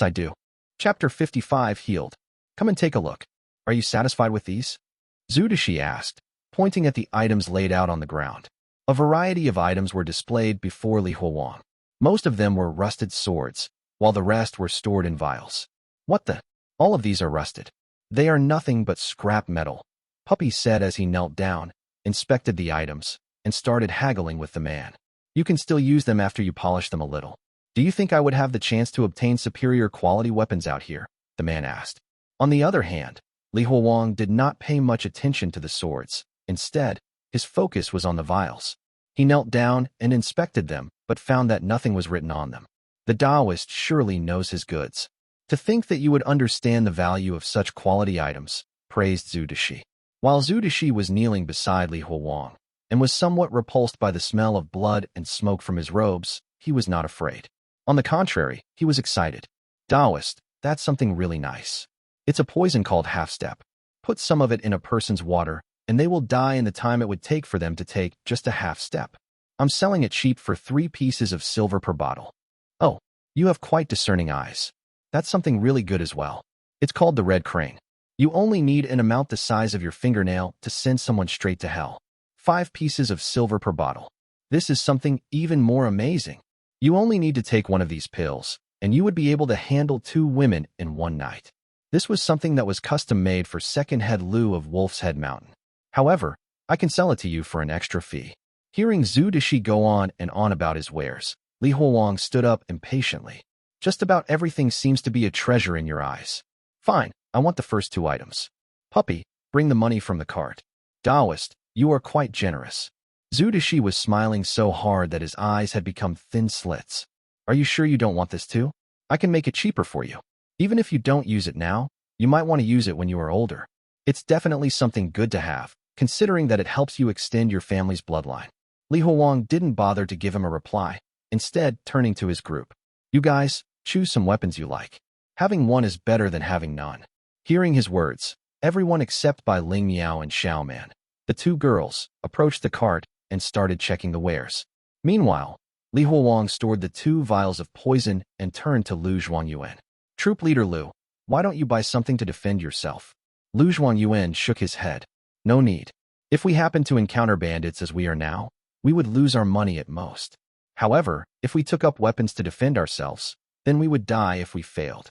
A: I do. Chapter 55 Healed. Come and take a look. Are you satisfied with these? Zhu Dashi asked, pointing at the items laid out on the ground. A variety of items were displayed before Huowang. Most of them were rusted swords, while the rest were stored in vials. What the? All of these are rusted. They are nothing but scrap metal, Puppy said as he knelt down, inspected the items, and started haggling with the man. You can still use them after you polish them a little. Do you think I would have the chance to obtain superior quality weapons out here? The man asked. On the other hand, Huowang did not pay much attention to the swords. Instead, his focus was on the vials. He knelt down and inspected them, but found that nothing was written on them. The Taoist surely knows his goods. To think that you would understand the value of such quality items, praised Zhu Dashi. While Zhu Dashi was kneeling beside Huowang and was somewhat repulsed by the smell of blood and smoke from his robes, he was not afraid. On the contrary, he was excited. Taoist, that's something really nice. It's a poison called half-step. Put some of it in a person's water, and they will die in the time it would take for them to take just a half-step. I'm selling it cheap for 3 pieces of silver per bottle. Oh, you have quite discerning eyes. That's something really good as well. It's called the Red Crane. You only need an amount the size of your fingernail to send someone straight to hell. 5 pieces of silver per bottle. This is something even more amazing. You only need to take one of these pills, and you would be able to handle 2 women in one night. This was something that was custom-made for Second Head Lu of Wolf's Head Mountain. However, I can sell it to you for an extra fee. Hearing Zhu Deshi go on and on about his wares, Li Huowang stood up impatiently. Just about everything seems to be a treasure in your eyes. Fine, I want the first 2 items. Puppy, bring the money from the cart. Taoist, you are quite generous. Zhu Deshi was smiling so hard that his eyes had become thin slits. Are you sure you don't want this too? I can make it cheaper for you. Even if you don't use it now, you might want to use it when you are older. It's definitely something good to have, considering that it helps you extend your family's bloodline. Li Huowang didn't bother to give him a reply, instead turning to his group. You guys, choose some weapons you like. Having one is better than having none. Hearing his words, everyone except by Ling Miao and Xiaoman, the 2 girls, approached the cart and started checking the wares. Meanwhile, Li Huowang stored the 2 vials of poison and turned to Lu Zhuangyuan. Troop leader Lu, why don't you buy something to defend yourself? Lu Zhuangyuan shook his head. No need. If we happen to encounter bandits as we are now, we would lose our money at most. However, if we took up weapons to defend ourselves, then we would die if we failed.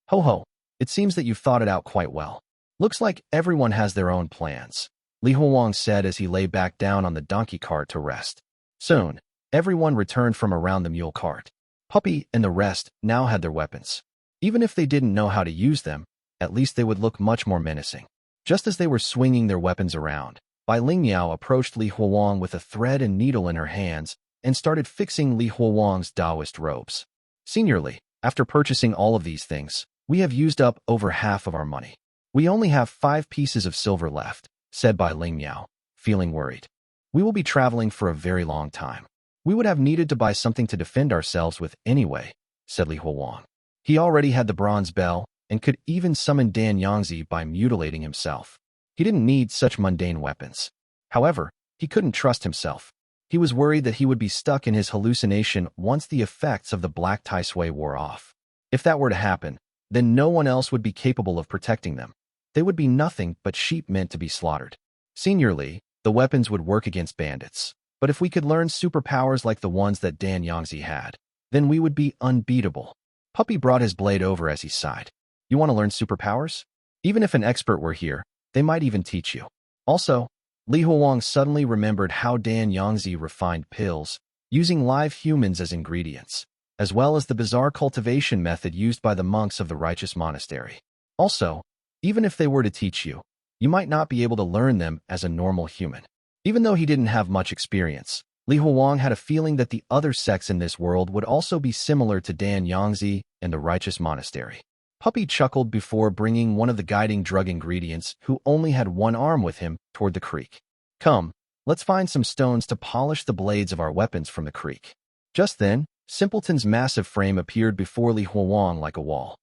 A: Ho ho, it seems that you've thought it out quite well. Looks like everyone has their own plans, Li Huowang said as he lay back down on the donkey cart to rest. Soon, everyone returned from around the mule cart. Puppy and the rest now had their weapons. Even if they didn't know how to use them, at least they would look much more menacing. Just as they were swinging their weapons around, Bai Lingmiao approached Li Huowang with a thread and needle in her hands and started fixing Li Huowang's Taoist robes. Seniorly, after purchasing all of these things, we have used up over half of our money. We only have 5 pieces of silver left, said Bai Lingmiao, feeling worried. We will be traveling for a very long time. We would have needed to buy something to defend ourselves with anyway, said Li Huowang. He already had the bronze bell and could even summon Dan Yangzi by mutilating himself. He didn't need such mundane weapons. However, he couldn't trust himself. He was worried that he would be stuck in his hallucination once the effects of the black Taisui wore off. If that were to happen, then no one else would be capable of protecting them. They would be nothing but sheep meant to be slaughtered. Seniorly, the weapons would work against bandits. But if we could learn superpowers like the ones that Dan Yangzi had, then we would be unbeatable. Puppy brought his blade over as he sighed. You want to learn superpowers? Even if an expert were here, they might even teach you. Also, Li Huowang suddenly remembered how Dan Yangzi refined pills, using live humans as ingredients, as well as the bizarre cultivation method used by the monks of the Righteous Monastery. Also, even if they were to teach you, you might not be able to learn them as a normal human. Even though he didn't have much experience, Li Huowang had a feeling that the other sects in this world would also be similar to Dan Yangzi and the Righteous Monastery. Puppy chuckled before bringing one of the guiding drug ingredients, who only had one arm with him, toward the creek. Come, let's find some stones to polish the blades of our weapons from the creek. Just then, Simpleton's massive frame appeared before Li Huowang like a wall.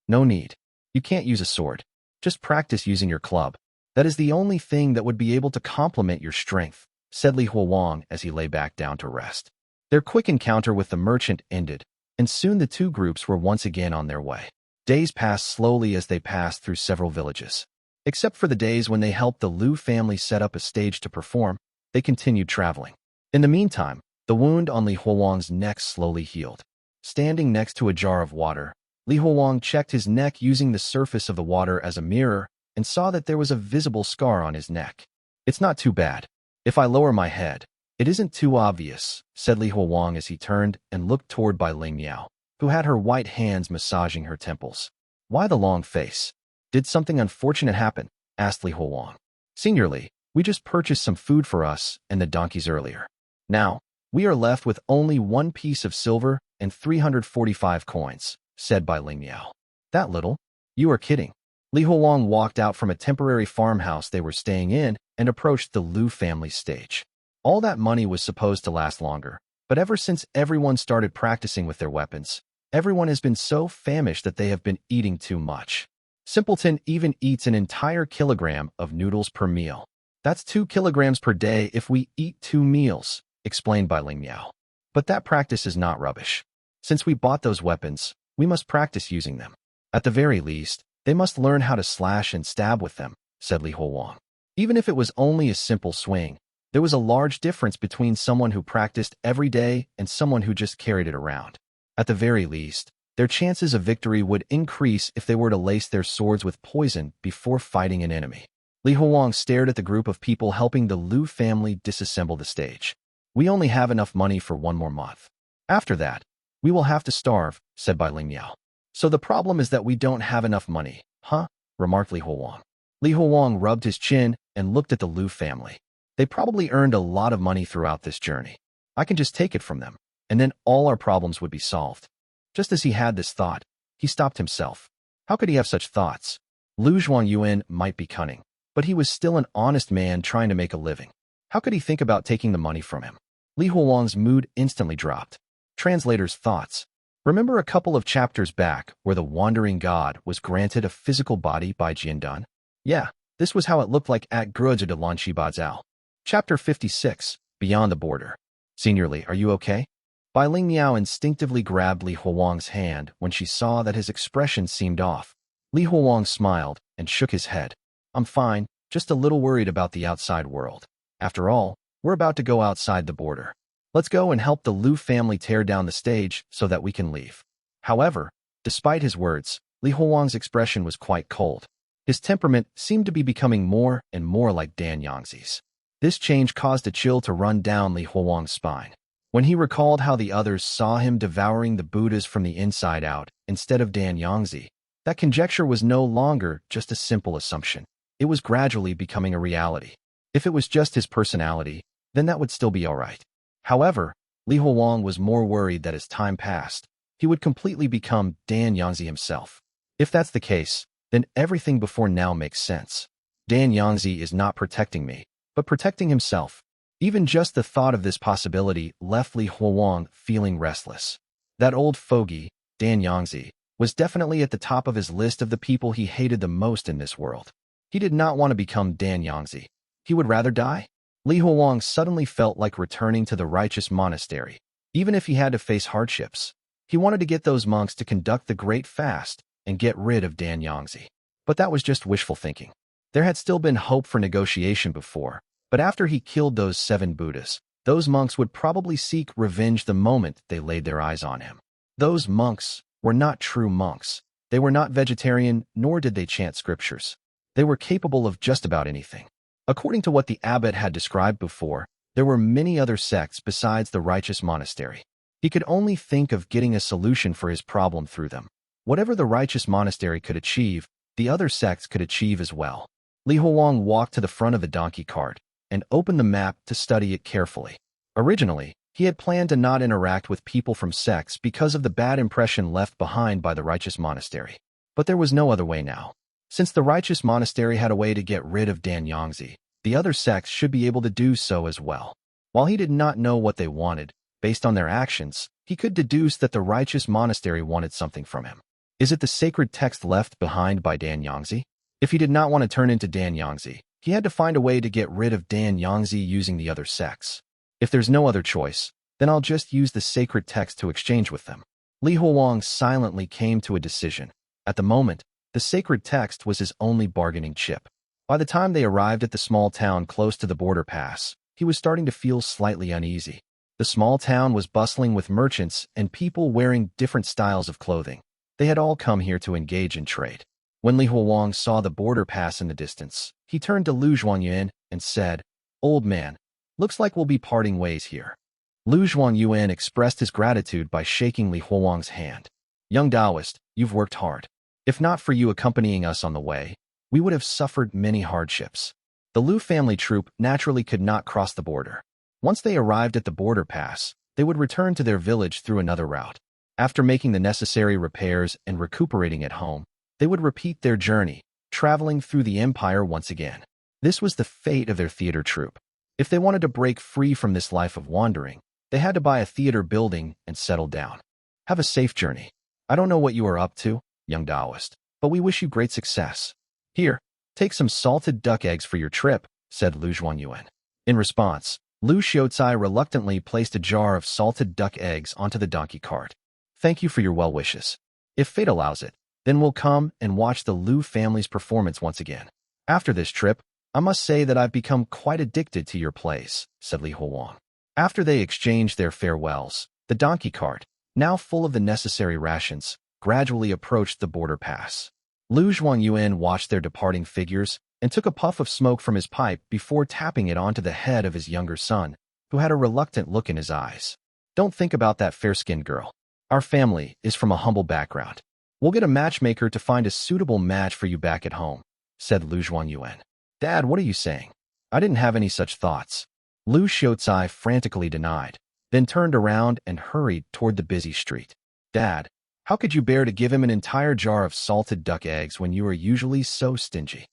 A: No need. You can't use a sword. Just practice using your club. That is the only thing that would be able to complement your strength, said Li Huowang as he lay back down to rest. Their quick encounter with the merchant ended, and soon the 2 groups were once again on their way. Days passed slowly as they passed through several villages. Except for the days when they helped the Lu family set up a stage to perform, they continued traveling. In the meantime, the wound on Li Huowang's neck slowly healed. Standing next to a jar of water, Li Huowang checked his neck using the surface of the water as a mirror and saw that there was a visible scar on his neck. It's not too bad. If I lower my head, it isn't too obvious, said Li Huowang as he turned and looked toward Bai Lingmiao, who had her white hands massaging her temples. Why the long face? Did something unfortunate happen? Asked Li Huowang. Seniorly, we just purchased some food for us and the donkeys earlier. Now, we are left with only 1 piece of silver and 345 coins, said Bai Lingmiao. That little? You are kidding. Li Huowang walked out from a temporary farmhouse they were staying in and approached the Lu family stage. All that money was supposed to last longer, but ever since everyone started practicing with their weapons, Everyone has been so famished that they have been eating too much. Simpleton even eats an entire kilogram of noodles per meal. That's 2 kilograms per day if we eat 2 meals, explained by Ling Miao. But that practice is not rubbish. Since we bought those weapons, we must practice using them. At the very least, they must learn how to slash and stab with them, said Li Huowang. Even if it was only a simple swing, there was a large difference between someone who practiced every day and someone who just carried it around. At the very least, their chances of victory would increase if they were to lace their swords with poison before fighting an enemy. Li Huowang stared at the group of people helping the Liu family disassemble the stage. We only have enough money for 1 more month. After that, we will have to starve, said Bai Ling Miao. So the problem is that we don't have enough money, huh? Remarked Li Huowang. Li Huowang rubbed his chin and looked at the Liu family. They probably earned a lot of money throughout this journey. I can just take it from them, and then all our problems would be solved. Just as he had this thought, he stopped himself. How could he have such thoughts? Lu Zhuangyuan might be cunning, but he was still an honest man trying to make a living. How could he think about taking the money from him? Li Huowang's mood instantly dropped. Translator's thoughts. Remember a couple of chapters back where the wandering god was granted a physical body by Jian? Yeah, this was how it looked like at Grudge de Lanchi Bazao. Chapter 56, Beyond the Border. Senior Li, are you okay? Bai Ling Miao instinctively grabbed Li Huowang's hand when she saw that his expression seemed off. Li Huowang smiled and shook his head. I'm fine, just a little worried about the outside world. After all, we're about to go outside the border. Let's go and help the Liu family tear down the stage so that we can leave. However, despite his words, Li Huowang's expression was quite cold. His temperament seemed to be becoming more and more like Dan Yangzi's. This change caused a chill to run down Li Huowang's spine. When he recalled how the others saw him devouring the Buddhas from the inside out instead of Dan Yangzi, that conjecture was no longer just a simple assumption. It was gradually becoming a reality. If it was just his personality, then that would still be all right. However, Li Huowang was more worried that as time passed, he would completely become Dan Yangzi himself. If that's the case, then everything before now makes sense. Dan Yangzi is not protecting me, but protecting himself. Even just the thought of this possibility left Li Huowang feeling restless. That old fogey, Dan Yangzi, was definitely at the top of his list of the people he hated the most in this world. He did not want to become Dan Yangzi. He would rather die. Li Huowang suddenly felt like returning to the Righteous Monastery, even if he had to face hardships. He wanted to get those monks to conduct the Great Fast and get rid of Dan Yangzi. But that was just wishful thinking. There had still been hope for negotiation before, but after he killed those 7 Buddhas, those monks would probably seek revenge the moment they laid their eyes on him. Those monks were not true monks. They were not vegetarian, nor did they chant scriptures. They were capable of just about anything. According to what the abbot had described before, there were many other sects besides the Righteous Monastery. He could only think of getting a solution for his problem through them. Whatever the Righteous Monastery could achieve, the other sects could achieve as well. Li Huowang walked to the front of the donkey cart and opened the map to study it carefully. Originally, he had planned to not interact with people from sects because of the bad impression left behind by the Righteous Monastery. But there was no other way now. Since the Righteous Monastery had a way to get rid of Dan Yangzi, the other sects should be able to do so as well. While he did not know what they wanted, based on their actions, he could deduce that the Righteous Monastery wanted something from him. Is it the sacred text left behind by Dan Yangzi? If he did not want to turn into Dan Yangzi, he had to find a way to get rid of Dan Yangzi using the other sects. If there's no other choice, then I'll just use the sacred text to exchange with them. Li Huowang silently came to a decision. At the moment, the sacred text was his only bargaining chip. By the time they arrived at the small town close to the border pass, he was starting to feel slightly uneasy. The small town was bustling with merchants and people wearing different styles of clothing. They had all come here to engage in trade. When Li Huowang saw the border pass in the distance, he turned to Lu Zhuangyuan and said, "Old man, looks like we'll be parting ways here." Lu Zhuangyuan expressed his gratitude by shaking Li Huowang's hand. "Young Taoist, you've worked hard. If not for you accompanying us on the way, we would have suffered many hardships." The Liu family troop naturally could not cross the border. Once they arrived at the border pass, they would return to their village through another route. After making the necessary repairs and recuperating at home, they would repeat their journey, traveling through the empire once again. This was the fate of their theater troupe. If they wanted to break free from this life of wandering, they had to buy a theater building and settle down. Have a safe journey. I don't know what you are up to, young Taoist, but we wish you great success. Here, take some salted duck eggs for your trip, said Lu Yuan. In response, Lu Xiaocai reluctantly placed a jar of salted duck eggs onto the donkey cart. Thank you for your well wishes. If fate allows it, then we'll come and watch the Lu family's performance once again. After this trip, I must say that I've become quite addicted to your place, said Li Huowang. After they exchanged their farewells, the donkey cart, now full of the necessary rations, gradually approached the border pass. Lu Yuan watched their departing figures and took a puff of smoke from his pipe before tapping it onto the head of his younger son, who had a reluctant look in his eyes. Don't think about that fair-skinned girl. Our family is from a humble background. We'll get a matchmaker to find a suitable match for you back at home, said Lu Yuan. Dad, what are you saying? I didn't have any such thoughts. Lu Xiaocai frantically denied, then turned around and hurried toward the busy street. Dad, how could you bear to give him an entire jar of salted duck eggs when you are usually so stingy?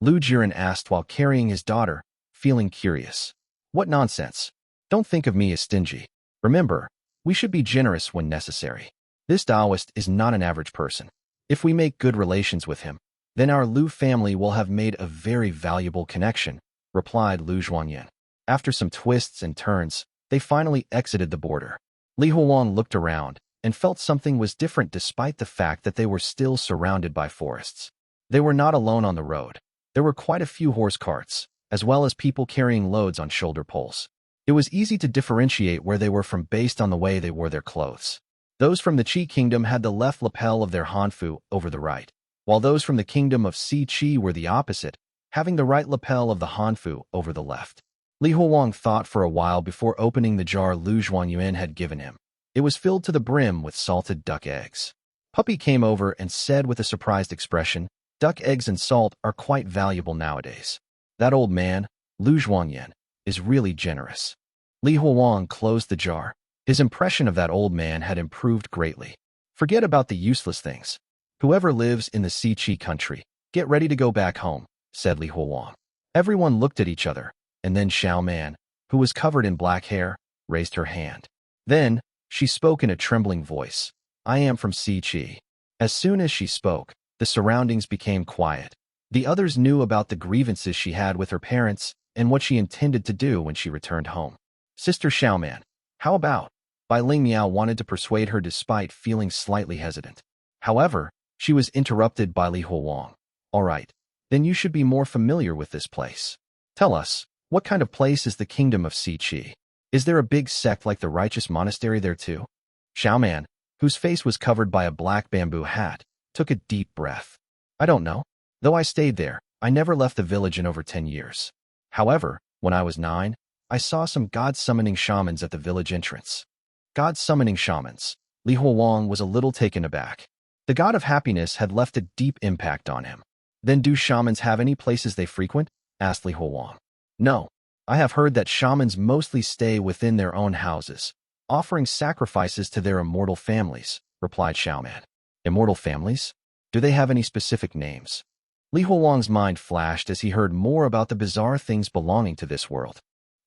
A: Lu Jiren asked while carrying his daughter, feeling curious. What nonsense. Don't think of me as stingy. Remember, we should be generous when necessary. This Taoist is not an average person. If we make good relations with him, then our Lu family will have made a very valuable connection, replied Lu Yuan. After some twists and turns, they finally exited the border. Li Huowang looked around and felt something was different despite the fact that they were still surrounded by forests. They were not alone on the road. There were quite a few horse carts, as well as people carrying loads on shoulder poles. It was easy to differentiate where they were from based on the way they wore their clothes. Those from the Qi kingdom had the left lapel of their hanfu over the right, while those from the kingdom of Si Qi were the opposite, having the right lapel of the hanfu over the left. Li Huowang thought for a while before opening the jar Lu Yuan had given him. It was filled to the brim with salted duck eggs. Puppy came over and said with a surprised expression, duck eggs and salt are quite valuable nowadays. That old man, Lu Yuan, is really generous. Li Huowang closed the jar. His impression of that old man had improved greatly. Forget about the useless things. Whoever lives in the Si Qi country, get ready to go back home, said Li Huowang. Everyone looked at each other, and then Shaman, who was covered in black hair, raised her hand. Then, she spoke in a trembling voice. I am from Si Qi. As soon as she spoke, the surroundings became quiet. The others knew about the grievances she had with her parents and what she intended to do when she returned home. Sister Shaman, how about? Bai Ling Miao wanted to persuade her despite feeling slightly hesitant. However, she was interrupted by Li Huowang. All right, then you should be more familiar with this place. Tell us, what kind of place is the kingdom of Si Qi? Is there a big sect like the Righteous Monastery there too? Shaman, whose face was covered by a black bamboo hat, took a deep breath. I don't know. Though I stayed there, I never left the village in over 10 years. However, when I was 9, I saw some god-summoning shamans at the village entrance. God-summoning shamans. Li Huowang was a little taken aback. The god of happiness had left a deep impact on him. Then do shamans have any places they frequent? Asked Li Huowang. No. I have heard that shamans mostly stay within their own houses, offering sacrifices to their immortal families, replied Shaman. Immortal families? Do they have any specific names? Li Huowang's mind flashed as he heard more about the bizarre things belonging to this world.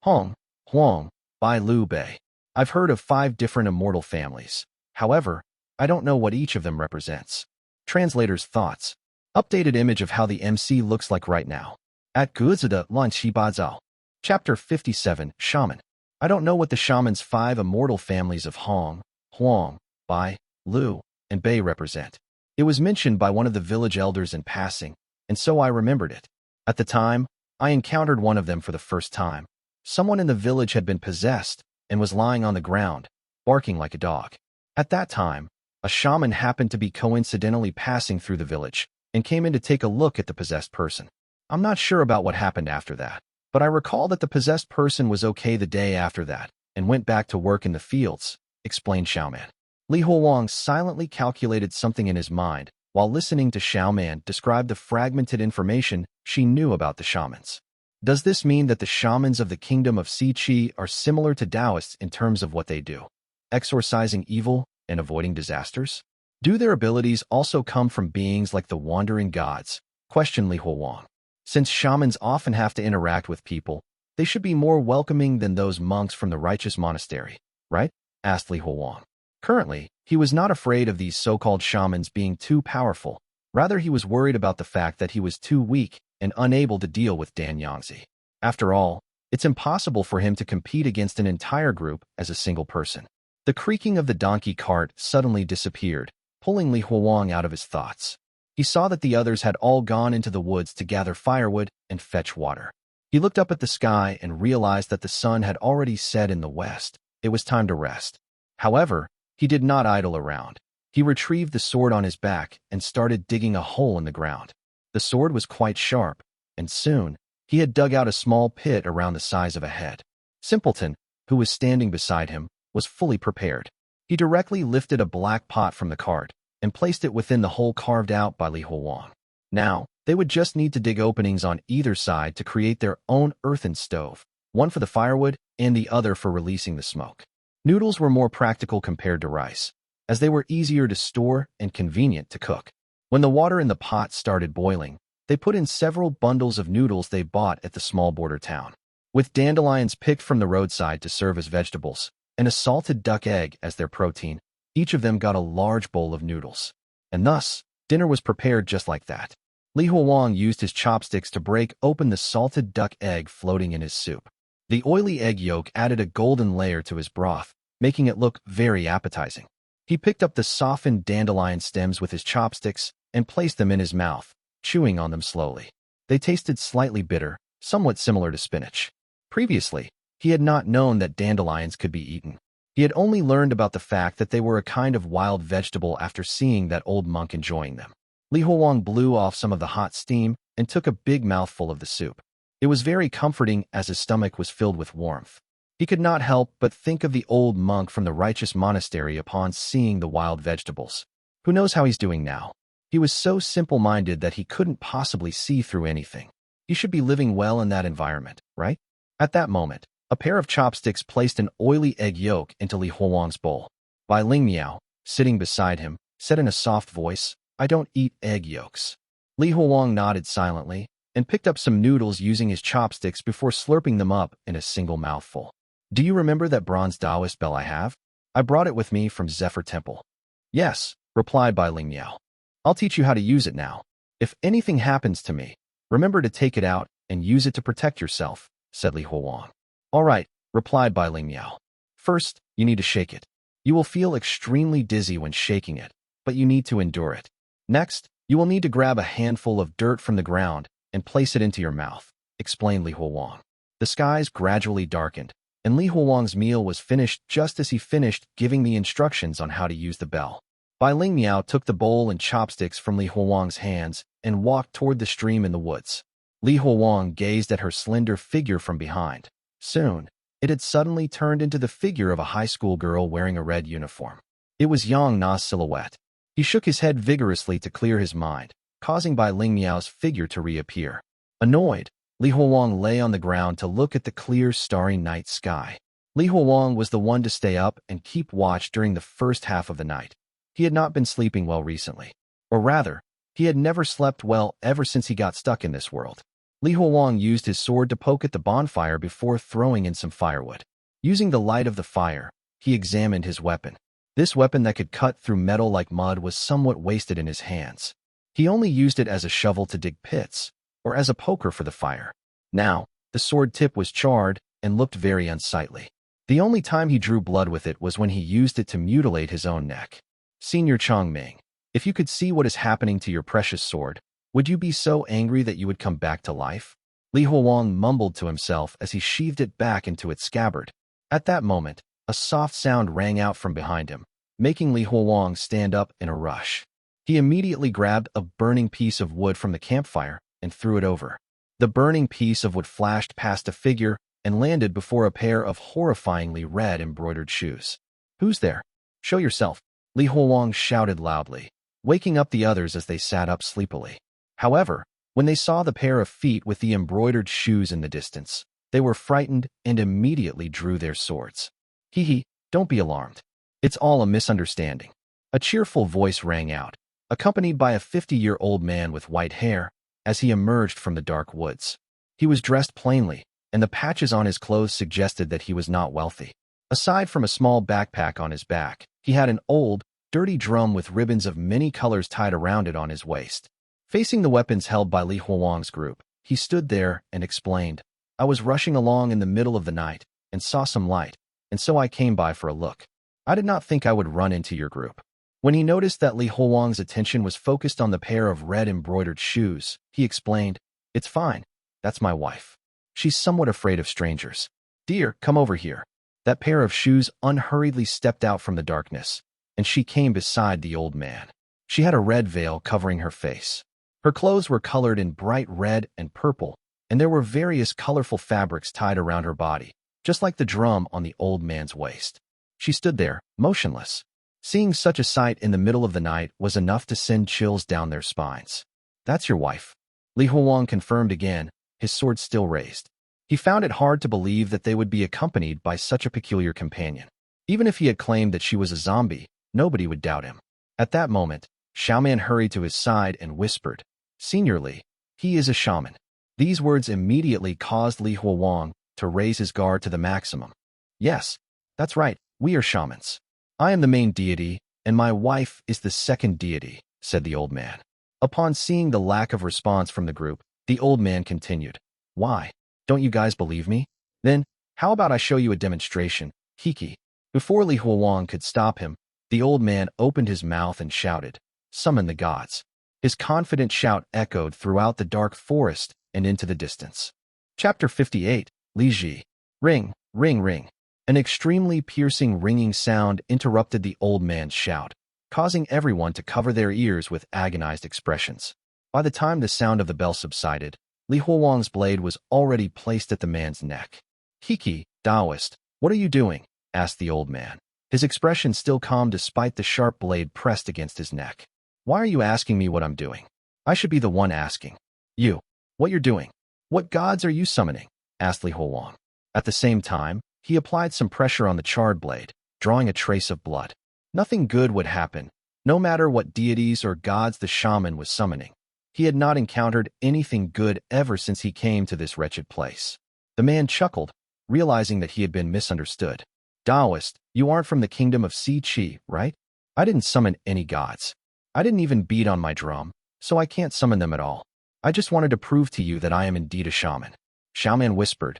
A: Hong, Huang, Bai Lu Bei. I've heard of 5 different immortal families. However, I don't know what each of them represents. Translator's thoughts. Updated image of how the MC looks like right now. At Guzida Lan Shi Bazao. Chapter 57, Shaman. I don't know what the shaman's 5 immortal families of Hong, Huang, Bai, Lu, and Bei represent. It was mentioned by one of the village elders in passing, and so I remembered it. At the time, I encountered one of them for the first time. Someone in the village had been possessed and was lying on the ground, barking like a dog. At that time, a shaman happened to be coincidentally passing through the village and came in to take a look at the possessed person. I'm not sure about what happened after that, but I recall that the possessed person was okay the day after that and went back to work in the fields, explained Shaman. Li Huowang silently calculated something in his mind while listening to Shaman describe the fragmented information she knew about the shamans. Does this mean that the shamans of the kingdom of Si Qi are similar to Taoists in terms of what they do? Exorcising evil and avoiding disasters? Do their abilities also come from beings like the wandering gods? Questioned Li Huowang. Since shamans often have to interact with people, they should be more welcoming than those monks from the Righteous Monastery, right? Asked Li Huowang. Currently, he was not afraid of these so-called shamans being too powerful. Rather, he was worried about the fact that he was too weak and unable to deal with Yangzi. After all, it's impossible for him to compete against an entire group as a single person. The creaking of the donkey cart suddenly disappeared, pulling Huowang out of his thoughts. He saw that the others had all gone into the woods to gather firewood and fetch water. He looked up at the sky and realized that the sun had already set in the west. It was time to rest. However, he did not idle around. He retrieved the sword on his back and started digging a hole in the ground. The sword was quite sharp, and soon, he had dug out a small pit around the size of a head. Simpleton, who was standing beside him, was fully prepared. He directly lifted a black pot from the cart and placed it within the hole carved out by Huowang. Now, they would just need to dig openings on either side to create their own earthen stove, one for the firewood and the other for releasing the smoke. Noodles were more practical compared to rice, as they were easier to store and convenient to cook. When the water in the pot started boiling, they put in several bundles of noodles they bought at the small border town. With dandelions picked from the roadside to serve as vegetables, and a salted duck egg as their protein, each of them got a large bowl of noodles. And thus, dinner was prepared just like that. Huowang used his chopsticks to break open the salted duck egg floating in his soup. The oily egg yolk added a golden layer to his broth, making it look very appetizing. He picked up the softened dandelion stems with his chopsticks and placed them in his mouth, chewing on them slowly. They tasted slightly bitter, somewhat similar to spinach. Previously, he had not known that dandelions could be eaten. He had only learned about the fact that they were a kind of wild vegetable after seeing that old monk enjoying them. Huowang blew off some of the hot steam and took a big mouthful of the soup. It was very comforting as his stomach was filled with warmth. He could not help but think of the old monk from the Righteous Monastery upon seeing the wild vegetables. Who knows how he's doing now? He was so simple-minded that he couldn't possibly see through anything. He should be living well in that environment, right? At that moment, a pair of chopsticks placed an oily egg yolk into Huowang's bowl. Bai Lingmiao, sitting beside him, said in a soft voice, "I don't eat egg yolks." Huowang nodded silently and picked up some noodles using his chopsticks before slurping them up in a single mouthful. "Do you remember that bronze Taoist bell I have? I brought it with me from Zephyr Temple." "Yes," replied Bai Lingmiao. "I'll teach you how to use it now. If anything happens to me, remember to take it out and use it to protect yourself," said Huowang. "All right," replied Bai Lingmiao. "First, you need to shake it. You will feel extremely dizzy when shaking it, but you need to endure it. Next, you will need to grab a handful of dirt from the ground and place it into your mouth," explained Huowang. The skies gradually darkened, and Huowang's meal was finished just as he finished giving the instructions on how to use the bell. Bai Lingmiao took the bowl and chopsticks from Huowang's hands and walked toward the stream in the woods. Huowang gazed at her slender figure from behind. Soon, it had suddenly turned into the figure of a high school girl wearing a red uniform. It was Yang Na's silhouette. He shook his head vigorously to clear his mind, causing Bai Lingmiao's figure to reappear. Annoyed, Huowang lay on the ground to look at the clear, starry night sky. Huowang was the one to stay up and keep watch during the first half of the night. He had not been sleeping well recently. Or rather, he had never slept well ever since he got stuck in this world. Huowang used his sword to poke at the bonfire before throwing in some firewood. Using the light of the fire, he examined his weapon. This weapon that could cut through metal like mud was somewhat wasted in his hands. He only used it as a shovel to dig pits, or as a poker for the fire. Now, the sword tip was charred and looked very unsightly. The only time he drew blood with it was when he used it to mutilate his own neck. "Senior Chongming, if you could see what is happening to your precious sword, would you be so angry that you would come back to life?" Huowang mumbled to himself as he sheathed it back into its scabbard. At that moment, a soft sound rang out from behind him, making Huowang stand up in a rush. He immediately grabbed a burning piece of wood from the campfire and threw it over. The burning piece of wood flashed past a figure and landed before a pair of horrifyingly red embroidered shoes. "Who's there? Show yourself," Huowang shouted loudly, waking up the others as they sat up sleepily. However, when they saw the pair of feet with the embroidered shoes in the distance, they were frightened and immediately drew their swords. "Hee, don't be alarmed. It's all a misunderstanding." A cheerful voice rang out, accompanied by a 50-year-old man with white hair, as he emerged from the dark woods. He was dressed plainly, and the patches on his clothes suggested that he was not wealthy. Aside from a small backpack on his back, He had an old, dirty drum with ribbons of many colors tied around it on his waist. Facing the weapons held by Li Huowang's group, he stood there and explained, I was rushing along in the middle of the night and saw some light, and so I came by for a look. I did not think I would run into your group. When he noticed that Li Huowang's attention was focused on the pair of red embroidered shoes, he explained, It's fine. That's my wife. She's somewhat afraid of strangers. Dear, come over here. That pair of shoes unhurriedly stepped out from the darkness, and she came beside the old man. She had a red veil covering her face. Her clothes were colored in bright red and purple, and there were various colorful fabrics tied around her body, just like the drum on the old man's waist. She stood there, motionless. Seeing such a sight in the middle of the night was enough to send chills down their spines. That's your wife. Li Huowang confirmed again, his sword still raised. He found it hard to believe that they would be accompanied by such a peculiar companion. Even if he had claimed that she was a zombie, nobody would doubt him. At that moment, Shaman hurried to his side and whispered, Senior Li, he is a shaman. These words immediately caused Li Huowang to raise his guard to the maximum. Yes, that's right, we are shamans. I am the main deity, and my wife is the second deity, said the old man. Upon seeing the lack of response from the group, the old man continued, Why? Don't you guys believe me? Then, how about I show you a demonstration, Hiki? Before Li Huowang could stop him, the old man opened his mouth and shouted, Summon the gods. His confident shout echoed throughout the dark forest and into the distance. Chapter 58, Li Ji. Ring, ring, ring. An extremely piercing ringing sound interrupted the old man's shout, causing everyone to cover their ears with agonized expressions. By the time the sound of the bell subsided, Li Huowang's blade was already placed at the man's neck. Hiki, Taoist, what are you doing? Asked the old man, his expression still calm despite the sharp blade pressed against his neck. Why are you asking me what I'm doing? I should be the one asking. You, what you're doing? What gods are you summoning? Asked Li Huowang. At the same time, he applied some pressure on the charred blade, drawing a trace of blood. Nothing good would happen, no matter what deities or gods the shaman was summoning. He had not encountered anything good ever since he came to this wretched place. The man chuckled, realizing that he had been misunderstood. Taoist, you aren't from the kingdom of Si Chi, right? I didn't summon any gods. I didn't even beat on my drum, so I can't summon them at all. I just wanted to prove to you that I am indeed a shaman. Shaman whispered,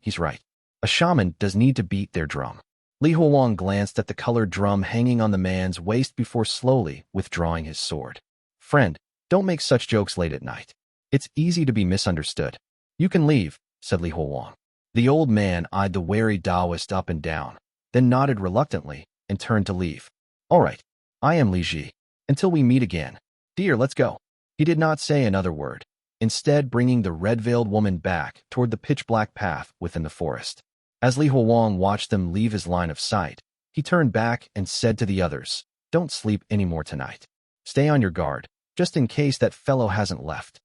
A: he's right. A shaman does need to beat their drum. Li Huowang glanced at the colored drum hanging on the man's waist before slowly withdrawing his sword. Friend, don't make such jokes late at night. It's easy to be misunderstood. You can leave, said Li Huowang. The old man eyed the wary Taoist up and down, then nodded reluctantly and turned to leave. All right, I am Li Ji. Until we meet again. Dear, let's go. He did not say another word, instead bringing the red-veiled woman back toward the pitch-black path within the forest. As Li Huowang watched them leave his line of sight, he turned back and said to the others, Don't sleep anymore tonight. Stay on your guard, just in case that fellow hasn't left.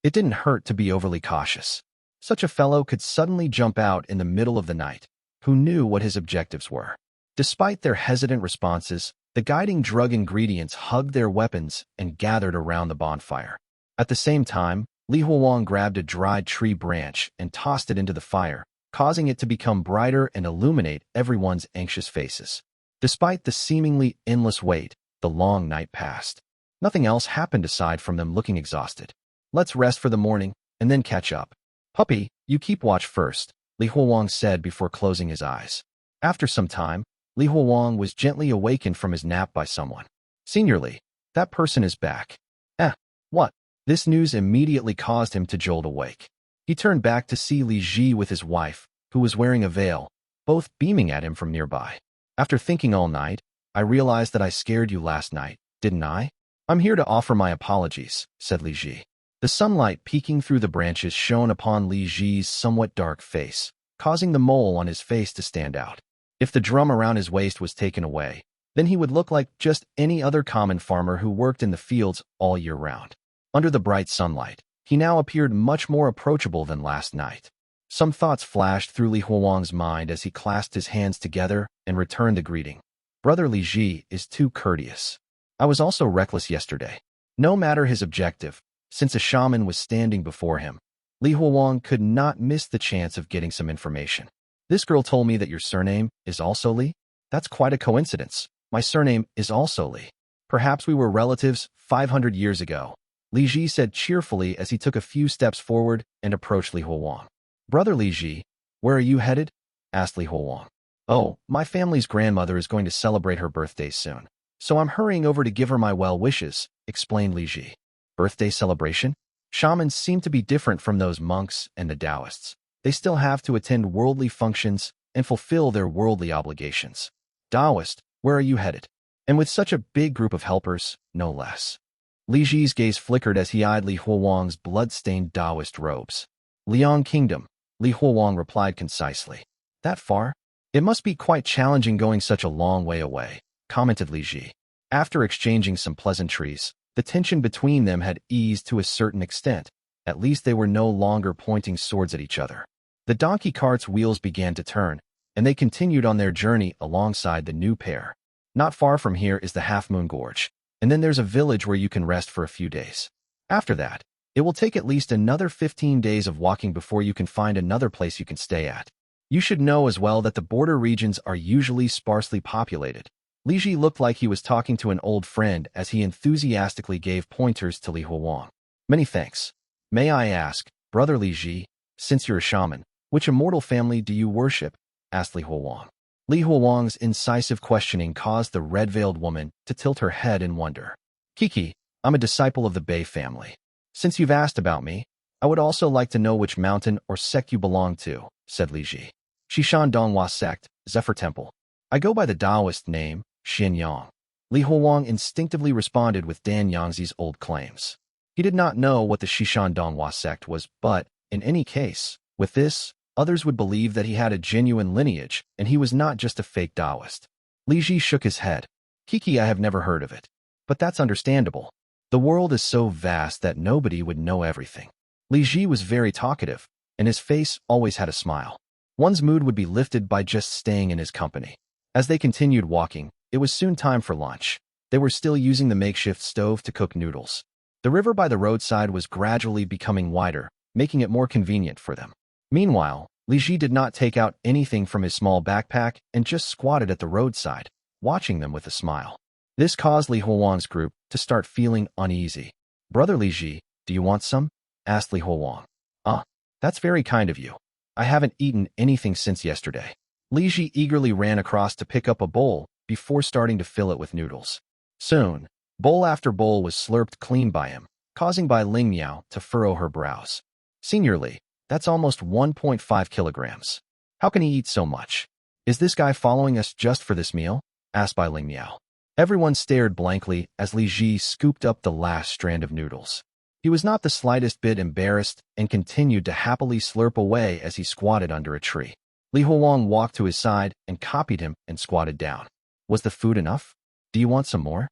A: It didn't hurt to be overly cautious. Such a fellow could suddenly jump out in the middle of the night. Who knew what his objectives were? Despite their hesitant responses, the guiding drug ingredients hugged their weapons and gathered around the bonfire. At the same time, Li Huowang grabbed a dried tree branch and tossed it into the fire, causing it to become brighter and illuminate everyone's anxious faces. Despite the seemingly endless wait, the long night passed. Nothing else happened aside from them looking exhausted. Let's rest for the morning and then catch up. Puppy, you keep watch first, Li Huowang said before closing his eyes. After some time, Li Huowang was gently awakened from his nap by someone. Senior Li, that person is back. What? This news immediately caused him to jolt awake. He turned back to see Li Ji with his wife, who was wearing a veil, both beaming at him from nearby. After thinking all night, I realized that I scared you last night, didn't I? I'm here to offer my apologies, said Li Ji. The sunlight peeking through the branches shone upon Li Ji's somewhat dark face, causing the mole on his face to stand out. If the drum around his waist was taken away, then he would look like just any other common farmer who worked in the fields all year round. Under the bright sunlight, he now appeared much more approachable than last night. Some thoughts flashed through Li Huowang's mind as he clasped his hands together and returned the greeting. Brother Li Ji is too courteous. I was also reckless yesterday. No matter his objective, since a shaman was standing before him, Li Huowang could not miss the chance of getting some information. This girl told me that your surname is also Li? That's quite a coincidence. My surname is also Li. Perhaps we were relatives 500 years ago, Li Ji said cheerfully as he took a few steps forward and approached Li Huowang. Brother Li Ji, where are you headed? Asked Li Huowang. Oh, my family's grandmother is going to celebrate her birthday soon, so I'm hurrying over to give her my well wishes, explained Li Ji. Birthday celebration? Shamans seem to be different from those monks and the Taoists. They still have to attend worldly functions and fulfill their worldly obligations. Taoist, where are you headed? And with such a big group of helpers, no less. Li Ji's gaze flickered as he eyed Li Huowang's blood-stained Taoist robes. Liang Kingdom, Li Huowang replied concisely. That far? It must be quite challenging going such a long way away, commented Li Ji. After exchanging some pleasantries, the tension between them had eased to a certain extent. At least they were no longer pointing swords at each other. The donkey cart's wheels began to turn, and they continued on their journey alongside the new pair. Not far from here is the Half Moon Gorge, and then there's a village where you can rest for a few days. After that, it will take at least another 15 days of walking before you can find another place you can stay at. You should know as well that the border regions are usually sparsely populated. Li Ji looked like he was talking to an old friend as he enthusiastically gave pointers to Li Huowang. Many thanks. May I ask, Brother Li Ji, since you're a shaman, which immortal family do you worship? Asked Li Huowang. Li Huowang's incisive questioning caused the red-veiled woman to tilt her head in wonder. Kiki, I'm a disciple of the Bei family. Since you've asked about me, I would also like to know which mountain or sect you belong to, said Li Ji. Shishan Donghua sect, Zephyr Temple. I go by the Taoist name, Xin Yang. Li Huowang instinctively responded with Dan Yangzi's old claims. He did not know what the Shishan Donghua sect was, but, in any case, with this, others would believe that he had a genuine lineage, and he was not just a fake Taoist. Li Ji shook his head. Kiki, I have never heard of it. But that's understandable. The world is so vast that nobody would know everything. Li Ji was very talkative, and his face always had a smile. One's mood would be lifted by just staying in his company. As they continued walking, it was soon time for lunch. They were still using the makeshift stove to cook noodles. The river by the roadside was gradually becoming wider, making it more convenient for them. Meanwhile, Li Ji did not take out anything from his small backpack and just squatted at the roadside, watching them with a smile. This caused Li Huowang's group to start feeling uneasy. Brother Li Ji, do you want some? Asked Li Huowang. That's very kind of you. I haven't eaten anything since yesterday. Li Ji eagerly ran across to pick up a bowl before starting to fill it with noodles. Soon, bowl after bowl was slurped clean by him, causing Bai Ling Miao to furrow her brows. Senior Li, that's almost 1.5 kilograms. How can he eat so much? Is this guy following us just for this meal? Asked Bai Ling Miao. Everyone stared blankly as Li Ji scooped up the last strand of noodles. He was not the slightest bit embarrassed and continued to happily slurp away as he squatted under a tree. Li Huowang walked to his side and copied him and squatted down. Was the food enough? Do you want some more?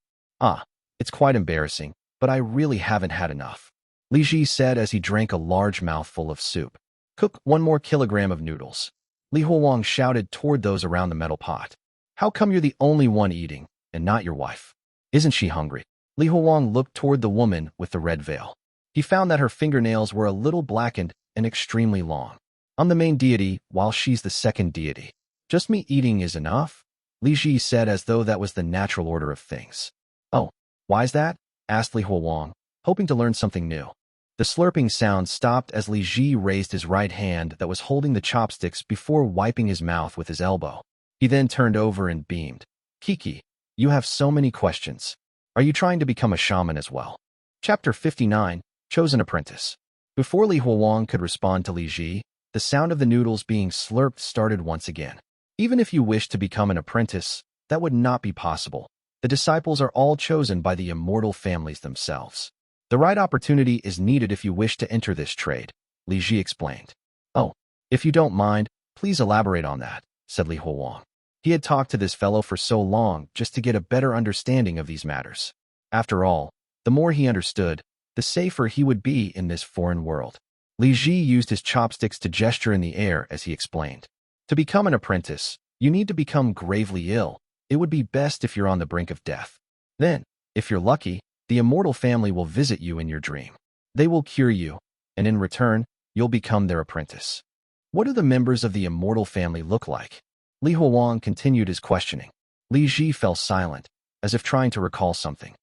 A: It's quite embarrassing, but I really haven't had enough, Li Ji said as he drank a large mouthful of soup. Cook 1 more kilogram of noodles. Li Huowang shouted toward those around the metal pot. How come you're the only one eating, and not your wife? Isn't she hungry? Li Huowang looked toward the woman with the red veil. He found that her fingernails were a little blackened and extremely long. I'm the main deity, while she's the second deity. Just me eating is enough? Li Ji said as though that was the natural order of things. Oh, why's that? Asked Li Huowang, hoping to learn something new. The slurping sound stopped as Li Ji raised his right hand that was holding the chopsticks before wiping his mouth with his elbow. He then turned over and beamed. Kiki, you have so many questions. Are you trying to become a shaman as well? Chapter 59, Chosen Apprentice. Before Li Huowang could respond to Li Ji, the sound of the noodles being slurped started once again. Even if you wish to become an apprentice, that would not be possible. The disciples are all chosen by the immortal families themselves. The right opportunity is needed if you wish to enter this trade, Li Ji explained. Oh, if you don't mind, please elaborate on that, said Li Huowang. He had talked to this fellow for so long just to get a better understanding of these matters. After all, the more he understood, the safer he would be in this foreign world. Li Ji used his chopsticks to gesture in the air as he explained. To become an apprentice, you need to become gravely ill. It would be best if you're on the brink of death. Then, if you're lucky, the immortal family will visit you in your dream. They will cure you, and in return, you'll become their apprentice. What do the members of the immortal family look like? Li Huowang continued his questioning. Li Ji fell silent, as if trying to recall something.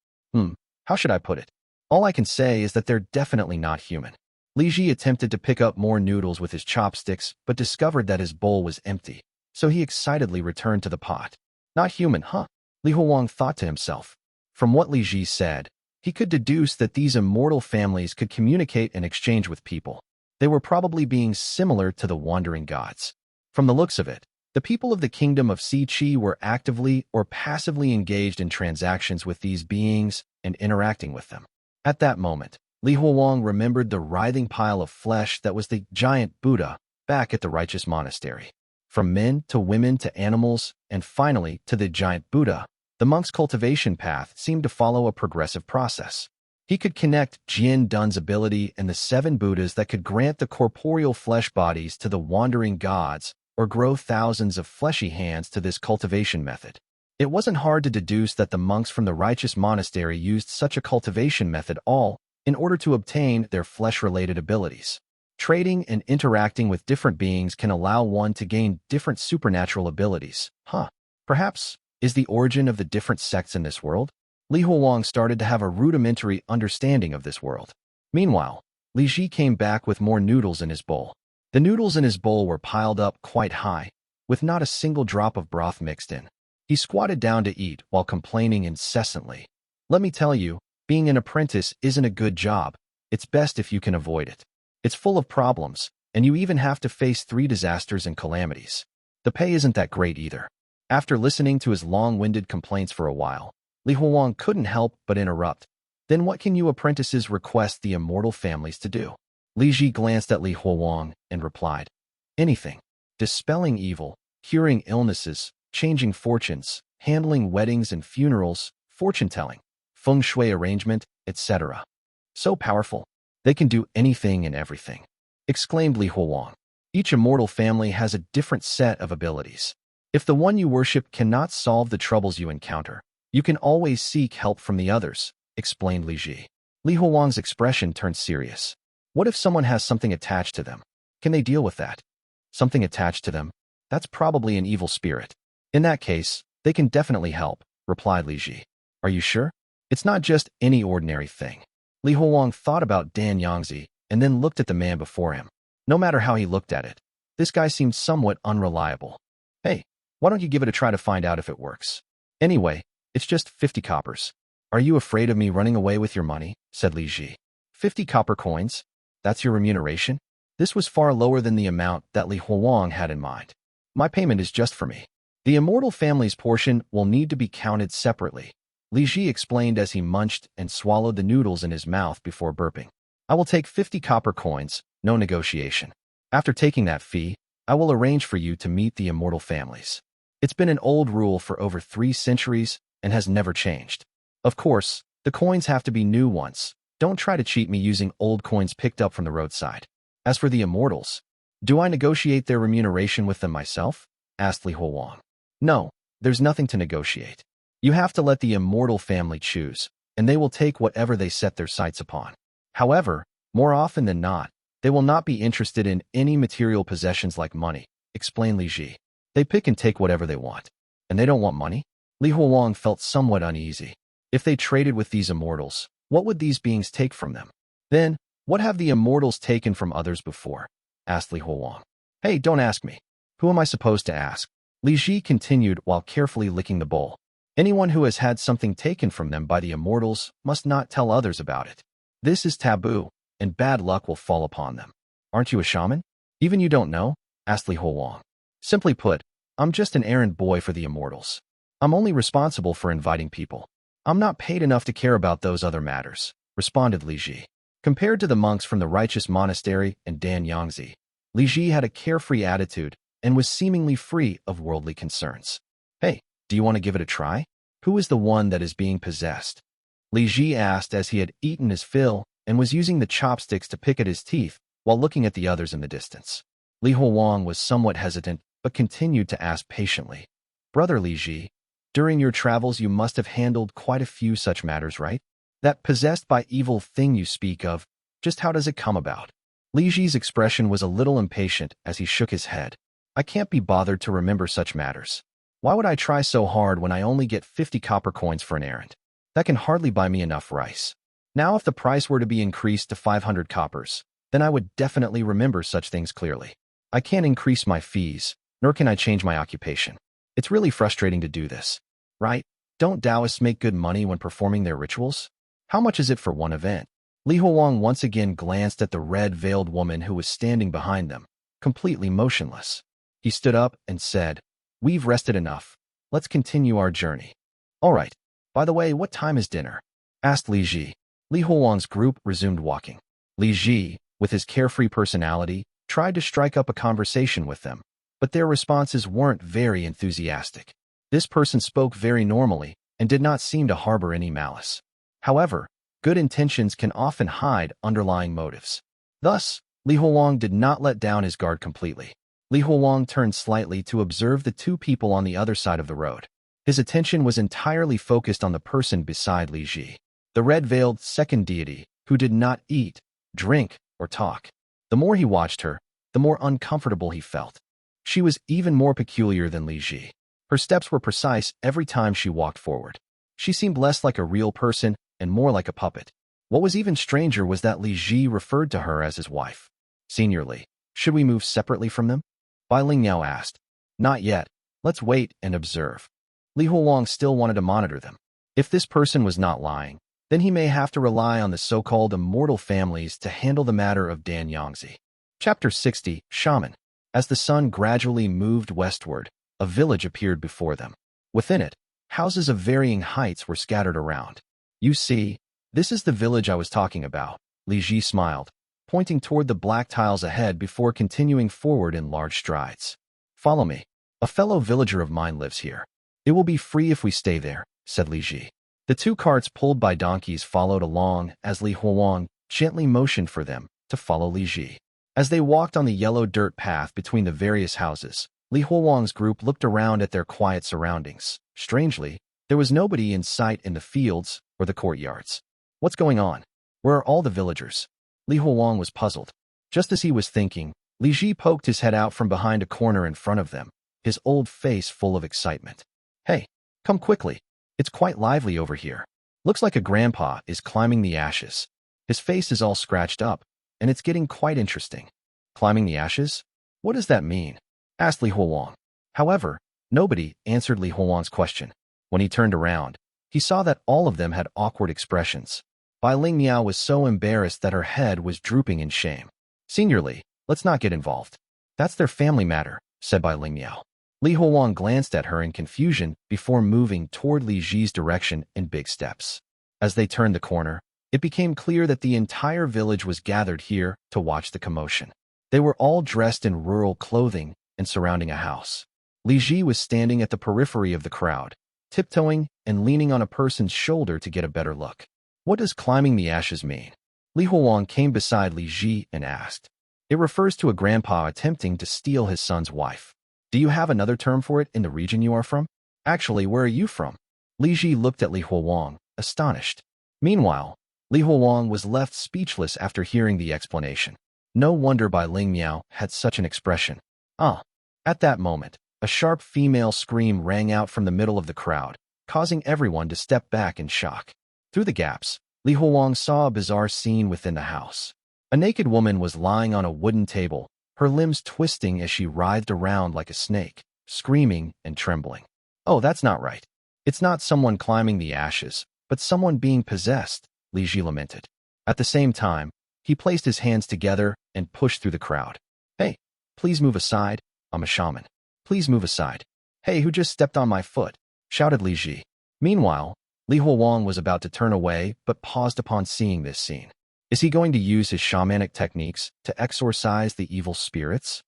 A: How should I put it? All I can say is that they're definitely not human. Li Ji attempted to pick up more noodles with his chopsticks, but discovered that his bowl was empty, so he excitedly returned to the pot. Not human, huh? Li Huowang thought to himself. From what Li Ji said, he could deduce that these immortal families could communicate and exchange with people. They were probably beings similar to the wandering gods. From the looks of it, the people of the kingdom of Si-Chi were actively or passively engaged in transactions with these beings and interacting with them. At that moment, Li Huowang remembered the writhing pile of flesh that was the giant Buddha back at the Righteous Monastery. From men to women to animals, and finally to the giant Buddha, the monk's cultivation path seemed to follow a progressive process. He could connect Jian Dun's ability and the 7 Buddhas that could grant the corporeal flesh bodies to the wandering gods or grow thousands of fleshy hands to this cultivation method. It wasn't hard to deduce that the monks from the Righteous Monastery used such a cultivation method all in order to obtain their flesh-related abilities. Trading and interacting with different beings can allow one to gain different supernatural abilities. Perhaps is the origin of the different sects in this world? Li Huowang started to have a rudimentary understanding of this world. Meanwhile, Li Ji came back with more noodles in his bowl. The noodles in his bowl were piled up quite high, with not a single drop of broth mixed in. He squatted down to eat while complaining incessantly. Let me tell you, being an apprentice isn't a good job. It's best if you can avoid it. It's full of problems, and you even have to face 3 disasters and calamities. The pay isn't that great either. After listening to his long-winded complaints for a while, Li Huowang couldn't help but interrupt. Then what can you apprentices request the immortal families to do? Li Ji glanced at Li Huowang and replied, anything. Dispelling evil, curing illnesses, changing fortunes, handling weddings and funerals, fortune-telling, feng shui arrangement, etc. So powerful. They can do anything and everything, exclaimed Li Huowang. Each immortal family has a different set of abilities. If the one you worship cannot solve the troubles you encounter, you can always seek help from the others, explained Li Ji. Li Huowang's expression turned serious. What if someone has something attached to them? Can they deal with that? Something attached to them? That's probably an evil spirit. In that case, they can definitely help, replied Li Ji. Are you sure? It's not just any ordinary thing. Li Huowang thought about Dan Yangzi and then looked at the man before him. No matter how he looked at it, this guy seemed somewhat unreliable. Hey, why don't you give it a try to find out if it works? Anyway, it's just 50 coppers. Are you afraid of me running away with your money? Said Li Ji. 50 copper coins? That's your remuneration? This was far lower than the amount that Li Huowang had in mind. My payment is just for me. The immortal family's portion will need to be counted separately, Li Ji explained as he munched and swallowed the noodles in his mouth before burping. I will take 50 copper coins, no negotiation. After taking that fee, I will arrange for you to meet the immortal families. It's been an old rule for over 3 centuries and has never changed. Of course, the coins have to be new ones. Don't try to cheat me using old coins picked up from the roadside. As for the immortals, do I negotiate their remuneration with them myself? Asked Li Huowang. No, there's nothing to negotiate. You have to let the immortal family choose, and they will take whatever they set their sights upon. However, more often than not, they will not be interested in any material possessions like money, explained Li Ji. They pick and take whatever they want. And they don't want money? Li Huowang felt somewhat uneasy. If they traded with these immortals, what would these beings take from them? Then, what have the immortals taken from others before? Asked Li Huowang. Hey, don't ask me. Who am I supposed to ask? Li Ji continued while carefully licking the bowl. Anyone who has had something taken from them by the immortals must not tell others about it. This is taboo, and bad luck will fall upon them. Aren't you a shaman? Even you don't know? Asked Li Huowang. Simply put, I'm just an errand boy for the immortals. I'm only responsible for inviting people. I'm not paid enough to care about those other matters, responded Li Ji. Compared to the monks from the Righteous Monastery and Dan Yangzi, Li Ji had a carefree attitude and was seemingly free of worldly concerns. Hey, do you want to give it a try? Who is the one that is being possessed? Li Ji asked as he had eaten his fill and was using the chopsticks to pick at his teeth while looking at the others in the distance. Li Huowang was somewhat hesitant but continued to ask patiently. Brother Li Ji, during your travels you must have handled quite a few such matters, right? That possessed by evil thing you speak of, just how does it come about? Li Ji's expression was a little impatient as he shook his head. I can't be bothered to remember such matters. Why would I try so hard when I only get 50 copper coins for an errand? That can hardly buy me enough rice. Now if the price were to be increased to 500 coppers, then I would definitely remember such things clearly. I can't increase my fees, nor can I change my occupation. It's really frustrating to do this, right? Don't Taoists make good money when performing their rituals? How much is it for one event? Li Huowang once again glanced at the red-veiled woman who was standing behind them, completely motionless. He stood up and said, "We've rested enough. Let's continue our journey." "All right. By the way, what time is dinner?" asked Li Ji. Li Huowang's group resumed walking. Li Ji, with his carefree personality, tried to strike up a conversation with them, but their responses weren't very enthusiastic. This person spoke very normally and did not seem to harbor any malice. However, good intentions can often hide underlying motives. Thus, Li Huowang did not let down his guard completely. Li Huowang turned slightly to observe the two people on the other side of the road. His attention was entirely focused on the person beside Li Ji, the red-veiled second deity, who did not eat, drink, or talk. The more he watched her, the more uncomfortable he felt. She was even more peculiar than Li Ji. Her steps were precise every time she walked forward. She seemed less like a real person and more like a puppet. What was even stranger was that Li Ji referred to her as his wife. "Senior, should we move separately from them?" Bai Lingyao asked. "Not yet. Let's wait and observe." Li Huowang still wanted to monitor them. If this person was not lying, then he may have to rely on the so-called immortal families to handle the matter of Dan Yangzi. Chapter 60, Shaman. As the sun gradually moved westward, a village appeared before them. Within it, houses of varying heights were scattered around. "You see, this is the village I was talking about," Li Ji smiled, pointing toward the black tiles ahead before continuing forward in large strides. "Follow me. A fellow villager of mine lives here. It will be free if we stay there," said Li Ji. The two carts pulled by donkeys followed along as Li Huowang gently motioned for them to follow Li Ji. As they walked on the yellow dirt path between the various houses, Li Huowang's group looked around at their quiet surroundings. Strangely, there was nobody in sight in the fields or the courtyards. "What's going on? Where are all the villagers?" Li Huowang was puzzled. Just as he was thinking, Li Ji poked his head out from behind a corner in front of them, his old face full of excitement. "Hey, come quickly. It's quite lively over here. Looks like a grandpa is climbing the ashes. His face is all scratched up, and it's getting quite interesting." "Climbing the ashes? What does that mean?" asked Li Huowang. However, nobody answered Li Huowang's question. When he turned around, he saw that all of them had awkward expressions. Bai Lingyao was so embarrassed that her head was drooping in shame. "Senior Li, let's not get involved. That's their family matter," said Bai Lingyao. Li Huowang glanced at her in confusion before moving toward Li Ji's direction in big steps. As they turned the corner, it became clear that the entire village was gathered here to watch the commotion. They were all dressed in rural clothing and surrounding a house. Li Ji was standing at the periphery of the crowd, tiptoeing and leaning on a person's shoulder to get a better look. "What does climbing the ashes mean?" Li Huowang came beside Li Ji and asked. "It refers to a grandpa attempting to steal his son's wife. Do you have another term for it in the region you are from? Actually, where are you from?" Li Ji looked at Li Huowang, astonished. Meanwhile, Li Huowang was left speechless after hearing the explanation. No wonder Bai Lingyao had such an expression. "Ah!" At that moment, a sharp female scream rang out from the middle of the crowd, causing everyone to step back in shock. Through the gaps, Li Huowang saw a bizarre scene within the house. A naked woman was lying on a wooden table, her limbs twisting as she writhed around like a snake, screaming and trembling. "Oh, that's not right. It's not someone climbing the ashes, but someone being possessed," Li Ji lamented. At the same time, he placed his hands together and pushed through the crowd. "Hey, please move aside. I'm a shaman. Please move aside." "Hey, who just stepped on my foot?" shouted Li Ji. Meanwhile, Li Huowang was about to turn away but paused upon seeing this scene. Is he going to use his shamanic techniques to exorcise the evil spirits?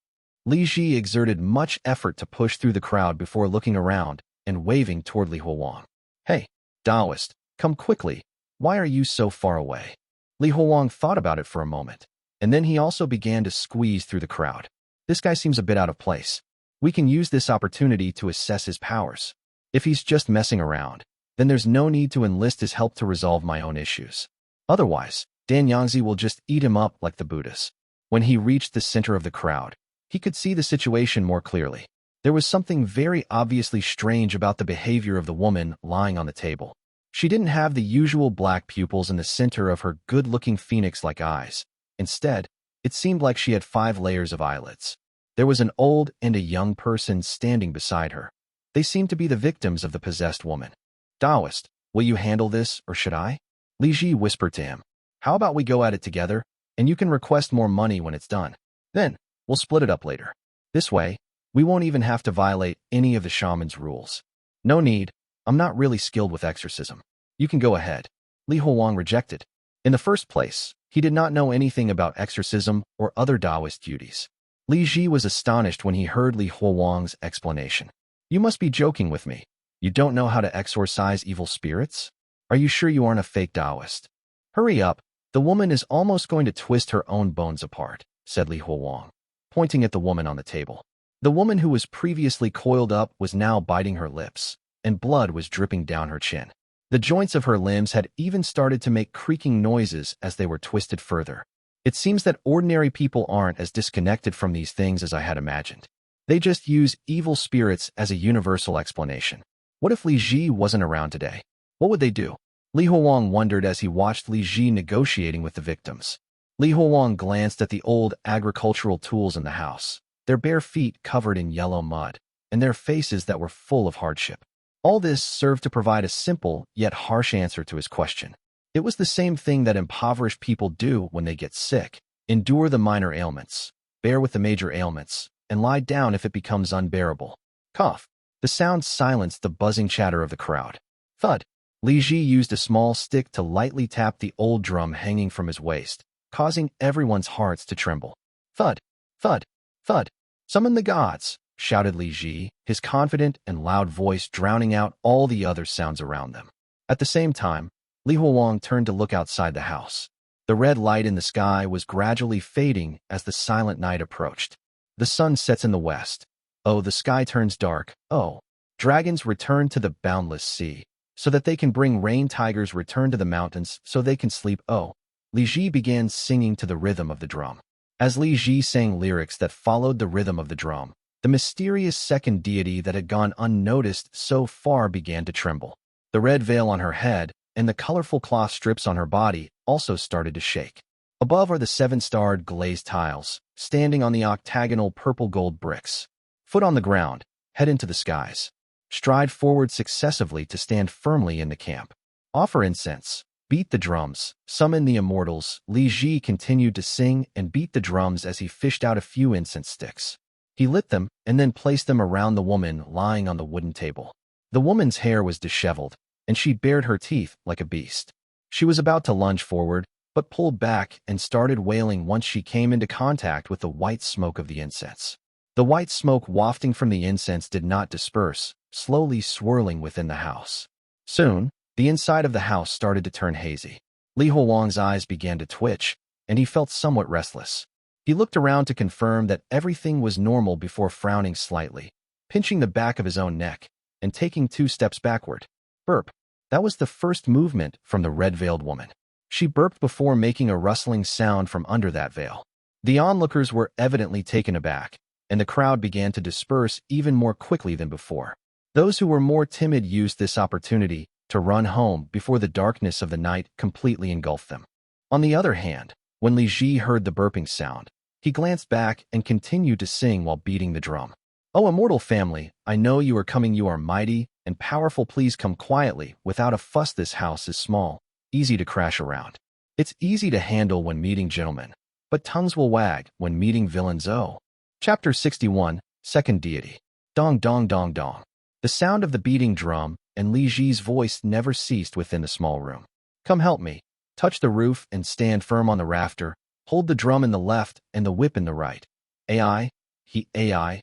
A: Li Ji exerted much effort to push through the crowd before looking around and waving toward Li Huowang. "Hey, Taoist, come quickly. Why are you so far away?" Li Huowang thought about it for a moment, and then he also began to squeeze through the crowd. "This guy seems a bit out of place. We can use this opportunity to assess his powers. If he's just messing around, then there's no need to enlist his help to resolve my own issues. Otherwise, Dan Yangzi will just eat him up like the Buddhas." When he reached the center of the crowd, he could see the situation more clearly. There was something very obviously strange about the behavior of the woman lying on the table. She didn't have the usual black pupils in the center of her good-looking phoenix-like eyes. Instead, it seemed like she had 5 layers of eyelids. There was an old and a young person standing beside her. They seemed to be the victims of the possessed woman. "Taoist, will you handle this, or should I?" Li Ji whispered to him. "How about we go at it together, and you can request more money when it's done. Then, we'll split it up later. This way, we won't even have to violate any of the shaman's rules." "No need. I'm not really skilled with exorcism. You can go ahead." Li Huowang rejected. In the first place, he did not know anything about exorcism or other Taoist duties. Li Ji was astonished when he heard Li Huowang's explanation. "You must be joking with me. You don't know how to exorcise evil spirits? Are you sure you aren't a fake Taoist?" "Hurry up. The woman is almost going to twist her own bones apart," said Li Huowang, pointing at the woman on the table. The woman who was previously coiled up was now biting her lips, and blood was dripping down her chin. The joints of her limbs had even started to make creaking noises as they were twisted further. It seems that ordinary people aren't as disconnected from these things as I had imagined. They just use evil spirits as a universal explanation. What if Li Ji wasn't around today? What would they do? Li Huowang wondered as he watched Li Ji negotiating with the victims. Li Huowang glanced at the old agricultural tools in the house, their bare feet covered in yellow mud, and their faces that were full of hardship. All this served to provide a simple yet harsh answer to his question. It was the same thing that impoverished people do when they get sick: endure the minor ailments, bear with the major ailments, and lie down if it becomes unbearable. Cough. The sound silenced the buzzing chatter of the crowd. Thud. Li Ji used a small stick to lightly tap the old drum hanging from his waist, causing everyone's hearts to tremble. Thud. Thud. Thud. "Summon the gods," shouted Li Ji, his confident and loud voice drowning out all the other sounds around them. At the same time, Li Huowang turned to look outside the house. The red light in the sky was gradually fading as the silent night approached. The sun sets in the west. Oh, the sky turns dark. Oh, dragons return to the boundless sea, so that they can bring rain. Tigers return to the mountains, so they can sleep. Oh. Li Ji began singing to the rhythm of the drum. As Li Ji sang lyrics that followed the rhythm of the drum, the mysterious second deity that had gone unnoticed so far began to tremble. The red veil on her head and the colorful cloth strips on her body also started to shake. Above are the 7-starred glazed tiles, standing on the octagonal purple-gold bricks. Foot on the ground, head into the skies. Stride forward successively to stand firmly in the camp. Offer incense. Beat the drums. Summon the immortals. Li Ji continued to sing and beat the drums as he fished out a few incense sticks. He lit them and then placed them around the woman lying on the wooden table. The woman's hair was disheveled, and she bared her teeth like a beast. She was about to lunge forward, but pulled back and started wailing once she came into contact with the white smoke of the incense. The white smoke wafting from the incense did not disperse, slowly swirling within the house. Soon, the inside of the house started to turn hazy. Li Huowang's eyes began to twitch, and he felt somewhat restless. He looked around to confirm that everything was normal before frowning slightly, pinching the back of his own neck, and taking 2 steps backward. Burp. That was the first movement from the red-veiled woman. She burped before making a rustling sound from under that veil. The onlookers were evidently taken aback, and the crowd began to disperse even more quickly than before. Those who were more timid used this opportunity to run home before the darkness of the night completely engulfed them. On the other hand, when Li Ji heard the burping sound, he glanced back and continued to sing while beating the drum. "Oh, immortal family, I know you are coming. You are mighty and powerful. Please come quietly, without a fuss. This house is small, easy to crash around. It's easy to handle when meeting gentlemen, but tongues will wag when meeting villains." Oh. Chapter 61, Second Deity. Dong dong dong dong. The sound of the beating drum and Li Ji's voice never ceased within the small room. "Come help me. Touch the roof and stand firm on the rafter. Hold the drum in the left and the whip in the right. AI, he AI,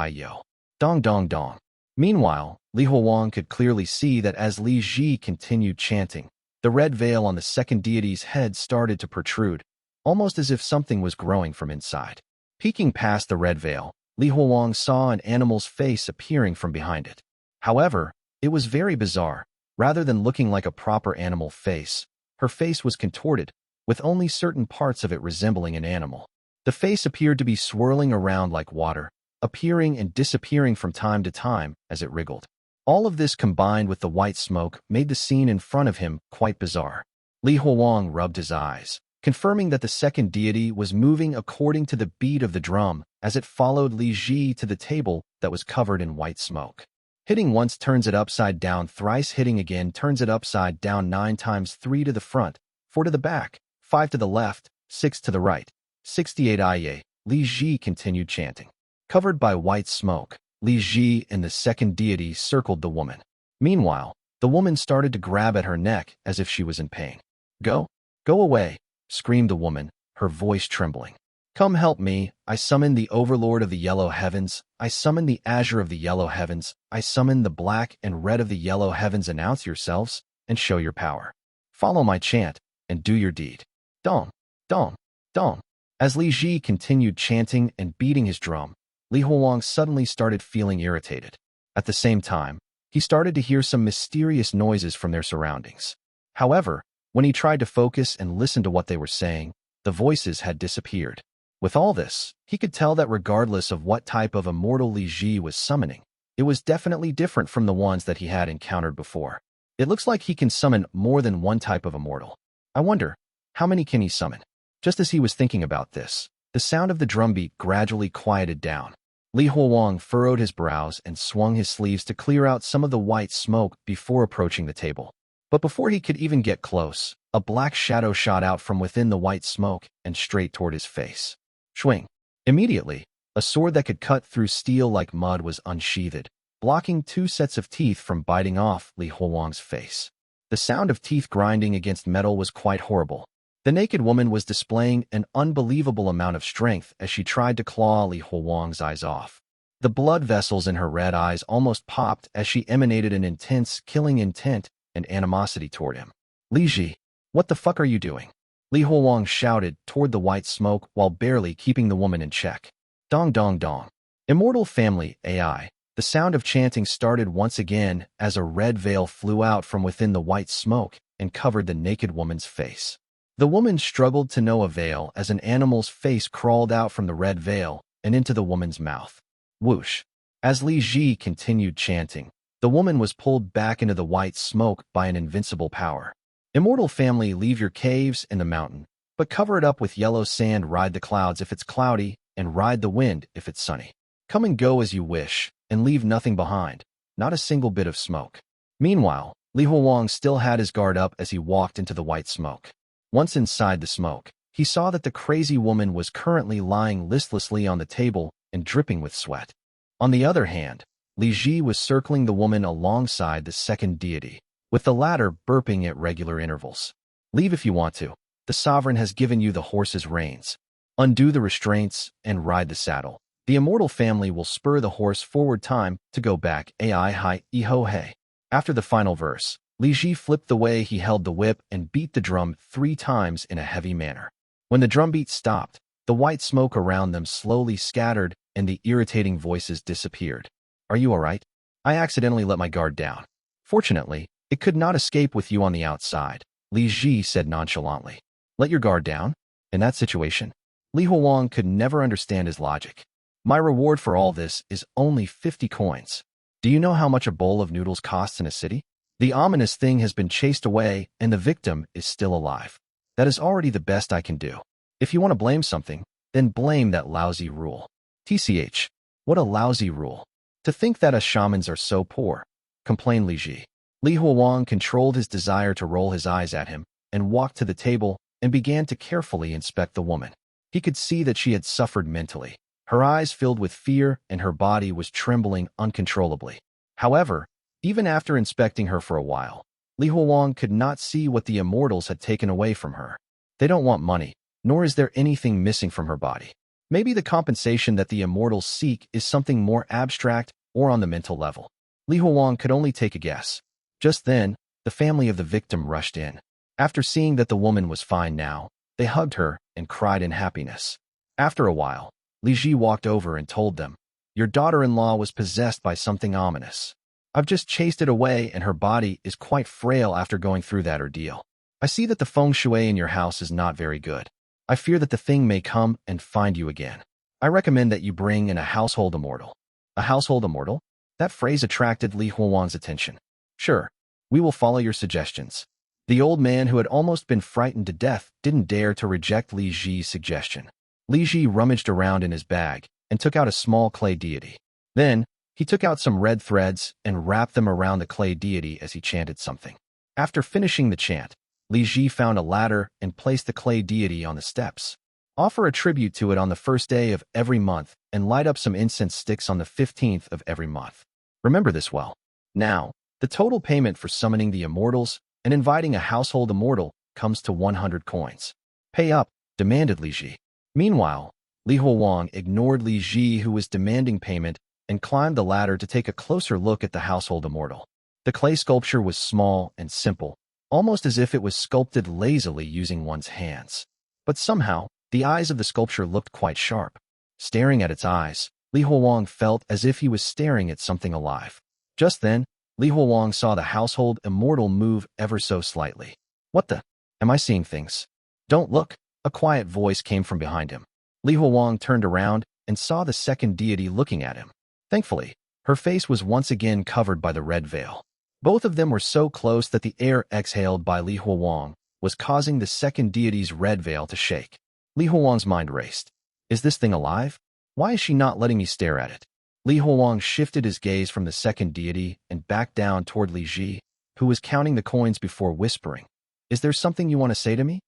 A: yo. Dong dong dong." Meanwhile, Li Huowang could clearly see that as Li Ji continued chanting, the red veil on the second deity's head started to protrude, almost as if something was growing from inside. Peeking past the red veil, Li Huowang saw an animal's face appearing from behind it. However, it was very bizarre. Rather than looking like a proper animal face, her face was contorted, with only certain parts of it resembling an animal. The face appeared to be swirling around like water, appearing and disappearing from time to time as it wriggled. All of this combined with the white smoke made the scene in front of him quite bizarre. Li Huowang rubbed his eyes, confirming that the second deity was moving according to the beat of the drum as it followed Li Ji to the table that was covered in white smoke. Hitting once turns it upside down, thrice hitting again turns it upside down 9 times, 3 to the front, 4 to the back, 5 to the left, 6 to the right. 68 Aye, Li Ji continued chanting. Covered by white smoke, Li Ji and the second deity circled the woman. Meanwhile, the woman started to grab at her neck as if she was in pain. Go away, screamed the woman, her voice trembling. Come help me, I summon the Overlord of the Yellow Heavens, I summon the Azure of the Yellow Heavens, I summon the Black and Red of the Yellow Heavens. Announce yourselves, and show your power. Follow my chant, and do your deed. Dong, dong, dong. As Li Ji continued chanting and beating his drum, Li Huowang suddenly started feeling irritated. At the same time, he started to hear some mysterious noises from their surroundings. However, when he tried to focus and listen to what they were saying, the voices had disappeared. With all this, he could tell that regardless of what type of immortal Li Ji was summoning, it was definitely different from the ones that he had encountered before. It looks like he can summon more than one type of immortal. I wonder, how many can he summon? Just as he was thinking about this, the sound of the drumbeat gradually quieted down. Li Huowang furrowed his brows and swung his sleeves to clear out some of the white smoke before approaching the table. But before he could even get close, a black shadow shot out from within the white smoke and straight toward his face. Swing. Immediately, a sword that could cut through steel like mud was unsheathed, blocking 2 sets of teeth from biting off Li Huowang's face. The sound of teeth grinding against metal was quite horrible. The naked woman was displaying an unbelievable amount of strength as she tried to claw Li Huowang's eyes off. The blood vessels in her red eyes almost popped as she emanated an intense, killing intent and animosity toward him. Li Ji, what the fuck are you doing? Li Huowang shouted toward the white smoke while barely keeping the woman in check. Dong dong dong. Immortal family, AI. The sound of chanting started once again as a red veil flew out from within the white smoke and covered the naked woman's face. The woman struggled to no avail as an animal's face crawled out from the red veil and into the woman's mouth. Whoosh. As Li Ji continued chanting, the woman was pulled back into the white smoke by an invincible power. Immortal family, leave your caves in the mountain, but cover it up with yellow sand. Ride the clouds if it's cloudy, and ride the wind if it's sunny. Come and go as you wish, and leave nothing behind, not a single bit of smoke. Meanwhile, Li Huowang still had his guard up as he walked into the white smoke. Once inside the smoke, he saw that the crazy woman was currently lying listlessly on the table and dripping with sweat. On the other hand, Li Ji was circling the woman alongside the second deity, with the latter burping at regular intervals. Leave if you want to. The sovereign has given you the horse's reins. Undo the restraints and ride the saddle. The immortal family will spur the horse forward. Time to go back. Ai hi iho hey. After the final verse, Li Ji flipped the way he held the whip and beat the drum 3 times in a heavy manner. When the drumbeat stopped, the white smoke around them slowly scattered and the irritating voices disappeared. Are you all right? I accidentally let my guard down. Fortunately, it could not escape with you on the outside, Li Ji said nonchalantly. Let your guard down? In that situation? Li Huowang could never understand his logic. My reward for all this is only 50 coins. Do you know how much a bowl of noodles costs in a city? The ominous thing has been chased away and the victim is still alive. That is already the best I can do. If you want to blame something, then blame that lousy rule. TCH, what a lousy rule. To think that us shamans are so poor, complained Li Ji. Li Huowang controlled his desire to roll his eyes at him and walked to the table and began to carefully inspect the woman. He could see that she had suffered mentally. Her eyes filled with fear and her body was trembling uncontrollably. However, even after inspecting her for a while, Li Huowang could not see what the immortals had taken away from her. They don't want money, nor is there anything missing from her body. Maybe the compensation that the immortals seek is something more abstract or on the mental level. Li Huowang could only take a guess. Just then, the family of the victim rushed in. After seeing that the woman was fine now, they hugged her and cried in happiness. After a while, Li Ji walked over and told them, your daughter-in-law was possessed by something ominous. I've just chased it away and her body is quite frail after going through that ordeal. I see that the feng shui in your house is not very good. I fear that the thing may come and find you again. I recommend that you bring in a household immortal. A household immortal? That phrase attracted Li Huowang's attention. Sure, we will follow your suggestions. The old man, who had almost been frightened to death, didn't dare to reject Li Ji's suggestion. Li Ji rummaged around in his bag and took out a small clay deity. Then, he took out some red threads and wrapped them around the clay deity as he chanted something. After finishing the chant, Li Ji found a ladder and placed the clay deity on the steps. Offer a tribute to it on the first day of every month and light up some incense sticks on the 15th of every month. Remember this well. Now, the total payment for summoning the immortals and inviting a household immortal comes to 100 coins. Pay up, demanded Li Ji. Meanwhile, Li Huowang ignored Li Ji, who was demanding payment, and climbed the ladder to take a closer look at the household immortal. The clay sculpture was small and simple, almost as if it was sculpted lazily using one's hands. But somehow, the eyes of the sculpture looked quite sharp. Staring at its eyes, Li Huowang felt as if he was staring at something alive. Just then, Li Huowang saw the household immortal move ever so slightly. What the? Am I seeing things? Don't look, a quiet voice came from behind him. Li Huowang turned around and saw the second deity looking at him. Thankfully, her face was once again covered by the red veil. Both of them were so close that the air exhaled by Li Huowang was causing the second deity's red veil to shake. Li Huowang's mind raced. Is this thing alive? Why is she not letting me stare at it? Li Huowang shifted his gaze from the second deity and back down toward Li Ji, who was counting the coins before whispering. Is there something you want to say to me?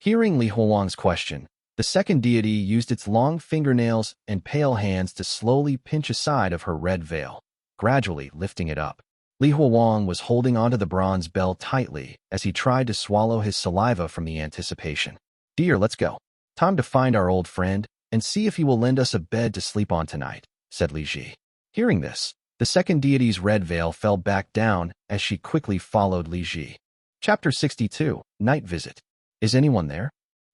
A: Hearing Li Huowang's question, the second deity used its long fingernails and pale hands to slowly pinch aside of her red veil, gradually lifting it up. Li Huowang was holding onto the bronze bell tightly as he tried to swallow his saliva from the anticipation. Dear, let's go. Time to find our old friend and see if he will lend us a bed to sleep on tonight, said Li Ji. Hearing this, the second deity's red veil fell back down as she quickly followed Li Ji. Chapter 62, Night Visit. Is anyone there?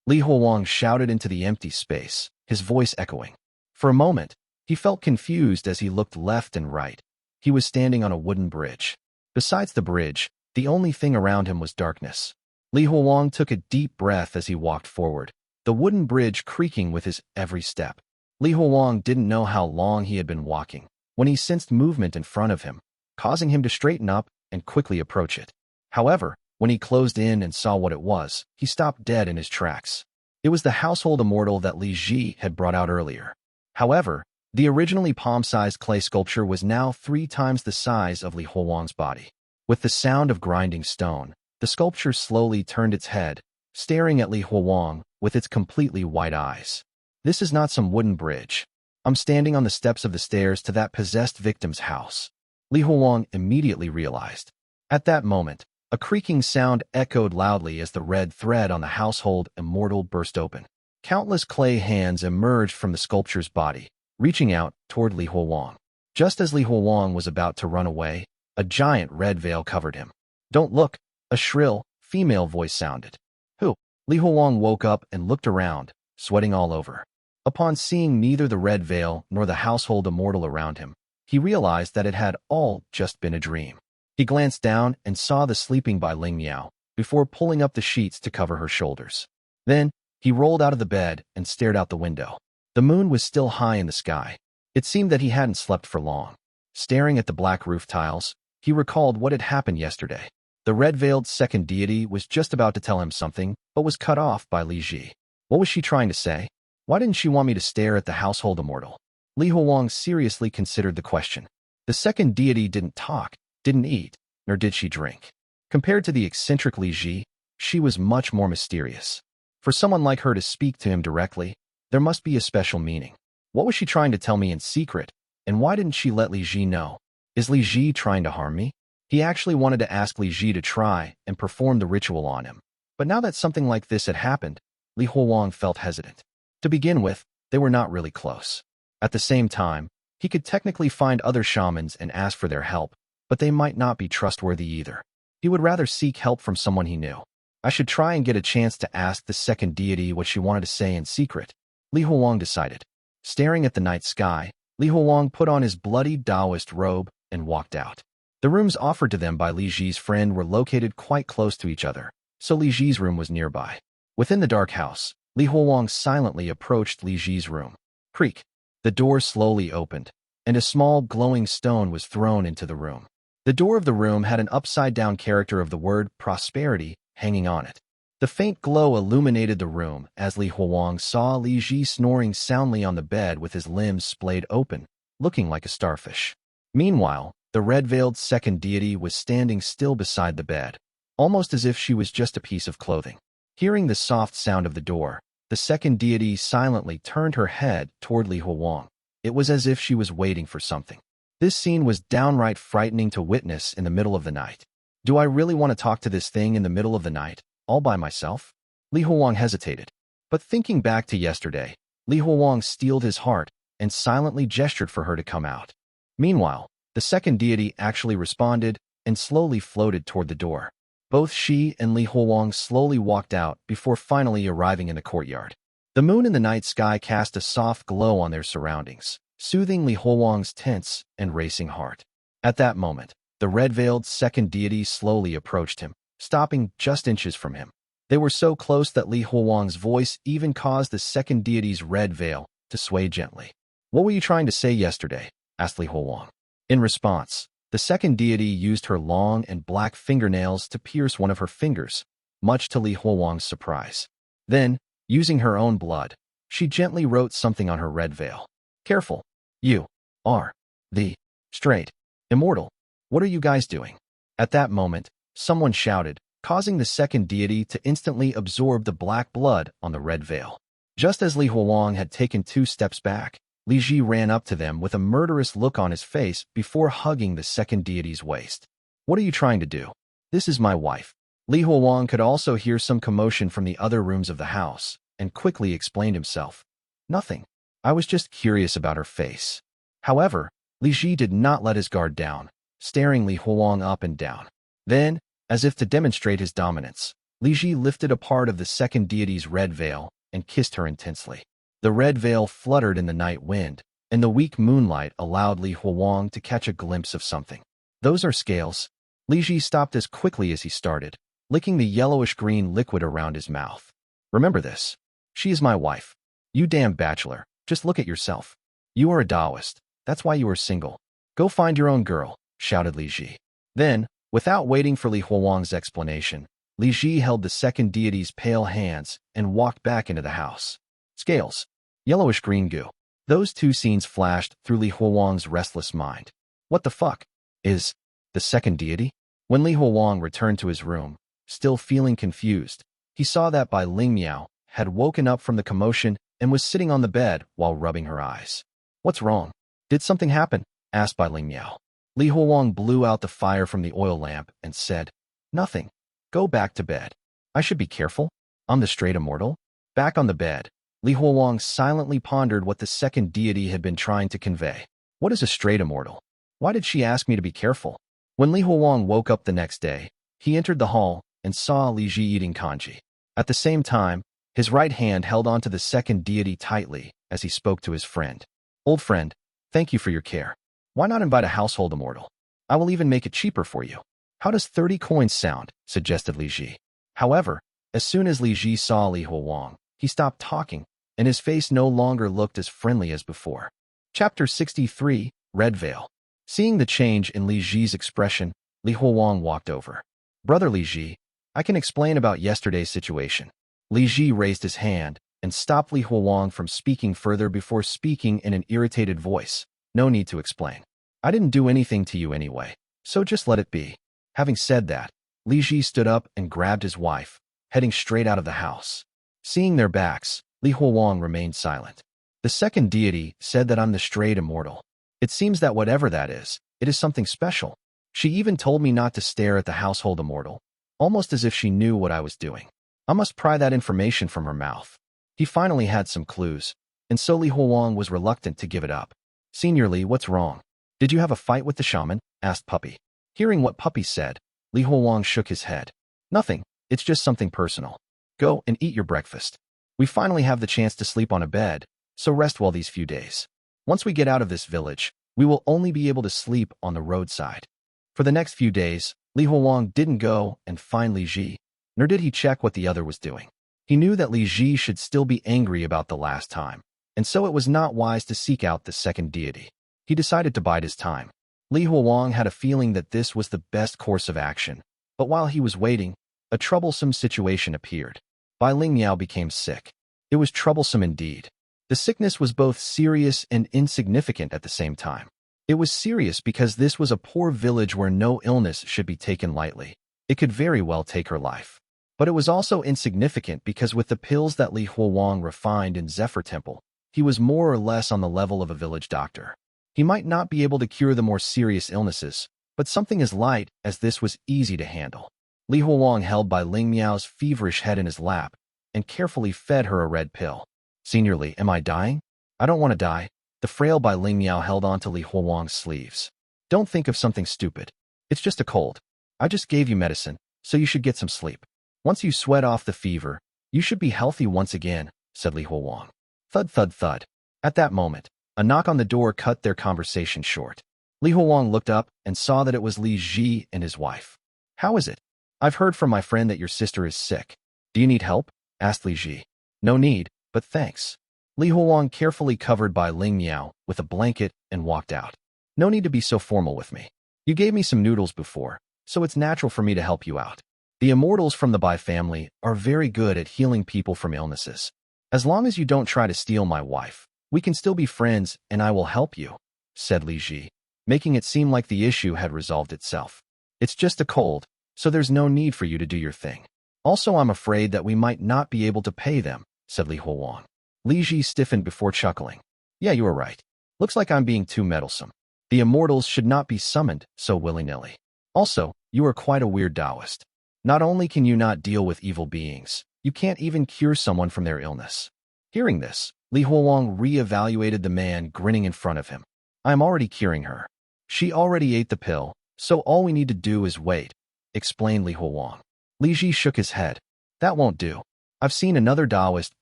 A: Li Huowang shouted into the empty space, his voice echoing. For a moment, he felt confused as he looked left and right. He was standing on a wooden bridge. Besides the bridge, the only thing around him was darkness. Li Huowang took a deep breath as he walked forward, the wooden bridge creaking with his every step. Li Huowang didn't know how long he had been walking when he sensed movement in front of him, causing him to straighten up and quickly approach it. However, when he closed in and saw what it was, he stopped dead in his tracks. It was the household immortal that Li Ji had brought out earlier. However, the originally palm-sized clay sculpture was now 3 times the size of Li Huowang's body. With the sound of grinding stone, the sculpture slowly turned its head, staring at Li Huowang with its completely white eyes. This is not some wooden bridge. I'm standing on the steps of the stairs to that possessed victim's house. Li Huowang immediately realized. At that moment, a creaking sound echoed loudly as the red thread on the household immortal burst open. Countless clay hands emerged from the sculpture's body, reaching out toward Li Huowang. Just as Li Huowang was about to run away, a giant red veil covered him. Don't look, a shrill, female voice sounded. Who? Li Huowang woke up and looked around, sweating all over. Upon seeing neither the red veil nor the household immortal around him, he realized that it had all just been a dream. He glanced down and saw the sleeping Bai Ling Miao before pulling up the sheets to cover her shoulders. Then, he rolled out of the bed and stared out the window. The moon was still high in the sky. It seemed that he hadn't slept for long. Staring at the black roof tiles, he recalled what had happened yesterday. The red-veiled second deity was just about to tell him something, but was cut off by Li Ji. What was she trying to say? Why didn't she want me to stare at the household immortal? Li Huowang seriously considered the question. The second deity didn't talk, didn't eat, nor did she drink. Compared to the eccentric Li Ji, she was much more mysterious. For someone like her to speak to him directly, there must be a special meaning. What was she trying to tell me in secret, and why didn't she let Li Ji know? Is Li Ji trying to harm me? He actually wanted to ask Li Ji to try and perform the ritual on him. But now that something like this had happened, Li Huowang felt hesitant. To begin with, they were not really close. At the same time, he could technically find other shamans and ask for their help, but they might not be trustworthy either. He would rather seek help from someone he knew. I should try and get a chance to ask the second deity what she wanted to say in secret, Li Huowang decided. Staring at the night sky, Li Huowang put on his bloody Taoist robe and walked out. The rooms offered to them by Li Ji's friend were located quite close to each other, so Li Ji's room was nearby. Within the dark house, Li Huowang silently approached Li Ji's room. Creak. The door slowly opened, and a small glowing stone was thrown into the room. The door of the room had an upside-down character of the word prosperity hanging on it. The faint glow illuminated the room as Li Huowang saw Li Ji snoring soundly on the bed with his limbs splayed open, looking like a starfish. Meanwhile, the red-veiled second deity was standing still beside the bed, almost as if she was just a piece of clothing. Hearing the soft sound of the door, the second deity silently turned her head toward Li Huowang. It was as if she was waiting for something. This scene was downright frightening to witness in the middle of the night. Do I really want to talk to this thing in the middle of the night, all by myself? Li Huowang hesitated. But thinking back to yesterday, Li Huowang steeled his heart and silently gestured for her to come out. Meanwhile, the second deity actually responded and slowly floated toward the door. Both she and Li Huowang slowly walked out before finally arriving in the courtyard. The moon in the night sky cast a soft glow on their surroundings, soothing Li Huowang's tense and racing heart. At that moment, the red-veiled second deity slowly approached him, stopping just inches from him. They were so close that Li Huowang's voice even caused the second deity's red veil to sway gently. "What were you trying to say yesterday?" asked Li Huowang. In response, the second deity used her long and black fingernails to pierce one of her fingers, much to Li Huowang's surprise. Then, using her own blood, she gently wrote something on her red veil. "Careful. You are the straight immortal. What are you guys doing?" At that moment, someone shouted, causing the second deity to instantly absorb the black blood on the red veil. Just as Li Huowang had taken 2 steps back, Li Ji ran up to them with a murderous look on his face before hugging the second deity's waist. "What are you trying to do? This is my wife." Li Huowang could also hear some commotion from the other rooms of the house, and quickly explained himself. "Nothing. I was just curious about her face." However, Li Ji did not let his guard down, staring Li Huowang up and down. Then, as if to demonstrate his dominance, Li Ji lifted a part of the second deity's red veil and kissed her intensely. The red veil fluttered in the night wind, and the weak moonlight allowed Li Huowang to catch a glimpse of something. "Those are scales." Li Ji stopped as quickly as he started, licking the yellowish-green liquid around his mouth. "Remember this. She is my wife. You damn bachelor, just look at yourself. You are a Taoist. That's why you are single. Go find your own girl," shouted Li Ji. Then, without waiting for Li Huowang's explanation, Li Ji held the second deity's pale hands and walked back into the house. Scales. Yellowish-green goo. Those 2 scenes flashed through Li Huowang's restless mind. What the fuck is the second deity? When Li Huowang returned to his room, still feeling confused, he saw that Bai Ling Miao had woken up from the commotion and was sitting on the bed while rubbing her eyes. "What's wrong? Did something happen?" asked Bai Ling Miao. Li Huowang blew out the fire from the oil lamp and said, "Nothing. Go back to bed. I should be careful. I'm the straight immortal." Back on the bed, Li Huowang silently pondered what the second deity had been trying to convey. What is a straight immortal? Why did she ask me to be careful? When Li Huowang woke up the next day, he entered the hall and saw Li Ji eating congee. At the same time, his right hand held onto the second deity tightly as he spoke to his friend. "Old friend, thank you for your care. Why not invite a household immortal? I will even make it cheaper for you." "How does 30 coins sound?" suggested Li Ji. However, as soon as Li Ji saw Li Huowang, he stopped talking, and his face no longer looked as friendly as before. Chapter 63, Red Veil. Seeing the change in Li Ji's expression, Li Huowang walked over. "Brother Li Ji, I can explain about yesterday's situation." Li Ji raised his hand and stopped Li Huowang from speaking further before speaking in an irritated voice. "No need to explain. I didn't do anything to you anyway, so just let it be." Having said that, Li Ji stood up and grabbed his wife, heading straight out of the house. Seeing their backs, Li Huowang remained silent. "The second deity said that I'm the straight immortal. It seems that whatever that is, it is something special. She even told me not to stare at the household immortal, almost as if she knew what I was doing. I must pry that information from her mouth." He finally had some clues, and so Li Huowang was reluctant to give it up. "Senior Li, what's wrong? Did you have a fight with the shaman?" asked Puppy. Hearing what Puppy said, Li Huowang shook his head. "Nothing, it's just something personal. Go and eat your breakfast. We finally have the chance to sleep on a bed, so rest well these few days. Once we get out of this village, we will only be able to sleep on the roadside." For the next few days, Li Huowang didn't go and find Li Ji, nor did he check what the other was doing. He knew that Li Ji should still be angry about the last time, and so it was not wise to seek out the second deity. He decided to bide his time. Li Huowang had a feeling that this was the best course of action, but while he was waiting, a troublesome situation appeared. Bai Lingmiao became sick. It was troublesome indeed. The sickness was both serious and insignificant at the same time. It was serious because this was a poor village where no illness should be taken lightly. It could very well take her life. But it was also insignificant because with the pills that Li Huowang refined in Zephyr Temple, he was more or less on the level of a village doctor. He might not be able to cure the more serious illnesses, but something as light as this was easy to handle. Li Huowang held Bai Lingmiao's feverish head in his lap and carefully fed her a red pill. Senior Li, am I dying? I don't want to die. The frail Bai Lingmiao held onto Li Huowang's sleeves. Don't think of something stupid. It's just a cold. I just gave you medicine, so you should get some sleep. Once you sweat off the fever, you should be healthy once again, said Li Huowang. Thud, thud, thud. At that moment, a knock on the door cut their conversation short. Li Huowang looked up and saw that it was Li Ji and his wife. How is it? I've heard from my friend that your sister is sick. Do you need help? Asked Li Ji. No need, but thanks. Li Huowang carefully covered Bai Lingmiao with a blanket and walked out. No need to be so formal with me. You gave me some noodles before, so it's natural for me to help you out. The immortals from the Bai family are very good at healing people from illnesses. As long as you don't try to steal my wife, we can still be friends and I will help you, said Li Ji, making it seem like the issue had resolved itself. It's just a cold, so there's no need for you to do your thing. Also, I'm afraid that we might not be able to pay them, said Li Huowang. Li Ji stiffened before chuckling. Yeah, you are right. Looks like I'm being too meddlesome. The immortals should not be summoned so willy-nilly. Also, you are quite a weird Taoist. Not only can you not deal with evil beings, you can't even cure someone from their illness. Hearing this, Li Huowang re-evaluated the man grinning in front of him. I'm already curing her. She already ate the pill, so all we need to do is wait, explained Li Huowang. Li Ji shook his head. That won't do. I've seen another Taoist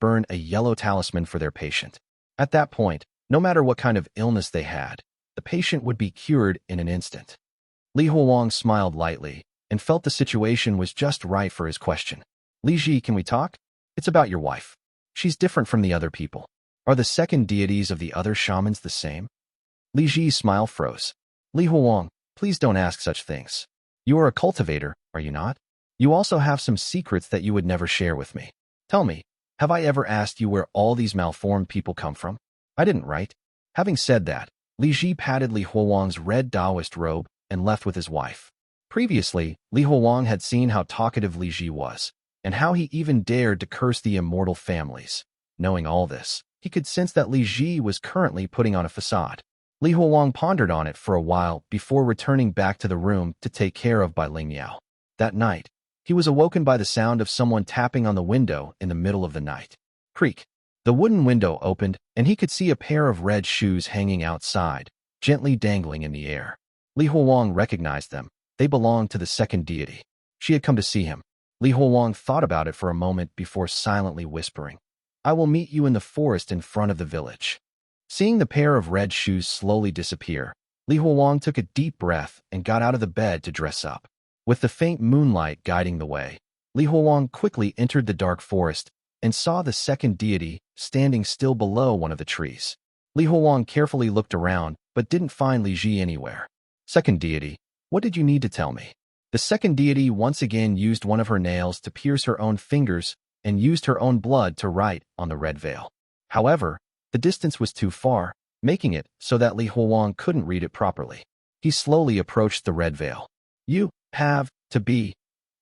A: burn a yellow talisman for their patient. At that point, no matter what kind of illness they had, the patient would be cured in an instant. Li Huowang smiled lightly and felt the situation was just right for his question. Li Ji, can we talk? It's about your wife. She's different from the other people. Are the second deities of the other shamans the same? Li Ji's smile froze. Li Huowang, please don't ask such things. You are a cultivator, are you not? You also have some secrets that you would never share with me. Tell me, have I ever asked you where all these malformed people come from? I didn't, right? Having said that, Li Ji patted Li Huowang's red Taoist robe and left with his wife. Previously, Li Huowang had seen how talkative Li Ji was, and how he even dared to curse the immortal families. Knowing all this, he could sense that Li Ji was currently putting on a facade. Li Huowang pondered on it for a while before returning back to the room to take care of Bai Lingmiao. That night, he was awoken by the sound of someone tapping on the window in the middle of the night. Creak. The wooden window opened, and he could see a pair of red shoes hanging outside, gently dangling in the air. Li Huowang recognized them. They belonged to the second deity. She had come to see him. Li Huowang thought about it for a moment before silently whispering, I will meet you in the forest in front of the village. Seeing the pair of red shoes slowly disappear, Li Huowang took a deep breath and got out of the bed to dress up. With the faint moonlight guiding the way, Li Huowang quickly entered the dark forest and saw the second deity standing still below one of the trees. Li Huowang carefully looked around but didn't find Li Ji anywhere. Second deity, what did you need to tell me? The second deity once again used one of her nails to pierce her own fingers and used her own blood to write on the red veil. However, the distance was too far, making it so that Li Huowang couldn't read it properly. He slowly approached the red veil. You have to be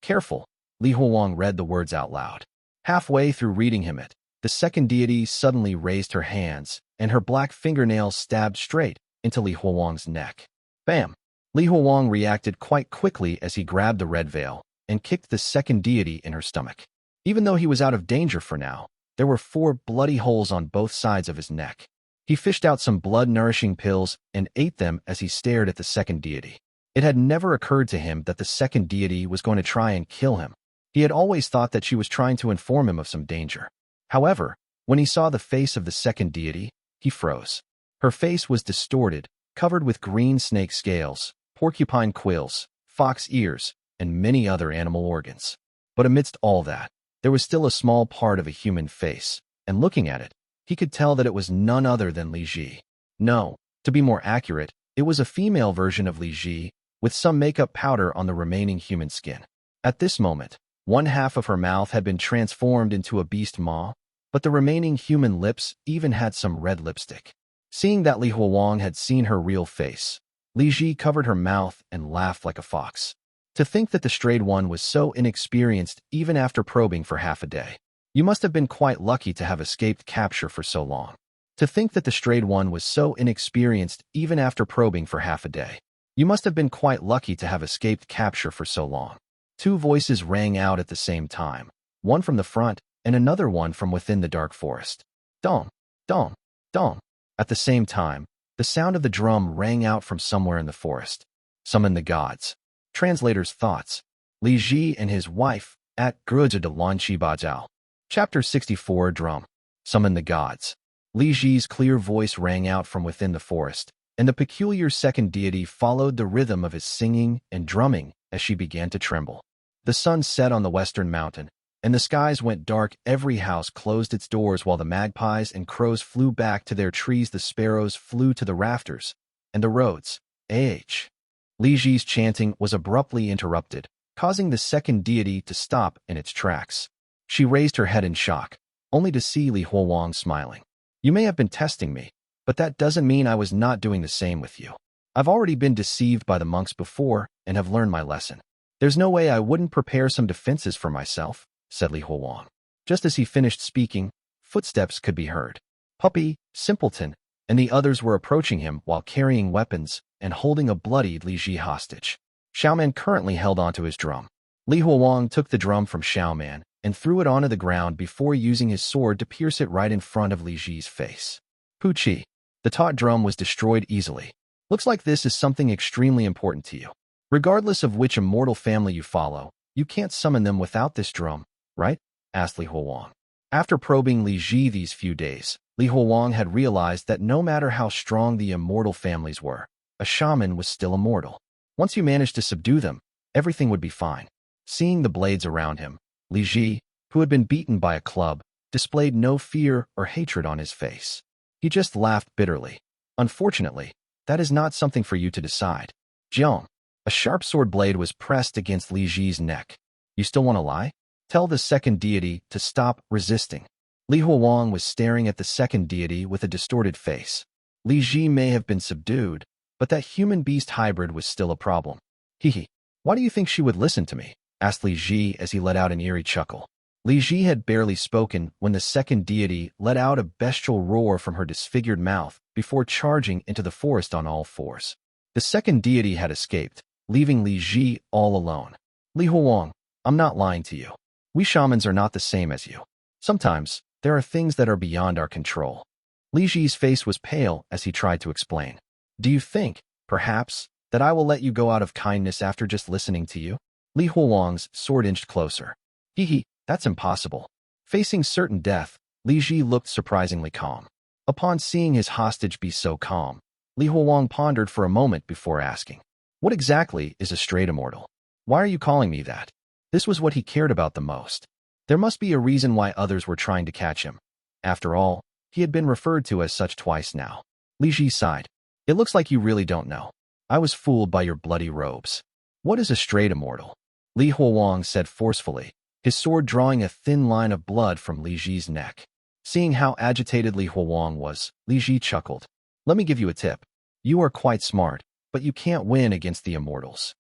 A: careful. Li Huowang read the words out loud. Halfway through reading him it, the second deity suddenly raised her hands, and her black fingernails stabbed straight into Li Huowang's neck. Bam! Li Huowang reacted quite quickly as he grabbed the red veil and kicked the second deity in her stomach. Even though he was out of danger for now, there were 4 bloody holes on both sides of his neck. He fished out some blood-nourishing pills and ate them as he stared at the second deity. It had never occurred to him that the second deity was going to try and kill him. He had always thought that she was trying to inform him of some danger. However, when he saw the face of the second deity, he froze. Her face was distorted, covered with green snake scales, porcupine quills, fox ears, and many other animal organs. But amidst all that, there was still a small part of a human face, and looking at it, He could tell that it was none other than Li Ji. No, to be more accurate, it was a female version of Li Ji, with some makeup powder on the remaining human skin. At this moment, one half of her mouth had been transformed into a beast maw, but the remaining human lips even had some red lipstick. Seeing that Li Huowang had seen her real face, Li Ji covered her mouth and laughed like a fox. To think that the strayed one was so inexperienced even after probing for half a day. You must have been quite lucky to have escaped capture for so long. To think that the strayed one was so inexperienced even after probing for half a day. You must have been quite lucky to have escaped capture for so long. Two voices rang out at the same time, one from the front and another one from within the dark forest. Dong, dong, dong. At the same time, the sound of the drum rang out from somewhere in the forest. Summon the gods. Translator's thoughts. Li Ji and his wife, at Gruja de Lanqi Bajiao. Chapter 64 Drum. Summon the gods. Li Ji's clear voice rang out from within the forest, and the peculiar second deity followed the rhythm of his singing and drumming as she began to tremble. The sun set on the western mountain, and the skies went dark. Every house closed its doors while the magpies and crows flew back to their trees. The sparrows flew to the rafters, and the roads. Li Ji's chanting was abruptly interrupted, causing the second deity to stop in its tracks. She raised her head in shock, only to see Li Huowang smiling. You may have been testing me, but that doesn't mean I was not doing the same with you. I've already been deceived by the monks before and have learned my lesson. There's no way I wouldn't prepare some defenses for myself, said Li Huowang. Just as he finished speaking, footsteps could be heard. Puppy, Simpleton, and the others were approaching him while carrying weapons and holding a bloodied Li Ji hostage. Shaman currently held onto his drum. Li Huowang took the drum from Shaman and threw it onto the ground before using his sword to pierce it right in front of Li Ji's face. Puchi. The taut drum was destroyed easily. Looks like this is something extremely important to you. Regardless of which immortal family you follow, you can't summon them without this drum, right? Asked Li Huowang. After probing Li Ji these few days, Li Huowang had realized that no matter how strong the immortal families were, a shaman was still immortal. Once you managed to subdue them, everything would be fine. Seeing the blades around him, Li Ji, who had been beaten by a club, displayed no fear or hatred on his face. He just laughed bitterly. Unfortunately, that is not something for you to decide. Jiang. A sharp sword blade was pressed against Li Ji's neck. You still want to lie? Tell the second deity to stop resisting. Li Huowang was staring at the second deity with a distorted face. Li Ji may have been subdued, but that human-beast hybrid was still a problem. Hehe. Why do you think she would listen to me? Asked Li Ji as he let out an eerie chuckle. Li Ji had barely spoken when the second deity let out a bestial roar from her disfigured mouth before charging into the forest on all fours. The second deity had escaped, leaving Li Ji all alone. Li Huowang, I'm not lying to you. We shamans are not the same as you. Sometimes, there are things that are beyond our control. Li Ji's face was pale as he tried to explain. Do you think, perhaps, that I will let you go out of kindness after just listening to you? Li Huowang's sword inched closer. Hehe, that's impossible. Facing certain death, Li Ji looked surprisingly calm. Upon seeing his hostage be so calm, Li Huowang pondered for a moment before asking, what exactly is a strayed immortal? Why are you calling me that? This was what he cared about the most. There must be a reason why others were trying to catch him. After all, he had been referred to as such twice now. Li Ji sighed. It looks like you really don't know. I was fooled by your bloody robes. What is a strayed immortal? Li Huowang said forcefully, his sword drawing a thin line of blood from Li Ji's neck. Seeing how agitated Li Huowang was, Li Ji chuckled. Let me give you a tip. You are quite smart, but you can't win against the immortals.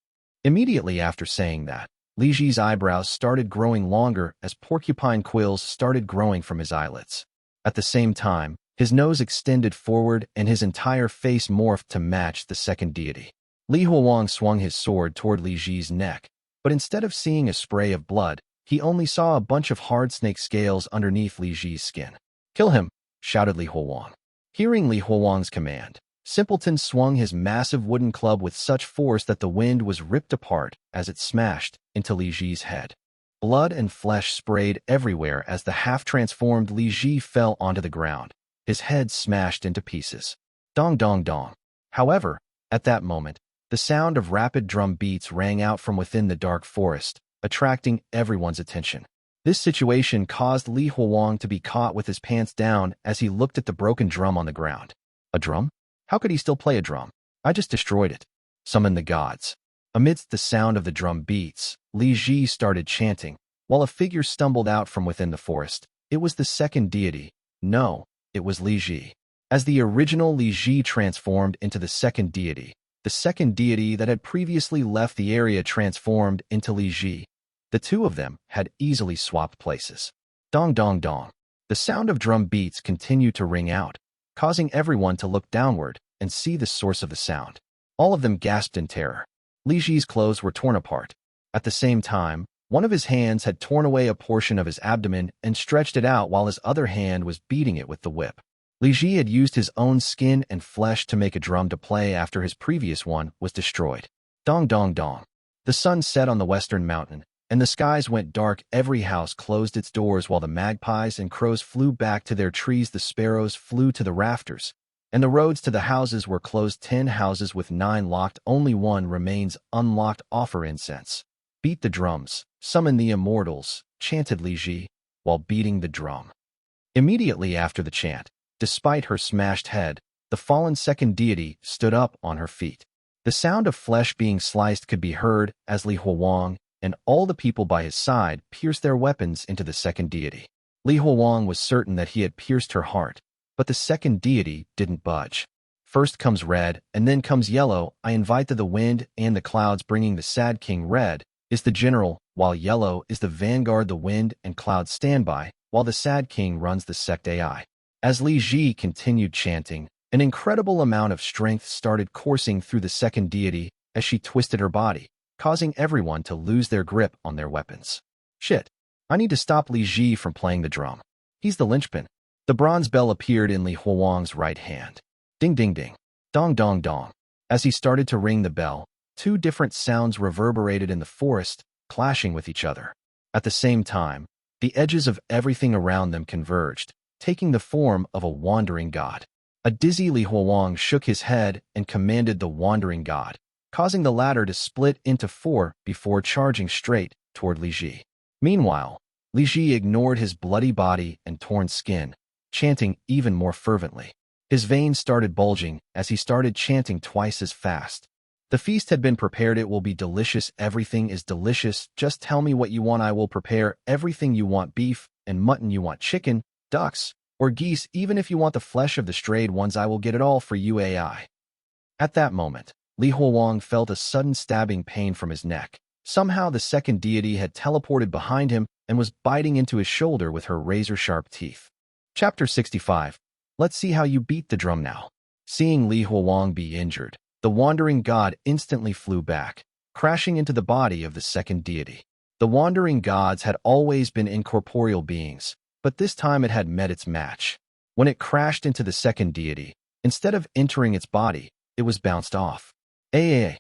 A: Immediately after saying that, Li Ji's eyebrows started growing longer as porcupine quills started growing from his eyelids. At the same time, his nose extended forward and his entire face morphed to match the second deity. Li Huowang swung his sword toward Li Ji's neck, but instead of seeing a spray of blood, he only saw a bunch of hard snake scales underneath Li Ji's skin. Kill him, shouted Li Huowang. Hearing Li Huowang's command, Simpleton swung his massive wooden club with such force that the wind was ripped apart as it smashed into Li Ji's head. Blood and flesh sprayed everywhere as the half-transformed Li Ji fell onto the ground, his head smashed into pieces. Dong dong dong. However, at that moment, the sound of rapid drum beats rang out from within the dark forest, attracting everyone's attention. This situation caused Li Huowang to be caught with his pants down as he looked at the broken drum on the ground. A drum? How could he still play a drum? I just destroyed it. Summon the gods. Amidst the sound of the drum beats, Li Ji started chanting, while a figure stumbled out from within the forest. It was the second deity. No, it was Li Ji. As the original Li Ji transformed into the second deity that had previously left the area transformed into Li Ji. The two of them had easily swapped places. Dong dong dong. The sound of drum beats continued to ring out, causing everyone to look downward and see the source of the sound. All of them gasped in terror. Li Ji's clothes were torn apart. At the same time, one of his hands had torn away a portion of his abdomen and stretched it out while his other hand was beating it with the whip. Li Ji had used his own skin and flesh to make a drum to play after his previous one was destroyed. Dong dong dong. The sun set on the western mountain, and the skies went dark. Every house closed its doors while the magpies and crows flew back to their trees. The sparrows flew to the rafters, and the roads to the houses were closed. 10 houses with 9 locked, only 1 remains unlocked. Offer incense. Beat the drums, summon the immortals, chanted Li Ji, while beating the drum. Immediately after the chant, despite her smashed head, the fallen second deity stood up on her feet. The sound of flesh being sliced could be heard as Li Huowang and all the people by his side pierced their weapons into the second deity. Li Huowang was certain that he had pierced her heart, but the second deity didn't budge. First comes red, and then comes yellow. I invite the wind and the clouds, bringing the sad king. Red is the general, while yellow is the vanguard. The wind and clouds stand by, while the sad king runs the sect AI. As Li Ji continued chanting, an incredible amount of strength started coursing through the second deity as she twisted her body, causing everyone to lose their grip on their weapons. Shit. I need to stop Li Ji from playing the drum. He's the linchpin. The bronze bell appeared in Li Huowang's right hand. Ding ding ding. Dong dong dong. As he started to ring the bell, 2 different sounds reverberated in the forest, clashing with each other. At the same time, the edges of everything around them converged, taking the form of a wandering god. A dizzy Li Huowang shook his head and commanded the wandering god, causing the latter to split into 4 before charging straight toward Li Ji. Meanwhile, Li Ji ignored his bloody body and torn skin, chanting even more fervently. His veins started bulging as he started chanting twice as fast. The feast had been prepared. It will be delicious. Everything is delicious. Just tell me what you want. I will prepare everything you want. Beef and mutton. You want chicken, ducks, or geese. Even if you want the flesh of the strayed ones, I will get it all for you. AI. At that moment, Li Huowang felt a sudden stabbing pain from his neck. Somehow the second deity had teleported behind him and was biting into his shoulder with her razor-sharp teeth. Chapter 65. Let's see how you beat the drum now. Seeing Li Huowang be injured, the wandering god instantly flew back, crashing into the body of the second deity. The wandering gods had always been incorporeal beings, but this time it had met its match. When it crashed into the second deity, instead of entering its body, it was bounced off. A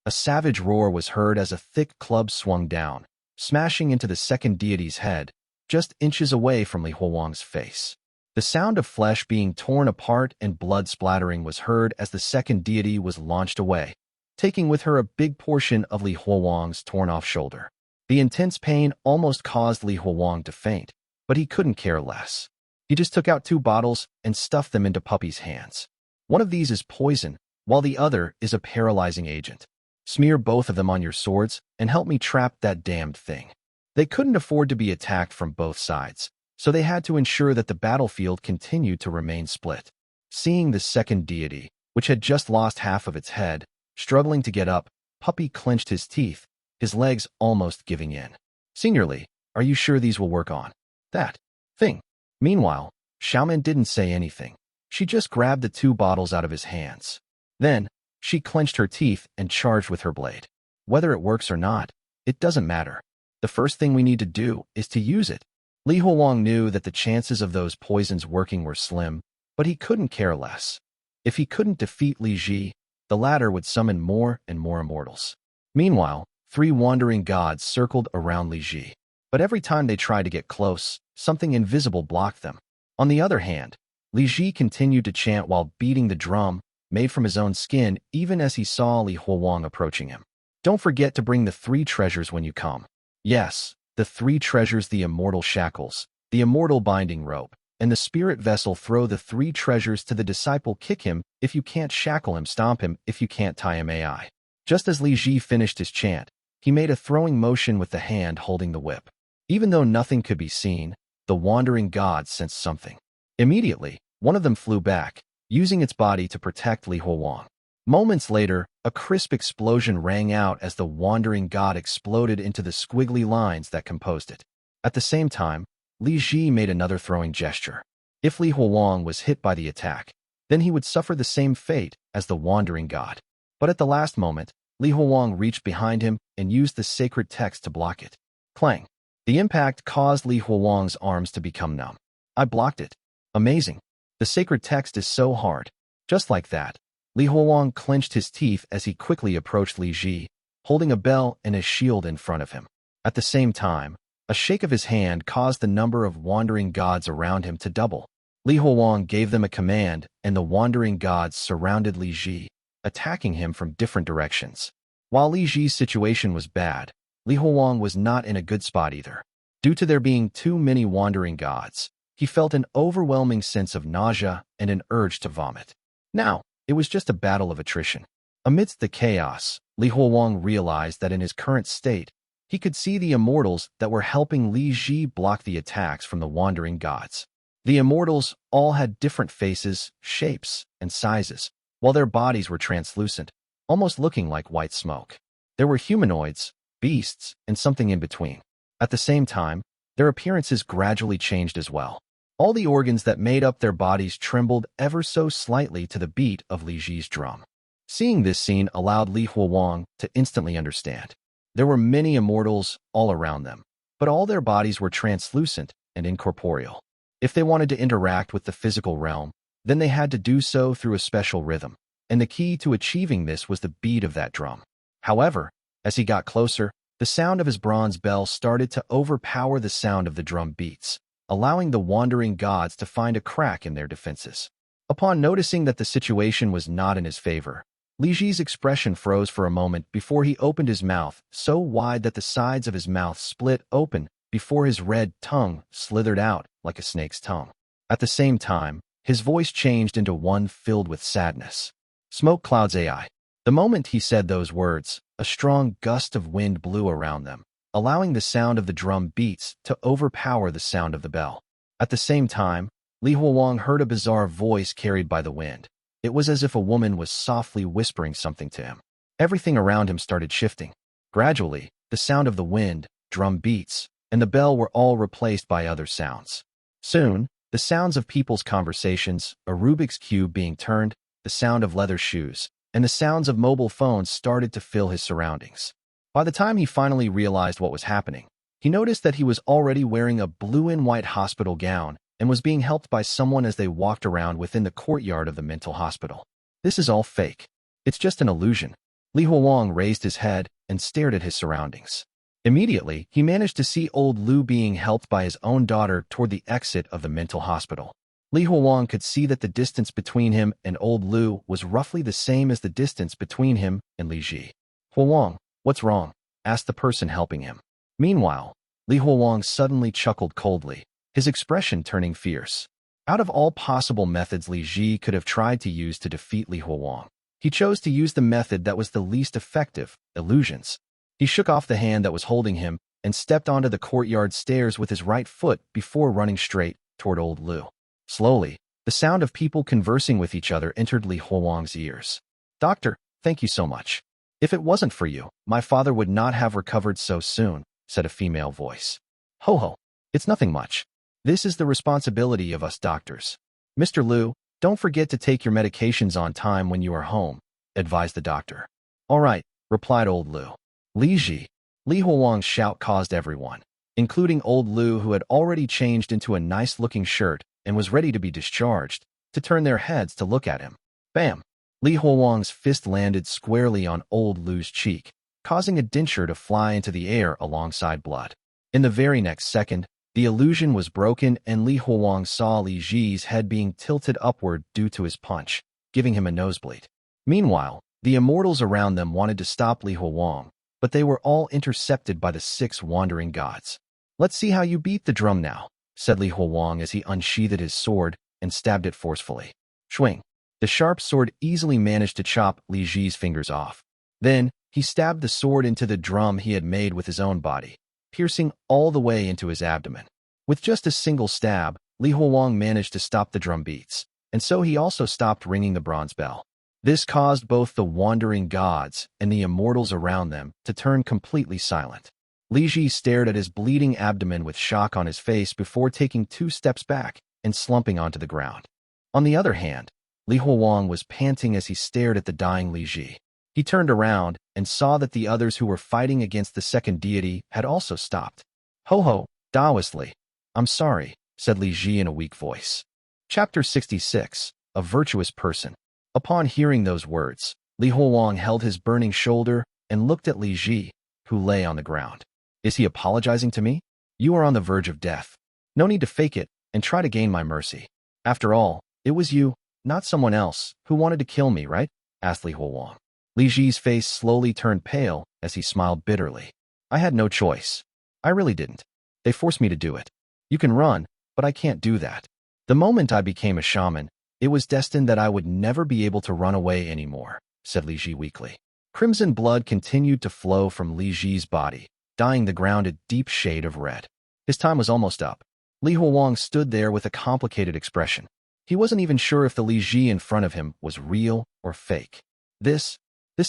A: savage roar was heard as a thick club swung down, smashing into the second deity's head, just inches away from Li Huowang's face. The sound of flesh being torn apart and blood splattering was heard as the second deity was launched away, taking with her a big portion of Li Huowang's torn-off shoulder. The intense pain almost caused Li Huowang to faint, but he couldn't care less. He just took out 2 bottles and stuffed them into Puppy's hands. One of these is poison, while the other is a paralyzing agent. Smear both of them on your swords and help me trap that damned thing. They couldn't afford to be attacked from both sides, so they had to ensure that the battlefield continued to remain split. Seeing the second deity, which had just lost half of its head, struggling to get up, Puppy clenched his teeth, his legs almost giving in. Seniorly, are you sure these will work on that thing? Meanwhile, Shaman didn't say anything. She just grabbed the 2 bottles out of his hands. Then, she clenched her teeth and charged with her blade. Whether it works or not, it doesn't matter. The first thing we need to do is to use it. Li Huowang knew that the chances of those poisons working were slim, but he couldn't care less. If he couldn't defeat Li Ji, the latter would summon more and more immortals. Meanwhile, 3 wandering gods circled around Li Ji, but every time they tried to get close, something invisible blocked them. On the other hand, Li Ji continued to chant while beating the drum, made from his own skin, even as he saw Li Huowang approaching him. Don't forget to bring the 3 treasures when you come. Yes, the 3 treasures, the immortal shackles, the immortal binding rope, and the spirit vessel. Throw the 3 treasures to the disciple. Kick him if you can't, shackle him, stomp him if you can't, tie him. AI. Just as Li Ji finished his chant, he made a throwing motion with the hand holding the whip. Even though nothing could be seen, the wandering gods sensed something. Immediately, one of them flew back, using its body to protect Li Huowang. Moments later, a crisp explosion rang out as the wandering god exploded into the squiggly lines that composed it. At the same time, Li Ji made another throwing gesture. If Li Huowang was hit by the attack, then he would suffer the same fate as the wandering god. But at the last moment, Li Huowang reached behind him and used the sacred text to block it. Clang! The impact caused Li Huowang's arms to become numb. I blocked it. Amazing. The sacred text is so hard. Just like that, Li Huowang clenched his teeth as he quickly approached Li Ji, holding a bell and a shield in front of him. At the same time, a shake of his hand caused the number of wandering gods around him to double. Li Huowang gave them a command, and the wandering gods surrounded Li Ji, attacking him from different directions. While Li Ji's situation was bad, Li Huowang was not in a good spot either. Due to there being too many wandering gods, he felt an overwhelming sense of nausea and an urge to vomit. Now, it was just a battle of attrition. Amidst the chaos, Li Huowang realized that in his current state, he could see the immortals that were helping Li Ji block the attacks from the wandering gods. The immortals all had different faces, shapes, and sizes, while their bodies were translucent, almost looking like white smoke. There were humanoids, beasts, and something in between. At the same time, their appearances gradually changed as well. All the organs that made up their bodies trembled ever so slightly to the beat of Li Ji's drum. Seeing this scene allowed Li Huowang to instantly understand. There were many immortals all around them, but all their bodies were translucent and incorporeal. If they wanted to interact with the physical realm, then they had to do so through a special rhythm, and the key to achieving this was the beat of that drum. However, as he got closer, the sound of his bronze bell started to overpower the sound of the drum beats, allowing the wandering gods to find a crack in their defenses. Upon noticing that the situation was not in his favor, Li Ji's expression froze for a moment before he opened his mouth so wide that the sides of his mouth split open before his red tongue slithered out like a snake's tongue. At the same time, his voice changed into one filled with sadness. Smoke clouds. AI. The moment he said those words, a strong gust of wind blew around them, allowing the sound of the drum beats to overpower the sound of the bell. At the same time, Li Huowang heard a bizarre voice carried by the wind. It was as if a woman was softly whispering something to him. Everything around him started shifting. Gradually, the sound of the wind, drum beats, and the bell were all replaced by other sounds. Soon, the sounds of people's conversations, a Rubik's Cube being turned, the sound of leather shoes, and the sounds of mobile phones started to fill his surroundings. By the time he finally realized what was happening, he noticed that he was already wearing a blue and white hospital gown and was being helped by someone as they walked around within the courtyard of the mental hospital. This is all fake. It's just an illusion. Li Huowang raised his head and stared at his surroundings. Immediately, he managed to see old Lu being helped by his own daughter toward the exit of the mental hospital. Li Huowang could see that the distance between him and old Lu was roughly the same as the distance between him and Li Ji. "Huowang, what's wrong?" asked the person helping him. Meanwhile, Li Huowang suddenly chuckled coldly, his expression turning fierce. Out of all possible methods Li Ji could have tried to use to defeat Li Huowang, he chose to use the method that was the least effective, illusions. He shook off the hand that was holding him and stepped onto the courtyard stairs with his right foot before running straight toward old Lu. Slowly, the sound of people conversing with each other entered Li Huowang's ears. "Doctor, thank you so much. If it wasn't for you, my father would not have recovered so soon," said a female voice. "Ho ho, it's nothing much. This is the responsibility of us doctors. Mr. Lu, don't forget to take your medications on time when you are home," advised the doctor. "All right," replied old Lu. Li Ji. Li Huowang's shout caused everyone, including old Lu who had already changed into a nice-looking shirt and was ready to be discharged, to turn their heads to look at him. Bam! Li Huowang's fist landed squarely on old Lu's cheek, causing a denture to fly into the air alongside blood. In the very next second, the illusion was broken and Li Huowang saw Li Ji's head being tilted upward due to his punch, giving him a nosebleed. Meanwhile, the immortals around them wanted to stop Li Huowang, but they were all intercepted by the 6 wandering gods. "Let's see how you beat the drum now," said Li Huowang as he unsheathed his sword and stabbed it forcefully. Swing. The sharp sword easily managed to chop Li Ji's fingers off. Then, he stabbed the sword into the drum he had made with his own body, piercing all the way into his abdomen. With just a single stab, Li Huowang managed to stop the drum beats, and so he also stopped ringing the bronze bell. This caused both the wandering gods and the immortals around them to turn completely silent. Li Ji stared at his bleeding abdomen with shock on his face before taking 2 steps back and slumping onto the ground. On the other hand, Li Huowang was panting as he stared at the dying Li Ji. He turned around and saw that the others who were fighting against the second deity had also stopped. "Ho, Daoistly. I'm sorry," said Li Ji in a weak voice. Chapter 66, A Virtuous Person. Upon hearing those words, Li Huowang held his burning shoulder and looked at Li Ji, who lay on the ground. "Is he apologizing to me? You are on the verge of death. No need to fake it and try to gain my mercy. After all, it was you, not someone else, who wanted to kill me, right?" asked Li Huowang. Li Ji's face slowly turned pale as he smiled bitterly. "I had no choice. I really didn't. They forced me to do it. You can run, but I can't do that. The moment I became a shaman, it was destined that I would never be able to run away anymore," said Li Ji weakly. Crimson blood continued to flow from Li Ji's body, dyeing the ground a deep shade of red. His time was almost up. Li Huowang stood there with a complicated expression. He wasn't even sure if the Li Ji in front of him was real or fake. This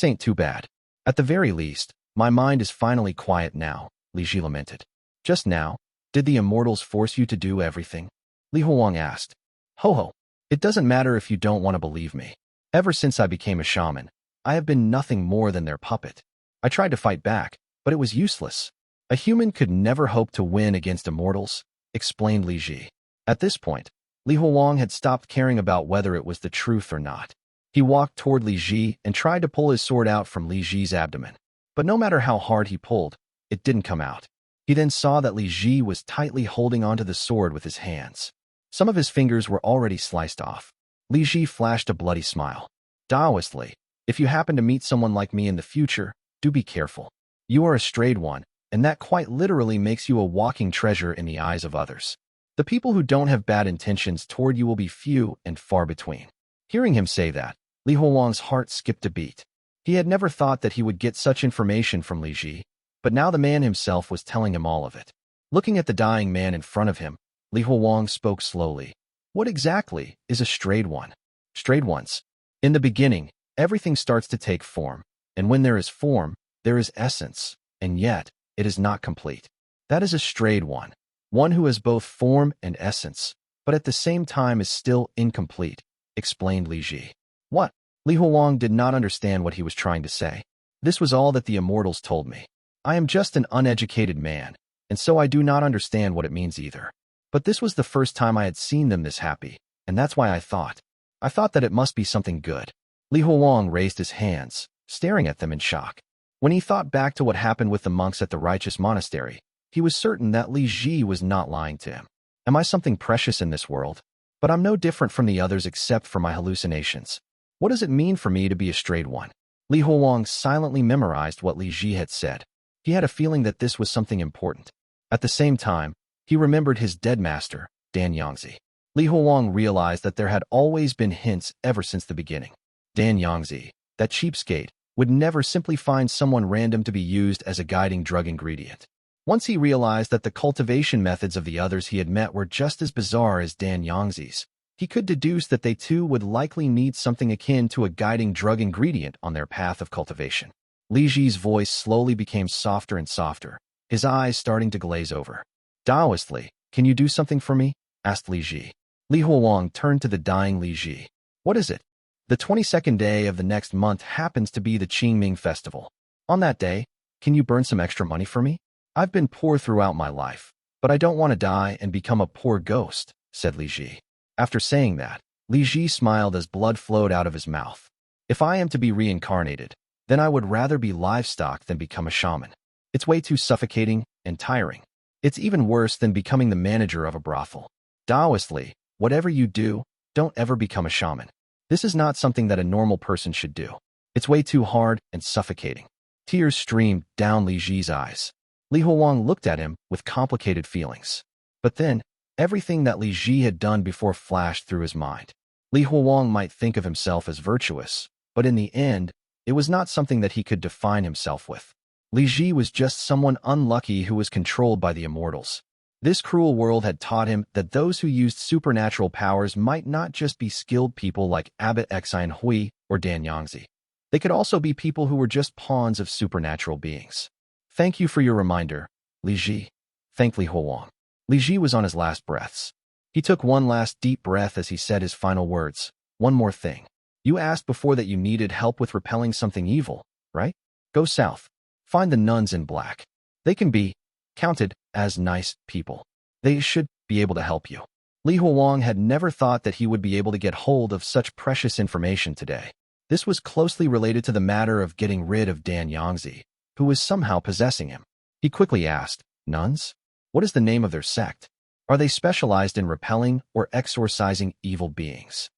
A: ain't too bad. At the very least, my mind is finally quiet now," Li Ji lamented. "Just now, did the immortals force you to do everything?" Li Huowang asked. Ho, it doesn't matter if you don't want to believe me. Ever since I became a shaman, I have been nothing more than their puppet. I tried to fight back, but it was useless. A human could never hope to win against immortals, explained Li Ji. At this point, Li Huowang had stopped caring about whether it was the truth or not. He walked toward Li Ji and tried to pull his sword out from Li Ji's abdomen. But no matter how hard he pulled, it didn't come out. He then saw that Li Ji was tightly holding onto the sword with his hands. Some of his fingers were already sliced off. Li Ji flashed a bloody smile. "Daoistly, if you happen to meet someone like me in the future, do be careful. You are a strayed one, and that quite literally makes you a walking treasure in the eyes of others. The people who don't have bad intentions toward you will be few and far between." Hearing him say that, Li Huowang's heart skipped a beat. He had never thought that he would get such information from Li Ji, but now the man himself was telling him all of it. Looking at the dying man in front of him, Li Huowang spoke slowly. "What exactly is a strayed one?" "Strayed ones. In the beginning, everything starts to take form, and when there is form, there is essence, and yet, it is not complete. That is a strayed one. One who has both form and essence, but at the same time is still incomplete," explained Li Ji. "What?" Li Huowang did not understand what he was trying to say. "This was all that the immortals told me. I am just an uneducated man, and so I do not understand what it means either. But this was the first time I had seen them this happy, and that's why I thought that it must be something good." Li Huowang raised his hands, staring at them in shock. When he thought back to what happened with the monks at the Righteous Monastery, he was certain that Li Ji was not lying to him. "Am I something precious in this world? But I'm no different from the others except for my hallucinations. What does it mean for me to be a strayed one?" Li Huowang silently memorized what Li Ji had said. He had a feeling that this was something important. At the same time, he remembered his dead master, Dan Yangzi. Li Huowang realized that there had always been hints ever since the beginning. Dan Yangzi, that cheapskate, would never simply find someone random to be used as a guiding drug ingredient. Once he realized that the cultivation methods of the others he had met were just as bizarre as Dan Yangzi's, he could deduce that they too would likely need something akin to a guiding drug ingredient on their path of cultivation. Li Ji's voice slowly became softer and softer, his eyes starting to glaze over. "Daoistly, can you do something for me?" asked Li Ji. Li Huowang turned to the dying Li Ji. "What is it?" "The 22nd day of the next month happens to be the Qingming festival. On that day, can you burn some extra money for me? I've been poor throughout my life, but I don't want to die and become a poor ghost," said Li Ji. After saying that, Li Ji smiled as blood flowed out of his mouth. "If I am to be reincarnated, then I would rather be livestock than become a shaman. It's way too suffocating and tiring. It's even worse than becoming the manager of a brothel. Daoistly, whatever you do, don't ever become a shaman. This is not something that a normal person should do. It's way too hard and suffocating." Tears streamed down Li Ji's eyes. Li Huowang looked at him with complicated feelings. But then, everything that Li Ji had done before flashed through his mind. Li Huowang might think of himself as virtuous, but in the end, it was not something that he could define himself with. Li Ji was just someone unlucky who was controlled by the immortals. This cruel world had taught him that those who used supernatural powers might not just be skilled people like Abbot Xin Hui or Dan Yangzi. They could also be people who were just pawns of supernatural beings. Thank you for your reminder, Li Ji, thanked Li Huowang. Li Ji was on his last breaths. He took one last deep breath as he said his final words. One more thing. You asked before that you needed help with repelling something evil, right? Go south. Find the nuns in black. They can be counted as nice people. They should be able to help you. Li Huowang had never thought that he would be able to get hold of such precious information today. This was closely related to the matter of getting rid of Dan Yangzi, who was somehow possessing him. He quickly asked, Nuns? What is the name of their sect? Are they specialized in repelling or exorcising evil beings?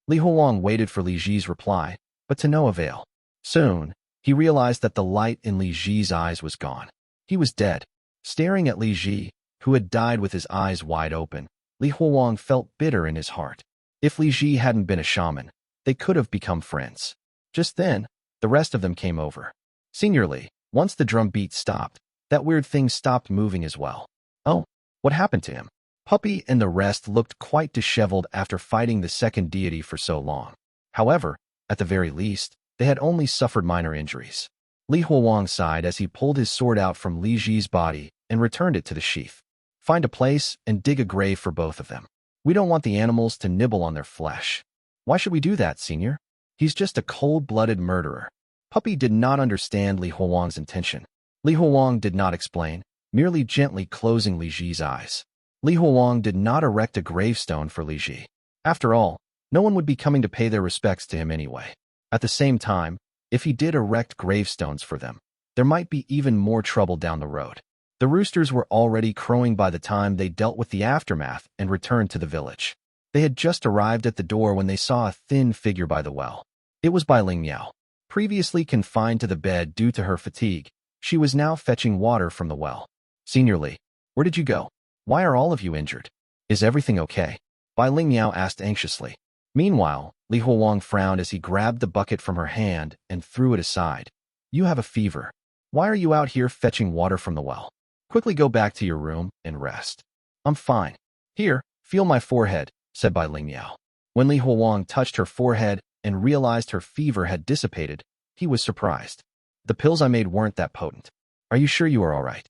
A: Li Huowang waited for Li Ji's reply, but to no avail. Soon, he realized that the light in Li Ji's eyes was gone. He was dead. Staring at Li Ji, who had died with his eyes wide open, Li Huowang felt bitter in his heart. If Li Ji hadn't been a shaman, they could have become friends. Just then, the rest of them came over. Senior Li, once the drum beat stopped, that weird thing stopped moving as well. Oh, what happened to him? Puppy and the rest looked quite disheveled after fighting the second deity for so long. However, at the very least, they had only suffered minor injuries. Li Huowang sighed as he pulled his sword out from Li Ji's body and returned it to the sheath. Find a place and dig a grave for both of them. We don't want the animals to nibble on their flesh. Why should we do that, Senior? He's just a cold-blooded murderer. Puppy did not understand Li Huowang's intention. Li Huowang did not explain, merely gently closing Li Ji's eyes. Li Huowang did not erect a gravestone for Li Ji. After all, no one would be coming to pay their respects to him anyway. At the same time, if he did erect gravestones for them, there might be even more trouble down the road. The roosters were already crowing by the time they dealt with the aftermath and returned to the village. They had just arrived at the door when they saw a thin figure by the well. It was Bai Ling Miao. Previously confined to the bed due to her fatigue, she was now fetching water from the well. Senior Li, where did you go? Why are all of you injured? Is everything okay? Bai Ling Miao asked anxiously. Meanwhile, Li Huowang frowned as he grabbed the bucket from her hand and threw it aside. You have a fever. Why are you out here fetching water from the well? Quickly go back to your room and rest. I'm fine. Here, feel my forehead, said Bai Ling Miao. When Li Huowang touched her forehead and realized her fever had dissipated, he was surprised. The pills I made weren't that potent. Are you sure you are all right?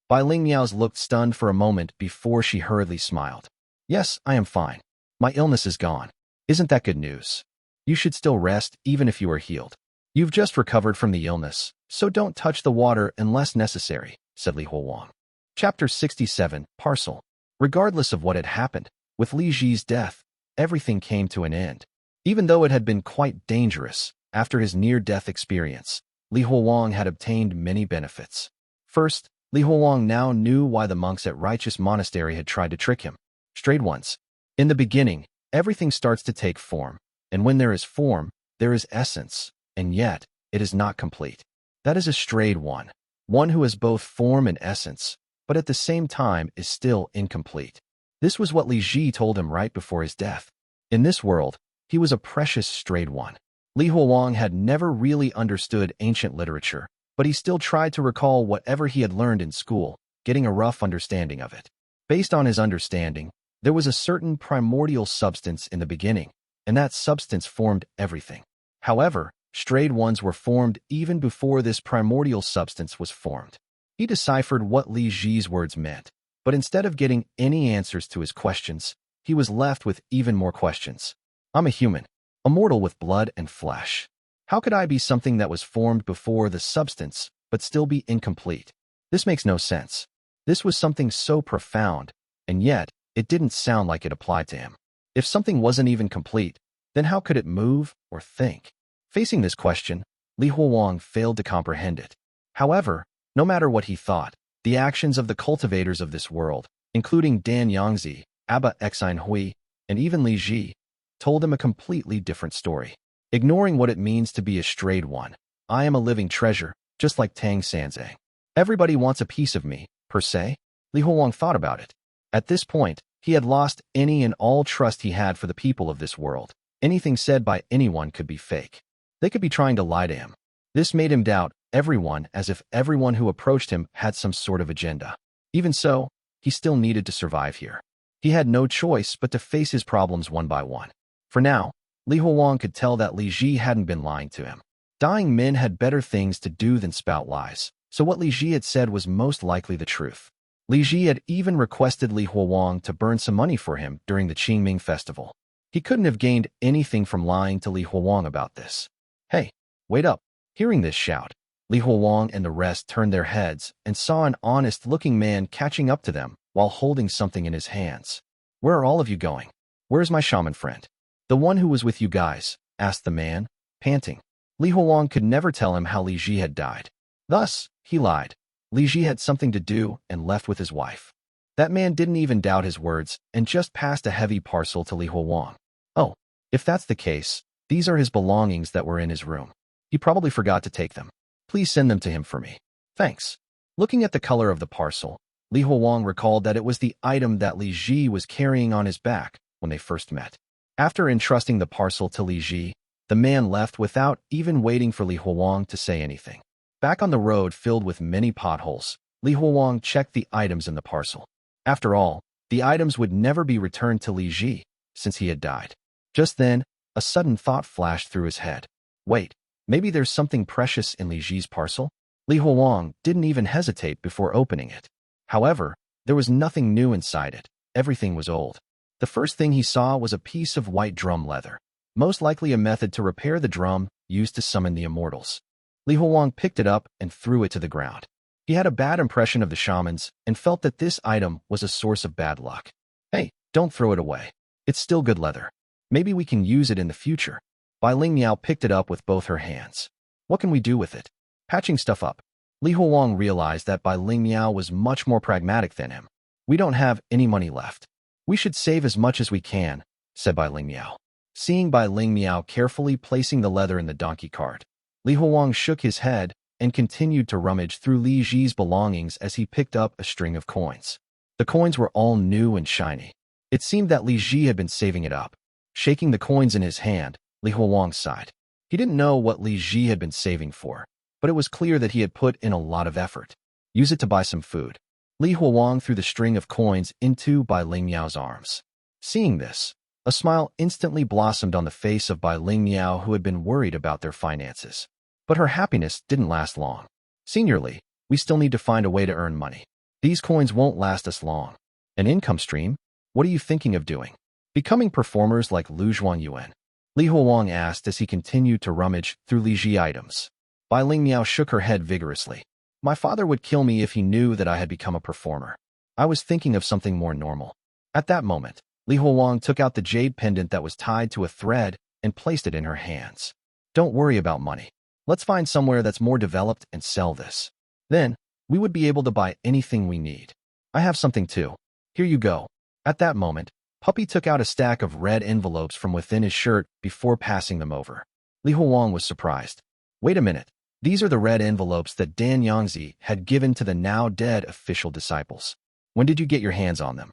A: Bai Ling Miao's looked stunned for a moment before she hurriedly smiled. Yes, I am fine. My illness is gone. Isn't that good news? You should still rest even if you are healed. You've just recovered from the illness, so don't touch the water unless necessary, said Li Huowang. Chapter 67, Parcel. Regardless of what had happened, with Li Ji's death, everything came to an end. Even though it had been quite dangerous, after his near-death experience, Li Huowang had obtained many benefits. First, Li Huowang now knew why the monks at Righteous Monastery had tried to trick him. Strayed ones. In the beginning, everything starts to take form, and when there is form, there is essence, and yet, it is not complete. That is a strayed one who has both form and essence, but at the same time is still incomplete. This was what Li Ji told him right before his death. In this world, he was a precious strayed one. Li Huowang had never really understood ancient literature, but he still tried to recall whatever he had learned in school, getting a rough understanding of it. Based on his understanding, there was a certain primordial substance in the beginning, and that substance formed everything. However, strayed ones were formed even before this primordial substance was formed. He deciphered what Li Ji's words meant, but instead of getting any answers to his questions, he was left with even more questions. I'm a human, a mortal with blood and flesh. How could I be something that was formed before the substance, but still be incomplete? This makes no sense. This was something so profound, and yet, it didn't sound like it applied to him. If something wasn't even complete, then how could it move or think? Facing this question, Li Huowang failed to comprehend it. However, no matter what he thought, the actions of the cultivators of this world, including Dan Yangzi, Abbot Xin Hui, and even Li Ji, told him a completely different story. Ignoring what it means to be a strayed one, I am a living treasure, just like Tang Sanzang. Everybody wants a piece of me, per se. Li Huowang thought about it. At this point, he had lost any and all trust he had for the people of this world. Anything said by anyone could be fake. They could be trying to lie to him. This made him doubt everyone, as if everyone who approached him had some sort of agenda. Even so, he still needed to survive here. He had no choice but to face his problems one by one. For now, Li Huowang could tell that Li Ji hadn't been lying to him. Dying men had better things to do than spout lies, so what Li Ji had said was most likely the truth. Li Ji had even requested Li Huowang to burn some money for him during the Qingming festival. He couldn't have gained anything from lying to Li Huowang about this. Hey, wait up. Hearing this shout, Li Huowang and the rest turned their heads and saw an honest-looking man catching up to them while holding something in his hands. Where are all of you going? Where's my shaman friend? The one who was with you guys, asked the man, panting. Li Huowang could never tell him how Li Ji had died. Thus, he lied. Li Ji had something to do and left with his wife. That man didn't even doubt his words and just passed a heavy parcel to Li Huowang. Oh, if that's the case, these are his belongings that were in his room. He probably forgot to take them. Please send them to him for me. Thanks. Looking at the color of the parcel, Li Huowang recalled that it was the item that Li Ji was carrying on his back when they first met. After entrusting the parcel to Li Ji, the man left without even waiting for Li Huowang to say anything. Back on the road filled with many potholes, Li Huowang checked the items in the parcel. After all, the items would never be returned to Li Ji, since he had died. Just then, a sudden thought flashed through his head. Wait, maybe there's something precious in Li Ji's parcel? Li Huowang didn't even hesitate before opening it. However, there was nothing new inside it. Everything was old. The first thing he saw was a piece of white drum leather, most likely a method to repair the drum used to summon the immortals. Li Huowang picked it up and threw it to the ground. He had a bad impression of the shamans and felt that this item was a source of bad luck. Hey, don't throw it away. It's still good leather. Maybe we can use it in the future. Bai Lingmiao picked it up with both her hands. What can we do with it? Patching stuff up. Li Huowang realized that Bai Lingmiao was much more pragmatic than him. We don't have any money left. We should save as much as we can, said Bai Lingmiao. Seeing Bai Lingmiao carefully placing the leather in the donkey cart, Li Huowang shook his head and continued to rummage through Li Ji's belongings as he picked up a string of coins. The coins were all new and shiny. It seemed that Li Ji had been saving it up. Shaking the coins in his hand, Li Huowang sighed. He didn't know what Li Ji had been saving for, but it was clear that he had put in a lot of effort. Use it to buy some food. Li Huowang threw the string of coins into Bai Lingmiao's arms. Seeing this, a smile instantly blossomed on the face of Bai Lingmiao, who had been worried about their finances. But her happiness didn't last long. Senior Li, we still need to find a way to earn money. These coins won't last us long. An income stream? What are you thinking of doing? Becoming performers like Lu Zhuan Yuan? Li Huowang asked as he continued to rummage through Li Ji items. Bai Lingmiao shook her head vigorously. My father would kill me if he knew that I had become a performer. I was thinking of something more normal. At that moment, Li Huowang took out the jade pendant that was tied to a thread and placed it in her hands. Don't worry about money. Let's find somewhere that's more developed and sell this. Then, we would be able to buy anything we need. I have something too. Here you go. At that moment, Puppy took out a stack of red envelopes from within his shirt before passing them over. Li Huowang was surprised. Wait a minute. These are the red envelopes that Dan Yangzi had given to the now-dead official disciples. When did you get your hands on them?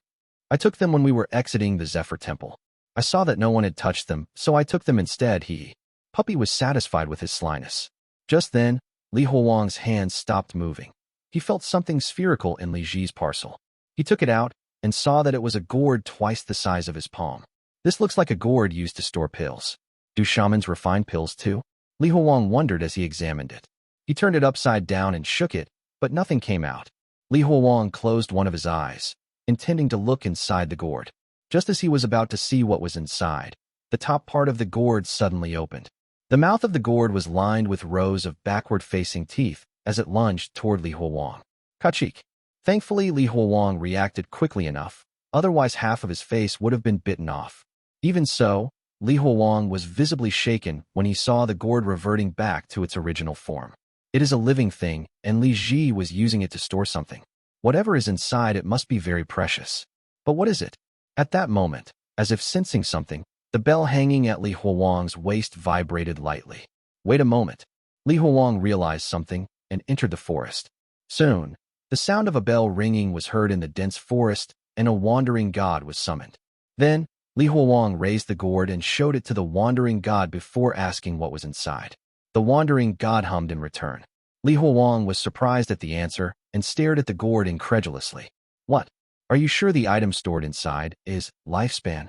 A: I took them when we were exiting the Zephyr temple. I saw that no one had touched them, so I took them instead. Puppy was satisfied with his slyness. Just then, Li Huowang's hands stopped moving. He felt something spherical in Li Ji's parcel. He took it out and saw that it was a gourd twice the size of his palm. This looks like a gourd used to store pills. Do shamans refine pills too? Li Huowang wondered as he examined it. He turned it upside down and shook it, but nothing came out. Li Huowang closed one of his eyes, intending to look inside the gourd. Just as he was about to see what was inside, the top part of the gourd suddenly opened. The mouth of the gourd was lined with rows of backward-facing teeth as it lunged toward Li Huowang. Kachik. Thankfully, Li Huowang reacted quickly enough, otherwise half of his face would have been bitten off. Even so, Li Huowang was visibly shaken when he saw the gourd reverting back to its original form. It is a living thing, and Li Ji was using it to store something. Whatever is inside it must be very precious. But what is it? At that moment, as if sensing something, the bell hanging at Li Huowang's waist vibrated lightly. Wait a moment. Li Huowang realized something and entered the forest. Soon, the sound of a bell ringing was heard in the dense forest, and a wandering god was summoned. Then, Li Huowang raised the gourd and showed it to the wandering god before asking what was inside. The wandering god hummed in return. Li Huowang was surprised at the answer and stared at the gourd incredulously. What? Are you sure the item stored inside is lifespan?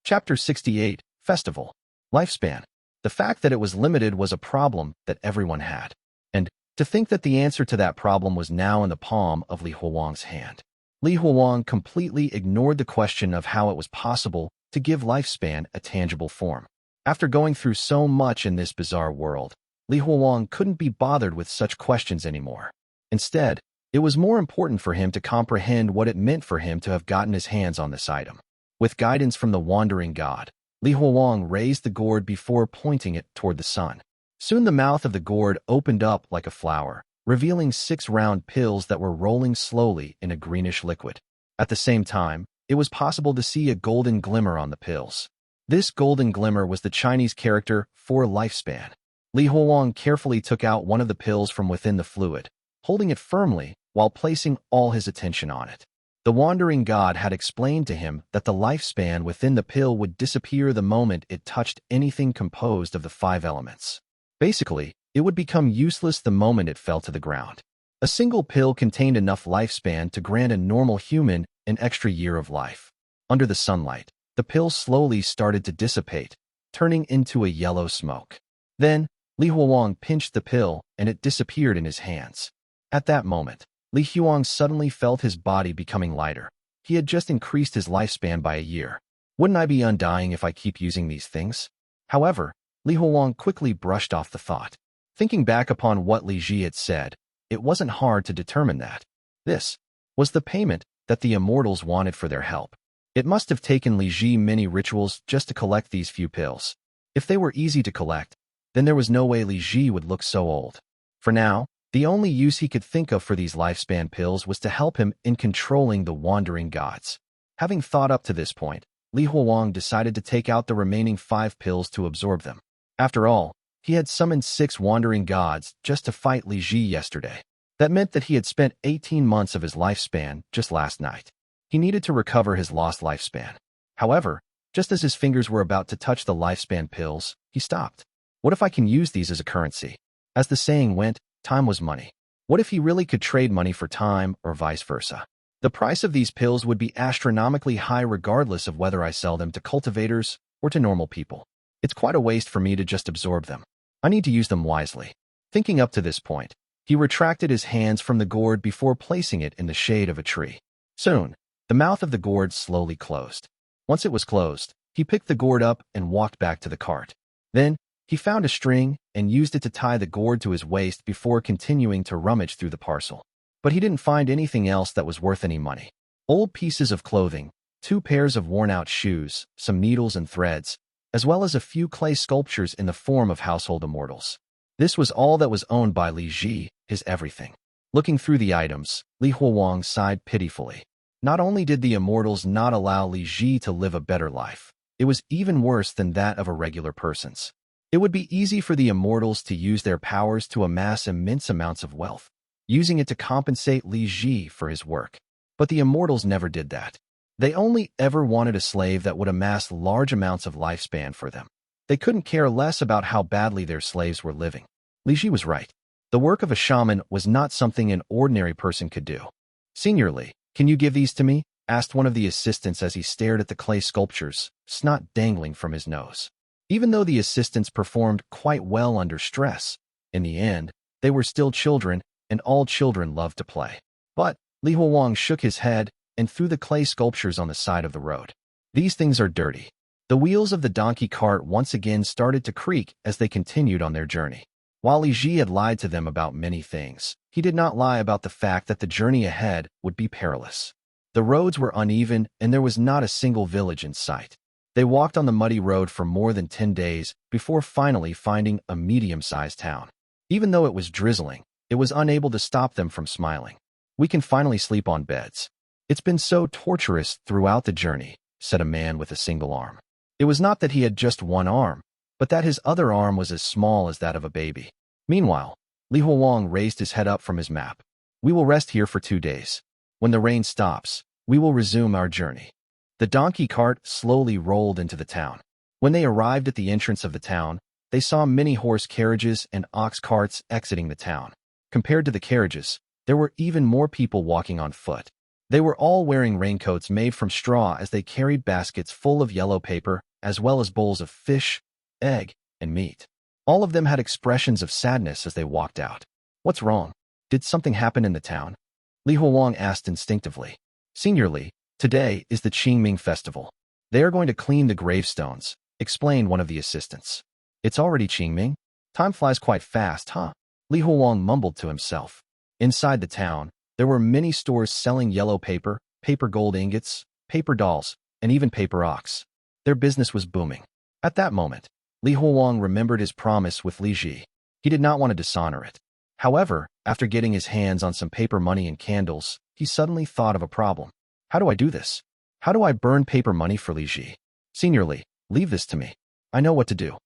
A: Chapter 68, Festival. Lifespan. The fact that it was limited was a problem that everyone had. And to think that the answer to that problem was now in the palm of Li Huowang's hand. Li Huowang completely ignored the question of how it was possible to give lifespan a tangible form. After going through so much in this bizarre world, Li Huowang couldn't be bothered with such questions anymore. Instead, it was more important for him to comprehend what it meant for him to have gotten his hands on this item. With guidance from the wandering god, Li Huowang raised the gourd before pointing it toward the sun. Soon the mouth of the gourd opened up like a flower, revealing 6 round pills that were rolling slowly in a greenish liquid. At the same time, it was possible to see a golden glimmer on the pills. This golden glimmer was the Chinese character for lifespan. Li Huowang carefully took out one of the pills from within the fluid, holding it firmly while placing all his attention on it. The wandering god had explained to him that the lifespan within the pill would disappear the moment it touched anything composed of the 5 elements. Basically, it would become useless the moment it fell to the ground. A single pill contained enough lifespan to grant a normal human an extra year of life. Under the sunlight, the pill slowly started to dissipate, turning into a yellow smoke. Then, Li Huowang pinched the pill and it disappeared in his hands. At that moment, Li Huowang suddenly felt his body becoming lighter. He had just increased his lifespan by a year. Wouldn't I be undying if I keep using these things? However, Li Huowang quickly brushed off the thought. Thinking back upon what Li Ji had said, it wasn't hard to determine that this was the payment that the immortals wanted for their help. It must have taken Li Ji many rituals just to collect these few pills. If they were easy to collect, then there was no way Li Ji would look so old. For now, the only use he could think of for these lifespan pills was to help him in controlling the wandering gods. Having thought up to this point, Li Huowang decided to take out the remaining 5 pills to absorb them. After all, he had summoned 6 wandering gods just to fight Li Ji yesterday. That meant that he had spent 18 months of his lifespan just last night. He needed to recover his lost lifespan. However, just as his fingers were about to touch the lifespan pills, he stopped. What if I can use these as a currency? As the saying went, time was money. What if he really could trade money for time or vice versa? The price of these pills would be astronomically high regardless of whether I sell them to cultivators or to normal people. It's quite a waste for me to just absorb them. I need to use them wisely. Thinking up to this point, he retracted his hands from the gourd before placing it in the shade of a tree. Soon, the mouth of the gourd slowly closed. Once it was closed, he picked the gourd up and walked back to the cart. Then, he found a string and used it to tie the gourd to his waist before continuing to rummage through the parcel. But he didn't find anything else that was worth any money. Old pieces of clothing, 2 pairs of worn-out shoes, some needles and threads, as well as a few clay sculptures in the form of household immortals. This was all that was owned by Li Ji, his everything. Looking through the items, Li Huowang sighed pitifully. Not only did the immortals not allow Li Ji to live a better life, it was even worse than that of a regular person's. It would be easy for the immortals to use their powers to amass immense amounts of wealth, using it to compensate Li Ji for his work. But the immortals never did that. They only ever wanted a slave that would amass large amounts of lifespan for them. They couldn't care less about how badly their slaves were living. Li Ji was right. The work of a shaman was not something an ordinary person could do. "Senior Li, can you give these to me?" asked one of the assistants as he stared at the clay sculptures, snot dangling from his nose. Even though the assistants performed quite well under stress, in the end, they were still children, and all children love to play. But Li Huowang shook his head and threw the clay sculptures on the side of the road. "These things are dirty." The wheels of the donkey cart once again started to creak as they continued on their journey. While Li Ji had lied to them about many things, he did not lie about the fact that the journey ahead would be perilous. The roads were uneven and there was not a single village in sight. They walked on the muddy road for more than 10 days before finally finding a medium-sized town. Even though it was drizzling, it was unable to stop them from smiling. "We can finally sleep on beds. It's been so torturous throughout the journey," said a man with a single arm. It was not that he had just one arm, but that his other arm was as small as that of a baby. Meanwhile, Li Huowang raised his head up from his map. We will rest here for 2 days. When the rain stops, we will resume our journey. The donkey cart slowly rolled into the town. When they arrived at the entrance of the town, they saw many horse carriages and ox carts exiting the town. Compared to the carriages, there were even more people walking on foot. They were all wearing raincoats made from straw as they carried baskets full of yellow paper, as well as bowls of fish, egg, and meat. All of them had expressions of sadness as they walked out. What's wrong? Did something happen in the town? Li Huowang asked instinctively. Senior Li, today is the Qingming festival. They are going to clean the gravestones, explained one of the assistants. It's already Qingming? Time flies quite fast, huh? Li Huowang mumbled to himself. Inside the town, there were many stores selling yellow paper, paper gold ingots, paper dolls, and even paper ox. Their business was booming. At that moment, Li Huowang remembered his promise with Li Ji. He did not want to dishonor it. However, after getting his hands on some paper money and candles, he suddenly thought of a problem. How do I do this? How do I burn paper money for Li Ji? Senior Li, leave this to me. I know what to do.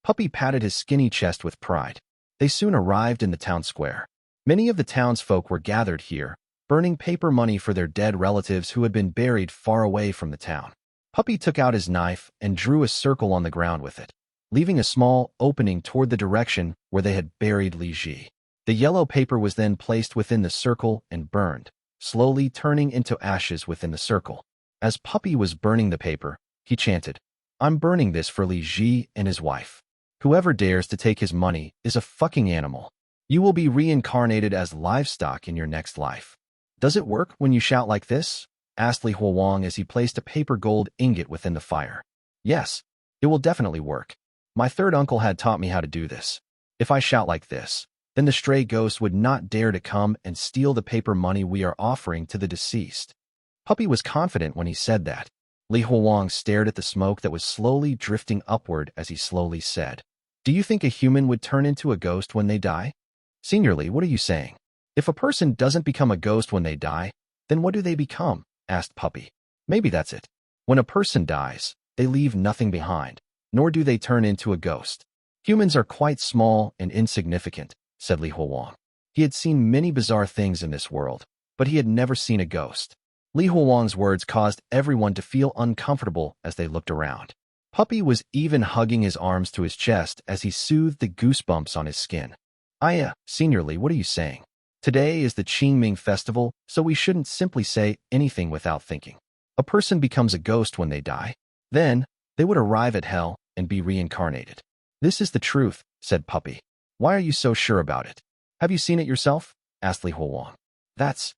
A: Puppy patted his skinny chest with pride. They soon arrived in the town square. Many of the townsfolk were gathered here, burning paper money for their dead relatives who had been buried far away from the town. Puppy took out his knife and drew a circle on the ground with it, leaving a small opening toward the direction where they had buried Li Ji. The yellow paper was then placed within the circle and burned, slowly turning into ashes within the circle. As Puppy was burning the paper, he chanted, I'm burning this for Li Ji and his wife. Whoever dares to take his money is a fucking animal. You will be reincarnated as livestock in your next life. Does it work when you shout like this? Asked Li Huowang as he placed a paper gold ingot within the fire. Yes, it will definitely work. My third uncle had taught me how to do this. If I shout like this, then the stray ghost would not dare to come and steal the paper money we are offering to the deceased. Puppy was confident when he said that. Li Huowang stared at the smoke that was slowly drifting upward as he slowly said, Do you think a human would turn into a ghost when they die? Senior Li, what are you saying? If a person doesn't become a ghost when they die, then what do they become? Asked Puppy. Maybe that's it. When a person dies, they leave nothing behind, nor do they turn into a ghost. Humans are quite small and insignificant, said Li Huowang. He had seen many bizarre things in this world, but he had never seen a ghost. Li Huowang's words caused everyone to feel uncomfortable as they looked around. Puppy was even hugging his arms to his chest as he soothed the goosebumps on his skin. Senior Li, what are you saying? Today is the Qingming festival, so we shouldn't simply say anything without thinking. A person becomes a ghost when they die. Then, they would arrive at hell and be reincarnated. This is the truth, said Puppy. Why are you so sure about it? Have you seen it yourself? Asked Li Huowang. That's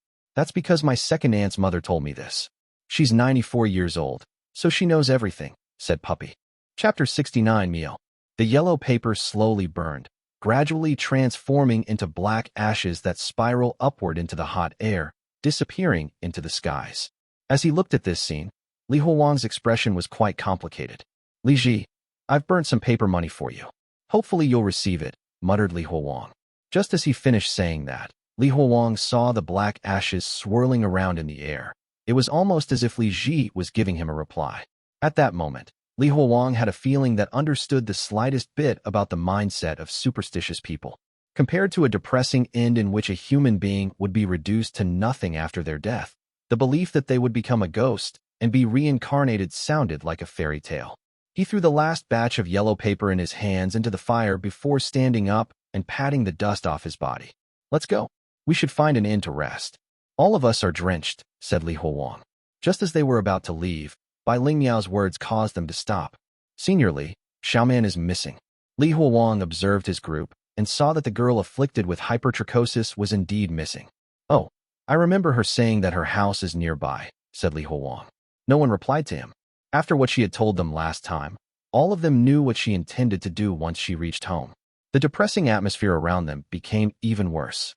A: because my second aunt's mother told me this. She's 94 years old, so she knows everything, said Puppy. Chapter 69 Meal. The yellow paper slowly burned, gradually transforming into black ashes that spiral upward into the hot air, disappearing into the skies. As he looked at this scene, Li Huowang's expression was quite complicated. Li Ji, I've burnt some paper money for you. Hopefully you'll receive it, muttered Li Huowang. Just as he finished saying that, Li Huowang saw the black ashes swirling around in the air. It was almost as if Li Ji was giving him a reply. At that moment, Li Huowang had a feeling that understood the slightest bit about the mindset of superstitious people. Compared to a depressing end in which a human being would be reduced to nothing after their death, the belief that they would become a ghost and be reincarnated sounded like a fairy tale. He threw the last batch of yellow paper in his hands into the fire before standing up and patting the dust off his body. Let's go. We should find an inn to rest. All of us are drenched, said Li Huowang. Just as they were about to leave, Bai Lingmiao's words caused them to stop. Senior Li, Shaman is missing. Li Huowang observed his group and saw that the girl afflicted with hypertrichosis was indeed missing. Oh, I remember her saying that her house is nearby, said Li Huowang. No one replied to him. After what she had told them last time, all of them knew what she intended to do once she reached home. The depressing atmosphere around them became even worse.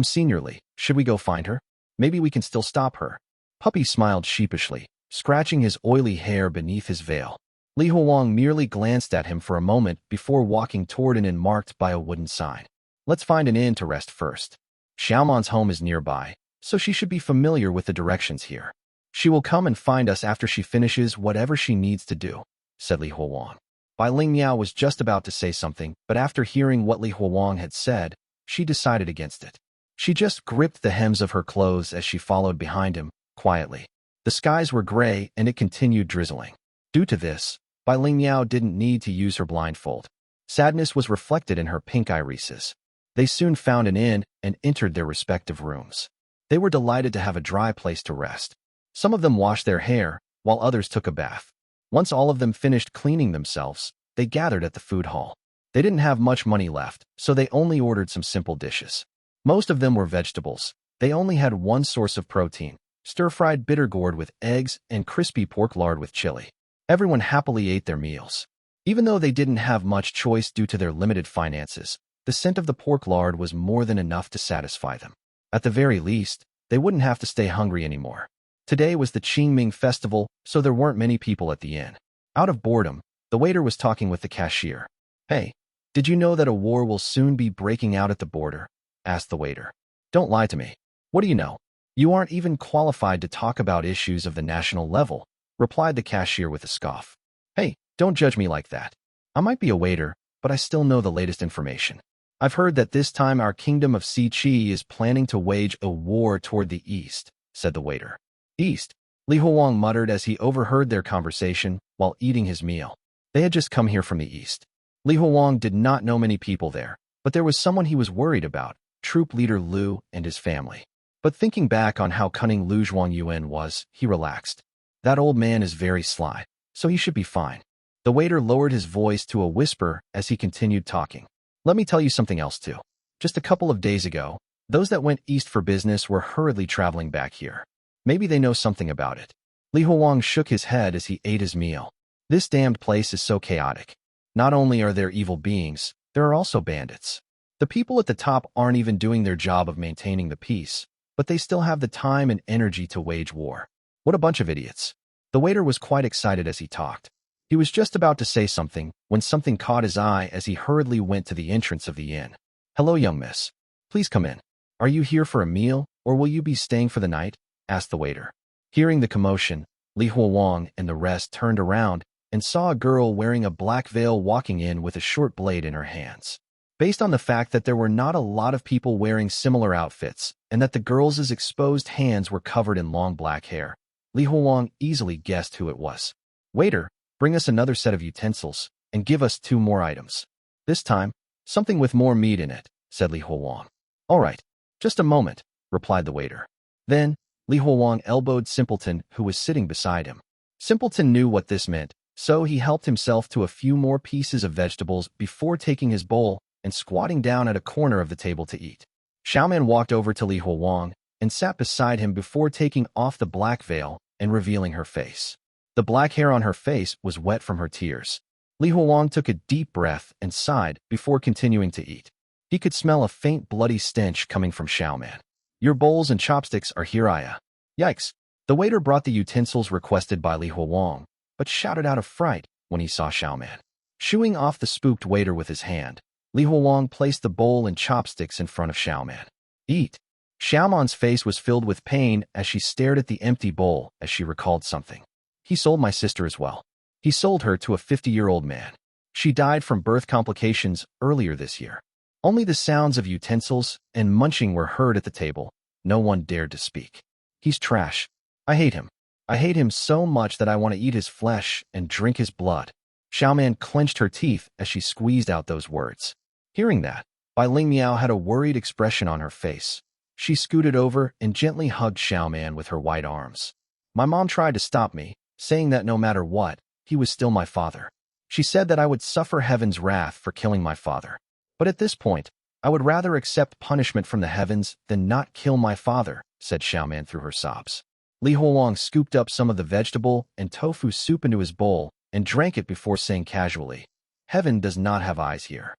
A: Senior Li, should we go find her? Maybe we can still stop her. Puppy smiled sheepishly, scratching his oily hair beneath his veil. Li Huowang merely glanced at him for a moment before walking toward an inn marked by a wooden sign. Let's find an inn to rest first. Xiaoman's home is nearby, so she should be familiar with the directions here. She will come and find us after she finishes whatever she needs to do, said Li Huowang. Bai Lingmiao was just about to say something, but after hearing what Li Huowang had said, she decided against it. She just gripped the hems of her clothes as she followed behind him, quietly. The skies were gray and it continued drizzling. Due to this, Bai Lingmiao didn't need to use her blindfold. Sadness was reflected in her pink irises. They soon found an inn and entered their respective rooms. They were delighted to have a dry place to rest. Some of them washed their hair, while others took a bath. Once all of them finished cleaning themselves, they gathered at the food hall. They didn't have much money left, so they only ordered some simple dishes. Most of them were vegetables. They only had one source of protein, stir-fried bitter gourd with eggs and crispy pork lard with chili. Everyone happily ate their meals. Even though they didn't have much choice due to their limited finances, the scent of the pork lard was more than enough to satisfy them. At the very least, they wouldn't have to stay hungry anymore. Today was the Qingming festival, so there weren't many people at the inn. Out of boredom, the waiter was talking with the cashier. "Hey, did you know that a war will soon be breaking out at the border?" asked the waiter. "Don't lie to me. What do you know? You aren't even qualified to talk about issues of the national level," replied the cashier with a scoff. "Hey, don't judge me like that. I might be a waiter, but I still know the latest information. I've heard that this time our kingdom of Siqi is planning to wage a war toward the east," said the waiter. "East," Li Huowang muttered as he overheard their conversation while eating his meal. They had just come here from the east. Li Huowang did not know many people there, but there was someone he was worried about, troop leader Lu and his family. But thinking back on how cunning Lu Yuan was, he relaxed. That old man is very sly, so he should be fine. The waiter lowered his voice to a whisper as he continued talking. "Let me tell you something else too. Just a couple of days ago, those that went east for business were hurriedly traveling back here. Maybe they know something about it." Li Huowang shook his head as he ate his meal. "This damned place is so chaotic. Not only are there evil beings, there are also bandits. The people at the top aren't even doing their job of maintaining the peace, but they still have the time and energy to wage war. What a bunch of idiots." The waiter was quite excited as he talked. He was just about to say something when something caught his eye as he hurriedly went to the entrance of the inn. "Hello, young miss. Please come in. Are you here for a meal, or will you be staying for the night?" asked the waiter. Hearing the commotion, Li Huowang and the rest turned around and saw a girl wearing a black veil walking in with a short blade in her hands. Based on the fact that there were not a lot of people wearing similar outfits and that the girl's exposed hands were covered in long black hair, Li Huowang easily guessed who it was. "Waiter, bring us another set of utensils and give us 2 more items. This time, something with more meat in it," said Li Huowang. "All right, just a moment," replied the waiter. Then, Li Huowang elbowed Simpleton, who was sitting beside him. Simpleton knew what this meant, so he helped himself to a few more pieces of vegetables before taking his bowl and squatting down at a corner of the table to eat. Shaman walked over to Li Huowang and sat beside him before taking off the black veil and revealing her face. The black hair on her face was wet from her tears. Li Huowang took a deep breath and sighed before continuing to eat. He could smell a faint bloody stench coming from Shaman. "Your bowls and chopsticks are here, Aya." Yikes! The waiter brought the utensils requested by Li Huowang, but shouted out of fright when he saw Shaman. Shooing off the spooked waiter with his hand, Li Huowang placed the bowl and chopsticks in front of Shaman. "Eat." Shaman's face was filled with pain as she stared at the empty bowl as she recalled something. "He sold my sister as well. He sold her to a 50-year-old man. She died from birth complications earlier this year." Only the sounds of utensils and munching were heard at the table. No one dared to speak. "He's trash. I hate him. I hate him so much that I want to eat his flesh and drink his blood." Xiaoman clenched her teeth as she squeezed out those words. Hearing that, Bai Lingmiao had a worried expression on her face. She scooted over and gently hugged Xiaoman with her white arms. "My mom tried to stop me, saying that no matter what, he was still my father. She said that I would suffer heaven's wrath for killing my father. But at this point, I would rather accept punishment from the heavens than not kill my father," said Xiaoman through her sobs. Li Huowang scooped up some of the vegetable and tofu soup into his bowl and drank it before saying casually, "Heaven does not have eyes here."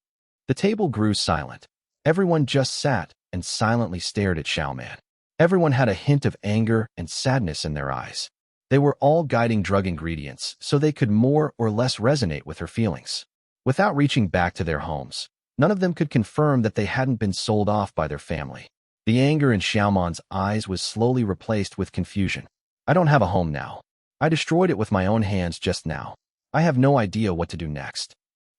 A: The table grew silent. Everyone just sat and silently stared at Xiaoman. Everyone had a hint of anger and sadness in their eyes. They were all guiding drug ingredients, so they could more or less resonate with her feelings. Without reaching back to their homes, none of them could confirm that they hadn't been sold off by their family. The anger in Xiaoman's eyes was slowly replaced with confusion. "I don't have a home now. I destroyed it with my own hands just now. I have no idea what to do next."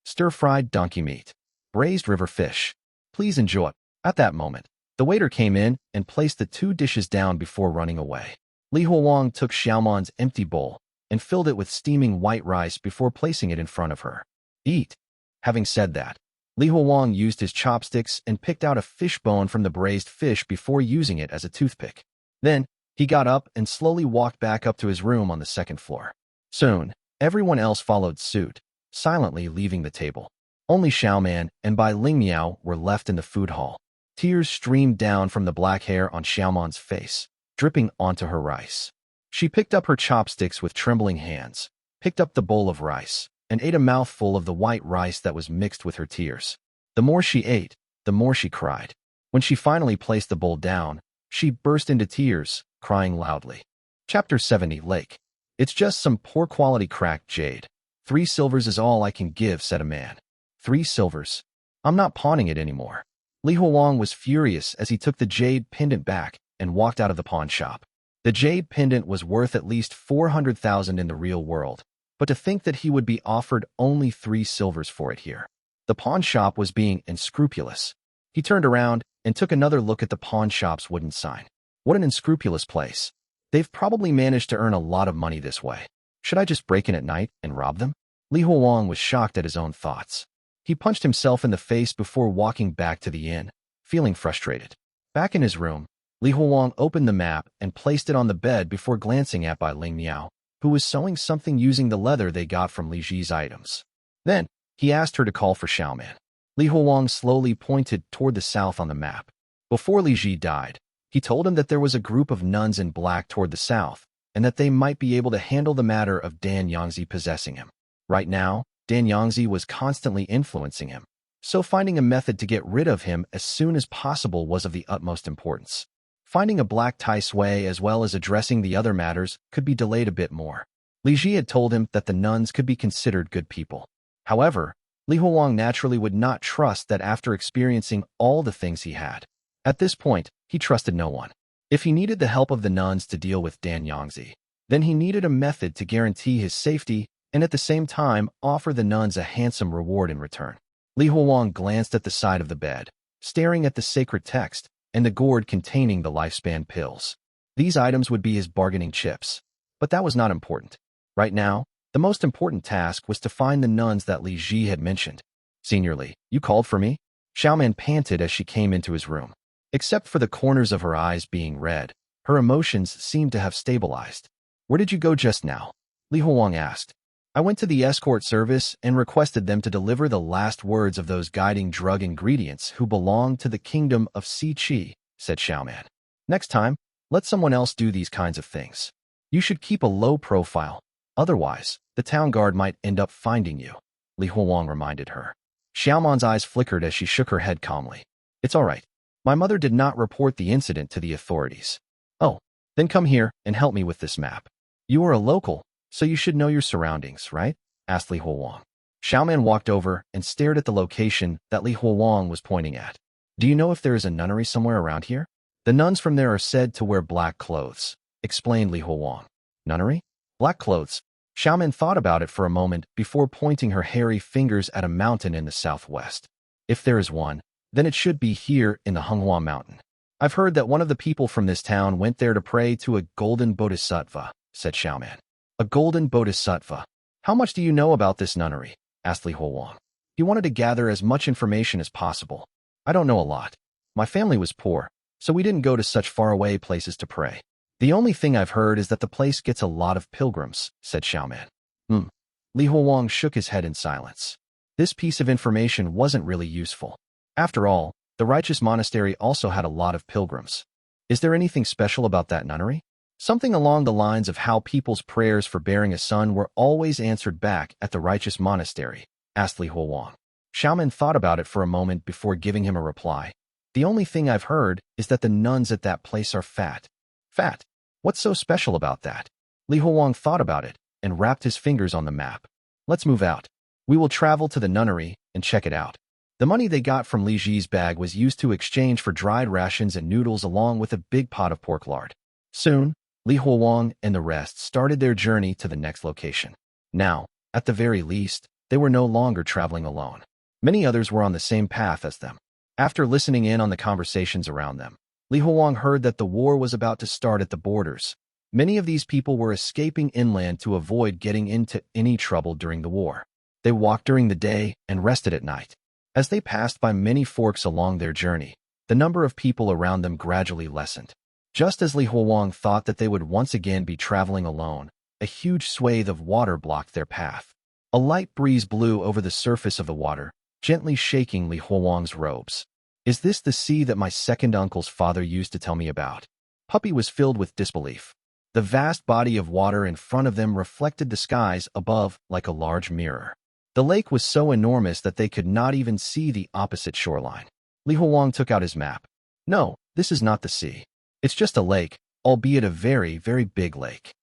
A: Stir-fried donkey meat. Braised river fish. Please enjoy. At that moment, the waiter came in and placed the 2 dishes down before running away. Li Huowang took Xiaoman's empty bowl and filled it with steaming white rice before placing it in front of her. Eat. Having said that, Li Huowang used his chopsticks and picked out a fish bone from the braised fish before using it as a toothpick. Then, he got up and slowly walked back up to his room on the 2nd floor. Soon, everyone else followed suit, silently leaving the table. Only Xiaoman and Bai Lingmiao were left in the food hall. Tears streamed down from the black hair on Xiaoman's face, dripping onto her rice. She picked up her chopsticks with trembling hands, picked up the bowl of rice, and ate a mouthful of the white rice that was mixed with her tears. The more she ate, the more she cried. When she finally placed the bowl down, she burst into tears, crying loudly. Chapter 70 Lake. It's just some poor quality cracked jade. 3 silvers is all I can give, said a man. 3 silvers? I'm not pawning it anymore. Li Huowang was furious as he took the jade pendant back and walked out of the pawn shop. The jade pendant was worth at least 400,000 in the real world, but to think that he would be offered only 3 silvers for it here. The pawn shop was being unscrupulous. He turned around and took another look at the pawn shop's wooden sign. What an unscrupulous place. They've probably managed to earn a lot of money this way. Should I just break in at night and rob them? Li Huowang was shocked at his own thoughts. He punched himself in the face before walking back to the inn, feeling frustrated. Back in his room, Li Huowang opened the map and placed it on the bed before glancing at Bai Lingmiao, who was sewing something using the leather they got from Li Ji's items. Then, he asked her to call for Xiaoman. Li Huowang slowly pointed toward the south on the map. Before Li Ji died, he told him that there was a group of nuns in black toward the south, and that they might be able to handle the matter of Dan Yangzi possessing him. Right now, Dan Yangzi was constantly influencing him, so finding a method to get rid of him as soon as possible was of the utmost importance. Finding a black Taisui as well as addressing the other matters could be delayed a bit more. Li Ji had told him that the nuns could be considered good people. However, Li Huowang naturally would not trust that after experiencing all the things he had. At this point, he trusted no one. If he needed the help of the nuns to deal with Dan Yangzi, then he needed a method to guarantee his safety and at the same time offer the nuns a handsome reward in return. Li Huowang glanced at the side of the bed, staring at the sacred text and the gourd containing the lifespan pills. These items would be his bargaining chips. But that was not important. Right now, the most important task was to find the nuns that Li Ji had mentioned. Senior Li, you called for me? Xiaoman panted as she came into his room. Except for the corners of her eyes being red, her emotions seemed to have stabilized. Where did you go just now? Li Huowang asked. I went to the escort service and requested them to deliver the last words of those guiding drug ingredients who belong to the kingdom of Si Qi, said Xiaoman. Next time, let someone else do these kinds of things. You should keep a low profile. Otherwise, the town guard might end up finding you, Li Huowang reminded her. Xiaoman's eyes flickered as she shook her head calmly. It's all right. My mother did not report the incident to the authorities. Oh, then come here and help me with this map. You are a local, so you should know your surroundings, right? Asked Li Huowang. Xiaoman walked over and stared at the location that Li Huowang was pointing at. Do you know if there is a nunnery somewhere around here? The nuns from there are said to wear black clothes, explained Li Huowang. Nunnery? Black clothes. Xiaoman thought about it for a moment before pointing her hairy fingers at a mountain in the southwest. If there is one, then it should be here in the Honghua Mountain. I've heard that one of the people from this town went there to pray to a golden bodhisattva, said Xiaoman. A golden bodhisattva. How much do you know about this nunnery? Asked Li Huowang. He wanted to gather as much information as possible. I don't know a lot. My family was poor, so we didn't go to such faraway places to pray. The only thing I've heard is that the place gets a lot of pilgrims, said Xiaoman. Li Huowang shook his head in silence. This piece of information wasn't really useful. After all, the Righteous Monastery also had a lot of pilgrims. Is there anything special about that nunnery? Something along the lines of how people's prayers for bearing a son were always answered back at the Righteous Monastery, asked Li Huowang. Xiaoman thought about it for a moment before giving him a reply. The only thing I've heard is that the nuns at that place are fat. Fat? What's so special about that? Li Huowang thought about it and wrapped his fingers on the map. Let's move out. We will travel to the nunnery and check it out. The money they got from Li Ji's bag was used to exchange for dried rations and noodles along with a big pot of pork lard. Soon, Li Huowang and the rest started their journey to the next location. Now, at the very least, they were no longer traveling alone. Many others were on the same path as them. After listening in on the conversations around them, Li Huowang heard that the war was about to start at the borders. Many of these people were escaping inland to avoid getting into any trouble during the war. They walked during the day and rested at night. As they passed by many forks along their journey, the number of people around them gradually lessened. Just as Li Huowang thought that they would once again be traveling alone, a huge swathe of water blocked their path. A light breeze blew over the surface of the water, gently shaking Li Huowang's robes. "Is this the sea that my second uncle's father used to tell me about?" Puppy was filled with disbelief. The vast body of water in front of them reflected the skies above like a large mirror. The lake was so enormous that they could not even see the opposite shoreline. Li Huowang took out his map. "No, this is not the sea. It's just a lake, albeit a very, very big lake."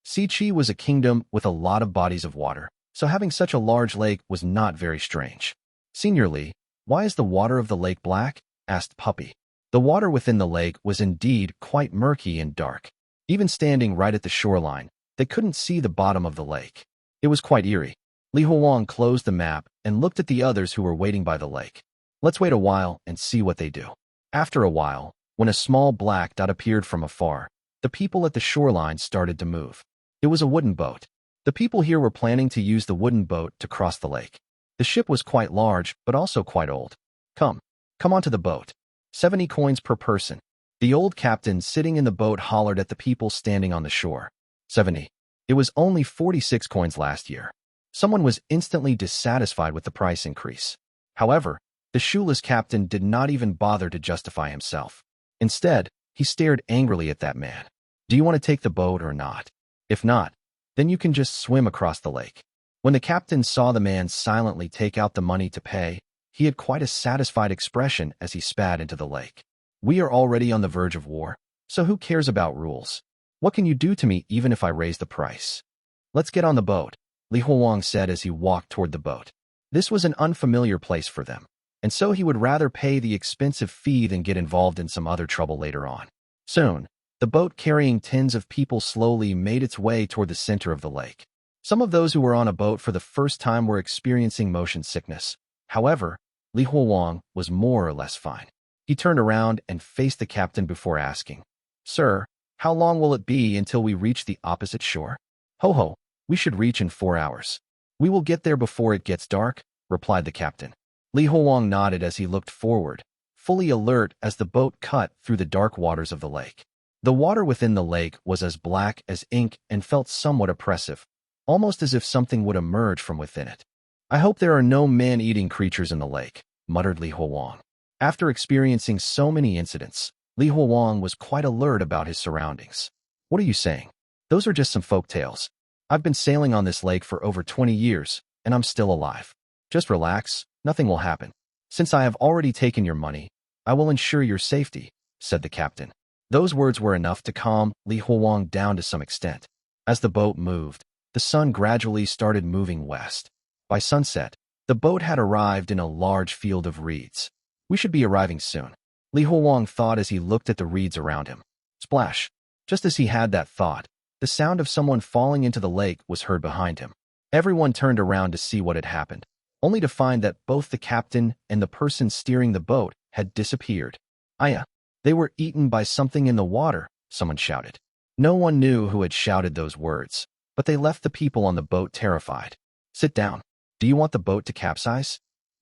A: Siqi was a kingdom with a lot of bodies of water, so having such a large lake was not very strange. "Senior Li, why is the water of the lake black?" asked Puppy. The water within the lake was indeed quite murky and dark. Even standing right at the shoreline, they couldn't see the bottom of the lake. It was quite eerie. Li Huowang closed the map and looked at the others who were waiting by the lake. "Let's wait a while and see what they do." After a while, when a small black dot appeared from afar, the people at the shoreline started to move. It was a wooden boat. The people here were planning to use the wooden boat to cross the lake. The ship was quite large, but also quite old. Come onto the boat. 70 coins per person." The old captain sitting in the boat hollered at the people standing on the shore. 70. It was only 46 coins last year. Someone was instantly dissatisfied with the price increase. However, the shoeless captain did not even bother to justify himself. Instead, he stared angrily at that man. "Do you want to take the boat or not? If not, then you can just swim across the lake." When the captain saw the man silently take out the money to pay, he had quite a satisfied expression as he spat into the lake. "We are already on the verge of war, so who cares about rules? What can you do to me even if I raise the price?" "Let's get on the boat," Li Huowang said as he walked toward the boat. This was an unfamiliar place for them, and so he would rather pay the expensive fee than get involved in some other trouble later on. Soon, the boat carrying tens of people slowly made its way toward the center of the lake. Some of those who were on a boat for the first time were experiencing motion sickness. However, Li Huowang was more or less fine. He turned around and faced the captain before asking, "Sir, how long will it be until we reach the opposite shore?" "Ho, we should reach in 4 hours. We will get there before it gets dark," replied the captain. Li Huowang nodded as he looked forward, fully alert as the boat cut through the dark waters of the lake. The water within the lake was as black as ink and felt somewhat oppressive, almost as if something would emerge from within it. "I hope there are no man-eating creatures in the lake," muttered Li Huowang. After experiencing so many incidents, Li Huowang was quite alert about his surroundings. "What are you saying? Those are just some folk tales. I've been sailing on this lake for over 20 years, and I'm still alive. Just relax, nothing will happen. Since I have already taken your money, I will ensure your safety," said the captain. Those words were enough to calm Li Huowang down to some extent. As the boat moved, the sun gradually started moving west. By sunset, the boat had arrived in a large field of reeds. "We should be arriving soon," Li Huowang thought as he looked at the reeds around him. Splash! Just as he had that thought, the sound of someone falling into the lake was heard behind him. Everyone turned around to see what had happened, only to find that both the captain and the person steering the boat had disappeared. "Aya! They were eaten by something in the water," someone shouted. No one knew who had shouted those words, but they left the people on the boat terrified. "Sit down. Do you want the boat to capsize?"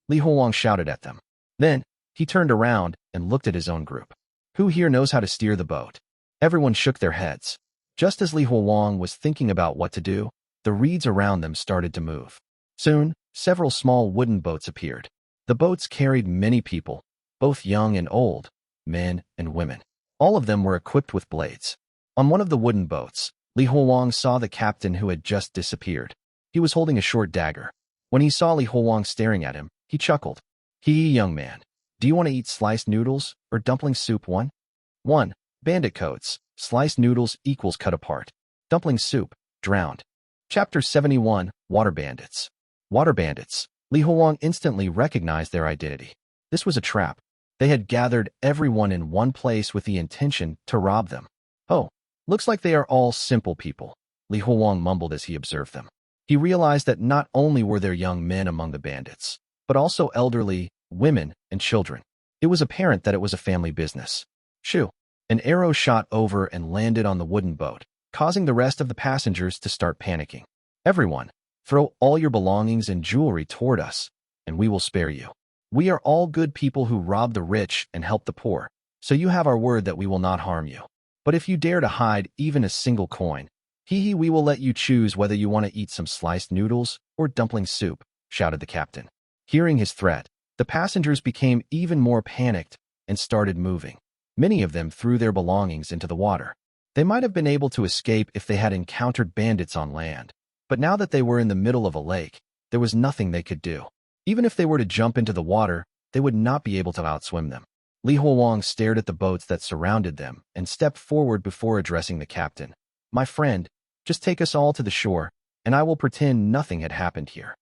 A: Li Huowang shouted at them. Then, he turned around and looked at his own group. "Who here knows how to steer the boat?" Everyone shook their heads. Just as Li Huowang was thinking about what to do, the reeds around them started to move. Soon, several small wooden boats appeared. The boats carried many people, both young and old, men and women. All of them were equipped with blades. On one of the wooden boats, Li Huowang saw the captain who had just disappeared. He was holding a short dagger. When he saw Li Huowang staring at him, he chuckled. Young man, do you want to eat sliced noodles or dumpling soup?" 1. Bandit codes. Sliced noodles equals cut apart. Dumpling soup, drowned. Chapter 71, Water Bandits. Water Bandits. Li Huowang instantly recognized their identity. This was a trap. They had gathered everyone in one place with the intention to rob them. "Oh, looks like they are all simple people," Li Huowang mumbled as he observed them. He realized that not only were there young men among the bandits, but also elderly, women, and children. It was apparent that it was a family business. Shoo! An arrow shot over and landed on the wooden boat, causing the rest of the passengers to start panicking. Everyone, throw all your belongings and jewelry toward us, and we will spare you. We are all good people who rob the rich and help the poor, so you have our word that we will not harm you. But if you dare to hide even a single coin, we will let you choose whether you want to eat some sliced noodles or dumpling soup, shouted the captain. Hearing his threat, the passengers became even more panicked and started moving. Many of them threw their belongings into the water. They might have been able to escape if they had encountered bandits on land, but now that they were in the middle of a lake, there was nothing they could do. Even if they were to jump into the water, they would not be able to outswim them. Huowang stared at the boats that surrounded them and stepped forward before addressing the captain. My friend, just take us all to the shore, and I will pretend nothing had happened here.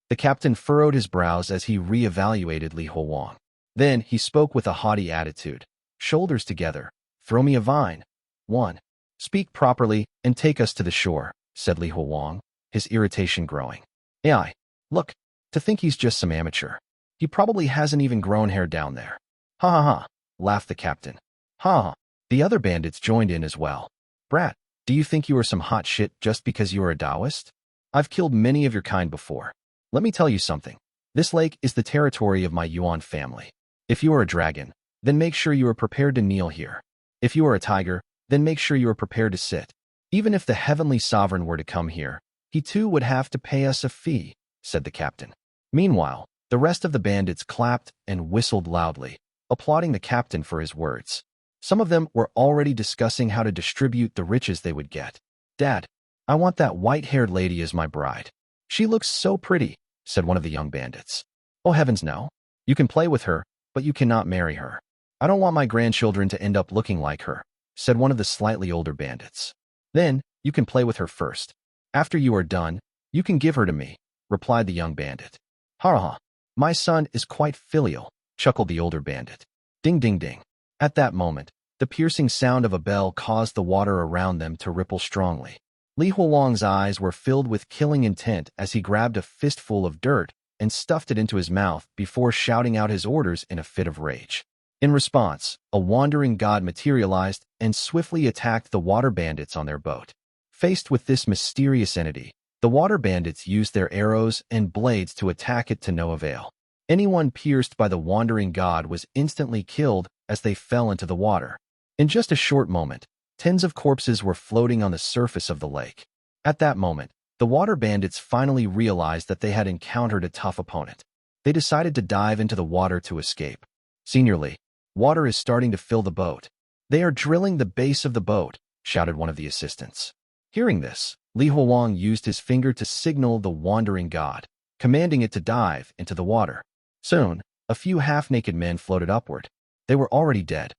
A: The captain furrowed his brows as he re-evaluated Huowang. Then he spoke with a haughty attitude. Shoulders together, throw me a vine. 1. Speak properly and take us to the shore, said Huowang, his irritation growing. AI, look, to think he's just some amateur. He probably hasn't even grown hair down there. Ha ha ha, laughed the captain. Ha ha. The other bandits joined in as well. Brat, do you think you are some hot shit just because you are a Taoist? I've killed many of your kind before. Let me tell you something. This lake is the territory of my Yuan family. If you are a dragon, then make sure you are prepared to kneel here. If you are a tiger, then make sure you are prepared to sit. Even if the heavenly sovereign were to come here, he too would have to pay us a fee, said the captain. Meanwhile, the rest of the bandits clapped and whistled loudly, applauding the captain for his words. Some of them were already discussing how to distribute the riches they would get. Dad, I want that white-haired lady as my bride. She looks so pretty, said one of the young bandits. Oh heavens no. You can play with her, but you cannot marry her. I don't want my grandchildren to end up looking like her, said one of the slightly older bandits. Then, you can play with her first. After you are done, you can give her to me, replied the young bandit. Ha ha, my son is quite filial, chuckled the older bandit. Ding ding ding. At that moment, the piercing sound of a bell caused the water around them to ripple strongly. Huowang's eyes were filled with killing intent as he grabbed a fistful of dirt and stuffed it into his mouth before shouting out his orders in a fit of rage. In response, a wandering god materialized and swiftly attacked the water bandits on their boat. Faced with this mysterious entity, the water bandits used their arrows and blades to attack it to no avail. Anyone pierced by the wandering god was instantly killed as they fell into the water. In just a short moment, tens of corpses were floating on the surface of the lake. At that moment, the water bandits finally realized that they had encountered a tough opponent. They decided to dive into the water to escape. Seniorly, water is starting to fill the boat. They are drilling the base of the boat, shouted one of the assistants. Hearing this, Huowang used his finger to signal the wandering god, commanding it to dive into the water. Soon, a few half-naked men floated upward. They were already dead.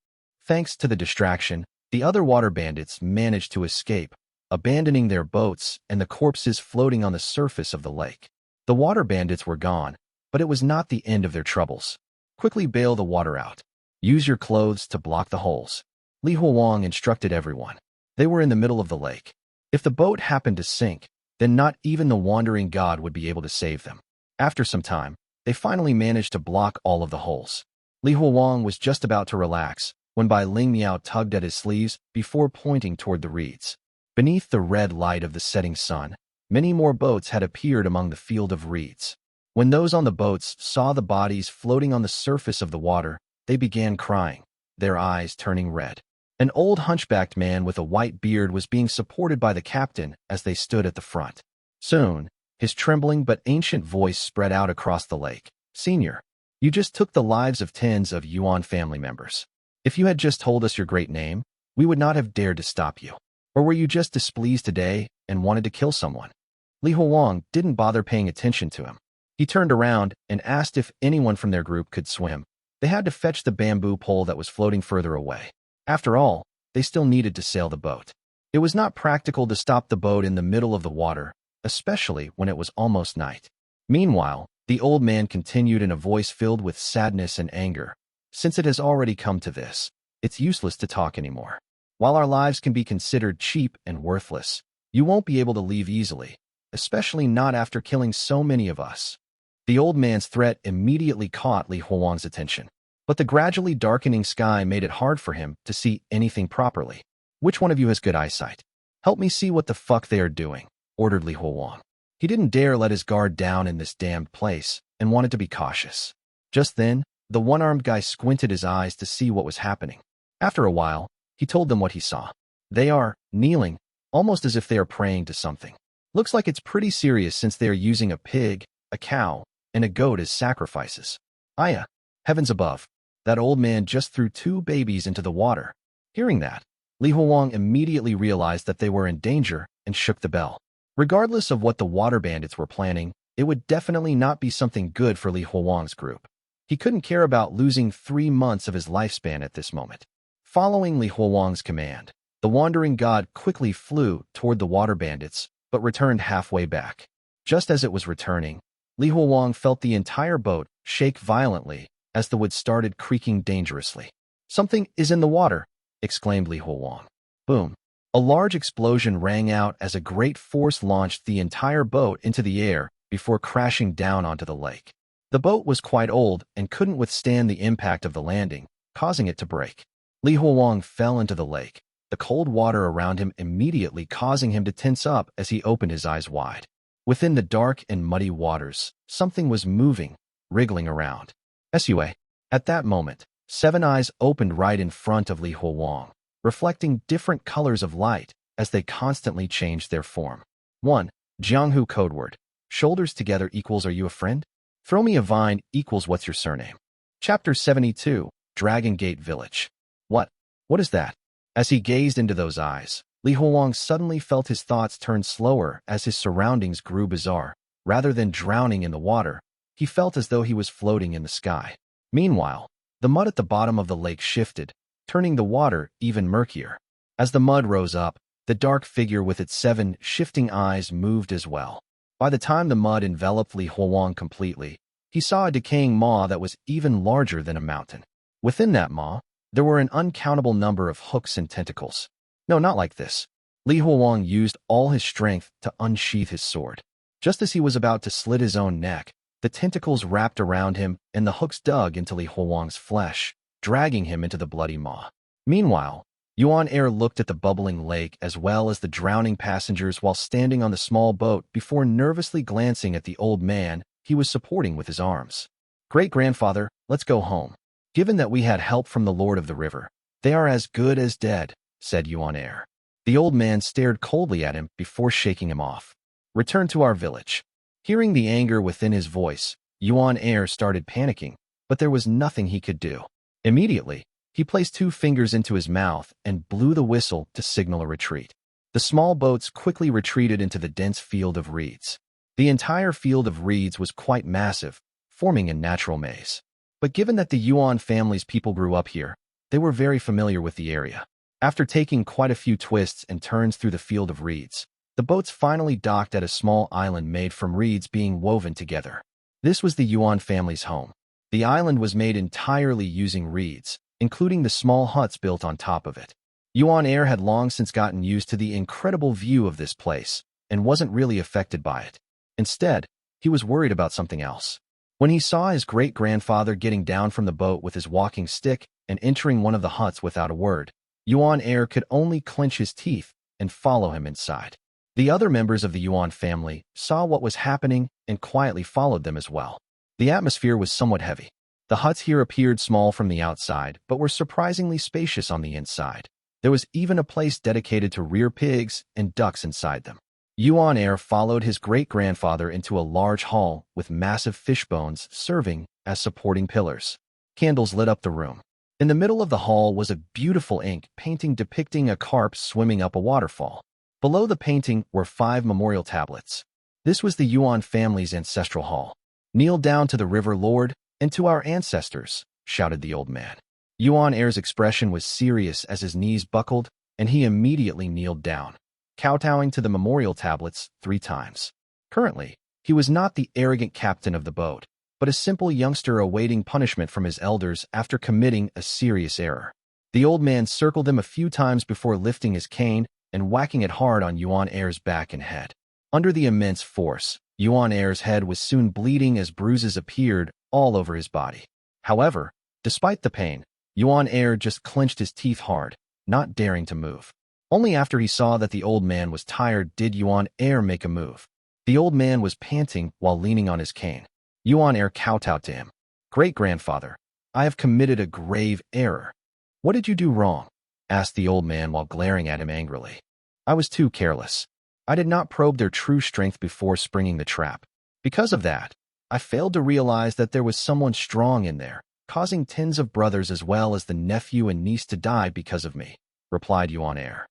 A: Thanks to the distraction, the other water bandits managed to escape, abandoning their boats and the corpses floating on the surface of the lake. The water bandits were gone, but it was not the end of their troubles. Quickly bail the water out. Use your clothes to block the holes. Huowang instructed everyone. They were in the middle of the lake. If the boat happened to sink, then not even the wandering god would be able to save them. After some time, they finally managed to block all of the holes. Huowang was just about to relax when Bai Ling Miao tugged at his sleeves before pointing toward the reeds. Beneath the red light of the setting sun, many more boats had appeared among the field of reeds. When those on the boats saw the bodies floating on the surface of the water, they began crying, their eyes turning red. An old hunchbacked man with a white beard was being supported by the captain as they stood at the front. Soon, his trembling but ancient voice spread out across the lake. Senior, you just took the lives of tens of Yuan family members. If you had just told us your great name, we would not have dared to stop you. Or were you just displeased today and wanted to kill someone? Huowang didn't bother paying attention to him. He turned around and asked if anyone from their group could swim. They had to fetch the bamboo pole that was floating further away. After all, they still needed to sail the boat. It was not practical to stop the boat in the middle of the water, especially when it was almost night. Meanwhile, the old man continued in a voice filled with sadness and anger. Since it has already come to this, it's useless to talk anymore. While our lives can be considered cheap and worthless, you won't be able to leave easily, especially not after killing so many of us. The old man's threat immediately caught Huowang's attention. but the gradually darkening sky made it hard for him to see anything properly. Which one of you has good eyesight? Help me see what the fuck they are doing, ordered Li Huowang. He didn't dare let his guard down in this damned place and wanted to be cautious. Just then, the one-armed guy squinted his eyes to see what was happening. After a while, he told them what he saw. They are kneeling, almost as if they are praying to something. Looks like it's pretty serious since they are using a pig, a cow, and a goat as sacrifices. Aya, heavens above, that old man just threw 2 babies into the water. Hearing that, Li Huowang immediately realized that they were in danger and shook the bell. Regardless of what the water bandits were planning, it would definitely not be something good for Li Huowang's group. He couldn't care about losing 3 months of his lifespan at this moment. Following Li Huowang's command, the wandering god quickly flew toward the water bandits, but returned halfway back. Just as it was returning, Li Huowang felt the entire boat shake violently as the wood started creaking dangerously. "Something is in the water," exclaimed Li Huowang. Boom. A large explosion rang out as a great force launched the entire boat into the air before crashing down onto the lake. The boat was quite old and couldn't withstand the impact of the landing, causing it to break. Li Huowang fell into the lake, the cold water around him immediately causing him to tense up as he opened his eyes wide. Within the dark and muddy waters, something was moving, wriggling around. Sui. At that moment, 7 eyes opened right in front of Li Huowang, reflecting different colors of light as they constantly changed their form. 1. Jianghu codeword. Shoulders together equals are you a friend? Throw me a vine equals what's your surname? Chapter 72, Dragon Gate Village. What? What is that? As he gazed into those eyes, Li Huowang suddenly felt his thoughts turn slower as his surroundings grew bizarre. Rather than drowning in the water, he felt as though he was floating in the sky. Meanwhile, the mud at the bottom of the lake shifted, turning the water even murkier. As the mud rose up, the dark figure with its 7 shifting eyes moved as well. By the time the mud enveloped Li Huowang completely, he saw a decaying maw that was even larger than a mountain. Within that maw, there were an uncountable number of hooks and tentacles. No, not like this. Li Huowang used all his strength to unsheath his sword. Just as he was about to slit his own neck, the tentacles wrapped around him and the hooks dug into Li Huowang's flesh, dragging him into the bloody maw. Meanwhile, Yuan looked at the bubbling lake as well as the drowning passengers while standing on the small boat before nervously glancing at the old man he was supporting with his arms. "Great-grandfather, let's go home. Given that we had help from the Lord of the River, they are as good as dead," said Yuan. The old man stared coldly at him before shaking him off. "Return to our village." Hearing the anger within his voice, Yuan started panicking, but there was nothing he could do. Immediately, he placed 2 fingers into his mouth and blew the whistle to signal a retreat. The small boats quickly retreated into the dense field of reeds. The entire field of reeds was quite massive, forming a natural maze. But given that the Yuan family's people grew up here, they were very familiar with the area. After taking quite a few twists and turns through the field of reeds, the boats finally docked at a small island made from reeds being woven together. This was the Yuan family's home. The island was made entirely using reeds, including the small huts built on top of it. Yuan had long since gotten used to the incredible view of this place and wasn't really affected by it. Instead, he was worried about something else. When he saw his great-grandfather getting down from the boat with his walking stick and entering one of the huts without a word, Yuan could only clench his teeth and follow him inside. The other members of the Yuan family saw what was happening and quietly followed them as well. The atmosphere was somewhat heavy. The huts here appeared small from the outside, but were surprisingly spacious on the inside. There was even a place dedicated to rear pigs and ducks inside them. Yuan followed his great-grandfather into a large hall with massive fish bones serving as supporting pillars. Candles lit up the room. In the middle of the hall was a beautiful ink painting depicting a carp swimming up a waterfall. Below the painting were 5 memorial tablets. This was the Yuan family's ancestral hall. "Kneel down to the river lord and to our ancestors," shouted the old man. Yuan expression was serious as his knees buckled, and he immediately kneeled down, kowtowing to the memorial tablets 3 times. Currently, he was not the arrogant captain of the boat, but a simple youngster awaiting punishment from his elders after committing a serious error. The old man circled him a few times before lifting his cane and whacking it hard on Yuan back and head. Under the immense force, Yuan head was soon bleeding as bruises appeared all over his body. However, Despite the pain, Yuan Air just clenched his teeth hard, not daring to move. Only after he saw that the old man was tired did Yuan Air make a move. The old man was panting while leaning on his cane. Yuan Air kowtowed to him. "Great-grandfather, I have committed a grave error." "What did you do wrong?" asked the old man while glaring at him angrily. "I was too careless. I did not probe their true strength before springing the trap. Because of that, I failed to realize that there was someone strong in there, causing tens of brothers as well as the nephew and niece to die because of me," replied Yuan Air.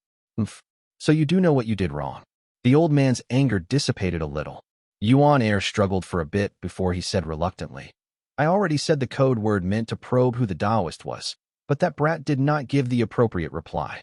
A: "So you do know what you did wrong." The old man's anger dissipated a little. Yuan Air struggled for a bit before he said reluctantly, "I already said the code word meant to probe who the Taoist was, but that brat did not give the appropriate reply."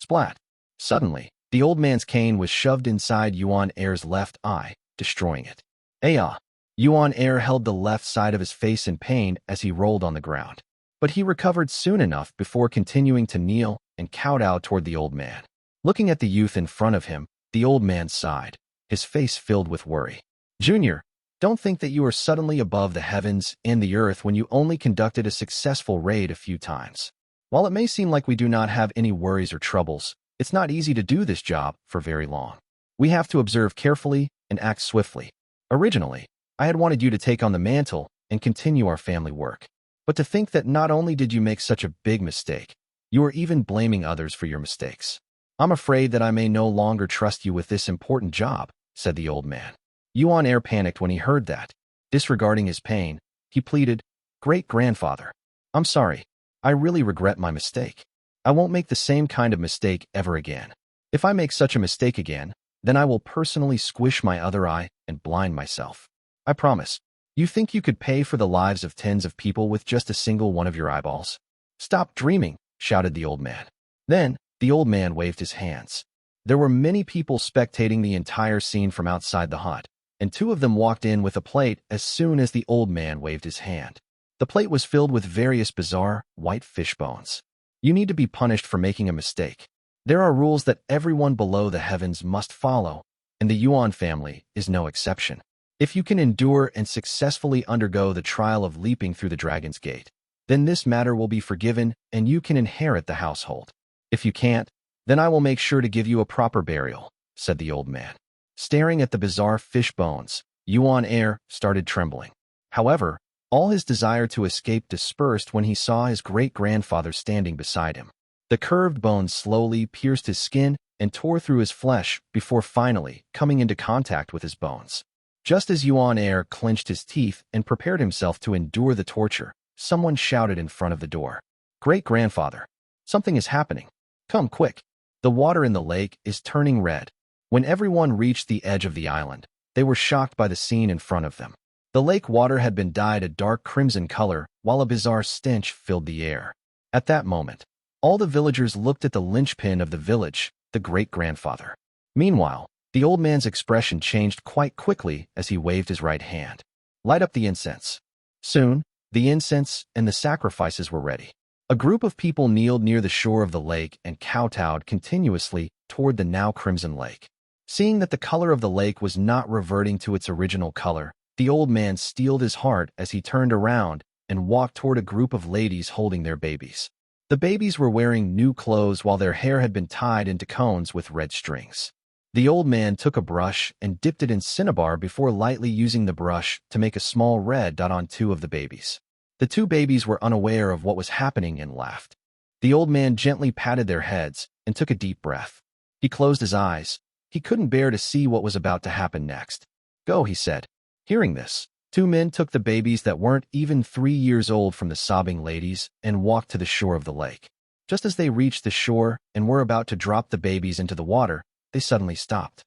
A: Splat. Suddenly, the old man's cane was shoved inside Yuan Air's left eye, destroying it. "Ayah!" Yuan Air held the left side of his face in pain as he rolled on the ground. But he recovered soon enough before continuing to kneel and kowtow toward the old man. Looking at the youth in front of him, the old man sighed, his face filled with worry. "Junior, don't think that you are suddenly above the heavens and the earth when you only conducted a successful raid a few times. While it may seem like we do not have any worries or troubles, it's not easy to do this job for very long. We have to observe carefully and act swiftly. Originally, I had wanted you to take on the mantle and continue our family work. But to think that not only did you make such a big mistake, you are even blaming others for your mistakes. I'm afraid that I may no longer trust you with this important job," said the old man. Yuan Air panicked when he heard that. Disregarding his pain, he pleaded, "Great-grandfather, I'm sorry. I really regret my mistake. I won't make the same kind of mistake ever again. If I make such a mistake again, then I will personally squish my other eye and blind myself. I promise. You think you could pay for the lives of tens of people with just a single one of your eyeballs?" "Stop dreaming," shouted the old man. Then, the old man waved his hands. There were many people spectating the entire scene from outside the hut, and two of them walked in with a plate as soon as the old man waved his hand. The plate was filled with various bizarre, white fish bones. "You need to be punished for making a mistake. There are rules that everyone below the heavens must follow, and the Yuan family is no exception. If you can endure and successfully undergo the trial of leaping through the Dragon's Gate, then this matter will be forgiven and you can inherit the household. If you can't, then I will make sure to give you a proper burial," said the old man. Staring at the bizarre fish bones, Yuan Air started trembling. However, all his desire to escape dispersed when he saw his great-grandfather standing beside him. The curved bones slowly pierced his skin and tore through his flesh before finally coming into contact with his bones. Just as Yuan Air clenched his teeth and prepared himself to endure the torture, someone shouted in front of the door, "Great-grandfather, something is happening. Come quick. The water in the lake is turning red." When everyone reached the edge of the island, they were shocked by the scene in front of them. The lake water had been dyed a dark crimson color, while a bizarre stench filled the air. At that moment, all the villagers looked at the linchpin of the village, the great-grandfather. Meanwhile, the old man's expression changed quite quickly as he waved his right hand. "Light up the incense." Soon, the incense and the sacrifices were ready. A group of people kneeled near the shore of the lake and kowtowed continuously toward the now crimson lake. Seeing that the color of the lake was not reverting to its original color, the old man steeled his heart as he turned around and walked toward a group of ladies holding their babies. The babies were wearing new clothes while their hair had been tied into cones with red strings. The old man took a brush and dipped it in cinnabar before lightly using the brush to make a small red dot on two of the babies. The two babies were unaware of what was happening and laughed. The old man gently patted their heads and took a deep breath. He closed his eyes. He couldn't bear to see what was about to happen next. "Go," he said. Hearing this, two men took the babies that weren't even 3 years old from the sobbing ladies and walked to the shore of the lake. Just as they reached the shore and were about to drop the babies into the water, they suddenly stopped.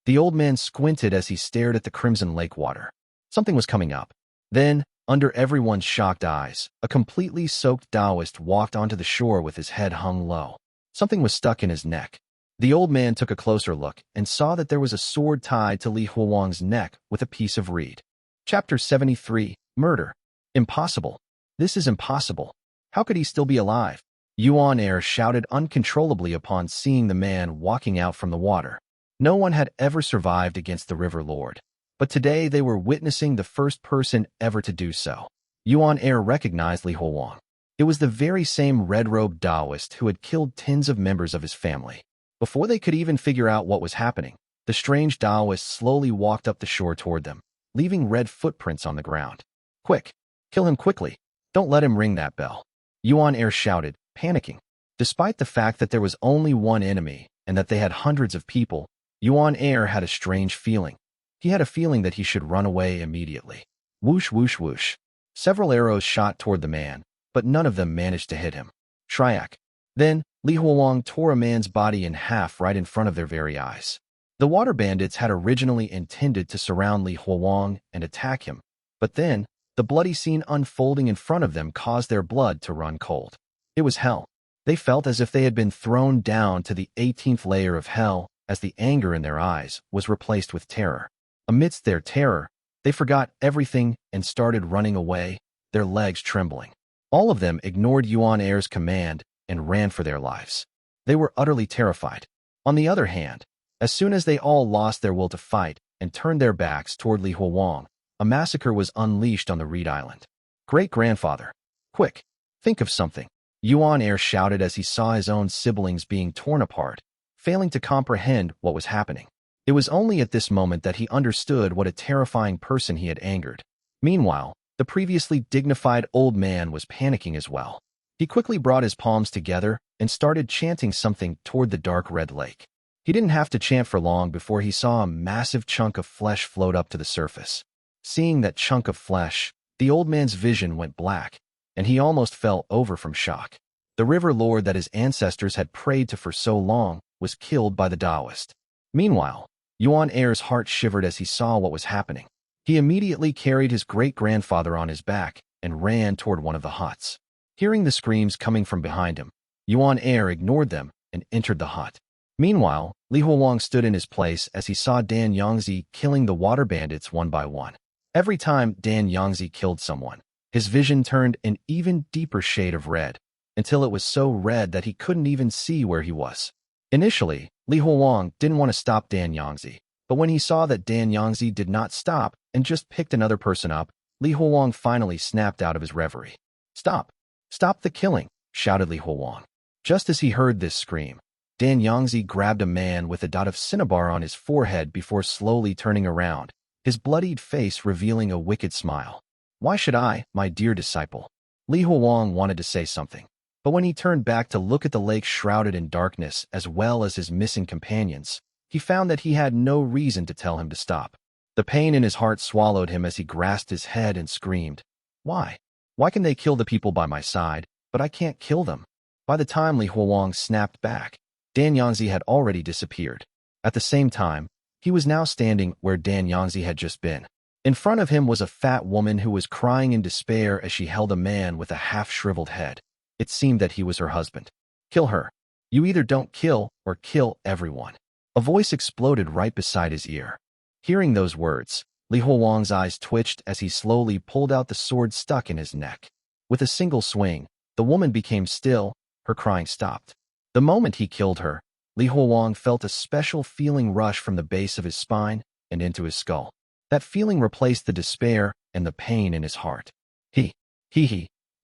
A: The old man squinted as he stared at the crimson lake water. Something was coming up. Then, under everyone's shocked eyes, a completely soaked Taoist walked onto the shore with his head hung low. Something was stuck in his neck. The old man took a closer look and saw that there was a sword tied to Li Huowang's neck with a piece of reed. Chapter 73, Murder. Impossible. This is impossible. How could he still be alive? Yuan Air shouted uncontrollably upon seeing the man walking out from the water. No one had ever survived against the River Lord, but today they were witnessing the first person ever to do so. Yuan Air recognized Li Huowang. It was the very same red-robed Taoist who had killed tens of members of his family. Before they could even figure out what was happening, the strange Taoist slowly walked up the shore toward them, leaving red footprints on the ground. Quick! Kill him quickly! Don't let him ring that bell! Yuan Air shouted, panicking. Despite the fact that there was only one enemy and that they had hundreds of people, Yuan Air had a strange feeling. He had a feeling that he should run away immediately. Whoosh, whoosh, whoosh. Several arrows shot toward the man, but none of them managed to hit him. Shryak. Then, Li Huowang tore a man's body in half right in front of their very eyes. The water bandits had originally intended to surround Li Huowang and attack him, but then, the bloody scene unfolding in front of them caused their blood to run cold. It was hell. They felt as if they had been thrown down to the 18th layer of hell, as the anger in their eyes was replaced with terror. Amidst their terror, they forgot everything and started running away, their legs trembling. All of them ignored Yuan Air's command and ran for their lives. They were utterly terrified. On the other hand, as soon as they all lost their will to fight and turned their backs toward Li Huowang, a massacre was unleashed on the Reed Island. Great-grandfather! Quick! Think of something! Yuan Air shouted as he saw his own siblings being torn apart, failing to comprehend what was happening. It was only at this moment that he understood what a terrifying person he had angered. Meanwhile, the previously dignified old man was panicking as well. He quickly brought his palms together and started chanting something toward the dark red lake. He didn't have to chant for long before he saw a massive chunk of flesh float up to the surface. Seeing that chunk of flesh, the old man's vision went black, and he almost fell over from shock. The river lord that his ancestors had prayed to for so long was killed by the Taoist. Meanwhile, Yuan Air's heart shivered as he saw what was happening. He immediately carried his great-grandfather on his back and ran toward one of the huts. Hearing the screams coming from behind him, Yuan Air ignored them and entered the hut. Meanwhile, Li Huowang stood in his place as he saw Dan Yangzi killing the water bandits one by one. Every time Dan Yangzi killed someone, his vision turned an even deeper shade of red, until it was so red that he couldn't even see where he was. Initially, Li Huowang didn't want to stop Dan Yangzi, but when he saw that Dan Yangzi did not stop and just picked another person up, Li Huowang finally snapped out of his reverie. Stop! Stop the killing! Shouted Li Huowang. Just as he heard this scream, Dan Yangzi grabbed a man with a dot of cinnabar on his forehead before slowly turning around, his bloodied face revealing a wicked smile. Why should I, my dear disciple? Li Huowang wanted to say something, but when he turned back to look at the lake shrouded in darkness as well as his missing companions, he found that he had no reason to tell him to stop. The pain in his heart swallowed him as he grasped his head and screamed, Why? Why can they kill the people by my side, but I can't kill them? By the time Li Huowang snapped back, Dan Yangzi had already disappeared. At the same time, he was now standing where Dan Yangzi had just been. In front of him was a fat woman who was crying in despair as she held a man with a half-shriveled head. It seemed that he was her husband. Kill her. You either don't kill or kill everyone. A voice exploded right beside his ear. Hearing those words, Li Huowang's eyes twitched as he slowly pulled out the sword stuck in his neck. With a single swing, the woman became still, her crying stopped. The moment he killed her, Li Huowang felt a special feeling rush from the base of his spine and into his skull. That feeling replaced the despair and the pain in his heart. He.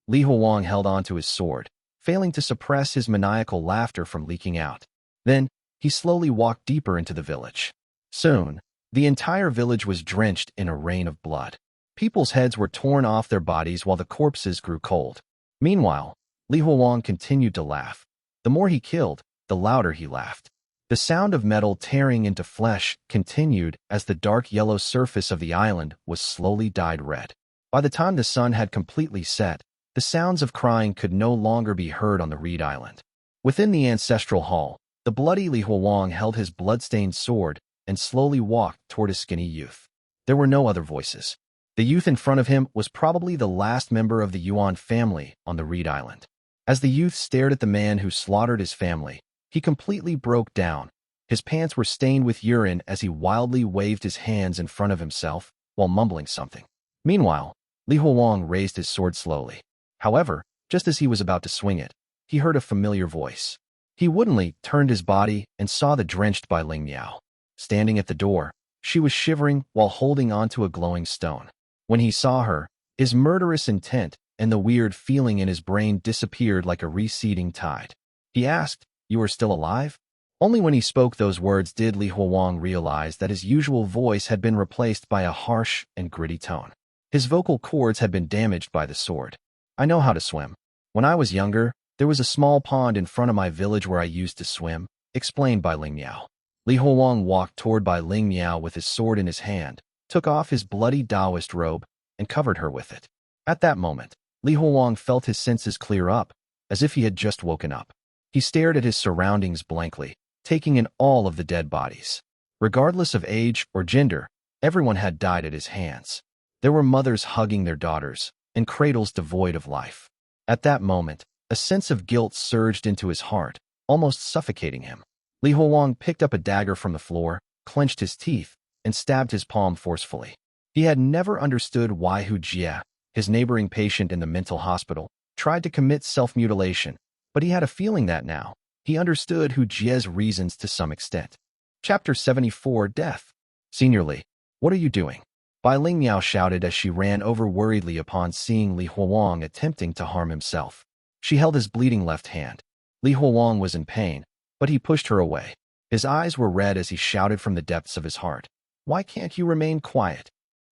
A: Li Huowang held on to his sword, failing to suppress his maniacal laughter from leaking out. Then, he slowly walked deeper into the village. Soon, the entire village was drenched in a rain of blood. People's heads were torn off their bodies while the corpses grew cold. Meanwhile, Li Huowang continued to laugh. The more he killed, the louder he laughed. The sound of metal tearing into flesh continued as the dark yellow surface of the island was slowly dyed red. By the time the sun had completely set, the sounds of crying could no longer be heard on the Reed Island. Within the Ancestral Hall, the bloody Li Huowang held his blood-stained sword and slowly walked toward a skinny youth. There were no other voices. The youth in front of him was probably the last member of the Yuan family on the Reed Island. As the youth stared at the man who slaughtered his family, he completely broke down. His pants were stained with urine as he wildly waved his hands in front of himself while mumbling something. Meanwhile, Li Huowang raised his sword slowly. However, just as he was about to swing it, he heard a familiar voice. He woodenly turned his body and saw the drenched Bai Ling Miao. Standing at the door, she was shivering while holding onto a glowing stone. When he saw her, His murderous intent and the weird feeling in his brain disappeared like a receding tide. He asked, "You are still alive?" Only when he spoke those words did Li Huowang realize that his usual voice had been replaced by a harsh and gritty tone. His vocal cords had been damaged by the sword. "I know how to swim. When I was younger, there was a small pond in front of my village where I used to swim," explained Bai Ling Miao. Li Huowang walked toward Bai Ling Miao with his sword in his hand, took off his bloody Taoist robe, and covered her with it. At that moment, Li Huowang felt his senses clear up, as if he had just woken up. He stared at his surroundings blankly, taking in all of the dead bodies. Regardless of age or gender, everyone had died at his hands. There were mothers hugging their daughters, and cradles devoid of life. At that moment, a sense of guilt surged into his heart, almost suffocating him. Li Huowang picked up a dagger from the floor, clenched his teeth, and stabbed his palm forcefully. He had never understood why Jie, his neighboring patient in the mental hospital, tried to commit self-mutilation, but he had a feeling that now, he understood Jie's reasons to some extent. Chapter 74, Death. "Senior Li, what are you doing?" Bai Ling Miao shouted as she ran over worriedly upon seeing Li Huowang attempting to harm himself. She held his bleeding left hand. Li Huowang was in pain, but he pushed her away. His eyes were red as he shouted from the depths of his heart. "Why can't you remain quiet?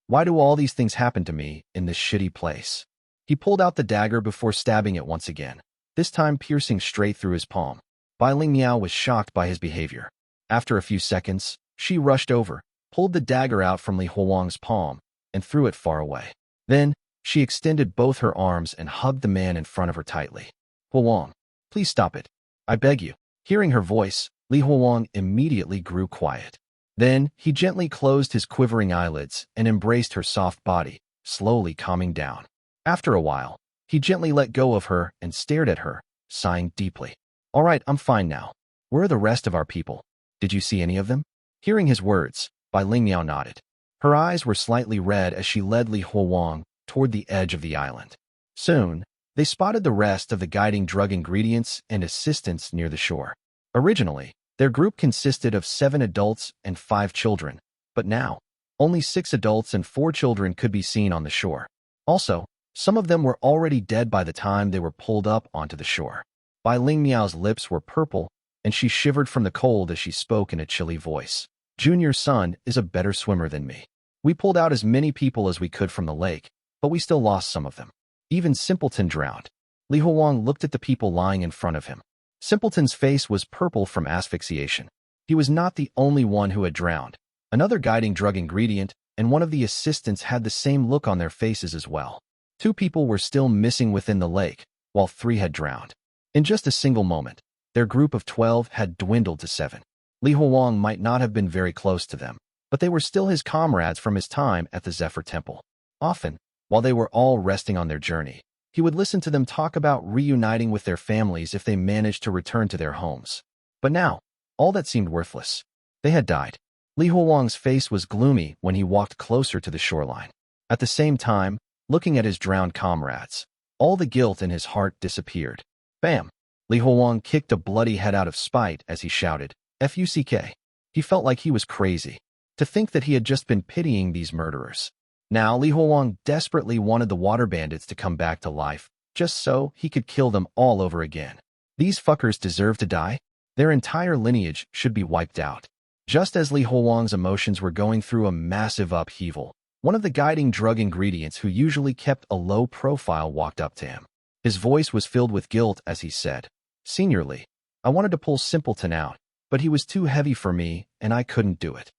A: Why do all these things happen to me in this shitty place?" He pulled out the dagger before stabbing it once again, this time piercing straight through his palm. Bai Ling Miao was shocked by his behavior. After a few seconds, she rushed over, pulled the dagger out from Li Huowang's palm, and threw it far away. Then, she extended both her arms and hugged the man in front of her tightly. "Huowang, please stop it. I beg you." Hearing her voice, Li Huowang immediately grew quiet. Then, he gently closed his quivering eyelids and embraced her soft body, slowly calming down. After a while, he gently let go of her and stared at her, sighing deeply. "All right, I'm fine now. Where are the rest of our people? Did you see any of them?" Hearing his words, Bai Ling Miao nodded. Her eyes were slightly red as she led Li Huowang toward the edge of the island. Soon, they spotted the rest of the guiding drug ingredients and assistants near the shore. Originally, their group consisted of 7 adults and 5 children, but now, only 6 adults and 4 children could be seen on the shore. Also, some of them were already dead by the time they were pulled up onto the shore. Bai Ling Miao's lips were purple, and she shivered from the cold as she spoke in a chilly voice. "Junior's son is a better swimmer than me. We pulled out as many people as we could from the lake, but we still lost some of them. Even Simpleton drowned." Li Huowang looked at the people lying in front of him. Simpleton's face was purple from asphyxiation. He was not the only one who had drowned. Another guiding drug ingredient and one of the assistants had the same look on their faces as well. 2 people were still missing within the lake, while 3 had drowned. In just a single moment, their group of 12 had dwindled to 7. Li Huowang might not have been very close to them, but they were still his comrades from his time at the Zephyr Temple. Often, while they were all resting on their journey, he would listen to them talk about reuniting with their families if they managed to return to their homes. But now, all that seemed worthless. They had died. Li Huowang's face was gloomy when he walked closer to the shoreline. At the same time, looking at his drowned comrades, all the guilt in his heart disappeared. Bam! Li Huowang kicked a bloody head out of spite as he shouted, "Fuck." He felt like he was crazy. To think that he had just been pitying these murderers. Now Li Huowang desperately wanted the water bandits to come back to life, just so he could kill them all over again. These fuckers deserve to die. Their entire lineage should be wiped out. Just as Li Huowang's emotions were going through a massive upheaval, one of the guiding drug ingredients who usually kept a low profile walked up to him. His voice was filled with guilt as he said, "Senior Li, I wanted to pull Simpleton out, but he was too heavy for me and I couldn't do it."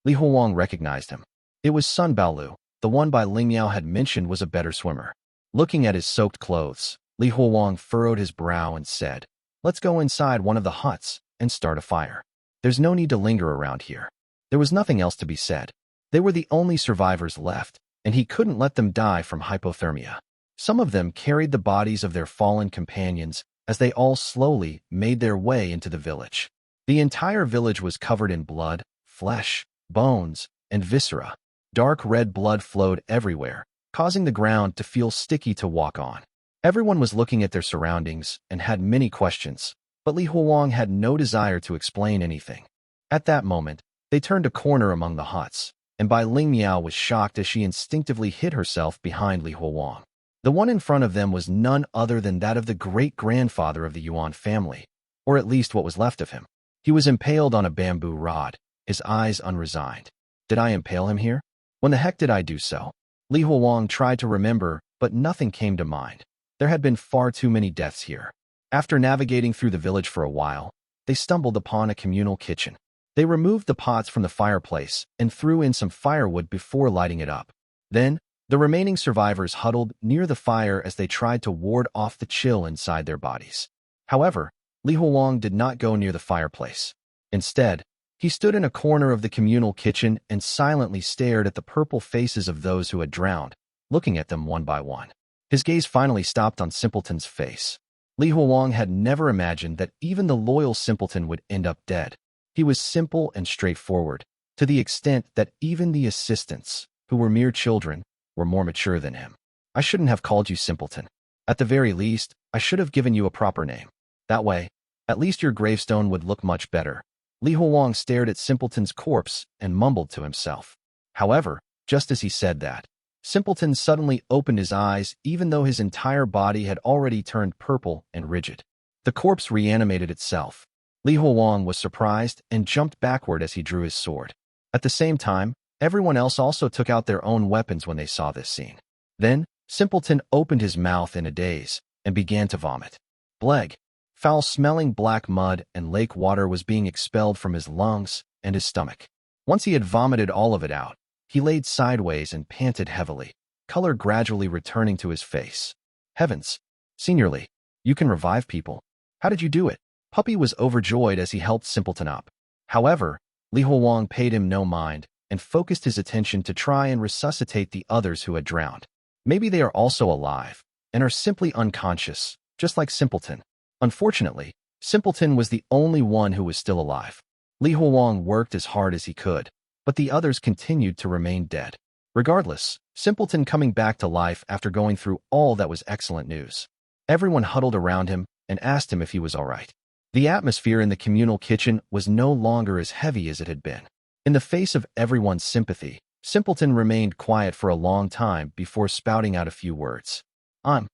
A: Li Huowang recognized him. It was Sun Baolu, the one Bai Ling Miao had mentioned was a better swimmer. Looking at his soaked clothes, Li Huowang furrowed his brow and said, "Let's go inside one of the huts and start a fire. There's no need to linger around here." There was nothing else to be said. They were the only survivors left, and he couldn't let them die from hypothermia. Some of them carried the bodies of their fallen companions as they all slowly made their way into the village. The entire village was covered in blood, flesh, bones, and viscera. Dark red blood flowed everywhere, causing the ground to feel sticky to walk on. Everyone was looking at their surroundings and had many questions, but Li Huowang had no desire to explain anything. At that moment, they turned a corner among the huts. and Bai Ling Miao was shocked as she instinctively hid herself behind Li Huowang. The one in front of them was none other than that of the great-grandfather of the Yuan family, or at least what was left of him. He was impaled on a bamboo rod, his eyes unresigned. Did I impale him here? When the heck did I do so? Li Huowang tried to remember, but nothing came to mind. There had been far too many deaths here. After navigating through the village for a while, they stumbled upon a communal kitchen. They removed the pots from the fireplace and threw in some firewood before lighting it up. Then, the remaining survivors huddled near the fire as they tried to ward off the chill inside their bodies. However, Li Huowang did not go near the fireplace. Instead, he stood in a corner of the communal kitchen and silently stared at the purple faces of those who had drowned, looking at them one by one. His gaze finally stopped on Simpleton's face. Li Huowang had never imagined that even the loyal Simpleton would end up dead. He was simple and straightforward, to the extent that even the assistants, who were mere children, were more mature than him. I shouldn't have called you Simpleton. At the very least, I should have given you a proper name. That way, at least your gravestone would look much better. Li Huowang stared at Simpleton's corpse and mumbled to himself. However, just as he said that, Simpleton suddenly opened his eyes even though his entire body had already turned purple and rigid. The corpse reanimated itself. Li Huowang was surprised and jumped backward as he drew his sword. At the same time, everyone else also took out their own weapons when they saw this scene. Then, Simpleton opened his mouth in a daze and began to vomit. Bleg. Foul-smelling black mud and lake water was being expelled from his lungs and his stomach. Once he had vomited all of it out, he laid sideways and panted heavily, color gradually returning to his face. Heavens! Senior Li, you can revive people. How did you do it? Puppy was overjoyed as he helped Simpleton up. However, Li Huowang paid him no mind and focused his attention to try and resuscitate the others who had drowned. Maybe they are also alive and are simply unconscious, just like Simpleton. Unfortunately, Simpleton was the only one who was still alive. Li Huowang worked as hard as he could, but the others continued to remain dead. Regardless, Simpleton coming back to life after going through all that was excellent news. Everyone huddled around him and asked him if he was all right. The atmosphere in the communal kitchen was no longer as heavy as it had been. In the face of everyone's sympathy, Simpleton remained quiet for a long time before spouting out a few words. I'm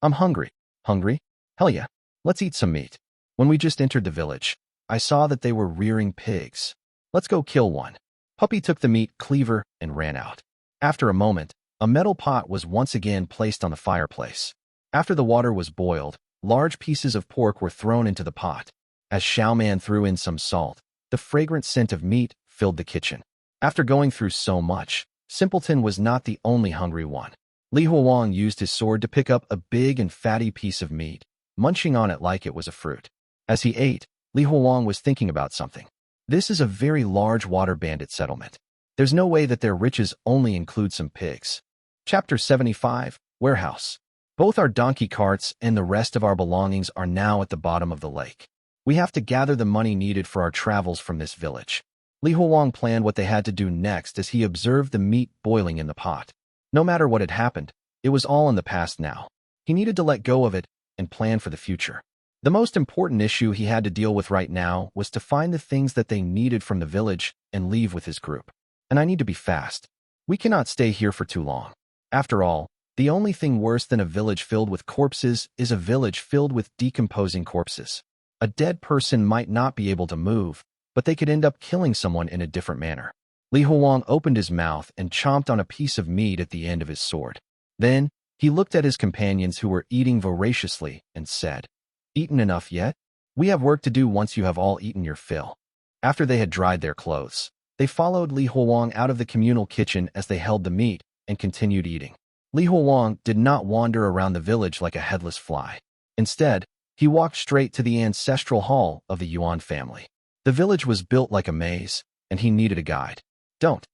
A: hungry. Hungry? Hell yeah. Let's eat some meat. When we just entered the village, I saw that they were rearing pigs. Let's go kill one. Puppy took the meat cleaver and ran out. After a moment, a metal pot was once again placed on the fireplace. After the water was boiled, large pieces of pork were thrown into the pot. As Shaman threw in some salt, the fragrant scent of meat filled the kitchen. After going through so much, Simpleton was not the only hungry one. Li Huowang used his sword to pick up a big and fatty piece of meat, munching on it like it was a fruit. As he ate, Li Huowang was thinking about something. This is a very large water bandit settlement. There's no way that their riches only include some pigs. Chapter 75, Warehouse. Both our donkey carts and the rest of our belongings are now at the bottom of the lake. We have to gather the money needed for our travels from this village. Li Huowang planned what they had to do next as he observed the meat boiling in the pot. No matter what had happened, it was all in the past now. He needed to let go of it and plan for the future. The most important issue he had to deal with right now was to find the things that they needed from the village and leave with his group. And I need to be fast. We cannot stay here for too long. After all, the only thing worse than a village filled with corpses is a village filled with decomposing corpses. A dead person might not be able to move, but they could end up killing someone in a different manner. Li Huowang opened his mouth and chomped on a piece of meat at the end of his sword. Then, he looked at his companions who were eating voraciously and said, "Eaten enough yet? We have work to do once you have all eaten your fill." After they had dried their clothes, they followed Li Huowang out of the communal kitchen as they held the meat and continued eating. Li Huowang did not wander around the village like a headless fly. Instead, he walked straight to the ancestral hall of the Yuan family. The village was built like a maze, and he needed a guide. Don't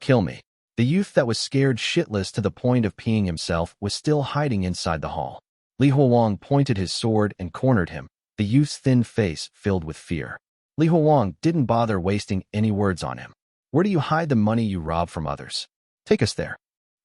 A: kill me." The youth that was scared shitless to the point of peeing himself was still hiding inside the hall. Li Huowang pointed his sword and cornered him, the youth's thin face filled with fear. Li Huowang didn't bother wasting any words on him. "Where do you hide the money you rob from others? Take us there."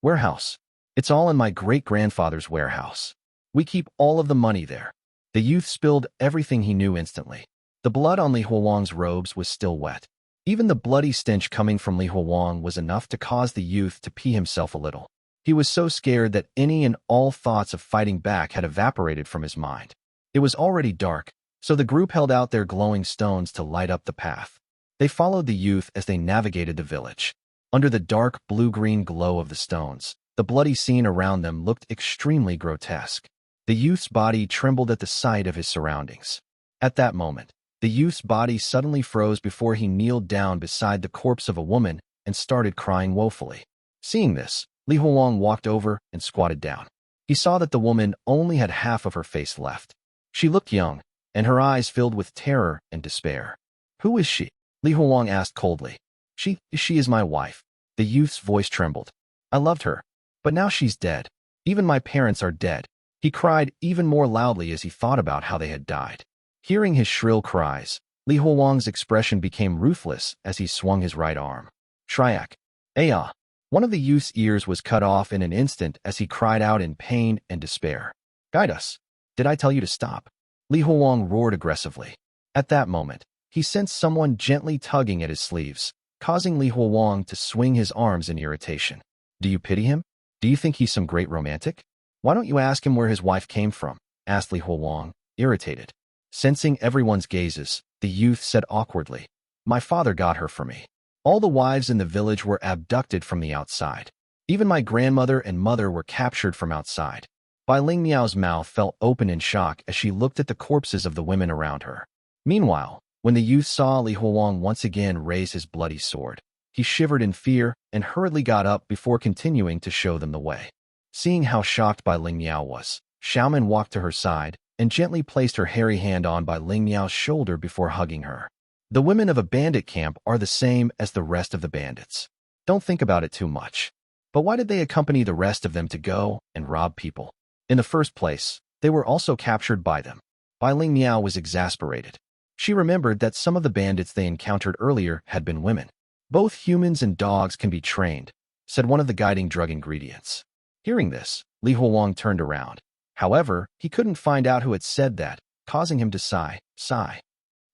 A: "Warehouse. It's all in my great-grandfather's warehouse. We keep all of the money there." The youth spilled everything he knew instantly. The blood on Li Huowang's robes was still wet. Even the bloody stench coming from Li Huowang was enough to cause the youth to pee himself a little. He was so scared that any and all thoughts of fighting back had evaporated from his mind. It was already dark, so the group held out their glowing stones to light up the path. They followed the youth as they navigated the village. Under the dark blue-green glow of the stones, the bloody scene around them looked extremely grotesque. The youth's body trembled at the sight of his surroundings. At that moment, the youth's body suddenly froze before he kneeled down beside the corpse of a woman and started crying woefully. Seeing this, Li Huowang walked over and squatted down. He saw that the woman only had half of her face left. She looked young, and her eyes filled with terror and despair. "Who is she?" Li Huowang asked coldly. She is my wife." The youth's voice trembled. "I loved her, but now she's dead. Even my parents are dead." He cried even more loudly as he thought about how they had died. Hearing his shrill cries, Li Huowang's expression became ruthless as he swung his right arm. Shryak! Ayah! One of the youth's ears was cut off in an instant as he cried out in pain and despair. "Guide us! Did I tell you to stop?" Li Huowang roared aggressively. At that moment, he sensed someone gently tugging at his sleeves, causing Li Huowang to swing his arms in irritation. "Do you pity him? Do you think he's some great romantic? Why don't you ask him where his wife came from?" asked Li Huowang, irritated. Sensing everyone's gazes, the youth said awkwardly, "My father got her for me. All the wives in the village were abducted from the outside. Even my grandmother and mother were captured from outside." Bai Ling Miao's mouth fell open in shock as she looked at the corpses of the women around her. Meanwhile, when the youth saw Li Huowang once again raise his bloody sword, he shivered in fear and hurriedly got up before continuing to show them the way. Seeing how shocked Bai Ling Miao was, Shaman walked to her side and gently placed her hairy hand on Bai Ling Miao's shoulder before hugging her. "The women of a bandit camp are the same as the rest of the bandits. Don't think about it too much. But why did they accompany the rest of them to go and rob people? In the first place, they were also captured by them." Bai Ling Miao was exasperated. She remembered that some of the bandits they encountered earlier had been women. "Both humans and dogs can be trained," said one of the guiding drug ingredients. Hearing this, Li Huowang turned around. However, he couldn't find out who had said that, causing him to sigh.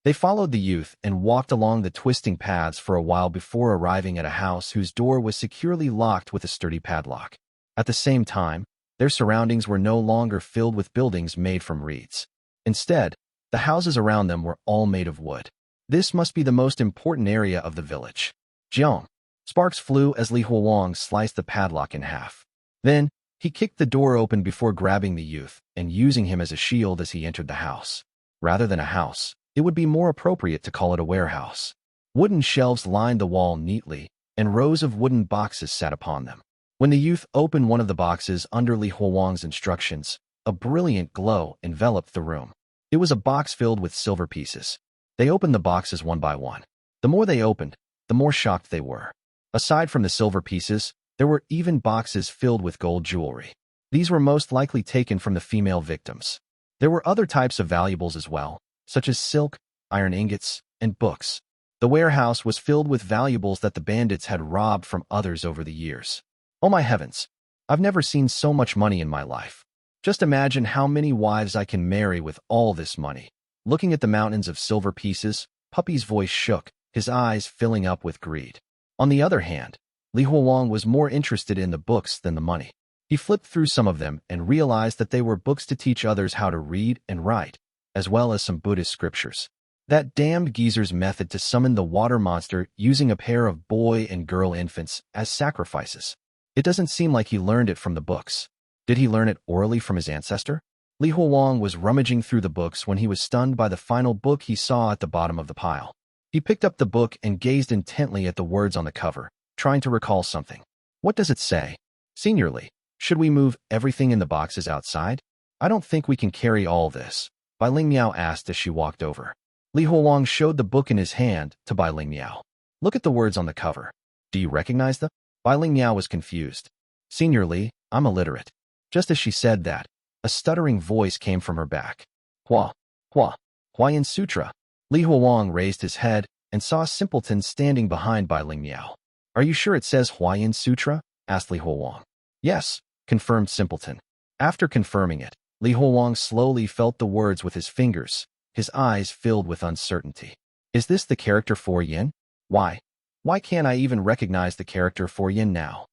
A: They followed the youth and walked along the twisting paths for a while before arriving at a house whose door was securely locked with a sturdy padlock. At the same time, their surroundings were no longer filled with buildings made from reeds. Instead, the houses around them were all made of wood. This must be the most important area of the village. Jiang! Sparks flew as Li Huowang sliced the padlock in half. Then, he kicked the door open before grabbing the youth and using him as a shield as he entered the house. Rather than a house, it would be more appropriate to call it a warehouse. Wooden shelves lined the wall neatly, and rows of wooden boxes sat upon them. When the youth opened one of the boxes under Li Huowang's instructions, a brilliant glow enveloped the room. It was a box filled with silver pieces. They opened the boxes one by one. The more they opened, the more shocked they were. Aside from the silver pieces, there were even boxes filled with gold jewelry. These were most likely taken from the female victims. There were other types of valuables as well, such as silk, iron ingots, and books. The warehouse was filled with valuables that the bandits had robbed from others over the years. Oh my heavens! I've never seen so much money in my life. Just imagine how many wives I can marry with all this money. Looking at the mountains of silver pieces, Puppy's voice shook, his eyes filling up with greed. On the other hand, Li Huowang was more interested in the books than the money. He flipped through some of them and realized that they were books to teach others how to read and write, as well as some Buddhist scriptures. That damned geezer's method to summon the water monster using a pair of boy and girl infants as sacrifices. It doesn't seem like he learned it from the books. Did he learn it orally from his ancestor? Li Huowang was rummaging through the books when he was stunned by the final book he saw at the bottom of the pile. He picked up the book and gazed intently at the words on the cover, trying to recall something. What does it say? Senior Li, should we move everything in the boxes outside? I don't think we can carry all this, Bai Ling Miao asked as she walked over. Li Huowang showed the book in his hand to Bai Ling Miao. Look at the words on the cover. Do you recognize them? Bai Ling Miao was confused. Senior Li, I'm illiterate. Just as she said that, a stuttering voice came from her back. Huayan Sutra. Li Huowang raised his head and saw Simpleton standing behind Bai Ling Miao. Are you sure it says Huayan Sutra? Asked Li Huowang. Yes, confirmed Simpleton. After confirming it, Li Huowang slowly felt the words with his fingers, his eyes filled with uncertainty. Is this the character for Yin? Why? Why can't I even recognize the character for Yin now?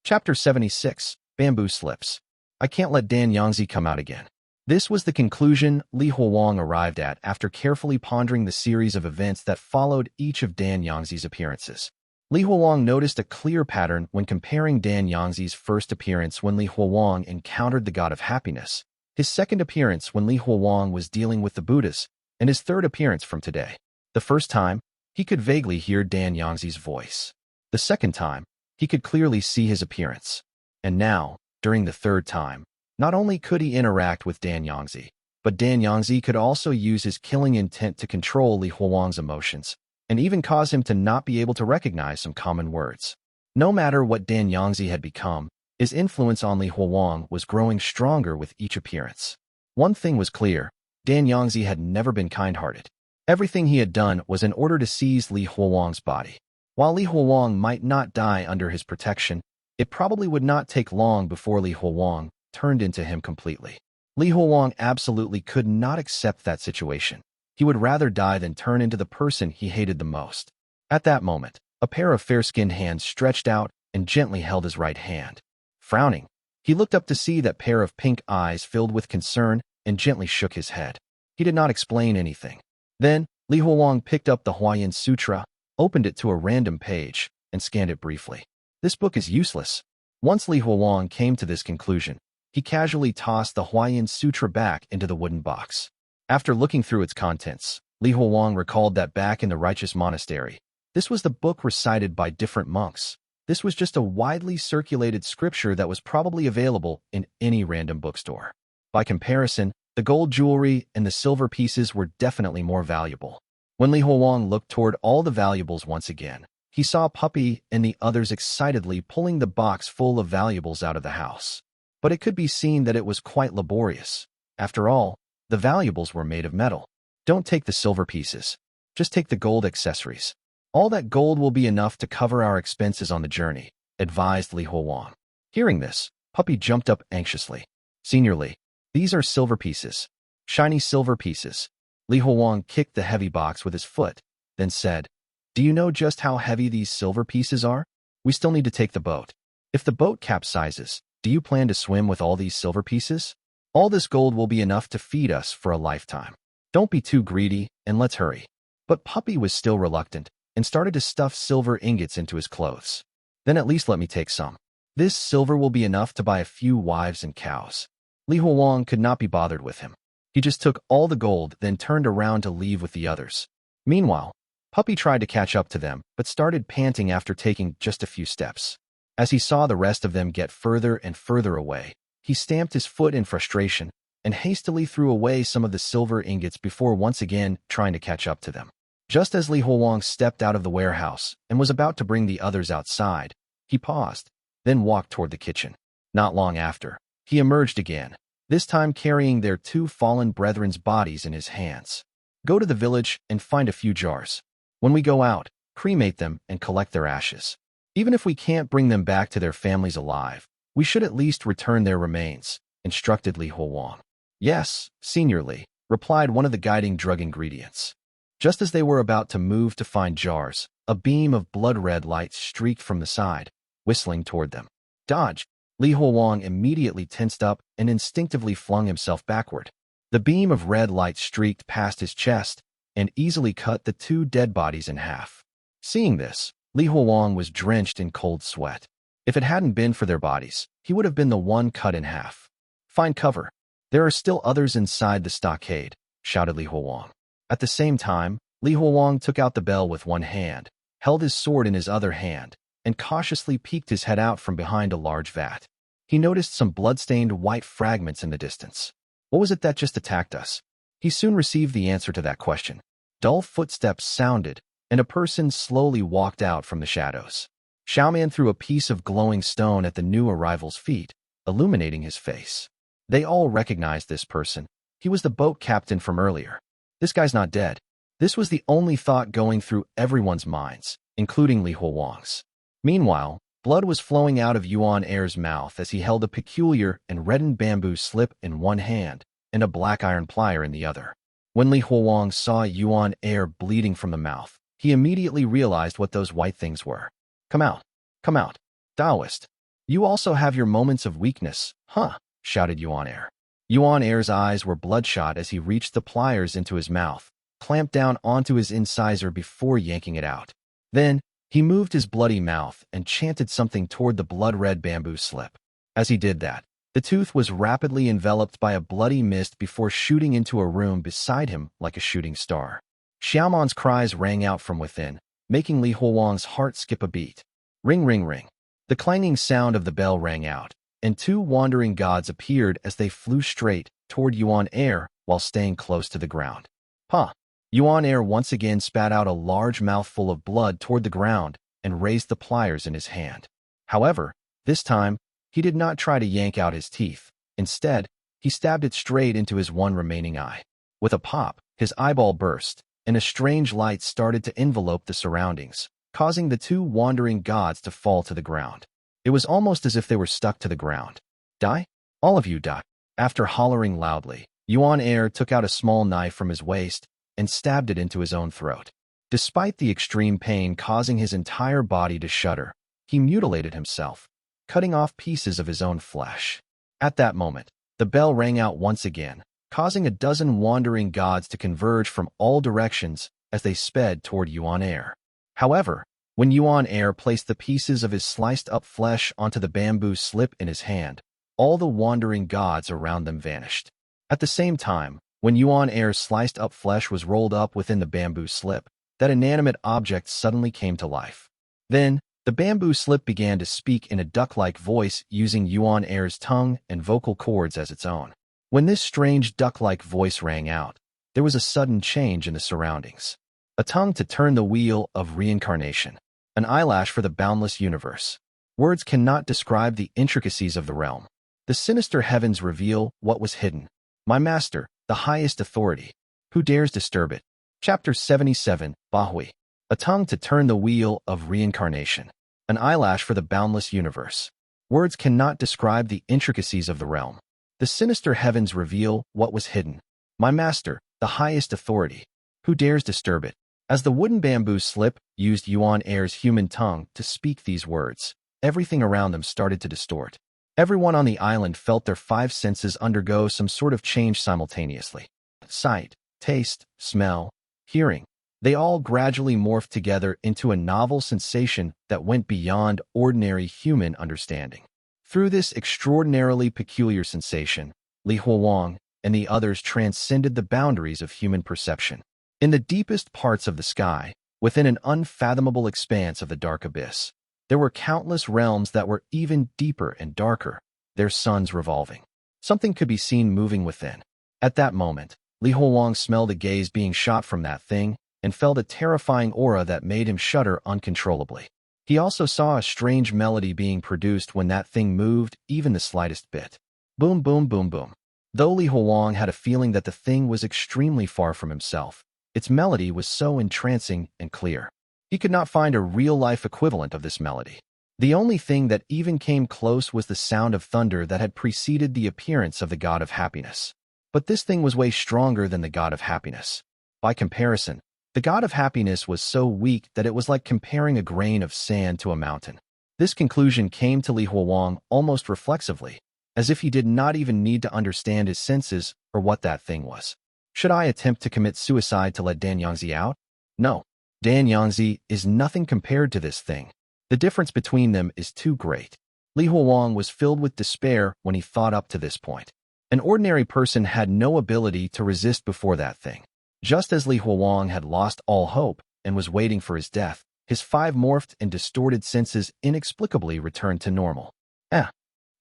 A: Chapter 76, Bamboo Slips. I can't let Dan Yangzi come out again. This was the conclusion Li Huowang arrived at after carefully pondering the series of events that followed each of Dan Yangzi's appearances. Li Huowang noticed a clear pattern when comparing Dan Yangzi's first appearance when Li Huowang encountered the God of Happiness, his second appearance when Li Huowang was dealing with the Buddhas, and his third appearance from today. The first time, he could vaguely hear Dan Yangzi's voice. The second time, he could clearly see his appearance. And now, during the third time, not only could he interact with Dan Yangzi, but Dan Yangzi could also use his killing intent to control Li Huowang's emotions, and even cause him to not be able to recognize some common words. No matter what Dan Yangzi had become, his influence on Li Huowang was growing stronger with each appearance. One thing was clear, Dan Yangzi had never been kind-hearted. Everything he had done was in order to seize Li Huowang's body. While Li Huowang might not die under his protection, it probably would not take long before Li Huowang turned into him completely. Li Huowang absolutely could not accept that situation. He would rather die than turn into the person he hated the most. At that moment, a pair of fair-skinned hands stretched out and gently held his right hand. Frowning, he looked up to see that pair of pink eyes filled with concern and gently shook his head. He did not explain anything. Then, Li Huowang picked up the Huayan Sutra, opened it to a random page, and scanned it briefly. This book is useless. Once Li Huowang came to this conclusion, he casually tossed the Huayan Sutra back into the wooden box. After looking through its contents, Li Huowang recalled that back in the Righteous Monastery, this was the book recited by different monks. This was just a widely circulated scripture that was probably available in any random bookstore. By comparison, the gold jewelry and the silver pieces were definitely more valuable. When Li Huowang looked toward all the valuables once again, he saw Puppy and the others excitedly pulling the box full of valuables out of the house. But it could be seen that it was quite laborious. After all, the valuables were made of metal. Don't take the silver pieces. Just take the gold accessories. All that gold will be enough to cover our expenses on the journey, advised Li Huowang. Hearing this, Puppy jumped up anxiously. Senior Li, these are silver pieces. Shiny silver pieces. Li Huowang kicked the heavy box with his foot, then said, Do you know just how heavy these silver pieces are? We still need to take the boat. If the boat capsizes, do you plan to swim with all these silver pieces? All this gold will be enough to feed us for a lifetime. Don't be too greedy, and let's hurry. But Puppy was still reluctant, and started to stuff silver ingots into his clothes. Then at least let me take some. This silver will be enough to buy a few wives and cows. Li Huowang could not be bothered with him. He just took all the gold, then turned around to leave with the others. Meanwhile, Puppy tried to catch up to them, but started panting after taking just a few steps. As he saw the rest of them get further and further away, he stamped his foot in frustration and hastily threw away some of the silver ingots before once again trying to catch up to them. Just as Li Huowang stepped out of the warehouse and was about to bring the others outside, he paused, then walked toward the kitchen. Not long after, he emerged again, this time carrying their two fallen brethren's bodies in his hands. Go to the village and find a few jars. When we go out, cremate them and collect their ashes. Even if we can't bring them back to their families alive, we should at least return their remains, instructed Li Huowang. Yes, Senior Li, replied one of the guiding drug ingredients. Just as they were about to move to find jars, a beam of blood-red light streaked from the side, whistling toward them. Dodge! Li Huowang immediately tensed up and instinctively flung himself backward. The beam of red light streaked past his chest and easily cut the two dead bodies in half. Seeing this, Li Huowang was drenched in cold sweat. If it hadn't been for their bodies, he would have been the one cut in half. Find cover. There are still others inside the stockade, shouted Li Huowang. At the same time, Li Huowang took out the bell with one hand, held his sword in his other hand, and cautiously peeked his head out from behind a large vat. He noticed some blood-stained white fragments in the distance. What was it that just attacked us? He soon received the answer to that question. Dull footsteps sounded, and a person slowly walked out from the shadows. Shaman threw a piece of glowing stone at the new arrival's feet, illuminating his face. They all recognized this person. He was the boat captain from earlier. This guy's not dead. This was the only thought going through everyone's minds, including Li Huowang's. Meanwhile, blood was flowing out of Yuan Air's mouth as he held a peculiar and reddened bamboo slip in one hand and a black iron plier in the other. When Li Huowang saw Yuan Air bleeding from the mouth, he immediately realized what those white things were. Come out. Come out. Taoist. You also have your moments of weakness, huh? Shouted Yuan Air. Yuan Air's eyes were bloodshot as he reached the pliers into his mouth, clamped down onto his incisor before yanking it out. Then, he moved his bloody mouth and chanted something toward the blood-red bamboo slip. As he did that, the tooth was rapidly enveloped by a bloody mist before shooting into a room beside him like a shooting star. Xiaomon's cries rang out from within, making Li Huowang's heart skip a beat. Ring, ring, ring. The clanging sound of the bell rang out, and two wandering gods appeared as they flew straight toward Yuan Air while staying close to the ground. Huh! Yuan Air once again spat out a large mouthful of blood toward the ground and raised the pliers in his hand. However, this time, he did not try to yank out his teeth. Instead, he stabbed it straight into his one remaining eye. With a pop, his eyeball burst, and a strange light started to envelope the surroundings, causing the two wandering gods to fall to the ground. It was almost as if they were stuck to the ground. Die? All of you die. After hollering loudly, Yuan Air took out a small knife from his waist and stabbed it into his own throat. Despite the extreme pain causing his entire body to shudder, he mutilated himself, cutting off pieces of his own flesh. At that moment, the bell rang out once again, causing a dozen wandering gods to converge from all directions as they sped toward Yuan Air. However, when Yuan Air placed the pieces of his sliced-up flesh onto the bamboo slip in his hand, all the wandering gods around them vanished. At the same time, when Yuan Air's sliced-up flesh was rolled up within the bamboo slip, that inanimate object suddenly came to life. Then, the bamboo slip began to speak in a duck-like voice using Yuan Air's tongue and vocal cords as its own. When this strange duck-like voice rang out, there was a sudden change in the surroundings. A tongue to turn the wheel of reincarnation. An eyelash for the boundless universe. Words cannot describe the intricacies of the realm. The sinister heavens reveal what was hidden. My master, the highest authority. Who dares disturb it? Chapter 77, Ba-Hui. A tongue to turn the wheel of reincarnation. An eyelash for the boundless universe. Words cannot describe the intricacies of the realm. The sinister heavens reveal what was hidden. My master, the highest authority. Who dares disturb it? As the wooden bamboo slip used Yuan Air's human tongue to speak these words, everything around them started to distort. Everyone on the island felt their five senses undergo some sort of change simultaneously. Sight, taste, smell, hearing. They all gradually morphed together into a novel sensation that went beyond ordinary human understanding. Through this extraordinarily peculiar sensation, Li Huowang and the others transcended the boundaries of human perception. In the deepest parts of the sky, within an unfathomable expanse of the dark abyss, there were countless realms that were even deeper and darker, their suns revolving. Something could be seen moving within. At that moment, Li Huowang smelled a gaze being shot from that thing and felt a terrifying aura that made him shudder uncontrollably. He also saw a strange melody being produced when that thing moved even the slightest bit. Boom, boom, boom, boom. Though Li Huowang had a feeling that the thing was extremely far from himself, its melody was so entrancing and clear. He could not find a real-life equivalent of this melody. The only thing that even came close was the sound of thunder that had preceded the appearance of the god of happiness. But this thing was way stronger than the god of happiness. By comparison, the god of happiness was so weak that it was like comparing a grain of sand to a mountain. This conclusion came to Li Huowang almost reflexively, as if he did not even need to understand his senses or what that thing was. Should I attempt to commit suicide to let Yangzi out? No. Yangzi is nothing compared to this thing. The difference between them is too great. Li Huowang was filled with despair when he thought up to this point. An ordinary person had no ability to resist before that thing. Just as Li Huowang had lost all hope and was waiting for his death, his five morphed and distorted senses inexplicably returned to normal.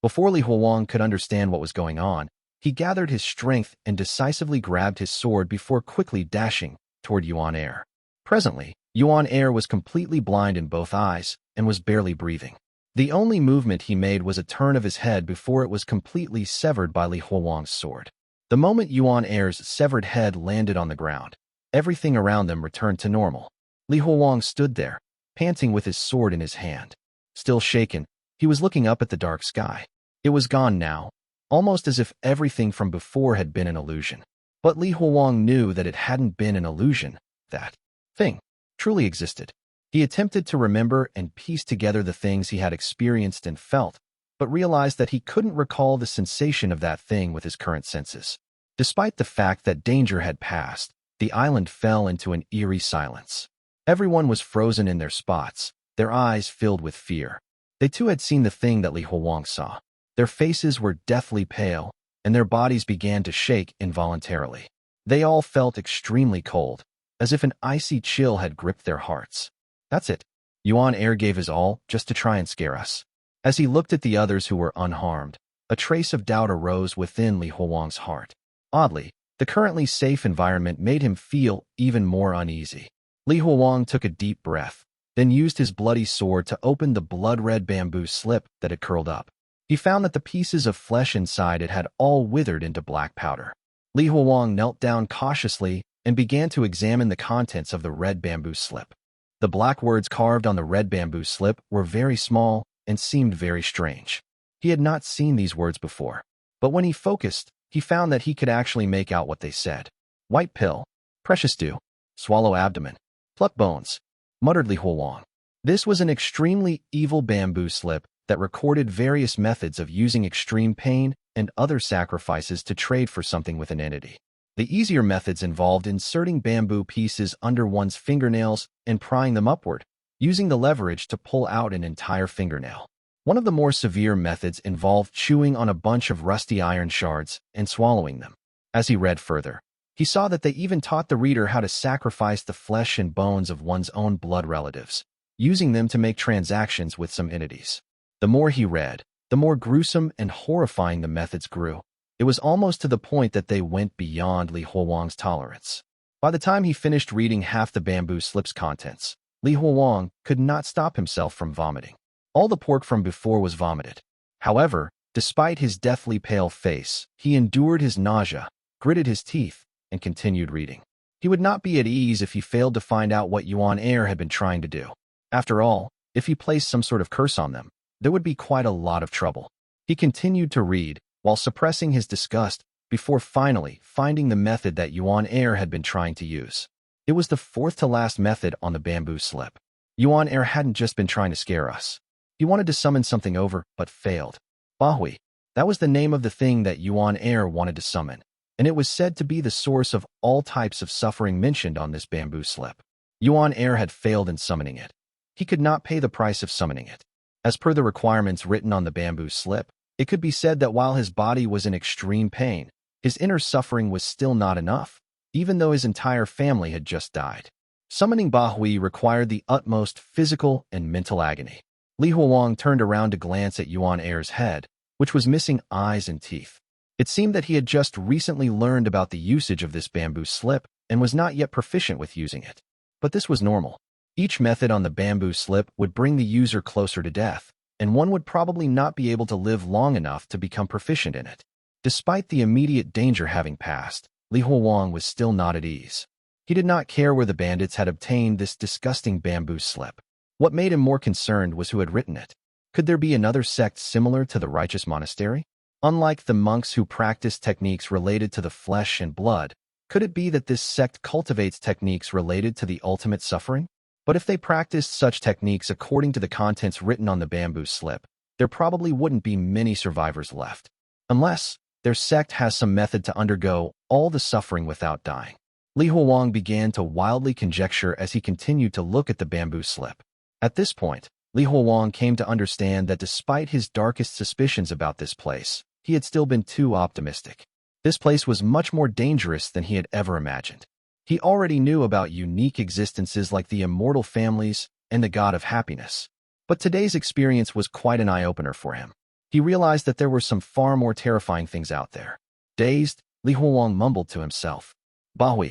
A: Before Li Huowang could understand what was going on, he gathered his strength and decisively grabbed his sword before quickly dashing toward Yuan Air. Presently, Yuan Air was completely blind in both eyes and was barely breathing. The only movement he made was a turn of his head before it was completely severed by Li Huowang's sword. The moment Yuan Air's severed head landed on the ground, everything around them returned to normal. Li Huowang stood there, panting with his sword in his hand. Still shaken, he was looking up at the dark sky. It was gone now, almost as if everything from before had been an illusion. But Li Huowang knew that it hadn't been an illusion. That thing truly existed. He attempted to remember and piece together the things he had experienced and felt, but realized that he couldn't recall the sensation of that thing with his current senses. Despite the fact that danger had passed, the island fell into an eerie silence. Everyone was frozen in their spots, their eyes filled with fear. They too had seen the thing that Li Huowang saw. Their faces were deathly pale, and their bodies began to shake involuntarily. They all felt extremely cold, as if an icy chill had gripped their hearts. That's it. Yuan gave his all just to try and scare us. As he looked at the others who were unharmed, a trace of doubt arose within Li Huowang's heart. Oddly, the currently safe environment made him feel even more uneasy. Li Huowang took a deep breath, then used his bloody sword to open the blood-red bamboo slip that had curled up. He found that the pieces of flesh inside it had all withered into black powder. Li Huowang knelt down cautiously and began to examine the contents of the red bamboo slip. The black words carved on the red bamboo slip were very small and seemed very strange. He had not seen these words before, but when he focused, he found that he could actually make out what they said. White pill, precious dew, swallow abdomen, pluck bones, muttered Li Huowang. This was an extremely evil bamboo slip that recorded various methods of using extreme pain and other sacrifices to trade for something with an entity. The easier methods involved inserting bamboo pieces under one's fingernails and prying them upward, using the leverage to pull out an entire fingernail. One of the more severe methods involved chewing on a bunch of rusty iron shards and swallowing them. As he read further, he saw that they even taught the reader how to sacrifice the flesh and bones of one's own blood relatives, using them to make transactions with some entities. The more he read, the more gruesome and horrifying the methods grew. It was almost to the point that they went beyond Li Huowang's tolerance. By the time he finished reading half the bamboo slip's contents, Li Huowang could not stop himself from vomiting. All the pork from before was vomited. However, despite his deathly pale face, he endured his nausea, gritted his teeth, and continued reading. He would not be at ease if he failed to find out what Yuan had been trying to do. After all, if he placed some sort of curse on them, there would be quite a lot of trouble. He continued to read, while suppressing his disgust, before finally finding the method that Yuan had been trying to use. It was the fourth-to-last method on the bamboo slip. Yuan hadn't just been trying to scare us. He wanted to summon something over, but failed. Ba-Hui. That was the name of the thing that Yuan wanted to summon, and it was said to be the source of all types of suffering mentioned on this bamboo slip. Yuan had failed in summoning it. He could not pay the price of summoning it. As per the requirements written on the bamboo slip, it could be said that while his body was in extreme pain, his inner suffering was still not enough, even though his entire family had just died. Summoning Ba-Hui required the utmost physical and mental agony. Li Huowang turned around to glance at Yuan head, which was missing eyes and teeth. It seemed that he had just recently learned about the usage of this bamboo slip and was not yet proficient with using it. But this was normal. Each method on the bamboo slip would bring the user closer to death, and one would probably not be able to live long enough to become proficient in it. Despite the immediate danger having passed, Li Huowang was still not at ease. He did not care where the bandits had obtained this disgusting bamboo slip. What made him more concerned was who had written it. Could there be another sect similar to the Righteous Monastery? Unlike the monks who practice techniques related to the flesh and blood, could it be that this sect cultivates techniques related to the ultimate suffering? But if they practiced such techniques according to the contents written on the bamboo slip, there probably wouldn't be many survivors left. Unless their sect has some method to undergo all the suffering without dying. Li Huowang began to wildly conjecture as he continued to look at the bamboo slip. At this point, Li Huowang came to understand that despite his darkest suspicions about this place, he had still been too optimistic. This place was much more dangerous than he had ever imagined. He already knew about unique existences like the immortal families and the god of happiness. But today's experience was quite an eye-opener for him. He realized that there were some far more terrifying things out there. Dazed, Li Huowang mumbled to himself. Ba-Hui.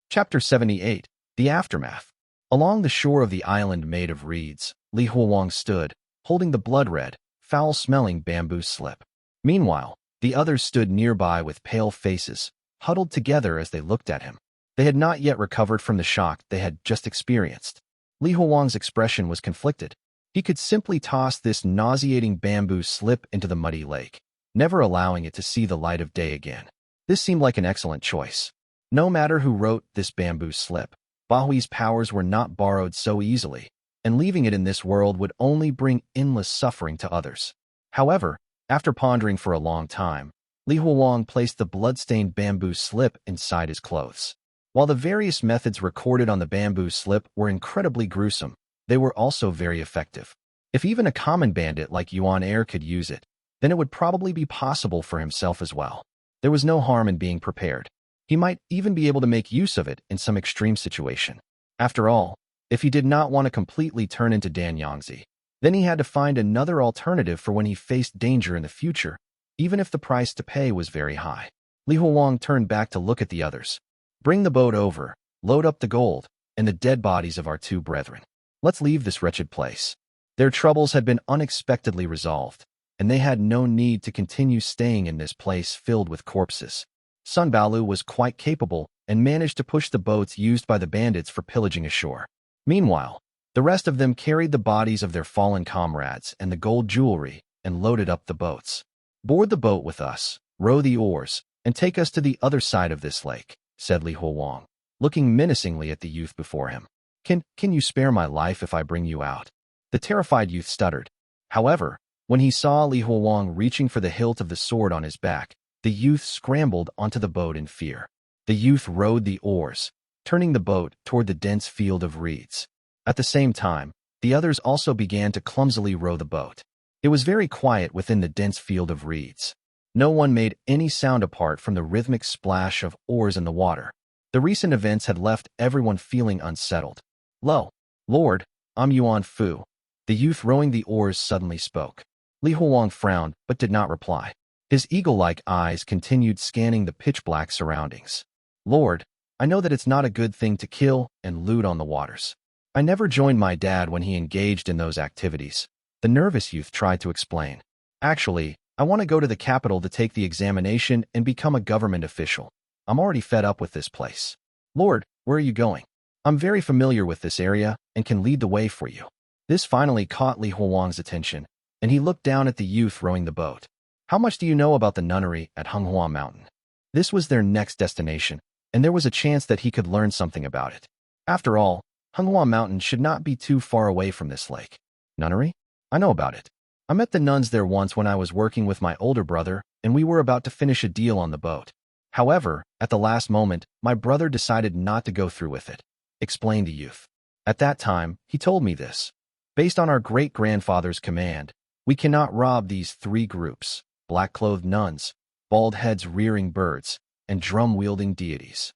A: Chapter 78. The Aftermath. Along the shore of the island made of reeds, Li Huowang stood, holding the blood-red, foul-smelling bamboo slip. Meanwhile, the others stood nearby with pale faces, huddled together as they looked at him. They had not yet recovered from the shock they had just experienced. Li Huowang's expression was conflicted. He could simply toss this nauseating bamboo slip into the muddy lake, never allowing it to see the light of day again. This seemed like an excellent choice. No matter who wrote this bamboo slip, Ba-Hui's powers were not borrowed so easily, and leaving it in this world would only bring endless suffering to others. However, after pondering for a long time, Li Huowang placed the blood-stained bamboo slip inside his clothes. While the various methods recorded on the bamboo slip were incredibly gruesome, they were also very effective. If even a common bandit like Yuan could use it, then it would probably be possible for himself as well. There was no harm in being prepared. He might even be able to make use of it in some extreme situation. After all, if he did not want to completely turn into Yangzi, then he had to find another alternative for when he faced danger in the future, even if the price to pay was very high. Li Huowang turned back to look at the others. Bring the boat over, load up the gold, and the dead bodies of our two brethren. Let's leave this wretched place. Their troubles had been unexpectedly resolved, and they had no need to continue staying in this place filled with corpses. Sun Baolu was quite capable and managed to push the boats used by the bandits for pillaging ashore. Meanwhile, the rest of them carried the bodies of their fallen comrades and the gold jewelry and loaded up the boats. Board the boat with us, row the oars, and take us to the other side of this lake, said Li Huowang, looking menacingly at the youth before him. Can you spare my life if I bring you out? The terrified youth stuttered. However, when he saw Li Huowang reaching for the hilt of the sword on his back, the youth scrambled onto the boat in fear. The youth rowed the oars, turning the boat toward the dense field of reeds. At the same time, the others also began to clumsily row the boat. It was very quiet within the dense field of reeds. No one made any sound apart from the rhythmic splash of oars in the water. The recent events had left everyone feeling unsettled. Lo, Lord, I'm Yuan Fu. The youth rowing the oars suddenly spoke. Li Huowang frowned but did not reply. His eagle-like eyes continued scanning the pitch-black surroundings. Lord, I know that it's not a good thing to kill and loot on the waters. I never joined my dad when he engaged in those activities. The nervous youth tried to explain. Actually, I want to go to the capital to take the examination and become a government official. I'm already fed up with this place. Lord, where are you going? I'm very familiar with this area and can lead the way for you. This finally caught Li Huowang's attention, and he looked down at the youth rowing the boat. How much do you know about the nunnery at Henghua Mountain? This was their next destination, and there was a chance that he could learn something about it. After all, Henghua Mountain should not be too far away from this lake. Nunnery? I know about it. I met the nuns there once when I was working with my older brother, and we were about to finish a deal on the boat. However, at the last moment, my brother decided not to go through with it, explained the youth. At that time, he told me this. Based on our great-grandfather's command, we cannot rob these three groups, black-clothed nuns, bald heads rearing birds, and drum-wielding deities.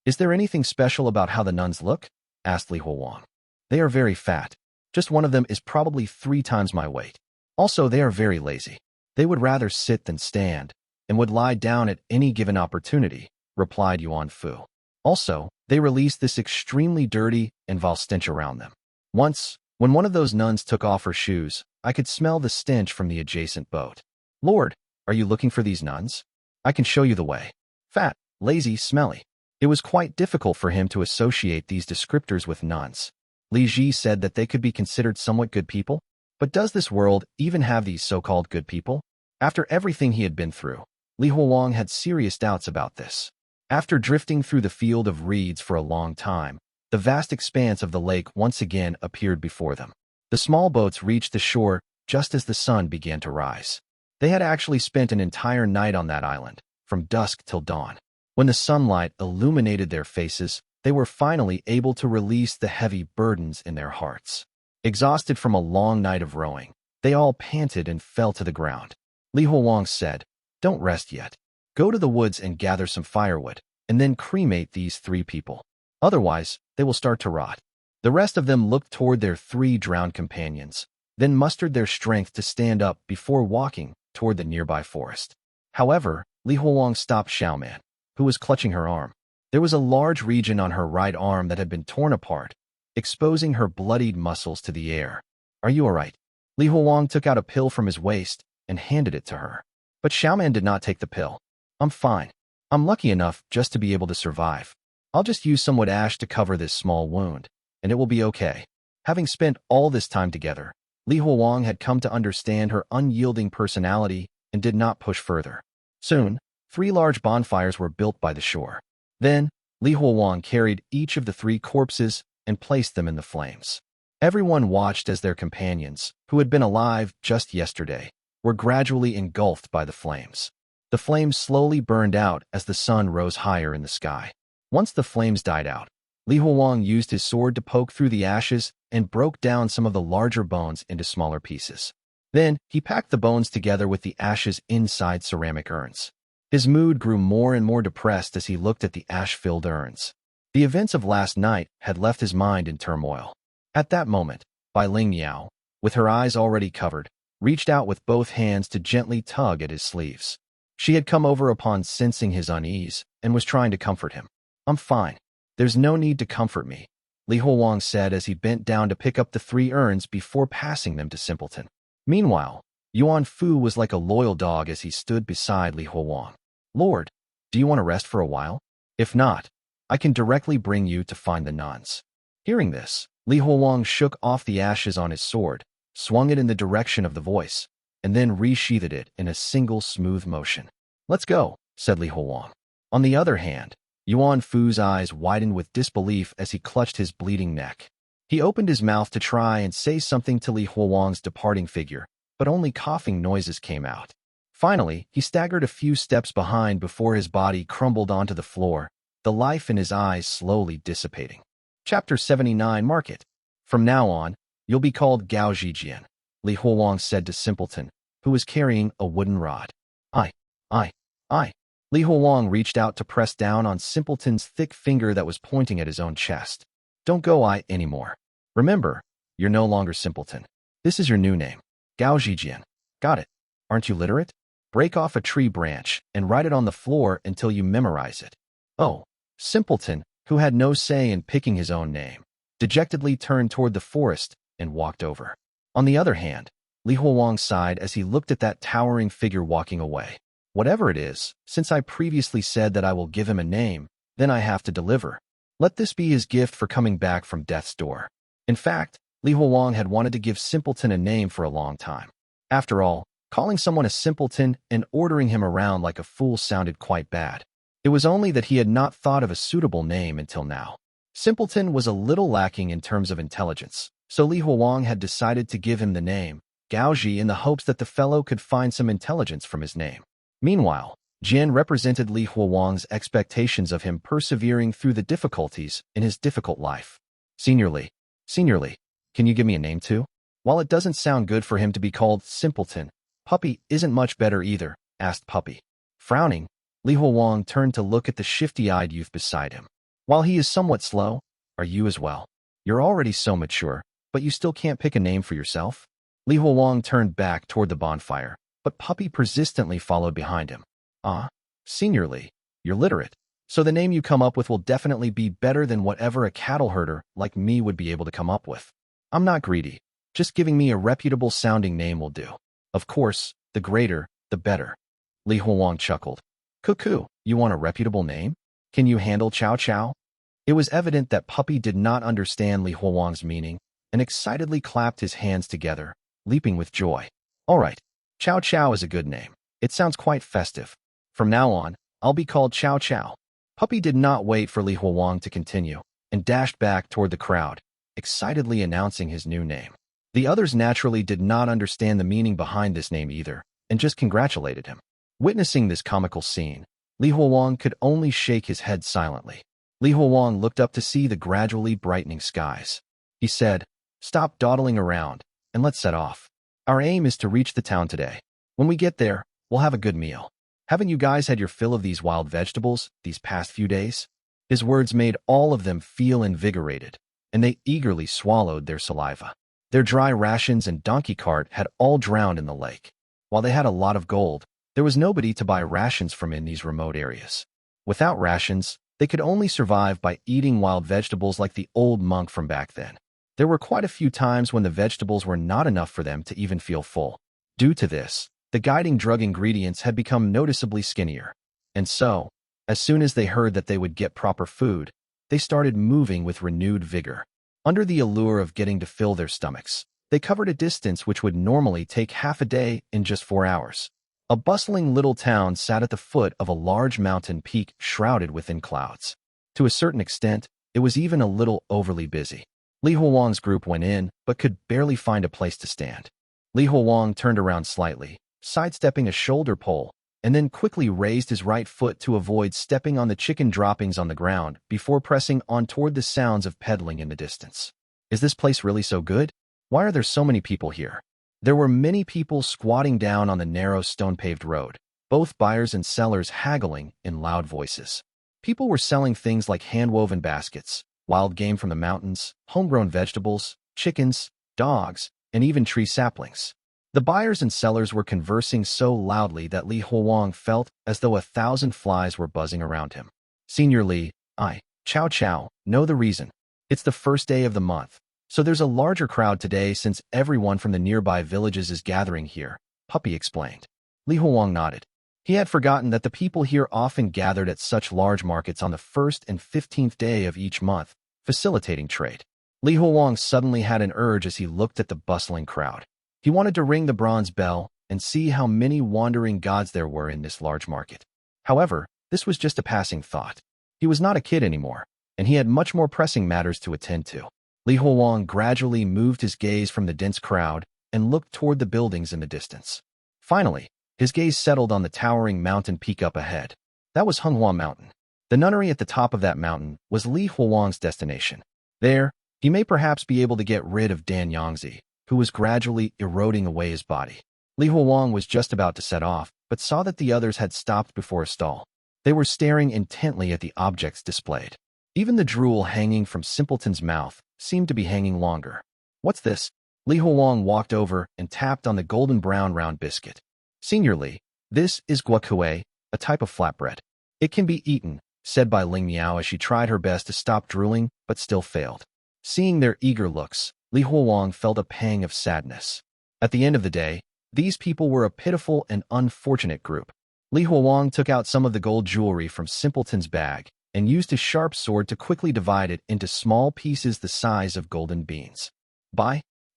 A: Is there anything special about how the nuns look? Asked Li Huowang. They are very fat. Just one of them is probably 3 times my weight. Also, they are very lazy. They would rather sit than stand, and would lie down at any given opportunity, replied Yuan Fu. Also, they release this extremely dirty and vile stench around them. Once, when one of those nuns took off her shoes, I could smell the stench from the adjacent boat. Lord, are you looking for these nuns? I can show you the way. Fat, lazy, smelly. It was quite difficult for him to associate these descriptors with nuns. Li Ji said that they could be considered somewhat good people. But does this world even have these so-called good people? After everything he had been through, Li Huowang had serious doubts about this. After drifting through the field of reeds for a long time, the vast expanse of the lake once again appeared before them. The small boats reached the shore just as the sun began to rise. They had actually spent an entire night on that island, from dusk till dawn. When the sunlight illuminated their faces, they were finally able to release the heavy burdens in their hearts. Exhausted from a long night of rowing, they all panted and fell to the ground. Li Huowang said, "Don't rest yet. Go to the woods and gather some firewood, and then cremate these 3 people. Otherwise, they will start to rot." The rest of them looked toward their 3 drowned companions, then mustered their strength to stand up before walking toward the nearby forest. However, Li Huowang stopped Shaman, who was clutching her arm. There was a large region on her right arm that had been torn apart, exposing her bloodied muscles to the air. Are you all right? Li Huowang took out a pill from his waist and handed it to her. But Shaman did not take the pill. I'm fine. I'm lucky enough just to be able to survive. I'll just use some wood ash to cover this small wound, and it will be okay. Having spent all this time together, Li Huowang had come to understand her unyielding personality and did not push further. Soon, 3 large bonfires were built by the shore. Then, Li Huowang carried each of the 3 corpses and placed them in the flames. Everyone watched as their companions, who had been alive just yesterday, were gradually engulfed by the flames. The flames slowly burned out as the sun rose higher in the sky. Once the flames died out, Li Huowang used his sword to poke through the ashes and broke down some of the larger bones into smaller pieces. Then, he packed the bones together with the ashes inside ceramic urns. His mood grew more and more depressed as he looked at the ash-filled urns. The events of last night had left his mind in turmoil. At that moment, Bai Ling Yao, with her eyes already covered, reached out with both hands to gently tug at his sleeves. She had come over upon sensing his unease and was trying to comfort him. "I'm fine. There's no need to comfort me," Li Huowang said as he bent down to pick up the 3 urns before passing them to Simpleton. Meanwhile, Yuan Fu was like a loyal dog as he stood beside Li Huowang. "Lord, do you want to rest for a while? If not, I can directly bring you to find the nuns." Hearing this, Li Huowang shook off the ashes on his sword, swung it in the direction of the voice, and then resheathed it in a single smooth motion. "Let's go," said Li Huowang. On the other hand, Yuan Fu's eyes widened with disbelief as he clutched his bleeding neck. He opened his mouth to try and say something to Li Huowang's departing figure, but only coughing noises came out. Finally, he staggered a few steps behind before his body crumbled onto the floor, the life in his eyes slowly dissipating. Chapter 79 Market. "From now on, you'll be called Gao Zhijian," Li Huowang said to Simpleton, who was carrying a wooden rod. I. Li Huowang reached out to press down on Simpleton's thick finger that was pointing at his own chest. "Don't go I anymore. Remember, you're no longer Simpleton. This is your new name. Gao Zhijian. Got it? Aren't you literate? Break off a tree branch and write it on the floor until you memorize it." Oh, Simpleton, who had no say in picking his own name, dejectedly turned toward the forest and walked over. On the other hand, Li Huowang sighed as he looked at that towering figure walking away. "Whatever it is, since I previously said that I will give him a name, then I have to deliver. Let this be his gift for coming back from death's door." In fact, Li Huowang had wanted to give Simpleton a name for a long time. After all, calling someone a simpleton and ordering him around like a fool sounded quite bad. It was only that he had not thought of a suitable name until now. Simpleton was a little lacking in terms of intelligence, so Li Huowang had decided to give him the name Gaoji in the hopes that the fellow could find some intelligence from his name. Meanwhile, Jian represented Li Huowang's expectations of him persevering through the difficulties in his difficult life. Senior Li, can you give me a name too? While it doesn't sound good for him to be called Simpleton, Puppy isn't much better either, asked Puppy. Frowning, Li Huowang turned to look at the shifty-eyed youth beside him. "While he is somewhat slow, are you as well? You're already so mature, but you still can't pick a name for yourself?" Li Huowang turned back toward the bonfire, but Puppy persistently followed behind him. Senior Li, you're literate, so the name you come up with will definitely be better than whatever a cattle herder like me would be able to come up with. I'm not greedy. Just giving me a reputable-sounding name will do. Of course, the greater, the better." Li Huowang chuckled. "Cuckoo, you want a reputable name? Can you handle Chow Chow?" It was evident that Puppy did not understand Li Huowang's meaning and excitedly clapped his hands together, leaping with joy. "All right, Chow Chow is a good name. It sounds quite festive. From now on, I'll be called Chow Chow." Puppy did not wait for Li Huowang to continue and dashed back toward the crowd, excitedly announcing his new name. The others naturally did not understand the meaning behind this name either, and just congratulated him. Witnessing this comical scene, Li Huowang could only shake his head silently. Li Huowang looked up to see the gradually brightening skies. He said, "Stop dawdling around, and let's set off. Our aim is to reach the town today. When we get there, we'll have a good meal. Haven't you guys had your fill of these wild vegetables these past few days?" His words made all of them feel invigorated, and they eagerly swallowed their saliva. Their dry rations and donkey cart had all drowned in the lake. While they had a lot of gold, there was nobody to buy rations from in these remote areas. Without rations, they could only survive by eating wild vegetables like the old monk from back then. There were quite a few times when the vegetables were not enough for them to even feel full. Due to this, the guiding drug ingredients had become noticeably skinnier. And so, as soon as they heard that they would get proper food, they started moving with renewed vigor. Under the allure of getting to fill their stomachs, they covered a distance which would normally take half a day in just 4 hours. A bustling little town sat at the foot of a large mountain peak shrouded within clouds. To a certain extent, it was even a little overly busy. Li Huowang's group went in, but could barely find a place to stand. Li Huowang turned around slightly, sidestepping a shoulder pole, and then quickly raised his right foot to avoid stepping on the chicken droppings on the ground before pressing on toward the sounds of peddling in the distance. Is this place really so good? Why are there so many people here? There were many people squatting down on the narrow stone-paved road, both buyers and sellers haggling in loud voices. People were selling things like hand-woven baskets, wild game from the mountains, homegrown vegetables, chickens, dogs, and even tree saplings. The buyers and sellers were conversing so loudly that Li Huowang felt as though 1,000 flies were buzzing around him. Senior Li, Chow Chow, know the reason. It's the first day of the month, so there's a larger crowd today since everyone from the nearby villages is gathering here, Puppy explained. Li Huowang nodded. He had forgotten that the people here often gathered at such large markets on the 1st and 15th day of each month, facilitating trade. Li Huowang suddenly had an urge as he looked at the bustling crowd. He wanted to ring the bronze bell and see how many wandering gods there were in this large market. However, this was just a passing thought. He was not a kid anymore, and he had much more pressing matters to attend to. Li Huowang gradually moved his gaze from the dense crowd and looked toward the buildings in the distance. Finally, his gaze settled on the towering mountain peak up ahead. That was Hunghua Mountain. The nunnery at the top of that mountain was Li Huowang's destination. There, he may perhaps be able to get rid of Dan Yangzi, who was gradually eroding away his body. Li Huowang was just about to set off, but saw that the others had stopped before a stall. They were staring intently at the objects displayed. Even the drool hanging from Simpleton's mouth seemed to be hanging longer. What's this? Li Huowang walked over and tapped on the golden brown round biscuit. Senior Li, this is guakuei, a type of flatbread. It can be eaten, said by Ling Miao as she tried her best to stop drooling, but still failed. Seeing their eager looks, Li Huowang felt a pang of sadness. At the end of the day, these people were a pitiful and unfortunate group. Li Huowang took out some of the gold jewelry from Simpleton's bag and used his sharp sword to quickly divide it into small pieces the size of golden beans.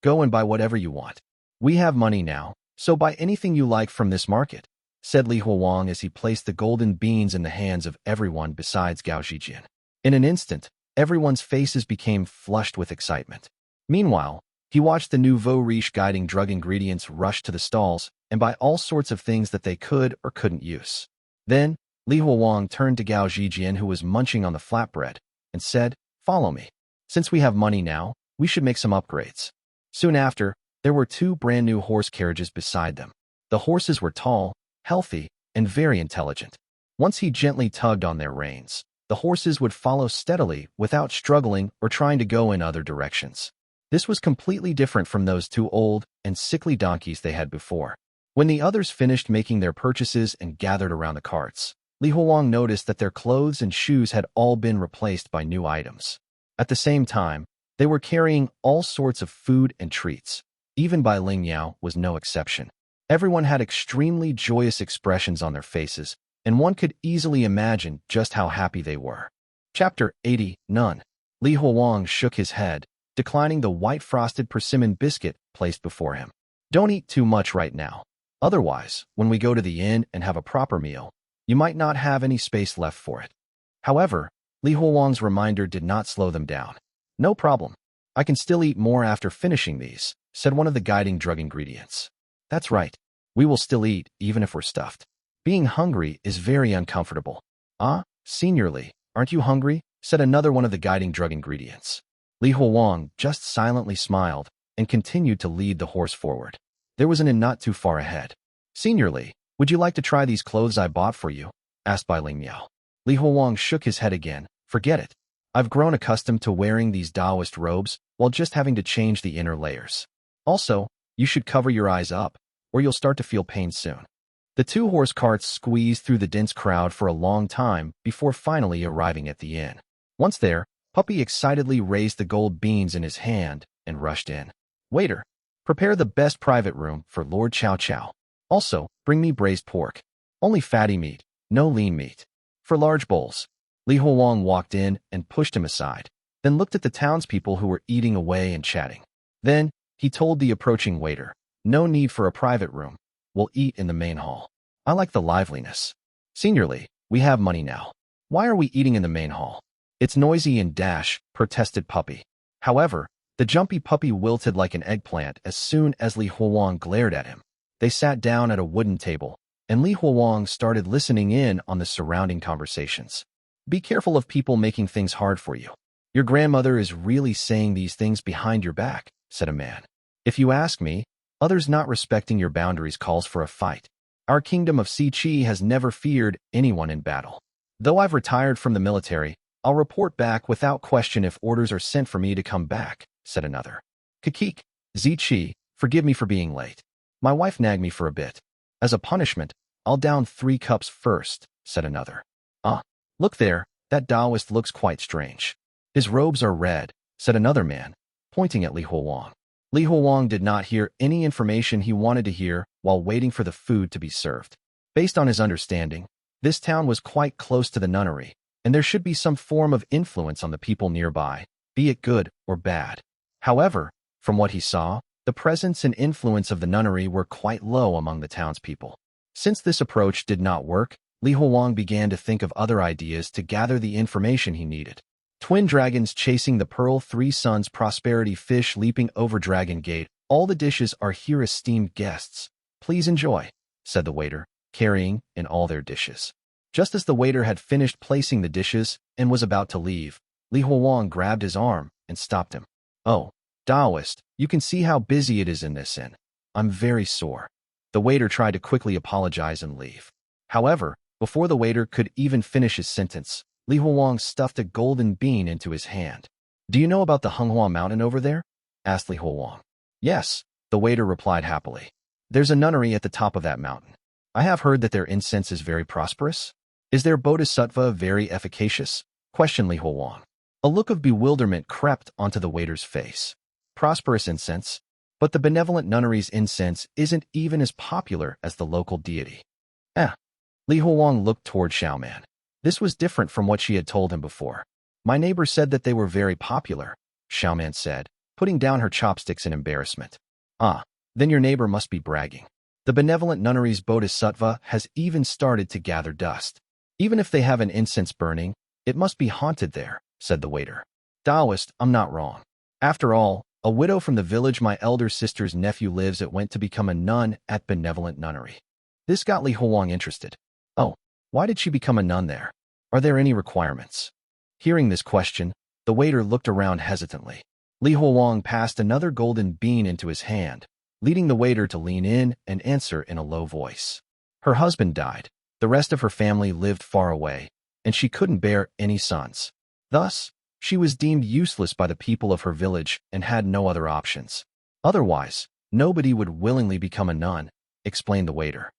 A: Go and buy whatever you want. We have money now, so buy anything you like from this market, said Li Huowang as he placed the golden beans in the hands of everyone besides Gao Zhijian. In an instant, everyone's faces became flushed with excitement. Meanwhile, he watched the nouveau riche guiding drug ingredients rush to the stalls and buy all sorts of things that they could or couldn't use. Then, Li Huowang turned to Gao Zhijian, who was munching on the flatbread, and said, "Follow me. Since we have money now, we should make some upgrades." Soon after, there were 2 brand-new horse carriages beside them. The horses were tall, healthy, and very intelligent. Once he gently tugged on their reins, the horses would follow steadily without struggling or trying to go in other directions. This was completely different from those 2 old and sickly donkeys they had before. When the others finished making their purchases and gathered around the carts, Li Huowang noticed that their clothes and shoes had all been replaced by new items. At the same time, they were carrying all sorts of food and treats. Even Bai Ling Yao was no exception. Everyone had extremely joyous expressions on their faces, and one could easily imagine just how happy they were. Chapter 80, None. Li Huowang shook his head, declining the white frosted persimmon biscuit placed before him. Don't eat too much right now. Otherwise, when we go to the inn and have a proper meal, you might not have any space left for it. However, Li Huowang's reminder did not slow them down. No problem. I can still eat more after finishing these, said one of the guiding drug ingredients. That's right. We will still eat, even if we're stuffed. Being hungry is very uncomfortable. Senior Li, aren't you hungry? Said another one of the guiding drug ingredients. Li Huowang just silently smiled and continued to lead the horse forward. There was an inn not too far ahead. Senior Li, would you like to try these clothes I bought for you? Asked Bai Ling Miao. Li Huowang shook his head again. Forget it. I've grown accustomed to wearing these Taoist robes while just having to change the inner layers. Also, you should cover your eyes up, or you'll start to feel pain soon. The 2 horse carts squeezed through the dense crowd for a long time before finally arriving at the inn. Once there, Puppy excitedly raised the gold beans in his hand and rushed in. Waiter, prepare the best private room for Lord Chow Chow. Also, bring me braised pork. Only fatty meat, no lean meat. For large bowls. Li Huowang walked in and pushed him aside, then looked at the townspeople who were eating away and chatting. Then, he told the approaching waiter, no need for a private room. We'll eat in the main hall. I like the liveliness. Senior Li, we have money now. Why are we eating in the main hall? It's noisy and dash, protested Puppy. However, the jumpy puppy wilted like an eggplant as soon as Li Huowang glared at him. They sat down at a wooden table, and Li Huowang started listening in on the surrounding conversations. Be careful of people making things hard for you. Your grandmother is really saying these things behind your back, said a man. If you ask me, others not respecting your boundaries calls for a fight. Our kingdom of Si-Chi has never feared anyone in battle. Though I've retired from the military, I'll report back without question if orders are sent for me to come back, said another. Kikik, Zi-Chi, forgive me for being late. My wife nagged me for a bit. As a punishment, I'll down 3 cups first, said another. Look there, that Taoist looks quite strange. His robes are red, said another man, pointing at Li Huowang. Li Huowang did not hear any information he wanted to hear while waiting for the food to be served. Based on his understanding, this town was quite close to the nunnery, and there should be some form of influence on the people nearby, be it good or bad. However, from what he saw, the presence and influence of the nunnery were quite low among the townspeople. Since this approach did not work, Li Huowang began to think of other ideas to gather the information he needed. Twin dragons chasing the Pearl 3 Suns prosperity fish leaping over Dragon Gate. All the dishes are here, esteemed guests. Please enjoy, said the waiter, carrying in all their dishes. Just as the waiter had finished placing the dishes and was about to leave, Li Huowang grabbed his arm and stopped him. Oh, Taoist, you can see how busy it is in this inn. I'm very sore. The waiter tried to quickly apologize and leave. However, before the waiter could even finish his sentence, Li Huowang stuffed a golden bean into his hand. Do you know about the Henghua Mountain over there? Asked Li Huowang. Yes, the waiter replied happily. There's a nunnery at the top of that mountain. I have heard that their incense is very prosperous. Is their bodhisattva very efficacious? Questioned Li Huowang. A look of bewilderment crept onto the waiter's face. Prosperous incense? But the benevolent nunnery's incense isn't even as popular as the local deity. Li Huowang looked toward Shaman. This was different from what she had told him before. My neighbor said that they were very popular, Shaman said, putting down her chopsticks in embarrassment. Then your neighbor must be bragging. The benevolent nunnery's bodhisattva has even started to gather dust. Even if they have an incense burning, it must be haunted there, said the waiter. Taoist, I'm not wrong. After all, a widow from the village my elder sister's nephew lives at went to become a nun at Benevolent Nunnery. This got Li Huowang interested. Why did she become a nun there? Are there any requirements? Hearing this question, the waiter looked around hesitantly. Li Huowang passed another golden bean into his hand, leading the waiter to lean in and answer in a low voice. Her husband died, the rest of her family lived far away, and she couldn't bear any sons. Thus, she was deemed useless by the people of her village and had no other options. Otherwise, nobody would willingly become a nun, explained the waiter.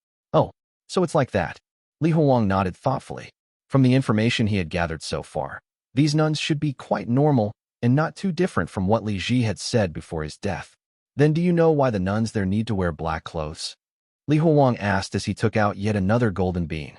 A: So it's like that. Li Huowang nodded thoughtfully. From the information he had gathered so far, these nuns should be quite normal and not too different from what Li Ji had said before his death. Then do you know why the nuns there need to wear black clothes? Li Huowang asked as he took out yet another golden bean.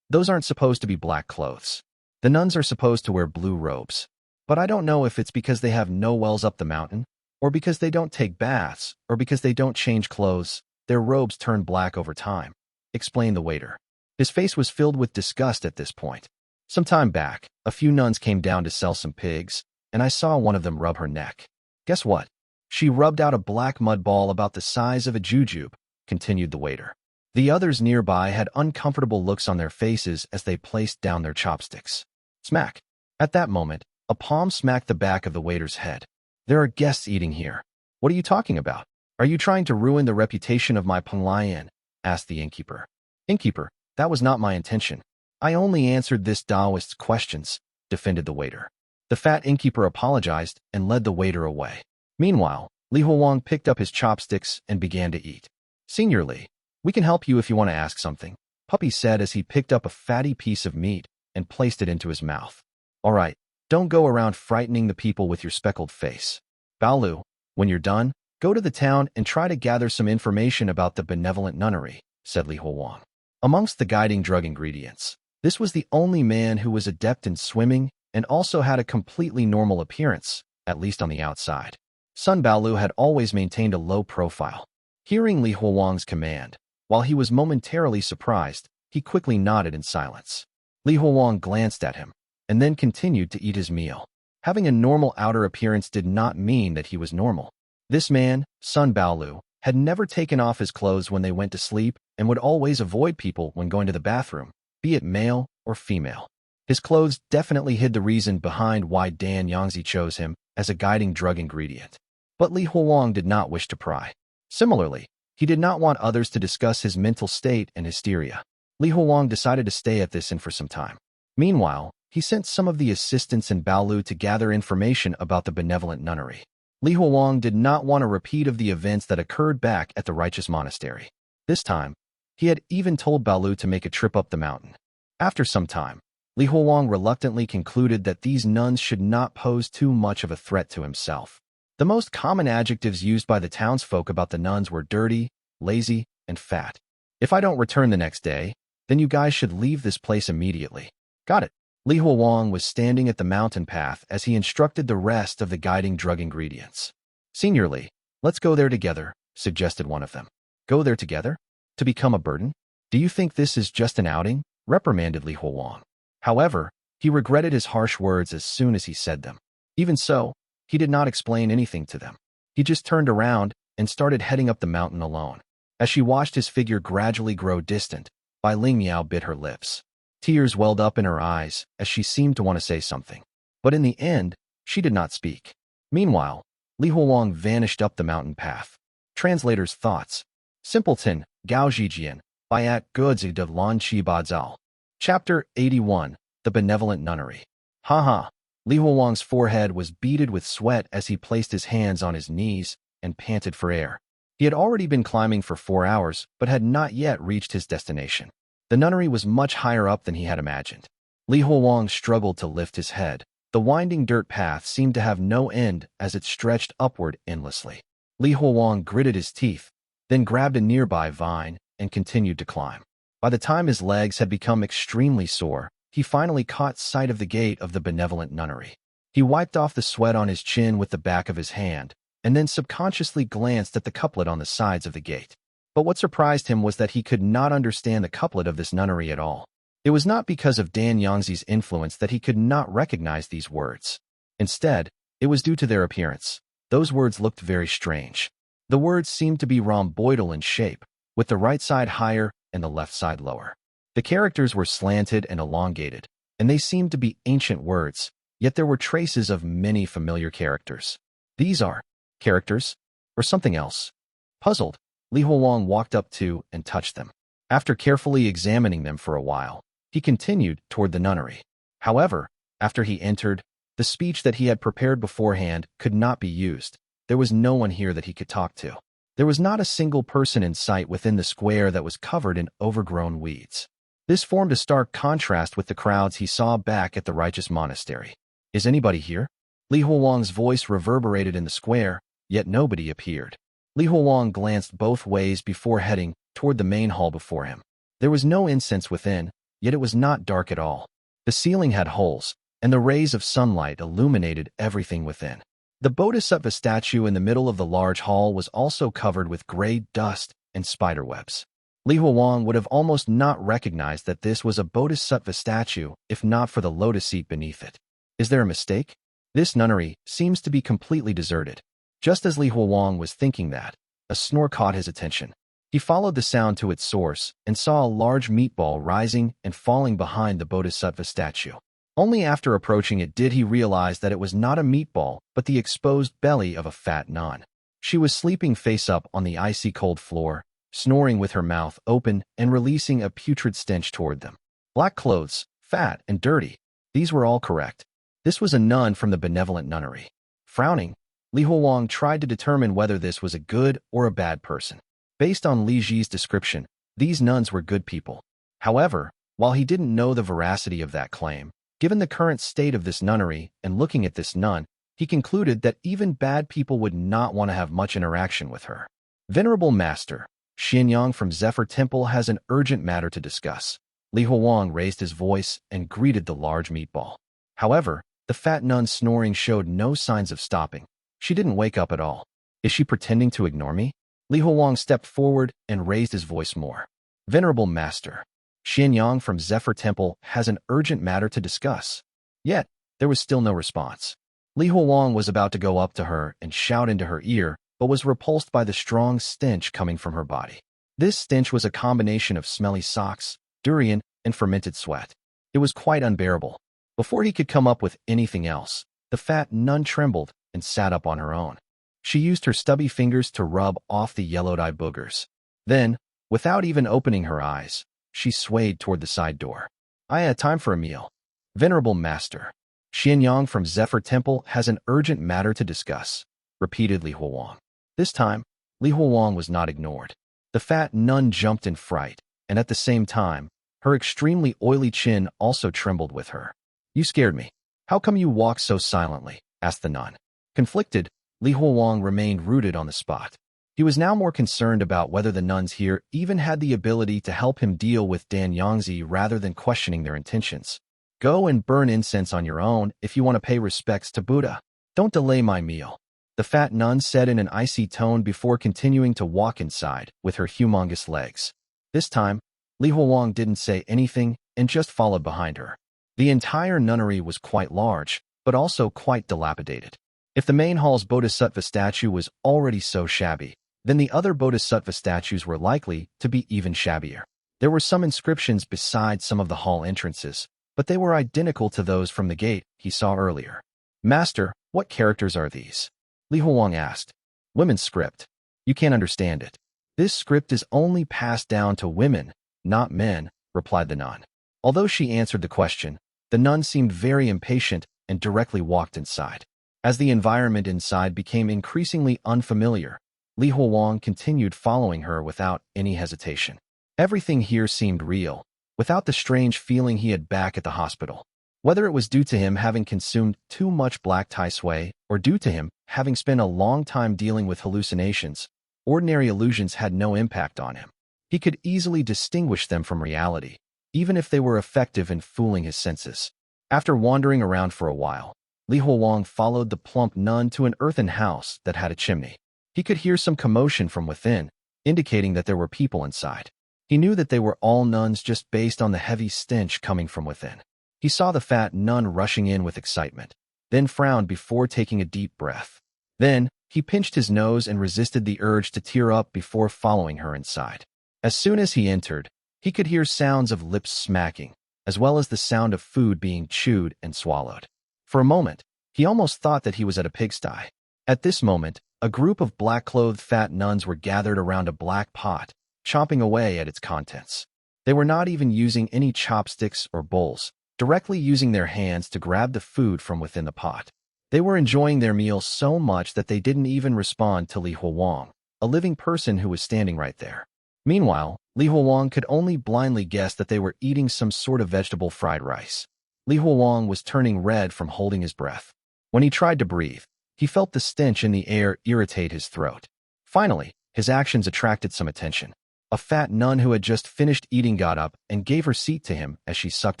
A: Those aren't supposed to be black clothes. The nuns are supposed to wear blue robes. But I don't know if it's because they have no wells up the mountain, or because they don't take baths, or because they don't change clothes. Their robes turn black over time, explained the waiter. His face was filled with disgust at this point. Some time back, a few nuns came down to sell some pigs, and I saw one of them rub her neck. Guess what? She rubbed out a black mud ball about the size of a jujube, continued the waiter. The others nearby had uncomfortable looks on their faces as they placed down their chopsticks. Smack. At that moment, a palm smacked the back of the waiter's head. There are guests eating here. What are you talking about? Are you trying to ruin the reputation of my Penglian? Asked the innkeeper. Innkeeper, that was not my intention. I only answered this Taoist's questions, defended the waiter. The fat innkeeper apologized and led the waiter away. Meanwhile, Li Huowang picked up his chopsticks and began to eat. Senior Li, we can help you if you want to ask something, Puppy said as he picked up a fatty piece of meat and placed it into his mouth. All right, don't go around frightening the people with your speckled face. Ba-Hui, when you're done, go to the town and try to gather some information about the Benevolent Nunnery, said Li Huowang. Amongst the guiding drug ingredients, this was the only man who was adept in swimming and also had a completely normal appearance, at least on the outside. Son Ba-Hui had always maintained a low profile. Hearing Li Huowang's command, while he was momentarily surprised, he quickly nodded in silence. Li Huowang glanced at him. and then continued to eat his meal. Having a normal outer appearance did not mean that he was normal. This man, Sun Baolu, had never taken off his clothes when they went to sleep and would always avoid people when going to the bathroom, be it male or female. His clothes definitely hid the reason behind why Yangzi chose him as a guiding drug ingredient. But Li Huowang did not wish to pry. Similarly, he did not want others to discuss his mental state and hysteria. Li Huowang decided to stay at this inn for some time. Meanwhile, he sent some of the assistants in Baolu to gather information about the Benevolent Nunnery. Li Huowang did not want a repeat of the events that occurred back at the Righteous Monastery. This time, he had even told Baolu to make a trip up the mountain. After some time, Li Huowang reluctantly concluded that these nuns should not pose too much of a threat to himself. The most common adjectives used by the townsfolk about the nuns were dirty, lazy, and fat. If I don't return the next day, then you guys should leave this place immediately. Got it. Li Huowang was standing at the mountain path as he instructed the rest of the guiding drug ingredients. Senior Li, let's go there together, suggested one of them. Go there together? To become a burden? Do you think this is just an outing? Reprimanded Li Huowang. However, he regretted his harsh words as soon as he said them. Even so, he did not explain anything to them. He just turned around and started heading up the mountain alone. As she watched his figure gradually grow distant, Bai Ling Miao bit her lips. Tears welled up in her eyes as she seemed to want to say something. But in the end, she did not speak. Meanwhile, Li Huowang vanished up the mountain path. Translator's thoughts. Simpleton, Gao Zhijian, Bayat Guzi de Lan Chi Badzao. Chapter 81, The Benevolent Nunnery. Haha. Li Huowang's forehead was beaded with sweat as he placed his hands on his knees and panted for air. He had already been climbing for 4 hours, but had not yet reached his destination. The nunnery was much higher up than he had imagined. Li Huowang struggled to lift his head. The winding dirt path seemed to have no end as it stretched upward endlessly. Li Huowang gritted his teeth, then grabbed a nearby vine and continued to climb. By the time his legs had become extremely sore, he finally caught sight of the gate of the Benevolent Nunnery. He wiped off the sweat on his chin with the back of his hand, and then subconsciously glanced at the couplet on the sides of the gate. But what surprised him was that he could not understand the couplet of this nunnery at all. It was not because of Yangzi's influence that he could not recognize these words. Instead, it was due to their appearance. Those words looked very strange. The words seemed to be rhomboidal in shape, with the right side higher and the left side lower. The characters were slanted and elongated, and they seemed to be ancient words, yet there were traces of many familiar characters. These are characters, or something else? Puzzled, Li Huowang walked up to and touched them. After carefully examining them for a while, he continued toward the nunnery. However, after he entered, the speech that he had prepared beforehand could not be used. There was no one here that he could talk to. There was not a single person in sight within the square that was covered in overgrown weeds. This formed a stark contrast with the crowds he saw back at the Righteous Monastery. Is anybody here? Li Huowang's voice reverberated in the square, yet nobody appeared. Li Huowang glanced both ways before heading toward the main hall before him. There was no incense within, yet it was not dark at all. The ceiling had holes, and the rays of sunlight illuminated everything within. The Bodhisattva statue in the middle of the large hall was also covered with gray dust and spiderwebs. Li Huowang would have almost not recognized that this was a Bodhisattva statue if not for the lotus seat beneath it. Is there a mistake? This nunnery seems to be completely deserted. Just as Li Huowang was thinking that, a snore caught his attention. He followed the sound to its source and saw a large meatball rising and falling behind the Bodhisattva statue. Only after approaching it did he realize that it was not a meatball, but the exposed belly of a fat nun. She was sleeping face up on the icy cold floor, snoring with her mouth open and releasing a putrid stench toward them. Black clothes, fat and dirty. These were all correct. This was a nun from the Benevolent Nunnery. Frowning, Li Huowang tried to determine whether this was a good or a bad person. Based on Li Ji's description, these nuns were good people. However, while he didn't know the veracity of that claim, given the current state of this nunnery and looking at this nun, he concluded that even bad people would not want to have much interaction with her. Venerable Master, Xianyang from Zephyr Temple has an urgent matter to discuss. Li Huowang raised his voice and greeted the large meatball. However, the fat nun's snoring showed no signs of stopping. She didn't wake up at all. Is she pretending to ignore me? Li Huowang stepped forward and raised his voice more. Venerable Master, Xianyang from Zephyr Temple has an urgent matter to discuss. Yet, there was still no response. Li Huowang was about to go up to her and shout into her ear, but was repulsed by the strong stench coming from her body. This stench was a combination of smelly socks, durian, and fermented sweat. It was quite unbearable. Before he could come up with anything else, the fat nun trembled and sat up on her own. She used her stubby fingers to rub off the yellowed-eye boogers. Then, without even opening her eyes, she swayed toward the side door. I had time for a meal. Venerable Master, Xianyang from Zephyr Temple has an urgent matter to discuss, repeated Li Huowang. This time, Li Huowang was not ignored. The fat nun jumped in fright, and at the same time, her extremely oily chin also trembled with her. You scared me. How come you walk so silently? Asked the nun. Conflicted, Li Huowang remained rooted on the spot. He was now more concerned about whether the nuns here even had the ability to help him deal with Dan Yangzi rather than questioning their intentions. Go and burn incense on your own if you want to pay respects to Buddha. Don't delay my meal, the fat nun said in an icy tone before continuing to walk inside with her humongous legs. This time, Li Huowang didn't say anything and just followed behind her. The entire nunnery was quite large, but also quite dilapidated. If the main hall's bodhisattva statue was already so shabby, then the other bodhisattva statues were likely to be even shabbier. There were some inscriptions beside some of the hall entrances, but they were identical to those from the gate he saw earlier. Master, what characters are these? Li Huowang asked. Women's script. You can't understand it. This script is only passed down to women, not men, replied the nun. Although she answered the question, the nun seemed very impatient and directly walked inside. As the environment inside became increasingly unfamiliar, Li Huowang continued following her without any hesitation. Everything here seemed real, without the strange feeling he had back at the hospital. Whether it was due to him having consumed too much black Taisui or due to him having spent a long time dealing with hallucinations, ordinary illusions had no impact on him. He could easily distinguish them from reality, even if they were effective in fooling his senses. After wandering around for a while, Li Huowang followed the plump nun to an earthen house that had a chimney. He could hear some commotion from within, indicating that there were people inside. He knew that they were all nuns just based on the heavy stench coming from within. He saw the fat nun rushing in with excitement, then frowned before taking a deep breath. Then, he pinched his nose and resisted the urge to tear up before following her inside. As soon as he entered, he could hear sounds of lips smacking, as well as the sound of food being chewed and swallowed. For a moment, he almost thought that he was at a pigsty. At this moment, a group of black-clothed fat nuns were gathered around a black pot, chomping away at its contents. They were not even using any chopsticks or bowls, directly using their hands to grab the food from within the pot. They were enjoying their meal so much that they didn't even respond to Li Huowang, a living person who was standing right there. Meanwhile, Li Huowang could only blindly guess that they were eating some sort of vegetable fried rice. Li Huowang was turning red from holding his breath. When he tried to breathe, he felt the stench in the air irritate his throat. Finally, his actions attracted some attention. A fat nun who had just finished eating got up and gave her seat to him as she sucked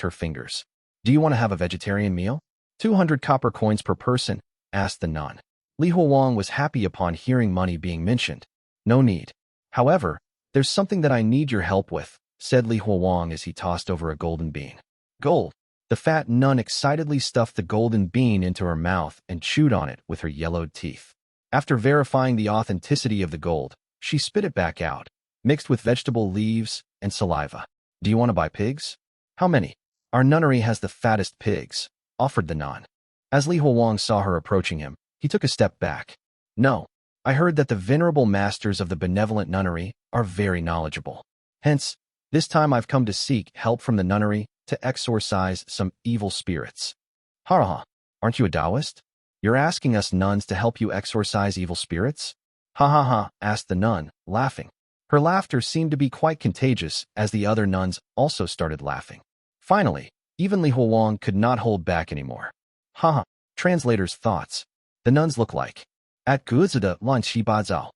A: her fingers. Do you want to have a vegetarian meal? 200 copper coins per person, asked the nun. Li Huowang was happy upon hearing money being mentioned. No need. However, there's something that I need your help with, said Li Huowang as he tossed over a golden bean. Gold. The fat nun excitedly stuffed the golden bean into her mouth and chewed on it with her yellowed teeth. After verifying the authenticity of the gold, she spit it back out, mixed with vegetable leaves and saliva. Do you want to buy pigs? How many? Our nunnery has the fattest pigs, offered the nun. As Li Huowang saw her approaching him, he took a step back. No, I heard that the venerable masters of the Benevolent Nunnery are very knowledgeable. Hence, this time I've come to seek help from the nunnery to exorcise some evil spirits. Ha, aren't you a Taoist? You're asking us nuns to help you exorcise evil spirits? Ha, asked the nun, laughing. Her laughter seemed to be quite contagious as the other nuns also started laughing. Finally, even Li Huowang could not hold back anymore. Translator's thoughts. The nuns look like. At Guizada Lan Shibazao.